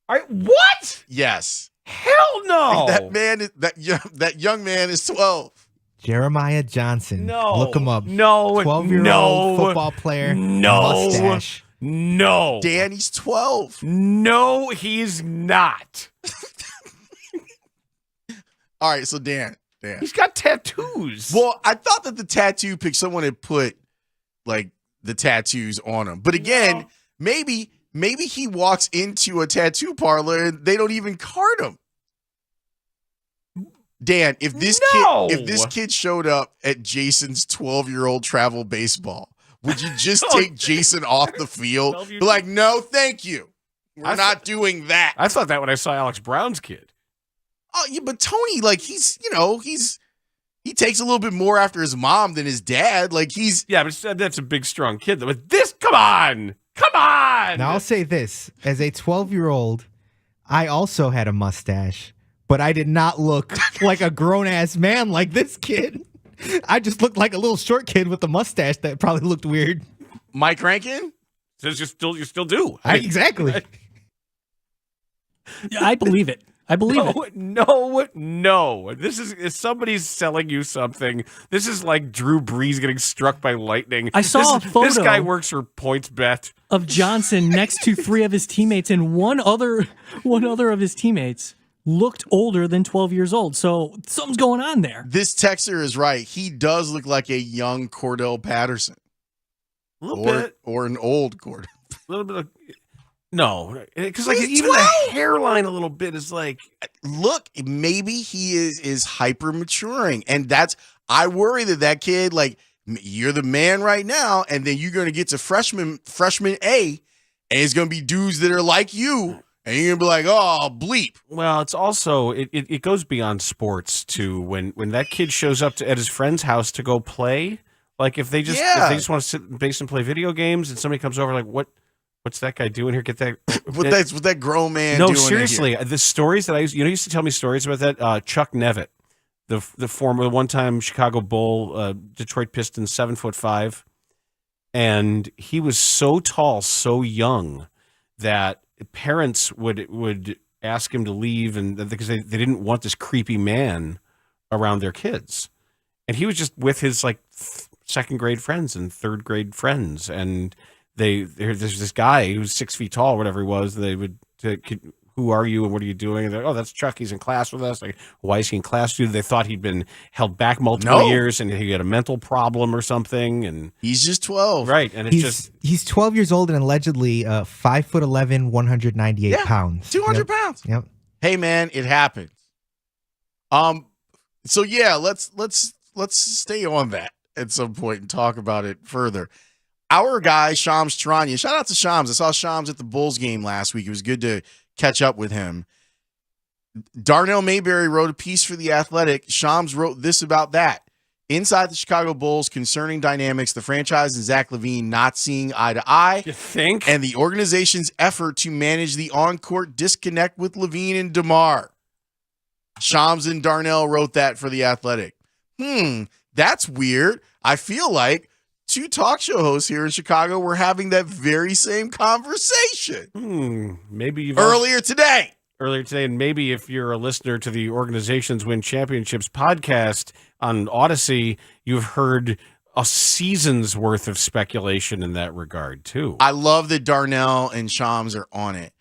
T: What?
X: Yes.
T: Hell no.
X: That young man is 12.
L: Jeremiah Johnson.
T: No.
L: Look him up.
T: No.
L: 12-year-old football player.
T: No.
L: Mustache.
T: No.
X: Dan, he's 12.
T: No, he's not.
X: All right, so Dan.
T: He's got tattoos.
X: Well, I thought that the tattoo pic, someone had put like the tattoos on him. But again, maybe he walks into a tattoo parlor and they don't even card him. Dan, if this kid showed up at Jason's 12-year-old travel baseball, would you just take Jason off the field? Be like, no, thank you. We're not doing that.
T: I thought that when I saw Alex Brown's kid.
X: Oh, yeah, but Tony, like, he takes a little bit more after his mom than his dad. Like,
T: but that's a big, strong kid. But this, come on.
L: Now, I'll say this. As a 12-year-old, I also had a mustache, but I did not look like a grown-ass man like this kid. I just looked like a little short kid with a mustache that probably looked weird.
X: Mike Rankin?
T: Says you still do.
L: Exactly.
B: Yeah, I believe it. I believe it.
T: No. This is somebody's selling you something. This is like Drew Brees getting struck by lightning.
B: I saw a photo.
T: This guy works for PointsBet.
B: Of Johnson next to three of his teammates, and one other of his teammates looked older than 12 years old. So something's going on there.
X: This texter is right. He does look like a young Cordell Patterson.
T: A little bit.
X: Or an old Cordell.
T: A little bit of... No, because like even the hairline a little bit is like,
X: look, maybe he is hyper maturing, and I worry that kid, like, you're the man right now, and then you're going to get to freshman A, and it's going to be dudes that are like you, and you're going to be like, oh, bleep.
T: Well, it's also it goes beyond sports too. When that kid shows up at his friend's house to go play, like if they just want to sit in base and play video games, and somebody comes over like, What's that guy doing here? Get that.
X: What's that grown man doing?
T: No, seriously. The stories that he used to tell me stories about that. Chuck Nevitt, the former one-time Chicago Bull, Detroit Pistons, 7'5", and he was so tall, so young that parents would ask him to leave, and because they didn't want this creepy man around their kids, and he was just with his like second grade friends and third grade friends, and. There's this guy who's 6 feet tall, whatever he was. They would, who are you and what are you doing? And they're like, oh, that's Chuck. He's in class with us. Like, why is he in class with you? They thought he'd been held back multiple years and he had a mental problem or something. And
X: he's just 12,
T: right? And
L: he's 12 years old and allegedly 5'11", 198 pounds,
X: 200 pounds.
L: Yep.
X: Hey man, it happens. So yeah, let's stay on that at some point and talk about it further. Our guy, Shams Charania. Shout out to Shams. I saw Shams at the Bulls game last week. It was good to catch up with him. Darnell Mayberry wrote a piece for The Athletic. Shams wrote this about that. Inside the Chicago Bulls, concerning dynamics, the franchise and Zach LaVine not seeing eye to eye.
T: You think?
X: And the organization's effort to manage the on-court disconnect with LaVine and DeMar. Shams and Darnell wrote that for The Athletic. That's weird. I feel like two talk show hosts here in Chicago were having that very same conversation.
T: Maybe you've
X: earlier today.
T: And maybe if you're a listener to the Organizations Win Championships podcast on Odyssey, you've heard a season's worth of speculation in that regard too.
X: I love that Darnell and Shams are on it.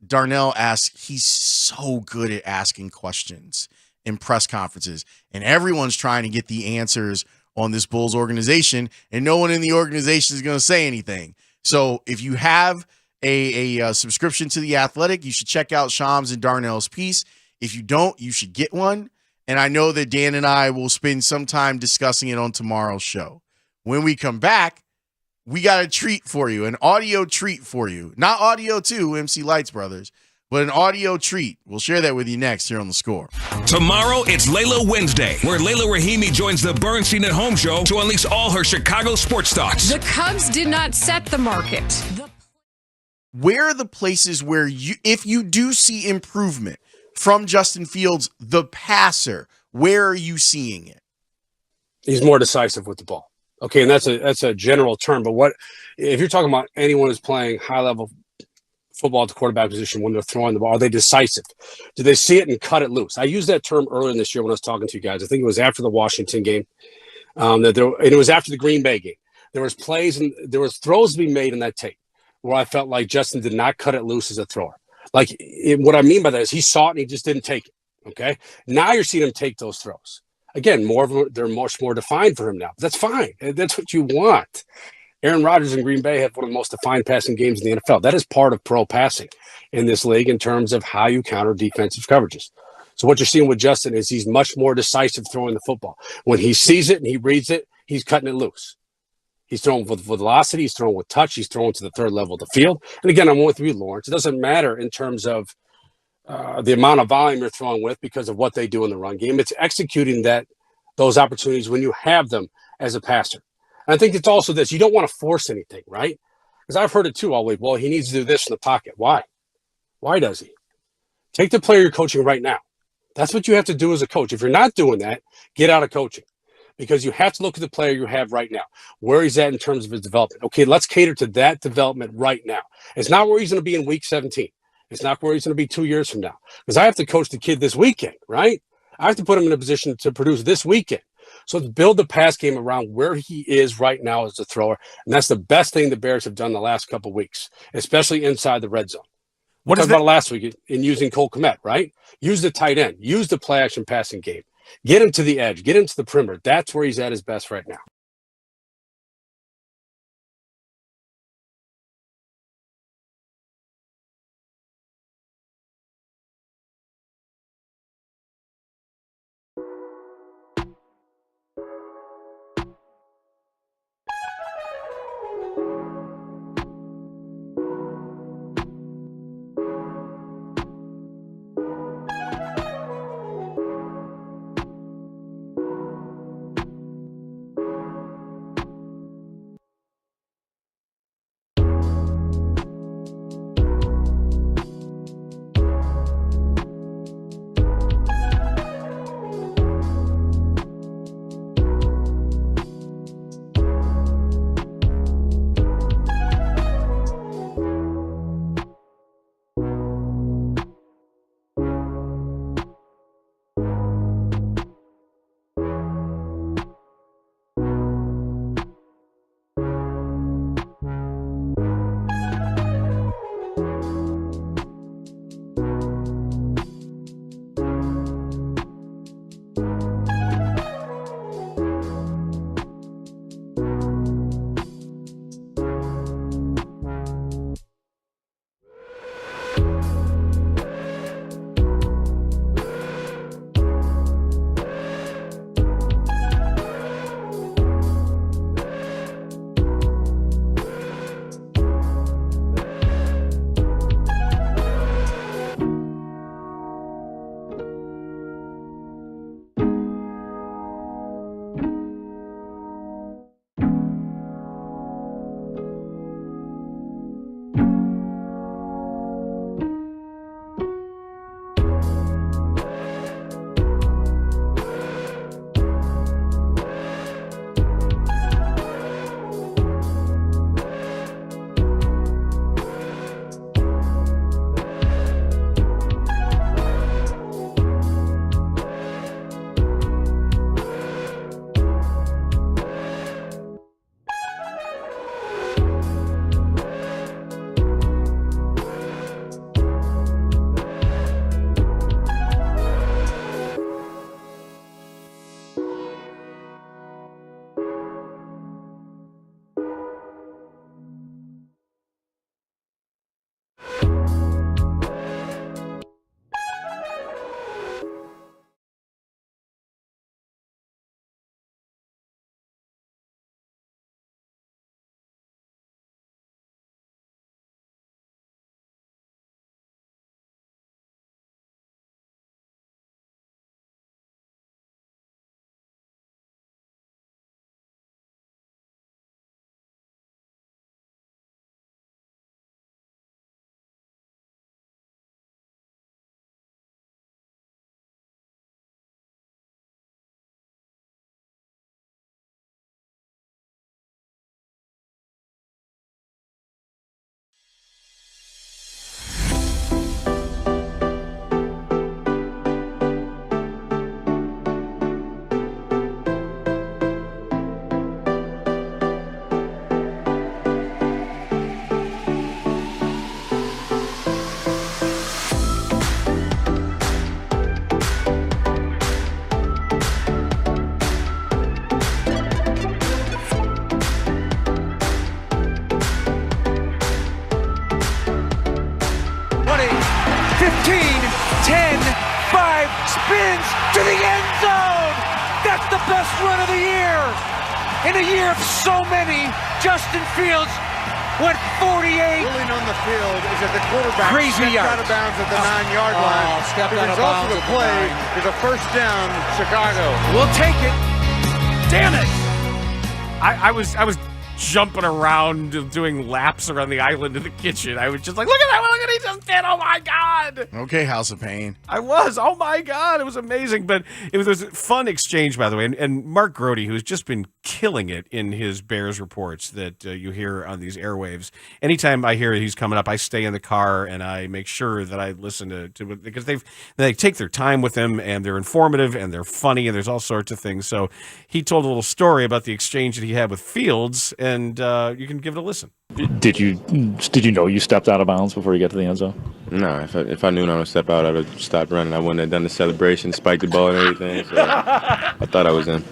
X: Darnell asks, he's so good at asking questions in press conferences, and everyone's trying to get the answers on this Bulls organization, and no one in the organization is going to say anything. So if you have a subscription to The Athletic, you should check out Shams and Darnell's piece. If you don't, you should get one. And I know that Dan and I will spend some time discussing it on tomorrow's show. When we come back, we got a treat for you, an audio treat for you. Not audio too, MC Lights Brothers, but an audio treat. We'll share that with you next here on The Score.
K: Tomorrow, it's Layla Wednesday, where Layla Rahimi joins the Bernstein at Home show to unleash all her Chicago sports thoughts.
Q: The Cubs did not set the market.
X: Where are the places where if you do see improvement from Justin Fields, the passer, where are you seeing it?
U: He's more decisive with the ball. Okay, and that's a general term, but what if you're talking about anyone who's playing high level football at the quarterback position when they're throwing the ball? Are they decisive? Do they see it and cut it loose? I used that term earlier in this year when I was talking to you guys. I think it was after the Washington game, and it was after the Green Bay game. There was plays and there was throws to be made in that tape where I felt like Justin did not cut it loose as a thrower. What I mean by that is he saw it and he just didn't take it. Okay, now you're seeing him take those throws. Again, more of them, they're much more defined for him now. That's fine. That's what you want. Aaron Rodgers in Green Bay had one of the most defined passing games in the NFL. That is part of pro passing in this league in terms of how you counter defensive coverages. So what you're seeing with Justin is he's much more decisive throwing the football. When he sees it and he reads it, he's cutting it loose. He's throwing with velocity. He's throwing with touch. He's throwing to the third level of the field. And again, I'm with you, Lawrence. It doesn't matter in terms of the amount of volume you're throwing with because of what they do in the run game. It's executing those opportunities when you have them as a passer. And I think it's also this. You don't want to force anything, right? Because I've heard it too all week. Well, he needs to do this in the pocket. Why? Why does he? Take the player you're coaching right now. That's what you have to do as a coach. If you're not doing that, get out of coaching. Because you have to look at the player you have right now, where he's at in terms of his development. Okay, let's cater to that development right now. It's not where he's going to be in week 17. It's not where he's going to be 2 years from now. Because I have to coach the kid this weekend, right? I have to put him in a position to produce this weekend. So let's build the pass game around where he is right now as a thrower. And that's the best thing the Bears have done the last couple of weeks, especially inside the red zone. We talked about it last week in using Cole Kmet, right? Use the tight end. Use the play action passing game. Get him to the edge. Get him to the perimeter. That's where he's at his best right now.
F: spins to the end zone. That's the best run of the year. In a year of so many, Justin Fields went 48.
M: Ruling on the field is that the quarterback
F: Crazy
M: stepped
F: yards.
M: out of bounds at the 9-yard line.
F: Stepped
M: The
F: out of
M: result
F: bounds
M: of the
F: at the
M: play
F: 9.
M: is a first down, Chicago.
F: We'll take it. Damn it.
T: I was jumping around doing laps around the island in the kitchen. I was just like, look at that, look at what he just did. Oh my God.
N: Okay, House of Pain.
T: I was. Oh my God. It was amazing. But it was a fun exchange, by the way. And Mark Grody, who has just been killing it in his Bears reports that you hear on these airwaves. Anytime I hear he's coming up, I stay in the car and I make sure that I listen to because they take their time with him and they're informative and they're funny and there's all sorts of things. So he told a little story about the exchange that he had with Fields, and you can give it a listen.
A: Did you know you stepped out of bounds before you got to the end zone?
D: No, if I knew I would step out, I'd have stopped running. I wouldn't have done the celebration, spiked the ball and everything. So I thought I was in.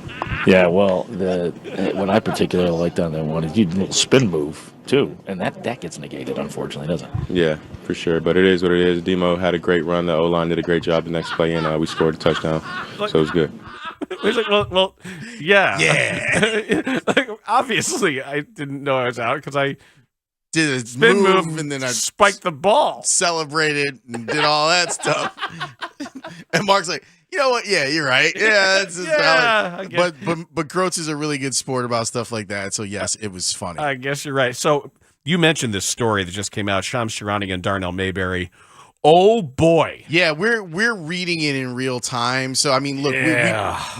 A: Yeah, well, what I particularly liked on that one is you did a little spin move too, and that gets negated, unfortunately, doesn't it?
D: Yeah, for sure. But it is what it is. Demo had a great run. The O-line did a great job the next play, and we scored a touchdown. So it was good.
T: He's like, well, yeah.
N: Yeah.
T: Like, obviously, I didn't know I was out because I
N: did a
T: spin move
N: and then I
T: spiked the ball.
N: Celebrated and did all that stuff. And Mark's like, you know what? Yeah, you're right. Yeah, that's valid. But Groats is a really good sport about stuff like that. So yes, it was funny.
T: I guess you're right. So you mentioned this story that just came out. Shams Charania and Darnell Mayberry. Oh boy.
N: Yeah, we're reading it in real time. So I mean, look,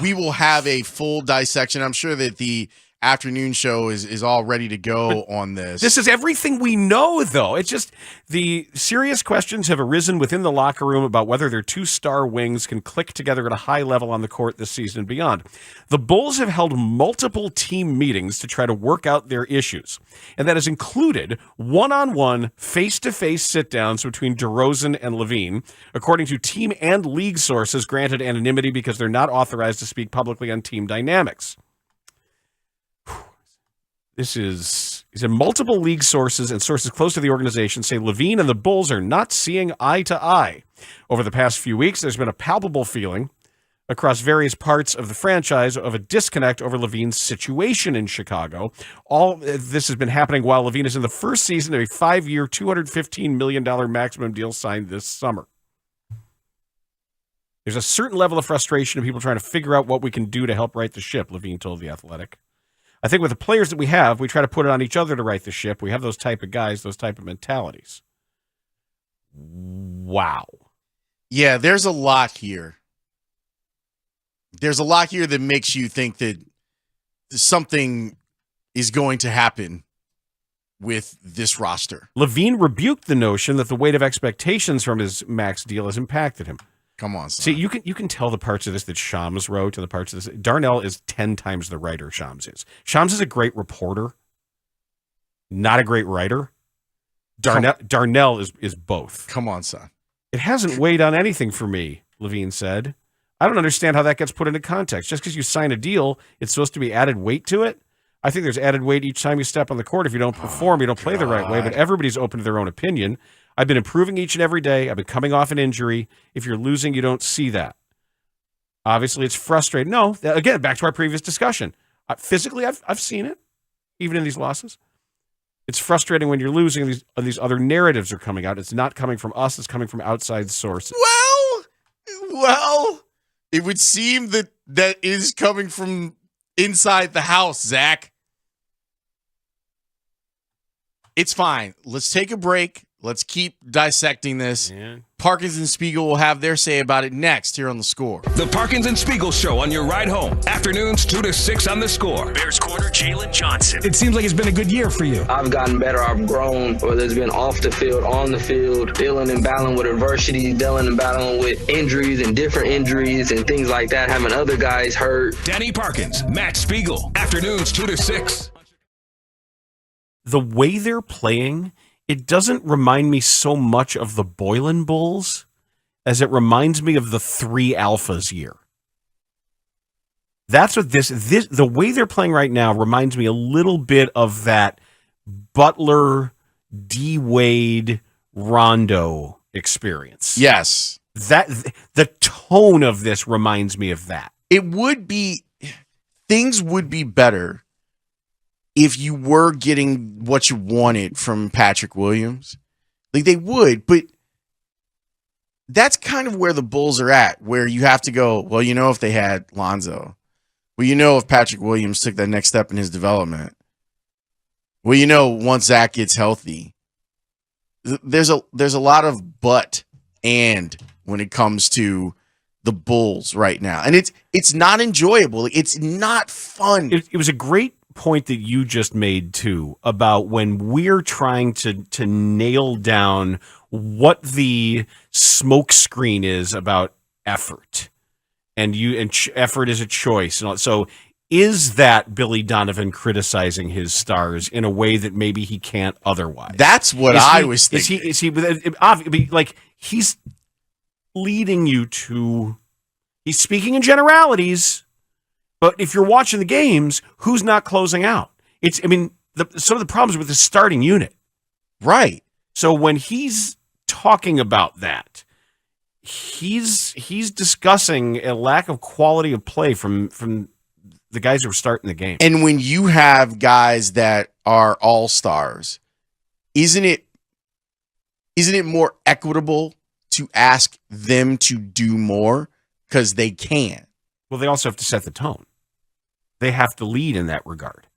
N: we will have a full dissection. I'm sure that the afternoon show is all ready to go on this.
T: This is everything we know, though. It's just the serious questions have arisen within the locker room about whether their two-star wings can click together at a high level on the court this season and beyond. The Bulls have held multiple team meetings to try to work out their issues, and that has included one-on-one, face-to-face sit-downs between DeRozan and Levine, according to team and league sources granted anonymity because they're not authorized to speak publicly on team dynamics. This is in multiple league sources and sources close to the organization say Levine and the Bulls are not seeing eye to eye. Over the past few weeks, there's been a palpable feeling across various parts of the franchise of a disconnect over Levine's situation in Chicago. All this has been happening while Levine is in the first season of a 5-year, $215 million maximum deal signed this summer. There's a certain level of frustration of people trying to figure out what we can do to help right the ship, Levine told The Athletic. I think with the players that we have, we try to put it on each other to right the ship. We have those type of guys, those type of mentalities. Wow.
N: Yeah, there's a lot here. There's a lot here that makes you think that something is going to happen with this roster.
T: Levine rebuked the notion that the weight of expectations from his max deal has impacted him.
N: Come on, son.
T: See, you can tell the parts of this that Shams wrote and the parts of this. Darnell is 10 times the writer Shams is. Shams is a great reporter, not a great writer. Darnell is both.
N: Come on, son.
T: It hasn't weighed on anything for me, Levine said. I don't understand how that gets put into context. Just because you sign a deal, it's supposed to be added weight to it. I think there's added weight each time you step on the court. If you don't perform, you don't play the right way, but everybody's open to their own opinion. I've been improving each and every day. I've been coming off an injury. If you're losing, you don't see that. Obviously, it's frustrating. No, again, back to our previous discussion. Physically, I've seen it, even in these losses. It's frustrating when you're losing and these other narratives are coming out. It's not coming from us. It's coming from outside sources.
N: Well, it would seem that is coming from inside the house, Zach. It's fine. Let's take a break. Let's keep dissecting this. Yeah. Parkins and Spiegel will have their say about it next here on The Score.
K: The Parkins and Spiegel Show on your ride home. Afternoons 2 to 6 on The Score.
V: Bears corner Jalen Johnson.
O: It seems like it's been a good year for you.
H: I've gotten better. I've grown, whether it's been off the field, on the field, dealing and battling with adversity, dealing and battling with injuries and different injuries and things like that, having other guys hurt.
K: Danny Parkins, Matt Spiegel. Afternoons 2 to 6.
T: The way they're playing, it doesn't remind me so much of the Boylan Bulls as it reminds me of the 3 Alphas year. That's what the way they're playing right now reminds me a little bit of that Butler, D-Wade, Rondo experience.
N: Yes.
T: The tone of this reminds me of that.
N: Things would be better if you were getting what you wanted from Patrick Williams. Like they would, but that's kind of where the Bulls are at, where you have to go, well, if they had Lonzo. Well, if Patrick Williams took that next step in his development. Well, once Zach gets healthy. There's a lot of but and when it comes to the Bulls right now. And it's not enjoyable. It's not fun.
T: It was a great point that you just made too about when we're trying to nail down what the smoke screen is about effort, and effort is a choice. And so, is that Billy Donovan criticizing his stars in a way that maybe he can't otherwise?
N: That's what I was thinking.
T: Is he like he's leading you to? He's speaking in generalities. But if you're watching the games, who's not closing out? Some of the problems with the starting unit.
N: Right.
T: So when he's talking about that, he's discussing a lack of quality of play from the guys who are starting the game.
N: And when you have guys that are all-stars, isn't it more equitable to ask them to do more because they can?
T: Well, they also have to set the tone. They have to lead in that regard.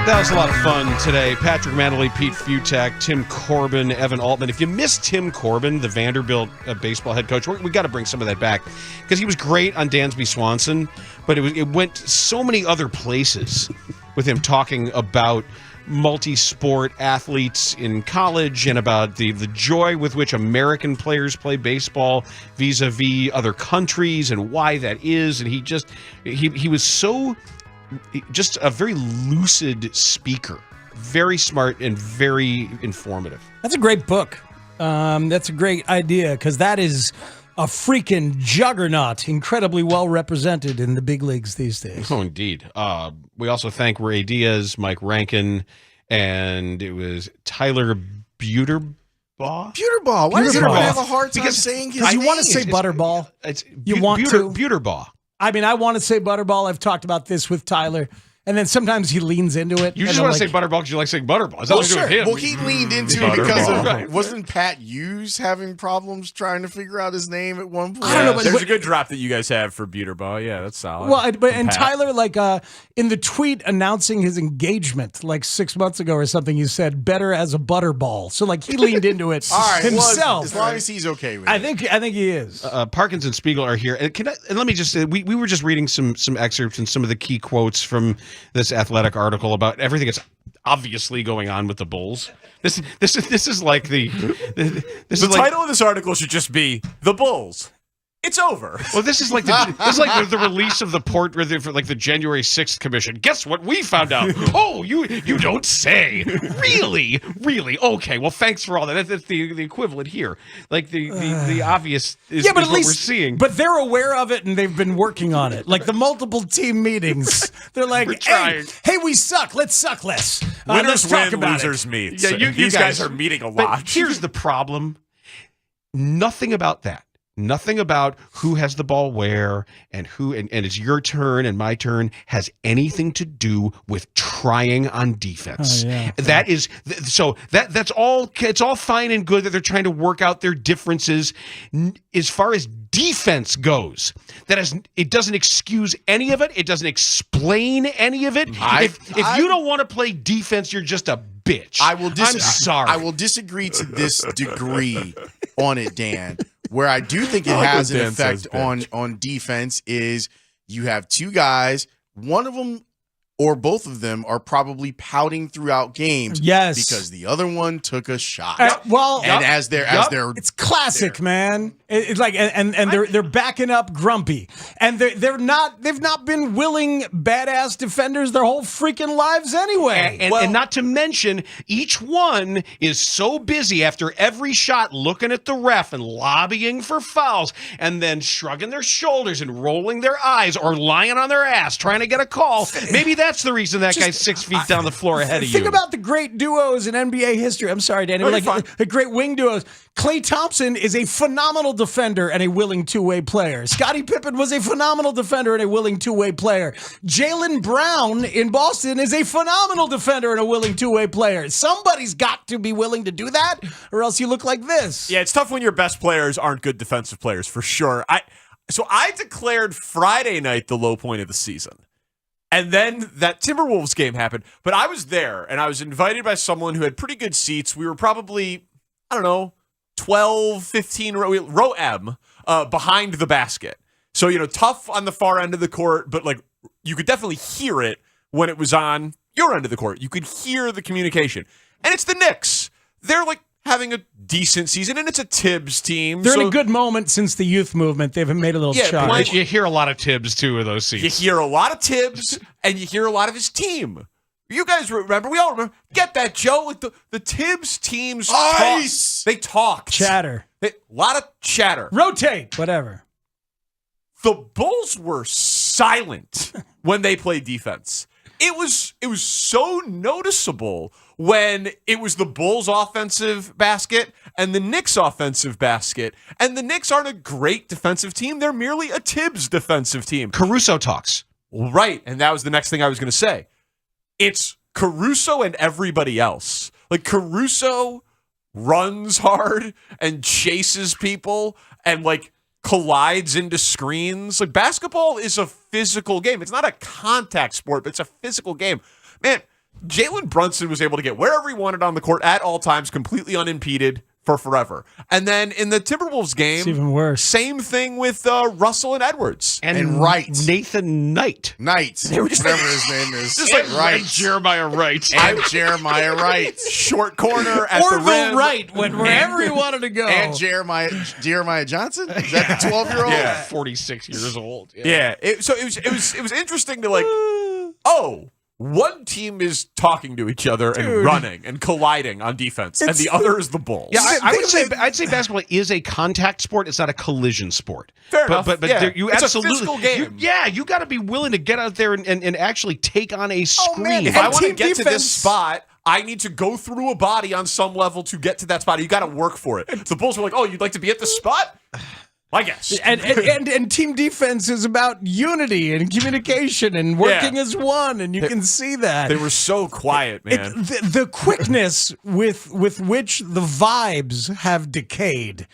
T: That was a lot of fun today. Patrick Manley, Pete Futak, Tim Corbin, Evan Altman. If you missed Tim Corbin, the Vanderbilt baseball head coach, we got to bring some of that back because he was great on Dansby Swanson, but it went so many other places with him talking about multi-sport athletes in college and about the joy with which American players play baseball vis-a-vis other countries and why that is. And he was so just a very lucid speaker, very smart and very informative.
O: That's a great book. That's a great idea because that is a freaking juggernaut, incredibly well represented in the big leagues these days.
T: Oh, indeed. We also thank Ray Diaz, Mike Rankin, and it was Tyler Buterbaugh.
N: Buterbaugh. Why does everyone have a hard time saying his name?
O: You want to say Butterball. You want to?
T: Buterbaugh.
O: I mean, I want to say Butterball. I've talked about this with Tyler. And then sometimes he leans into it.
T: You just want to say Butterball because you like saying Butterball. It's nothing to do with him.
N: Well, he leaned into it because of wasn't Pat Hughes having problems trying to figure out his name at one point?
E: I don't know. There's a good drop that you guys have for Buterbaugh. Yeah, that's solid.
O: Well, and Tyler, like in the tweet announcing his engagement like 6 months ago or something, you said better as a Butterball. So like he leaned into it himself.
N: Well, as long as he's okay with it.
O: I think he is.
T: Parkins and Spiegel are here. And let me just say, we were just reading some excerpts and some of the key quotes from this Athletic article about everything that's obviously going on with the Bulls. This is like the
E: title of this article should just be "The Bulls." It's over.
T: Well, this is like the release of the for like the January 6th commission. Guess what we found out? Oh, you don't say. Really? Okay. Well, thanks for all that. That's the equivalent here. Like the obvious is,
O: but
T: is
O: at
T: what
O: least
T: we're seeing.
O: But they're aware of it and they've been working on it. Like the multiple team meetings. They're like, hey, we suck. Let's suck less.
E: Winners
O: let's talk
E: win,
O: about
E: losers
O: it.
E: meet.
T: Yeah,
E: These guys are meeting a lot.
T: But here's the problem. Nothing about that. Nothing about who has the ball where and who and it's your turn and my turn has anything to do with trying on defense. That is so that's all. It's all fine and good that they're trying to work out their differences. As far as defense goes, it doesn't excuse any of it. It doesn't explain any of it. If you don't want to play defense, you're just a bitch. I'm sorry.
N: I will disagree to this degree on it, Dan. Where I do think it has an effect on defense is you have two guys, one of them or both of them are probably pouting throughout games.
O: Yes,
N: because the other one took a shot. As they're
O: it's classic, man. It's like and they're backing up grumpy, and they've not been willing badass defenders their whole freaking lives anyway.
T: And not to mention, each one is so busy after every shot looking at the ref and lobbying for fouls, and then shrugging their shoulders and rolling their eyes or lying on their ass trying to get a call. Maybe that's the reason that guy's 6 feet down the floor ahead of you.
O: Think about the great duos in NBA history. I'm sorry, Danny. The great wing duos. Klay Thompson is a phenomenal defender and a willing two-way player. Scottie Pippen was a phenomenal defender and a willing two-way player. Jaylen Brown in Boston is a phenomenal defender and a willing two-way player. Somebody's got to be willing to do that, or else you look like this.
E: Yeah, it's tough when your best players aren't good defensive players, for sure. So I declared Friday night the low point of the season. And then that Timberwolves game happened. But I was there, and I was invited by someone who had pretty good seats. We were probably, 12, 15, row M behind the basket. So, tough on the far end of the court, but, you could definitely hear it when it was on your end of the court. You could hear the communication. And it's the Knicks. They're, having a decent season, and it's a Tibbs team.
O: They're in a good moment since the youth movement. They've made a little charge.
T: You hear a lot of Tibbs, too, of those seats.
E: You hear a lot of Tibbs, and you hear a lot of his team. You guys remember? We all remember. Get that, Joe. The Tibbs teams talk. They talk.
O: Chatter.
E: A lot of chatter.
O: Rotate. Whatever.
E: The Bulls were silent when they played defense. It was so noticeable when it was the Bulls' offensive basket and the Knicks' offensive basket. And the Knicks aren't a great defensive team. They're merely a Tibbs defensive team.
T: Caruso talks.
E: Right, and that was the next thing I was going to say. It's Caruso and everybody else. Caruso runs hard and chases people and, collides into screens. Basketball is a physical game. It's not a contact sport, but it's a physical game. Man, Jalen Brunson was able to get wherever he wanted on the court at all times, completely unimpeded for forever. And then in the Timberwolves game,
O: It's even worse.
E: Same thing with Russell and Edwards.
T: And
X: Wright.
T: Nathan Knight.
X: They were just whatever his name is.
T: Just like Wright. Jeremiah Wright.
X: And Jeremiah Wright.
E: Short corner at the
O: Orville
E: rim.
O: Wright went wherever he wanted to go.
X: And Jeremiah Johnson? Is that the 12-year-old?
E: Yeah.
T: 46 years old.
E: Yeah. So it was interesting to like, oh, one team is talking to each other and running and colliding on defense, and the other is the Bulls.
T: Yeah, I'd say basketball is a contact sport. It's not a collision sport.
E: Fair enough.
T: But
E: Yeah.
T: you
E: It's a
T: absolutely,
E: physical game.
T: you got to be willing to get out there and actually take on a screen.
E: Oh, man, if I want to get to this spot, I need to go through a body on some level to get to that spot. You got to work for it. The Bulls were like, "Oh, you'd like to be at the spot?" I guess.
O: And team defense is about unity and communication and working as one, and you can see that.
E: They were so quiet, man.
O: The quickness with which the vibes have decayed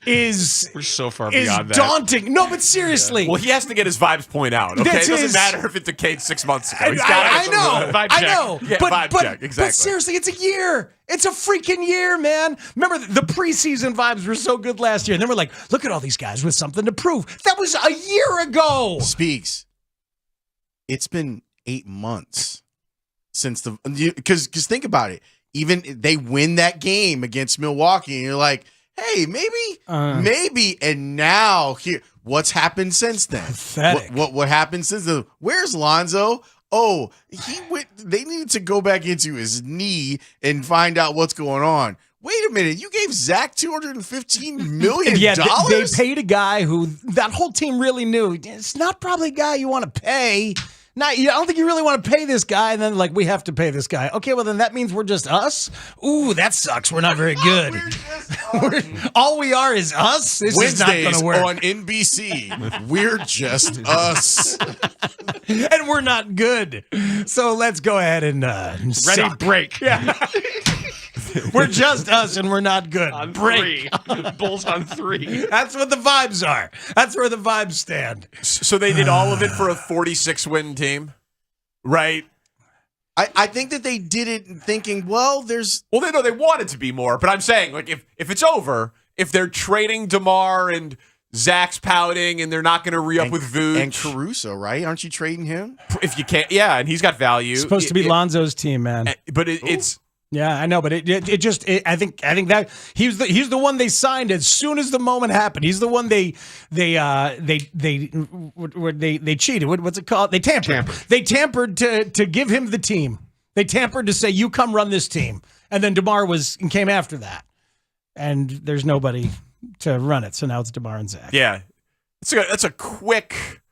O: is
T: we're so far
O: is
T: beyond that.
O: daunting. No, but seriously.
E: Well, he has to get his vibes point out. Okay,
O: That's
E: it doesn't
O: his-
E: matter if it decayed 6 months ago. He's
O: I
E: got
O: know.
T: Vibe
O: I
T: check.
O: know.
E: Yeah,
O: but,
E: vibe
O: but,
E: check, exactly.
O: But seriously, it's a year. It's a freaking year, man. Remember, the preseason vibes were so good last year. And then we're like, look at all these guys with something to prove. That was a year ago.
X: Speaks. It's been 8 months since because think about it. Even they win that game against Milwaukee, and you're like, hey, maybe, and now here, what's happened since then?
O: Pathetic.
X: What happened since then? Where's Lonzo? Oh, he went. They needed to go back into his knee and find out what's going on. Wait a minute, you gave Zach $215 million?
O: Yeah, they paid a guy who that whole team really knew. It's not probably a guy you want to pay. I don't think you really want to pay this guy, and then we have to pay this guy. Okay, well then that means we're just us. Ooh, that sucks. We're not very good. All we are is us. This is not going
X: Wednesdays
O: to work.
X: on NBC. We're just us.
O: And we're not good. So let's go ahead and
T: Ready, break.
O: Yeah. We're just us and we're not good.
T: On
O: Break.
T: 3. Bulls on 3.
O: That's what the vibes are. That's where the vibes stand.
E: So they did all of it for a 46-win team, right?
X: I think that they did it thinking, they
E: wanted to be more, but I'm saying, like, if it's over, if they're trading DeMar and Zach's pouting and they're not going to re-up with Vooch.
X: And Caruso, right? Aren't you trading him?
E: If you can't, yeah, and he's got value.
O: It's supposed to be Lonzo's team, man.
E: But it's...
O: Yeah, I know, but it just I think that he's the one they signed as soon as the moment happened. He's the one they cheated. What's it called? They tampered. They tampered to give him the team. They tampered to say you come run this team, and then DeMar came after that, and there's nobody to run it. So now it's DeMar and Zach.
E: Yeah, that's a quick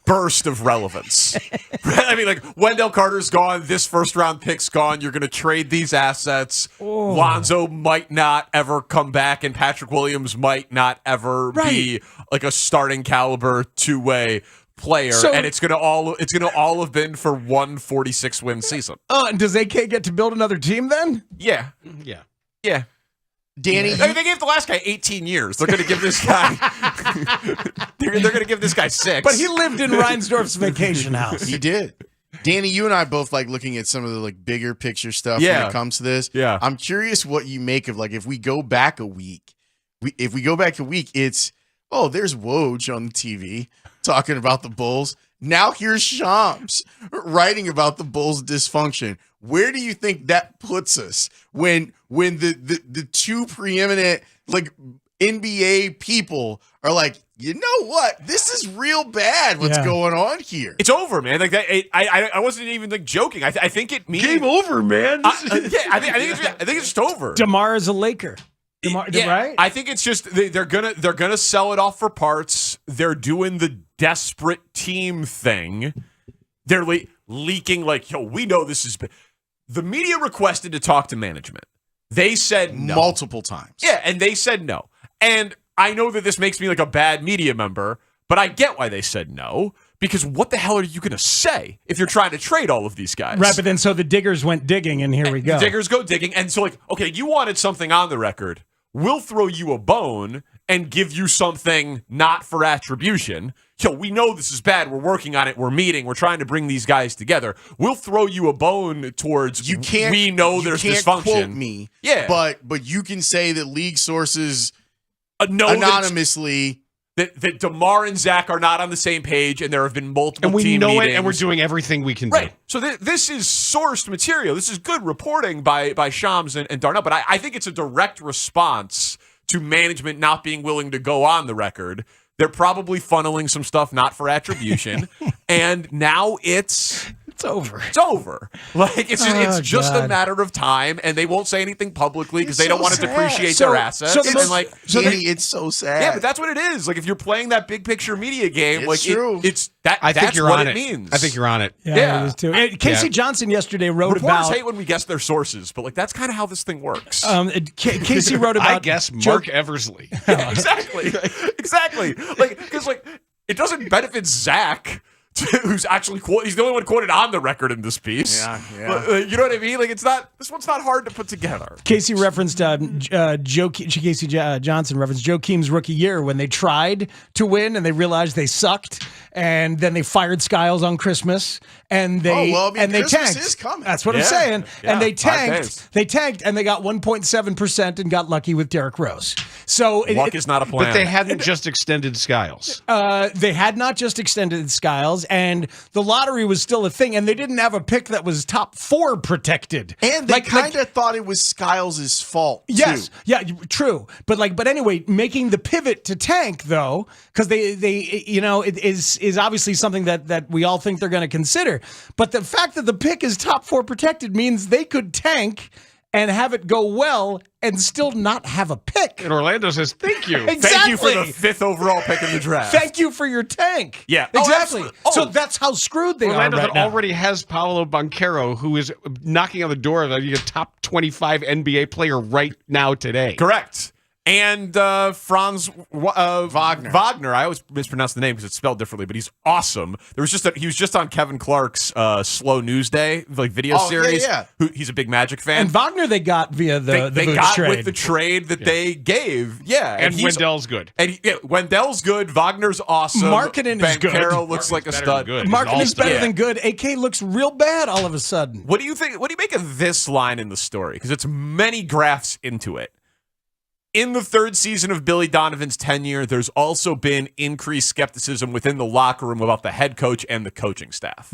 E: burst of relevance. I mean, like, Wendell Carter's gone, this first-round pick's gone, you're going to trade these assets. Lonzo might not ever come back, and Patrick Williams might not ever be like a starting caliber two-way player, and it's gonna all have been for one 46-win season.
O: And does AK get to build another team then?
E: Yeah.
X: Danny,
E: I mean, they gave the last guy 18 years. They're going to give this guy. they're going to give this guy 6.
O: But he lived in Reinsdorf's vacation house.
X: He did. Danny, you and I both like looking at some of the like bigger picture stuff when it comes to this.
E: Yeah.
X: I'm curious what you make of, like, if we go back a week, it's there's Woj on the TV talking about the Bulls. Now here's Shams writing about the Bulls' dysfunction. Where do you think that puts us when the two preeminent like NBA people are like, you know what? This is real bad. What's going on here?
E: It's over, man. Like that. I wasn't even like joking. I think it means
T: game over, man.
E: I think it's just over.
O: DeMar is a Laker. Right?
E: I think it's just they're gonna sell it off for parts. They're doing the desperate team thing. They're leaking like, yo, we know this is. The media requested to talk to management. They said no.
X: Multiple times.
E: Yeah, and they said no. And I know that this makes me like a bad media member, but I get why they said no. Because what the hell are you going to say if you're trying to trade all of these guys?
O: Right, but then so the diggers went digging, and here we go.
E: The diggers go digging. And so, like, okay, you wanted something on the record. We'll throw you a bone and give you something not for attribution. yo, we know this is bad. We're working on it. We're meeting. We're trying to bring these guys together. We'll throw you a bone towards we know there's dysfunction.
X: Quote me.
E: Yeah.
X: But you can say that league sources
E: know
X: anonymously
E: that DeMar and Zach are not on the same page, and there have been multiple
T: And we
E: team
T: know
E: meetings.
T: it, and we're doing everything we can
E: Right.
T: do.
E: So this is sourced material. This is good reporting by Shams and Darnell, but I think it's a direct response to management not being willing to go on the record. They're probably funneling some stuff not for attribution, and now it's
B: over.
E: It's over. Like it's just a
B: God.
E: matter of time, and they won't say anything publicly because they
X: so
E: don't want to
X: sad.
E: depreciate
X: So-
E: their assets.
X: so
E: and like,
X: it's so sad.
E: yeah, but that's what it is. Like if you're playing that big picture media game,
X: It's
E: like
X: true.
E: it's that.
T: I think
E: that's
T: you're
E: what
T: on
E: it
T: it.
E: means.
T: I think you're on it.
B: Yeah, it is too. And Casey Johnson yesterday wrote
E: Reporters
B: about.
E: hate when we guess their sources, but like that's kind of how this thing works.
B: Casey wrote about.
T: I guess Mark Eversley.
E: Yeah, exactly. Like because like it doesn't benefit Zach. Who's actually he's the only one quoted on the record in this piece.
X: Yeah.
E: But, you know what I mean? Like this one's not hard to put together.
B: Casey referenced Casey Johnson referenced Joe Keem's rookie year when they tried to win and they realized they sucked, and then they fired Skiles on Christmas, and they
X: Christmas
B: tanked.
X: is coming.
B: That's what I'm
X: Yeah.
B: saying.
X: Yeah,
B: And they
X: 5
B: tanked.
X: days.
B: They tanked, and they got 1.7% and got lucky with Derrick Rose. So
E: luck is not a plan.
T: But they hadn't just extended Skiles.
B: They had not just extended Skiles, and the lottery was still a thing, and they didn't have a pick that was top 4 protected.
X: And they kind of thought it was Skiles' fault.
B: Yes,
X: too.
B: yeah, true. But anyway, making the pivot to tank though, because they it is obviously something that we all think they're going to consider. But the fact that the pick is top 4 protected means they could tank and have it go well and still not have a pick.
T: And Orlando says, "Thank you,
B: Exactly.
E: Thank you for the 5th overall pick in the draft.
B: Thank you for your tank."
E: Yeah,
B: exactly. So that's how screwed they
T: Orlando
B: are right
T: that
B: now.
T: already has Paolo Banchero, who is knocking on the door of a top 25 NBA player right now today.
E: Correct. And Franz Wagner. I always mispronounce the name because it's spelled differently, but he's awesome. He was just on Kevin Clark's Slow News Day video series.
X: Yeah.
E: He's a big Magic fan.
B: And Wagner they got via the
E: they
B: Vooch
E: got
B: trade.
E: with the trade that they gave. Yeah,
T: And
E: he's-
T: Wendell's good.
E: And Wendell's good. Wagner's awesome.
B: Markkanen is good.
E: Bankero looks like a stud.
B: Markkanen's better than good. AK looks real bad all of a sudden.
E: What do you think? What do you make of this line in the story? Because it's many graphs into it. In the 3rd season of Billy Donovan's tenure, there's also been increased skepticism within the locker room about the head coach and the coaching staff.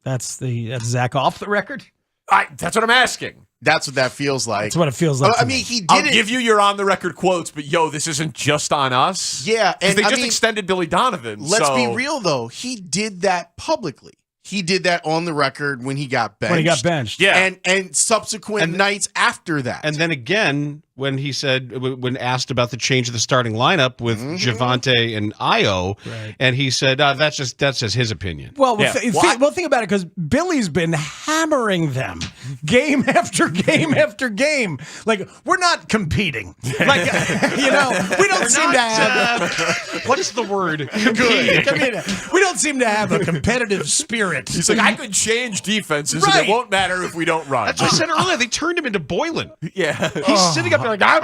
B: That's Zach off the record.
E: That's what I'm asking.
X: That's what that feels like.
B: That's what it feels like.
X: I mean, he did
E: I'll
X: it.
E: give you your on the record quotes, but this isn't just on us.
X: Yeah,
E: 'Cause
X: and
E: they
X: I
E: just
X: mean,
E: extended Billy Donovan.
X: Let's
E: so-
X: be real though. He did that publicly. He did that on the record when he got benched.
B: When he got benched.
E: Yeah.
X: And subsequent nights after that.
T: And then again, when he said, when asked about the change of the starting lineup with Javante and Io, and he said, that's just his opinion.
B: Well, think about it, because Billy's been hammering them game after game after game. Like, we're not competing. Like, we don't seem to have.
T: What's the word?
B: Good. We don't seem to have a competitive spirit.
E: He's like, I could change defenses, and it won't matter if we don't run.
T: That's what I said earlier. They turned him into Boylan.
E: Yeah.
T: He's sitting up there like,
B: But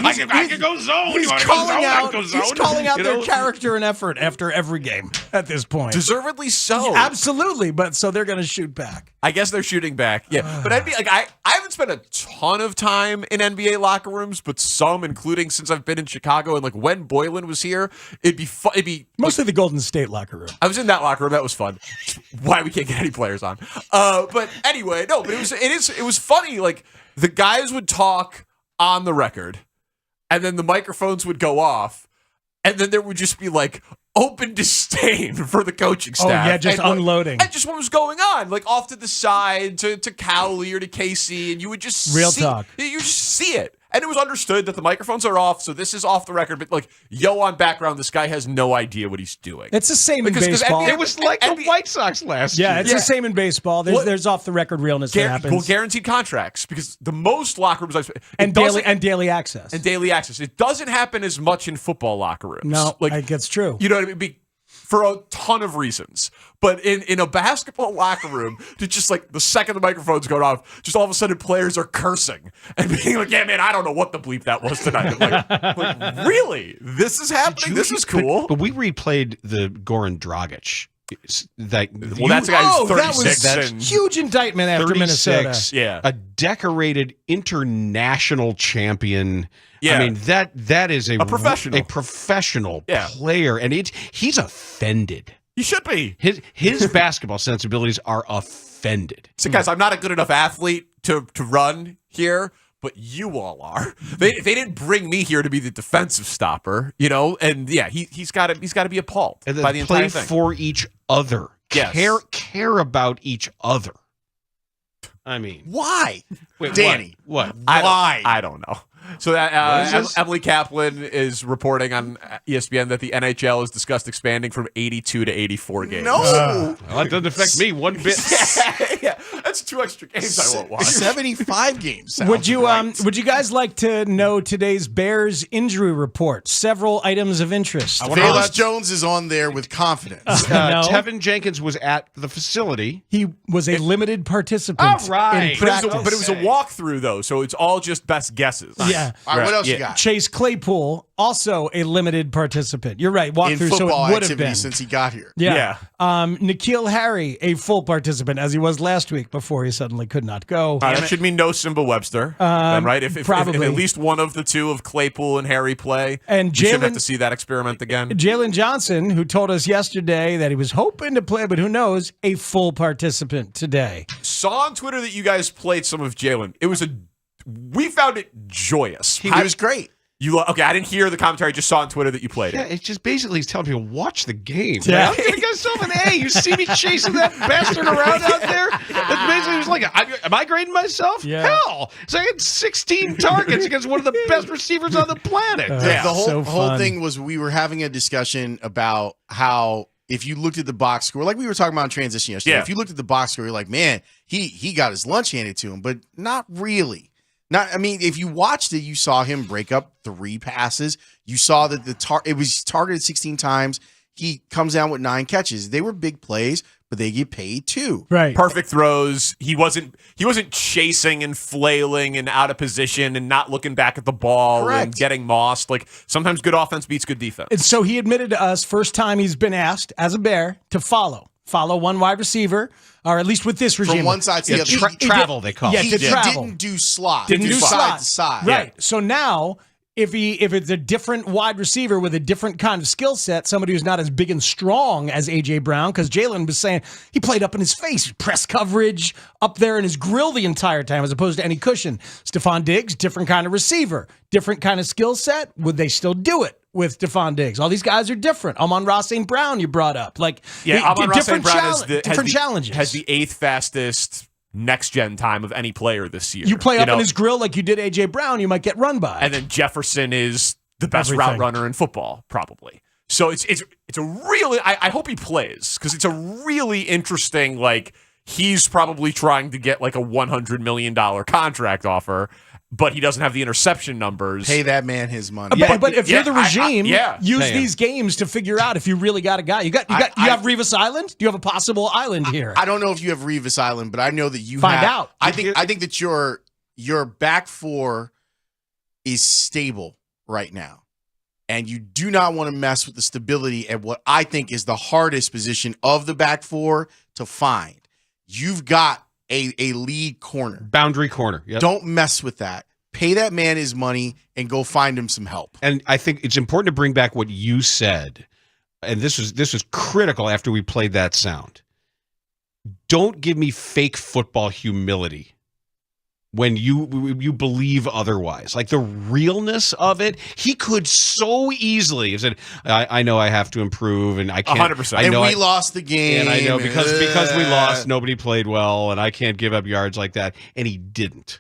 T: I could go zone.
B: He's
T: You wanna go zone?
B: calling out. He's calling out
T: You
B: their
T: know?
B: character and effort after every game at this point.
E: Deservedly so.
B: Absolutely, but so they're going to shoot back.
E: I guess they're shooting back. Yeah. But I haven't spent a ton of time in NBA locker rooms, but some, including since I've been in Chicago, and like when Boylan was here, it'd be
B: Mostly the Golden State locker room.
E: I was in that locker room. That was fun. Why we can't get any players on. But anyway, no, but it was funny. Like the guys would talk on the record, and then the microphones would go off, and then there would just be like open disdain for the coaching staff.
B: Oh yeah, just
E: and
B: unloading.
E: And just what was going on, like off to the side to Cowley or to Casey, and you would just
B: Real
E: see,
B: talk.
E: You just see it. And it was understood that the microphones are off, so this is off the record. But like, on background, this guy has no idea what he's doing.
B: It's the same in
E: Because
B: baseball.
T: It was like the White Sox last year.
B: Yeah, it's the same in baseball. There's off the record realness that happens.
E: Guaranteed contracts, because the most locker rooms
B: and daily access.
E: It doesn't happen as much in football locker rooms.
B: No, I think it's true.
E: You know what I mean? for a ton of reasons. But in a basketball locker room, to just like the second the microphone's going off, just all of a sudden players are cursing and being like, yeah, man, I don't know what the bleep that was tonight. Like, really? This is happening? This is cool.
T: But we replayed the Goran Dragic.
E: That's a guy who's 36.
B: That was huge indictment after
T: 36,
B: Minnesota.
E: Yeah.
T: A decorated international champion.
E: Yeah.
T: I mean, that is a
E: professional.
T: A professional player. And he's offended.
E: He should be.
T: His basketball sensibilities are offended.
E: So, guys, I'm not a good enough athlete to run here, but you all are. They didn't bring me here to be the defensive stopper, you know. And yeah, he's got to be appalled
T: And
E: by the entire
T: play
E: thing.
T: for each other.
E: Yes.
T: Care about each other. I mean,
N: why?
T: Wait,
N: Danny.
T: What?
N: Why?
E: I don't know. So Emily Kaplan is reporting on ESPN that the NHL has discussed expanding from 82 to 84 games.
N: No.
T: Well, that doesn't affect me one bit.
E: Yeah, that's 2 extra games I won't watch.
N: 75 games.
B: Would you guys like to know today's Bears injury report? Several items of interest.
N: Velus Jones is on there with confidence.
B: No.
T: Tevin Jenkins was at the facility.
B: He was a limited participant.
T: All right.
B: in
E: But
B: practice.
E: it was a walkthrough, though, so it's all just best guesses.
B: Yeah.
N: All right, what else you got?
B: Chase Claypool, also a limited participant. You're right.
N: In
B: Walkthrough, so
N: football
B: it would have
N: activity
B: been.
N: since he got here.
B: Yeah. N'Keal Harry, a full participant, as he was last week before he suddenly could not go.
E: That should mean no Simba Webster, then, right? If
B: probably.
E: at least one of the two of Claypool and Harry play,
B: And
E: we shouldn't have
B: Jalen-
E: to see that experiment again.
B: Jalen Johnson, who told us yesterday that he was hoping to play, but who knows, a full participant today.
E: Saw on Twitter that you guys played some of Jalen. We found it joyous.
N: He was great.
E: Okay, I didn't hear the commentary. Just saw on Twitter that you played
T: Yeah,
E: it.
T: it's just basically he's telling people, watch the game.
B: Yeah.
T: I'm giving myself an A. You see me chasing that bastard around out there? It's basically just like, am I grading myself?
B: Yeah.
T: Hell. So I had 16 targets against one of the best receivers on the planet.
N: The whole
B: so
N: whole
B: fun.
N: thing was we were having a discussion about how if you looked at the box score, like we were talking about in transition yesterday,
E: Yeah.
N: if you looked at the box score, you're like, man, he got his lunch handed to him, but not really. I mean, if you watched it, you saw him break up 3 passes. You saw that it was targeted 16 times. He comes down with 9 catches. They were big plays, but they get paid too.
B: Right.
E: Perfect throws. He wasn't chasing and flailing and out of position and not looking back at the ball and
N: Correct.
E: getting mossed. Like sometimes good offense beats good defense.
B: And so he admitted to us, first time he's been asked as a Bear to follow one wide receiver, or at least with this regime.
N: From one side to the other.
T: Travel, they call it.
B: Yeah, to
N: He
B: travel.
N: didn't do slot.
B: Didn't do
N: side
B: slot.
N: to side.
B: Right. So now, if it's a different wide receiver with a different kind of skill set, somebody who's not as big and strong as A.J. Brown, because Jalen was saying he played up in his face, press coverage, up there in his grill the entire time, as opposed to any cushion. Stephon Diggs, different kind of receiver, different kind of skill set. Would they still do it with Stephon Diggs? All these guys are different. Amon-Ra St. Brown, you brought up.
E: Amon-Ra St.
B: different
E: Brown
B: different challenges.
E: has the 8th fastest next-gen time of any player this year.
B: You play up in his grill like you did A.J. Brown, you might get run by.
E: And then Jefferson is the best
B: Everything.
E: route runner in football, probably. So it's a really, I hope he plays, because it's a really interesting, like, he's probably trying to get like a $100 million contract offer, but he doesn't have the interception numbers.
N: Pay that man his money.
B: But if you're the regime, use
T: Pay him.
B: these games to figure out if you really got a guy. You have Revis Island? Do you have a possible island here?
N: I don't know if you have Revis Island, but I know that you
B: Find
N: have.
B: out.
N: I think that your back four is stable right now. And you do not want to mess with the stability at what I think is the hardest position of the back four to find. You've got a lead corner.
T: Boundary corner. Yep.
N: Don't mess with that. Pay that man his money and go find him some help.
T: And I think it's important to bring back what you said. And this was critical after we played that sound. Don't give me fake football humility when you believe otherwise. Like the realness of it, he could so easily have said, I know I have to improve and I can't.
E: 100%.
N: And we lost the game.
T: And I know because we lost, nobody played well and I can't give up yards like that. And he didn't.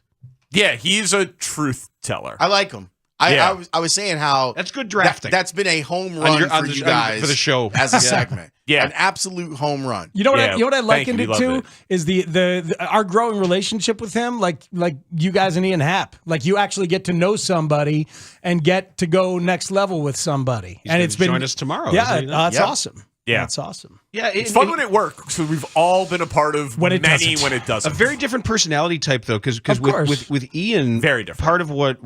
E: Yeah, he's a truth teller.
N: I like him. I was saying how
T: that's good drafting.
N: That's been a home run for you guys
T: for the show
N: as a segment.
E: Yeah,
N: an absolute home run.
B: You know what?
E: Yeah,
B: You know what I likened
E: thank you.
B: it
E: We
B: to
E: loved
B: is the our growing relationship with him, like you guys and Ian Happ. Like you actually get to know somebody and get to go next level with somebody.
T: He's
B: and
T: gonna
B: it's been
T: join us tomorrow.
B: Yeah,
T: isn't he?
B: that's
N: Yep.
B: awesome.
E: Yeah.
O: That's awesome.
T: Yeah,
E: It's fun when it works. So we've all been a part of
O: When it
E: many
O: doesn't.
E: when it doesn't.
T: A very different personality type, though, because
O: Of course.
T: with Ian,
E: Very different.
T: part of what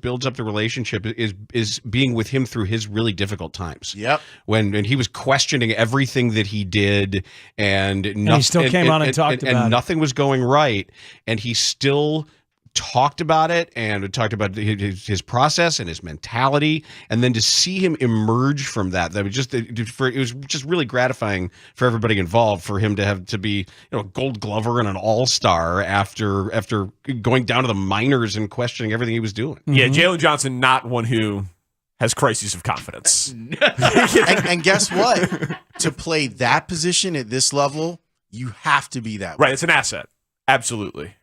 T: builds up the relationship is being with him through his really difficult times.
N: Yep.
T: When he was questioning everything that he did, and
O: he still came on and talked about it.
T: nothing was going right, and he still talked about it and talked about his process and his mentality, and then to see him emerge from that was just it was just really gratifying for everybody involved, for him to have to be a Gold Glover and an All-Star after going down to the minors and questioning everything he was doing.
E: Yeah, Jalen Johnson, not one who has crises of confidence.
N: and guess what? To play that position at this level, you have to be that way.
E: Right, it's an asset. Absolutely.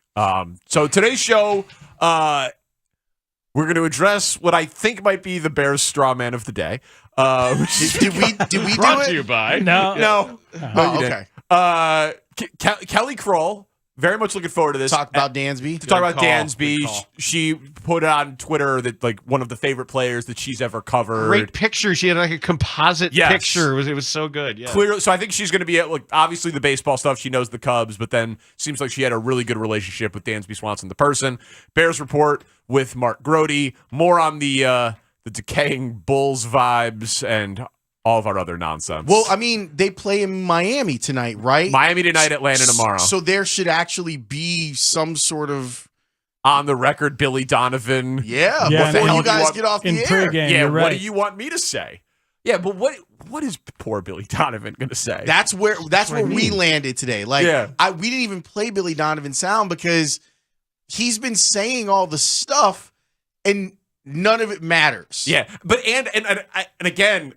E: So today's show, we're going to address what I think might be the Bears straw man of the day.
N: Did we do
S: Brought
N: it?
S: to you by
E: No.
N: Oh,
E: You didn't. Kelly Kroll, very much looking forward to this.
N: Talk about Dansby.
E: To talk about
T: call.
E: Dansby.
T: Good call.
E: She put on Twitter that like one of the favorite players that she's ever covered.
T: Great picture. She had like a composite
E: Yes.
T: picture. It was so good. Yeah.
E: Clearly, so I think she's going to be at, like, obviously the baseball stuff. She knows the Cubs, but then seems like she had a really good relationship with Dansby Swanson, the person. Bears Report with Mark Grody. More on the decaying Bulls vibes and all of our other nonsense.
N: Well, I mean, they play in Miami tonight, right?
E: Miami tonight, Atlanta tomorrow.
N: So there should actually be some sort of
E: on the record, Billy Donovan.
N: Yeah,
O: Yeah,
N: before
O: and
N: you guys
E: want-
N: get off the
O: in
N: air.
O: pregame,
E: Yeah,
O: you're
E: what
O: right.
E: do you want me to say? Yeah, but what is poor Billy Donovan going to say?
N: That's where
E: I
N: we
E: mean.
N: landed today. Like,
E: Yeah.
N: we didn't even play Billy Donovan sound because he's been saying all the stuff and none of it matters.
E: Yeah, but and again,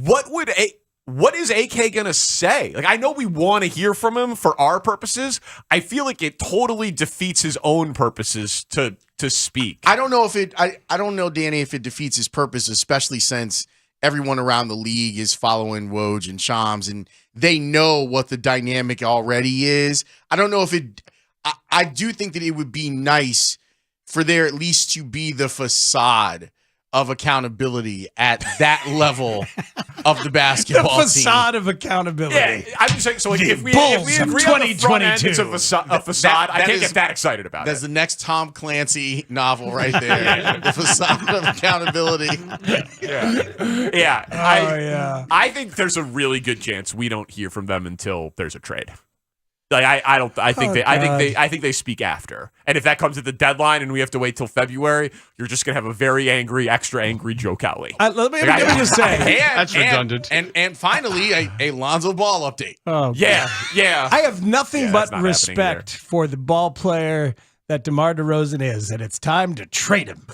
E: what is AK gonna say? Like, I know we want to hear from him for our purposes. I feel like it totally defeats his own purposes to speak.
N: I don't know if it. I don't know, Danny, if it defeats his purpose, especially since everyone around the league is following Woj and Shams, and they know what the dynamic already is. I don't know if it. I do think that it would be nice for there at least to be the facade of accountability at that level of the basketball
O: The facade of accountability.
E: Yeah, I'm just saying. So like, if we
O: Bulls
E: agree
O: of
E: on the front end,
O: 2022.
E: it's a facade. I
N: that
E: can't
N: is-
E: get that excited about
N: That's
E: it.
N: the next Tom Clancy novel right there. The facade of accountability.
E: Yeah,
O: yeah.
E: I think there's a really good chance we don't hear from them until there's a trade. Like I think they speak after. And if that comes at the deadline and we have to wait till February, you're just gonna have a very angry, extra angry Joe Cowley.
O: Let me just say.
T: That's redundant.
N: And finally, a Lonzo Ball update.
O: Oh,
E: Yeah.
O: I have nothing
E: Yeah,
O: but
E: that's not happening
O: respect for the ball player that DeMar DeRozan is, and it's time to trade him.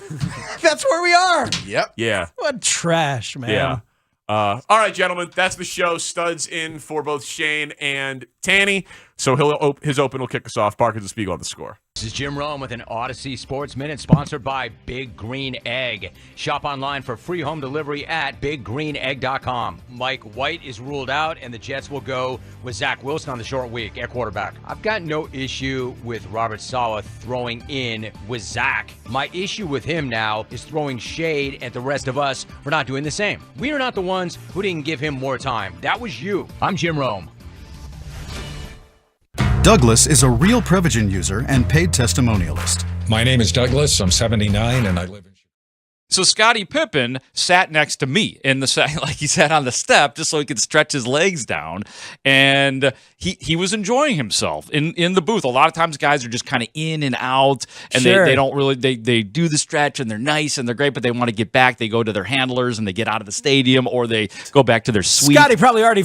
O: That's where we are.
N: Yep.
E: Yeah.
O: What trash, man.
E: Yeah. All right, gentlemen, that's the show. Studs in for both Shane and Tanny. So his open will kick us off. Parkins and Spiegel on the score.
G: This is Jim Rome with an Odyssey Sports Minute sponsored by Big Green Egg. Shop online for free home delivery at biggreenegg.com. Mike White is ruled out, and the Jets will go with Zach Wilson on the short week at quarterback. I've got no issue with Robert Saleh throwing in with Zach. My issue with him now is throwing shade at the rest of us for not doing the same. We are not the ones who didn't give him more time. That was you. I'm Jim Rome.
I: Douglas is a real Prevagen user and paid testimonialist.
R: My name is Douglas. I'm 79 and I live in.
W: So Scottie Pippen sat next to me in the like he sat on the step just so he could stretch his legs down, and he was enjoying himself in the booth. A lot of times guys are just kind of in and out, and
O: Sure.
W: they don't really they do the stretch and they're nice and they're great, but they want to get back. They go to their handlers and they get out of the stadium, or they go back to their suite.
O: Scotty probably already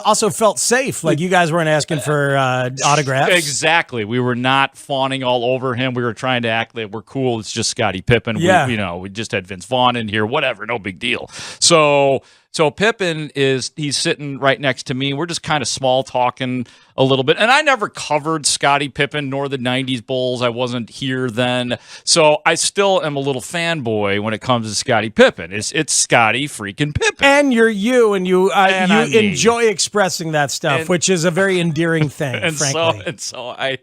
O: also felt safe. Like you guys weren't asking for autographs.
W: Exactly. We were not fawning all over him. We were trying to act like we're cool. It's just Scottie Pippen.
O: Yeah.
W: We just had Vince Vaughn in here, whatever, no big deal. So Pippen he's sitting right next to me. We're just kind of small talking a little bit. And I never covered Scottie Pippen nor the 90s Bulls. I wasn't here then. So I still am a little fanboy when it comes to Scottie Pippen. It's Scottie freaking Pippen.
O: And you're you, and you
W: I'm me.
O: enjoy expressing that stuff, which is a very endearing thing,
W: And
O: frankly.
W: so I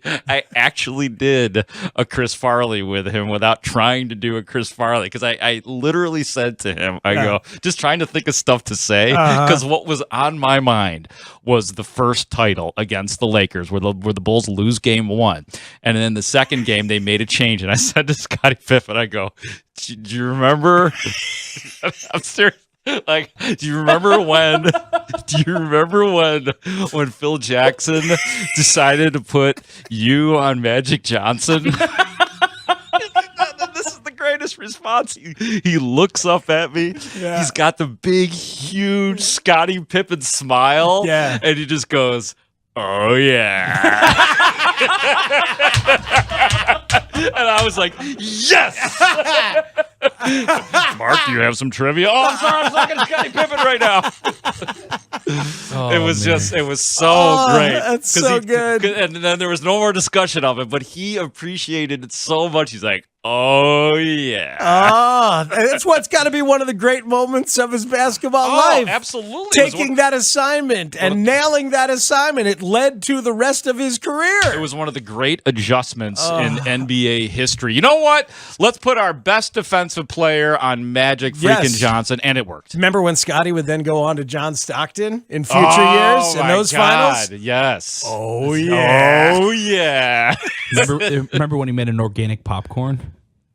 W: actually did a Chris Farley with him without trying to do a Chris Farley, because I literally said to him, I go, just trying to think of stuff stuff to say because what was on my mind was the first title against the Lakers where the Bulls lose game 1. And then the second game, they made a change. And I said to Scottie Pippen, I go, do you remember? I'm serious. Like, do you remember when Phil Jackson decided to put you on Magic Johnson? This is the greatest response. He looks up at me. Yeah. He's got the big, huge Scottie Pippen smile. Yeah. And he just goes, oh, yeah. And I was like, yes! Mark, do you have some trivia? Oh, I'm sorry, I'm talking to Scottie Pippen right now. It was so great.
B: That's so good.
W: And then there was no more discussion of it, but he appreciated it so much. He's like, oh, yeah.
B: That's what's got to be one of the great moments of his basketball life.
W: Absolutely.
B: Taking that assignment and nailing that assignment. It led to the rest of his career.
W: It was one of the great adjustments in NBA history. You know what? Let's put our best defensive player on Magic freaking Johnson, and it worked.
B: Remember when Scottie would then go on to John Stockton in future years in those finals?
W: Yes.
B: Oh, yeah.
W: Oh, yeah.
C: Remember when he made an organic popcorn?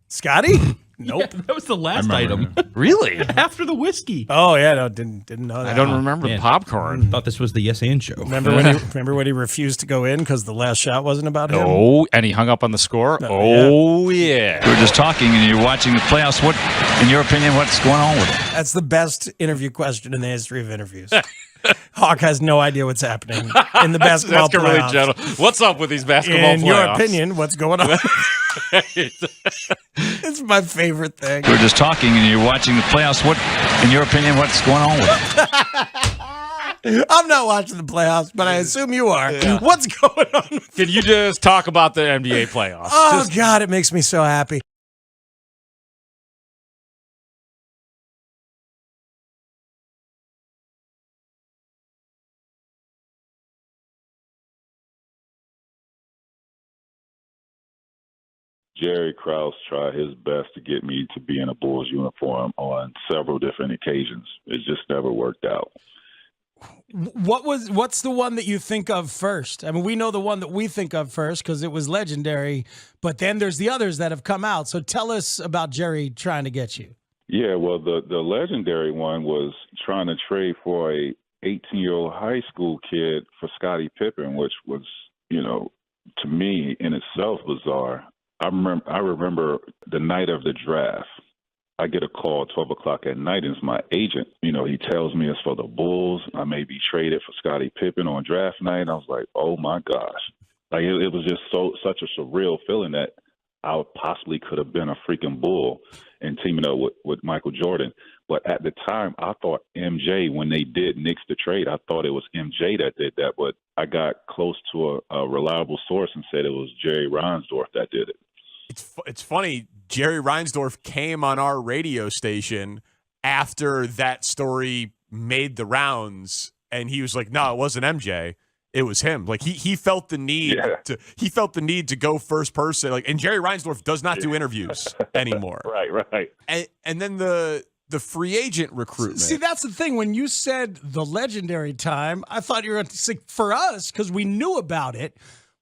B: Scottie?
C: Nope. Yeah, that was the last item.
W: Really?
C: After the whiskey.
B: Oh, yeah. No, didn't know that.
W: I don't remember the popcorn.
C: Thought this was the Yes and show.
B: Remember when he refused to go in because the last shot wasn't about him?
W: Oh, and he hung up on the score? Yeah.
J: We were just talking and you're watching the playoffs. What, in your opinion, what's going on with it?
B: That's the best interview question in the history of interviews. Haugh has no idea what's happening in the basketball
W: playoffs. Really general. What's up with these basketball playoffs?
B: In your opinion, what's going on? It's my favorite thing.
J: We were just talking and you're watching the playoffs. What, in your opinion, what's going on with
B: it? I'm not watching the playoffs, but I assume you are. Yeah. What's going on?
W: Can you just talk about the NBA playoffs?
B: Oh, God, it makes me so happy.
L: Jerry Krause tried his best to get me to be in a Bulls uniform on several different occasions. It just never worked out.
B: What's the one that you think of first? I mean, we know the one that we think of first because it was legendary, but then there's the others that have come out. So tell us about Jerry trying to get you.
L: Yeah, well, the legendary one was trying to trade for a 18-year-old high school kid for Scottie Pippen, which was, to me in itself bizarre. I remember the night of the draft, I get a call 12 o'clock at night, and it's my agent. He tells me it's for the Bulls. I may be traded for Scottie Pippen on draft night. I was like, oh, my gosh. Like, it was just such a surreal feeling that I possibly could have been a freaking Bull and teaming up with Michael Jordan. But at the time, I thought MJ, when they did nix the trade, I thought it was MJ that did that. But I got close to a reliable source and said it was Jerry Reinsdorf that did it.
E: It's funny, Jerry Reinsdorf came on our radio station after that story made the rounds, and he was like, no, it wasn't MJ. It was him. Like he felt the need to go first person. Like, and Jerry Reinsdorf does not do interviews anymore.
L: Right.
E: And then the free agent recruitment.
B: See, that's the thing. When you said the legendary time, I thought you were going to say for us, because we knew about it,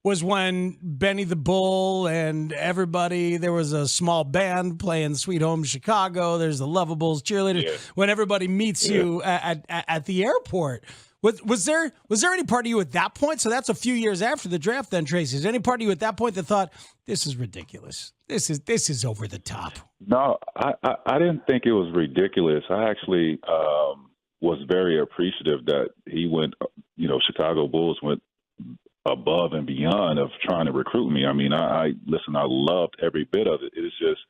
B: was when Benny the Bull and everybody, there was a small band playing Sweet Home Chicago. There's the Lovables cheerleaders. Yeah. When everybody meets you at the airport. Was there any part of you at that point? So that's a few years after the draft then, Tracy. Is there any part of you at that point that thought, this is ridiculous? This is over the top?
L: No, I didn't think it was ridiculous. I actually was very appreciative that he went, Chicago Bulls went above and beyond of trying to recruit me. I mean, I loved every bit of it. It's just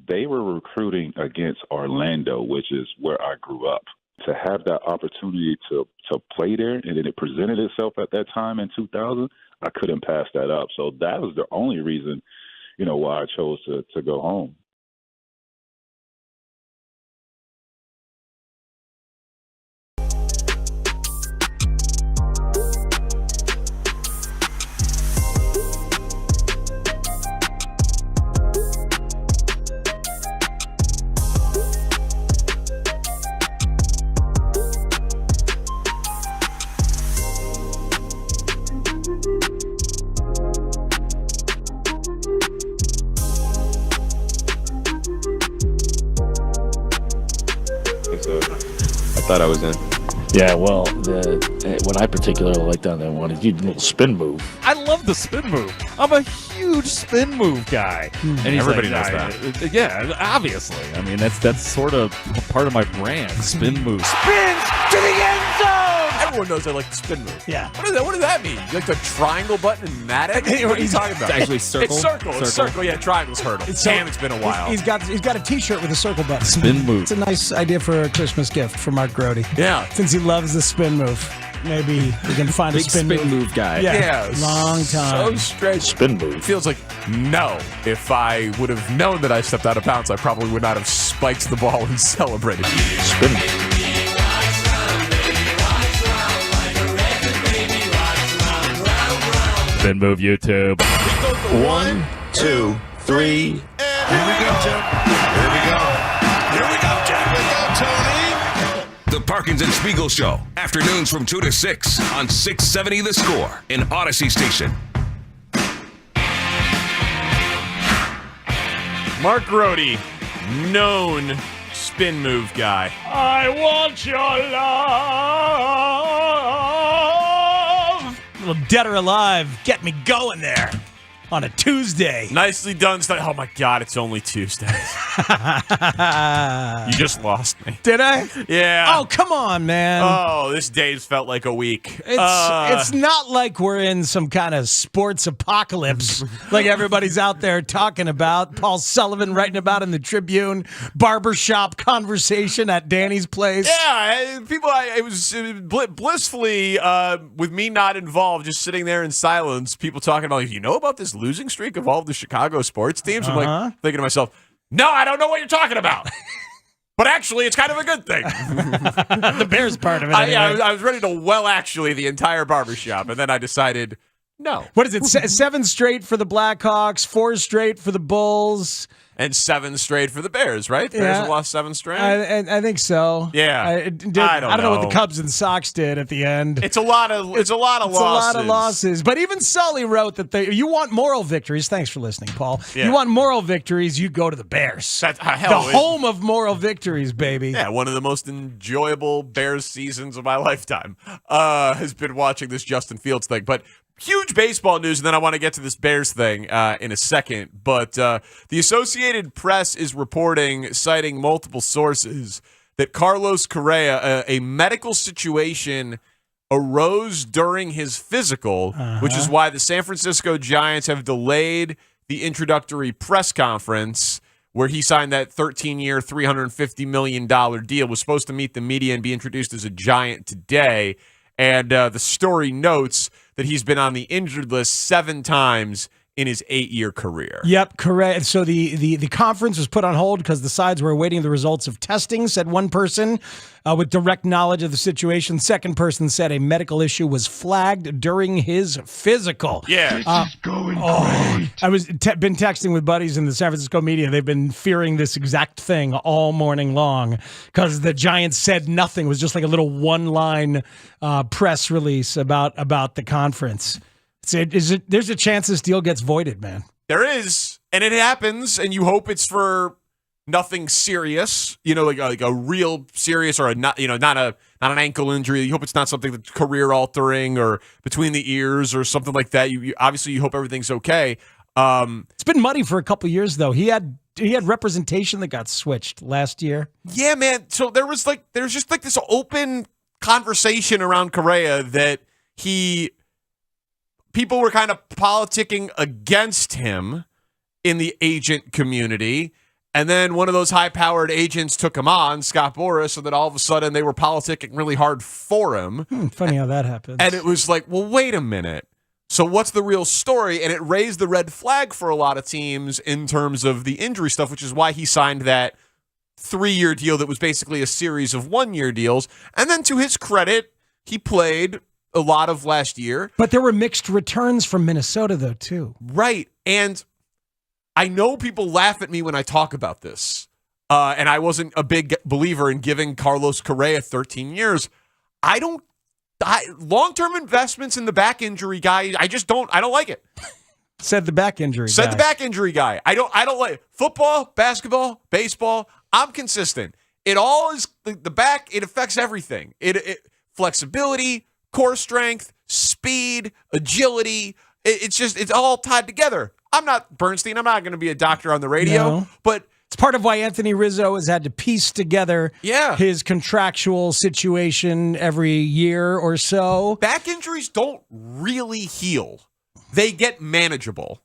L: they were recruiting against Orlando, which is where I grew up. To have that opportunity to play there, and it presented itself at that time in 2000, I couldn't pass that up. So that was the only reason, why I chose to go home.
D: thought I was in.
A: Yeah, well, what I particularly liked on that one is your little spin move.
M: I love the spin move. I'm a huge spin move guy. And he's
S: Everybody
M: like,
S: knows that.
M: Yeah, obviously. I mean, that's sort of part of my brand. Spin move.
E: Spins to the end zone. Everyone knows I like the spin move.
B: Yeah.
E: What does that mean? You like the triangle button in Madden? What are you talking about?
M: It's actually circle.
E: It's circle. It's circle. Yeah, triangle's hurdle. Damn, it's been a while.
B: He's got a T-shirt with a circle button.
M: Spin move.
B: It's a nice idea for a Christmas gift for Mark Grody.
E: Yeah.
B: Since he loves the spin move, maybe we can find
M: Big
B: a spin
M: move guy.
B: Yeah. Long time.
E: So strange.
A: Spin move.
E: It feels like no. If I would have known that I stepped out of bounds, I probably would not have spiked the ball and celebrated.
A: Spin move.
M: Spin move YouTube.
A: 1, 2, 3.
K: Here we go, Jim. Here we go. Here we go, Jim. Here we go, Tony. The Parkins and Spiegel Show. Afternoons from 2 to 6 on 670 The Score in Odyssey Station.
E: Mark Grody, known spin move guy.
M: I want your love.
B: Little Dead or Alive, get me going there on a Tuesday.
E: Nicely done. Oh my God, it's only Tuesday. You just lost me.
B: Did I?
E: Yeah.
B: Oh, come on, man.
E: Oh, this day's felt like a week.
B: It's not like we're in some kind of sports apocalypse like everybody's out there talking about. Paul Sullivan writing about in the Tribune, barbershop conversation at Danny's place.
E: Yeah, people. It was blissfully with me not involved, just sitting there in silence. People talking about, you know about this losing streak of all of the Chicago sports teams. I'm like thinking to myself, no, I don't know what you're talking about. But actually, it's kind of a good thing.
B: The Bears part of it. Anyway.
E: I was ready to actually the entire barbershop, and then I decided no.
B: What is it? 7 straight for the Blackhawks, 4 straight for the Bulls.
E: And 7 straight for the Bears, right? The Bears have lost 7 straight.
B: I think so.
E: Yeah,
B: I don't know what the Cubs and Sox did at the end.
E: It's a lot of losses.
B: A lot of losses. But even Sully wrote that you want moral victories. Thanks for listening, Paul. Yeah. You want moral victories, you go to the Bears.
E: That's
B: the home of moral victories, baby.
E: Yeah, one of the most enjoyable Bears seasons of my lifetime has been watching this Justin Fields thing. But huge baseball news, and then I want to get to this Bears thing in a second. But the Associated Press is reporting, citing multiple sources, that Carlos Correa, a medical situation arose during his physical, which is why the San Francisco Giants have delayed the introductory press conference where he signed that 13-year, $350 million deal. Was supposed to meet the media and be introduced as a Giant today. And the story notes that he's been on the injured list 7 times in his 8-year career.
B: Yep, correct. So the conference was put on hold because the sides were awaiting the results of testing, said one person with direct knowledge of the situation. Second person said a medical issue was flagged during his physical.
E: Yeah.
B: This is going great. I was been texting with buddies in the San Francisco media. They've been fearing this exact thing all morning long because the Giants said nothing. It was just like a little one-line press release about the conference. There's a chance this deal gets voided, man.
E: There is, and it happens, and you hope it's for nothing serious, like a real serious or not an ankle injury. You hope it's not something that's career altering or between the ears or something like that. You obviously hope everything's okay.
B: It's been muddy for a couple years though. He had representation that got switched last year.
E: Yeah, man. So there's just this open conversation around Correa that people were kind of politicking against him in the agent community. And then one of those high-powered agents took him on, Scott Boras, so that all of a sudden they were politicking really hard for him.
B: Funny how that happens.
E: And it was like, well, wait a minute. So what's the real story? And it raised the red flag for a lot of teams in terms of the injury stuff, which is why he signed that 3-year deal that was basically a series of 1-year deals. And then to his credit, he played a lot of last year.
B: But there were mixed returns from Minnesota, though, too.
E: Right. And I know people laugh at me when I talk about this. And I wasn't a big believer in giving Carlos Correa 13 years. Long-term investments in the back injury guy, I don't like it.
B: Said the back injury
E: guy. I don't like it. Football, basketball, baseball, I'm consistent. It all is the back. It affects everything. It flexibility, core strength, speed, agility. It's all tied together. I'm not Bernstein. I'm not going to be a doctor on the radio, but
B: it's part of why Anthony Rizzo has had to piece together his contractual situation every year or so.
E: Back injuries don't really heal. They get manageable.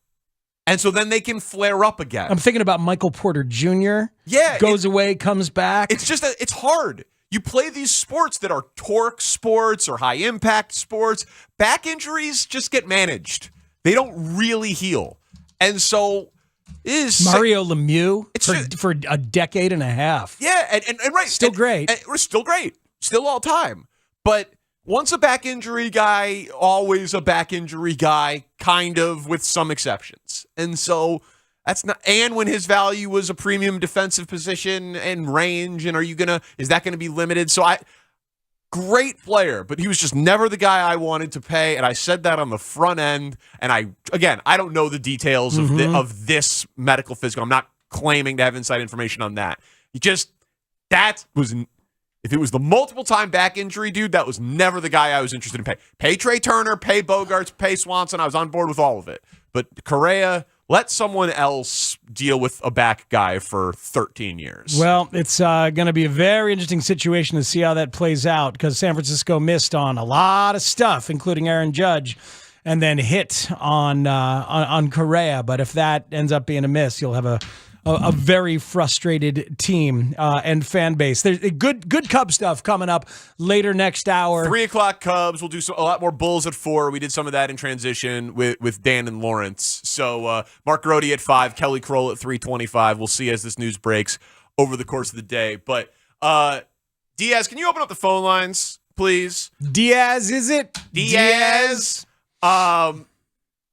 E: And so then they can flare up again.
B: I'm thinking about Michael Porter Jr.
E: Yeah.
B: Goes away, comes back.
E: It's just it's hard. You play these sports that are torque sports or high impact sports. Back injuries just get managed. They don't really heal. And so is
B: Mario Lemieux for a decade and a half.
E: Yeah, and right.
B: Still great.
E: And we're still great. Still all time. But once a back injury guy, always a back injury guy, kind of, with some exceptions. And so that's not, and when his value was a premium defensive position and range, and is that gonna be limited? So great player, but he was just never the guy I wanted to pay, and I said that on the front end. And I don't know the details of this medical physical. I'm not claiming to have inside information on that. If it was the multiple time back injury dude, that was never the guy I was interested in paying. Pay Trey Turner, pay Bogarts, pay Swanson. I was on board with all of it. But Correa, let someone else deal with a back guy for 13 years.
B: Well, it's going to be a very interesting situation to see how that plays out, because San Francisco missed on a lot of stuff, including Aaron Judge, and then hit on Correa. But if that ends up being a miss, you'll have a very frustrated team and fan base. There's good Cub stuff coming up later next hour.
E: 3:00 Cubs. We'll do a lot more Bulls at 4. We did some of that in transition with Dan and Lawrence. So Mark Grody at 5, Kelly Kroll at 3:25. We'll see as this news breaks over the course of the day. But Diaz, can you open up the phone lines, please?
B: Diaz, is it?
E: Diaz. I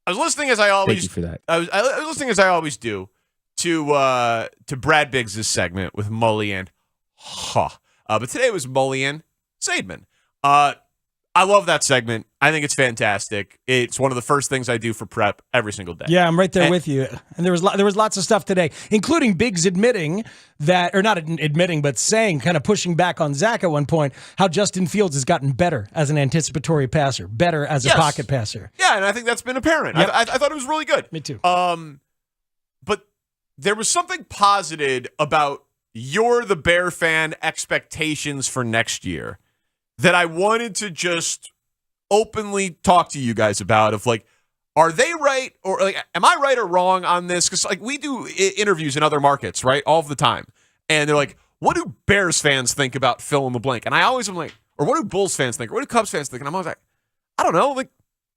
E: was listening as I always.
M: Thank you for that.
E: I was listening as I always do to Brad Biggs' segment with Mully and Haugh. But today it was Mully and Seidman. I love that segment. I think it's fantastic. It's one of the first things I do for prep every single day.
B: Yeah, I'm right there with you. And there was lots of stuff today, including Biggs admitting that, or not admitting, but saying, kind of pushing back on Zach at one point, how Justin Fields has gotten better as an anticipatory passer, better as a pocket passer.
E: Yeah, and I think that's been apparent. Yep. I thought it was really good.
B: Me too.
E: But there was something posited about you're the Bear fan expectations for next year that I wanted to just openly talk to you guys about, of like, are they right, or like, am I right or wrong on this? Because like, we do interviews in other markets, right, all of the time, and they're like, what do Bears fans think about fill in the blank? And I always am like, or what do Bulls fans think, or what do Cubs fans think? And I'm always like, I don't know, like,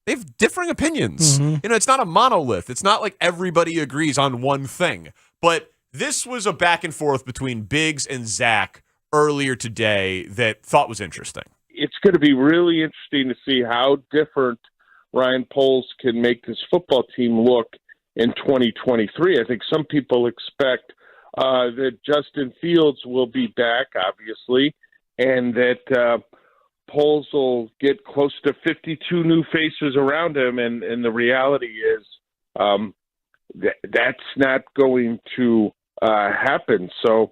E: they have differing opinions. You know, it's not a monolith. It's not like everybody agrees on one thing. But this was a back and forth between Biggs and Zach earlier today that thought was interesting.
F: It's going to be really interesting to see how different Ryan Poles can make this football team look in 2023. I think some people expect that Justin Fields will be back, obviously, and that Poles will get close to 52 new faces around him. And the reality is that's not going to happen. So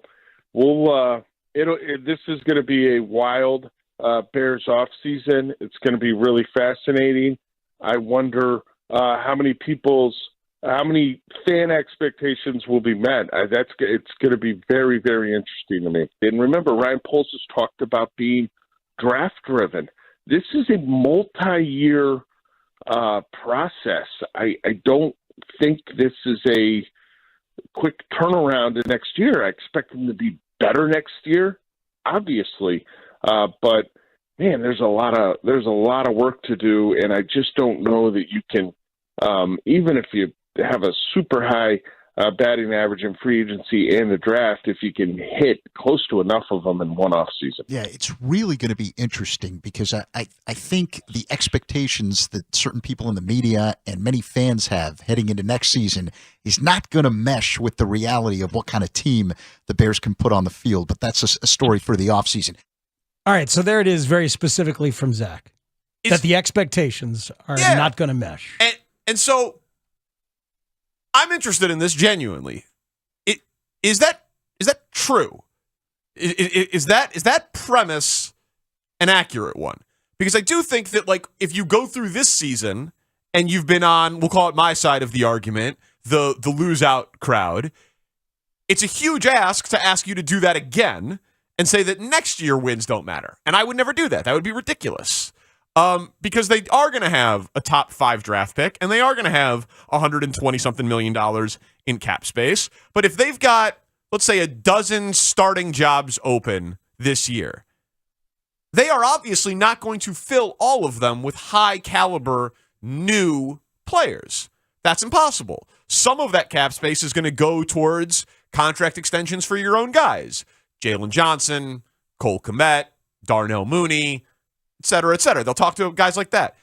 F: this is going to be a wild Bears off season. It's going to be really fascinating. I wonder how many fan expectations will be met. It's going to be very, very interesting to me. And remember, Ryan Poles has talked about being draft driven. This is a multi-year process. I don't think this is a quick turnaround to next year. I expect them to be better next year, obviously. But man, there's a lot of work to do, and I just don't know that you can, even if you have a super high batting average in free agency and the draft, if you can hit close to enough of them in one off season.
P: Yeah, it's really going to be interesting because I think the expectations that certain people in the media and many fans have heading into next season is not going to mesh with the reality of what kind of team the Bears can put on the field. But that's a story for the offseason.
B: All right, so there it is, very specifically from Zach, that the expectations are not going to mesh.
E: And so I'm interested in this genuinely. Is that true? Is that premise an accurate one? Because I do think that, like, if you go through this season and you've been on, we'll call it my side of the argument, the lose out crowd, it's a huge ask to ask you to do that again and say that next year wins don't matter. And I would never do that. That would be ridiculous. Because they are going to have a top 5 draft pick and they are going to have $120-something million in cap space. But if they've got, let's say, a dozen starting jobs open this year, they are obviously not going to fill all of them with high caliber new players. That's impossible. Some of that cap space is going to go towards contract extensions for your own guys. Jalen Johnson, Cole Kmet, Darnell Mooney, et cetera, et cetera. They'll talk to guys like that.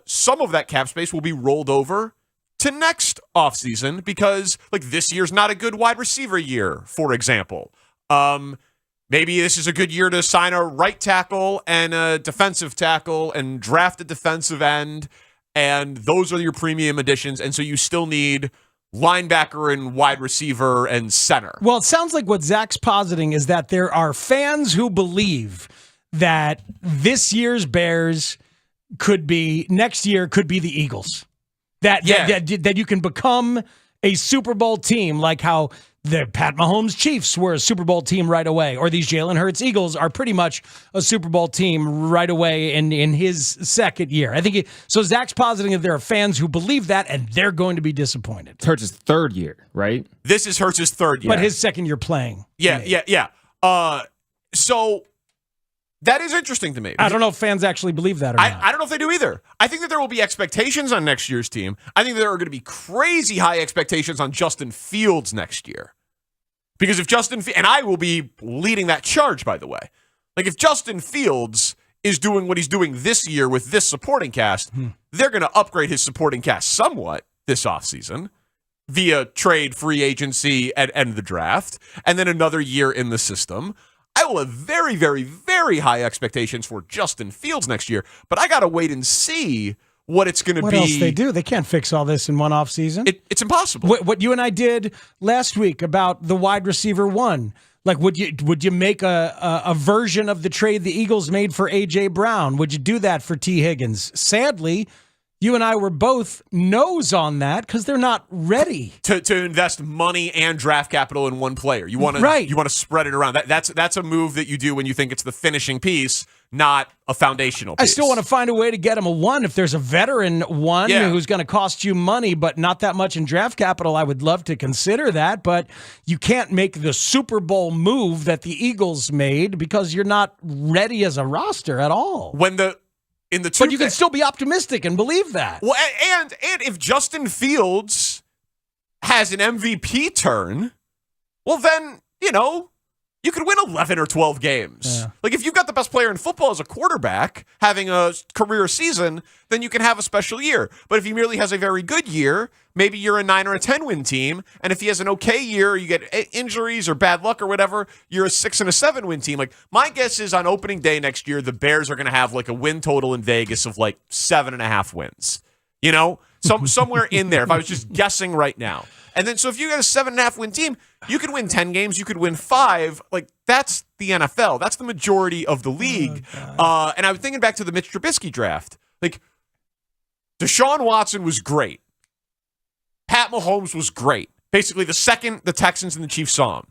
E: Some of that cap space will be rolled over to next offseason because, like, this year's not a good wide receiver year, for example. Maybe this is a good year to sign a right tackle and a defensive tackle and draft a defensive end, and those are your premium additions, and so you still need linebacker and wide receiver and center.
B: Well, it sounds like what Zach's positing is that there are fans who believe that this year's Bears next year could be the Eagles. That you can become a Super Bowl team, like how the Pat Mahomes Chiefs were a Super Bowl team right away, or these Jalen Hurts Eagles are pretty much a Super Bowl team right away in his second year. I think so. Zach's positing that there are fans who believe that, and they're going to be disappointed.
M: It's Hurts' third year, right?
E: This is Hurts' third year,
B: but his second year playing.
E: Yeah. So that is interesting to me.
B: I don't know if fans actually believe that or not.
E: I don't know if they do either. I think that there will be expectations on next year's team. I think there are going to be crazy high expectations on Justin Fields next year. Because if and I will be leading that charge, by the way. Like, if Justin Fields is doing what he's doing this year with this supporting cast, they're going to upgrade his supporting cast somewhat this offseason via trade, free agency, and the draft, and then another year in the system. I will have very, very, very high expectations for Justin Fields next year, but I got to wait and see what it's going to be.
B: What else they do? They can't fix all this in one offseason.
E: It's impossible.
B: What you and I did last week about the wide receiver one, like would you make a version of the trade the Eagles made for A.J. Brown? Would you do that for T. Higgins? Sadly, you and I were both no's on that because they're not ready
E: to invest money and draft capital in one player. You want to spread it around. That's a move that you do when you think it's the finishing piece, not a foundational piece.
B: I still want to find a way to get him a one. If there's a veteran one who's going to cost you money, but not that much in draft capital, I would love to consider that. But you can't make the Super Bowl move that the Eagles made because you're not ready as a roster at all.
E: But
B: you can still be optimistic and believe that.
E: Well, and if Justin Fields has an MVP turn, well, then, you could win 11 or 12 games.
B: Yeah.
E: Like, if you've got the best player in football as a quarterback having a career season, then you can have a special year. But if he merely has a very good year, maybe you're a 9 or a 10 win team. And if he has an okay year, you get injuries or bad luck or whatever, you're a 6 and a 7 win team. Like, my guess is on opening day next year, the Bears are going to have like a win total in Vegas of like 7.5 wins. Somewhere in there, if I was just guessing right now. And then, so if you got a 7.5 win team, you could win 10 games, you could win 5. Like, that's the NFL. That's the majority of the league. And I was thinking back to the Mitch Trubisky draft. Like, Deshaun Watson was great. Pat Mahomes was great. Basically, the second the Texans and the Chiefs saw him.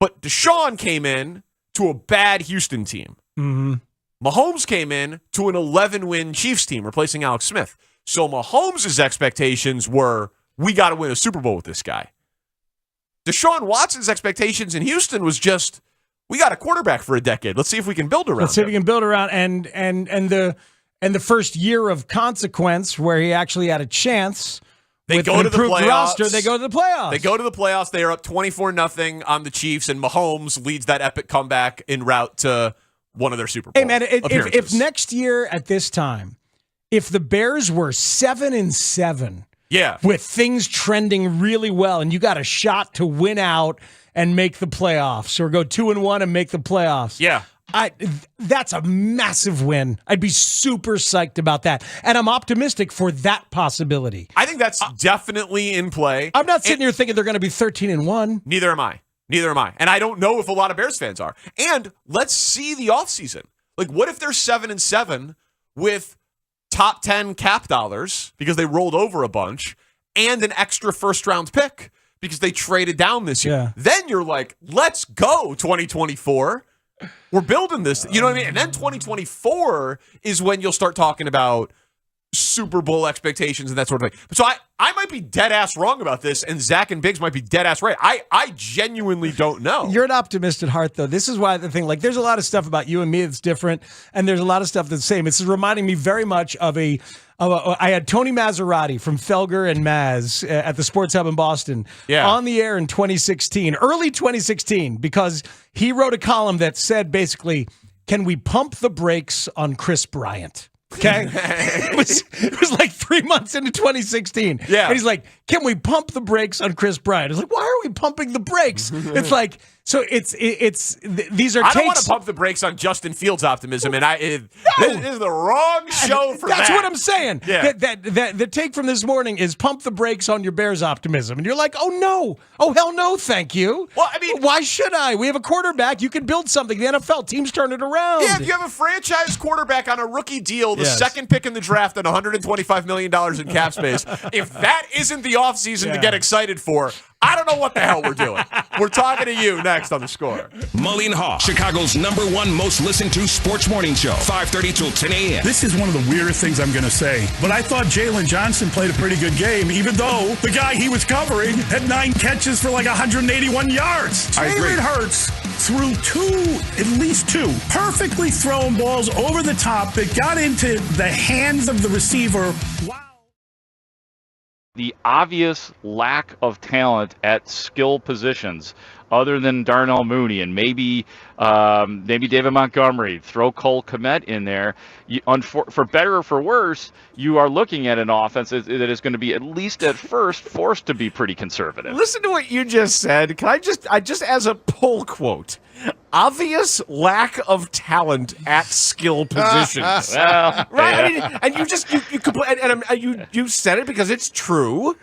E: But Deshaun came in to a bad Houston team.
B: Mm-hmm.
E: Mahomes came in to an 11-win Chiefs team, replacing Alex Smith. So Mahomes' expectations were, we got to win a Super Bowl with this guy. Deshaun Watson's expectations in Houston was just, we got a quarterback for a decade. Let's see if we can build around.
B: Let's see if we can build around and the first year of consequence where he actually had a chance.
E: They go to the playoffs.
B: Roster, they go to the playoffs.
E: They go to the playoffs. They are up 24-0 on the Chiefs, and Mahomes leads that epic comeback en route to one of their Super Bowl appearances.
B: If next year at this time, if the Bears were 7-7, with things trending really well, and you got a shot to win out and make the playoffs, or go 2-1 and make the playoffs.
E: Yeah.
B: That's a massive win. I'd be super psyched about that. And I'm optimistic for that possibility.
E: I think that's definitely in play.
B: I'm not sitting here thinking they're going to be 13-1.
E: Neither am I. Neither am I. And I don't know if a lot of Bears fans are. And let's see the offseason. Like, what if they're 7-7 with top 10 cap dollars because they rolled over a bunch and an extra first-round pick because they traded down this year?
B: Yeah.
E: Then you're like, let's go 2024. We're building this. You know what I mean? And then 2024 is when you'll start talking about Super Bowl expectations and that sort of thing. So I might be dead ass wrong about this, and Zach and Biggs might be dead ass right. I genuinely don't know.
B: You're an optimist at heart, though. This is why the thing, like, there's a lot of stuff about you and me that's different, and there's a lot of stuff that's the same. It's reminding me very much of I had Tony Maserati from Felger and Maz at the Sports Hub in Boston on the air in 2016, early 2016, because he wrote a column that said basically, can we pump the brakes on Chris Bryant? Okay. It was like 3 months into 2016.
E: Yeah.
B: And he's like, can we pump the brakes on Chris Bryant? It's like, why are we pumping the brakes? It's like, so it's these are
E: I don't
B: takes.
E: want to pump the brakes on Justin Fields' optimism, and this is the wrong show for
B: That's
E: that.
B: what I'm saying.
E: Yeah.
B: That the take from this morning is pump the brakes on your Bears optimism. And you're like, oh no. Oh hell no, thank you.
E: Well, I mean,
B: why should I? We have a quarterback. You can build something. The NFL teams turn it around.
E: Yeah, if you have a franchise quarterback on a rookie deal, the
B: Yes.
E: second pick in the draft and $125 million in cap space, if that isn't the offseason to get excited for, I don't know what the hell we're doing. We're talking to you next on The Score.
K: Mully and Haugh, Chicago's #1 most listened to sports morning show, 5:30 till 10 a.m.
H: This is one of the weirdest things I'm going to say, but I thought Jalen Johnson played a pretty good game, even though the guy he was covering had 9 catches for like 181 yards.
K: I agree.
H: Jalen Hurts threw at least two perfectly thrown balls over the top that got into the hands of the receiver. Wow.
W: The obvious lack of talent at skill positions other than Darnell Mooney and maybe David Montgomery, throw Cole Kmet in there. For better or for worse, you are looking at an offense that is going to be, at least at first, forced to be pretty conservative.
T: Listen to what you just said. Can I just as a pull quote, obvious lack of talent at skill positions.
W: Well,
T: right?
W: yeah.
T: I mean, and you said it because it's true,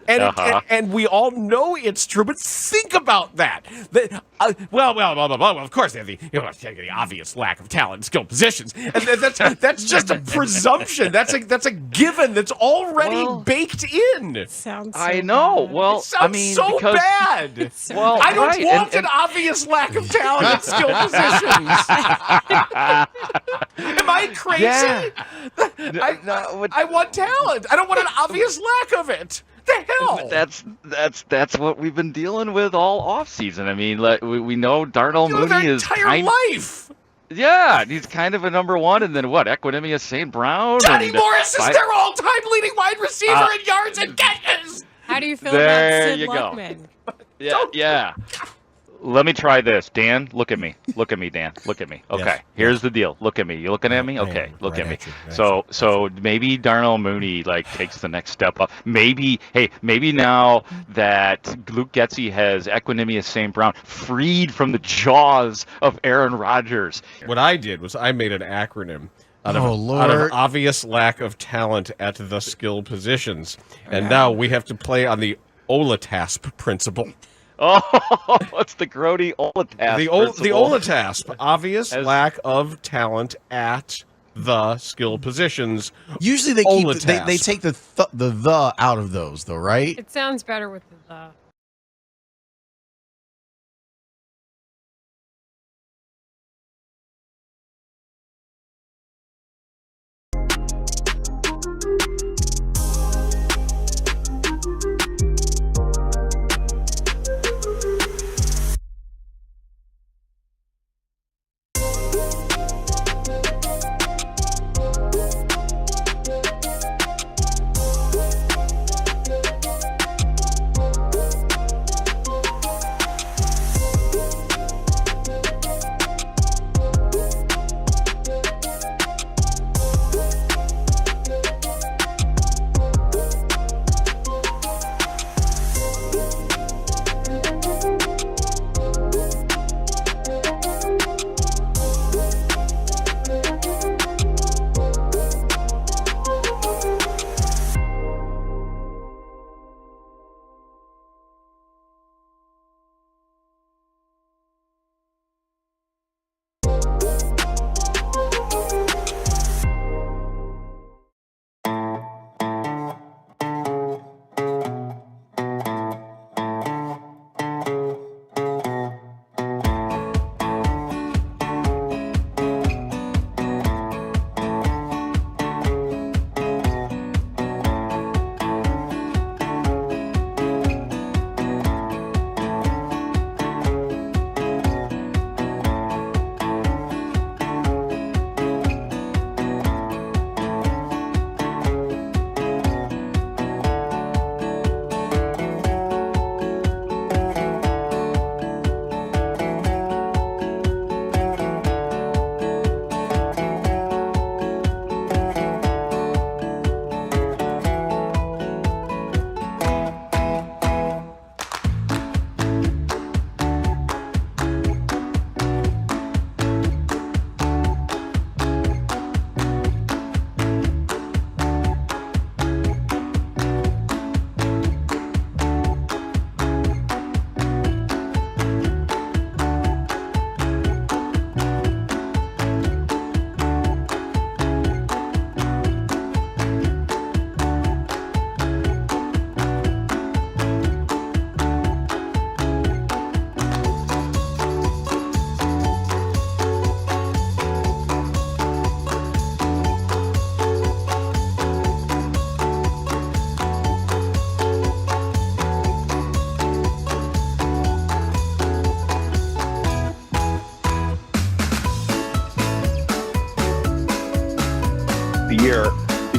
T: and and we all know it's true. But think about that. Well, of course they have the obvious lack of talent in skill positions, and that's just a presumption. That's a given that's already baked in.
Q: Sounds.
W: I know. Well,
T: it sounds so
W: because,
T: bad.
W: Well,
T: I don't
W: right,
T: want an obvious lack of talent at skill positions. Am I crazy?
W: Yeah.
T: I want talent. I don't want an obvious lack of it. The hell?
W: That's what we've been dealing with all offseason. I mean, we know Darnell Mooney
T: their
W: is
T: entire life.
W: Yeah, he's kind of a #1, and then what? Equinemius St. Brown.
T: Johnny Morris is their all-time leading wide receiver in yards and catches.
Q: How do you feel
W: There
Q: about Sid
W: you go.
Q: Luckman?
W: Yeah. Let me try this. Dan, look at me. Look at me, Dan. Look at me. Okay,
N: Yes.
W: Here's the deal. Look at me. You looking at me? Okay, look at me. So maybe Darnell Mooney takes the next step up. Maybe now that Luke Getsy has Equinemius St. Brown freed from the jaws of Aaron Rodgers.
T: What I did was I made an acronym out of
N: Lord.
T: obvious lack of talent at the skill positions, and now we have to play on the OLATASP principle.
W: Oh, what's the Grody Olatasp?
T: The OLATASP, obvious lack of talent at the skill positions.
N: Usually they keep they take the out of those though, right?
Q: It sounds better with the.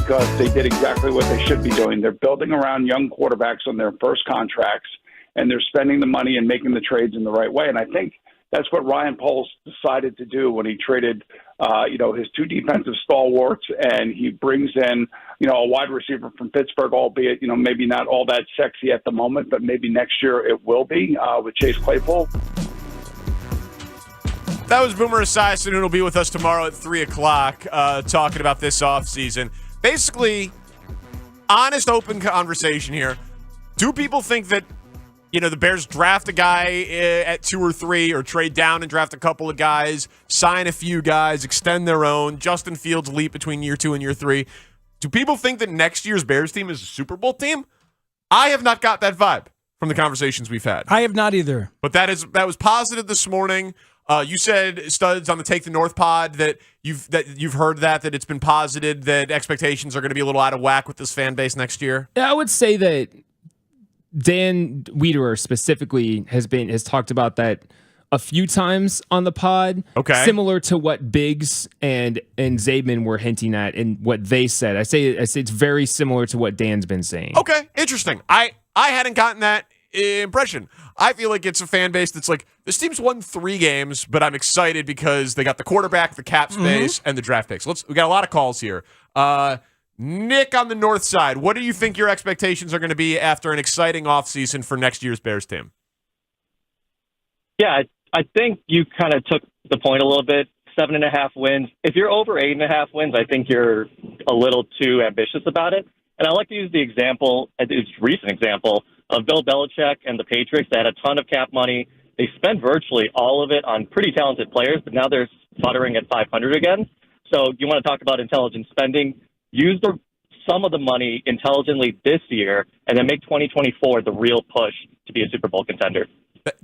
Q: because they did exactly what they should be doing. They're building around young quarterbacks on their first contracts, and they're spending the money and making the trades in the right way. And I think that's what Ryan Poles decided to do when he traded, his two defensive stalwarts, and he brings in, a wide receiver from Pittsburgh, albeit, maybe not all that sexy at the moment, but maybe next year it will be with Chase Claypool.
E: That was Boomer Esiason, who will be with us tomorrow at 3 o'clock talking about this offseason. Basically, honest, open conversation here. Do people think that, the Bears draft a guy at 2 or 3 or trade down and draft a couple of guys, sign a few guys, extend their own, Justin Fields leap between year 2 and year 3? Do people think that next year's Bears team is a Super Bowl team? I have not got that vibe from the conversations we've had.
B: I have not either.
E: But that was positive this morning. You said, Studs, on the Take the North pod that you've heard that it's been posited that expectations are going to be a little out of whack with this fan base next year.
U: Yeah, I would say that Dan Wiederer specifically has talked about that a few times on the pod.
E: Okay.
U: Similar to what Biggs and Zabin were hinting at and what they said. I say it's very similar to what Dan's been saying.
E: Okay, interesting. I hadn't gotten that impression. I feel like it's a fan base that's like, this team's won 3 games, but I'm excited because they got the quarterback, the cap space, and the draft picks. We got a lot of calls here. Nick on the north side, what do you think your expectations are going to be after an exciting offseason for next year's Bears team?
V: Yeah, I think you kind of took the point a little bit. 7.5 wins. If you're over 8.5 wins, I think you're a little too ambitious about it. And I like to use the example, a recent example, of Bill Belichick and the Patriots. They had a ton of cap money. They spent virtually all of it on pretty talented players, but now they're sputtering at 500 again. So you want to talk about intelligent spending? Use some of the money intelligently this year, and then make 2024 the real push to be a Super Bowl contender.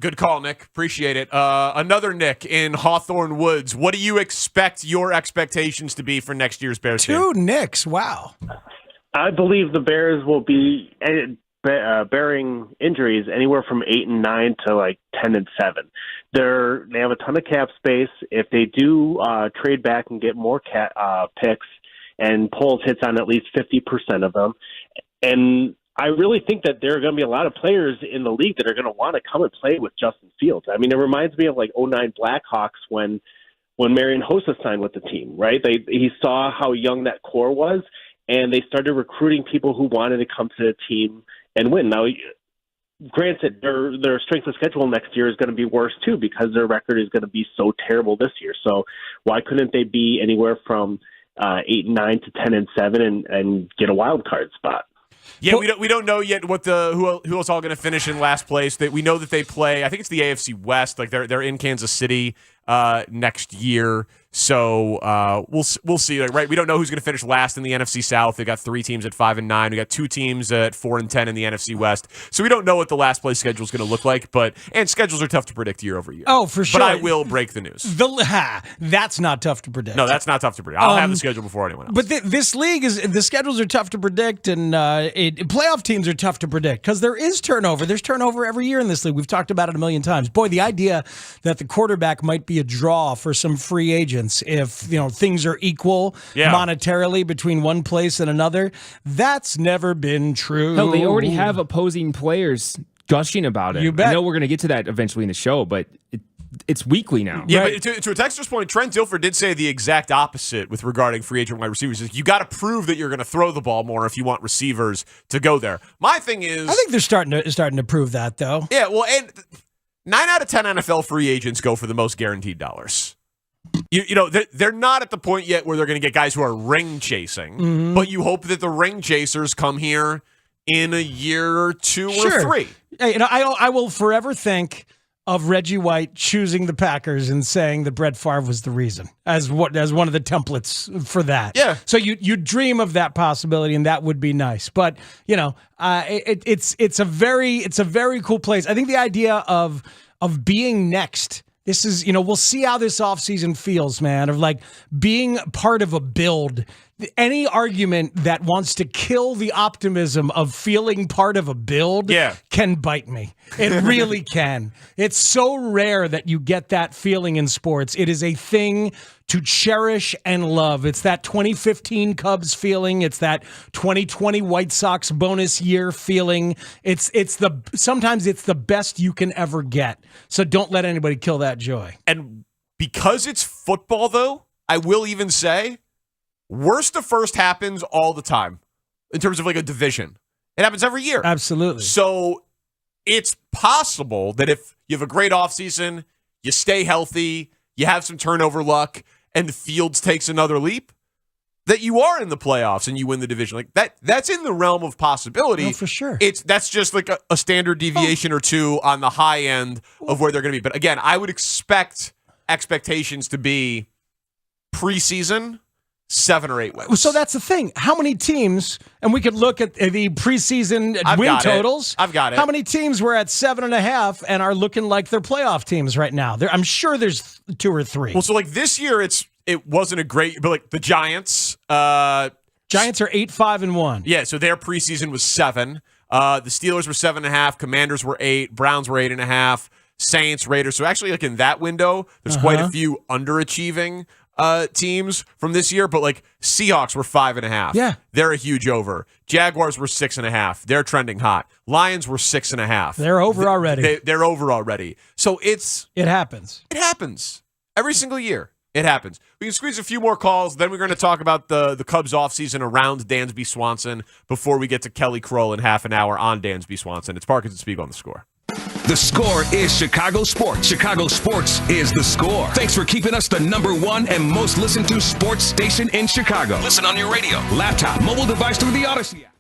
E: Good call, Nick. Appreciate it. Another Nick in Hawthorne Woods. What do you expect your expectations to be for next year's Bears team?
B: 2 Nicks. Wow.
X: I believe the Bears will be bearing injuries anywhere from 8 and 9 to like 10 and 7. They have a ton of cap space. If they do trade back and get more picks, and Poles hits on at least 50% of them, and I really think that there are going to be a lot of players in the league that are going to want to come and play with Justin Fields. I mean, it reminds me of like 09 Blackhawks when Marion Hossa signed with the team, right? He saw how young that core was, and they started recruiting people who wanted to come to the team and win. Now, granted, their strength of schedule next year is going to be worse too because their record is going to be so terrible this year. So why couldn't they be anywhere from 8 and 9 to 10 and 7 and get a wild card spot?
E: Yeah, we don't know yet what who else all going to finish in last place. That we know that they play. I think it's the AFC West. Like they're in Kansas City next year. So we'll see. Like, right, we don't know who's going to finish last in the NFC South. They got 3 teams at 5 and 9. We got 2 teams at 4 and 10 in the NFC West. So we don't know what the last place schedule is going to look like. And schedules are tough to predict year over year.
B: Oh, for sure.
E: But I will break the news.
B: That's not tough to predict.
E: No, that's not tough to predict. I'll have the schedule before anyone else.
B: But this league the schedules are tough to predict, and playoff teams are tough to predict because there is turnover. There's turnover every year in this league. We've talked about it a million times. Boy, the idea that the quarterback might be a draw for some free agents if things are equal monetarily between one place and another, that's never been true.
U: No, they already have opposing players gushing about it.
B: You bet.
U: I know we're going to get to that eventually in the show, but it's weekly now.
E: Yeah, right. But to a texter's point, Trent Dilfer did say the exact opposite with regarding free agent wide receivers. You got to prove that you're going to throw the ball more if you want receivers to go there. My thing is,
B: I think they're starting to prove that though.
E: Yeah, well, and 9 out of 10 NFL free agents go for the most guaranteed dollars. They're not at the point yet where they're going to get guys who are ring chasing, but you hope that the ring chasers come here in a year or 2 or 3.
B: I will forever think of Reggie White choosing the Packers and saying that Brett Favre was the reason as one of the templates for that.
E: Yeah.
B: So you dream of that possibility, and that would be nice. But it's a very cool place. I think the idea of being next. This is, we'll see how this offseason feels, man, of like being part of a build. any argument that wants to kill the optimism of feeling part of a build can bite me. It really can. It's so rare that you get that feeling in sports. It is a thing to cherish and love. It's that 2015 Cubs feeling. It's that 2020 White Sox bonus year feeling. Sometimes it's the best you can ever get. So don't let anybody kill that joy.
E: And because it's football, though, I will even say, worst to first happens all the time in terms of like a division. It happens every year.
B: Absolutely.
E: So it's possible that if you have a great offseason, you stay healthy, you have some turnover luck, and the Fields takes another leap, that you are in the playoffs and you win the division. Like that's in the realm of possibility.
B: Oh, for sure.
E: That's just like a standard deviation or two on the high end of where they're going to be. But again, I would expect expectations to be preseason 7 or 8 wins.
B: So that's the thing. How many teams, and we could look at the preseason win totals.
E: I've got it.
B: How many teams were at 7.5 and are looking like they're playoff teams right now? I'm sure there's 2 or 3.
E: Well, so like this year, it wasn't a great, but like the Giants.
B: Giants are 8-5-1.
E: Yeah, so their preseason was 7. The Steelers were 7.5. Commanders were 8. Browns were 8.5. Saints, Raiders. So actually, like in that window, there's quite a few underachieving teams from this year, but like Seahawks were 5.5.
B: Yeah.
E: They're a huge over. Jaguars were 6.5. They're trending hot. Lions were 6.5.
B: They're over already.
E: They're over already. So
B: it happens.
E: It happens. Every single year. It happens. We can squeeze a few more calls. Then we're going to talk about the Cubs offseason around Dansby Swanson before we get to Kelly Kroll in half an hour on Dansby Swanson. It's Parkins and Spiegel on The Score.
K: The Score is Chicago sports. Chicago sports is The Score. Thanks for keeping us the #1 and most listened to sports station in Chicago. Listen on your radio, laptop, mobile device through the Odyssey app.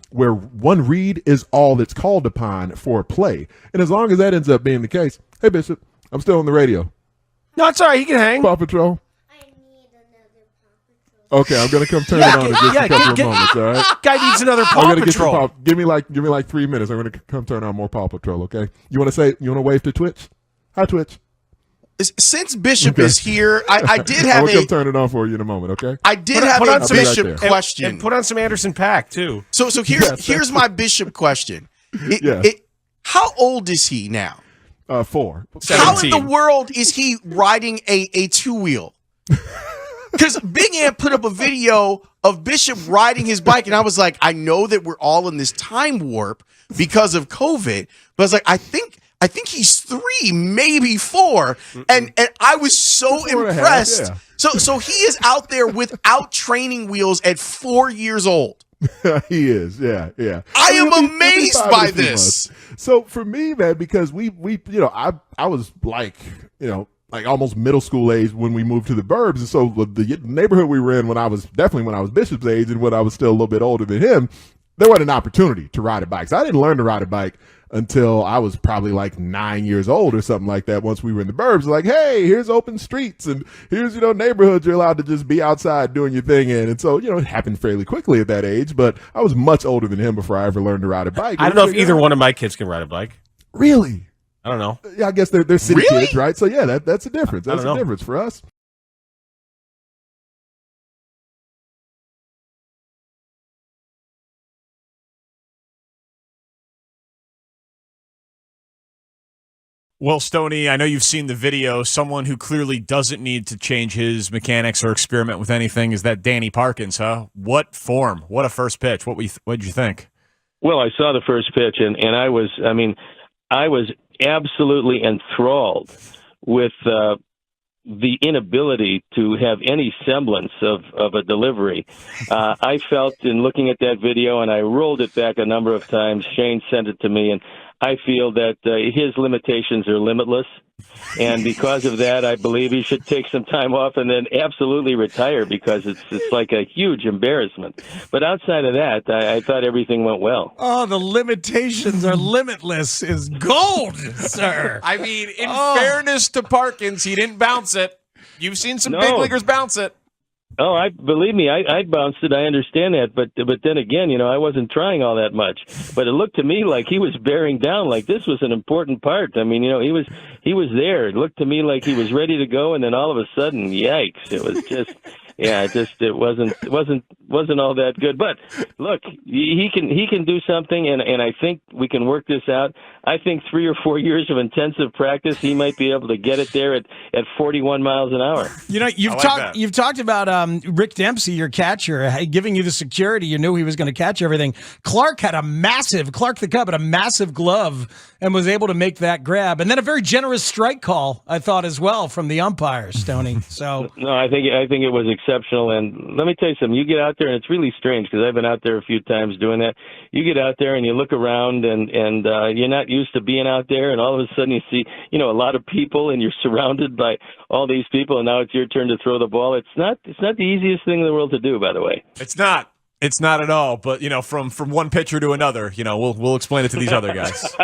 G: Where one read is all that's called upon for play. And as long as that ends up being the case, hey, Bishop, I'm still on the radio.
I: No, it's all right. He can hang.
G: Paw Patrol. Okay, I'm gonna come turn it on in just a couple of moments. All right.
I: Guy needs another Paw Patrol.
G: Give me like 3 minutes. I'm gonna come turn on more Paw Patrol. Okay. You want to wave to Twitch? Hi, Twitch.
I: Since Bishop is here, I did have
G: I'm gonna come turn it on for you in a moment. Okay.
I: I did have a Bishop
G: right
I: question.
G: And
I: put on some Anderson .Paak too. So here's my Bishop question. How old is he now?
G: 4.
I: 17. How in the world is he riding a 2-wheel? Because Big Ant put up a video of Bishop riding his bike, and I was like, I know that we're all in this time warp because of COVID, but I was like, I think he's 3, maybe 4, and I was so impressed. So he is out there without training wheels at 4 years old.
G: He is, yeah.
I: I am amazed by this.
G: So for me, man, because we I was like almost middle school age when we moved to the burbs, and so the neighborhood we were in when I was Bishop's age and when I was still a little bit older than him, there wasn't an opportunity to ride a bike. So I didn't learn to ride a bike until I was probably like 9 years old or something like that. Once we were in the burbs, like, hey, here's open streets and here's, neighborhoods you're allowed to just be outside doing your thing in. And so, it happened fairly quickly at that age, but I was much older than him before I ever learned to ride a bike.
I: I don't know if either one of my kids can ride a bike.
G: Really?
I: I don't know.
G: Yeah, I guess they're city kids, right? So yeah, that's a difference. That's a difference for us.
S: Well, Stoney, I know you've seen the video. Someone who clearly doesn't need to change his mechanics or experiment with anything is that Danny Parkins, huh? What form? What a first pitch. What did you think?
O: Well, I saw the first pitch, and I was absolutely enthralled with the inability to have any semblance of a delivery. I felt in looking at that video, and I rolled it back a number of times. Shane sent it to me, and I feel that his limitations are limitless. And because of that, I believe he should take some time off and then absolutely retire because it's like a huge embarrassment. But outside of that, I thought everything went well.
B: Oh, the limitations are limitless is gold, sir.
E: I mean, in fairness to Parkins, he didn't bounce it. You've seen some big leaguers bounce it.
O: Oh, believe me, I bounced it. I understand that, but then again, I wasn't trying all that much. But it looked to me like he was bearing down, like this was an important part. I mean, he was there. It looked to me like he was ready to go, and then all of a sudden, yikes! It was just it wasn't all that good. But look, he can do something, and I think we can work this out. I think 3 or 4 years of intensive practice, he might be able to get it there at 41 miles an hour.
B: You know, you've talked about Rick Dempsey, your catcher, giving you the security. You knew he was going to catch everything. Clark the Cub had a massive glove and was able to make that grab, and then a very generous strike call, I thought, as well from the umpires, Stoney. So
O: no, I think it was exceptional. And let me tell you something. You get out there, and it's really strange because I've been out there a few times doing that. You get out there and you look around, and you're not used to being out there, and all of a sudden you see, a lot of people, and you're surrounded by all these people, and now it's your turn to throw the ball. It's not the easiest thing in the world to do, by the way.
E: It's not. It's not at all. But from one pitcher to another, we'll explain it to these other guys.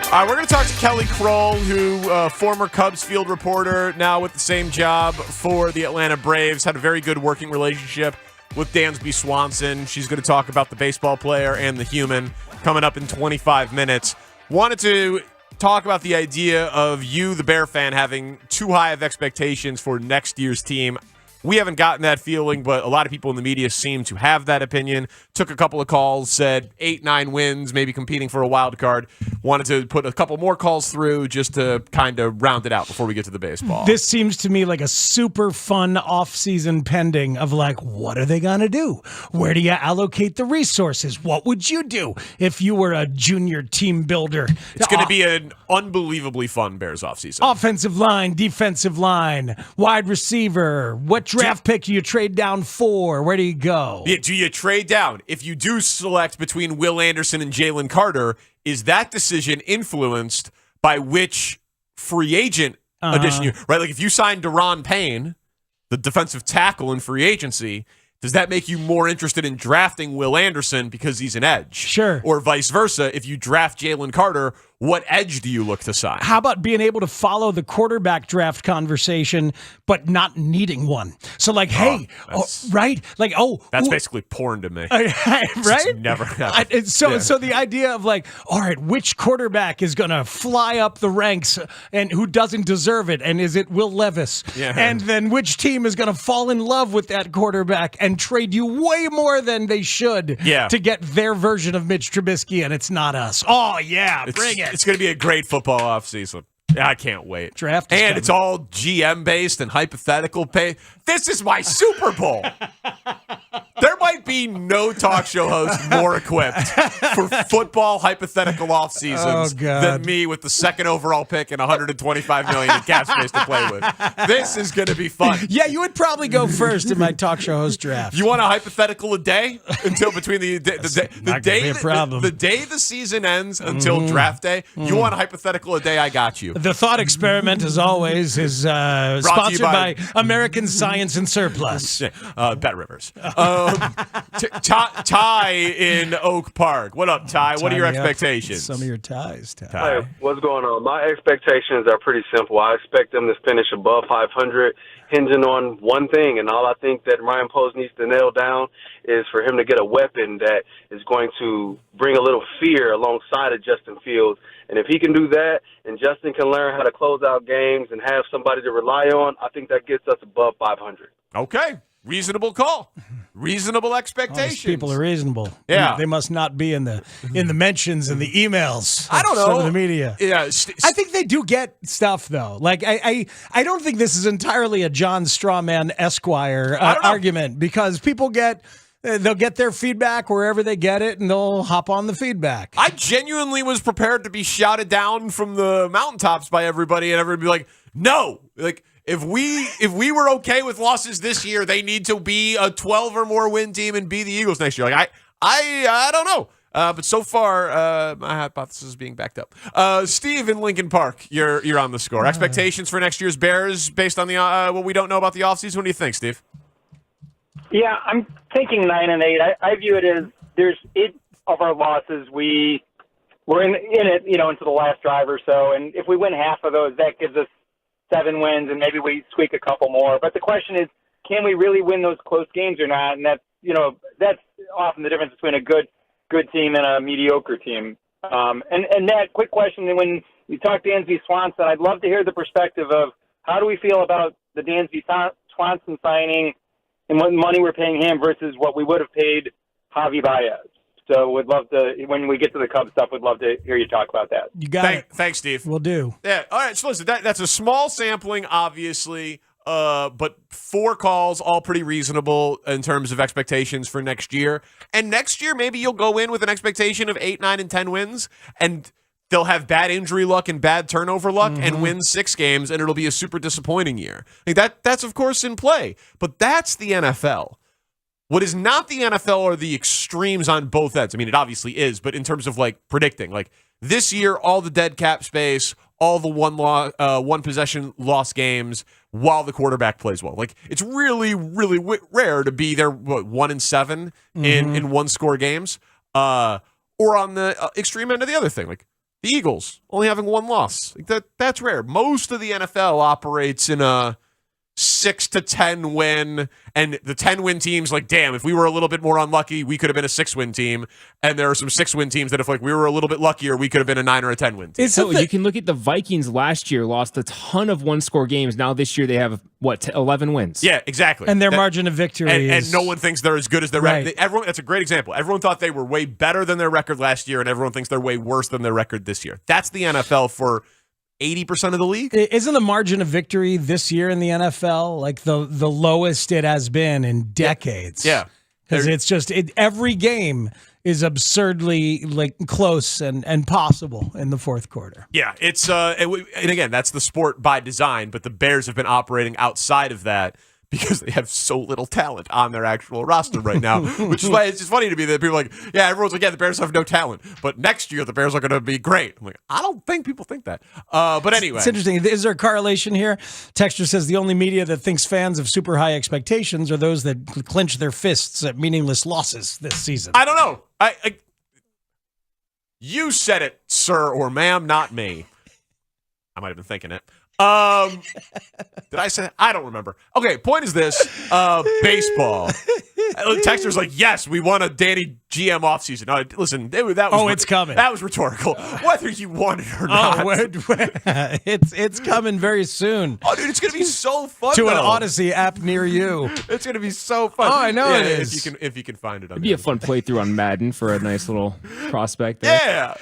E: All right, we're going to talk to Kelly Kroll, who former Cubs field reporter, now with the same job for the Atlanta Braves, had a very good working relationship with Dansby Swanson. She's going to talk about the baseball player and the human coming up in 25 minutes. Wanted to talk about the idea of you, the Bear fan, having too high of expectations for next year's team. We haven't gotten that feeling, but a lot of people in the media seem to have that opinion. Took a couple of calls, said 8-9 wins, maybe competing for a wild card. Wanted to put a couple more calls through just to kind of round it out before we get to the baseball.
B: This seems to me like a super fun off-season pending of what are they going to do? Where do you allocate the resources? What would you do if you were a junior team builder?
E: It's going to be an unbelievably fun Bears offseason.
B: Offensive line, defensive line, wide receiver. What draft pick do you trade down for? Where do you go?
E: Yeah, do you trade down? If you do select between Will Anderson and Jalen Carter, is that decision influenced by which free agent addition you, right? Like if you sign Deron Payne, the defensive tackle in free agency, does that make you more interested in drafting Will Anderson because he's an edge?
B: Sure.
E: Or vice versa, if you draft Jalen Carter, what edge do you look to sign?
B: How about being able to follow the quarterback draft conversation, but not needing one? So right?
E: That's basically porn to me.
B: Right?
E: Never happened.
B: So the idea of all right, which quarterback is going to fly up the ranks and who doesn't deserve it? And is it Will Levis?
E: Yeah.
B: And then which team is going to fall in love with that quarterback and trade you way more than they should to get their version of Mitch Trubisky, and it's not us. Oh, yeah, bring it.
E: It's going to be a great football offseason. I can't wait.
B: Draft
E: and coming. It's all GM-based and hypothetical pay. This is my Super Bowl. There might be no talk show host more equipped for football hypothetical off seasons than me with the second overall pick and $125 million in cap space to play with. This is going to be fun.
B: Yeah, you would probably go first in my talk show host draft.
E: You want a hypothetical a day until between the day the season ends until draft day? You want a hypothetical a day? I got you.
B: The thought experiment, as always, is sponsored by American Science Giants in surplus.
E: Bet Rivers. Ty in Oak Park. What up, Ty? What are your expectations?
B: Some of your ties, Ty.
C: Hey, what's going on? My expectations are pretty simple. I expect them to finish above 500, hinging on one thing, and all I think that Ryan Poles needs to nail down is for him to get a weapon that is going to bring a little fear alongside of Justin Fields. And if he can do that, and Justin can learn how to close out games and have somebody to rely on, I think that gets us above 500.
E: Okay. Reasonable call. Reasonable expectations.
B: These people are reasonable.
E: Yeah.
B: They must not be in the mentions and the emails.
E: I don't know.
B: Some of the media.
E: Yeah.
B: I think they do get stuff though. Like I don't think this is entirely a John Strawman Esquire argument, because people they'll get their feedback wherever they get it, and they'll hop on the feedback.
E: I genuinely was prepared to be shouted down from the mountaintops by everybody, and everybody be like, no, like. If we were okay with losses this year, they need to be a 12 or more win team and be the Eagles next year. Like I don't know. But so far, my hypothesis is being backed up. Steve in Lincoln Park, you're on the score. Expectations for next year's Bears based on the what we don't know about the offseason. What do you think, Steve?
J: Yeah, I'm thinking 9-8. I view it as there's 8 of our losses. We're in it, into the last drive or so, and if we win half of those, that gives us 7 wins, and maybe we squeak a couple more. But the question is, can we really win those close games or not? And that's often the difference between a good team and a mediocre team. And Nat, quick question: when you talk Dansby Swanson, I'd love to hear the perspective of how do we feel about the Dansby Swanson signing and what money we're paying him versus what we would have paid Javi Baez. So would love to, when we get to the Cubs stuff, would love to hear you talk about that.
B: You got it.
E: Thanks, Steve.
B: We'll do.
E: Yeah. All right. So listen, that's a small sampling, obviously, but 4 calls, all pretty reasonable in terms of expectations for next year. And next year, maybe you'll go in with an expectation of 8, 9, and 10 wins, and they'll have bad injury luck and bad turnover luck and win 6 games, and it'll be a super disappointing year. Like that's of course in play, but that's the NFL. What is not the NFL are the extremes on both ends. I mean, it obviously is, but in terms of like predicting, like this year, all the dead cap space, all the one possession loss games while the quarterback plays well. Like it's really, really rare to be there. 1-7 in 1-score games, or on the extreme end of the other thing, like the Eagles only having 1 loss. Like that's rare. Most of the NFL operates in a 6 to 10 win, and the 10-win teams, like, damn, if we were a little bit more unlucky, we could have been a 6-win team. And there are some 6-win teams that if like we were a little bit luckier, we could have been a 9 or a 10-win team.
U: So you can look at the Vikings last year, lost a ton of 1-score games. Now this year they have 11 wins.
E: Yeah, exactly.
B: And their margin of victory
E: and no one thinks they're as good as their record. Everyone, that's a great example. Everyone thought they were way better than their record last year, and everyone thinks they're way worse than their record this year. That's the NFL for 80% of the league.
B: Isn't the margin of victory this year in the NFL like the lowest it has been in decades?
E: Yeah.
B: Because it's just every game is absurdly like close and possible in the fourth quarter.
E: Yeah, it's and again, that's the sport by design, but the Bears have been operating outside of that because they have so little talent on their actual roster right now, which is why it's just funny to me that people are like, yeah, everyone's like, yeah, the Bears have no talent, but next year the Bears are going to be great. I'm like, I don't think people think that. But anyway.
B: It's interesting. Is there a correlation here? Texture says the only media that thinks fans of super high expectations are those that clench their fists at meaningless losses this season.
E: I don't know. You said it, sir or ma'am, not me. I might have been thinking it. Did I say that? I don't remember. Okay, point is this. Baseball. Texter's like, yes, we won a Danny GM offseason. No, listen, that was
B: it's coming.
E: That was rhetorical. Whether you want it or not.
B: It's coming very soon.
E: Oh, dude, it's going to be so fun,
B: to an Odyssey app near you.
E: It's going to be so fun.
B: Oh, I know it is.
E: If you can find it.
U: It'd be a fun playthrough on Madden for a nice little prospect there.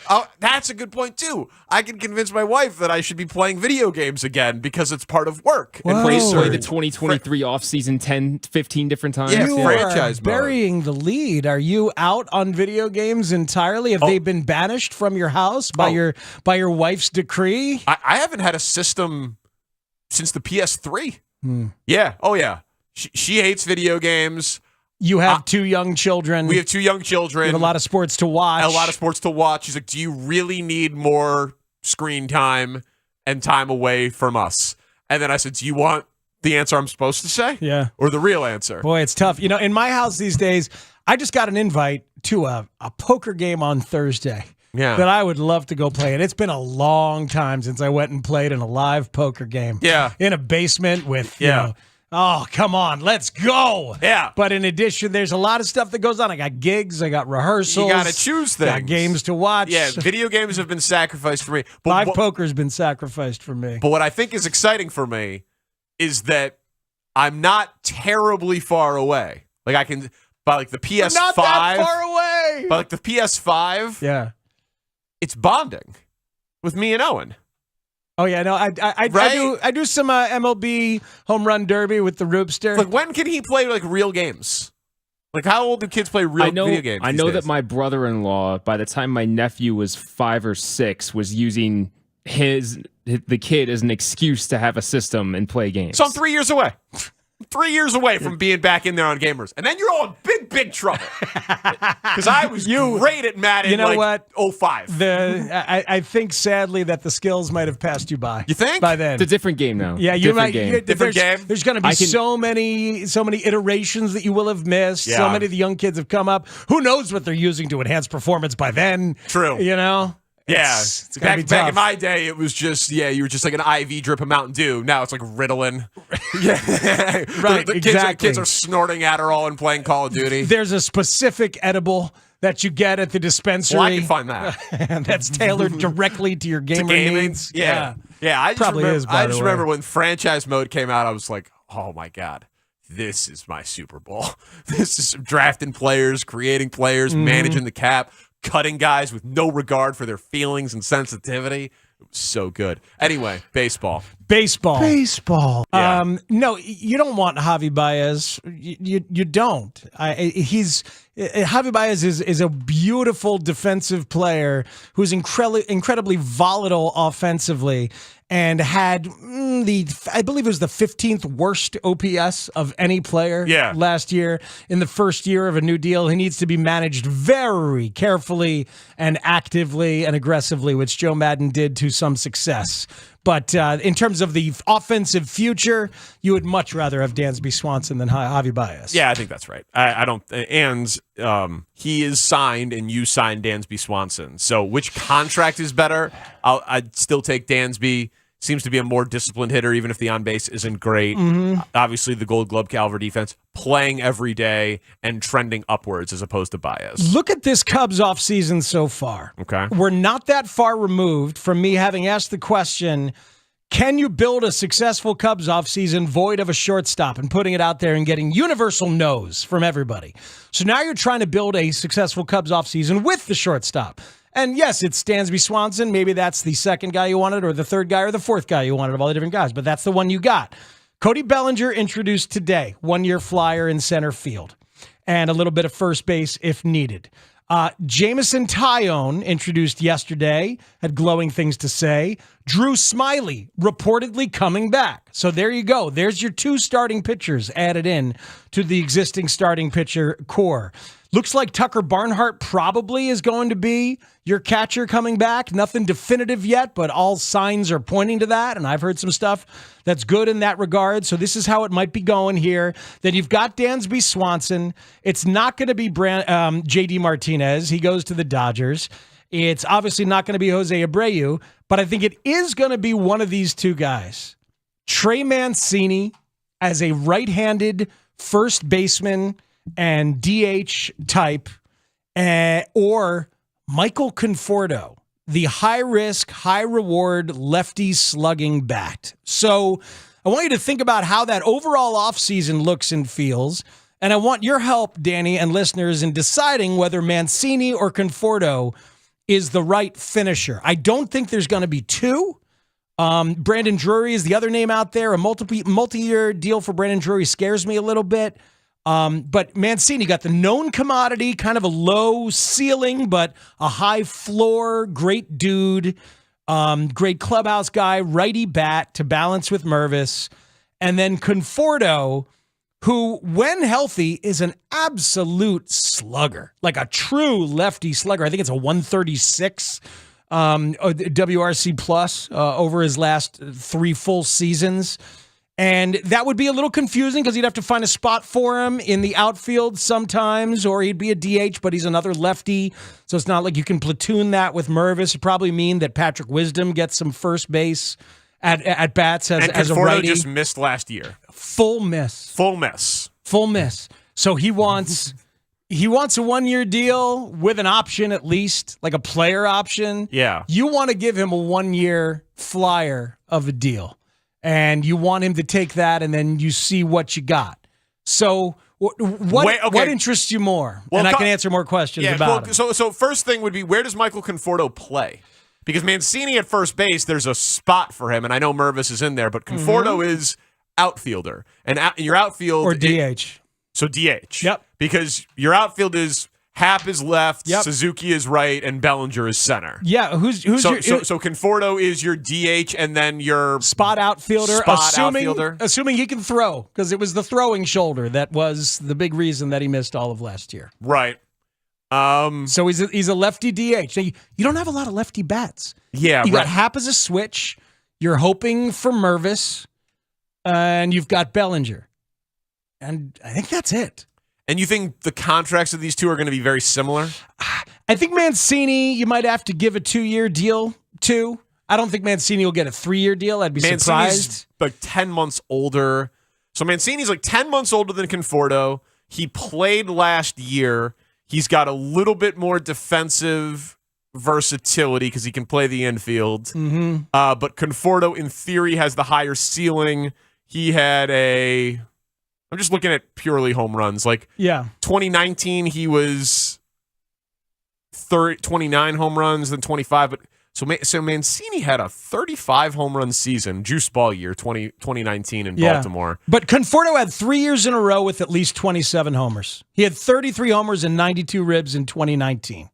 E: Yeah, that's a good point, too. I can convince my wife that I should be playing video games again because it's part of work.
U: And play the 2023 offseason 10, 15 different times.
E: Yeah,
B: you
E: franchise
B: are burying the lead. Are you out on video games entirely? Have they been banished from your house by your wife's decree?
E: I haven't had a system since the PS3. Yeah. Oh, yeah. She hates video games.
B: You have 2 young children.
E: We have 2 young children.
B: You have a lot of sports to watch.
E: She's like, do you really need more screen time and time away from us? And then I said, do you want The answer I'm supposed to say?
B: Yeah.
E: Or the real answer?
B: Boy, it's tough. You know, in my house these days, I just got an invite to a poker game on Thursday.
E: Yeah.
B: That I would love to go play. And it's been a long time since I went and played in a live poker game.
E: Yeah.
B: In a basement with, you know, oh, come on, let's go.
E: Yeah.
B: But in addition, there's a lot of stuff that goes on. I got gigs, I got rehearsals.
E: You got to choose things.
B: Got games to watch.
E: Yeah, video games have been sacrificed for me. But
B: Live poker's been sacrificed for me.
E: But what I think is exciting for me is that I'm not terribly far away. Like I can, by like the PS5.
B: Not that far away.
E: By like the PS5.
B: Yeah.
E: It's bonding with me and Owen.
B: Oh yeah, no, I do some MLB home run derby with the Roopster.
E: Like when can he play like real games? Like how old do kids play real video games?
U: I know that my brother-in-law, by the time my nephew was 5 or 6, was using the kid as an excuse to have a system and play games.
E: So I'm 3 years away. 3 years away from being back in there on Gamers. And then you're all in big trouble. Because I was great at Madden
B: you know what?
E: 05.
B: I think, sadly, that the skills might have passed you by.
E: You think?
B: By then.
U: It's a different game now.
B: Yeah, you
U: different
B: might.
U: game.
E: Different game?
B: There's going to be so many iterations that you will have missed.
E: Yeah.
B: So many of the young kids have come up. Who knows what they're using to enhance performance by then?
E: True.
B: You know?
E: Yeah,
B: It's gonna be
E: back
B: tough.
E: in my day, it was just you were just like an IV drip of Mountain Dew. Now it's like Ritalin. Yeah,
B: Right,
E: The
B: exactly.
E: kids are snorting Adderall and playing Call of Duty.
B: There's a specific edible that you get at the dispensary.
E: Well, I can find that.
B: That's tailored directly to your gamer
E: gaming.
B: needs.
E: Yeah. I just
B: Probably
E: remember,
B: is, by
E: I
B: the
E: just
B: way.
E: remember when franchise mode came out, I was like, oh my God, this is my Super Bowl. This is drafting players, creating players, managing the cap, cutting guys with no regard for their feelings and sensitivity. It was so good. Anyway, baseball.
B: Baseball.
E: Yeah.
B: No, you don't want Javi Baez. You don't. Javi Baez is a beautiful defensive player who's incredibly volatile offensively, and had I believe it was the 15th worst OPS of any player last year. In the first year of a new deal, he needs to be managed very carefully and actively and aggressively, which Joe Madden did to some success. But in terms of the offensive future, you would much rather have Dansby Swanson than Javi Baez.
E: Yeah, I think that's right. I don't. And he is signed, and you signed Dansby Swanson. So which contract is better? I'd still take Dansby. Seems to be a more disciplined hitter, even if the on base isn't great. Obviously, the Gold Glove caliber defense, playing every day and trending upwards as opposed to Baez.
B: Look at this Cubs offseason so far.
E: Okay.
B: We're not that far removed from me having asked the question, can you build a successful Cubs offseason void of a shortstop, and putting it out there and getting universal no's from everybody? So now you're trying to build a successful Cubs offseason with the shortstop. And yes, it's Dansby Swanson. Maybe that's the second guy you wanted, or the third guy, or the fourth guy you wanted of all the different guys. But that's the one you got. Cody Bellinger introduced today, 1-year flyer in center field, and a little bit of first base if needed. Jamison Tyone introduced yesterday, had glowing things to say. Drew Smyly reportedly coming back. So there you go. There's your 2 starting pitchers added in to the existing starting pitcher core. Looks like Tucker Barnhart probably is going to be your catcher coming back. Nothing definitive yet, but all signs are pointing to that, and I've heard some stuff that's good in that regard. So this is how it might be going here. Then you've got Dansby Swanson. It's not going to be J.D. Martinez. He goes to the Dodgers. It's obviously not going to be Jose Abreu, but I think it is going to be one of these 2 guys. Trey Mancini as a right-handed first baseman and DH type, or Michael Conforto, the high-risk, high-reward lefty slugging bat. So I want you to think about how that overall offseason looks and feels, and I want your help, Danny, and listeners, in deciding whether Mancini or Conforto is the right finisher. I don't think there's going to be 2. Brandon Drury is the other name out there. A multi-year deal for Brandon Drury scares me a little bit. But Mancini got the known commodity, kind of a low ceiling, but a high floor, great dude, great clubhouse guy, righty bat to balance with Mervis. And then Conforto, who, when healthy, is an absolute slugger, like a true lefty slugger. I think it's a 136 WRC plus over his last 3 full seasons. And that would be a little confusing because you'd have to find a spot for him in the outfield sometimes, or he'd be a DH, but he's another lefty. So it's not like you can platoon that with Mervis. It'd probably mean that Patrick Wisdom gets some first base at bats as a righty.
E: Just missed last year.
B: Full miss.
E: Full miss.
B: Full miss. So he wants a 1-year deal with an option at least, like a player option.
E: Yeah.
B: You want to give him a 1-year flyer of a deal. And you want him to take that, and then you see what you got. So, what interests you more?
E: Well,
B: and I can answer more questions about him.
E: So first thing would be, where does Michael Conforto play? Because Mancini at first base, there's a spot for him, and I know Mervis is in there, but Conforto is outfielder, and your outfield
B: or DH.
E: So DH.
B: Yep.
E: Because your outfield is Happ is left, Suzuki is right, and Bellinger is center.
B: Yeah, so
E: Conforto is your DH, and then your
B: spot outfielder,
E: outfielder.
B: Assuming he can throw, because it was the throwing shoulder that was the big reason that he missed all of last year.
E: Right.
B: So he's a lefty DH. Now, you don't have a lot of lefty bats.
E: Yeah,
B: you got Happ as a switch. You're hoping for Mervis, and you've got Bellinger, and I think that's it.
E: And you think the contracts of these two are going to be very similar?
B: I think Mancini, you might have to give a 2-year deal to. I don't think Mancini will get a 3-year deal. I'd be surprised.
E: Like 10 months older. So Mancini's like 10 months older than Conforto. He played last year. He's got a little bit more defensive versatility because he can play the infield.
B: Mm-hmm.
E: But Conforto, in theory, has the higher ceiling. He had I'm just looking at purely home runs. Like 2019, he was 29 home runs, then 25. But so Mancini had a 35 home run season, juice ball year 2019 in Baltimore.
B: But Conforto had 3 years in a row with at least 27 homers. He had 33 homers and 92 ribs in 2019.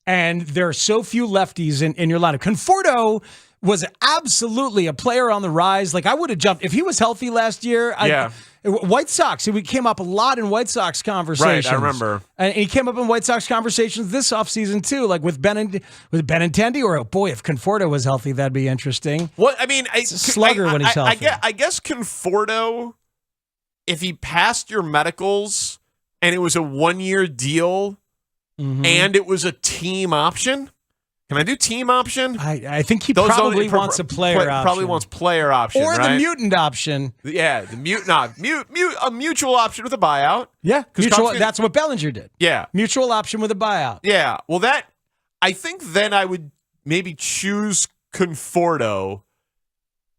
B: And there are so few lefties in your lineup. Conforto was absolutely a player on the rise. Like, I would have jumped if he was healthy last year. White Sox. We came up a lot in White Sox conversations.
E: Right, I remember.
B: And he came up in White Sox conversations this offseason too, like with Benintendi, or boy, if Conforto was healthy, that'd be interesting.
E: Well, I mean,
B: it's a slugger when he's healthy.
E: I guess Conforto, if he passed your medicals and it was a 1-year deal and it was a team option. Can I do team option?
B: I think he probably wants a player option.
E: Probably wants player option,
B: or
E: right?
B: the mutant option.
E: Yeah, the a mutual option with a buyout.
B: Yeah, that's what Bellinger did.
E: Yeah,
B: mutual option with a buyout.
E: Yeah, well, I think then I would maybe choose Conforto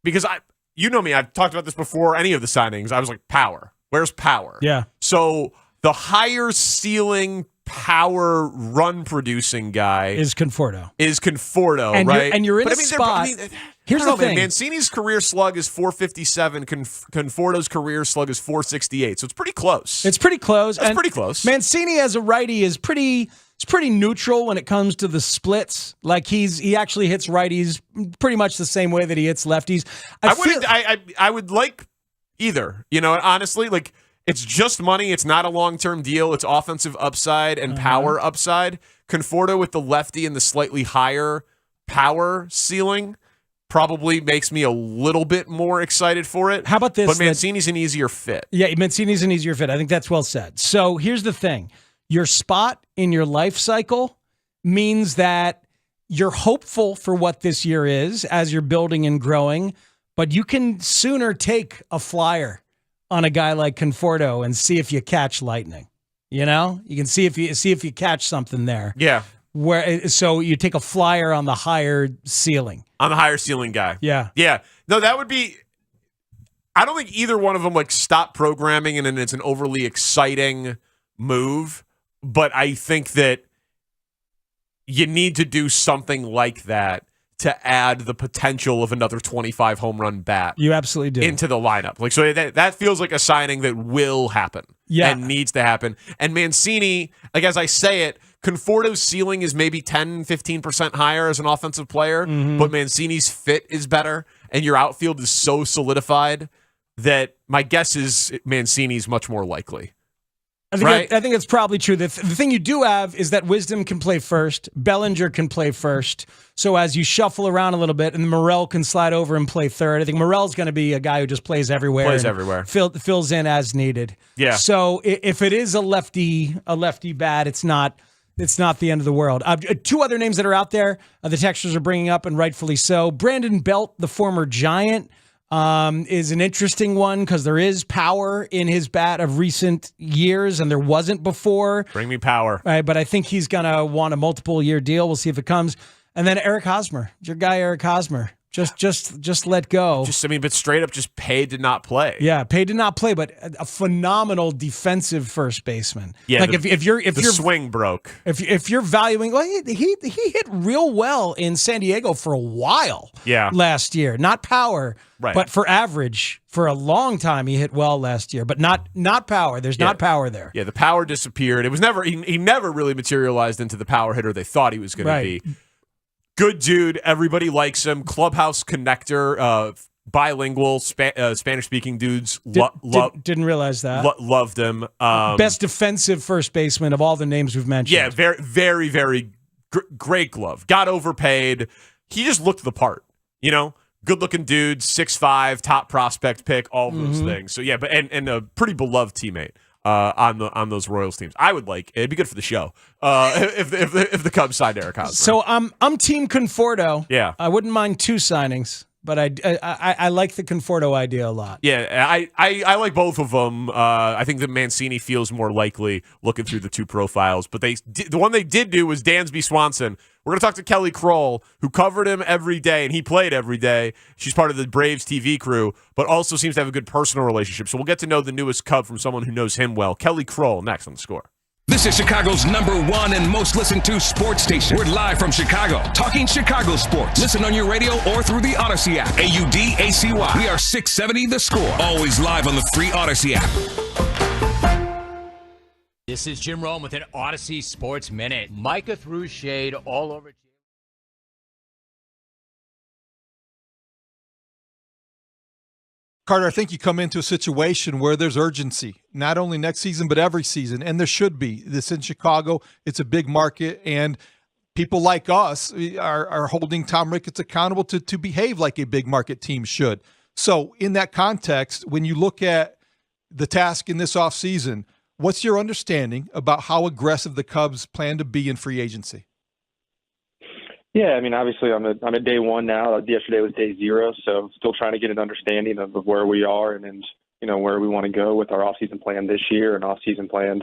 E: because you know me, I've talked about this before. Any of the signings, I was like, power. Where's power?
B: Yeah.
E: So the higher ceiling power run producing guy
B: is Conforto.
E: And
B: right? You're in a spot. Here's the thing.
E: Mancini's career slug is 457. Conforto's career slug is 468. So it's pretty close.
B: That's pretty close. Mancini as a righty is pretty neutral when it comes to the splits. Like he actually hits righties pretty much the same way that he hits lefties.
E: I would like either. You know, honestly, like. It's just money. It's not a long-term deal. It's offensive upside and power upside. Conforto with the lefty and the slightly higher power ceiling probably makes me a little bit more excited for it.
B: How about this?
E: But Mancini's an easier fit.
B: Yeah, Mancini's an easier fit. I think that's well said. So here's the thing. Your spot in your life cycle means that you're hopeful for what this year is as you're building and growing, but you can sooner take a flyer on a guy like Conforto and see if you catch lightning. You know, you can see if you catch something there.
E: Yeah.
B: So you take a flyer on the higher ceiling.
E: On the higher ceiling guy.
B: Yeah.
E: Yeah. No, that would be. I don't think either one of them like stop programming and then it's an overly exciting move. But I think that you need to do something like that to add the potential of another 25 home run bat.
B: You absolutely do.
E: Into the lineup. Like, so that feels like a signing that will happen.
B: Yeah.
E: And needs to happen. And Mancini, like as I say it, Conforto's ceiling is maybe 10, 15% higher as an offensive player, but Mancini's fit is better, and your outfield is so solidified that my guess is Mancini's much more likely.
B: I think it's probably true. The thing you do have is that Wisdom can play first, Bellinger can play first. So as you shuffle around a little bit, and Morrell can slide over and play third. I think Morrell's going to be a guy who just plays everywhere. Fills in as needed.
E: Yeah.
B: So if it is a lefty bat, it's not the end of the world. Two other names that are out there, the texters are bringing up, and rightfully so. Brandon Belt, the former Giant, is an interesting one because there is power in his bat of recent years, and there wasn't before.
E: Bring me power.
B: Right, but I think he's going to want a multiple-year deal. We'll see if it comes. And then Eric Hosmer, your guy Eric Hosmer. Just let go.
E: But straight up just paid to not play.
B: Yeah, paid to not play, but a phenomenal defensive first baseman.
E: Yeah,
B: like if your
E: swing broke.
B: If you're valuing, well, he hit real well in San Diego for a while.
E: Yeah.
B: Last year, not power,
E: right.
B: But for average, for a long time he hit well last year, but not power. There's not power there.
E: Yeah, the power disappeared. It was never he never really materialized into the power hitter they thought he was going to be. Good dude. Everybody likes him. Clubhouse connector, bilingual, Spanish-speaking dudes.
B: Didn't realize that.
E: Loved him.
B: Best defensive first baseman of all the names we've mentioned.
E: Yeah, very, very, very great glove. Got overpaid. He just looked the part. Good-looking dude, 6'5", top prospect pick, all those things. So, yeah, but and a pretty beloved teammate. On those Royals teams, I would like it'd be good for the show if the Cubs signed Eric Hosmer.
B: So I'm Team Conforto.
E: Yeah,
B: I wouldn't mind 2 signings, but I like the Conforto idea a lot.
E: Yeah, I like both of them. I think that Mancini feels more likely looking through the 2 profiles, but the one they did do was Dansby Swanson. We're going to talk to Kelly Kroll, who covered him every day, and he played every day. She's part of the Braves TV crew, but also seems to have a good personal relationship. So we'll get to know the newest Cub from someone who knows him well. Kelly Kroll, next on The Score.
K: This is Chicago's #1 and most listened to sports station. We're live from Chicago, talking Chicago sports. Listen on your radio or through the Odyssey app. AUDACY. We are 670 The Score. Always live on the free Odyssey app.
A: This is Jim Rome with an Odyssey Sports Minute. Micah threw shade all over.
D: Carter, I think you come into a situation where there's urgency, not only next season, but every season. And there should be. This in Chicago, it's a big market, and people like us are holding Tom Ricketts accountable to behave like a big market team should. So in that context, when you look at the task in this offseason, what's your understanding about how aggressive the Cubs plan to be in free agency?
L: Yeah, I mean, obviously I'm at day 1 now. Yesterday was day 0, so still trying to get an understanding of where we are and where we want to go with our offseason plan this year and offseason plans,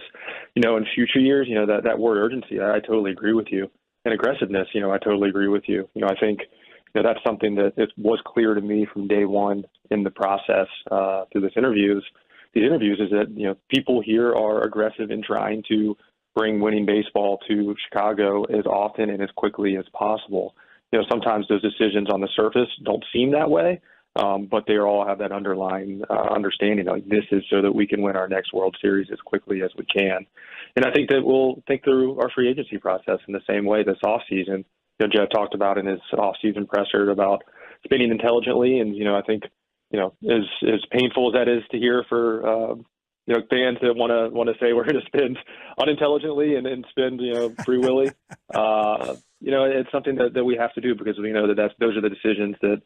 L: in future years. That word urgency, I totally agree with you. And aggressiveness, I totally agree with you. I think that's something that it was clear to me from day 1 in the process through these interviews is that, people here are aggressive in trying to bring winning baseball to Chicago as often and as quickly as possible. Sometimes those decisions on the surface don't seem that way, but they all have that underlying understanding. Like, this is so that we can win our next World Series as quickly as we can. And I think that we'll think through our free agency process in the same way this offseason. Jeff talked about in his offseason presser about spending intelligently, and I think as painful as that is to hear for fans that want to say we're going to spend unintelligently and spend free willy. It's something that we have to do because we know that those are the decisions that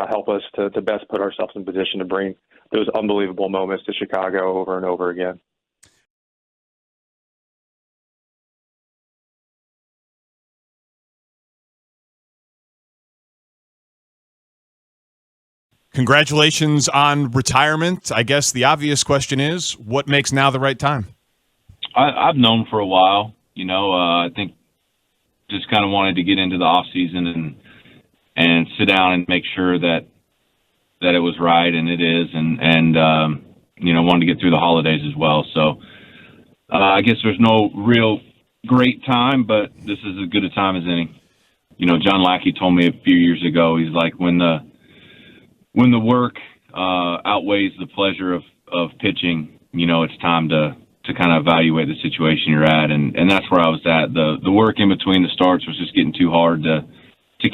L: help us to best put ourselves in position to bring those unbelievable moments to Chicago over and over again.
S: Congratulations on retirement. I guess the obvious question is, what makes now the right time?
R: I've known for a while. I think just kind of wanted to get into the off season and sit down and make sure that it was right, and it is, and wanted to get through the holidays as well. So I guess there's no real great time, but this is as good a time as any. John Lackey told me a few years ago, he's like, when the work outweighs the pleasure of pitching, it's time to kind of evaluate the situation you're at. And that's where I was at. The work in between the starts was just getting too hard to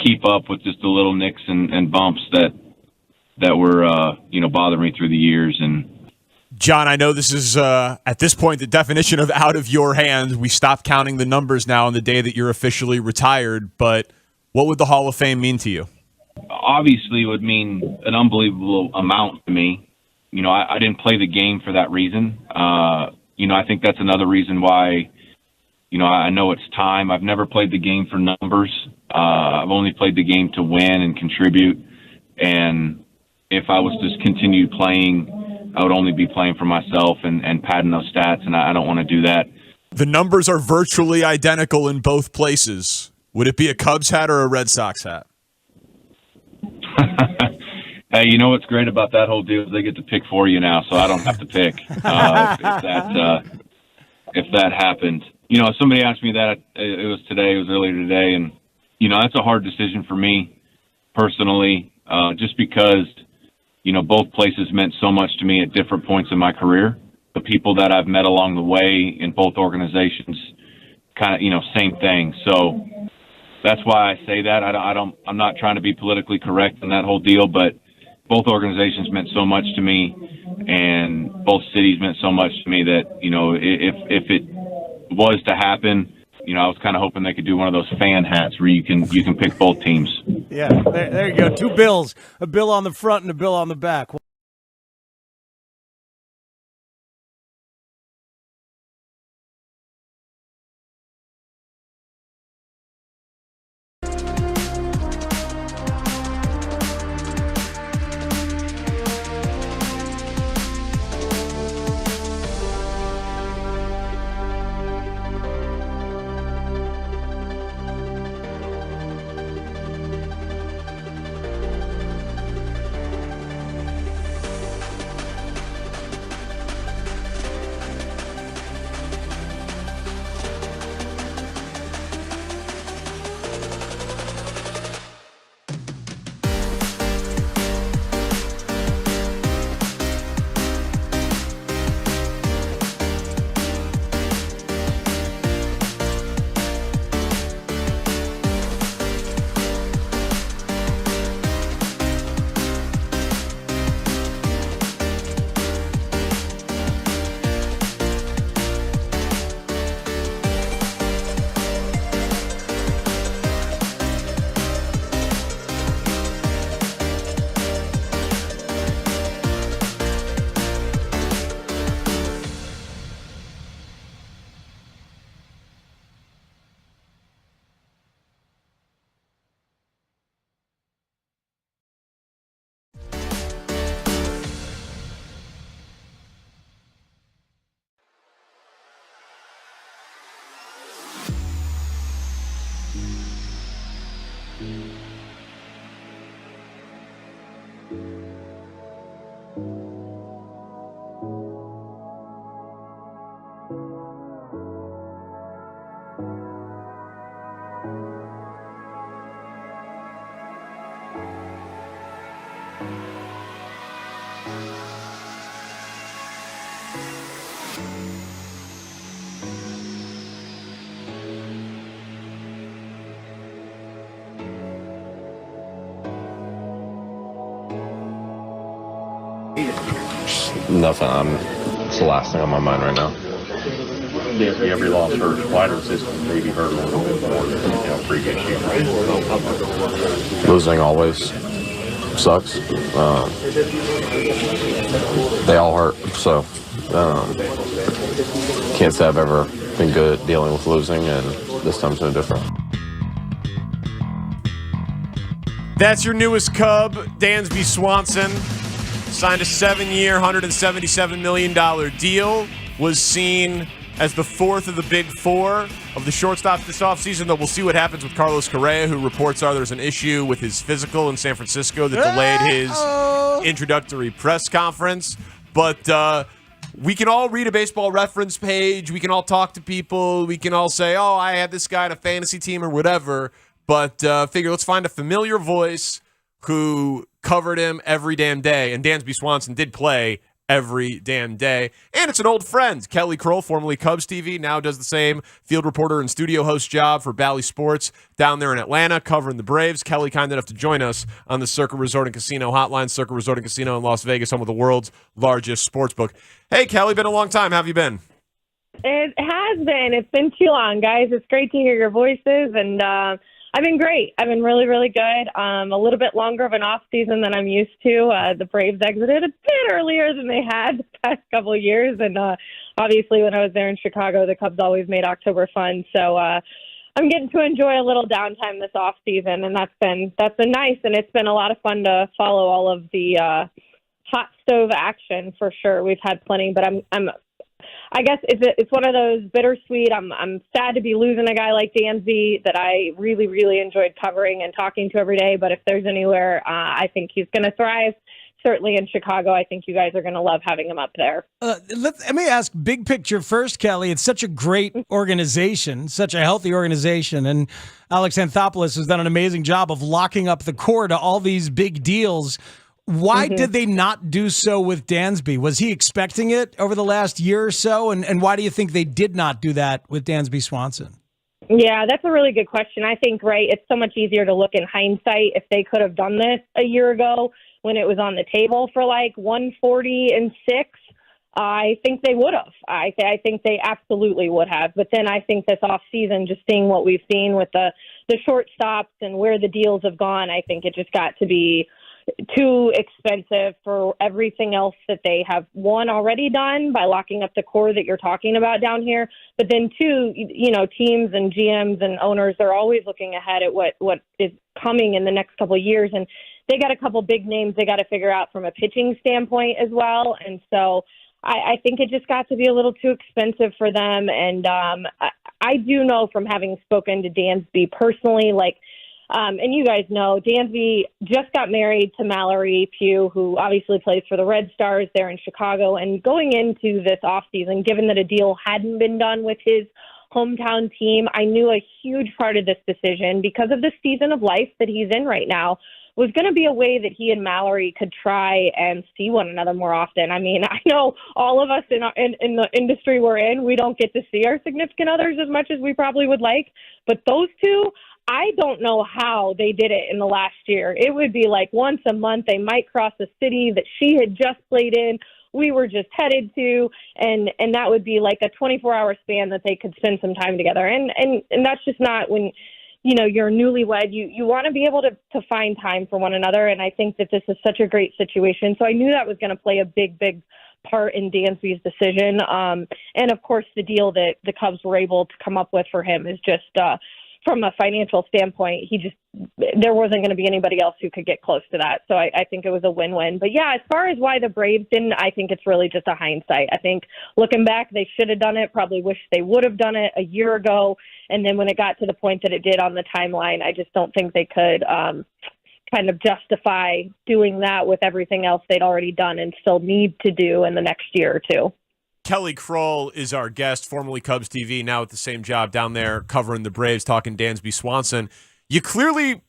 R: keep up with just the little nicks and bumps that were, bothering me through the years. And
E: John, I know this is, at this point, the definition of out of your hands. We stopped counting the numbers now on the day that you're officially retired, but what would the Hall of Fame mean to you?
R: Obviously, it would mean an unbelievable amount to me. You know, I didn't play the game for that reason. You know, I think that's another reason why, you know, I know it's time. I've never played the game for numbers. I've only played the game to win and contribute. And if I was to continue playing, I would only be playing for myself and padding those stats, and I don't want to do that.
E: The numbers are virtually identical in both places. Would it be a Cubs hat or a Red Sox hat?
R: Hey, you know what's great about that whole deal is they get to pick for you now, so I don't have to pick if that happened. You know, somebody asked me that. It was earlier today, and, you know, that's a hard decision for me personally, just because, you know, both places meant so much to me at different points in my career. The people that I've met along the way in both organizations, kind of, you know, same thing. So that's why I say that. I'm not trying to be politically correct in that whole deal, but both organizations meant so much to me, and both cities meant so much to me that, you know, if it was to happen, you know, I was kind of hoping they could do one of those fan hats where you can pick both teams.
B: Yeah, there you go. 2 bills, a bill on the front and a bill on the back.
F: Nothing. It's the last thing on my mind right now.
H: Every loss hurts. Why does this maybe hurt a little bit more than previous years?
F: Losing always sucks. They all hurt. So can't say I've ever been good at dealing with losing, and this time's no different.
E: That's your newest Cub, Dansby Swanson. Signed a 7-year, $177 million deal. Was seen as the fourth of the big four of the shortstops this offseason, though we'll see what happens with Carlos Correa, who reports are there's an issue with his physical in San Francisco that delayed his introductory press conference. But we can all read a Baseball Reference page. We can all talk to people. We can all say, oh, I had this guy on a fantasy team or whatever. But figure let's find a familiar voice who covered him every damn day. And Dansby Swanson did play every damn day. And it's an old friend. Kelly Kroll, formerly Cubs TV, now does the same field reporter and studio host job for Bally Sports down there in Atlanta, covering the Braves. Kelly, kind enough to join us on the Circa Resort and Casino hotline. Circa Resort and Casino in Las Vegas, home of the world's largest sports book. Hey, Kelly, been a long time. How have you been?
M: It has been. It's been too long, guys. It's great to hear your voices, and I've been great. I've been really, really good. A little bit longer of an off season than I'm used to. The Braves exited a bit earlier than they had the past couple of years, and obviously when I was there in Chicago, the Cubs always made October fun. So I'm getting to enjoy a little downtime this off season, and that's been nice, and it's been a lot of fun to follow all of the hot stove action for sure. We've had plenty, but I guess it's one of those bittersweet. I'm sad to be losing a guy like Dansby that I really, really enjoyed covering and talking to every day. But if there's anywhere, I think he's going to thrive. Certainly in Chicago, I think you guys are going to love having him up there.
B: Let me ask big picture first, Kelly. It's such a great organization, such a healthy organization. And Alex Anthopoulos has done an amazing job of locking up the core to all these big deals. Why did they not do so with Dansby? Was he expecting it over the last year or so? And why do you think they did not do that with Dansby Swanson?
M: Yeah, that's a really good question. I think, right, it's so much easier to look in hindsight if they could have done this a year ago when it was on the table for like 140-6. I think they would have. I think they absolutely would have. But then I think this offseason, just seeing what we've seen with the shortstops and where the deals have gone, I think it just got to be too expensive for everything else that they have, one, already done by locking up the core that you're talking about down here. But then two, teams and GMs and owners, they're always looking ahead at what is coming in the next couple of years. And they got a couple big names they got to figure out from a pitching standpoint as well. And so I think it just got to be a little too expensive for them. And I do know from having spoken to Dansby personally, and you guys know, Dansby just got married to Mallory Pugh, who obviously plays for the Red Stars there in Chicago. And going into this offseason, given that a deal hadn't been done with his hometown team, I knew a huge part of this decision, because of the season of life that he's in right now, was going to be a way that he and Mallory could try and see one another more often. I mean, I know all of us in the industry we're in, we don't get to see our significant others as much as we probably would like. But those two, I don't know how they did it in the last year. It would be like once a month they might cross a city that she had just played in, we were just headed to, and that would be like a 24-hour span that they could spend some time together. And that's just not when, you're newlywed. You want to be able to find time for one another, and I think that this is such a great situation. So I knew that was going to play a big, big part in Dansby's decision. And, of course, the deal that the Cubs were able to come up with for him is just from a financial standpoint, there wasn't going to be anybody else who could get close to that. So I think it was a win-win. But yeah, as far as why the Braves didn't, I think it's really just a hindsight. I think looking back, they should have done it, probably wish they would have done it a year ago. And then when it got to the point that it did on the timeline, I just don't think they could kind of justify doing that with everything else they'd already done and still need to do in the next year or two.
E: Kelly Kroll is our guest, formerly Cubs TV, now at the same job down there covering the Braves, talking Dansby Swanson. You clearly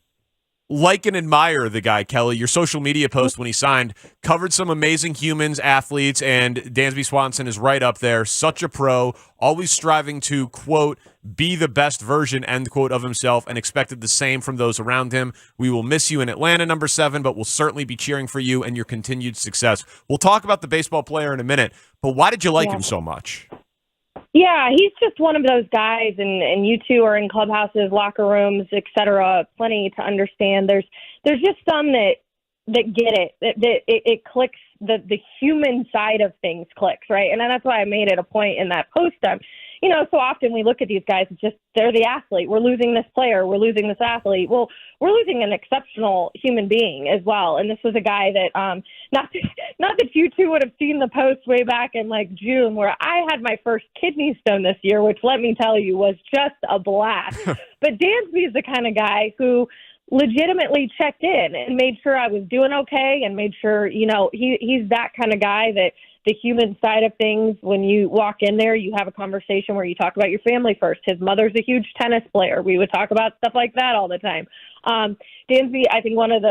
E: like and admire the guy, Kelly. Your social media post when he signed covered some amazing humans, athletes, and Dansby Swanson is right up there. Such a pro, always striving to, quote, be the best version, end quote, of himself, and expected the same from those around him. We will miss you in Atlanta, number 7, but we'll certainly be cheering for you and your continued success. We'll talk about the baseball player in a minute, but why did you like him so much?
M: Yeah, he's just one of those guys, and you two are in clubhouses, locker rooms, et cetera, plenty to understand. There's just some that get it, that it clicks, the human side of things clicks, right? And that's why I made it a point in that post. So often we look at these guys, they're the athlete. We're losing this player. We're losing this athlete. Well, we're losing an exceptional human being as well. And this was a guy that, not that you two would have seen the post way back in like June, where I had my first kidney stone this year, which let me tell you was just a blast. But Dansby is the kind of guy who legitimately checked in and made sure I was doing okay and made sure, he's that kind of guy that the human side of things, when you walk in there, you have a conversation where you talk about your family first. His mother's a huge tennis player. We would talk about stuff like that all the time. Dansby, I think one of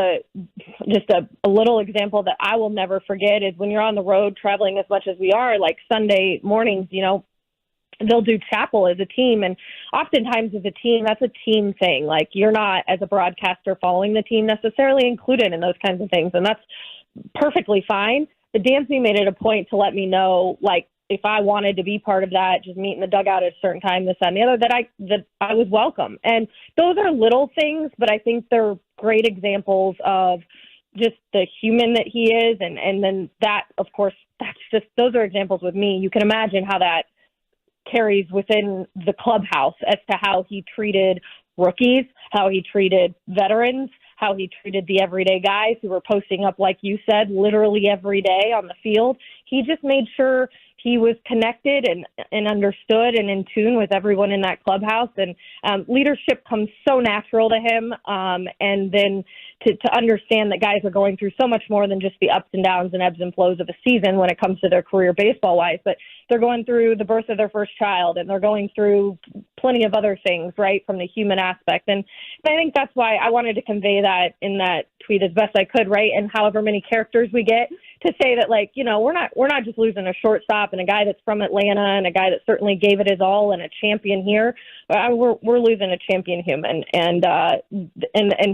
M: just a little example that I will never forget is when you're on the road traveling as much as we are, like Sunday mornings, they'll do chapel as a team. And oftentimes as a team, that's a team thing. Like you're not, as a broadcaster, following the team necessarily included in those kinds of things. And that's perfectly fine. But Dansby made it a point to let me know, like, if I wanted to be part of that, just meet in the dugout at a certain time, this, that, and the other, that I was welcome. And those are little things, but I think they're great examples of just the human that he is. And then that, of course, those are examples with me. You can imagine how that carries within the clubhouse as to how he treated rookies, how he treated veterans, how he treated the everyday guys who were posting up, like you said, literally every day on the field. He just made sure he was connected and understood and in tune with everyone in that clubhouse. And leadership comes so natural to him. And then to understand that guys are going through so much more than just the ups and downs and ebbs and flows of a season when it comes to their career baseball-wise, but they're going through the birth of their first child, and they're going through plenty of other things, right, from the human aspect. And I think that's why I wanted to convey that in that tweet as best I could, right, and however many characters we get to say that, like, we're not just losing a shortstop and a guy that's from Atlanta and a guy that certainly gave it his all and a champion here. We're losing a champion human, and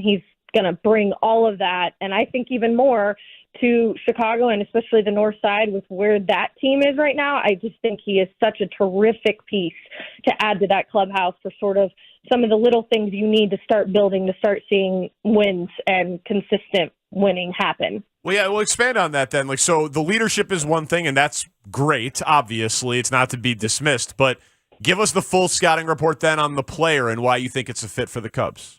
M: he's going to bring all of that, and I think even more, to Chicago, and especially the north side with where that team is right now. I just think he is such a terrific piece to add to that clubhouse for sort of some of the little things you need to start building to start seeing wins and consistent winning happen.
E: Well, yeah, we'll expand on that then. Like, so the leadership is one thing, and that's great. Obviously, it's not to be dismissed, but give us the full scouting report then on the player and why you think it's a fit for the Cubs.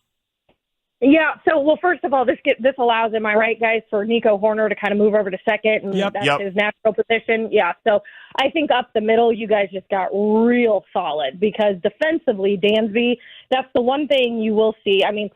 M: Yeah, so, well, first of all, this allows, am I right, guys, for Nico Horner to kind of move over to second, and that's his natural position. Yeah, so I think up the middle, you guys just got real solid because defensively, Dansby, that's the one thing you will see. I mean,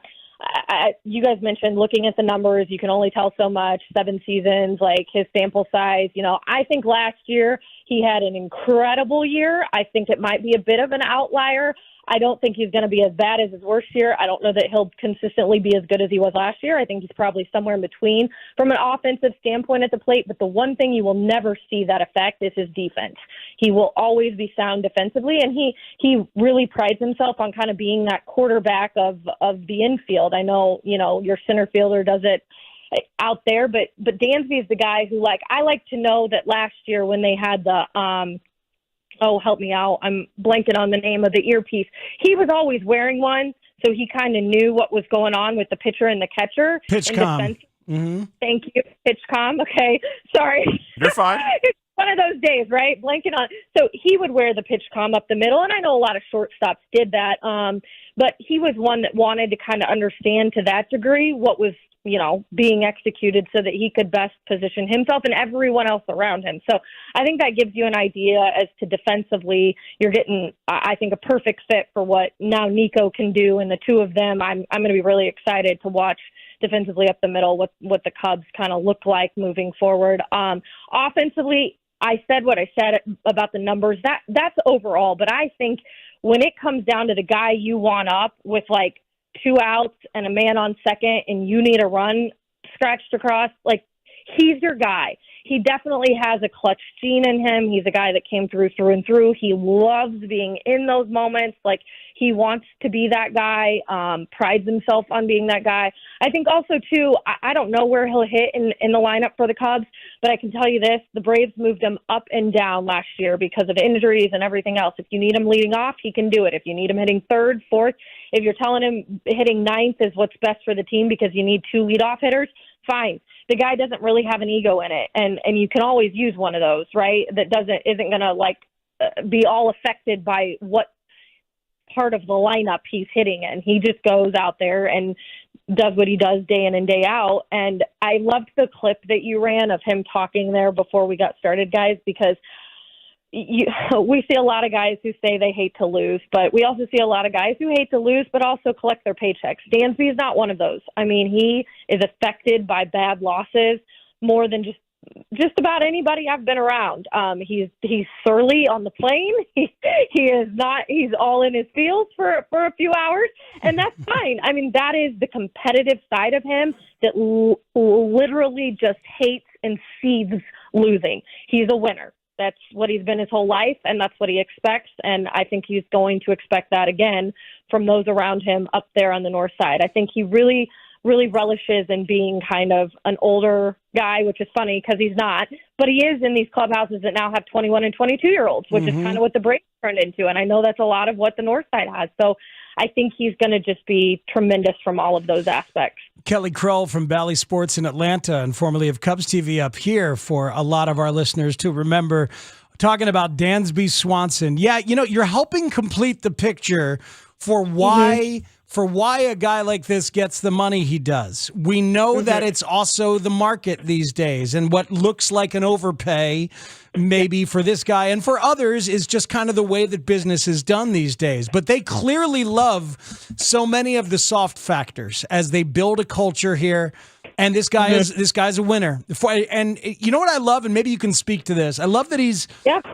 M: you guys mentioned looking at the numbers, you can only tell so much, 7 seasons, like his sample size. I think last year he had an incredible year. I think it might be a bit of an outlier. I don't think he's going to be as bad as his worst year. I don't know that he'll consistently be as good as he was last year. I think he's probably somewhere in between from an offensive standpoint at the plate. But the one thing you will never see that effect is his defense. He will always be sound defensively, and he really prides himself on kind of being that quarterback of the infield. I know, your center fielder does it out there, but Dansby is the guy who, I like to know that last year when they had the help me out, I'm blanking on the name of the earpiece. He was always wearing one, so he kind of knew what was going on with the pitcher and the catcher.
B: PitchCom. Mm-hmm.
M: Thank you, PitchCom. Okay, sorry.
E: You're fine.
M: It's one of those days, right? Blanking on. So he would wear the PitchCom up the middle, and I know a lot of shortstops did that, but he was one that wanted to kind of understand to that degree what was being executed so that he could best position himself and everyone else around him. So I think that gives you an idea as to defensively, you're getting, I think, a perfect fit for what now Nico can do. And the two of them, I'm going to be really excited to watch defensively up the middle, what the Cubs kind of look like moving forward. Offensively, I said what I said about the numbers. That's overall, but I think when it comes down to the guy you want up with 2 outs and a man on second and you need a run scratched across, he's your guy. He definitely has a clutch gene in him. He's a guy that came through and through. He loves being in those moments. He wants to be that guy, prides himself on being that guy. I think also, too, I don't know where he'll hit in the lineup for the Cubs, but I can tell you this, the Braves moved him up and down last year because of injuries and everything else. If you need him leading off, he can do it. If you need him hitting third, fourth, if you're telling him hitting ninth is what's best for the team because you need 2 leadoff hitters, fine. The guy doesn't really have an ego in it, and you can always use one of those, right? That isn't going to be all affected by what part of the lineup he's hitting in. He just goes out there and does what he does day in and day out. And I loved the clip that you ran of him talking there before we got started, guys, because we see a lot of guys who say they hate to lose, but we also see a lot of guys who hate to lose but also collect their paychecks. Dansby is not one of those. I mean, he is affected by bad losses more than just about anybody I've been around. He's surly on the plane. He is not. He's all in his feels for a few hours, and that's fine. I mean, that is the competitive side of him that literally just hates and seethes losing. He's a winner. That's what he's been his whole life, and that's what he expects. And I think he's going to expect that again from those around him up there on the north side. I think he really relishes in being kind of an older guy, which is funny because he's not, but he is in these clubhouses that now have 21 and 22-year-olds, which is kind of what the Braves turned into. And I know that's a lot of what the north side has. So I think he's going to just be tremendous from all of those aspects.
B: Kelly Kroll from Bally Sports in Atlanta and formerly of Cubs TV up here for a lot of our listeners to remember, talking about Dansby Swanson. Yeah, you're helping complete the picture for why a guy like this gets the money he does. We know that it's also the market these days, and what looks like an overpay maybe for this guy and for others is just kind of the way that business is done these days. But they clearly love so many of the soft factors as they build a culture here. And this guy's a winner. And you know what I love, and maybe you can speak to this. I love that he's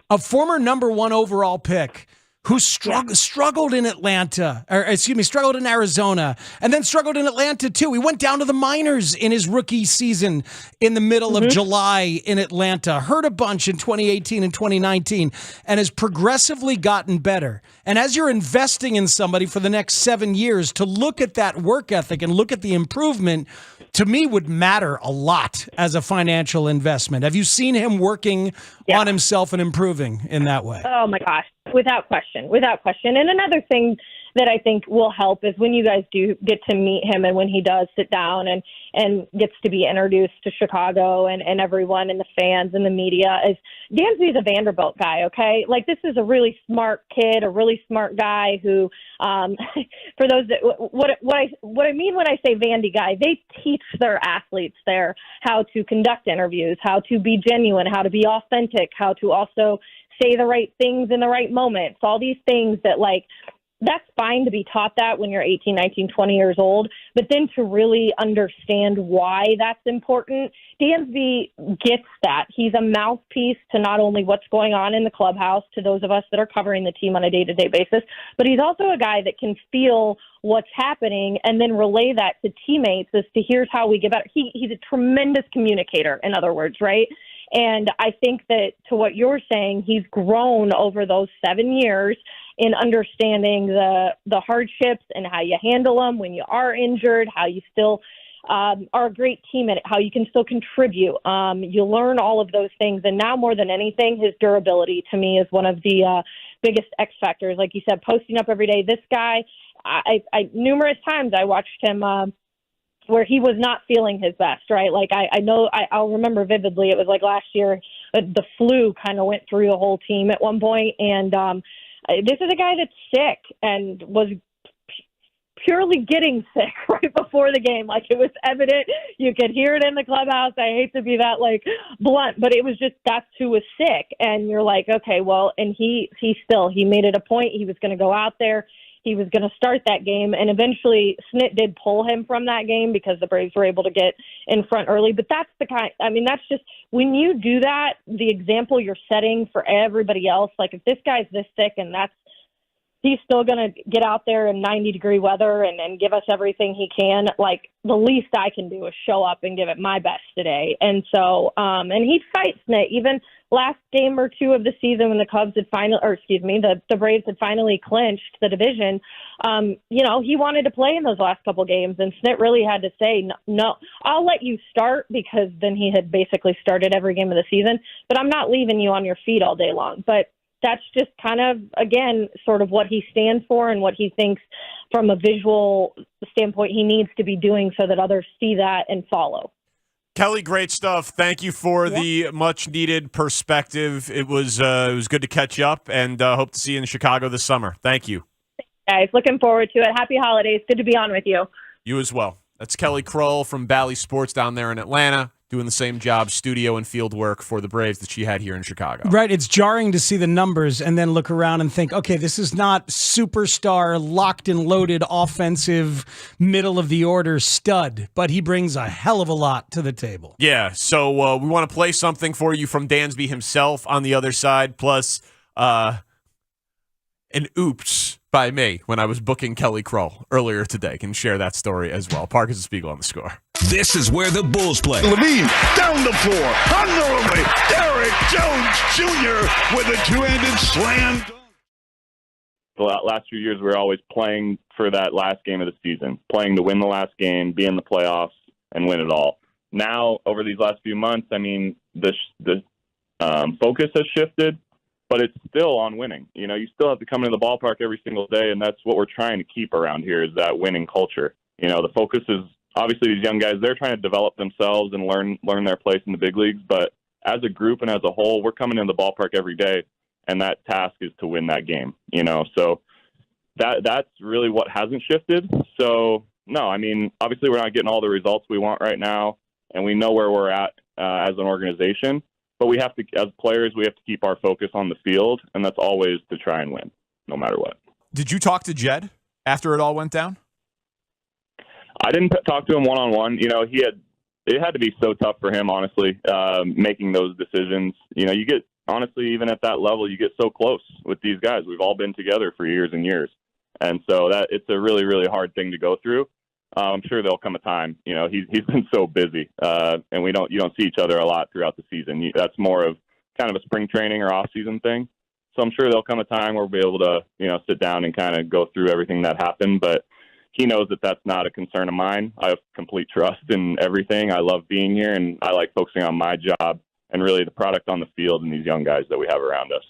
B: a former number 1 overall pick who struggled in Atlanta, struggled in Arizona, and then struggled in Atlanta too. He went down to the minors in his rookie season in the middle of July in Atlanta, hurt a bunch in 2018 and 2019, and has progressively gotten better. And as you're investing in somebody for the next 7 years, to look at that work ethic and look at the improvement, to me, would matter a lot as a financial investment. Have you seen him working on himself and improving in that way?
M: Oh, my gosh. Without question. And another thing that I think will help is when you guys do get to meet him and when he does sit down and gets to be introduced to Chicago and everyone and the fans and the media, is Dansby's a Vanderbilt guy, okay? Like, this is a really smart kid, a really smart guy who, for those that, what I mean when I say Vandy guy, they teach their athletes there how to conduct interviews, how to be genuine, how to be authentic, how to also say the right things in the right moments, all these things that, like, that's fine to be taught that when you're 18, 19, 20 years old, but then to really understand why that's important, Dansby gets that. He's a mouthpiece to not only what's going on in the clubhouse, to those of us that are covering the team on a day-to-day basis, but he's also a guy that can feel what's happening and then relay that to teammates as to here's how we get better. He's a tremendous communicator, in other words, right? And I think that, to what you're saying, he's grown over those 7 years in understanding the hardships and how you handle them when you are injured, how you still are a great team at it, how you can still contribute. You learn all of those things. And now more than anything, his durability to me is one of the biggest X factors. Like you said, posting up every day. This guy, I numerous times I watched him where he was not feeling his best, right? Like I'll remember vividly, it was like last year, the flu kind of went through the whole team at one point. And this is a guy that's sick and was purely getting sick right before the game. Like, it was evident. You could hear it in the clubhouse. I hate to be that, like, blunt, but it was just, that's who was sick. And you're like, okay, well, and he made it a point. He was going to go out there. He was going to start that game, and eventually Snit did pull him from that game because the Braves were able to get in front early. But that's the kind, I mean, that's just, when you do that, the example you're setting for everybody else, like, if this guy's this sick and he's still going to get out there in 90-degree weather and give us everything he can, like, the least I can do is show up and give it my best today. And so, and he fights Snit. Even last game or two of the season when the Cubs had the Braves had finally clinched the division, he wanted to play in those last couple games, and Snit really had to say, no, I'll let you start, because then he had basically started every game of the season, but I'm not leaving you on your feet all day long. But that's just kind of, again, sort of what he stands for and what he thinks from a visual standpoint he needs to be doing so that others see that and follow.
E: Kelly, great stuff. Thank you for the much-needed perspective. It was good to catch up, and hope to see you in Chicago this summer. Thank you.
M: Guys, looking forward to it. Happy holidays. Good to be on with you.
E: You as well. That's Kelly Kroll from Bally Sports down there in Atlanta. doing the same job, studio and field work for the Braves that she had here in Chicago.
B: Right. It's jarring to see the numbers and then look around and think, okay, this is not superstar, locked and loaded, offensive, middle of the order stud, but he brings a hell of a lot to the table.
E: Yeah, so we want to play something for you from Dansby himself on the other side, plus an oops by me when I was booking Kelly Kroll earlier today. Can share that story as well. Parkins and Spiegel on the Score.
K: This is where the Bulls play.
N: Levine down the floor, unnervingly, Derek Jones Jr. with a two-handed slam.
P: The last few years, we were always playing for that last game of the season, playing to win the last game, be in the playoffs, and win it all. Now, over these last few months, I mean, the focus has shifted, but it's still on winning. You know, you still have to come into the ballpark every single day, and that's what we're trying to keep around here is that winning culture. You know, the focus is obviously these young guys, they're trying to develop themselves and learn their place in the big leagues, but as a group and as a whole, we're coming into the ballpark every day, and that task is to win that game, you know. So that's really what hasn't shifted. So, no, I mean, obviously we're not getting all the results we want right now, and we know where we're at as an organization. But we have to, as players, we have to keep our focus on the field, and that's always to try and win, no matter what.
E: Did you talk to Jed after it all went down?
P: I didn't talk to him one-on-one. You know, it had to be so tough for him, honestly, making those decisions. You know, you get, honestly, even at that level, you get so close with these guys. We've all been together for years and years. And so it's a really, really hard thing to go through. I'm sure there'll come a time. You know, he's been so busy, and you don't see each other a lot throughout the season. That's more of kind of a spring training or off-season thing. So I'm sure there'll come a time where we'll be able to, you know, sit down and kind of go through everything that happened. But he knows that that's not a concern of mine. I have complete trust in everything. I love being here, and I like focusing on my job and really the product on the field and these young guys that we have around us.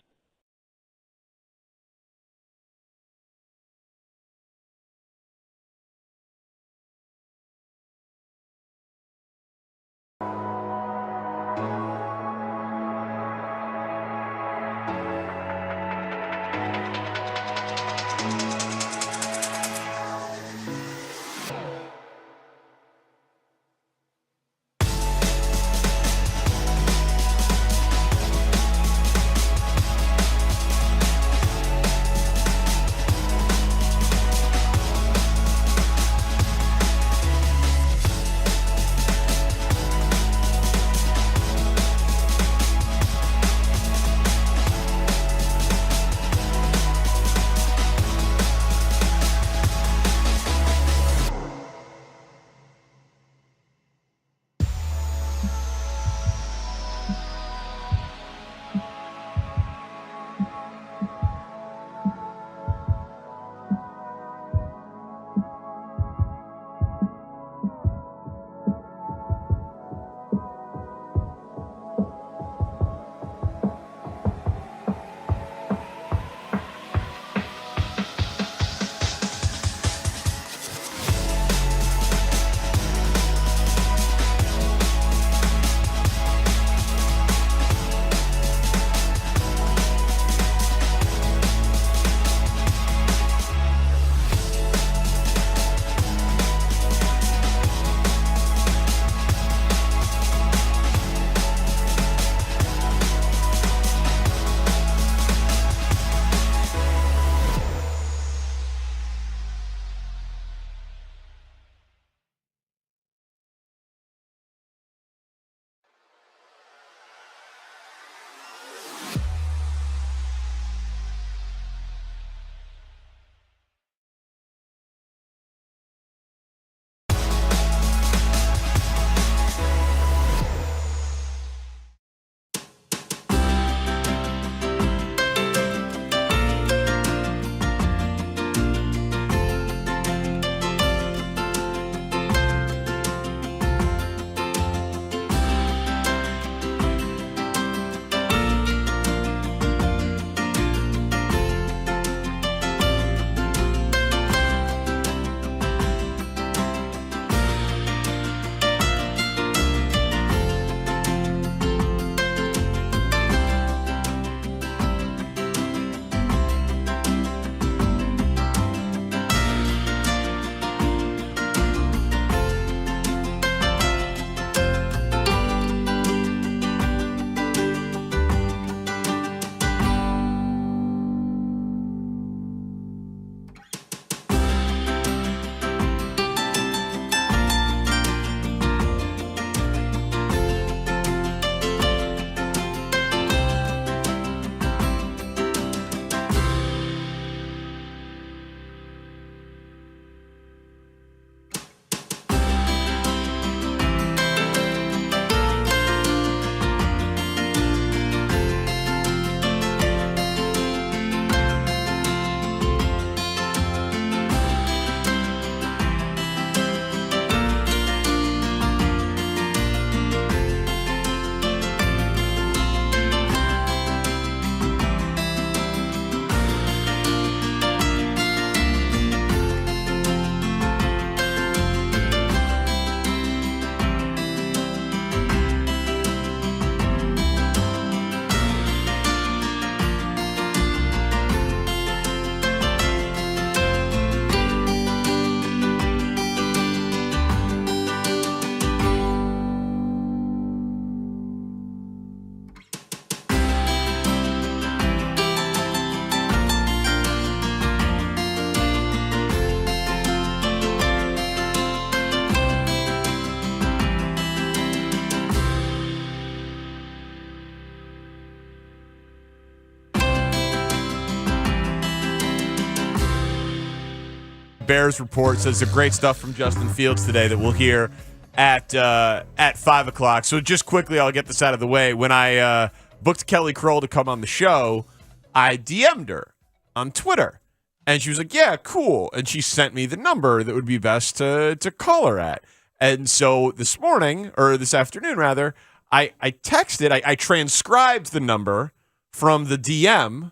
E: Bears report. Says the great stuff from Justin Fields today that we'll hear at 5 o'clock. So just quickly, I'll get this out of the way. When I booked Kelly Kroll to come on the show, I DM'd her on Twitter. And she was like, yeah, cool. And she sent me the number that would be best to call her at. And so this afternoon, rather, I texted, I transcribed the number from the DM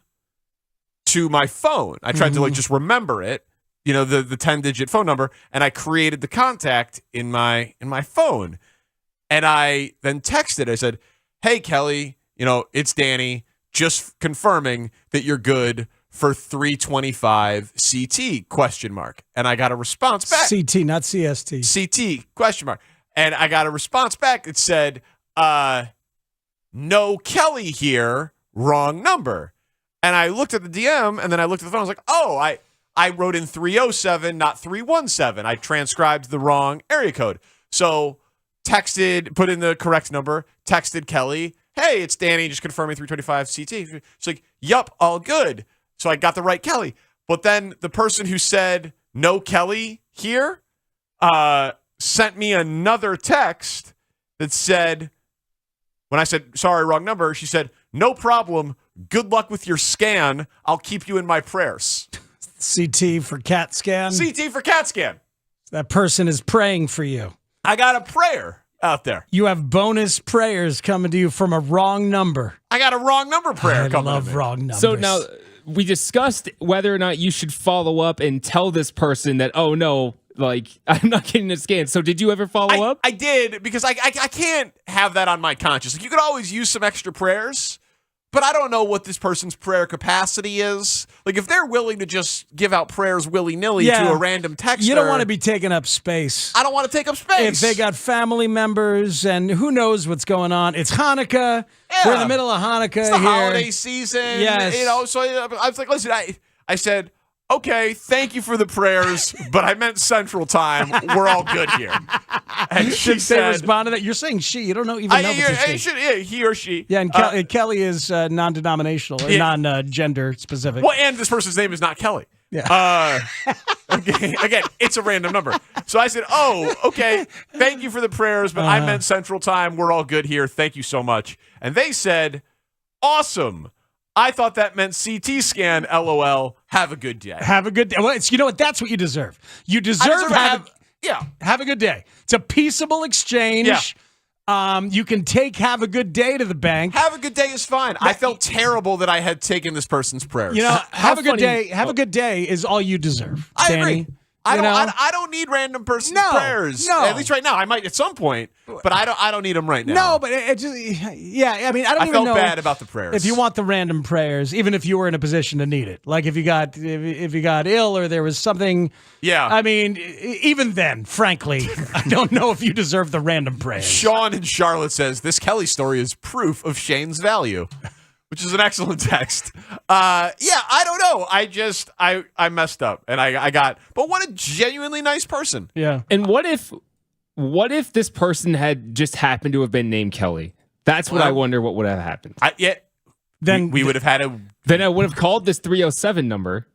E: to my phone. I tried to just remember it, the 10-digit phone number, and I created the contact in my phone. And I then texted, I said, hey, Kelly, it's Danny, just confirming that you're good for 325 CT, ? And I got a response back.
B: CT, not CST.
E: CT, ? And I got a response back that said, no Kelly here, wrong number. And I looked at the DM, and then I looked at the phone. I was like, oh, I wrote in 307, not 317. I transcribed the wrong area code. So put in the correct number, texted Kelly, hey, it's Danny, just confirming 325 CT. She's like, yup, all good. So I got the right Kelly. But then the person who said, no Kelly here, sent me another text that said, when I said, sorry, wrong number, she said, no problem. Good luck with your scan. I'll keep you in my prayers.
B: CT for CAT scan.
E: CT for CAT scan.
B: That person is praying for you.
E: I got a prayer out there.
B: You have bonus prayers coming to you from a wrong number.
E: I got a wrong number prayer coming to me.
B: I love wrong numbers.
U: So now we discussed whether or not you should follow up and tell this person that, oh, no, I'm not getting a scan. So did you ever follow up?
E: I did, because I can't have that on my conscience. You could always use some extra prayers, but I don't know what this person's prayer capacity is. If they're willing to just give out prayers willy-nilly to a random texter.
B: You don't want to be taking up space.
E: I don't want to take up space.
B: If they got family members and who knows what's going on. It's Hanukkah.
E: Yeah.
B: We're in the middle of Hanukkah
E: It's the
B: here.
E: holiday season.
B: Yes.
E: So I was like, listen, I said, okay, thank you for the prayers, but I meant Central Time. We're all good here. And she said,
B: they respond to that? You're saying she. You don't know if it's a she.
E: He or she.
B: Yeah, and Kelly is non-denominational or non-gender specific.
E: Well, and this person's name is not Kelly.
B: Yeah.
E: Again, it's a random number. So I said, oh, okay, thank you for the prayers, but I meant Central Time. We're all good here. Thank you so much. And they said, awesome. I thought that meant CT scan, LOL. Have a good day.
B: Have a good day. Well, you know what? That's what you deserve. You deserve have a good day. It's a peaceable exchange.
E: Yeah.
B: You can take have a good day to the bank.
E: Have a good day is fine. I felt terrible that I had taken this person's prayers.
B: Have a good day. Have a good day is all you deserve.
E: I
B: Danny.
E: agree. I don't need random person's prayers.
B: No.
E: At least right now. I might at some point, but I don't need them right now.
B: No, but it just I mean, I
E: felt bad about the prayers.
B: If you want the random prayers, even if you were in a position to need it, like if you got ill or there was something.
E: Yeah.
B: I mean, even then, frankly, I don't know if you deserve the random prayers.
E: Sean in Charlotte says this Kelly story is proof of Shane's value, which is an excellent text. I don't know. I messed up and I got, but what a genuinely nice person.
B: Yeah.
U: And what if this person had just happened to have been named Kelly? That's what I wonder what would have happened.
E: Then we would have had a.
U: Then I would have called this 307 number.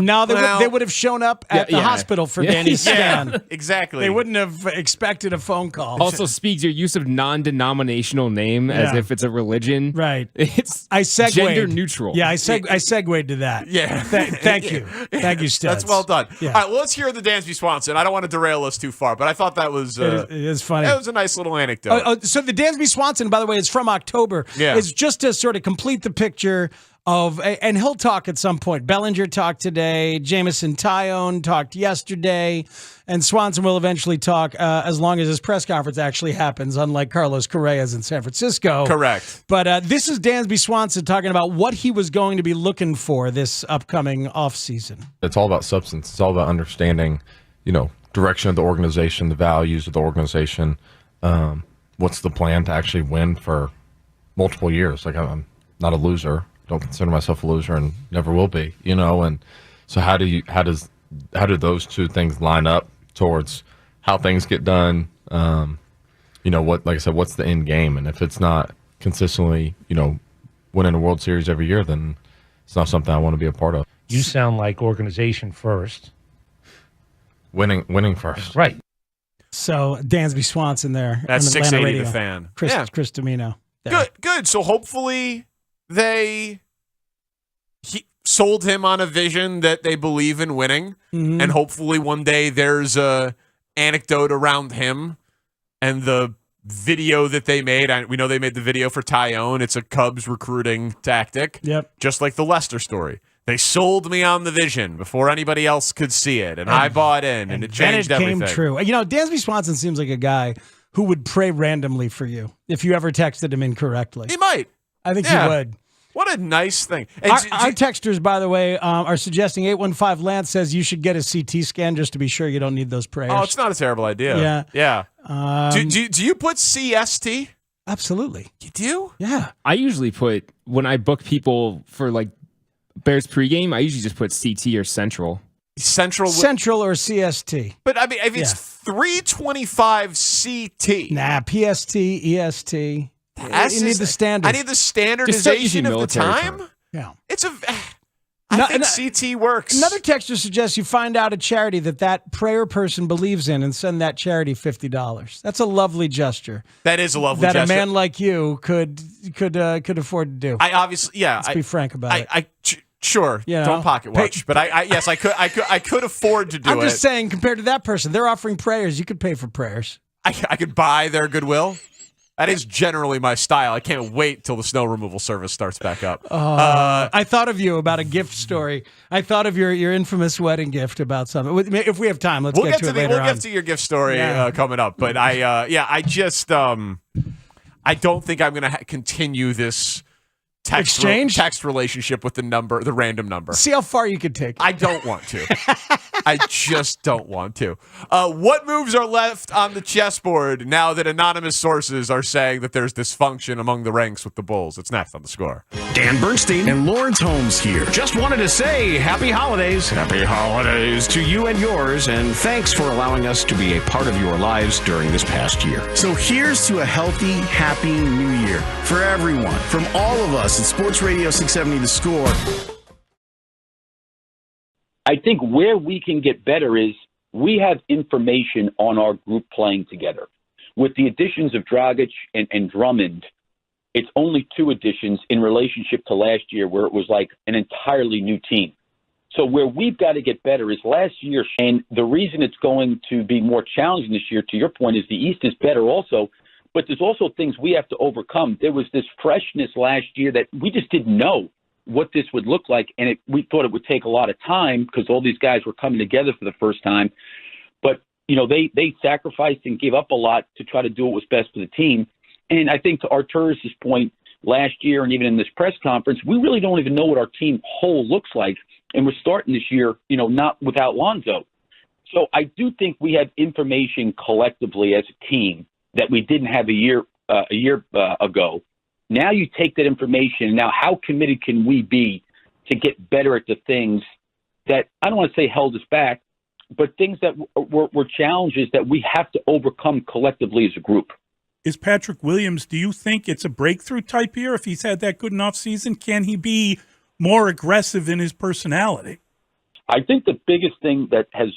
B: No, they would have shown up at the hospital for Danny's scan.
E: Yeah, exactly.
B: They wouldn't have expected a phone call.
U: Also, Speaks your use of non-denominational name as if it's a religion.
B: Right.
U: It's
B: segued.
U: gender neutral.
B: Yeah, I segued to that.
E: Yeah.
B: Thank you. Thank you, Studs.
E: That's well done.
B: Yeah.
E: All right, well, let's hear the Dansby Swanson. I don't want to derail us too far, but I thought that was
B: it is funny.
E: That was a nice little anecdote.
B: So the Dansby Swanson, by the way, is from October.
E: Yeah.
B: It's just to sort of complete the picture of, and he'll talk at some point. Bellinger talked today. Jamison Tyone talked yesterday. And Swanson will eventually talk as long as his press conference actually happens, unlike Carlos Correa's in San Francisco.
E: Correct.
B: But this is Dansby Swanson talking about what he was going to be looking for this upcoming offseason.
F: It's all about substance. It's all about understanding, direction of the organization, the values of the organization. What's the plan to actually win for multiple years? Like, I'm not a loser. Don't consider myself a loser and never will be, and so how do those two things line up towards how things get done? Like I said, what's the end game? And if it's not consistently, winning a World Series every year, then it's not something I want to be a part of.
Q: You sound like organization first.
F: winning first.
B: Right. So Dansby Swanson there.
E: That's
B: on Atlanta
E: 680
B: Radio.
E: the fan.
B: Chris
E: Yeah.
B: Domino. There.
E: Good. So hopefully he sold him on a vision that they believe in winning,
B: Mhm.
E: and hopefully one day there's a anecdote around him and the video that they made. We know they made the video for Tyone. It's a Cubs recruiting tactic.
B: Yep.
E: Just like the Lester story. They sold me on the vision before anybody else could see it, and I bought in, and it changed
B: then it
E: everything.
B: came true. You know, Dansby Swanson seems like a guy who would pray randomly for you if you ever texted him incorrectly.
E: He might.
B: I think
E: Yeah.
B: he would.
E: What a nice thing. And
B: Our texters, by the way, are suggesting 815 Lance says you should get a CT scan just to be sure you don't need those prayers.
E: Oh, it's not a terrible idea.
B: Yeah.
E: Do you put CST?
B: Absolutely.
E: You do?
B: Yeah.
U: I usually put, when I book people for like Bears pregame, I usually just put CT or Central.
E: Central
B: or CST.
E: But I mean, if it's 325 CT.
B: Nah, PST, EST. You need the standard.
E: I need the standardization of the time.
B: Yeah.
E: It's I think CT works.
B: Another texter suggests you find out a charity that prayer person believes in and send that charity $50. That's a lovely gesture.
E: That is a lovely
B: that
E: gesture.
B: a man like you could afford to do.
E: I obviously, yeah.
B: Let's be frank about it.
E: Sure.
B: You know,
E: don't pocket watch, but yes, I could afford to do it.
B: I'm just saying, compared to that person, they're offering prayers. You could pay for prayers.
E: I could buy their goodwill. That is generally my style. I can't wait till the snow removal service starts back up.
B: I thought of you about a gift story. I thought of your infamous wedding gift about something. If we have time, let's get to it later on.
E: We'll get to your gift story coming up. But I just I don't think I'm going to continue this text relationship with the random number.
B: See how far you could take it.
E: I don't want to. I just don't want to. What moves are left on the chessboard now that anonymous sources are saying that there's dysfunction among the ranks with the Bulls? It's next on The Score.
Q: Dan Bernstein and Lawrence Holmes here. Just wanted to say happy holidays. Happy holidays to you and yours, and thanks for allowing us to be a part of your lives during this past year.
T: So here's to a healthy, happy new year for everyone, from all of us at Sports Radio 670 The Score.
V: I think where we can get better is we have information on our group playing together. With the additions of Dragic and Drummond, it's only 2 additions in relationship to last year where it was like an entirely new team. So where we've got to get better is last year, and the reason it's going to be more challenging this year, to your point, is the East is better also, but there's also things we have to overcome. There was this freshness last year that we just didn't know what this would look like, and we thought it would take a lot of time because all these guys were coming together for the first time. But, they sacrificed and gave up a lot to try to do what was best for the team. And I think to Artur's point, last year and even in this press conference, we really don't even know what our team whole looks like. And we're starting this year, not without Lonzo. So I do think we have information collectively as a team that we didn't have a year ago. Now you take that information. Now, how committed can we be to get better at the things that, I don't want to say held us back, but things that were challenges that we have to overcome collectively as a group?
W: Is Patrick Williams, do you think it's a breakthrough type year if he's had that good enough season? Can he be more aggressive in his personality?
V: I think the biggest thing that has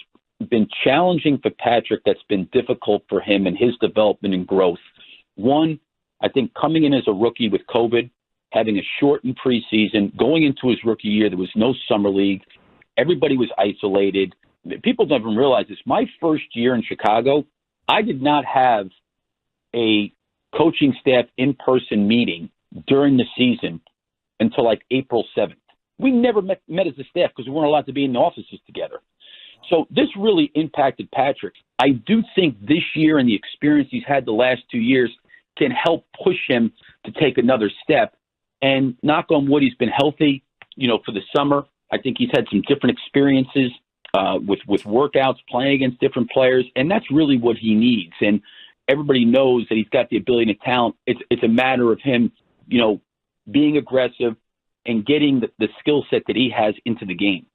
V: been challenging for Patrick, that's been difficult for him in his development and growth, one, I think coming in as a rookie with COVID, having a shortened preseason, going into his rookie year, there was no summer league. Everybody was isolated. People don't even realize this. My first year in Chicago, I did not have a coaching staff in-person meeting during the season until like April 7th. We never met as a staff because we weren't allowed to be in the offices together. So this really impacted Patrick. I do think this year and the experience he's had the last 2 years can help push him to take another step. And knock on wood, he's been healthy, for the summer. I think he's had some different experiences with workouts, playing against different players, and that's really what he needs. And everybody knows that he's got the ability and talent. It's a matter of him, being aggressive and getting the skill set that he has into the game.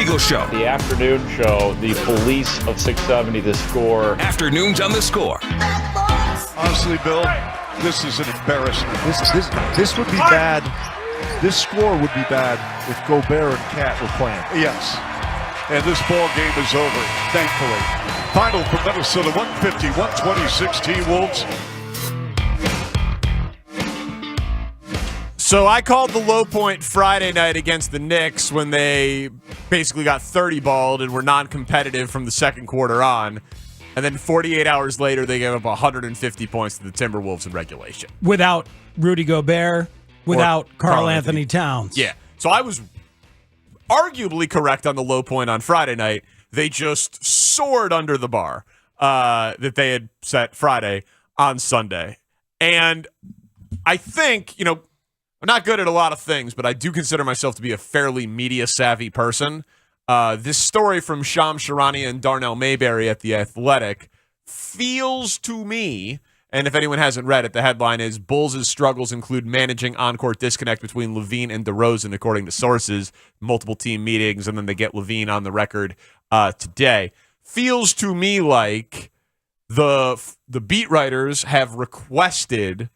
K: Spiegel Show.
G: The afternoon show, the police of 670, The Score.
K: Afternoons on The Score.
N: Honestly, Bill, this is an embarrassment.
I: This would be bad. This score would be bad if Gobert and Cat were playing.
N: Yes. And this ball game is over, thankfully. Final for Minnesota, 150-126 T-Wolves.
E: So I called the low point Friday night against the Knicks when they basically got 30-balled and were non-competitive from the second quarter on. And then 48 hours later, they gave up 150 points to the Timberwolves in regulation.
B: Without Rudy Gobert, without Karl Anthony Towns.
E: Yeah. So I was arguably correct on the low point on Friday night. They just soared under the bar that they had set Friday on Sunday. And I think, I'm not good at a lot of things, but I do consider myself to be a fairly media-savvy person. This story from Shams Charania and Darnell Mayberry at The Athletic feels to me, and if anyone hasn't read it, the headline is Bulls' struggles include managing on-court disconnect between Levine and DeRozan, according to sources, multiple team meetings, and then they get Levine on the record today. Feels to me like the beat writers have requested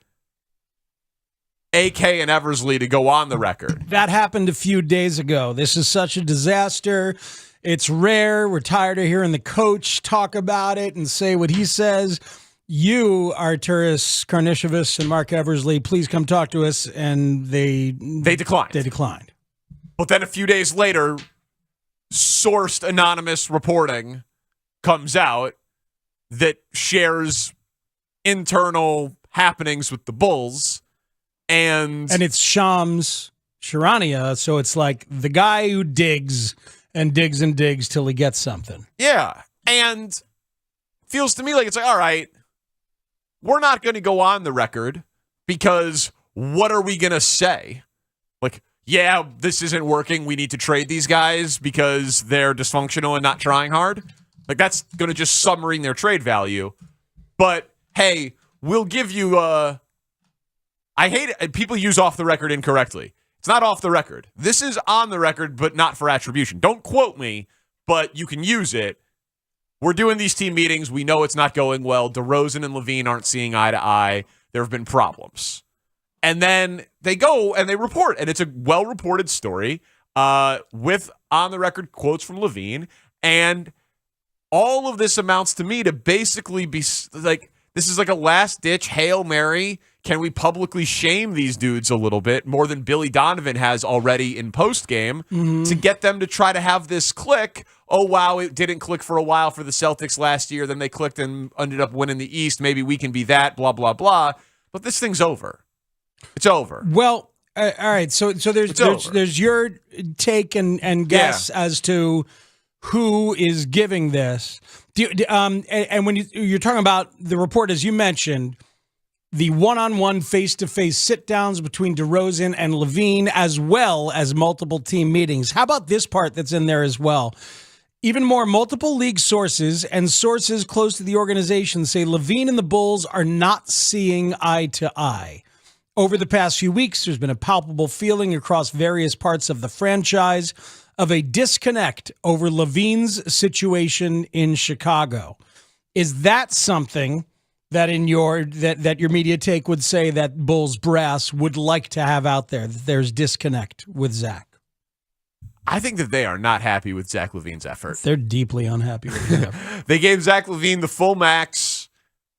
E: AK and Eversley to go on the record.
B: That happened a few days ago. This is such a disaster. It's rare. We're tired of hearing the coach talk about it and say what he says. You, Arturas Karnisovas and Mark Eversley, please come talk to us. And they
E: declined.
B: They declined.
E: But then a few days later, sourced anonymous reporting comes out that shares internal happenings with the Bulls. And
B: it's Shams Charania, so it's like the guy who digs and digs and digs till he gets something.
E: Yeah, and feels to me like it's like, all right, we're not going to go on the record because what are we going to say? Like, yeah, this isn't working. We need to trade these guys because they're dysfunctional and not trying hard. Like, that's going to just submarine their trade value. But, hey, we'll give you I hate it. People use off the record incorrectly. It's not off the record. This is on the record, but not for attribution. Don't quote me, but you can use it. We're doing these team meetings. We know it's not going well. DeRozan and Levine aren't seeing eye to eye. There have been problems. And then they go and they report, and it's a well-reported story with on-the-record quotes from Levine. And all of this amounts to me to basically be like, this is like a last-ditch Hail Mary. Can we publicly shame these dudes a little bit more than Billy Donovan has already in postgame to get them to try to have this click? Oh, wow, it didn't click for a while for the Celtics last year. Then they clicked and ended up winning the East. Maybe we can be that, blah, blah, blah. But this thing's over. It's over.
B: Well, all right. So there's your take and guess as to who is giving this. And when you're talking about the report, as you mentioned, the one-on-one, face-to-face sit-downs between DeRozan and Levine, as well as multiple team meetings. How about this part that's in there as well? Even more, multiple league sources and sources close to the organization say Levine and the Bulls are not seeing eye to eye. Over the past few weeks, there's been a palpable feeling across various parts of the franchise of a disconnect over Levine's situation in Chicago. Is that something that that your media take would say that Bulls brass would like to have out there, that there's disconnect with Zach?
E: I think that they are not happy with Zach LaVine's effort.
B: They're deeply unhappy with his effort.
E: They gave Zach LaVine the full max,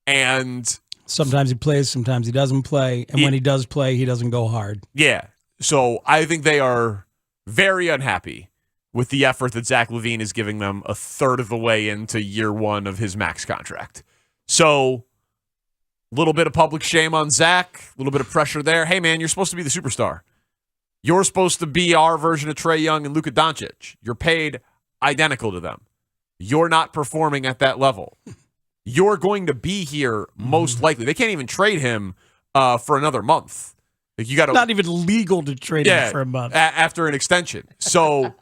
E: and
B: sometimes he plays, sometimes he doesn't play, and when he does play, he doesn't go hard.
E: Yeah, so I think they are very unhappy with the effort that Zach LaVine is giving them a third of the way into year one of his max contract. So a little bit of public shame on Zach, a little bit of pressure there. Hey, man, you're supposed to be the superstar. You're supposed to be our version of Trae Young and Luka Doncic. You're paid identical to them. You're not performing at that level. You're going to be here most likely. They can't even trade him for another month. Like, you got
B: not even legal to trade him for a month
E: after an extension. So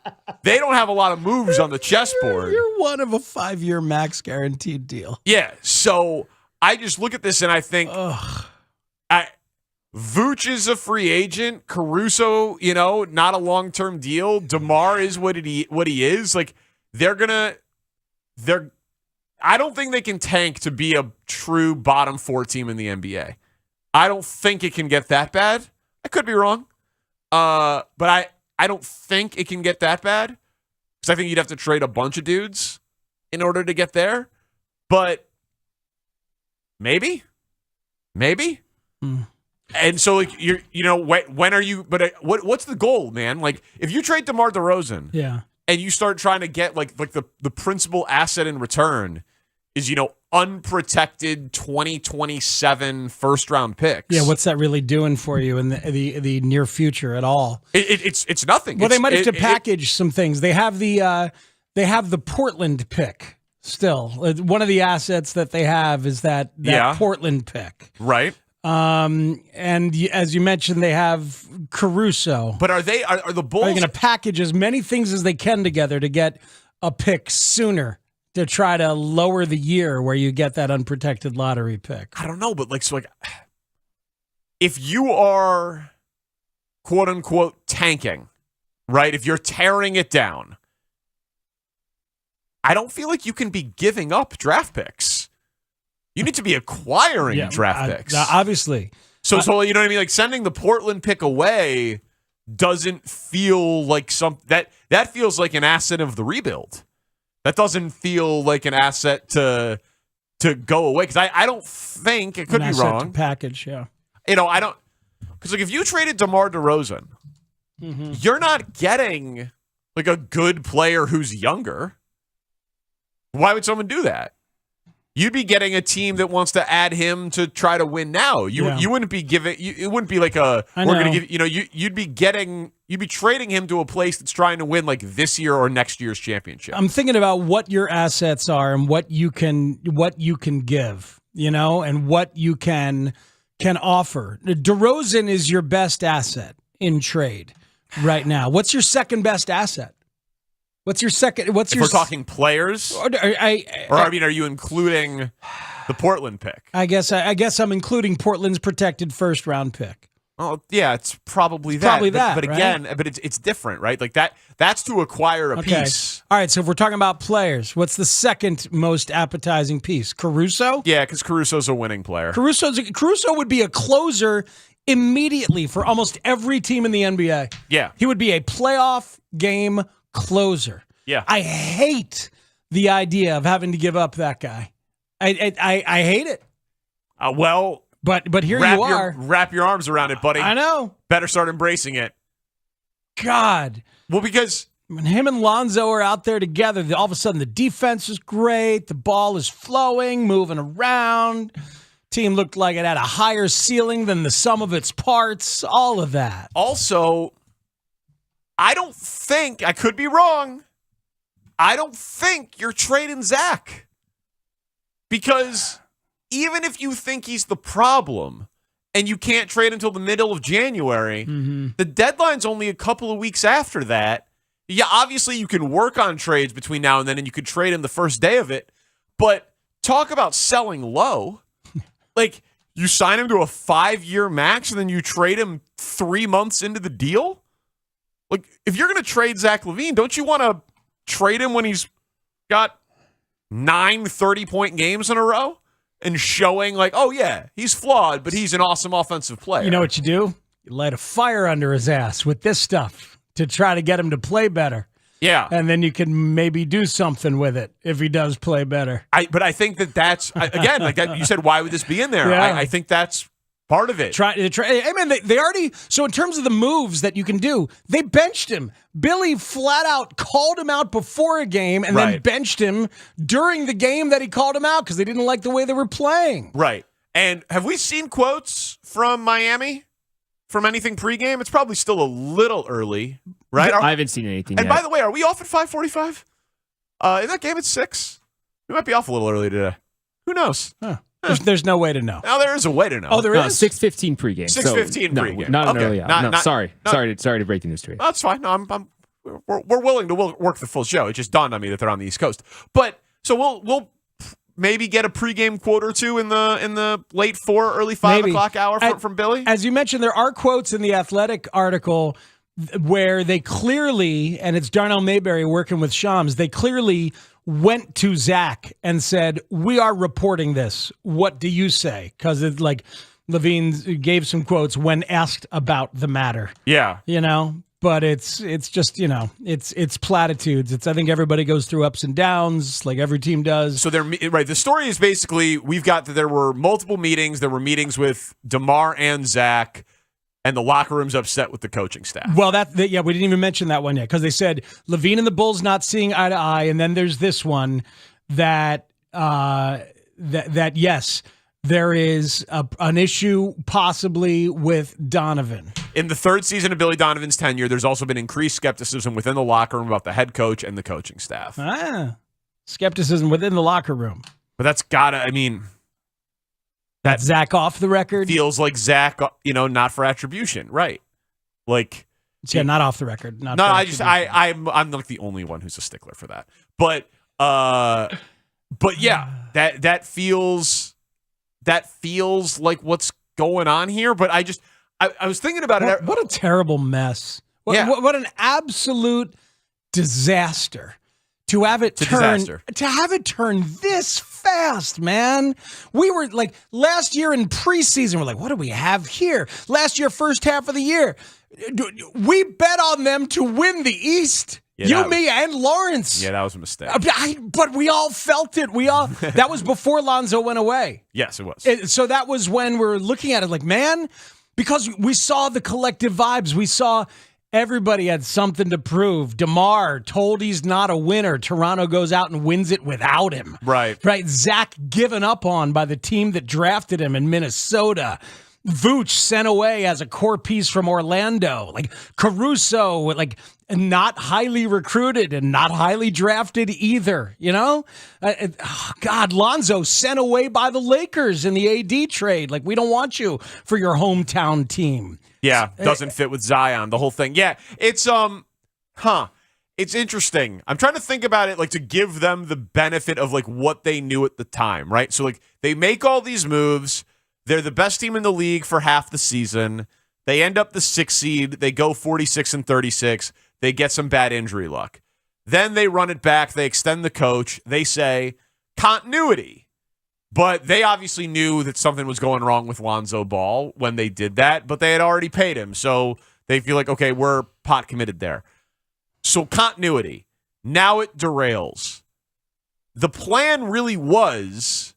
E: they don't have a lot of moves on the chessboard.
B: You're one of a 5-year max guaranteed deal.
E: Yeah. So I just look at this and I think, Vooch is a free agent. Caruso, not a long-term deal. DeMar is what he is. Like, I don't think they can tank to be a true bottom 4 team in the NBA. I don't think it can get that bad. I could be wrong. But I don't think it can get that bad because I think you'd have to trade a bunch of dudes in order to get there. But maybe. And so, like, when are you? But what's the goal, man? Like, if you trade DeMar DeRozan, and you start trying to get like the principal asset in return is unprotected 2027 first round picks.
B: Yeah, what's that really doing for you in the near future at all?
E: It's nothing.
B: Well, they might have to package some things. They have the Portland pick still. One of the assets that they have is that Portland pick,
E: right?
B: And as you mentioned, they have Caruso.
E: But are the Bulls
B: going to package as many things as they can together to get a pick sooner to try to lower the year where you get that unprotected lottery pick?
E: I don't know, but if you are quote unquote tanking, right? If you're tearing it down, I don't feel like you can be giving up draft picks. You need to be acquiring draft picks.
B: Obviously.
E: So you know what I mean? Like, sending the Portland pick away doesn't feel like that feels like an asset of the rebuild. That doesn't feel like an asset to go away. Because I don't think, it could be wrong.
B: To package, yeah.
E: I don't, because if you traded DeMar DeRozan, you're not getting like a good player who's younger. Why would someone do that? You'd be getting a team that wants to add him to try to win now. You wouldn't be giving. It wouldn't be like we're going to give. You'd be trading him to a place that's trying to win like this year or next year's championship.
B: I'm thinking about what your assets are and what you can give, and what you can offer. DeRozan is your best asset in trade right now. What's your second best asset? If we're talking players, are
E: you including the Portland pick?
B: I guess I'm including Portland's protected first round pick.
E: Oh yeah, it's probably that. But again, it's different, right? Like that's to acquire a piece.
B: All right, so if we're talking about players, what's the second most appetizing piece? Caruso?
E: Yeah, because Caruso's a winning player.
B: Caruso would be a closer immediately for almost every team in the NBA.
E: Yeah,
B: he would be a playoff game closer.
E: Yeah,
B: I hate the idea of having to give up that guy. I hate it. But here you are.
E: Wrap your arms around it, buddy.
B: I know.
E: Better start embracing it.
B: God.
E: Well, because
B: when him and Lonzo are out there together, all of a sudden the defense is great. The ball is flowing, moving around. Team looked like it had a higher ceiling than the sum of its parts. All of that.
E: Also, I don't think, I could be wrong, I don't think you're trading Zach. Because even if you think he's the problem and you can't trade until the middle of January, the deadline's only a couple of weeks after that. Yeah, obviously you can work on trades between now and then and you could trade him the first day of it. But talk about selling low. Like, you sign him to a 5-year max and then you trade him 3 months into the deal? Like, if you're going to trade Zach LaVine, don't you want to trade him when he's got 9 30-point games in a row and showing like, oh, yeah, he's flawed, but he's an awesome offensive player?
B: You know what you do? You light a fire under his ass with this stuff to try to get him to play better.
E: Yeah.
B: And then you can maybe do something with it if he does play better.
E: But I think that's, again, like that, you said, why would this be in there?
B: Yeah.
E: I think that's part of it.
B: I mean, they already. So in terms of the moves that you can do, they benched him. Billy flat out called him out before a game and then benched him during the game that he called him out because they didn't like the way they were playing.
E: Right. And have we seen quotes from Miami from anything pregame? It's probably still a little early, right?
U: I haven't seen anything
E: and
U: yet.
E: By the way, are we off at 5:45? In that game at 6? We might be off a little early today. Who knows?
B: Huh. There's no way to know.
E: Now there is a way to know.
B: Oh, there is?
U: 6:15 pregame.
E: 6:15 pregame.
U: Not an
E: Okay.
U: early out. Sorry to break the news to you.
E: That's fine. No, we're willing to work the full show. It just dawned on me that they're on the East Coast. But so we'll maybe get a pregame quote or two in the late 4, early 5 o'clock hour from Billy?
B: As you mentioned, there are quotes in the Athletic article where they clearly, and it's Darnell Mayberry working with Shams, they clearly went to Zach and said, we are reporting this. What do you say? Because it's like Levine gave some quotes when asked about the matter.
E: Yeah.
B: But it's just, it's platitudes. I think everybody goes through ups and downs like every team does.
E: So the story is basically there were multiple meetings. There were meetings with DeMar and Zach, and the locker room's upset with the coaching staff.
B: Well, we didn't even mention that one yet because they said Levine and the Bulls not seeing eye to eye, and then there's this one that yes, there is an issue possibly with Donovan.
E: In the third season of Billy Donovan's tenure, there's also been increased skepticism within the locker room about the head coach and the coaching staff.
B: Skepticism within the locker room.
E: But that's
B: that Zach off the record
E: feels like Zach, not for attribution, right? Like,
B: not off the record.
E: I'm like the only one who's a stickler for that. But yeah, that feels like what's going on here. But I was thinking about it.
B: What a terrible mess. What an absolute disaster. To have it turn this fast, man. We were like last year in preseason, we're like, what do we have here? Last year, first half of the year, we bet on them to win the East.
E: Yeah,
B: me, and Lawrence.
E: Yeah, that was a mistake.
B: But we all felt it. That was before Lonzo went away.
E: Yes, it was.
B: So that was when we're looking at it like, man, because we saw the collective vibes. We saw everybody had something to prove. DeMar told he's not a winner. Toronto goes out and wins it without him.
E: Right.
B: Zach given up on by the team that drafted him in Minnesota. Vooch sent away as a core piece from Orlando. Like Caruso, not highly recruited and not highly drafted either. Lonzo sent away by the Lakers in the AD trade. Like, we don't want you for your hometown team.
E: Yeah, doesn't fit with Zion, the whole thing. Yeah, it's it's interesting. I'm trying to think about it, to give them the benefit of what they knew at the time, right? So they make all these moves. They're the best team in the league for half the season. They end up the 6th seed. They go 46-36. They get some bad injury luck. Then they run it back. They extend the coach. They say continuity. But they obviously knew that something was going wrong with Lonzo Ball when they did that, but they had already paid him. So they feel like, okay, we're pot committed there. So continuity. Now it derails. The plan really was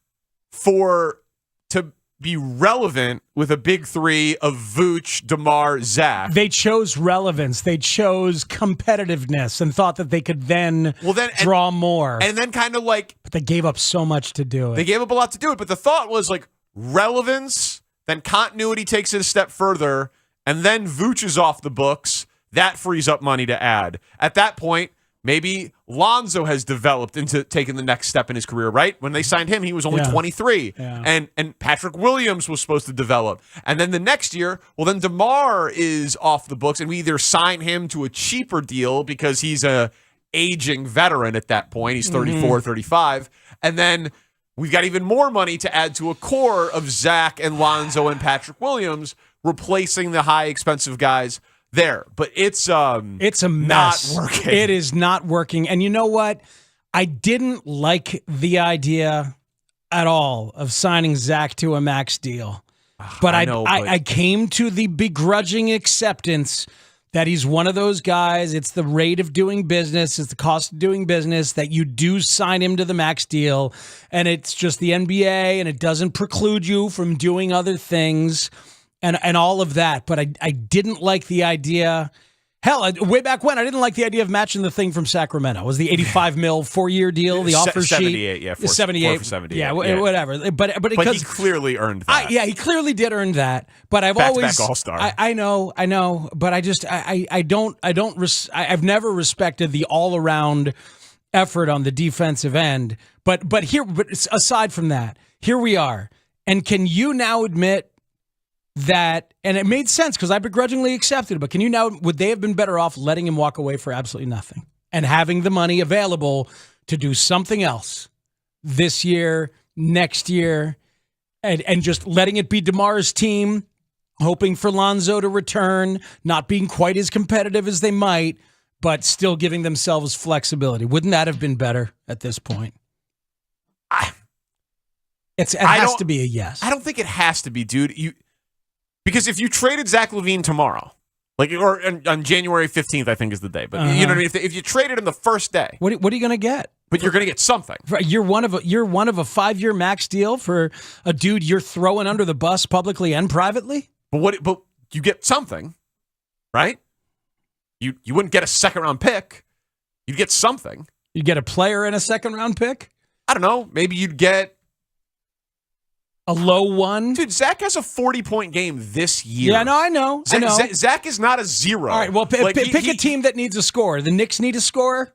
E: to be relevant with a big three of Vooch, DeMar, Zach.
B: They chose relevance. They chose competitiveness and thought that they could then draw more.
E: And then
B: But they gave up so much to do it.
E: They gave up a lot to do it, but the thought was relevance, then continuity takes it a step further, and then Vooch is off the books. That frees up money to add. At that point, maybe Lonzo has developed into taking the next step in his career, right? When they signed him, he was only 23.
B: Yeah.
E: And Patrick Williams was supposed to develop. And then the next year, then DeMar is off the books, and we either sign him to a cheaper deal because he's a aging veteran at that point. He's 34, 35. And then we've got even more money to add to a core of Zach and Lonzo and Patrick Williams, replacing the high expensive guys there. But it's a mess. Not working.
B: It is not working. And you know what? I didn't like the idea at all of signing Zach to a max deal. But I came to the begrudging acceptance that he's one of those guys. It's the rate of doing business. It's the cost of doing business that you do sign him to the max deal. And it's just the NBA, and it doesn't preclude you from doing other things. And all of that, but I didn't like the idea. Hell, way back when, I didn't like the idea of matching the thing from Sacramento. It was the $85 million 4-year deal, the offer sheet.
E: 78, yeah.
B: 78.
E: 78.
B: Yeah, whatever. But
E: he clearly earned that.
B: He clearly did earn that. But I've always
E: All-Star.
B: I know. But I've never respected the all-around effort on the defensive end. But aside from that, here we are. And can you now admit that, and it made sense because I begrudgingly accepted it, but would they have been better off letting him walk away for absolutely nothing and having the money available to do something else? this year, next year, and just letting it be DeMar's team, hoping for Lonzo to return, not being quite as competitive as they might, but still giving themselves flexibility. Wouldn't that have been better at this point? It has to be a yes.
E: I don't think it has to be, dude. Because if you traded Zach LaVine tomorrow, or on January 15th, I think is the day. But you know what I mean? If you traded him the first day.
B: What are you going to get?
E: But you're going to get something.
B: You're one of a 5-year max deal for a dude you're throwing under the bus publicly and privately?
E: But you get something, right? You wouldn't get a second-round pick. You'd get something.
B: You'd get a player and a second-round pick?
E: I don't know. Maybe you'd get
B: a low one.
E: Dude, Zach has a 40-point game this year.
B: Yeah, I know.
E: Zach is not a zero.
B: All right, well, pick a team that needs a score. The Knicks need a score?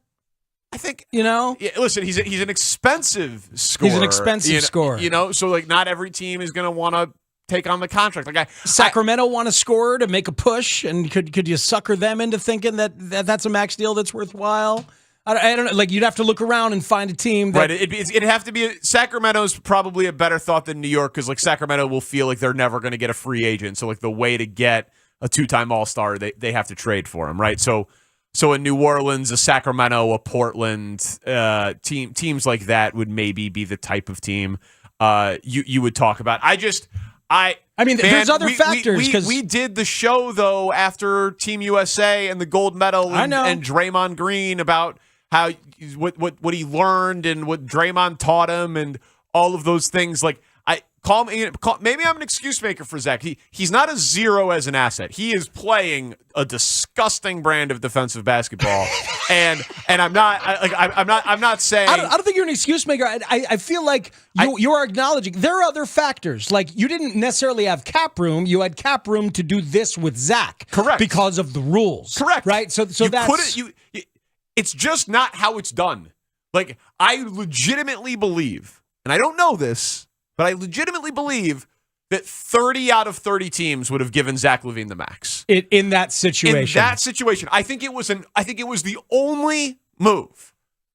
E: I think,
B: Yeah,
E: listen, he's an expensive scorer.
B: He's an expensive scorer.
E: So not every team is going to want to take on the contract.
B: Sacramento want a scorer to make a push, and could you sucker them into thinking that's a max deal that's worthwhile? I don't know. You'd have to look around and find a team that...
E: Right. It'd have to be... Sacramento's probably a better thought than New York, because Sacramento will feel like they're never going to get a free agent. So the way to get a 2-time All-Star, they have to trade for him, right? So in New Orleans, a Sacramento, a Portland, teams like that would maybe be the type of team you would talk about.
B: There's other factors.
E: We did the show, though, after Team USA and the gold medal and Draymond Green about how what he learned and what Draymond taught him and all of those things. Maybe I'm an excuse maker for Zach. He's not a zero as an asset. He is playing a disgusting brand of defensive basketball, and I'm not saying
B: I don't think you're an excuse maker. I feel like you are acknowledging there are other factors. You didn't necessarily have cap room. You had cap room to do this with Zach,
E: correct?
B: Because of the rules,
E: correct?
B: Right. So that's
E: it's just not how it's done. I legitimately believe, and I don't know this, but I legitimately believe that 30 out of 30 teams would have given Zach LaVine the max.
B: In that situation.
E: I think it was the only move.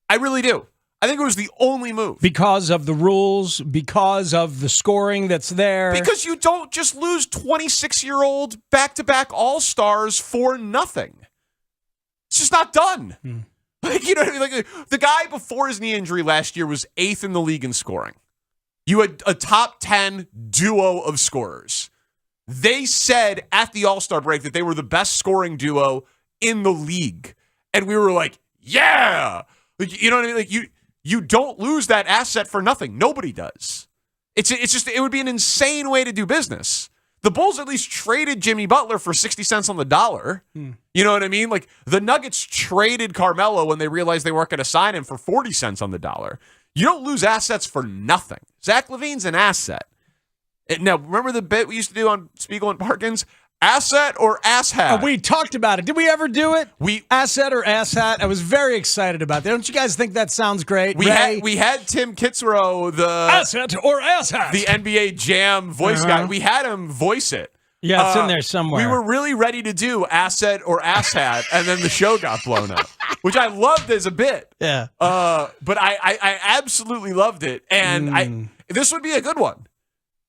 E: I really do. I think it was the only move.
B: Because of the rules, because of the scoring that's there.
E: Because you don't just lose 26-year-old back-to-back All-Stars for nothing. It's just not done. You know what I mean? The guy before his knee injury last year was 8th in the league in scoring. You had a top 10 duo of scorers. They said at the All-Star break that they were the best scoring duo in the league. And we were like, yeah! You know what I mean? You don't lose that asset for nothing. Nobody does. It would be an insane way to do business. The Bulls at least traded Jimmy Butler for 60 cents on the dollar. You know what I mean? The Nuggets traded Carmelo when they realized they weren't going to sign him for 40 cents on the dollar. You don't lose assets for nothing. Zach LaVine's an asset. Now, remember the bit we used to do on Spiegel and Parkins? Asset or asshat?
B: We talked about it. Did we ever do it? Asset or asshat? I was very excited about that. Don't you guys think that sounds great?
E: We had Tim Kitzrow, the
B: asset or asshat,
E: the NBA Jam voice guy. We had him voice it.
B: Yeah, it's in there somewhere.
E: We were really ready to do asset or asshat, and then the show got blown up, which I loved as a bit.
B: Yeah.
E: But I absolutely loved it, and this would be a good one.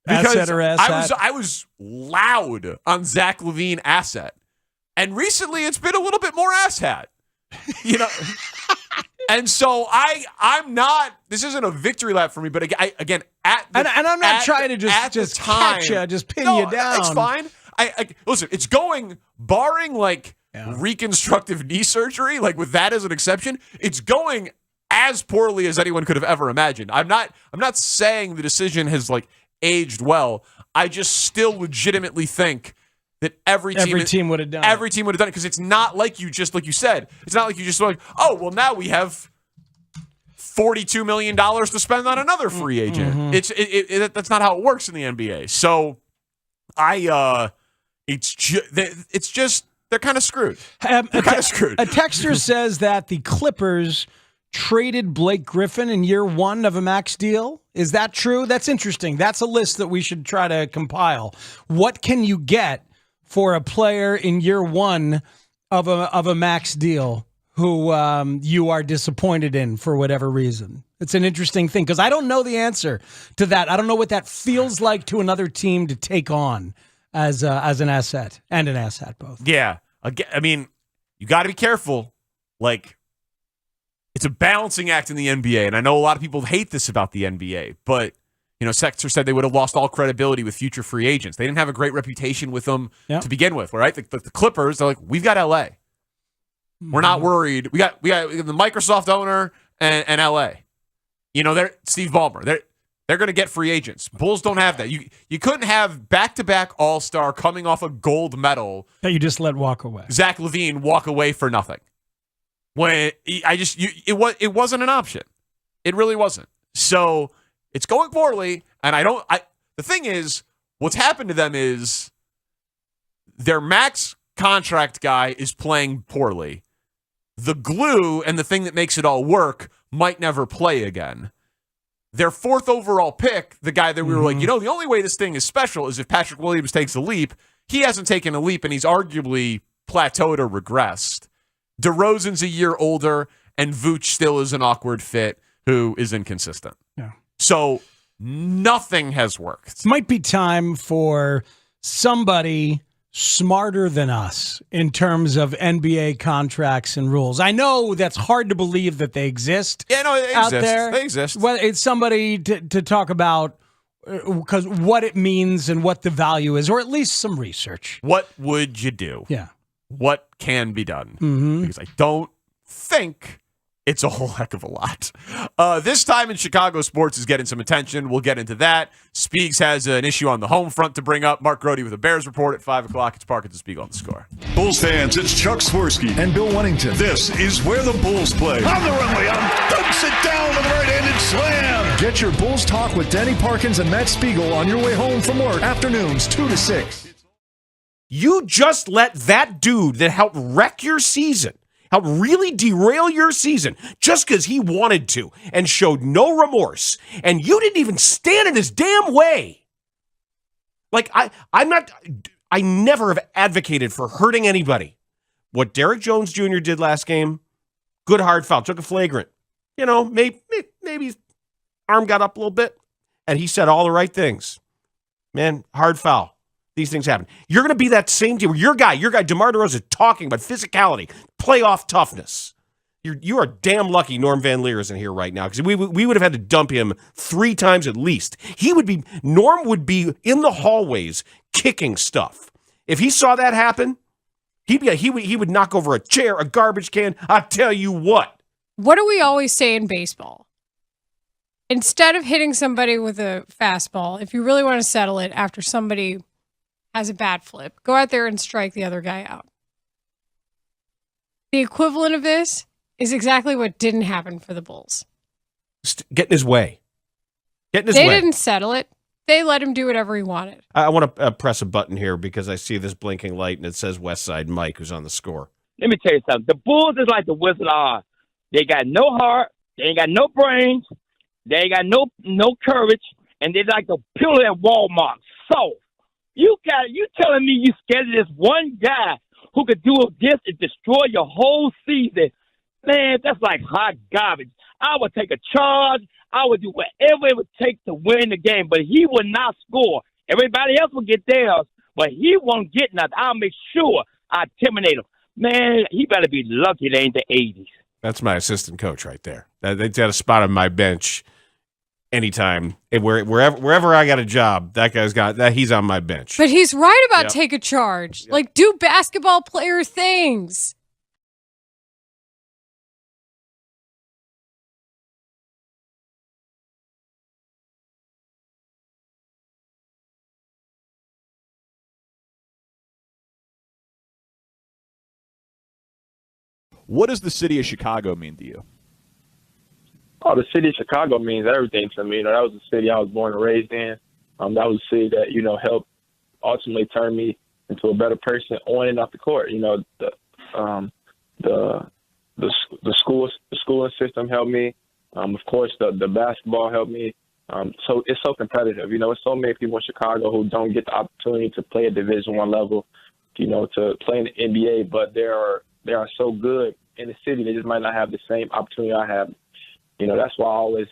E: Because
B: asset or asshat?
E: I was loud on Zach LaVine asset, and recently it's been a little bit more asshat, and so I'm not. This isn't a victory lap for me, but again, and
B: I'm not trying to just catch you, just pin you down.
E: It's fine. Listen, it's going barring reconstructive knee surgery, with that as an exception. It's going as poorly as anyone could have ever imagined. I'm not saying the decision has aged well. I just still legitimately think that every team
B: would have done
E: it because it's not like you said. It's not like you just oh well, now we have $42 million to spend on another free agent. Mm-hmm. That's not how it works in the NBA. So it's just they're kind of screwed. They're kind of screwed.
B: A texter says that the Clippers traded Blake Griffin in year one of a max deal. Is that true? That's interesting. That's a list that we should try to compile. What can you get for a player in year one of a max deal who you are disappointed in for whatever reason? It's an interesting thing because I don't know the answer to that. I don't know what that feels like to another team to take on as an asset and an asset both.
E: Yeah. I mean, you got to be careful. Like, it's a balancing act in the NBA, and I know a lot of people hate this about the NBA, but Sexter said they would have lost all credibility with future free agents. They didn't have a great reputation with them to begin with, right? The Clippers, they're like, we've got LA. We're not worried. We got the Microsoft owner and LA. They're Steve Ballmer. They're going to get free agents. Bulls don't have that. You couldn't have back-to-back All-Star coming off a gold medal
B: that you just let walk away.
E: Zach LaVine walk away for nothing. When it wasn't an option. It really wasn't. So it's going poorly, and the thing is, what's happened to them is their max contract guy is playing poorly. The glue and the thing that makes it all work might never play again. Their 4th overall pick, the guy that we were like, the only way this thing is special is if Patrick Williams takes a leap. He hasn't taken a leap, and he's arguably plateaued or regressed. DeRozan's a year older, and Vooch still is an awkward fit who is inconsistent.
B: Yeah.
E: So nothing has worked.
B: Might be time for somebody smarter than us in terms of NBA contracts and rules. I know that's hard to believe that they exist.
E: Yeah, no, they
B: out
E: exist.
B: there.
E: They exist.
B: Well, it's somebody to talk about because what it means and what the value is, or at least some research.
E: What would you do?
B: Yeah.
E: What can be done?
B: Mm-hmm.
E: Because I don't think it's a whole heck of a lot. This time in Chicago, sports is getting some attention. We'll get into that. Spiegs has an issue on the home front to bring up. Mark Grody with a Bears report at 5 o'clock. It's Parkins and Spiegel on the Score.
N: Bulls fans, it's Chuck Swirsky
T: and Bill Wennington.
N: This is where the Bulls play.
T: On the runway, dumps it down with a right-handed slam. Get your Bulls talk with Danny Parkins and Matt Spiegel on your way home from work. Afternoons 2 to 6.
C: You just let that dude that helped wreck your season, helped really derail your season, just because he wanted to and showed no remorse, and you didn't even stand in his damn way. Like, I never have advocated for hurting anybody. What Derek Jones Jr. did last game, good hard foul, took a flagrant. Maybe his arm got up a little bit, and he said all the right things. Man, hard foul. These things happen. You're going to be that same team. Your guy, DeMar DeRozan, talking about physicality, playoff toughness. You are damn lucky Norm Van Leer isn't here right now because we would have had to dump him 3 times at least. Norm would be in the hallways kicking stuff. If he saw that happen, he would knock over a chair, a garbage can. I tell you what.
J: What do we always say in baseball? Instead of hitting somebody with a fastball, if you really want to settle it after somebody has a bad flip, go out there and strike the other guy out. The equivalent of this is exactly what didn't happen for the Bulls.
C: Get in his way.
J: They didn't settle it. They let him do whatever he wanted.
C: I want to press a button here because I see this blinking light and it says Westside Mike, who's on the score.
O: Let me tell you something. The Bulls is like the Wizard of Oz. They got no heart. They ain't got no brains. They ain't got no courage. And they're like the pillar at Walmart. So, you telling me you scared of this one guy who could do this and destroy your whole season? Man, that's like hot garbage. I would take a charge. I would do whatever it would take to win the game, but he would not score. Everybody else will get theirs, but he won't get nothing. I'll make sure I intimidate him. Man, he better be lucky it ain't the 80s.
C: That's my assistant coach right there. They got a spot on my bench anytime. Wherever I got a job, that guy's got that. He's on my bench.
J: But he's right about take a charge.
C: Yep.
J: Like, do basketball player things.
S: What does the city of Chicago mean to you?
L: Oh, the city of Chicago means everything to me. That was the city I was born and raised in. That was the city that, helped ultimately turn me into a better person on and off the court. The schooling system helped me. Of course, the basketball helped me. So it's so competitive. There's so many people in Chicago who don't get the opportunity to play at Division I level, to play in the NBA, but they are so good in the city. They just might not have the same opportunity I have. that's why I always,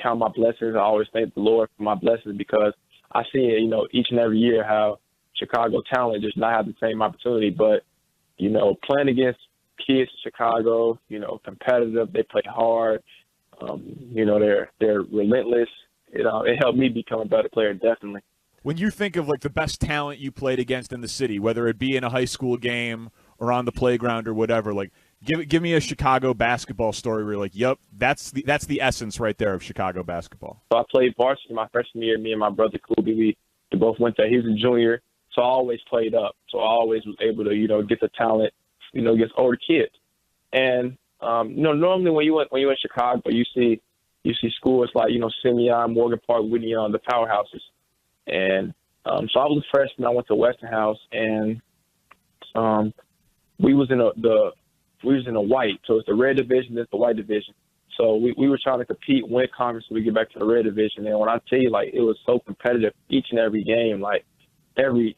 L: count my blessings. I always thank the Lord for my blessings because I see it, each and every year how Chicago talent just not have the same opportunity. But, playing against kids in Chicago, competitive, they play hard, they're relentless. It helped me become a better player, definitely.
S: When you think of like the best talent you played against in the city, whether it be in a high school game or on the playground or whatever, like give me a Chicago basketball story where you're like, yep, that's the essence right there of Chicago basketball.
L: So I played varsity my freshman year. Me and my brother Kobe, we both went there. He was a junior, so I always played up. So I always was able to, get the talent, against older kids. And normally when you in Chicago, you see schools like Simeon, Morgan Park, Whitney, the powerhouses. And so I was a freshman. I went to Westinghouse, and we was in a white. So it's the red division, it's the white division. So we were trying to compete, win conference, so we get back to the red division. And when I tell you, like, it was so competitive each and every game. Like every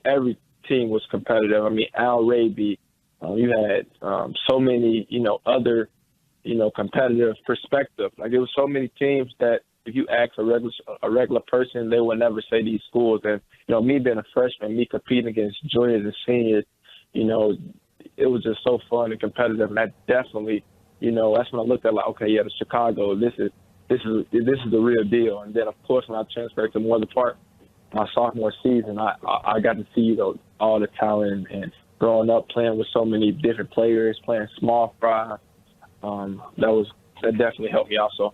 L: team was competitive. I mean, Al Raby, you had so many, other, competitive perspective. Like there was so many teams that if you ask a regular person, they would never say these schools. And me being a freshman, me competing against juniors and seniors, it was just so fun and competitive. And that definitely, that's when I looked at like, okay, yeah, the Chicago, this is the real deal. And then of course when I transferred to Morgan Park, my sophomore season, I got to see all the talent and growing up playing with so many different players, playing small fry. That definitely helped me also.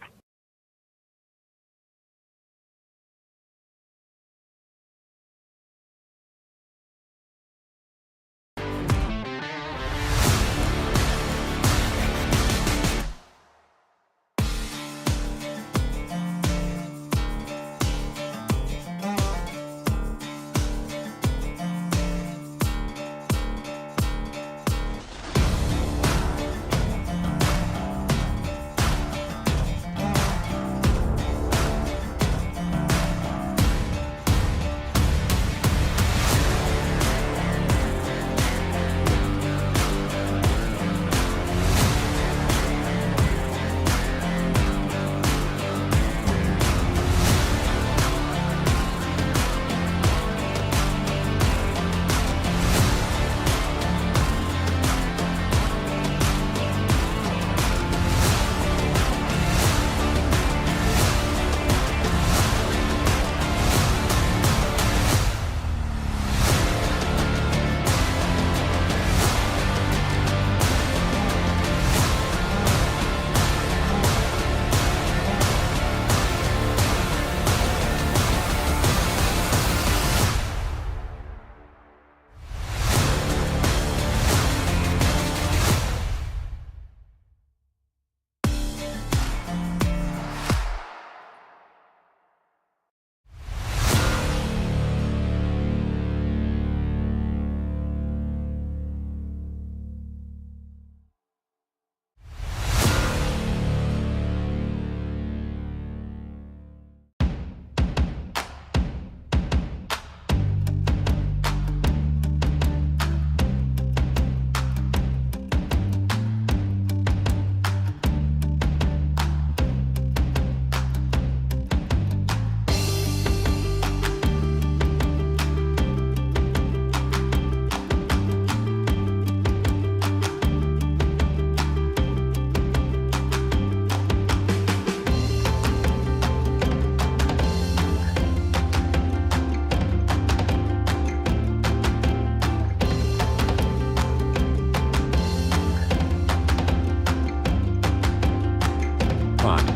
E: Come on.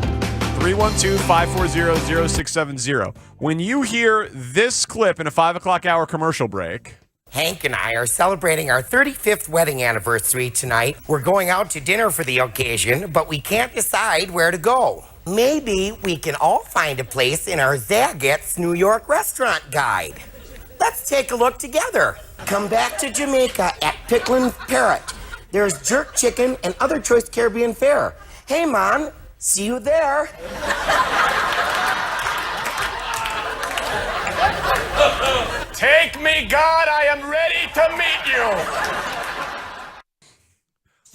E: 312-540-0670. When you hear this clip in a 5 o'clock hour commercial break.
A: Hank and I are celebrating our 35th wedding anniversary tonight. We're going out to dinner for the occasion, but we can't decide where to go. Maybe we can all find a place in our Zagat's New York restaurant guide. Let's take a look together. Come back to Jamaica at Picklin Parrot. There's jerk chicken and other choice Caribbean fare. Hey, Mom, see you there.
D: Take me, God, I am ready to meet you.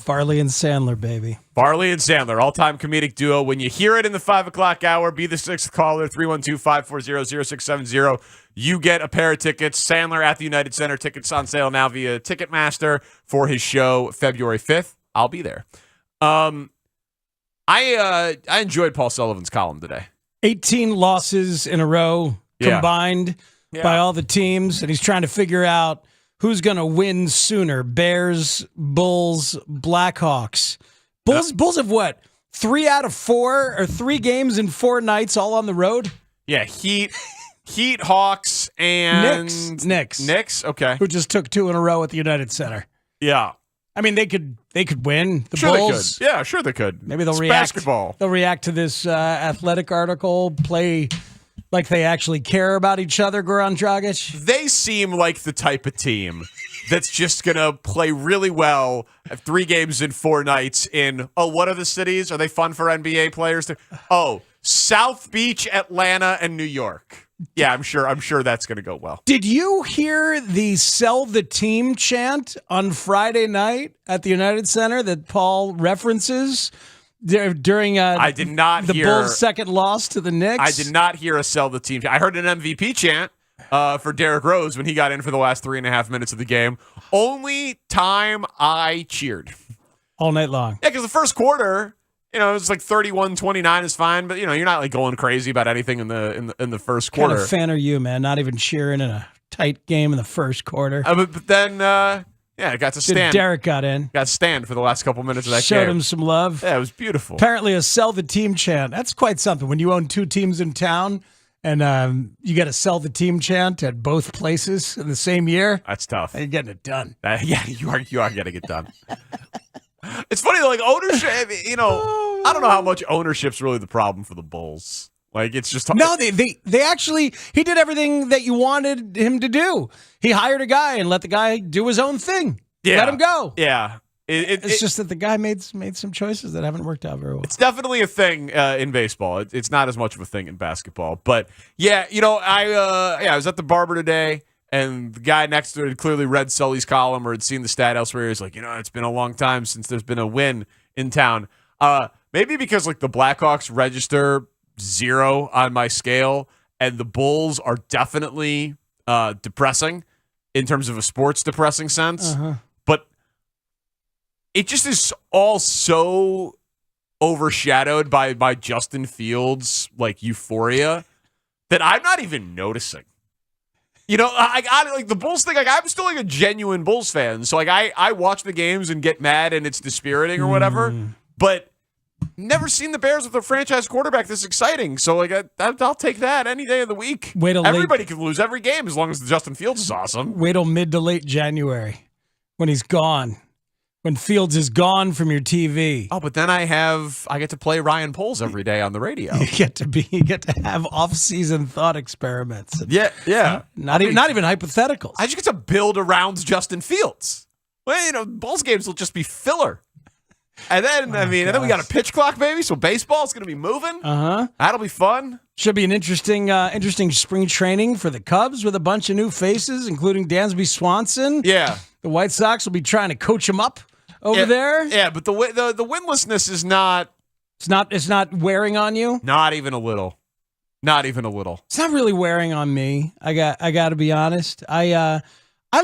B: Farley and Sandler, baby.
E: Farley and Sandler, all-time comedic duo. When you hear it in the 5 o'clock hour, be the 6th caller, 312-540-0670. You get a pair of tickets. Sandler at the United Center. Tickets on sale now via Ticketmaster for his show February 5th. I'll be there. I enjoyed Paul Sullivan's column today.
B: 18 losses in a row combined by all the teams, and he's trying to figure out who's going to win sooner, Bears, Bulls, Blackhawks. Bulls have what, 3 out of 4 or 3 games in 4 nights all on the road?
E: Yeah, Heat, Hawks, and...
B: Knicks.
E: Okay.
B: Who just took 2 in a row at the United Center.
E: Yeah.
B: I mean, they could win. The
E: Sure
B: Bulls.
E: they could. Yeah, sure they could.
B: Maybe they'll
E: It's
B: react.
E: basketball.
B: They'll react to this athletic article, play like they actually care about each other, Goran Dragic.
E: They seem like the type of team that's just going to play really well at 3 games in 4 nights in, what are the cities? Are they fun for NBA players? South Beach, Atlanta, and New York. Yeah, I'm sure that's going to go well.
B: Did you hear the sell the team chant on Friday night at the United Center that Paul references during
E: I did not
B: the
E: hear
B: Bulls' second loss to the Knicks?
E: I did not hear a sell the team. I heard an MVP chant for Derrick Rose when he got in for the last 3.5 minutes of the game. Only time I cheered.
B: All night long.
E: Yeah, because the first quarter, it was like 31-29 is fine, but you're not like going crazy about anything in the first quarter.
B: What kind of fan are you, man? Not even cheering in a tight game in the first quarter.
E: But then, I got to stand.
B: Derek got in.
E: Got to stand for the last couple minutes of that game.
B: Showed him some love.
E: Yeah, it was beautiful.
B: Apparently a sell the team chant. That's quite something. When you own 2 teams in town and you got to sell the team chant at both places in the same year.
E: That's tough.
B: You're getting it done.
E: Yeah, you are getting it done. It's funny, like ownership, I don't know how much ownership's really the problem for the Bulls. Like, it's just...
B: No, they actually... He did everything that you wanted him to do. He hired a guy and let the guy do his own thing.
E: Yeah.
B: Let him go.
E: Yeah.
B: It's just that the guy made some choices that haven't worked out very well.
E: It's definitely a thing in baseball. It's not as much of a thing in basketball. But, yeah, I was at the barber today, and the guy next to it had clearly read Sully's column or had seen the stat elsewhere. He's like, it's been a long time since there's been a win in town. Maybe because, like, the Blackhawks register 0 on my scale, and the Bulls are definitely depressing in terms of a sports depressing sense. But it just is all so overshadowed by Justin Fields' like euphoria that I'm not even noticing. I like the Bulls thing. Like, I'm still like a genuine Bulls fan, so like I watch the games and get mad and it's dispiriting or whatever. But never seen the Bears with a franchise quarterback this exciting. So like I'll take that any day of the week. Everybody can lose every game as long as Justin Fields is awesome.
B: Wait till mid to late January when he's gone. When Fields is gone from your TV.
E: Oh, but then I get to play Ryan Poles every day on the radio.
B: You get to have off-season thought experiments.
E: Yeah.
B: Not even hypotheticals.
E: I just get to build around Justin Fields. Well, Bulls games will just be filler. And then, and then we got a pitch clock, baby. So baseball's going to be moving. That'll be fun.
B: Should be an interesting spring training for the Cubs with a bunch of new faces, including Dansby Swanson.
E: Yeah.
B: The White Sox will be trying to coach him up over there.
E: Yeah, but the winlessness is not.
B: It's not wearing on you.
E: Not even a little. Not even a little.
B: It's not really wearing on me. I got to be honest. I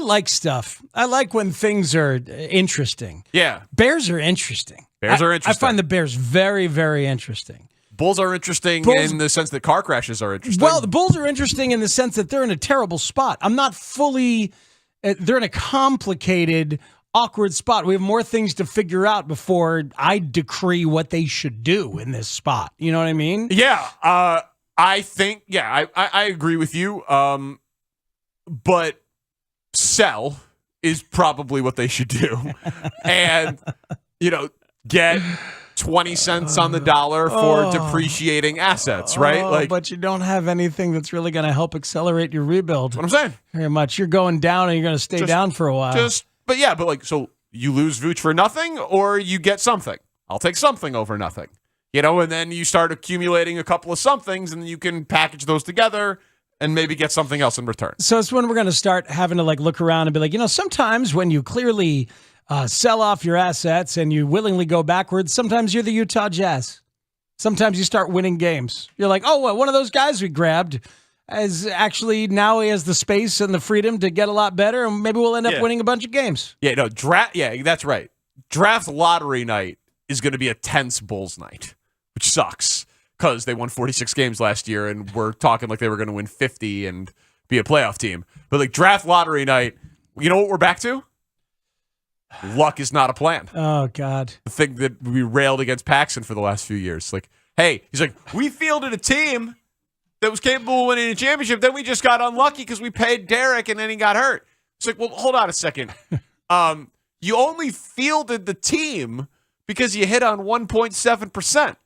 B: like stuff. I like when things are interesting.
E: Yeah.
B: Bears are interesting.
E: I
B: find the Bears very, very interesting.
E: Bulls are interesting in the sense that car crashes are interesting.
B: Well, the Bulls are interesting in the sense that they're in a terrible spot. I'm not fully... They're in a complicated, awkward spot. We have more things to figure out before I decree what they should do in this spot. You know what I mean?
E: Yeah. I think, I agree with you. But sell is probably what they should do. And, get 20 cents on the dollar for depreciating assets, right?
B: But you don't have anything that's really going to help accelerate your rebuild.
E: What I'm saying.
B: Very much. You're going down and you're going to stay down for a while.
E: So you lose Vooch for nothing or you get something. I'll take something over nothing. And then you start accumulating a couple of somethings and you can package those together and maybe get something else in return.
B: So it's when we're going to start having to look around and be like, sometimes when you clearly sell off your assets and you willingly go backwards, sometimes you're the Utah Jazz. Sometimes you start winning games. You're like, oh, well, one of those guys we grabbed as actually now he has the space and the freedom to get a lot better, and maybe we'll end up winning a bunch of games.
E: Yeah, no, that's right. Draft lottery night is going to be a tense Bulls night, which sucks because they won 46 games last year, and we're talking like they were going to win 50 and be a playoff team. But like draft lottery night, you know what we're back to? Luck is not a plan.
B: Oh, God.
E: The thing that we railed against Paxson for the last few years. Like, hey, he's like, we fielded a team that was capable of winning a championship. Then we just got unlucky because we paid Derek and then he got hurt. It's like, well, hold on a second. You only fielded the team because you hit on 1.7%.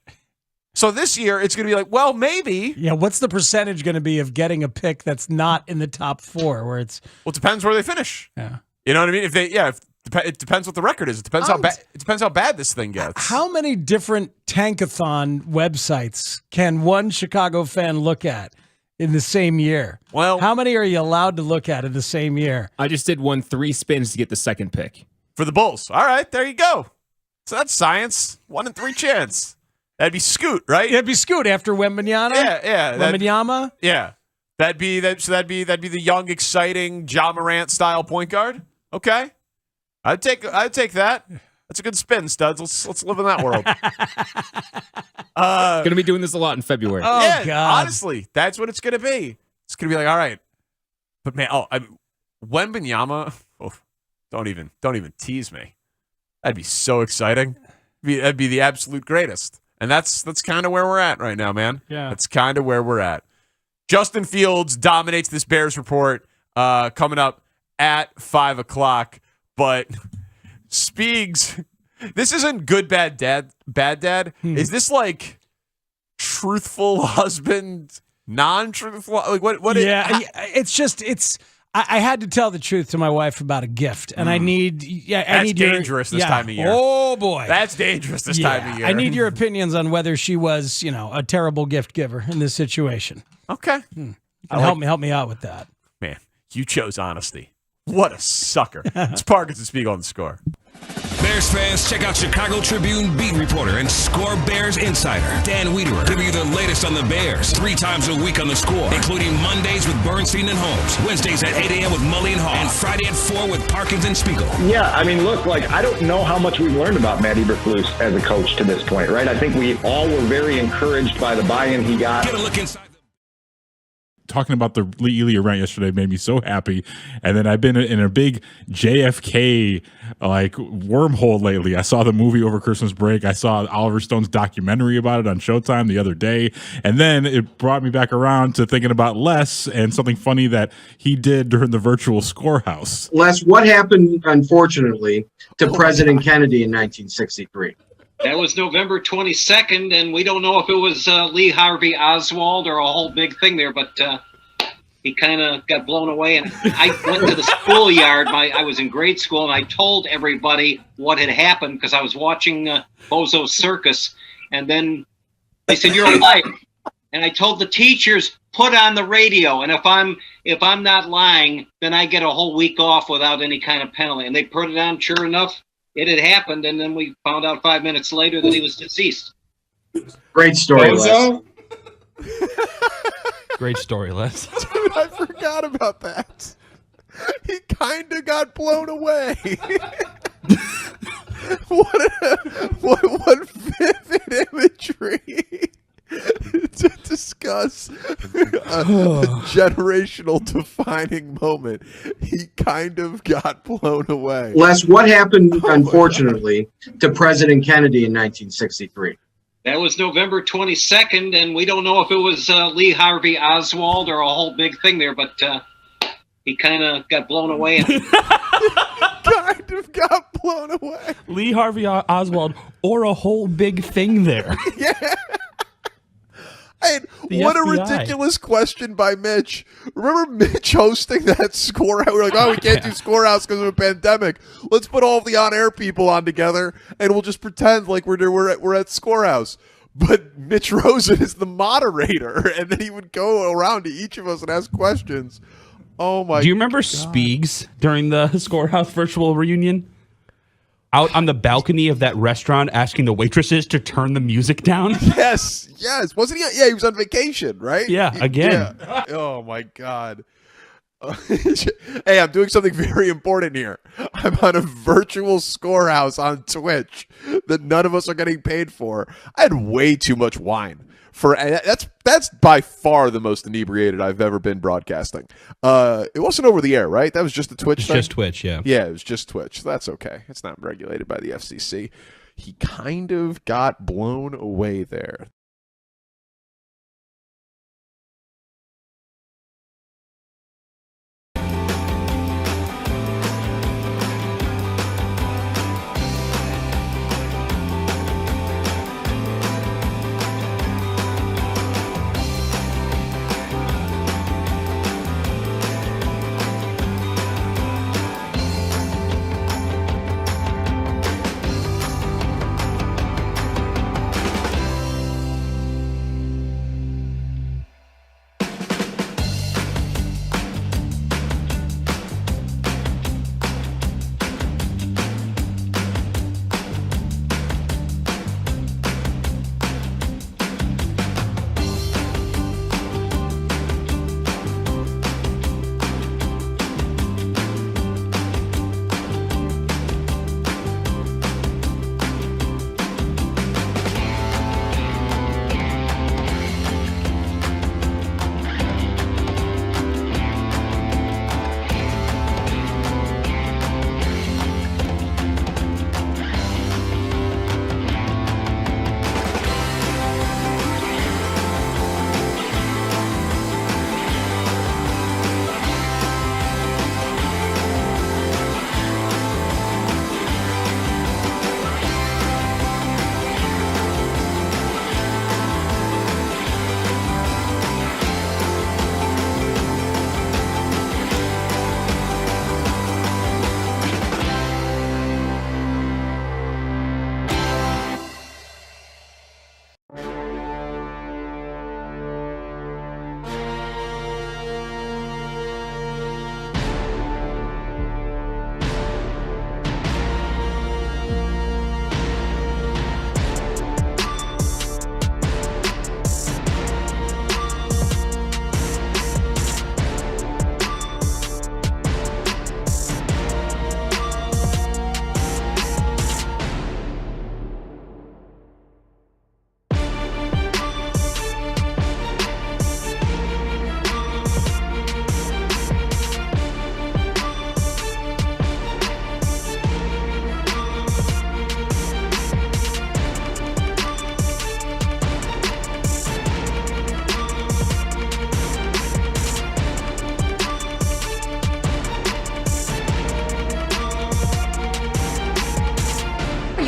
E: So this year it's going to be like, well, maybe.
B: Yeah, what's the percentage going to be of getting a pick that's not in the top 4? Where it's
E: well, it depends where they finish.
B: Yeah,
E: you know what I mean. It depends what the record is. It depends how bad. It depends how bad this thing gets.
B: How many different tankathon websites can one Chicago fan look at in the same year?
E: Well,
B: how many are you allowed to look at in the same year?
U: I just did 3 spins to get the second pick
E: for the Bulls. All right, there you go. So that's science. 1 in 3 chance. That'd be Scoot, right?
B: It'd be Scoot after Wembanyama.
E: Yeah.
B: Wembanyama.
E: Yeah, that'd be the young, exciting Ja Morant style point guard. Okay, I'd take that. That's a good spin, studs. Let's live in that world.
U: Gonna be doing this a lot in February.
B: Oh,
E: yeah,
B: God.
E: honestly, that's what it's gonna be. It's gonna be like, all right, but man, Wembanyama. Oh, don't even tease me. That'd be so exciting. That'd be the absolute greatest. And that's kind of where we're at right now, man.
B: Yeah.
E: That's kind of where we're at. Justin Fields dominates this Bears report coming up at 5 o'clock. But Spiegs, this isn't good, bad dad. Is this like truthful husband, non-truthful? Like what?
B: Yeah, it's. I had to tell the truth to my wife about a gift, and I need. Yeah, I need
E: dangerous this time of year.
B: Oh boy,
E: that's dangerous this time of year.
B: I need your opinions on whether she was, a terrible gift giver in this situation.
E: Okay,
B: help me out with that.
E: Man, you chose honesty. What a sucker! It's Parkins and Spiegel on the Score.
K: Bears fans, check out Chicago Tribune beat reporter and Score Bears insider Dan Wiederer, giving you the latest on the Bears 3 times a week on the Score, including Mondays with Bernstein and Holmes, Wednesdays at 8 a.m. with Mully and Haugh, and Friday at 4 with Parkins and Spiegel.
D: Yeah, I mean, look, I don't know how much we've learned about Matt Eberflus as a coach to this point, right? I think we all were very encouraged by the buy-in he got.
K: Get a look inside.
H: Talking about the Lee Elia rant yesterday made me so happy. And then I've been in a big JFK wormhole lately. I saw the movie over Christmas break. I saw Oliver Stone's documentary about it on Showtime the other day. And then it brought me back around to thinking about Les and something funny that he did during the virtual Scorehouse.
R: Les, what happened, unfortunately, to President Kennedy in 1963?
X: That was November 22nd, and we don't know if it was Lee Harvey Oswald or a whole big thing there, but he kind of got blown away. And I went to the schoolyard. I was in grade school, and I told everybody what had happened because I was watching Bozo's Circus. And then they said, "You're a liar." And I told the teachers, "Put on the radio, and if I'm not lying, then I get a whole week off without any kind of penalty." And they put it on. Sure enough, it had happened, and then we found out 5 minutes later that he was deceased.
R: Great story, Les.
Y: Great story, Les.
E: Dude, I forgot about that. He kind of got blown away. What vivid imagery to discuss a generational defining moment. He kind of got blown away.
R: Les, what happened, unfortunately, to President Kennedy in 1963?
X: That was November 22nd, and we don't know if it was Lee Harvey Oswald or a whole big thing there, but he kind of got blown away.
E: Kind of got blown away.
Y: Lee Harvey Oswald or a whole big thing there.
E: Yeah. What
Y: FBI.
E: a ridiculous question by Mitch. Remember Mitch hosting that Scorehouse? We're like, we can't do Scorehouse because of a pandemic. Let's put all of the on-air people on together, and we'll just pretend like we're at Scorehouse. But Mitch Rosen is the moderator, and then he would go around to each of us and ask questions. Oh, my God.
Y: Do you remember Spiegs during the Scorehouse virtual reunion? out on the balcony of that restaurant asking the waitresses to turn the music down?
F: Yes. Wasn't he? Yeah, he was on vacation, right?
Y: Yeah, again.
F: Yeah. Oh my God. Hey, I'm doing something very important here. I'm on a virtual scorehouse on Twitch that none of us are getting paid for. I had way too much wine. That's by far the most inebriated I've ever been broadcasting. It wasn't over the air, right? That was just the Twitch thing?
Y: Just Twitch, yeah.
F: Yeah, it was just Twitch. That's okay. It's not regulated by the FCC. He kind of got blown away there.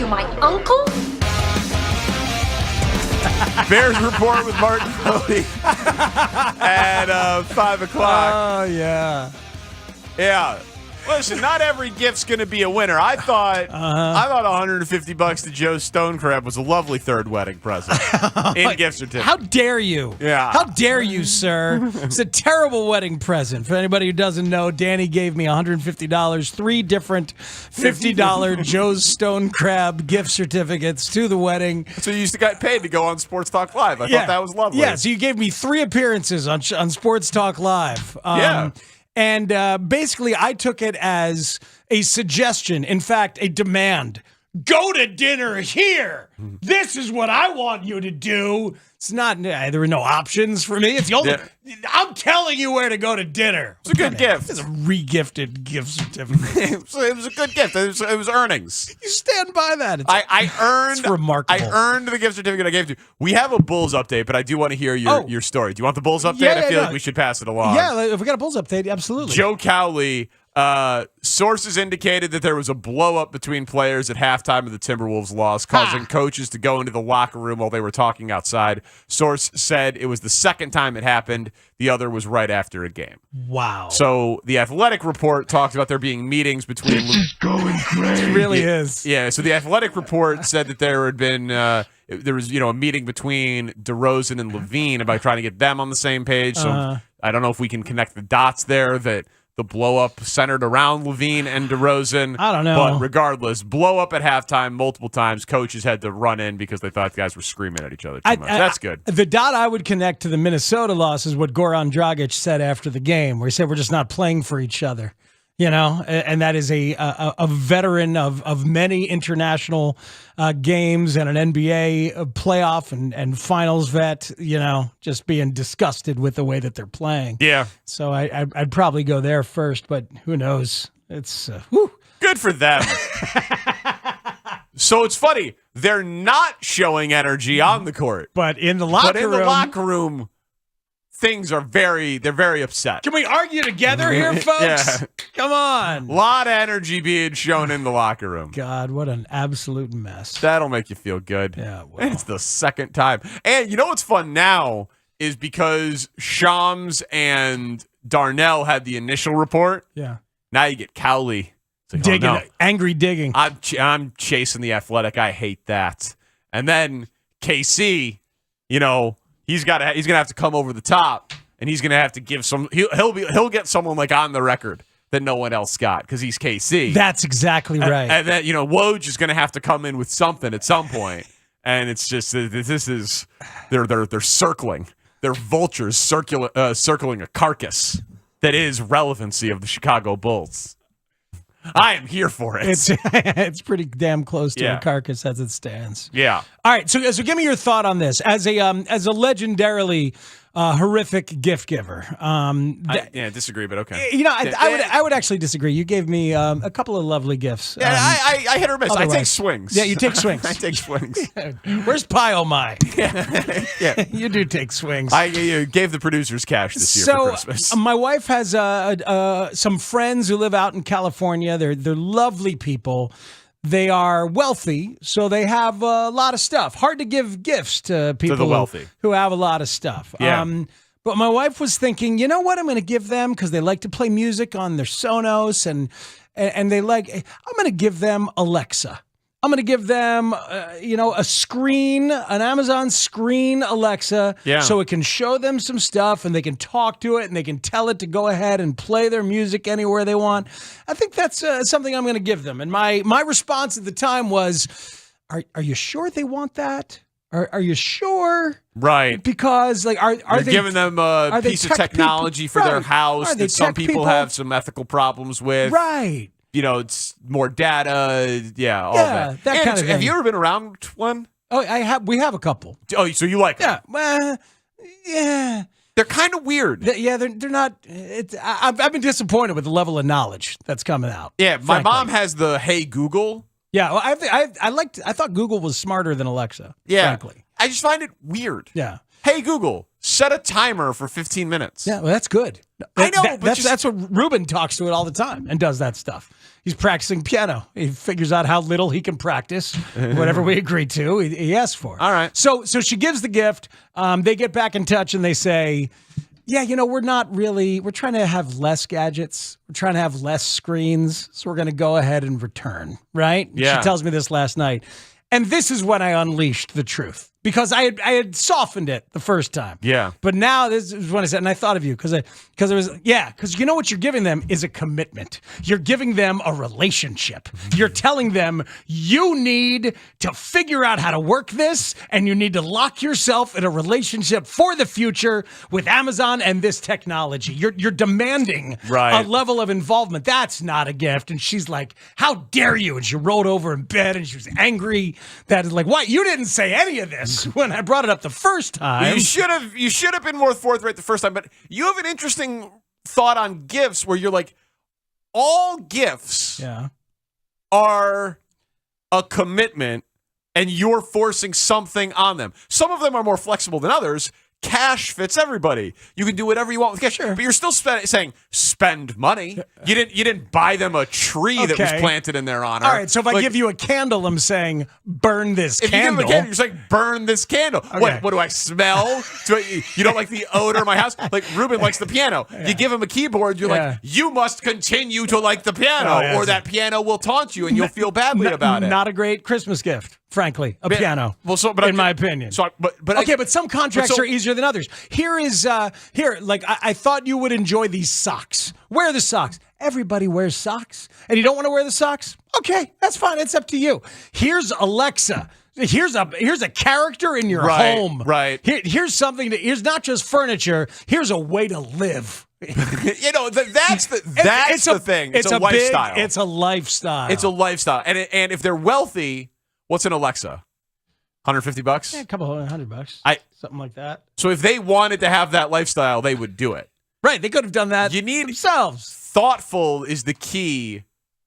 M: My uncle?
E: Bears Report with Martin Mully at 5 o'clock.
B: Oh, yeah.
E: Yeah. Listen, not every gift's going to be a winner. I thought $150 to Joe Stonecrab was a lovely third wedding present in gift certificate.
B: How dare you?
E: Yeah.
B: How dare you, sir? It's a terrible wedding present. For anybody who doesn't know, Danny gave me $150, 3 different $50 Joe's Stonecrab gift certificates to the wedding.
E: So you used to get paid to go on Sports Talk Live. I thought that was lovely.
B: Yeah, so you gave me 3 appearances on Sports Talk Live.
E: Yeah.
B: And basically, I took it as a suggestion, in fact, a demand. Go to dinner here. This is what I want you to do. It's not, there were no options for me. It's the only, I'm telling you where to go to dinner.
E: It's a good gift.
B: It's a re-gifted gift certificate.
E: It was a good gift. It was earnings.
B: You stand by that.
E: I earned.
B: It's remarkable.
E: I earned the gift certificate I gave to you. We have a Bulls update, but I do want to hear your story. Do you want the Bulls update? I feel like we should pass it along.
B: Yeah, if we got a Bulls update, absolutely.
E: Joe Cowley. Sources indicated that there was a blow-up between players at halftime of the Timberwolves loss, causing coaches to go into the locker room while they were talking outside. Source said it was the second time it happened. The other was right after a game.
B: Wow.
E: So the Athletic report talked about there being meetings between...
B: This is going crazy. It really is.
E: Yeah, so the Athletic report said that there had been... there was, a meeting between DeRozan and Levine about trying to get them on the same page. So I don't know if we can connect the dots there, that the blow up centered around Levine and DeRozan.
B: I don't know.
E: But regardless, blow up at halftime multiple times. Coaches had to run in because they thought the guys were screaming at each other too much. That's good.
B: The dot I would connect to the Minnesota loss is what Goran Dragic said after the game, where he said we're just not playing for each other. You know, and that is a veteran of many international games and an NBA playoff and finals vet, you know, just being disgusted with the way that they're playing.
E: Yeah.
B: So I'd probably go there first, but who knows? It's
E: good for them. So it's funny. They're not showing energy on the court.
B: But in the locker
E: room, things are they're very upset.
B: Can we argue together here, folks?
E: Yeah.
B: Come on.
E: A lot of energy being shown in the locker room.
B: God, what an absolute mess.
E: That'll make you feel good.
B: Yeah, well.
E: And it's the second time. And you know what's fun now is because Shams and Darnell had the initial report.
B: Yeah.
E: Now you get Cowley. Like,
B: digging,
E: oh, no.
B: angry digging.
E: I'm chasing the Athletic. I hate that. And then KC, you know, he's gonna have to come over the top, and he's gonna have to give some. He'll get someone like on the record that no one else got because he's KC.
B: That's exactly right.
E: And then Woj is gonna have to come in with something at some point, and it's just this is they're circling. They're vultures circling a carcass that is relevancy of the Chicago Bulls. I am here for it.
B: It's pretty damn close to a carcass as it stands.
E: Yeah.
B: All right. So give me your thought on this as a legendarily horrific gift giver.
E: I disagree, but okay.
B: You know, I would actually disagree. You gave me a couple of lovely gifts.
E: Yeah, I hit or miss.
B: Otherwise.
E: I take swings.
B: Yeah, you take swings.
E: I take swings.
B: Where's Pie Oh My?
E: Yeah.
B: You do take swings.
E: I gave the producers cash this year for Christmas.
B: My wife has some friends who live out in California. They're lovely people. They are wealthy, so they have a lot of stuff. Hard to give gifts to people
E: the wealthy
B: who have a lot of stuff.
E: Yeah.
B: But my wife was thinking, you know what I'm going to give them because they like to play music on their Sonos and they like. I'm going to give them Alexa. I'm going to give them, a screen, an Amazon screen Alexa, so it can show them some stuff and they can talk to it and they can tell it to go ahead and play their music anywhere they want. I think that's something I'm going to give them. And my response at the time was, "Are you sure they want that? Are you sure?"
E: Right.
B: Because are
E: You're
B: they
E: giving them a piece of technology for their house that some people have some ethical problems with?
B: Right.
E: It's more data, all that.
B: That kind of thing.
E: Have you ever been around one?
B: Oh, I have. We have a couple.
E: Oh, so you like them?
B: Yeah.
E: They're kind of weird.
B: They're not. I've been disappointed with the level of knowledge that's coming out.
E: Yeah, my mom has the Hey Google.
B: Yeah, well, I thought Google was smarter than Alexa.
E: Yeah,
B: frankly.
E: I just find it weird.
B: Yeah.
E: Hey Google, set a timer for 15 minutes.
B: Yeah, well, that's good.
E: I know, but
B: that's what Ruben talks to it all the time and does that stuff. He's practicing piano. He figures out how little he can practice. Whatever we agree to, he asks for.
E: All right.
B: So she gives the gift. They get back in touch and they say, yeah, we're trying to have less gadgets. We're trying to have less screens. So we're going to go ahead and return, right?
E: Yeah.
B: She tells me this last night. And this is when I unleashed the truth because I had softened it the first time.
E: Yeah.
B: But now this is when I said, and I thought of you because you know what you're giving them is a commitment. You're giving them a relationship. You're telling them you need to figure out how to work this and you need to lock yourself in a relationship for the future with Amazon and this technology. You're demanding a level of involvement. That's not a gift. And she's like, how dare you? And she rolled over in bed and she was angry that is like, why? You didn't say any of this when I brought it up the first time.
E: Well, you should have been more forthright the first time, but you have an interesting thought on gifts where you're like, all gifts are a commitment and you're forcing something on them. Some of them are more flexible than others. Cash fits everybody. You can do whatever you want with cash, but you're still saying spend money. You didn't buy them a tree that was planted in their honor.
B: All right, so if I give you a candle, I'm saying burn this candle.
E: If you give them a candle, you're saying burn this candle.
B: Okay.
E: What do I smell? You don't like the odor of my house? Like Ruben likes the piano. You give him a keyboard, you're like, you must continue to like the piano, or that piano will taunt you and you'll feel badly about it.
B: Not a great Christmas gift. frankly, a piano.
C: Well,
B: in my opinion. But some contracts are easier than others. I thought you would enjoy these socks. Wear the socks. Everybody wears socks, and you don't want to wear the socks? Okay, that's fine. It's up to you. Here's Alexa. Here's a character in your home.
C: Right.
B: Here's something here's not just furniture. Here's a way to live.
C: That's the thing. It's a lifestyle.
B: It's a lifestyle.
C: It's a lifestyle. And if they're wealthy, what's an Alexa? $150?
B: Yeah, a couple $100. Something like that.
C: So if they wanted to have that lifestyle, they would do it.
B: Right. They could have done that themselves.
C: Thoughtful is the key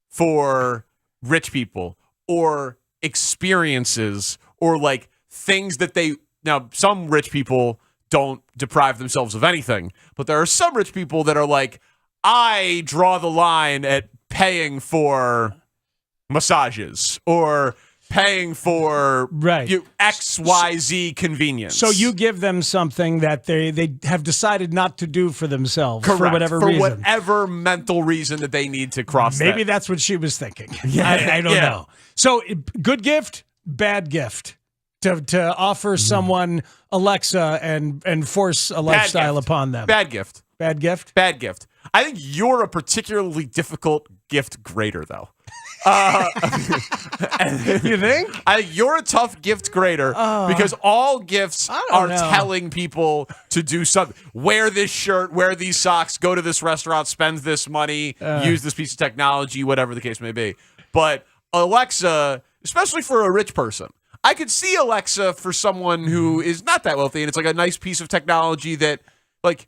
C: for rich people, or experiences, or like things that now some rich people don't deprive themselves of anything, but there are some rich people that are like, I draw the line at paying for massages or paying for XYZ convenience.
B: So you give them something that they have decided not to do for themselves.
C: Correct.
B: For whatever reason.
C: Whatever mental reason that they need to cross
B: Maybe
C: that.
B: that's what she was thinking. I don't know. So good gift, bad gift. To offer someone Alexa and force a lifestyle upon them.
C: Bad gift.
B: Bad gift?
C: Bad gift. I think you're a particularly difficult gift grader, though.
B: You think?
C: You're a tough gift grader because all gifts are
B: know.
C: telling people to do something. Wear this shirt, wear these socks, go to this restaurant, spend this money, use this piece of technology, whatever the case may be. But Alexa, especially for a rich person, I could see Alexa for someone who is not that wealthy, and it's like a nice piece of technology that, like,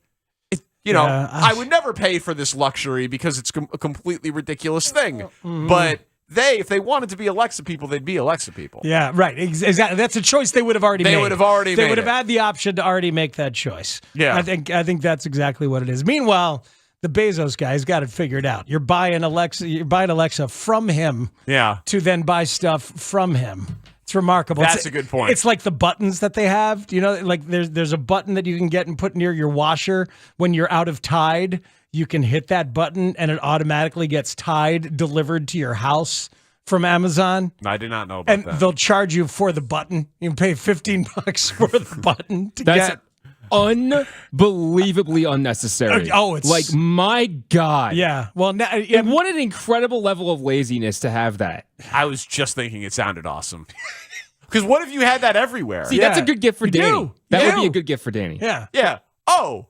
C: I would never pay for this luxury because it's a completely ridiculous thing.
B: Mm-hmm.
C: But if they wanted to be Alexa people, they'd be Alexa people.
B: Yeah, right. Exactly. That's a choice they would have already made.
C: They would have already
B: They
C: made
B: would have
C: it.
B: had the option to already make that choice.
C: Yeah.
B: I think that's exactly what it is. Meanwhile, the Bezos guy's got it figured out. You're buying Alexa from him to then buy stuff from him. It's remarkable.
C: That's a good point.
B: It's like the buttons that they have. You know, like there's a button that you can get and put near your washer when you're out of Tide. You can hit that button and it automatically gets Tide delivered to your house from Amazon.
C: I did not know about that.
B: They'll charge you for the button. You can pay $15 for the button to get.
U: Unbelievably unnecessary.
B: It's
U: like, my God.
B: Yeah. Well,
U: and what an incredible level of laziness to have that.
C: I was just thinking it sounded awesome. Because what if you had that everywhere?
U: See, that's a good gift for Danny. That would be a good gift for Danny.
B: Yeah.
C: Yeah. Oh,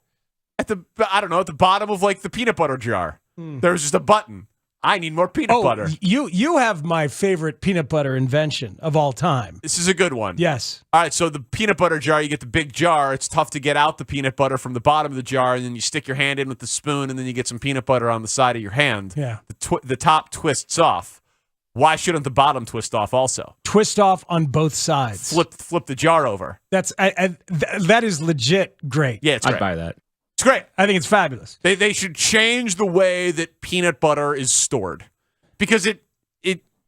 C: at the bottom of like the peanut butter jar, there's just a button. I need more peanut butter.
B: You have my favorite peanut butter invention of all time.
C: This is a good one.
B: Yes.
C: All right, so the peanut butter jar, you get the big jar. It's tough to get out the peanut butter from the bottom of the jar, and then you stick your hand in with the spoon, and then you get some peanut butter on the side of your hand.
B: Yeah.
C: The top twists off. Why shouldn't the bottom twist off also?
B: Twist off on both sides.
C: Flip the jar over.
B: That is legit great.
C: Yeah, it's great.
U: I'd buy that.
C: It's great.
B: I think it's fabulous.
C: They should change the way that peanut butter is stored, because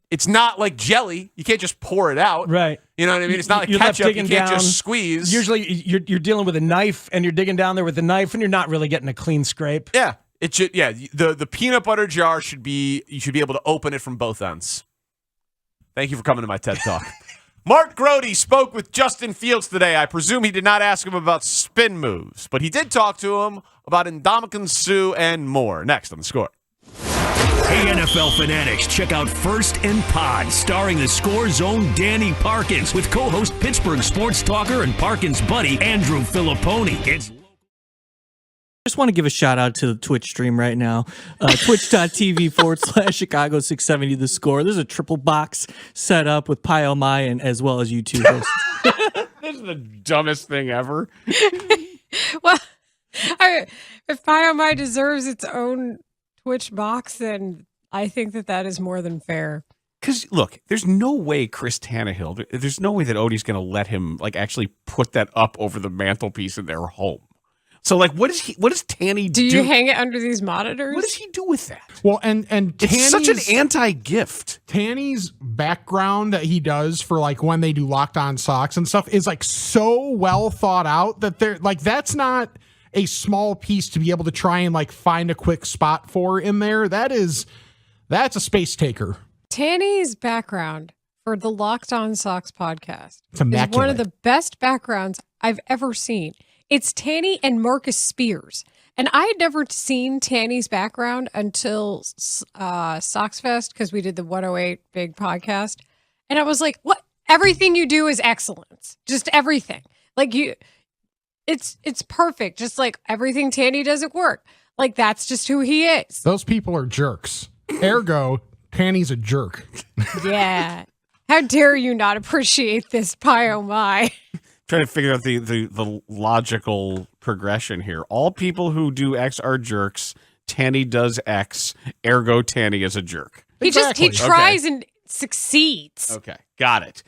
C: it's not like jelly. You can't just pour it out.
B: Right.
C: You know what I mean? It's not like ketchup. You can't just squeeze.
B: Usually you're dealing with a knife and you're digging down there with a knife and you're not really getting a clean scrape.
C: Yeah. It should. Yeah. The peanut butter jar you should be able to open it from both ends. Thank you for coming to my TED Talk. Mark Grody spoke with Justin Fields today. I presume he did not ask him about spin moves, but he did talk to him about Ndamukong Suh and more. Next on The Score.
G: Hey, NFL fanatics, check out First and Pod, starring the Score's own Danny Parkins, with co-host Pittsburgh sports talker and Parkins' buddy Andrew Filipponi. It's
P: just want to give a shout out to the Twitch stream right now. Twitch.tv/Chicago670 The Score. There's a triple box set up with Pi Mai and as well as you two hosts.
C: This is the dumbest thing ever.
J: Well, if Pi Mai deserves its own Twitch box, then I think that is more than fair.
E: Because, look, there's no way Chris Tannehill, there's no way that Odie's going to let him, like, actually put that up over the mantelpiece in their home. So, like, what does Tanny do?
J: Do you hang it under these monitors?
E: What does he do with that?
Q: Well, and
E: it's such an anti-gift.
Q: Tanny's background that he does for, like, when they do Locked On Socks and stuff is, like, so well thought out that they're, like, that's not a small piece to be able to try and, like, find a quick spot for in there. That's a space taker.
J: Tanny's background for the Locked On Sox podcast.
Q: It's
J: is one
Q: immaculate.
J: of the best backgrounds I've ever seen. It's Tanny and Marcus Spears. And I had never seen Tanny's background until Sox Fest because we did the 108 big podcast. And I was like, what? Everything you do is excellence. Just everything. Like it's perfect. Just like everything Tanny does at work. Like that's just who he is.
Q: Those people are jerks. Ergo, Tanny's a jerk.
J: Yeah. How dare you not appreciate this pie oh my.
C: Trying to figure out the logical progression here. All people who do X are jerks. Tanny does X. Ergo, Tanny is a jerk.
J: He tries and succeeds.
C: Okay, got it.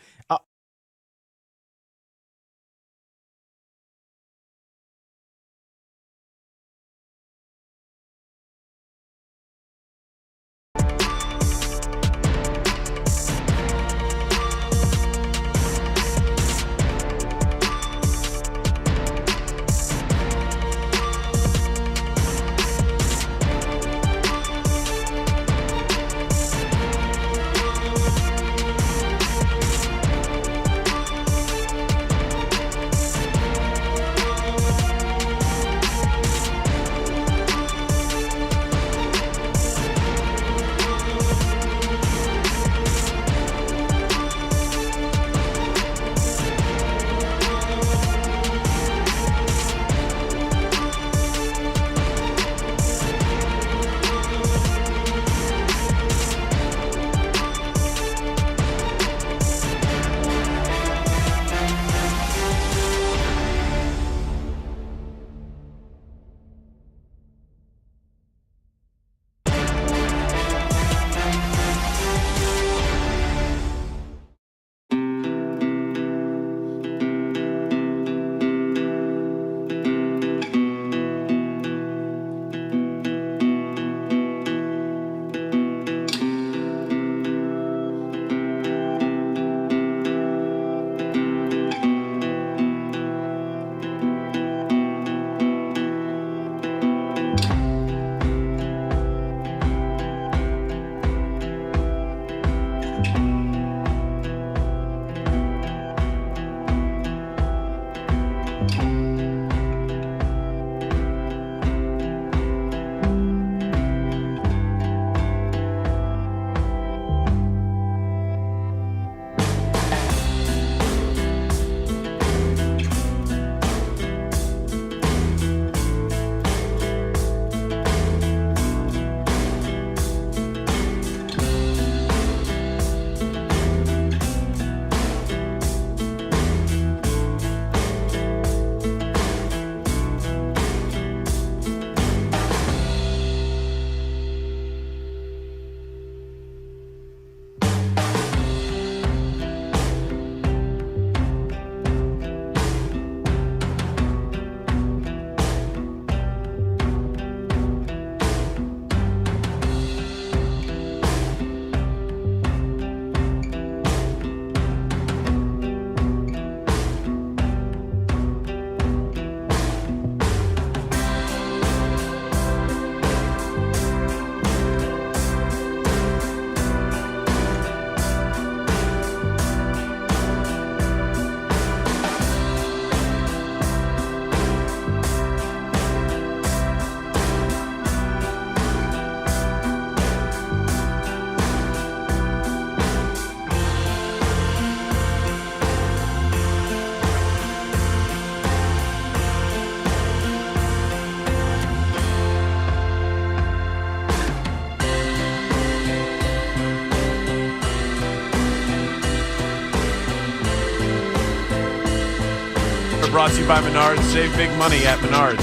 E: Brought to you by Menards. Save big money at Menards.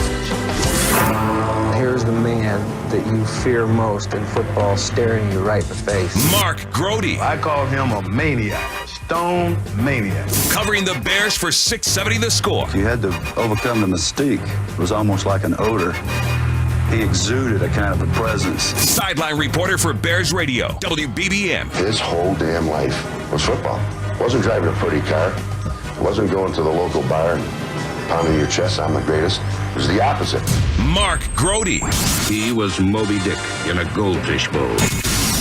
I: Here's the man that you fear most in football staring you right in the face.
K: Mark Grody.
N: I call him a maniac, a stone maniac.
K: Covering the Bears for 670 The Score.
T: You had to overcome the mystique. It was almost like an odor. He exuded a kind of a presence.
K: Sideline reporter for Bears Radio, WBBM.
V: His whole damn life was football. Wasn't driving a pretty car. Wasn't going to the local bar and pounding your chest, I'm the greatest. It was the opposite.
K: Mark Grody.
N: He was Moby Dick in a goldfish bowl.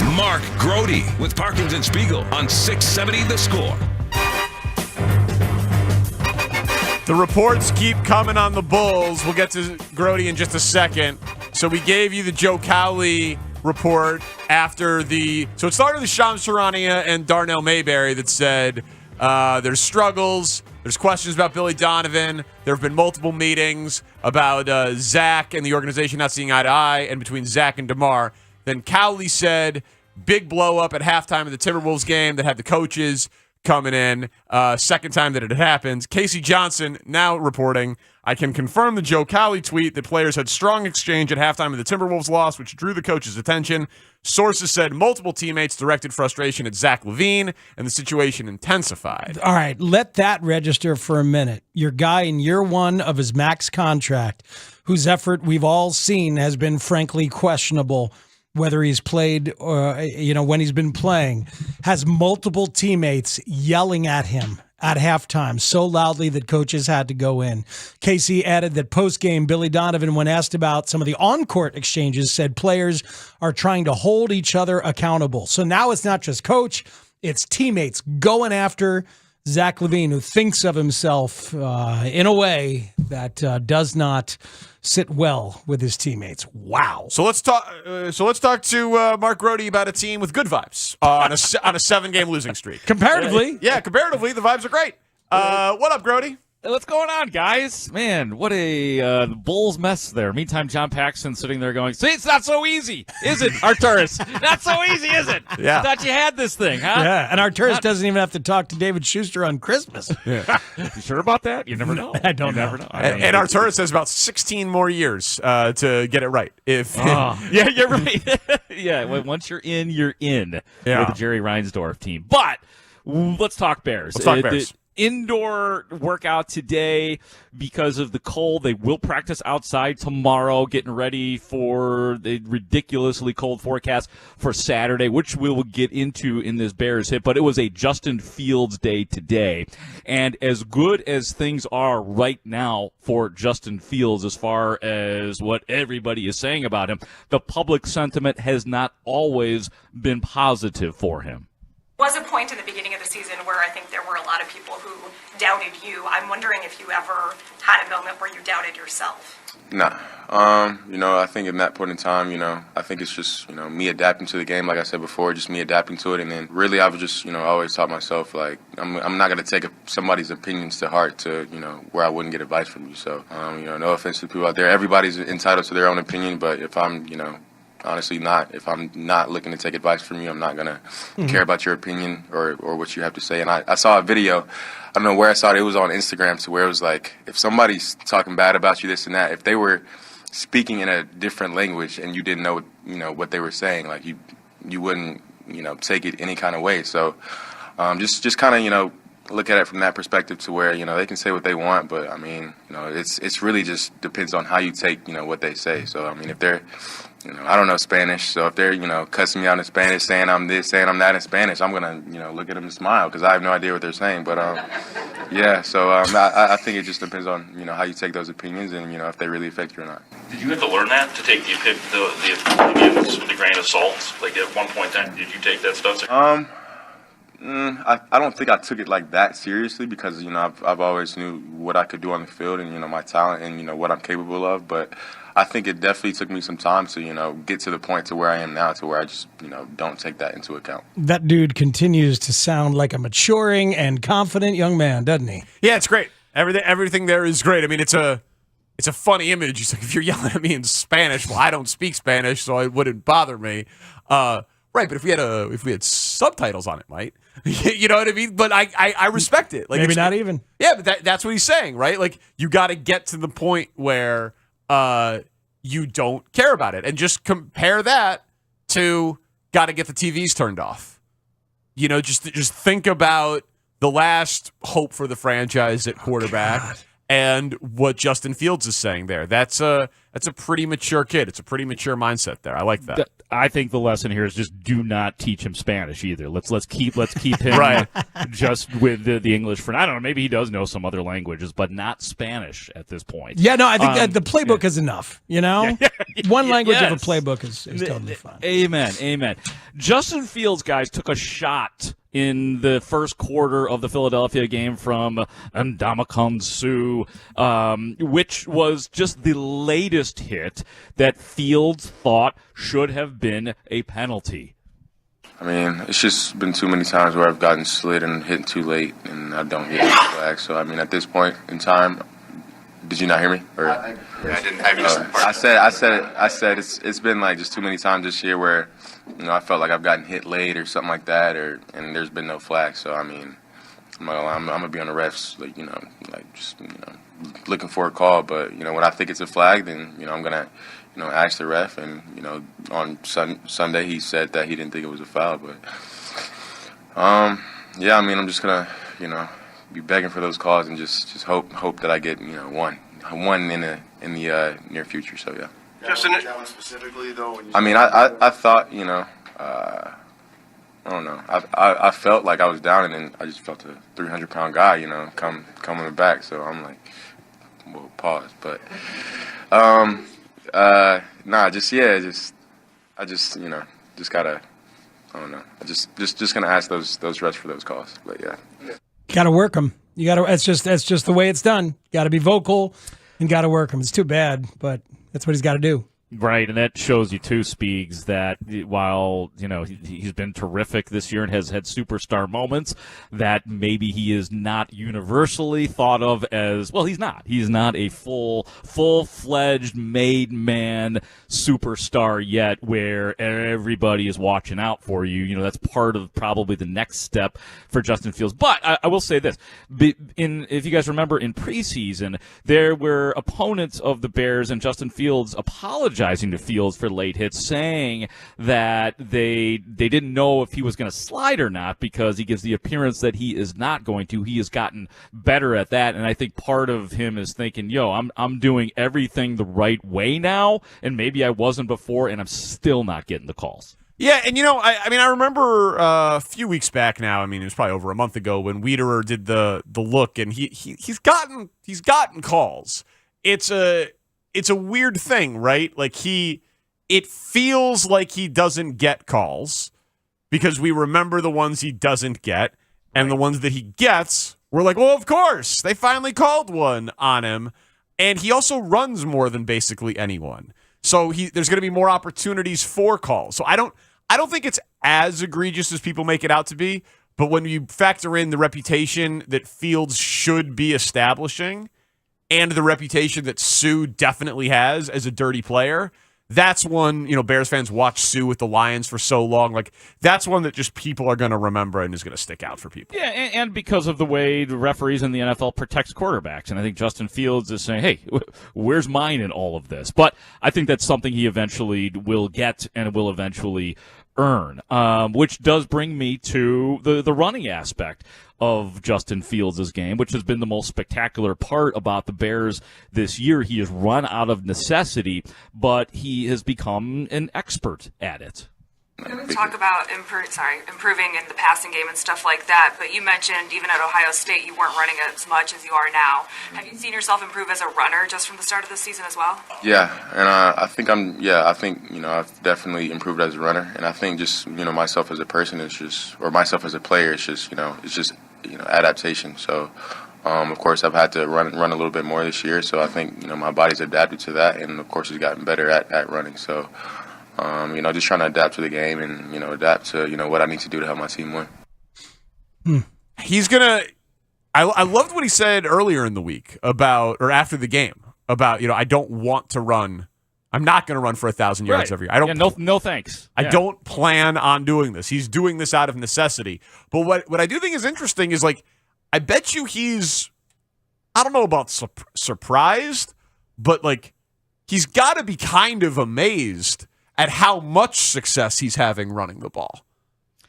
K: Mark Grody with Parkins and Spiegel on 670 The Score.
E: The reports keep coming on the Bulls. We'll get to Grody in just a second. So we gave you the Joe Cowley report after so it started with Shams Charania and Darnell Mayberry that said there's struggles, there's questions about Billy Donovan, there have been multiple meetings about Zach and the organization not seeing eye to eye, and between Zach and DeMar. Then Cowley said, big blow up at halftime of the Timberwolves game that had the coaches coming in. Second time that it had happened. Casey Johnson now reporting, I can confirm the Joe Cowley tweet that players had strong exchange at halftime of the Timberwolves loss, which drew the coach's attention. Sources said multiple teammates directed frustration at Zach LaVine, and the situation intensified.
B: All right, let that register for a minute. Your guy in year one of his max contract, whose effort we've all seen has been frankly questionable, whether he's played or, when he's been playing, has multiple teammates yelling at him at halftime so loudly that coaches had to go in. Casey added that post-game, Billy Donovan, when asked about some of the on-court exchanges, said players are trying to hold each other accountable. So now it's not just coach, it's teammates going after Zach LaVine, who thinks of himself in a way that does not sit well with his teammates. Wow.
E: So let's talk. Let's talk to Mark Grody about a team with good vibes on a 7-game losing streak.
B: Comparatively,
E: yeah, comparatively, the vibes are great. What up, Grody?
A: What's going on, guys? Man, what a Bulls mess there. Meantime, John Paxson sitting there going, see, it's not so easy, is it, Arturis? Not so easy, is it?
E: Yeah.
A: I thought you had this thing, huh?
B: Yeah, and Arturis doesn't even have to talk to David Schuster on Christmas.
E: Yeah.
A: You sure about that? You never know.
B: I don't know.
A: Never know.
E: And Arturis has about 16 more years to get it right.
A: Yeah, you're right. Yeah, once you're in with the Jerry Reinsdorf team. But let's talk Bears.
E: Let's talk Bears.
A: Indoor workout today because of the cold. They will practice outside tomorrow, getting ready for the ridiculously cold forecast for Saturday, which we will get into in this Bears hit. But it was a Justin Fields day today. And as good as things are right now for Justin Fields, as far as what everybody is saying about him, the public sentiment has not always been positive for him.
L: Was a point in the beginning of the season where I think there were a lot of people who doubted you. I'm wondering if you ever had a moment where you doubted yourself.
O: Nah. I think in that point in time, I think it's just, me adapting to the game, like I said before, just me adapting to it. And then really I've just, always taught myself, like, I'm not going to take somebody's opinions to heart to, where I wouldn't get advice from you. So, no offense to people out there. Everybody's entitled to their own opinion, but if I'm, honestly if I'm not looking to take advice from you, I'm not going to care about your opinion or what you have to say. And I saw a video, I don't know where I saw it, it was on Instagram, to where it was like, if somebody's talking bad about you, this and that, if they were speaking in a different language and you didn't know, what they were saying, like you wouldn't, take it any kind of way. So just kind of, look at it from that perspective, to where, they can say what they want, but I mean, it's really just depends on how you take, what they say. So, I mean, if they're, I don't know Spanish, so if they're, cussing me out in Spanish, saying I'm this, saying I'm that in Spanish, I'm going to, look at them and smile, because I have no idea what they're saying. But, yeah, so I think it just depends on, how you take those opinions and, if they really affect you or not.
S: Did you have to learn that, to take the opinions with a grain of salt? Like, at one point, did you take that stuff?
O: I don't think I took it like that seriously, because, I've always knew what I could do on the field and, my talent and, what I'm capable of. But I think it definitely took me some time to, get to the point to where I am now, to where I just, don't take that into account.
B: That dude continues to sound like a maturing and confident young man, doesn't he?
E: Yeah, it's great. Everything there is great. I mean, it's a funny image. He's like, if you're yelling at me in Spanish, well, I don't speak Spanish, so it wouldn't bother me. Right, but if we had subtitles on it, might. You know what I mean? But I respect it. Like,
B: maybe not even.
E: Yeah, but that's what he's saying, right? Like, you got to get to the point where you don't care about it, and just compare that to got to get the TVs turned off. Just think about the last hope for the franchise at quarterback, and what Justin Fields is saying there. That's a pretty mature kid. It's a pretty mature mindset there. I like that.
A: I think the lesson here is just do not teach him Spanish either. Let's keep him
E: Right.
A: just with the English for. I don't know. Maybe he does know some other languages, but not Spanish at this point.
B: Yeah, no, I think that the playbook is enough. You know, one language of a
A: Yes.
B: playbook is totally fine.
A: Amen. Justin Fields, guys, took a shot in the first quarter of the Philadelphia game from Ndamukong Suh, which was just the latest hit that Fields thought should have been a penalty.
O: I mean, it's just been too many times where I've gotten slid and hit too late, and I don't get any flag. So, I mean, at this point in time, did you not hear me? Or,
D: I didn't have you.
O: I said it's been like just too many times this year where, you know, I felt like I've gotten hit late or something like that, and there's been no flag. So, I mean, I'm gonna be on the refs, like, you know, like just, you know, looking for a call. But, you know, when I think it's a flag, then, you know, I'm gonna, you know, ask the ref. And, you know, on Sunday he said that he didn't think it was a foul. But, yeah, I mean, I'm just gonna, you know, be begging for those calls and just hope that I get, you know, one in the near future. So yeah.
D: Justin, specifically though.
O: I mean, I thought, you know, I don't know. I felt like I was down, and then I just felt a 300-pound guy, you know, coming back. So I'm like, well, pause. But I just you know, just gotta, I don't know. I just gonna ask those refs for those calls. But yeah.
B: Got to work them. You got to. That's just the way it's done. Got to be vocal and got to work them. It's too bad, but that's what he's got to do.
A: Right, and that shows you too, Spiegs, that while, you know, he's been terrific this year and has had superstar moments, that maybe he is not universally thought of as, well, he's not. He's not a full-fledged, made man superstar yet where everybody is watching out for you. You know, that's part of probably the next step for Justin Fields. But I will say this. If you guys remember in preseason, there were opponents of the Bears and Justin Fields apologizing to Fields for late hits, saying that they didn't know if he was going to slide or not because he gives the appearance that he is not going to. He has gotten better at that, and I think part of him is thinking, I'm doing everything the right way now, and maybe I wasn't before, and I'm still not getting the calls.
E: Yeah, and, you know, I mean, I remember a few weeks back now, I mean, it was probably over a month ago when Wiederer did the look, and he's gotten calls. It's a weird thing, right? Like it feels like he doesn't get calls because we remember the ones he doesn't get, and the ones that he gets, we're like, well, of course, they finally called one on him. And he also runs more than basically anyone. So there's going to be more opportunities for calls. So I don't think it's as egregious as people make it out to be, but when you factor in the reputation that Fields should be establishing, and the reputation that Suh definitely has as a dirty player, that's one, you know, Bears fans watch Suh with the Lions for so long. Like, that's one that just people are going to remember and is going to stick out for people.
A: Yeah, and because of the way the referees in the NFL protects quarterbacks. And I think Justin Fields is saying, hey, where's mine in all of this? But I think that's something he eventually will get and will eventually earn, which does bring me to the running aspect of Justin Fields' game, which has been the most spectacular part about the Bears this year. He has run out of necessity, but he has become an expert at it.
L: Talk about improving in the passing game and stuff like that, but you mentioned even at Ohio State you weren't running as much as you are now. Have you seen yourself improve as a runner just from the start of the season as well?
O: Yeah, and I think you know, I've definitely improved as a runner, and I think just, you know, myself as a person is just, or myself as a player, it's just adaptation. So of course I've had to run a little bit more this year, so I think, you know, my body's adapted to that, and of course it's gotten better at running. So you know, just trying to adapt to the game and, you know, adapt to, you know, what I need to do to help my team win.
E: He's gonna. I loved what he said earlier in the week about, or after the game, about, you know, I don't want to run. I'm not going to run for 1,000 yards every year. I don't.
A: Yeah, no thanks.
E: I don't plan on doing this. He's doing this out of necessity. But what I do think is interesting is, like, I bet you he's, I don't know about surprised, but, like, he's got to be kind of amazed at how much success he's having running the ball.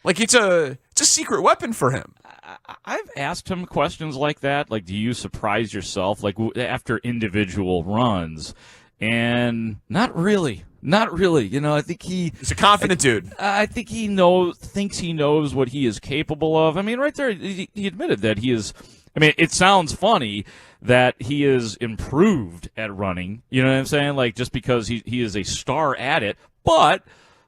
E: Like it's a secret weapon for him.
A: I've asked him questions like that. Like, do you surprise yourself, like after individual runs? And not really. I think
E: he's a confident dude.
A: I think thinks he knows what he is capable of. I mean, right there, he admitted that he is. I mean, it sounds funny that he is improved at running. You know what I'm saying? Like, just because he is a star at it. But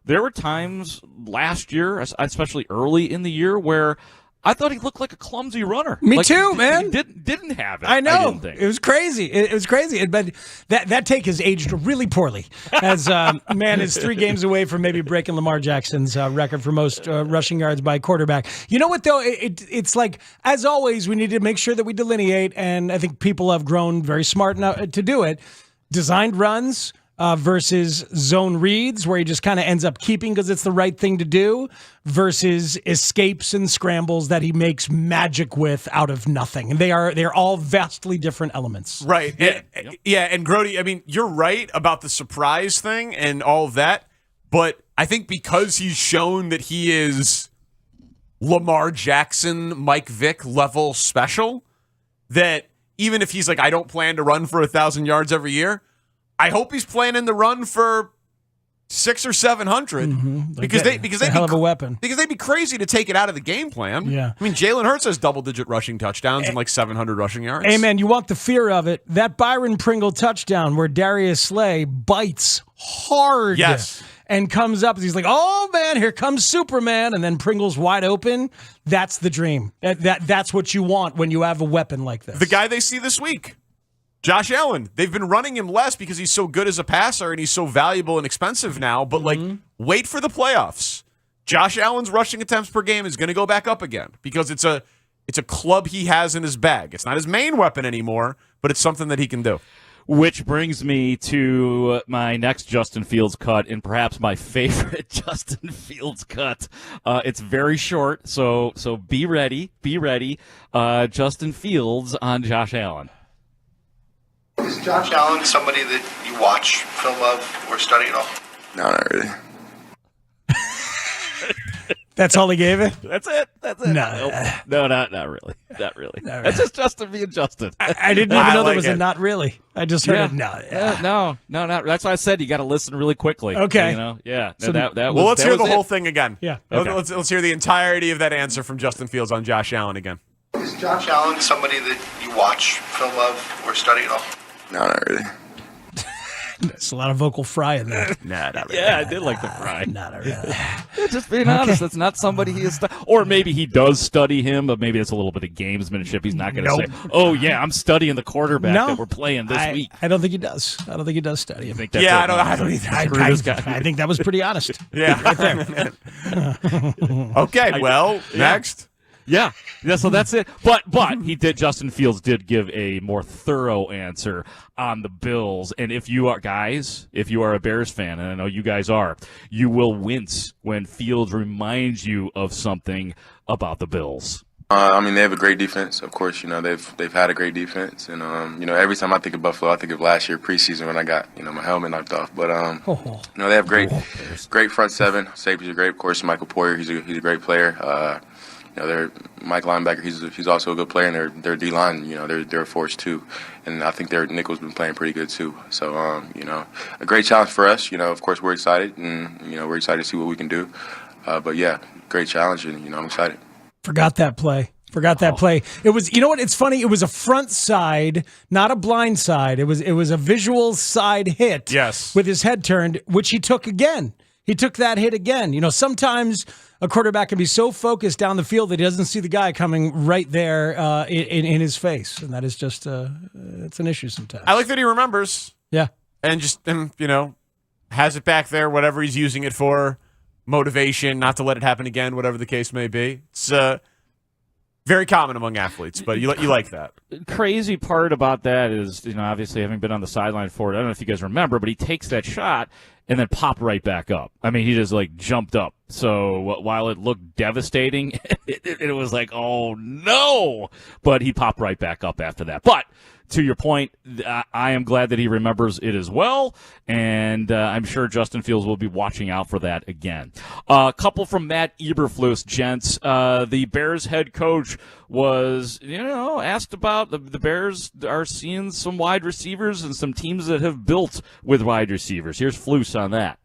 A: there were times last year, especially early in the year, where I thought he looked like a clumsy runner.
B: Me too, man.
A: He didn't have it.
B: I know.
A: I didn't think.
B: It was crazy. It was crazy. But that take has aged really poorly. As man is 3 games away from maybe breaking Lamar Jackson's record for most rushing yards by a quarterback. You know what, though? It's like, as always, we need to make sure that we delineate, and I think people have grown very smart enough to do it. Designed runs versus zone reads, where he just kind of ends up keeping because it's the right thing to do, versus escapes and scrambles that he makes magic with out of nothing. And they're all vastly different elements.
E: Right. Yeah. And Grody, I mean, you're right about the surprise thing and all of that, but I think because he's shown that he is Lamar Jackson, Mike Vick level special, that even if he's like, I don't plan to run for 1,000 yards every year, I hope he's planning to run for 600 or 700 because they'd
B: hell of a weapon.
E: Because they'd be crazy to take it out of the game plan.
B: Yeah.
E: I mean, Jalen Hurts has double-digit rushing touchdowns and like 700 rushing yards.
B: Hey, man, you want the fear of it. That Byron Pringle touchdown where Darius Slay bites hard.
E: Yes.
B: And comes up, and he's like, oh, man, here comes Superman, and then Pringle's wide open. That's the dream. That's what you want when you have a weapon like this.
E: The guy they see this week, Josh Allen. They've been running him less because he's so good as a passer and he's so valuable and expensive now, but wait for the playoffs. Josh Allen's rushing attempts per game is going to go back up again because it's a club he has in his bag. It's not his main weapon anymore, but it's something that he can do.
A: Which brings me to my next Justin Fields cut, and perhaps my favorite Justin Fields cut. It's very short, so be ready. Justin Fields on Josh Allen.
D: Is Josh Allen somebody that you watch film of or study at all?
O: No, not really.
B: That's all he gave it?
A: That's it. No, not really. Not really. That's just Justin being Justin.
B: I didn't even know there was a not really. I just heard it.
A: No, not. That's why I said you got to listen really quickly.
B: Okay.
A: You know? Yeah.
B: So
E: let's hear the whole thing again.
B: Yeah.
A: Okay.
E: Let's hear the entirety of that answer from Justin Fields on Josh Allen again.
D: Is Josh Allen somebody that you watch film of or study at all?
O: No, not really.
B: There's a lot of vocal fry in there.
E: Nah, not really.
A: Yeah, I did like the fry.
B: Not really.
A: Just being honest, that's not somebody he is. Or maybe he does study him, but maybe it's a little bit of gamesmanship. He's not going to say, "Oh yeah, I'm studying the quarterback that we're playing this week."
B: I don't think he does. I don't think he does study him.
A: I don't
B: either. I think that was pretty honest.
E: Yeah,
B: right there.
E: Okay, well, next.
A: Yeah, so that's it. But Justin Fields did give a more thorough answer on the Bills. And if you are a Bears fan, and I know you guys are, you will wince when Fields reminds you of something about the Bills.
O: I mean, they have a great defense. Of course, they've had a great defense, and every time I think of Buffalo, I think of last year preseason when I got my helmet knocked off. But they have great front seven. Safety's are great. Of course, Michael Poyer, he's a great player. Their Mike linebacker, he's also a good player, and their D line, they're a force too, and I think their nickel's been playing pretty good too. So a great challenge for us. Of course we're excited, and we're excited to see what we can do. But yeah, great challenge, and I'm excited.
B: Forgot that play. It was, you know what? It's funny. It was a front side, not a blind side. It was a visual side hit.
E: Yes,
B: with his head turned, which he took again. He took that hit again. Sometimes a quarterback can be so focused down the field that he doesn't see the guy coming right there in his face, and that is just it's an issue sometimes.
E: I like that he remembers.
B: Yeah,
E: and just has it back there, whatever he's using it for, motivation, not to let it happen again, whatever the case may be. It's very common among athletes, but you like that.
A: Crazy part about that is, obviously having been on the sideline for it, I don't know if you guys remember, but he takes that shot and then popped right back up. I mean, he just jumped up So while it looked devastating, it was like, oh no! But he popped right back up after that. But to your point, I am glad that he remembers it as well, and I'm sure Justin Fields will be watching out for that again. A couple from Matt Eberflus, gents. The Bears head coach was, asked about the Bears are seeing some wide receivers and some teams that have built with wide receivers. Here's Flus on that.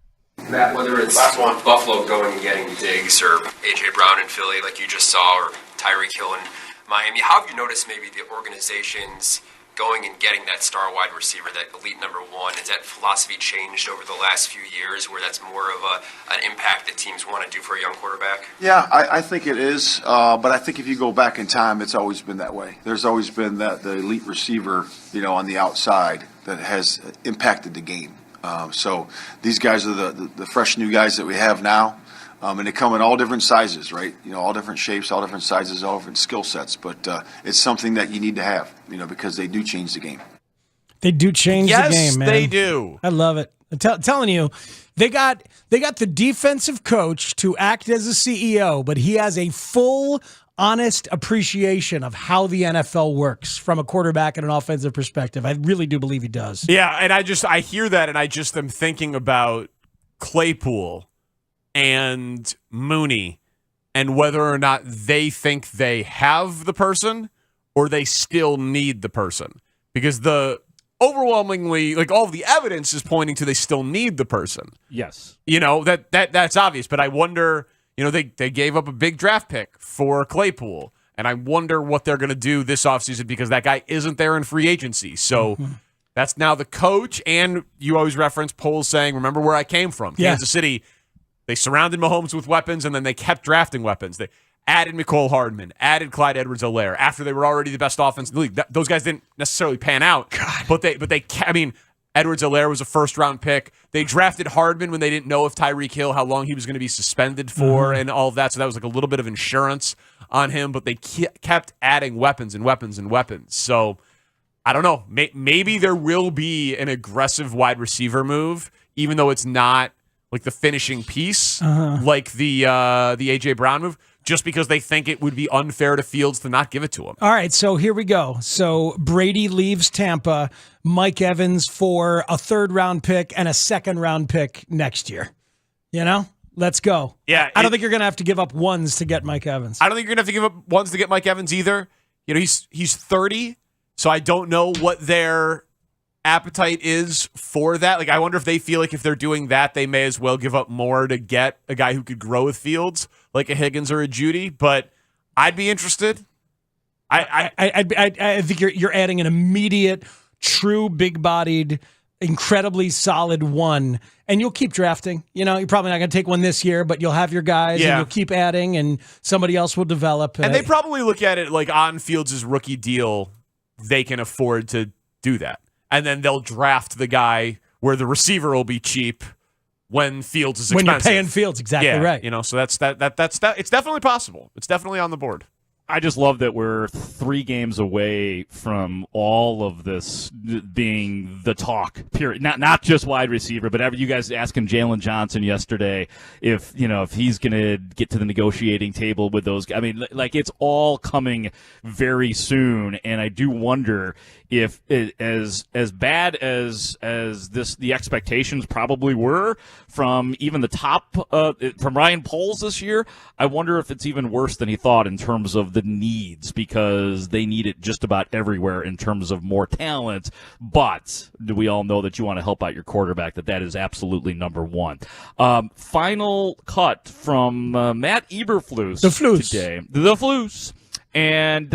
H: Matt, whether it's Buffalo going and getting Diggs or A.J. Brown in Philly like you just saw, or Tyreek Hill in Miami, how have you noticed maybe the organizations going and getting that star wide receiver, that elite number one? Has that philosophy changed over the last few years where that's more of an impact that teams want to do for a young quarterback?
R: Yeah, I think it is. But I think if you go back in time, it's always been that way. There's always been the elite receiver, on the outside that has impacted the game. So these guys are the fresh new guys that we have now. And they come in all different sizes, right? All different shapes, all different sizes, all different skill sets. But it's something that you need to have, because they do change the game.
B: They do change the game, man.
E: Yes, they do.
B: I love it. I'm telling you, they got the defensive coach to act as a CEO, but he has a full, honest appreciation of how the NFL works from a quarterback and an offensive perspective. I really do believe he does.
E: Yeah, and I hear that, and I just am thinking about Claypool and Mooney and whether or not they think they have the person or they still need the person. Because the overwhelmingly, all of the evidence is pointing to they still need the person.
A: Yes.
E: That's obvious, but I wonder, they gave up a big draft pick for Claypool, and I wonder what they're going to do this offseason because that guy isn't there in free agency. So that's now the coach, and you always reference Poles saying, remember where I came from, Kansas City. They surrounded Mahomes with weapons, and then they kept drafting weapons. They added Mecole Hardman, added Clyde Edwards-Helaire after they were already the best offense in the league. Those guys didn't necessarily pan out, but Edwards-Helaire was a first-round pick. They drafted Hardman when they didn't know if Tyreek Hill, how long he was going to be suspended for, and all of that. So that was a little bit of insurance on him. But they kept adding weapons and weapons and weapons. So I don't know. Maybe there will be an aggressive wide receiver move, even though it's not the finishing piece, like the A.J. Brown move, just because they think it would be unfair to Fields to not give it to him.
B: All right, so here we go. So Brady leaves Tampa, Mike Evans for a third-round pick and a second-round pick next year. Let's go.
E: Yeah,
B: I don't think you're going to have to give up ones to get Mike Evans.
E: I don't think you're going to have to give up ones to get Mike Evans either. He's 30, so I don't know what their appetite is for that. I wonder if they feel like if they're doing that, they may as well give up more to get a guy who could grow with Fields, like a Higgins or a Judy. But I'd be interested.
B: I think you're adding an immediate, true, big-bodied, incredibly solid one, and you'll keep drafting. You're probably not going to take one this year, but you'll have your guys, and you'll keep adding, and somebody else will develop.
E: And they probably look at it on Fields' rookie deal, they can afford to do that. And then they'll draft the guy where the receiver will be cheap when Fields is expensive.
B: When you're paying Fields, exactly right.
E: So that's it's definitely possible. It's definitely on the board.
A: I just love that we're 3 games away from all of this being the talk, period. Not just wide receiver, but you guys asking Jalen Johnson yesterday if he's going to get to the negotiating table with those guys. I mean, it's all coming very soon, and I do wonder if as bad as the expectations probably were from even the top from Ryan Poles this year, I wonder if it's even worse than he thought in terms of the needs, because they need it just about everywhere in terms of more talent. But do we all know that you want to help out your quarterback? That is absolutely number one. Final cut from Matt Eberflus today. The Flus. And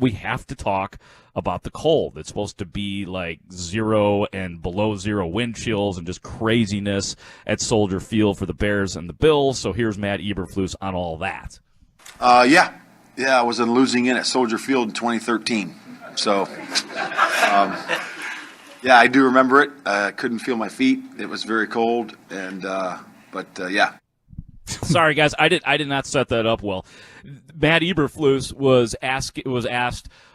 A: we have to talk about the cold. It's supposed to be 0 and below 0 wind chills and just craziness at Soldier Field for the Bears and the Bills. So here's Matt Eberflus on all that.
R: Yeah, I was losing in at Soldier Field in 2013. So, yeah, I do remember it. I couldn't feel my feet. It was very cold, and yeah.
A: Sorry, guys, I did not set that up well. Matt Eberflus was asked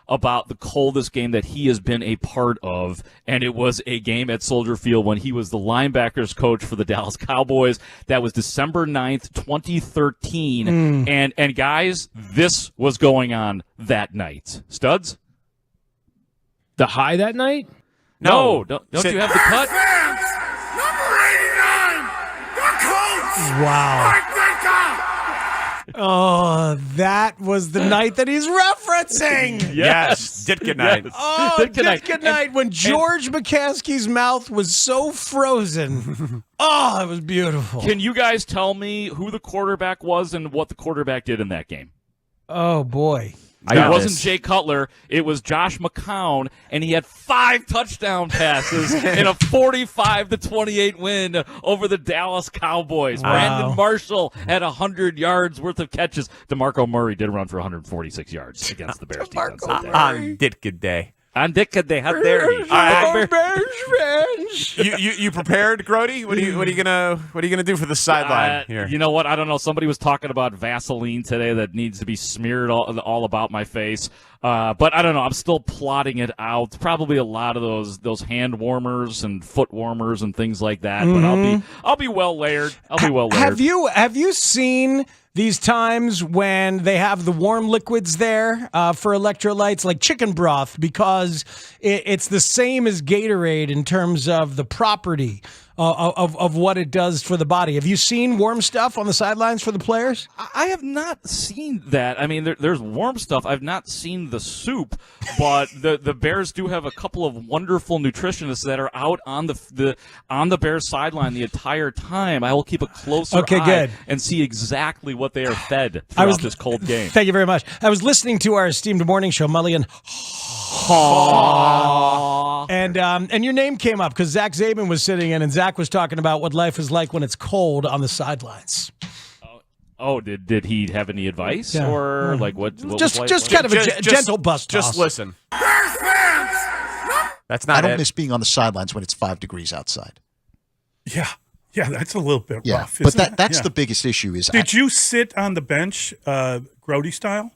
A: about the coldest game that he has been a part of, and it was a game at Soldier Field when he was the linebackers coach for the Dallas Cowboys. That was December 9th, 2013. And guys, this was going on that night. Studs?
U: The high that night?
A: No, don't you have the cut?
B: Wow. Oh, that was the night that he's referencing.
E: Yes, Ditka night.
B: Oh, Ditka night when George McCaskey's mouth was so frozen. Oh, it was beautiful.
A: Can you guys tell me who the quarterback was and what the quarterback did in that game?
B: Oh, boy.
A: It wasn't Jay Cutler. It was Josh McCown, and he had 5 touchdown passes in a 45-28 win over the Dallas Cowboys.
B: Wow.
A: Brandon Marshall had 100 yards worth of catches. DeMarco Murray did run for 146 yards against the Bears defense.
E: On Ditka Day.
A: On Ditka Day, how dare he?
E: You prepared, Grody? What are you gonna do for the sideline here?
A: You know what? I don't know. Somebody was talking about Vaseline today that needs to be smeared all about my face. But I don't know. I'm still plotting it out. Probably a lot of those hand warmers and foot warmers and things like that. But I'll be well layered. I'll be well layered.
B: Have you seen these times when they have the warm liquids there for electrolytes, like chicken broth, because it's the same as Gatorade in terms of the property of what it does for the body? Have you seen warm stuff on the sidelines for the players?
A: I have not seen that. I mean, there's warm stuff. I've not seen the soup, but the Bears do have a couple of wonderful nutritionists that are out on the Bears sideline the entire time. I will keep a closer eye and see exactly what they are fed throughout this cold game.
B: Thank you very much. I was listening to our esteemed morning show, Mully and
A: Haugh.
B: And your name came up because Zach Zabin was sitting in, and Zach was talking about what life is like when it's cold on the sidelines.
A: Oh, did he have any advice or like what?
B: Just kind of a gentle bust.
E: Just listen. That's not.
F: I don't miss being on the sidelines when it's 5 degrees outside.
M: Yeah, that's a little bit rough.
F: But that's the biggest issue.
M: Did you sit on the bench, Grody style?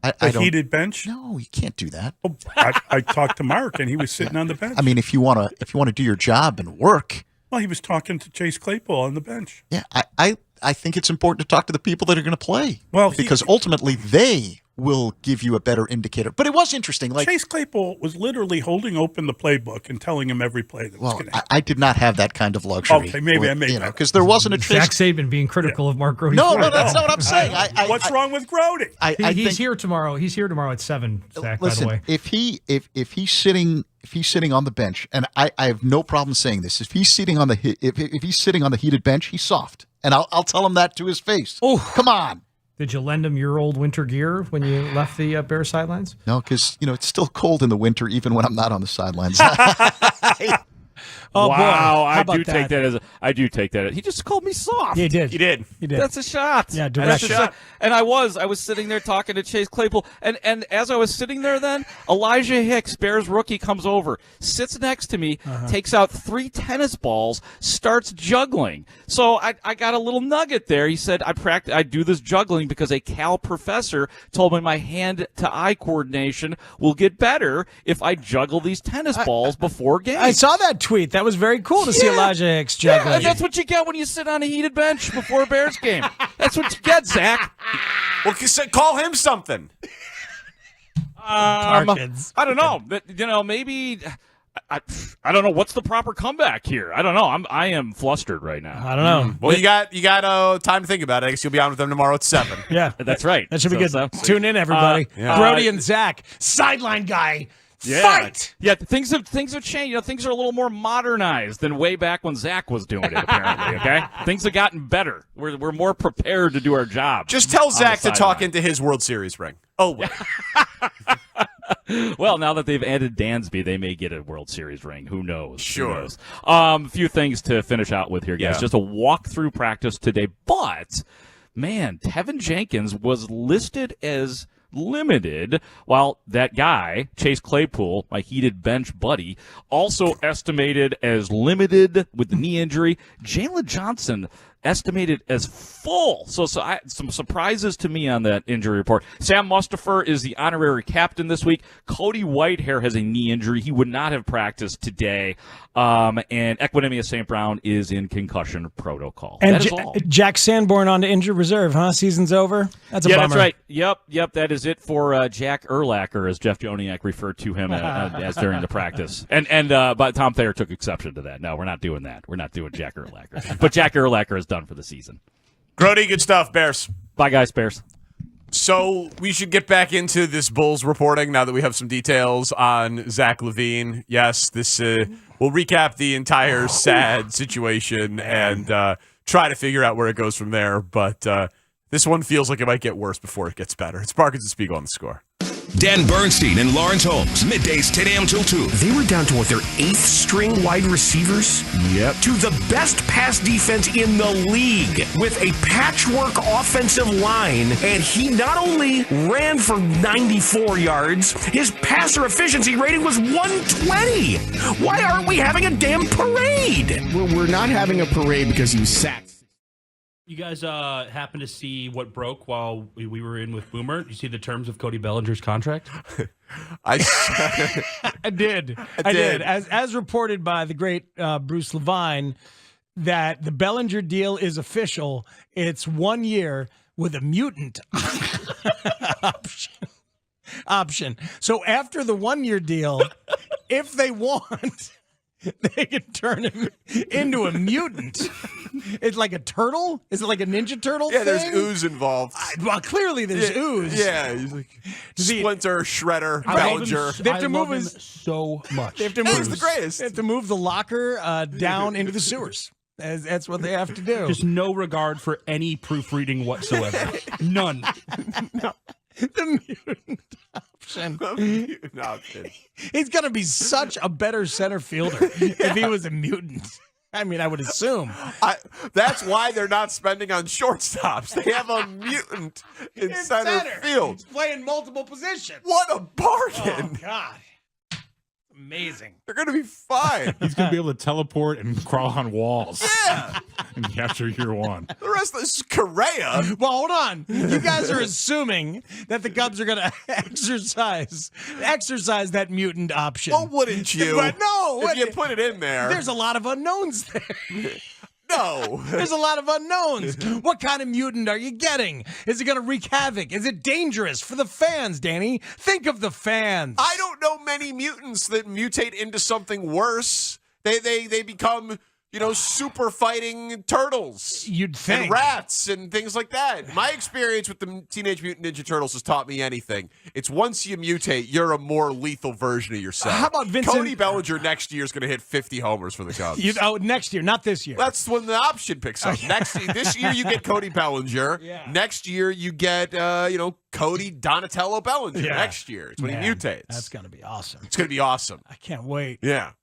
F: I
M: heated bench?
F: No, you can't do that.
M: Oh, I talked to Mark, and he was sitting on the bench.
F: I mean, if you want to do your job and work.
M: Well, he was talking to Chase Claypool on the bench.
F: Yeah, I think it's important to talk to the people that are going to play.
M: Well,
F: because ultimately they will give you a better indicator. But it was interesting. Like
M: Chase Claypool was literally holding open the playbook and telling him every play that was going to happen.
F: I did not have that kind of luxury.
M: Okay, maybe I made that.
F: Because there wasn't a Chase.
W: Zach Saban being critical of Mark Grody.
F: No, that's not what I'm saying.
M: What's wrong with Grody?
W: He's here tomorrow. He's here tomorrow at 7. Zach,
F: listen,
W: by the way,
F: if he's sitting on the bench, and I have no problem saying this, if he's sitting on the heated bench, he's soft, and I'll tell him that to his face. Oh, come on.
W: Did you lend him your old winter gear when you left the Bears sidelines?
F: No, because it's still cold in the winter, even when I'm not on the sidelines.
B: Oh,
A: wow,
B: boy.
A: I do take that. He just called me soft.
B: He did.
E: He did.
A: That's a shot.
B: Yeah,
A: that's
B: direct
A: a shot. And I was sitting there talking to Chase Claypool, and as I was sitting there, then Elijah Hicks, Bears rookie, comes over, sits next to me, takes out 3 tennis balls, starts juggling. So I got a little nugget there. He said I do this juggling because a Cal professor told me my hand-to-eye coordination will get better if I juggle these tennis balls before games.
B: I saw that tweet. That was very cool to see Elijah Hicks juggling.
A: Yeah, and that's what you get when you sit on a heated bench before a Bears game. That's what you get, Zach.
E: Well, call him something.
B: Parkins.
A: I don't know. Maybe I don't know what's the proper comeback here. I don't know. I am flustered right now.
B: I don't know.
E: Well, you got time to think about it. I guess you'll be on with them tomorrow at 7.
B: Yeah,
A: that's right.
B: That should be good. Tune in, everybody. Grody and Zach, sideline guy. Fight!
A: Yeah, things have changed. Things are a little more modernized than way back when Zach was doing it, apparently, okay? Things have gotten better. We're more prepared to do our job.
E: Just tell Zach to talk into his World Series ring. Oh, wait.
A: Well, now that they've added Dansby, they may get a World Series ring. Who knows?
E: Sure.
A: Who knows? A few things to finish out with here, guys.
E: Yeah.
A: Just a walk-through practice today. But, man, Tevin Jenkins was listed as limited, while that guy, Chase Claypool, my heated bench buddy, also estimated as limited with the knee injury. Jalen Johnson estimated as full. So some surprises to me on that injury report. Sam Mustipher is the honorary captain this week. Cody Whitehair has a knee injury. He would not have practiced today. And Equinemius St. Brown is in concussion protocol.
B: And
A: that is all.
B: Jack Sanborn on to injured reserve, huh? Season's over? That's a bummer.
A: That's right. Yep. That is it for Jack Urlacher, as Jeff Joniak referred to him as during the practice. But Tom Thayer took exception to that. No, we're not doing that. We're not doing Jack Urlacher. But Jack Urlacher is done for the season.
E: Grody, good stuff, Bears.
A: Bye, guys, Bears.
E: So we should get back into this Bulls reporting now that we have some details on Zach LaVine. Yes, this we'll recap the entire sad situation and try to figure out where it goes from there. But this one feels like it might get worse before it gets better. It's Parkins and Spiegel on the Score.
K: Dan Bernstein and Lawrence Holmes, middays 10 a.m. till 2.
C: They were down to their 8th string wide receivers?
E: Yep.
C: To the best pass defense in the league with a patchwork offensive line. And he not only ran for 94 yards, his passer efficiency rating was 120. Why aren't we having a damn parade?
G: We're not having a parade because he sacked.
P: You guys happen to see what broke while we were in with Boomer? You see the terms of Cody Bellinger's contract?
B: I did. As reported by the great Bruce Levine, that the Bellinger deal is official. It's 1 year with a mutant option. So after the 1 year deal, if they want, they can turn him into a mutant. It's like a turtle? Is it like a Ninja Turtle thing?
E: There's ooze involved.
B: Well, clearly there's ooze.
E: Yeah, he's like Splinter, Shredder, Bellinger.
B: They have to move
P: him so much.
B: They have to
E: He's the greatest.
B: They have to move the locker down into the sewers. That's what they have to do.
P: Just no regard for any proofreading whatsoever. None.
B: No. The mutant option. He's going to be such a better center fielder if he was a mutant. I mean, I would assume.
E: That's why they're not spending on shortstops. They have a mutant in center field.
B: He's playing multiple positions.
E: What a bargain.
B: Oh, God. Amazing.
E: They're going to be fine.
Q: He's going to be able to teleport and crawl on walls.
E: Yeah.
Q: And after year one.
E: The rest of this is Correa.
B: Well, hold on. You guys are assuming that the Cubs are going to exercise that mutant option.
E: Well, wouldn't you?
B: But no.
E: If you put it in there.
B: There's a lot of unknowns there.
E: No.
B: There's a lot of unknowns. What kind of mutant are you getting? Is it going to wreak havoc? Is it dangerous for the fans, Danny? Think of the fans.
E: I don't know many mutants that mutate into something worse. They become, super fighting turtles.
B: You'd think.
E: And rats and things like that. My experience with the Teenage Mutant Ninja Turtles has taught me anything. It's once you mutate, you're a more lethal version of yourself.
B: How about Vincent?
E: Cody Bellinger next year is going to hit 50 homers for the Cubs.
B: Next year, not this year.
E: That's when the option picks up. This year you get Cody Bellinger.
B: Yeah.
E: Next year you get, Cody Donatello Bellinger.
B: Yeah.
E: Next year. It's when he mutates.
B: That's going to be awesome.
E: It's going to be awesome.
B: I can't wait.
E: Yeah.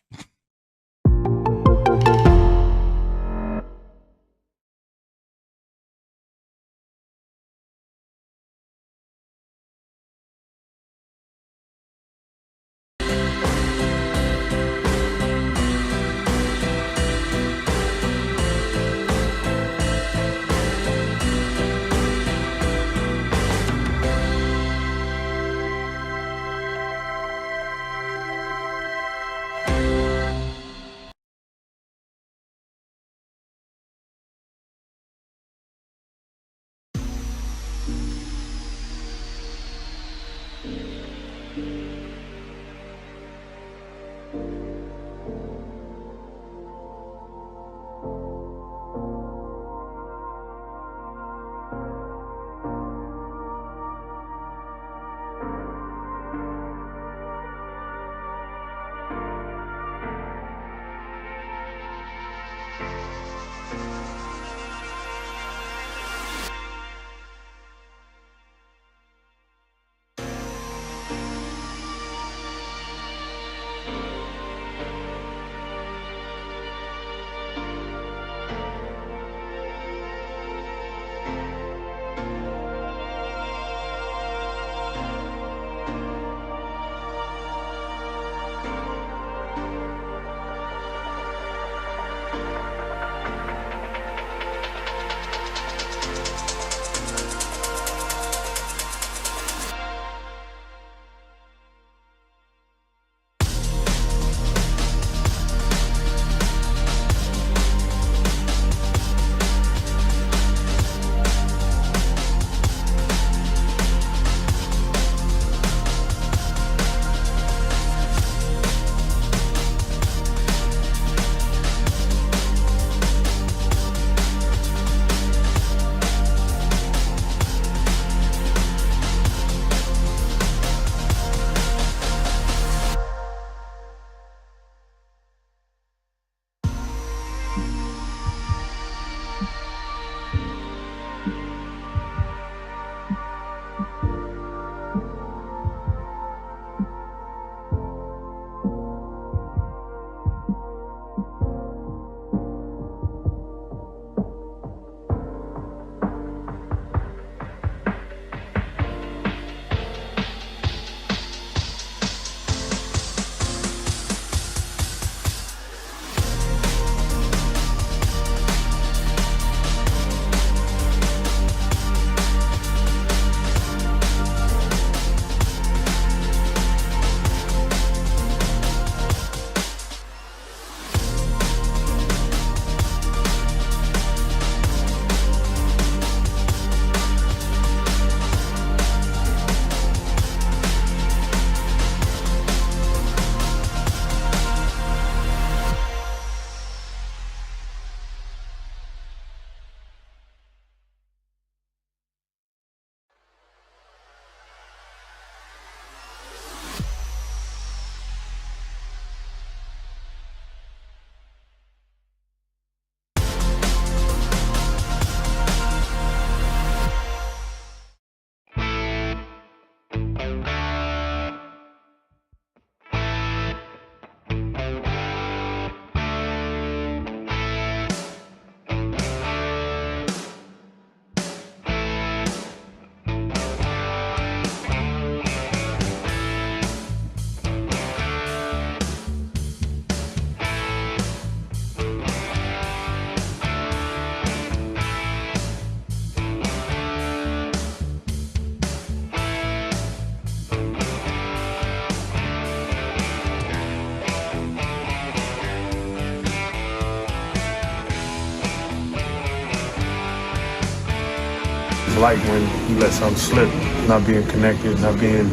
I: like when he lets something slip, not being connected, not being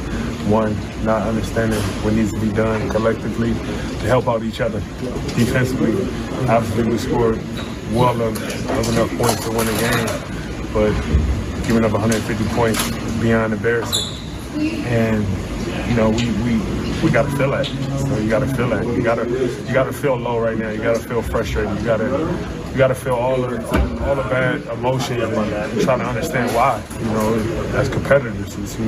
I: one, not understanding what needs to be done collectively to help out each other. Defensively, obviously we scored well enough points to win a game, but giving up 150 points is beyond embarrassing. And, you know, we got to feel that. You got to feel that. You got to feel low right now. You got to feel frustrated. You got to feel all the bad emotion and try to understand why. You know, as competitors, it's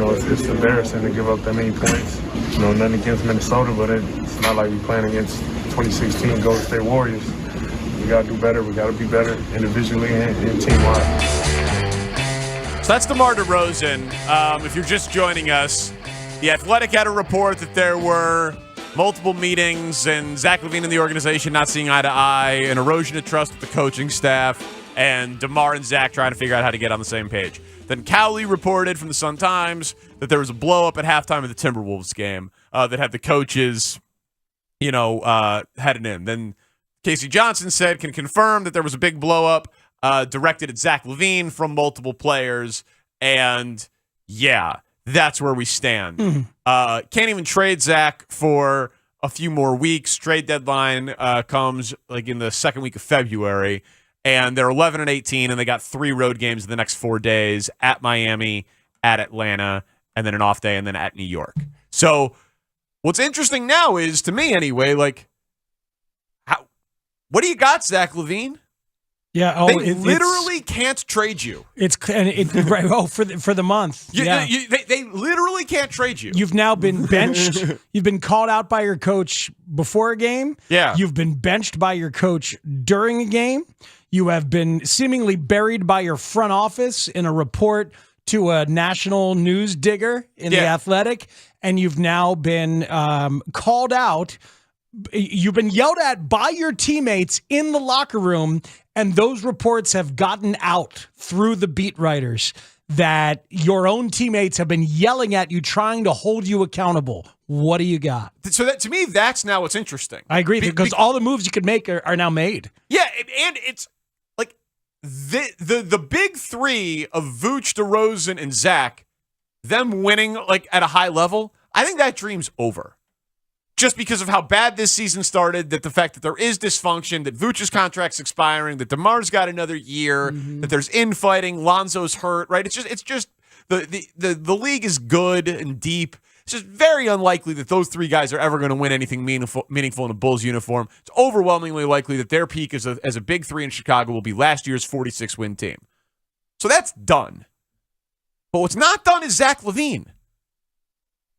I: embarrassing to give up that many points. You know, nothing against Minnesota, but it's not like we're playing against 2016 Golden State Warriors. We got to do better. We got to be better individually and team-wise.
E: So that's DeMar DeRozan. If you're just joining us, The Athletic had a report that there were multiple meetings and Zach LaVine and the organization not seeing eye to eye, an erosion of trust with the coaching staff, and DeMar and Zach trying to figure out how to get on the same page. Then Cowley reported from the Sun-Times that there was a blow-up at halftime of the Timberwolves game that had the coaches, heading in. Then Casey Johnson can confirm that there was a big blow-up directed at Zach LaVine from multiple players, and yeah, that's where we stand. Can't even trade Zach for a few more weeks. Trade deadline comes like in the second week of February, and they're 11-18, and they got 3 road games in the next 4 days at Miami, at Atlanta, and then an off day, and then at New York. So what's interesting now is, to me anyway, what do you got, Zach LaVine?
B: Yeah,
E: they literally can't trade you.
B: Right. Oh, for the month.
E: They literally can't trade you.
B: You've now been benched. You've been called out by your coach before a game.
E: Yeah.
B: You've been benched by your coach during a game. You have been seemingly buried by your front office in a report to a national news digger in The Athletic, and you've now been called out. You've been yelled at by your teammates in the locker room, and those reports have gotten out through the beat writers that your own teammates have been yelling at you, trying to hold you accountable. What do you got?
E: So that, to me, that's now what's interesting.
B: I agree, because all the moves you could make are now made.
E: Yeah, and it's like the big three of Vooch, DeRozan, and Zach, them winning at a high level, I think that dream's over. Just because of how bad this season started, that the fact that there is dysfunction, that Vooch's contract's expiring, that DeMar's got another year, that there's infighting, Lonzo's hurt, right? It's just the league is good and deep. It's just very unlikely that those 3 guys are ever going to win anything meaningful in a Bulls uniform. It's overwhelmingly likely that their peak as a big 3 in Chicago will be last year's 46-win team. So that's done. But what's not done is Zach LaVine.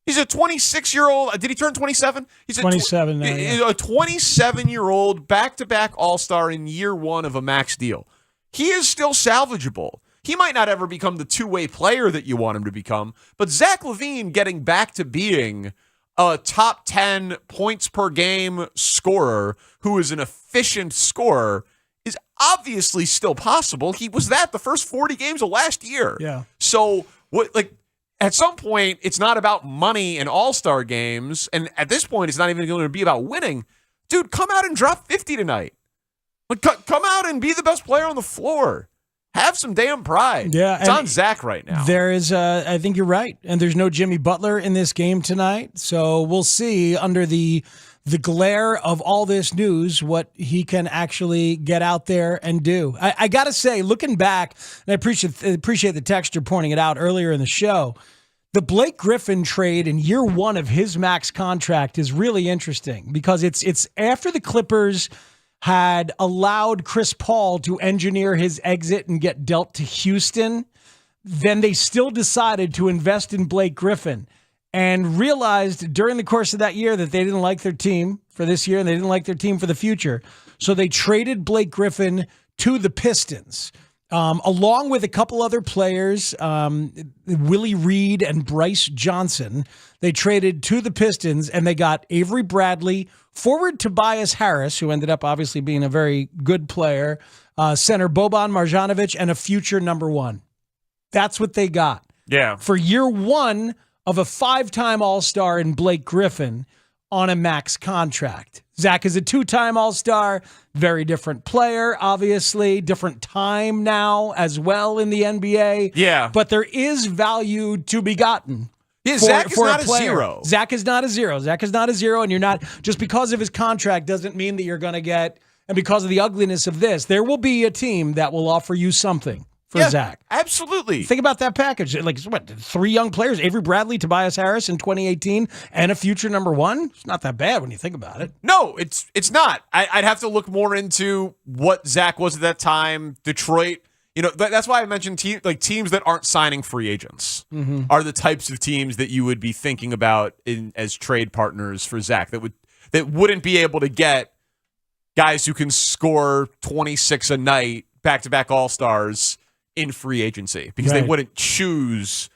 E: He's a 26-year-old. Did he turn 27? He's
B: 27 now.
E: A 27-year-old back-to-back All-Star in year 1 of a max deal. He is still salvageable. He might not ever become the two-way player that you want him to become, but Zach LaVine getting back to being a top 10 points per game scorer who is an efficient scorer is obviously still possible. He was that the first 40 games of last year.
B: Yeah.
E: So at some point, it's not about money and all-star games, and at this point, it's not even going to be about winning. Dude, come out and drop 50 tonight. Come out and be the best player on the floor. Have some damn pride.
B: Yeah,
E: it's on Zach right now.
B: There is, I think you're right, and there's no Jimmy Butler in this game tonight, so we'll see under the glare of all this news what he can actually get out there and do. I got to say, looking back, and I appreciate the texture pointing it out earlier in the show, the Blake Griffin trade in year 1 of his max contract is really interesting because it's after the Clippers had allowed Chris Paul to engineer his exit and get dealt to Houston, then they still decided to invest in Blake Griffin and realized during the course of that year that they didn't like their team for this year and they didn't like their team for the future. So they traded Blake Griffin to the Pistons, along with a couple other players, Willie Reed and Bryce Johnson. They traded to the Pistons, and they got Avery Bradley, forward Tobias Harris, who ended up obviously being a very good player, center Boban Marjanovic, and a future number 1. That's what they got.
E: Yeah.
B: For year 1 of a 5-time All-Star in Blake Griffin, on a max contract. Zach is a 2-time All-Star, very different player, obviously, different time now as well in the NBA.
E: Yeah.
B: But there is value to be gotten.
E: Yeah, Zach is not a zero.
B: Zach is not a zero. Zach is not a zero, and you're not, just because of his contract doesn't mean that you're going to get, and because of the ugliness of this, there will be a team that will offer you something for Zach.
E: Absolutely.
B: Think about that package. Like, what, 3 young players, Avery Bradley, Tobias Harris in 2018, and a future number 1? It's not that bad when you think about it.
E: No, it's not. I'd have to look more into what Zach was at that time. Detroit, that's why I mentioned teams that aren't signing free agents are the types of teams that you would be thinking about as trade partners for Zach that wouldn't be able to get guys who can score 26 a night, back-to-back All-Stars in free agency because they wouldn't choose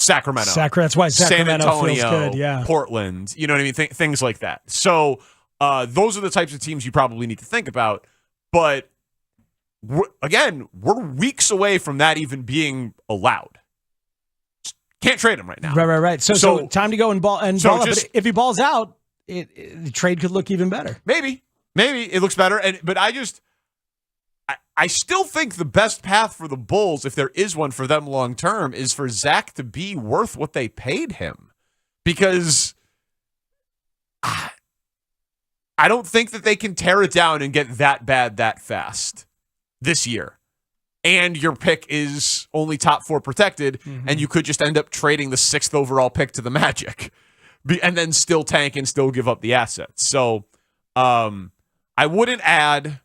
E: Sacramento.
B: That's why Sacramento
E: San Antonio,
B: feels good, yeah.
E: Portland, you know what I mean? Things like that. So those are the types of teams you probably need to think about. But we're weeks away from that even being allowed. Can't trade him right now.
B: Right. So time to go and ball up. But if he balls out, the trade could look even better.
E: Maybe it looks better. But I still think the best path for the Bulls, if there is one for them long term, is for Zach to be worth what they paid him. Because I don't think that they can tear it down and get that bad that fast this year. And your pick is only top 4 protected, and you could just end up trading the 6th overall pick to the Magic and then still tank and still give up the assets. So I wouldn't add.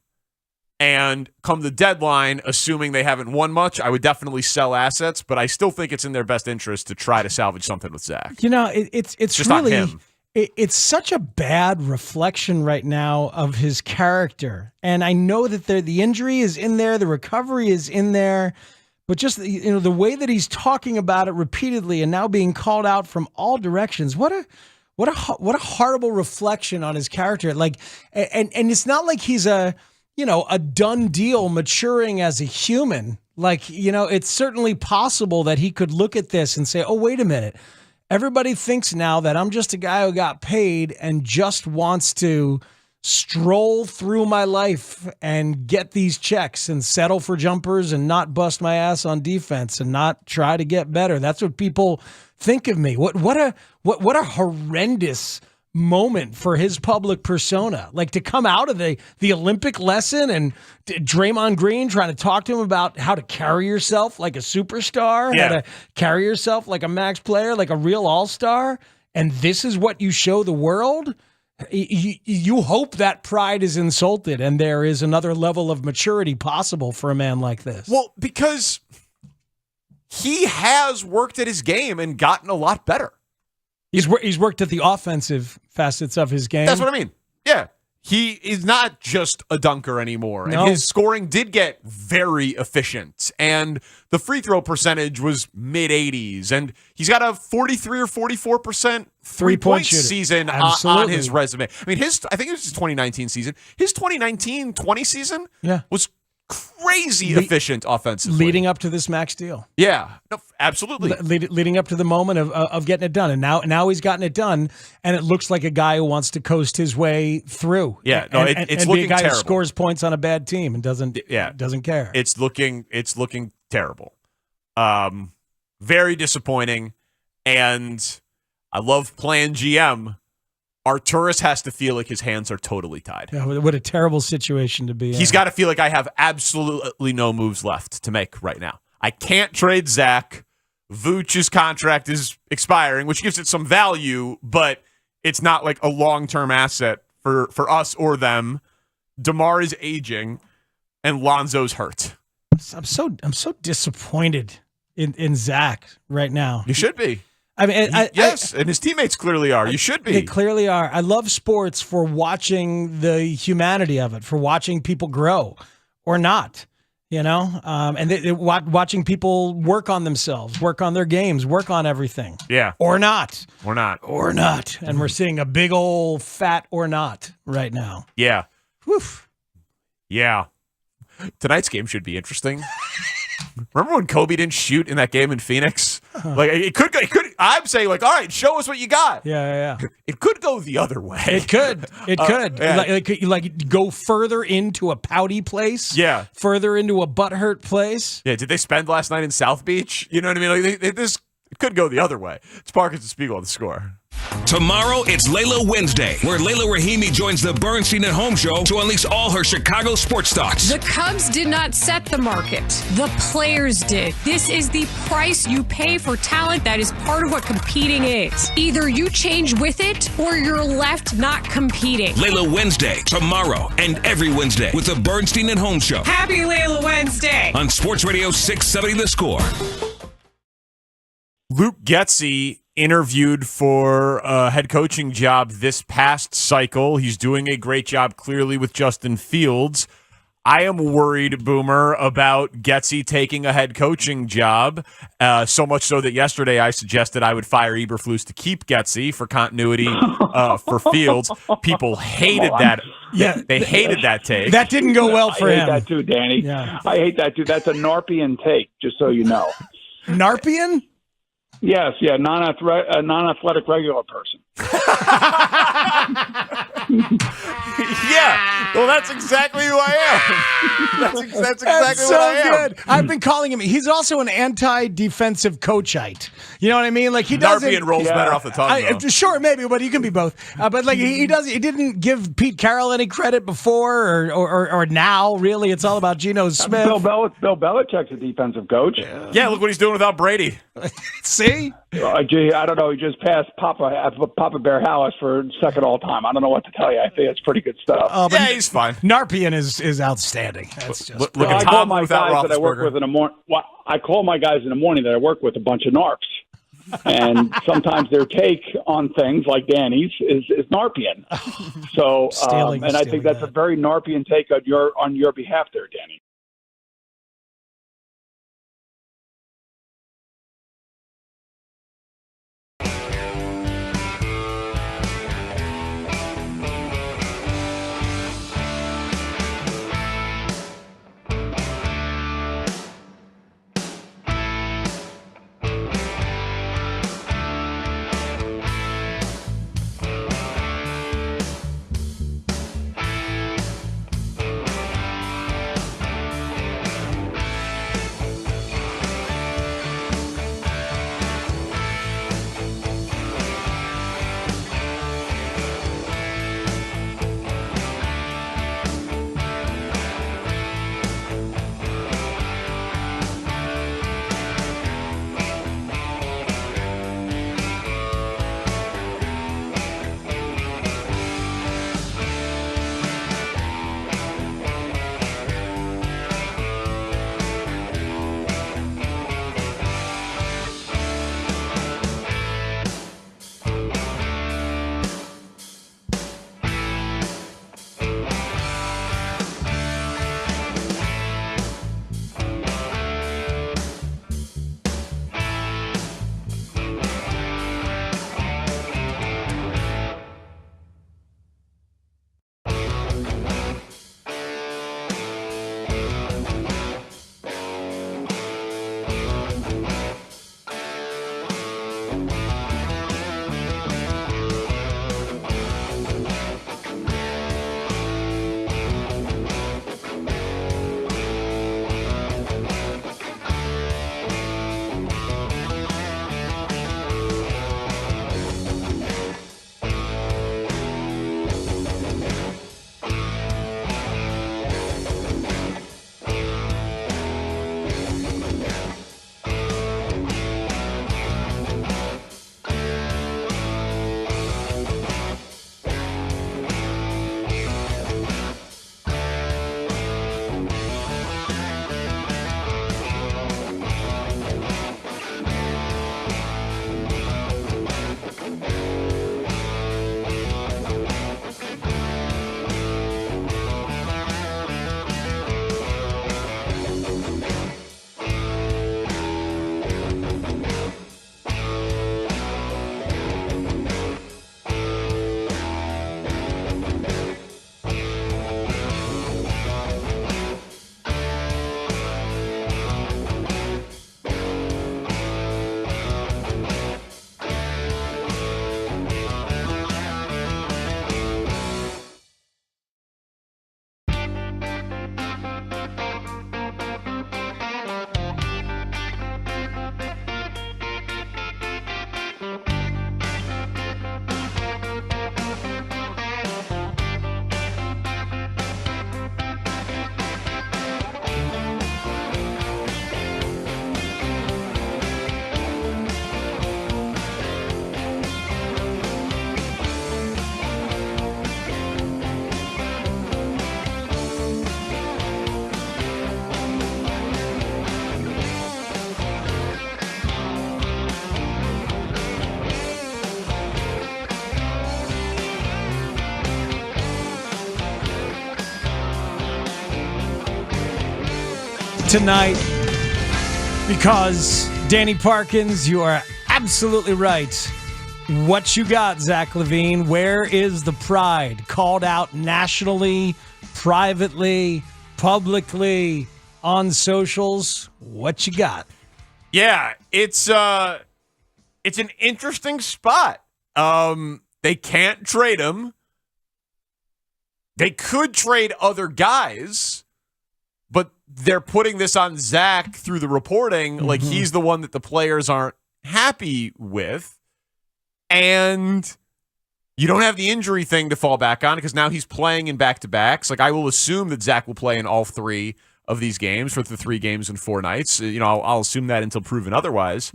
E: And come the deadline, assuming they haven't won much, I would definitely sell assets, but I still think it's in their best interest to try to salvage something with Zach.
B: It's
E: just
B: really,
E: not him.
B: It's such a bad reflection right now of his character. And I know that the injury is in there, the recovery is in there, but just the way that he's talking about it repeatedly and now being called out from all directions. What a horrible reflection on his character. Like, and it's not like he's a done deal maturing as a human. Like, it's certainly possible that he could look at this and say, oh, wait a minute. Everybody thinks now that I'm just a guy who got paid and just wants to stroll through my life and get these checks and settle for jumpers and not bust my ass on defense and not try to get better. That's what people think of me. What a horrendous moment for his public persona. Like, to come out of the Olympic lesson and Draymond Green trying to talk to him about how to carry yourself like a superstar, how to carry yourself like a max player, like a real all-star, and this is what you show the world. You hope that pride is insulted and there is another level of maturity possible for a man like this.
E: Well, because he has worked at his game and gotten a lot better.
B: He's worked at the offensive facets of his game.
E: That's what I mean. Yeah. He is not just a dunker anymore.
B: No.
E: And his scoring did get very efficient. And the free throw percentage was mid-80s. And he's got a 43 or 44% three-point season on his resume. I mean, I think it was his 2019 season. His 2019-20 season was crazy efficient offensively.
B: Leading up to this max deal.
E: Yeah, no, absolutely.
B: Leading up to the moment of getting it done. And now he's gotten it done, and it looks like a guy who wants to coast his way through.
E: Yeah, no, it's
B: and
E: looking
B: be a guy
E: terrible.
B: Who scores points on a bad team and doesn't care.
E: It's looking terrible. Very disappointing. And I love playing GM. Arturas has to feel like his hands are totally tied.
B: Yeah, what a terrible situation to be in.
E: He's got to feel like I have absolutely no moves left to make right now. I can't trade Zach. Vooch's contract is expiring, which gives it some value, but it's not like a long-term asset for us or them. DeMar is aging, and Lonzo's hurt.
B: I'm so disappointed in Zach right now.
E: You should be.
B: I mean,
E: and his teammates clearly are. You should be.
B: They clearly are. I love sports for watching the humanity of it, for watching people grow or not, and watching people work on themselves, work on their games, work on everything.
E: Yeah.
B: Or not.
E: Or not.
B: Or not. And we're seeing a big old fat or not right now.
E: Yeah.
B: Whew.
E: Yeah. Tonight's game should be interesting. Remember when Kobe didn't shoot in that game in Phoenix? Like it could. I'm saying like, all right, show us what you got.
B: Yeah.
E: It could go the other way.
B: It could.
E: Yeah.
B: Like go further into a pouty place.
E: Yeah.
B: Further into a butthurt place.
E: Yeah. Did they spend last night in South Beach? You know what I mean? Like this could go the other way. It's Parkins and Spiegel on The Score.
K: Tomorrow, it's Layla Wednesday, where Layla Rahimi joins the Bernstein at Home show to unleash all her Chicago sports thoughts.
J: The Cubs did not set the market. The players did. This is the price you pay for talent. That is part of what competing is. Either you change with it or you're left not competing.
K: Layla Wednesday, tomorrow, and every Wednesday with the Bernstein at Home show.
J: Happy Layla Wednesday.
K: On Sports Radio 670 The Score.
E: Luke Getsy interviewed for a head coaching job this past cycle. He's doing a great job, clearly, with Justin Fields. I am worried, Boomer, about Getsy taking a head coaching job, so much so that yesterday I suggested I would fire Eberflus to keep Getsy for continuity for Fields. People hated that.
B: Yeah,
E: they hated that take.
B: That didn't go well for him.
T: I hate that too, Danny.
B: Yeah.
T: I hate that too. That's a Narpian take, just so you know.
B: Narpian?
T: Yes, yeah, non-athletic regular person.
E: Yeah, well, that's exactly who I am. That's exactly
B: so
E: what I am.
B: good. I've been calling him. He's also an anti-defensive coachite. You know what I mean? Like he doesn't.
E: Narpian rolls better off the tongue. Though.
B: Sure, maybe, but he can be both. But like he didn't give Pete Carroll any credit before or now. Really, it's all about Geno Smith.
T: Bill Belichick's a defensive coach.
E: Yeah, look what he's doing without Brady.
B: See?
T: Gee, I don't know. He just passed Papa Bear Hallis for second all time. I don't know what to tell you. I think it's pretty good stuff.
B: But
E: yeah, he's fine.
B: Narpian is outstanding. That's just.
T: Look at Tom I call my guys that I work with in the morning. I call my guys in the morning that I work with a bunch of narps, and sometimes their take on things like Danny's is Narpian. So, and I think that's a very Narpian take on your behalf, there, Danny.
B: tonight because Danny Parkins, you are absolutely right. What you got, Zach LaVine? Where is the pride? Called out nationally, privately, publicly, on socials. What you got?
E: Yeah, it's an interesting spot. They can't trade him. They could trade other guys, but they're putting this on Zach through the reporting, like he's the one that the players aren't happy with. And you don't have the injury thing to fall back on because now he's playing in back-to-backs. Like, I will assume that Zach will play in all 3 of these games for the 3 games in 4 nights. You know, I'll assume that until proven otherwise.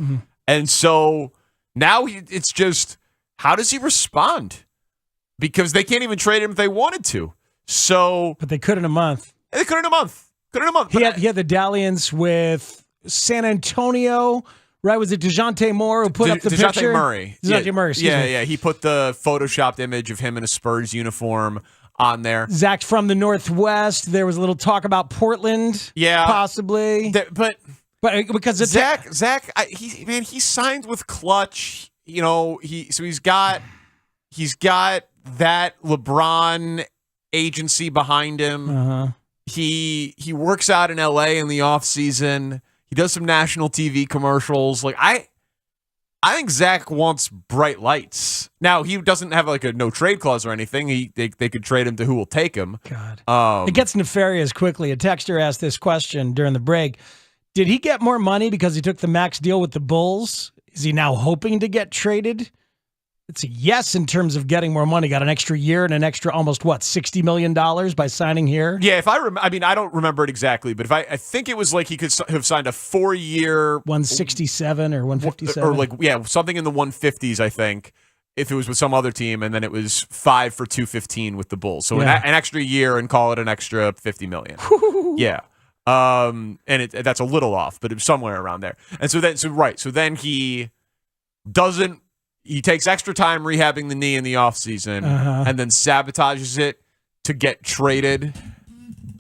E: And so now it's just, how does he respond? Because they can't even trade him if they wanted to. So,
B: but they could in a month.
E: They could in a month.
B: He had the dalliance with San Antonio. Right, was it DeJounte Moore who put up the picture? DeJounte Murray, excuse me.
E: Yeah. He put the photoshopped image of him in a Spurs uniform on there.
B: Zach from the Northwest. There was a little talk about Portland, possibly.
E: But
B: because it's
E: Zach, he signed with Clutch. You know, he's got that LeBron agency behind him. He works out in LA in the offseason. He does some national TV commercials. Like, I think Zach wants bright lights. Now, he doesn't have like a no trade clause or anything. They could trade him to who will take him.
B: God. It gets nefarious quickly. A texter asked this question during the break. Did he get more money because he took the max deal with the Bulls? Is he now hoping to get traded? It's a yes in terms of getting more money. Got an extra year and an extra almost, $60 million by signing here?
E: Yeah, if I mean, I don't remember it exactly, but I think it was like he could have signed a 4-year...
B: 167 or 157?
E: Or like, yeah, something in the 150s, I think, if it was with some other team, and then it was 5 for $215 with the Bulls. So an extra year and call it an extra $50 million. Yeah. And that's a little off, but it was somewhere around there. And so then he doesn't... He takes extra time rehabbing the knee in the offseason and then sabotages it to get traded.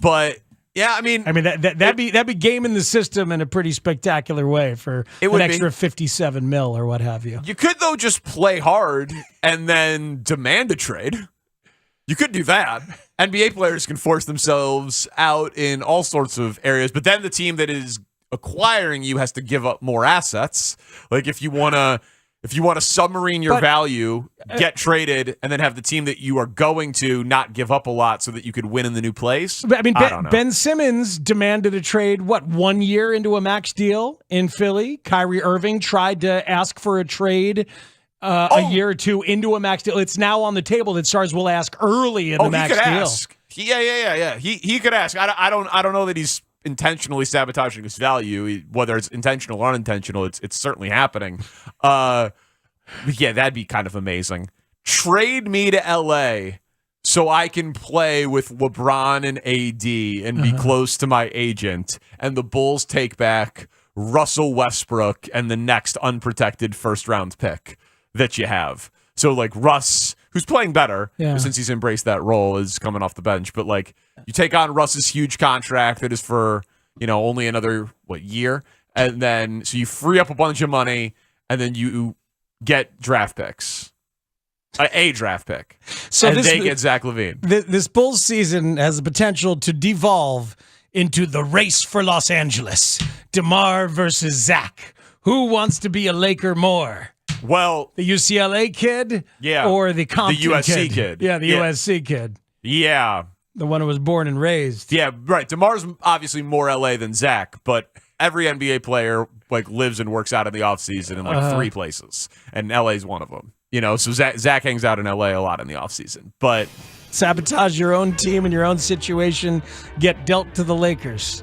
E: But yeah, I mean
B: that'd be game in the system in a pretty spectacular way for an extra 57 mil or what have you.
E: You could though just play hard and then demand a trade. You could do that. NBA players can force themselves out in all sorts of areas, but then the team that is acquiring you has to give up more assets. Like if you want to submarine your value, get traded, and then have the team that you are going to not give up a lot so that you could win in the new place.
B: I mean, Ben Simmons demanded a trade, 1 year into a max deal in Philly? Kyrie Irving tried to ask for a trade a year or two into a max deal. It's now on the table that Stars will ask early in the max deal.
E: Ask. Yeah. He could ask. I don't know that he's intentionally sabotaging his value, whether it's intentional or unintentional. It's certainly happening. Yeah, that'd be kind of amazing. Trade me to LA so I can play with LeBron and AD and be close to my agent, and the Bulls take back Russell Westbrook and the next unprotected first-round pick that you have. So like Russ, who's playing better since he's embraced that role, is coming off the bench. But like you take on Russ's huge contract that is for, only another year, and then so you free up a bunch of money, and then you get draft picks, a draft pick, and they get Zach LaVine.
B: This Bulls season has the potential to devolve into the race for Los Angeles. DeMar versus Zach. Who wants to be a Laker more?
E: Well,
B: the UCLA kid, or the Compton
E: the USC kid.
B: Yeah, the USC kid.
E: Yeah,
B: the one who was born and raised.
E: Yeah, right. DeMar's obviously more LA than Zach, but every NBA player lives and works out in the offseason in 3 places, and LA's one of them. So Zach hangs out in LA a lot in the offseason. But
B: sabotage your own team and your own situation, get dealt to the Lakers.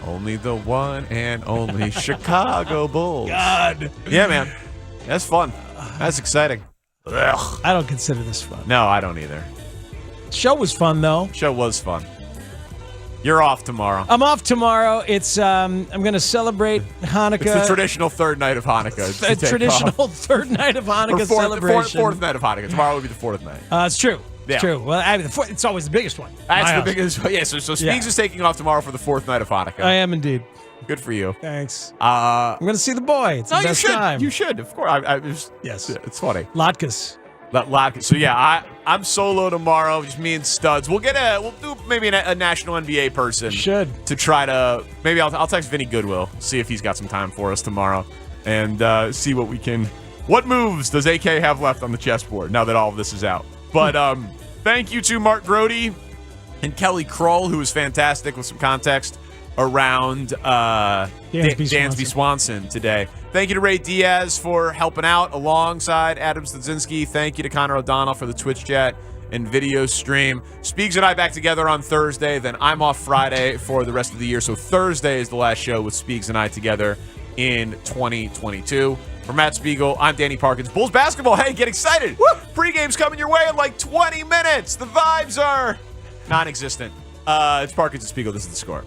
E: Only the one and only Chicago Bulls.
B: God.
E: Yeah, man. That's fun. That's exciting.
B: Ugh. I don't consider this fun.
E: No, I don't either.
B: Show was fun, though.
E: Show was fun. You're off tomorrow.
B: I'm off tomorrow. It's I'm going to celebrate Hanukkah.
E: It's the traditional third night of Hanukkah.
B: The traditional third night of Hanukkah celebration.
E: Fourth night of Hanukkah. Tomorrow will be the fourth night.
B: It's true. It's true. Well, it's always the biggest one.
E: That's the biggest. Yeah, so Speaks is taking off tomorrow for the 4th night of Hanukkah.
B: I am indeed.
E: Good for you.
B: Thanks.
E: I'm
B: going to see the boy. It's the best time.
E: You should, of course.
B: Yes.
E: It's funny.
B: Latkes.
E: So yeah, I'm solo tomorrow. Just me and Studs. We'll do maybe a national NBA person. To try to maybe I'll text Vinny Goodwill, see if he's got some time for us tomorrow, and see what moves does AK have left on the chessboard now that all of this is out. But thank you to Mark Grody and Kelly Kroll, who was fantastic with some context around Dansby Swanson today. Thank you to Ray Diaz for helping out alongside Adam Stadzinski. Thank you to Connor O'Donnell for the Twitch chat and video stream. Speaks and I back together on Thursday. Then I'm off Friday for the rest of the year. So Thursday is the last show with Speaks and I together in 2022. For Matt Spiegel, I'm Danny Parkins. Bulls basketball, hey, get excited. Woo! Pre-game's coming your way in like 20 minutes. The vibes are non-existent. It's Parkins and Spiegel. This is The Score.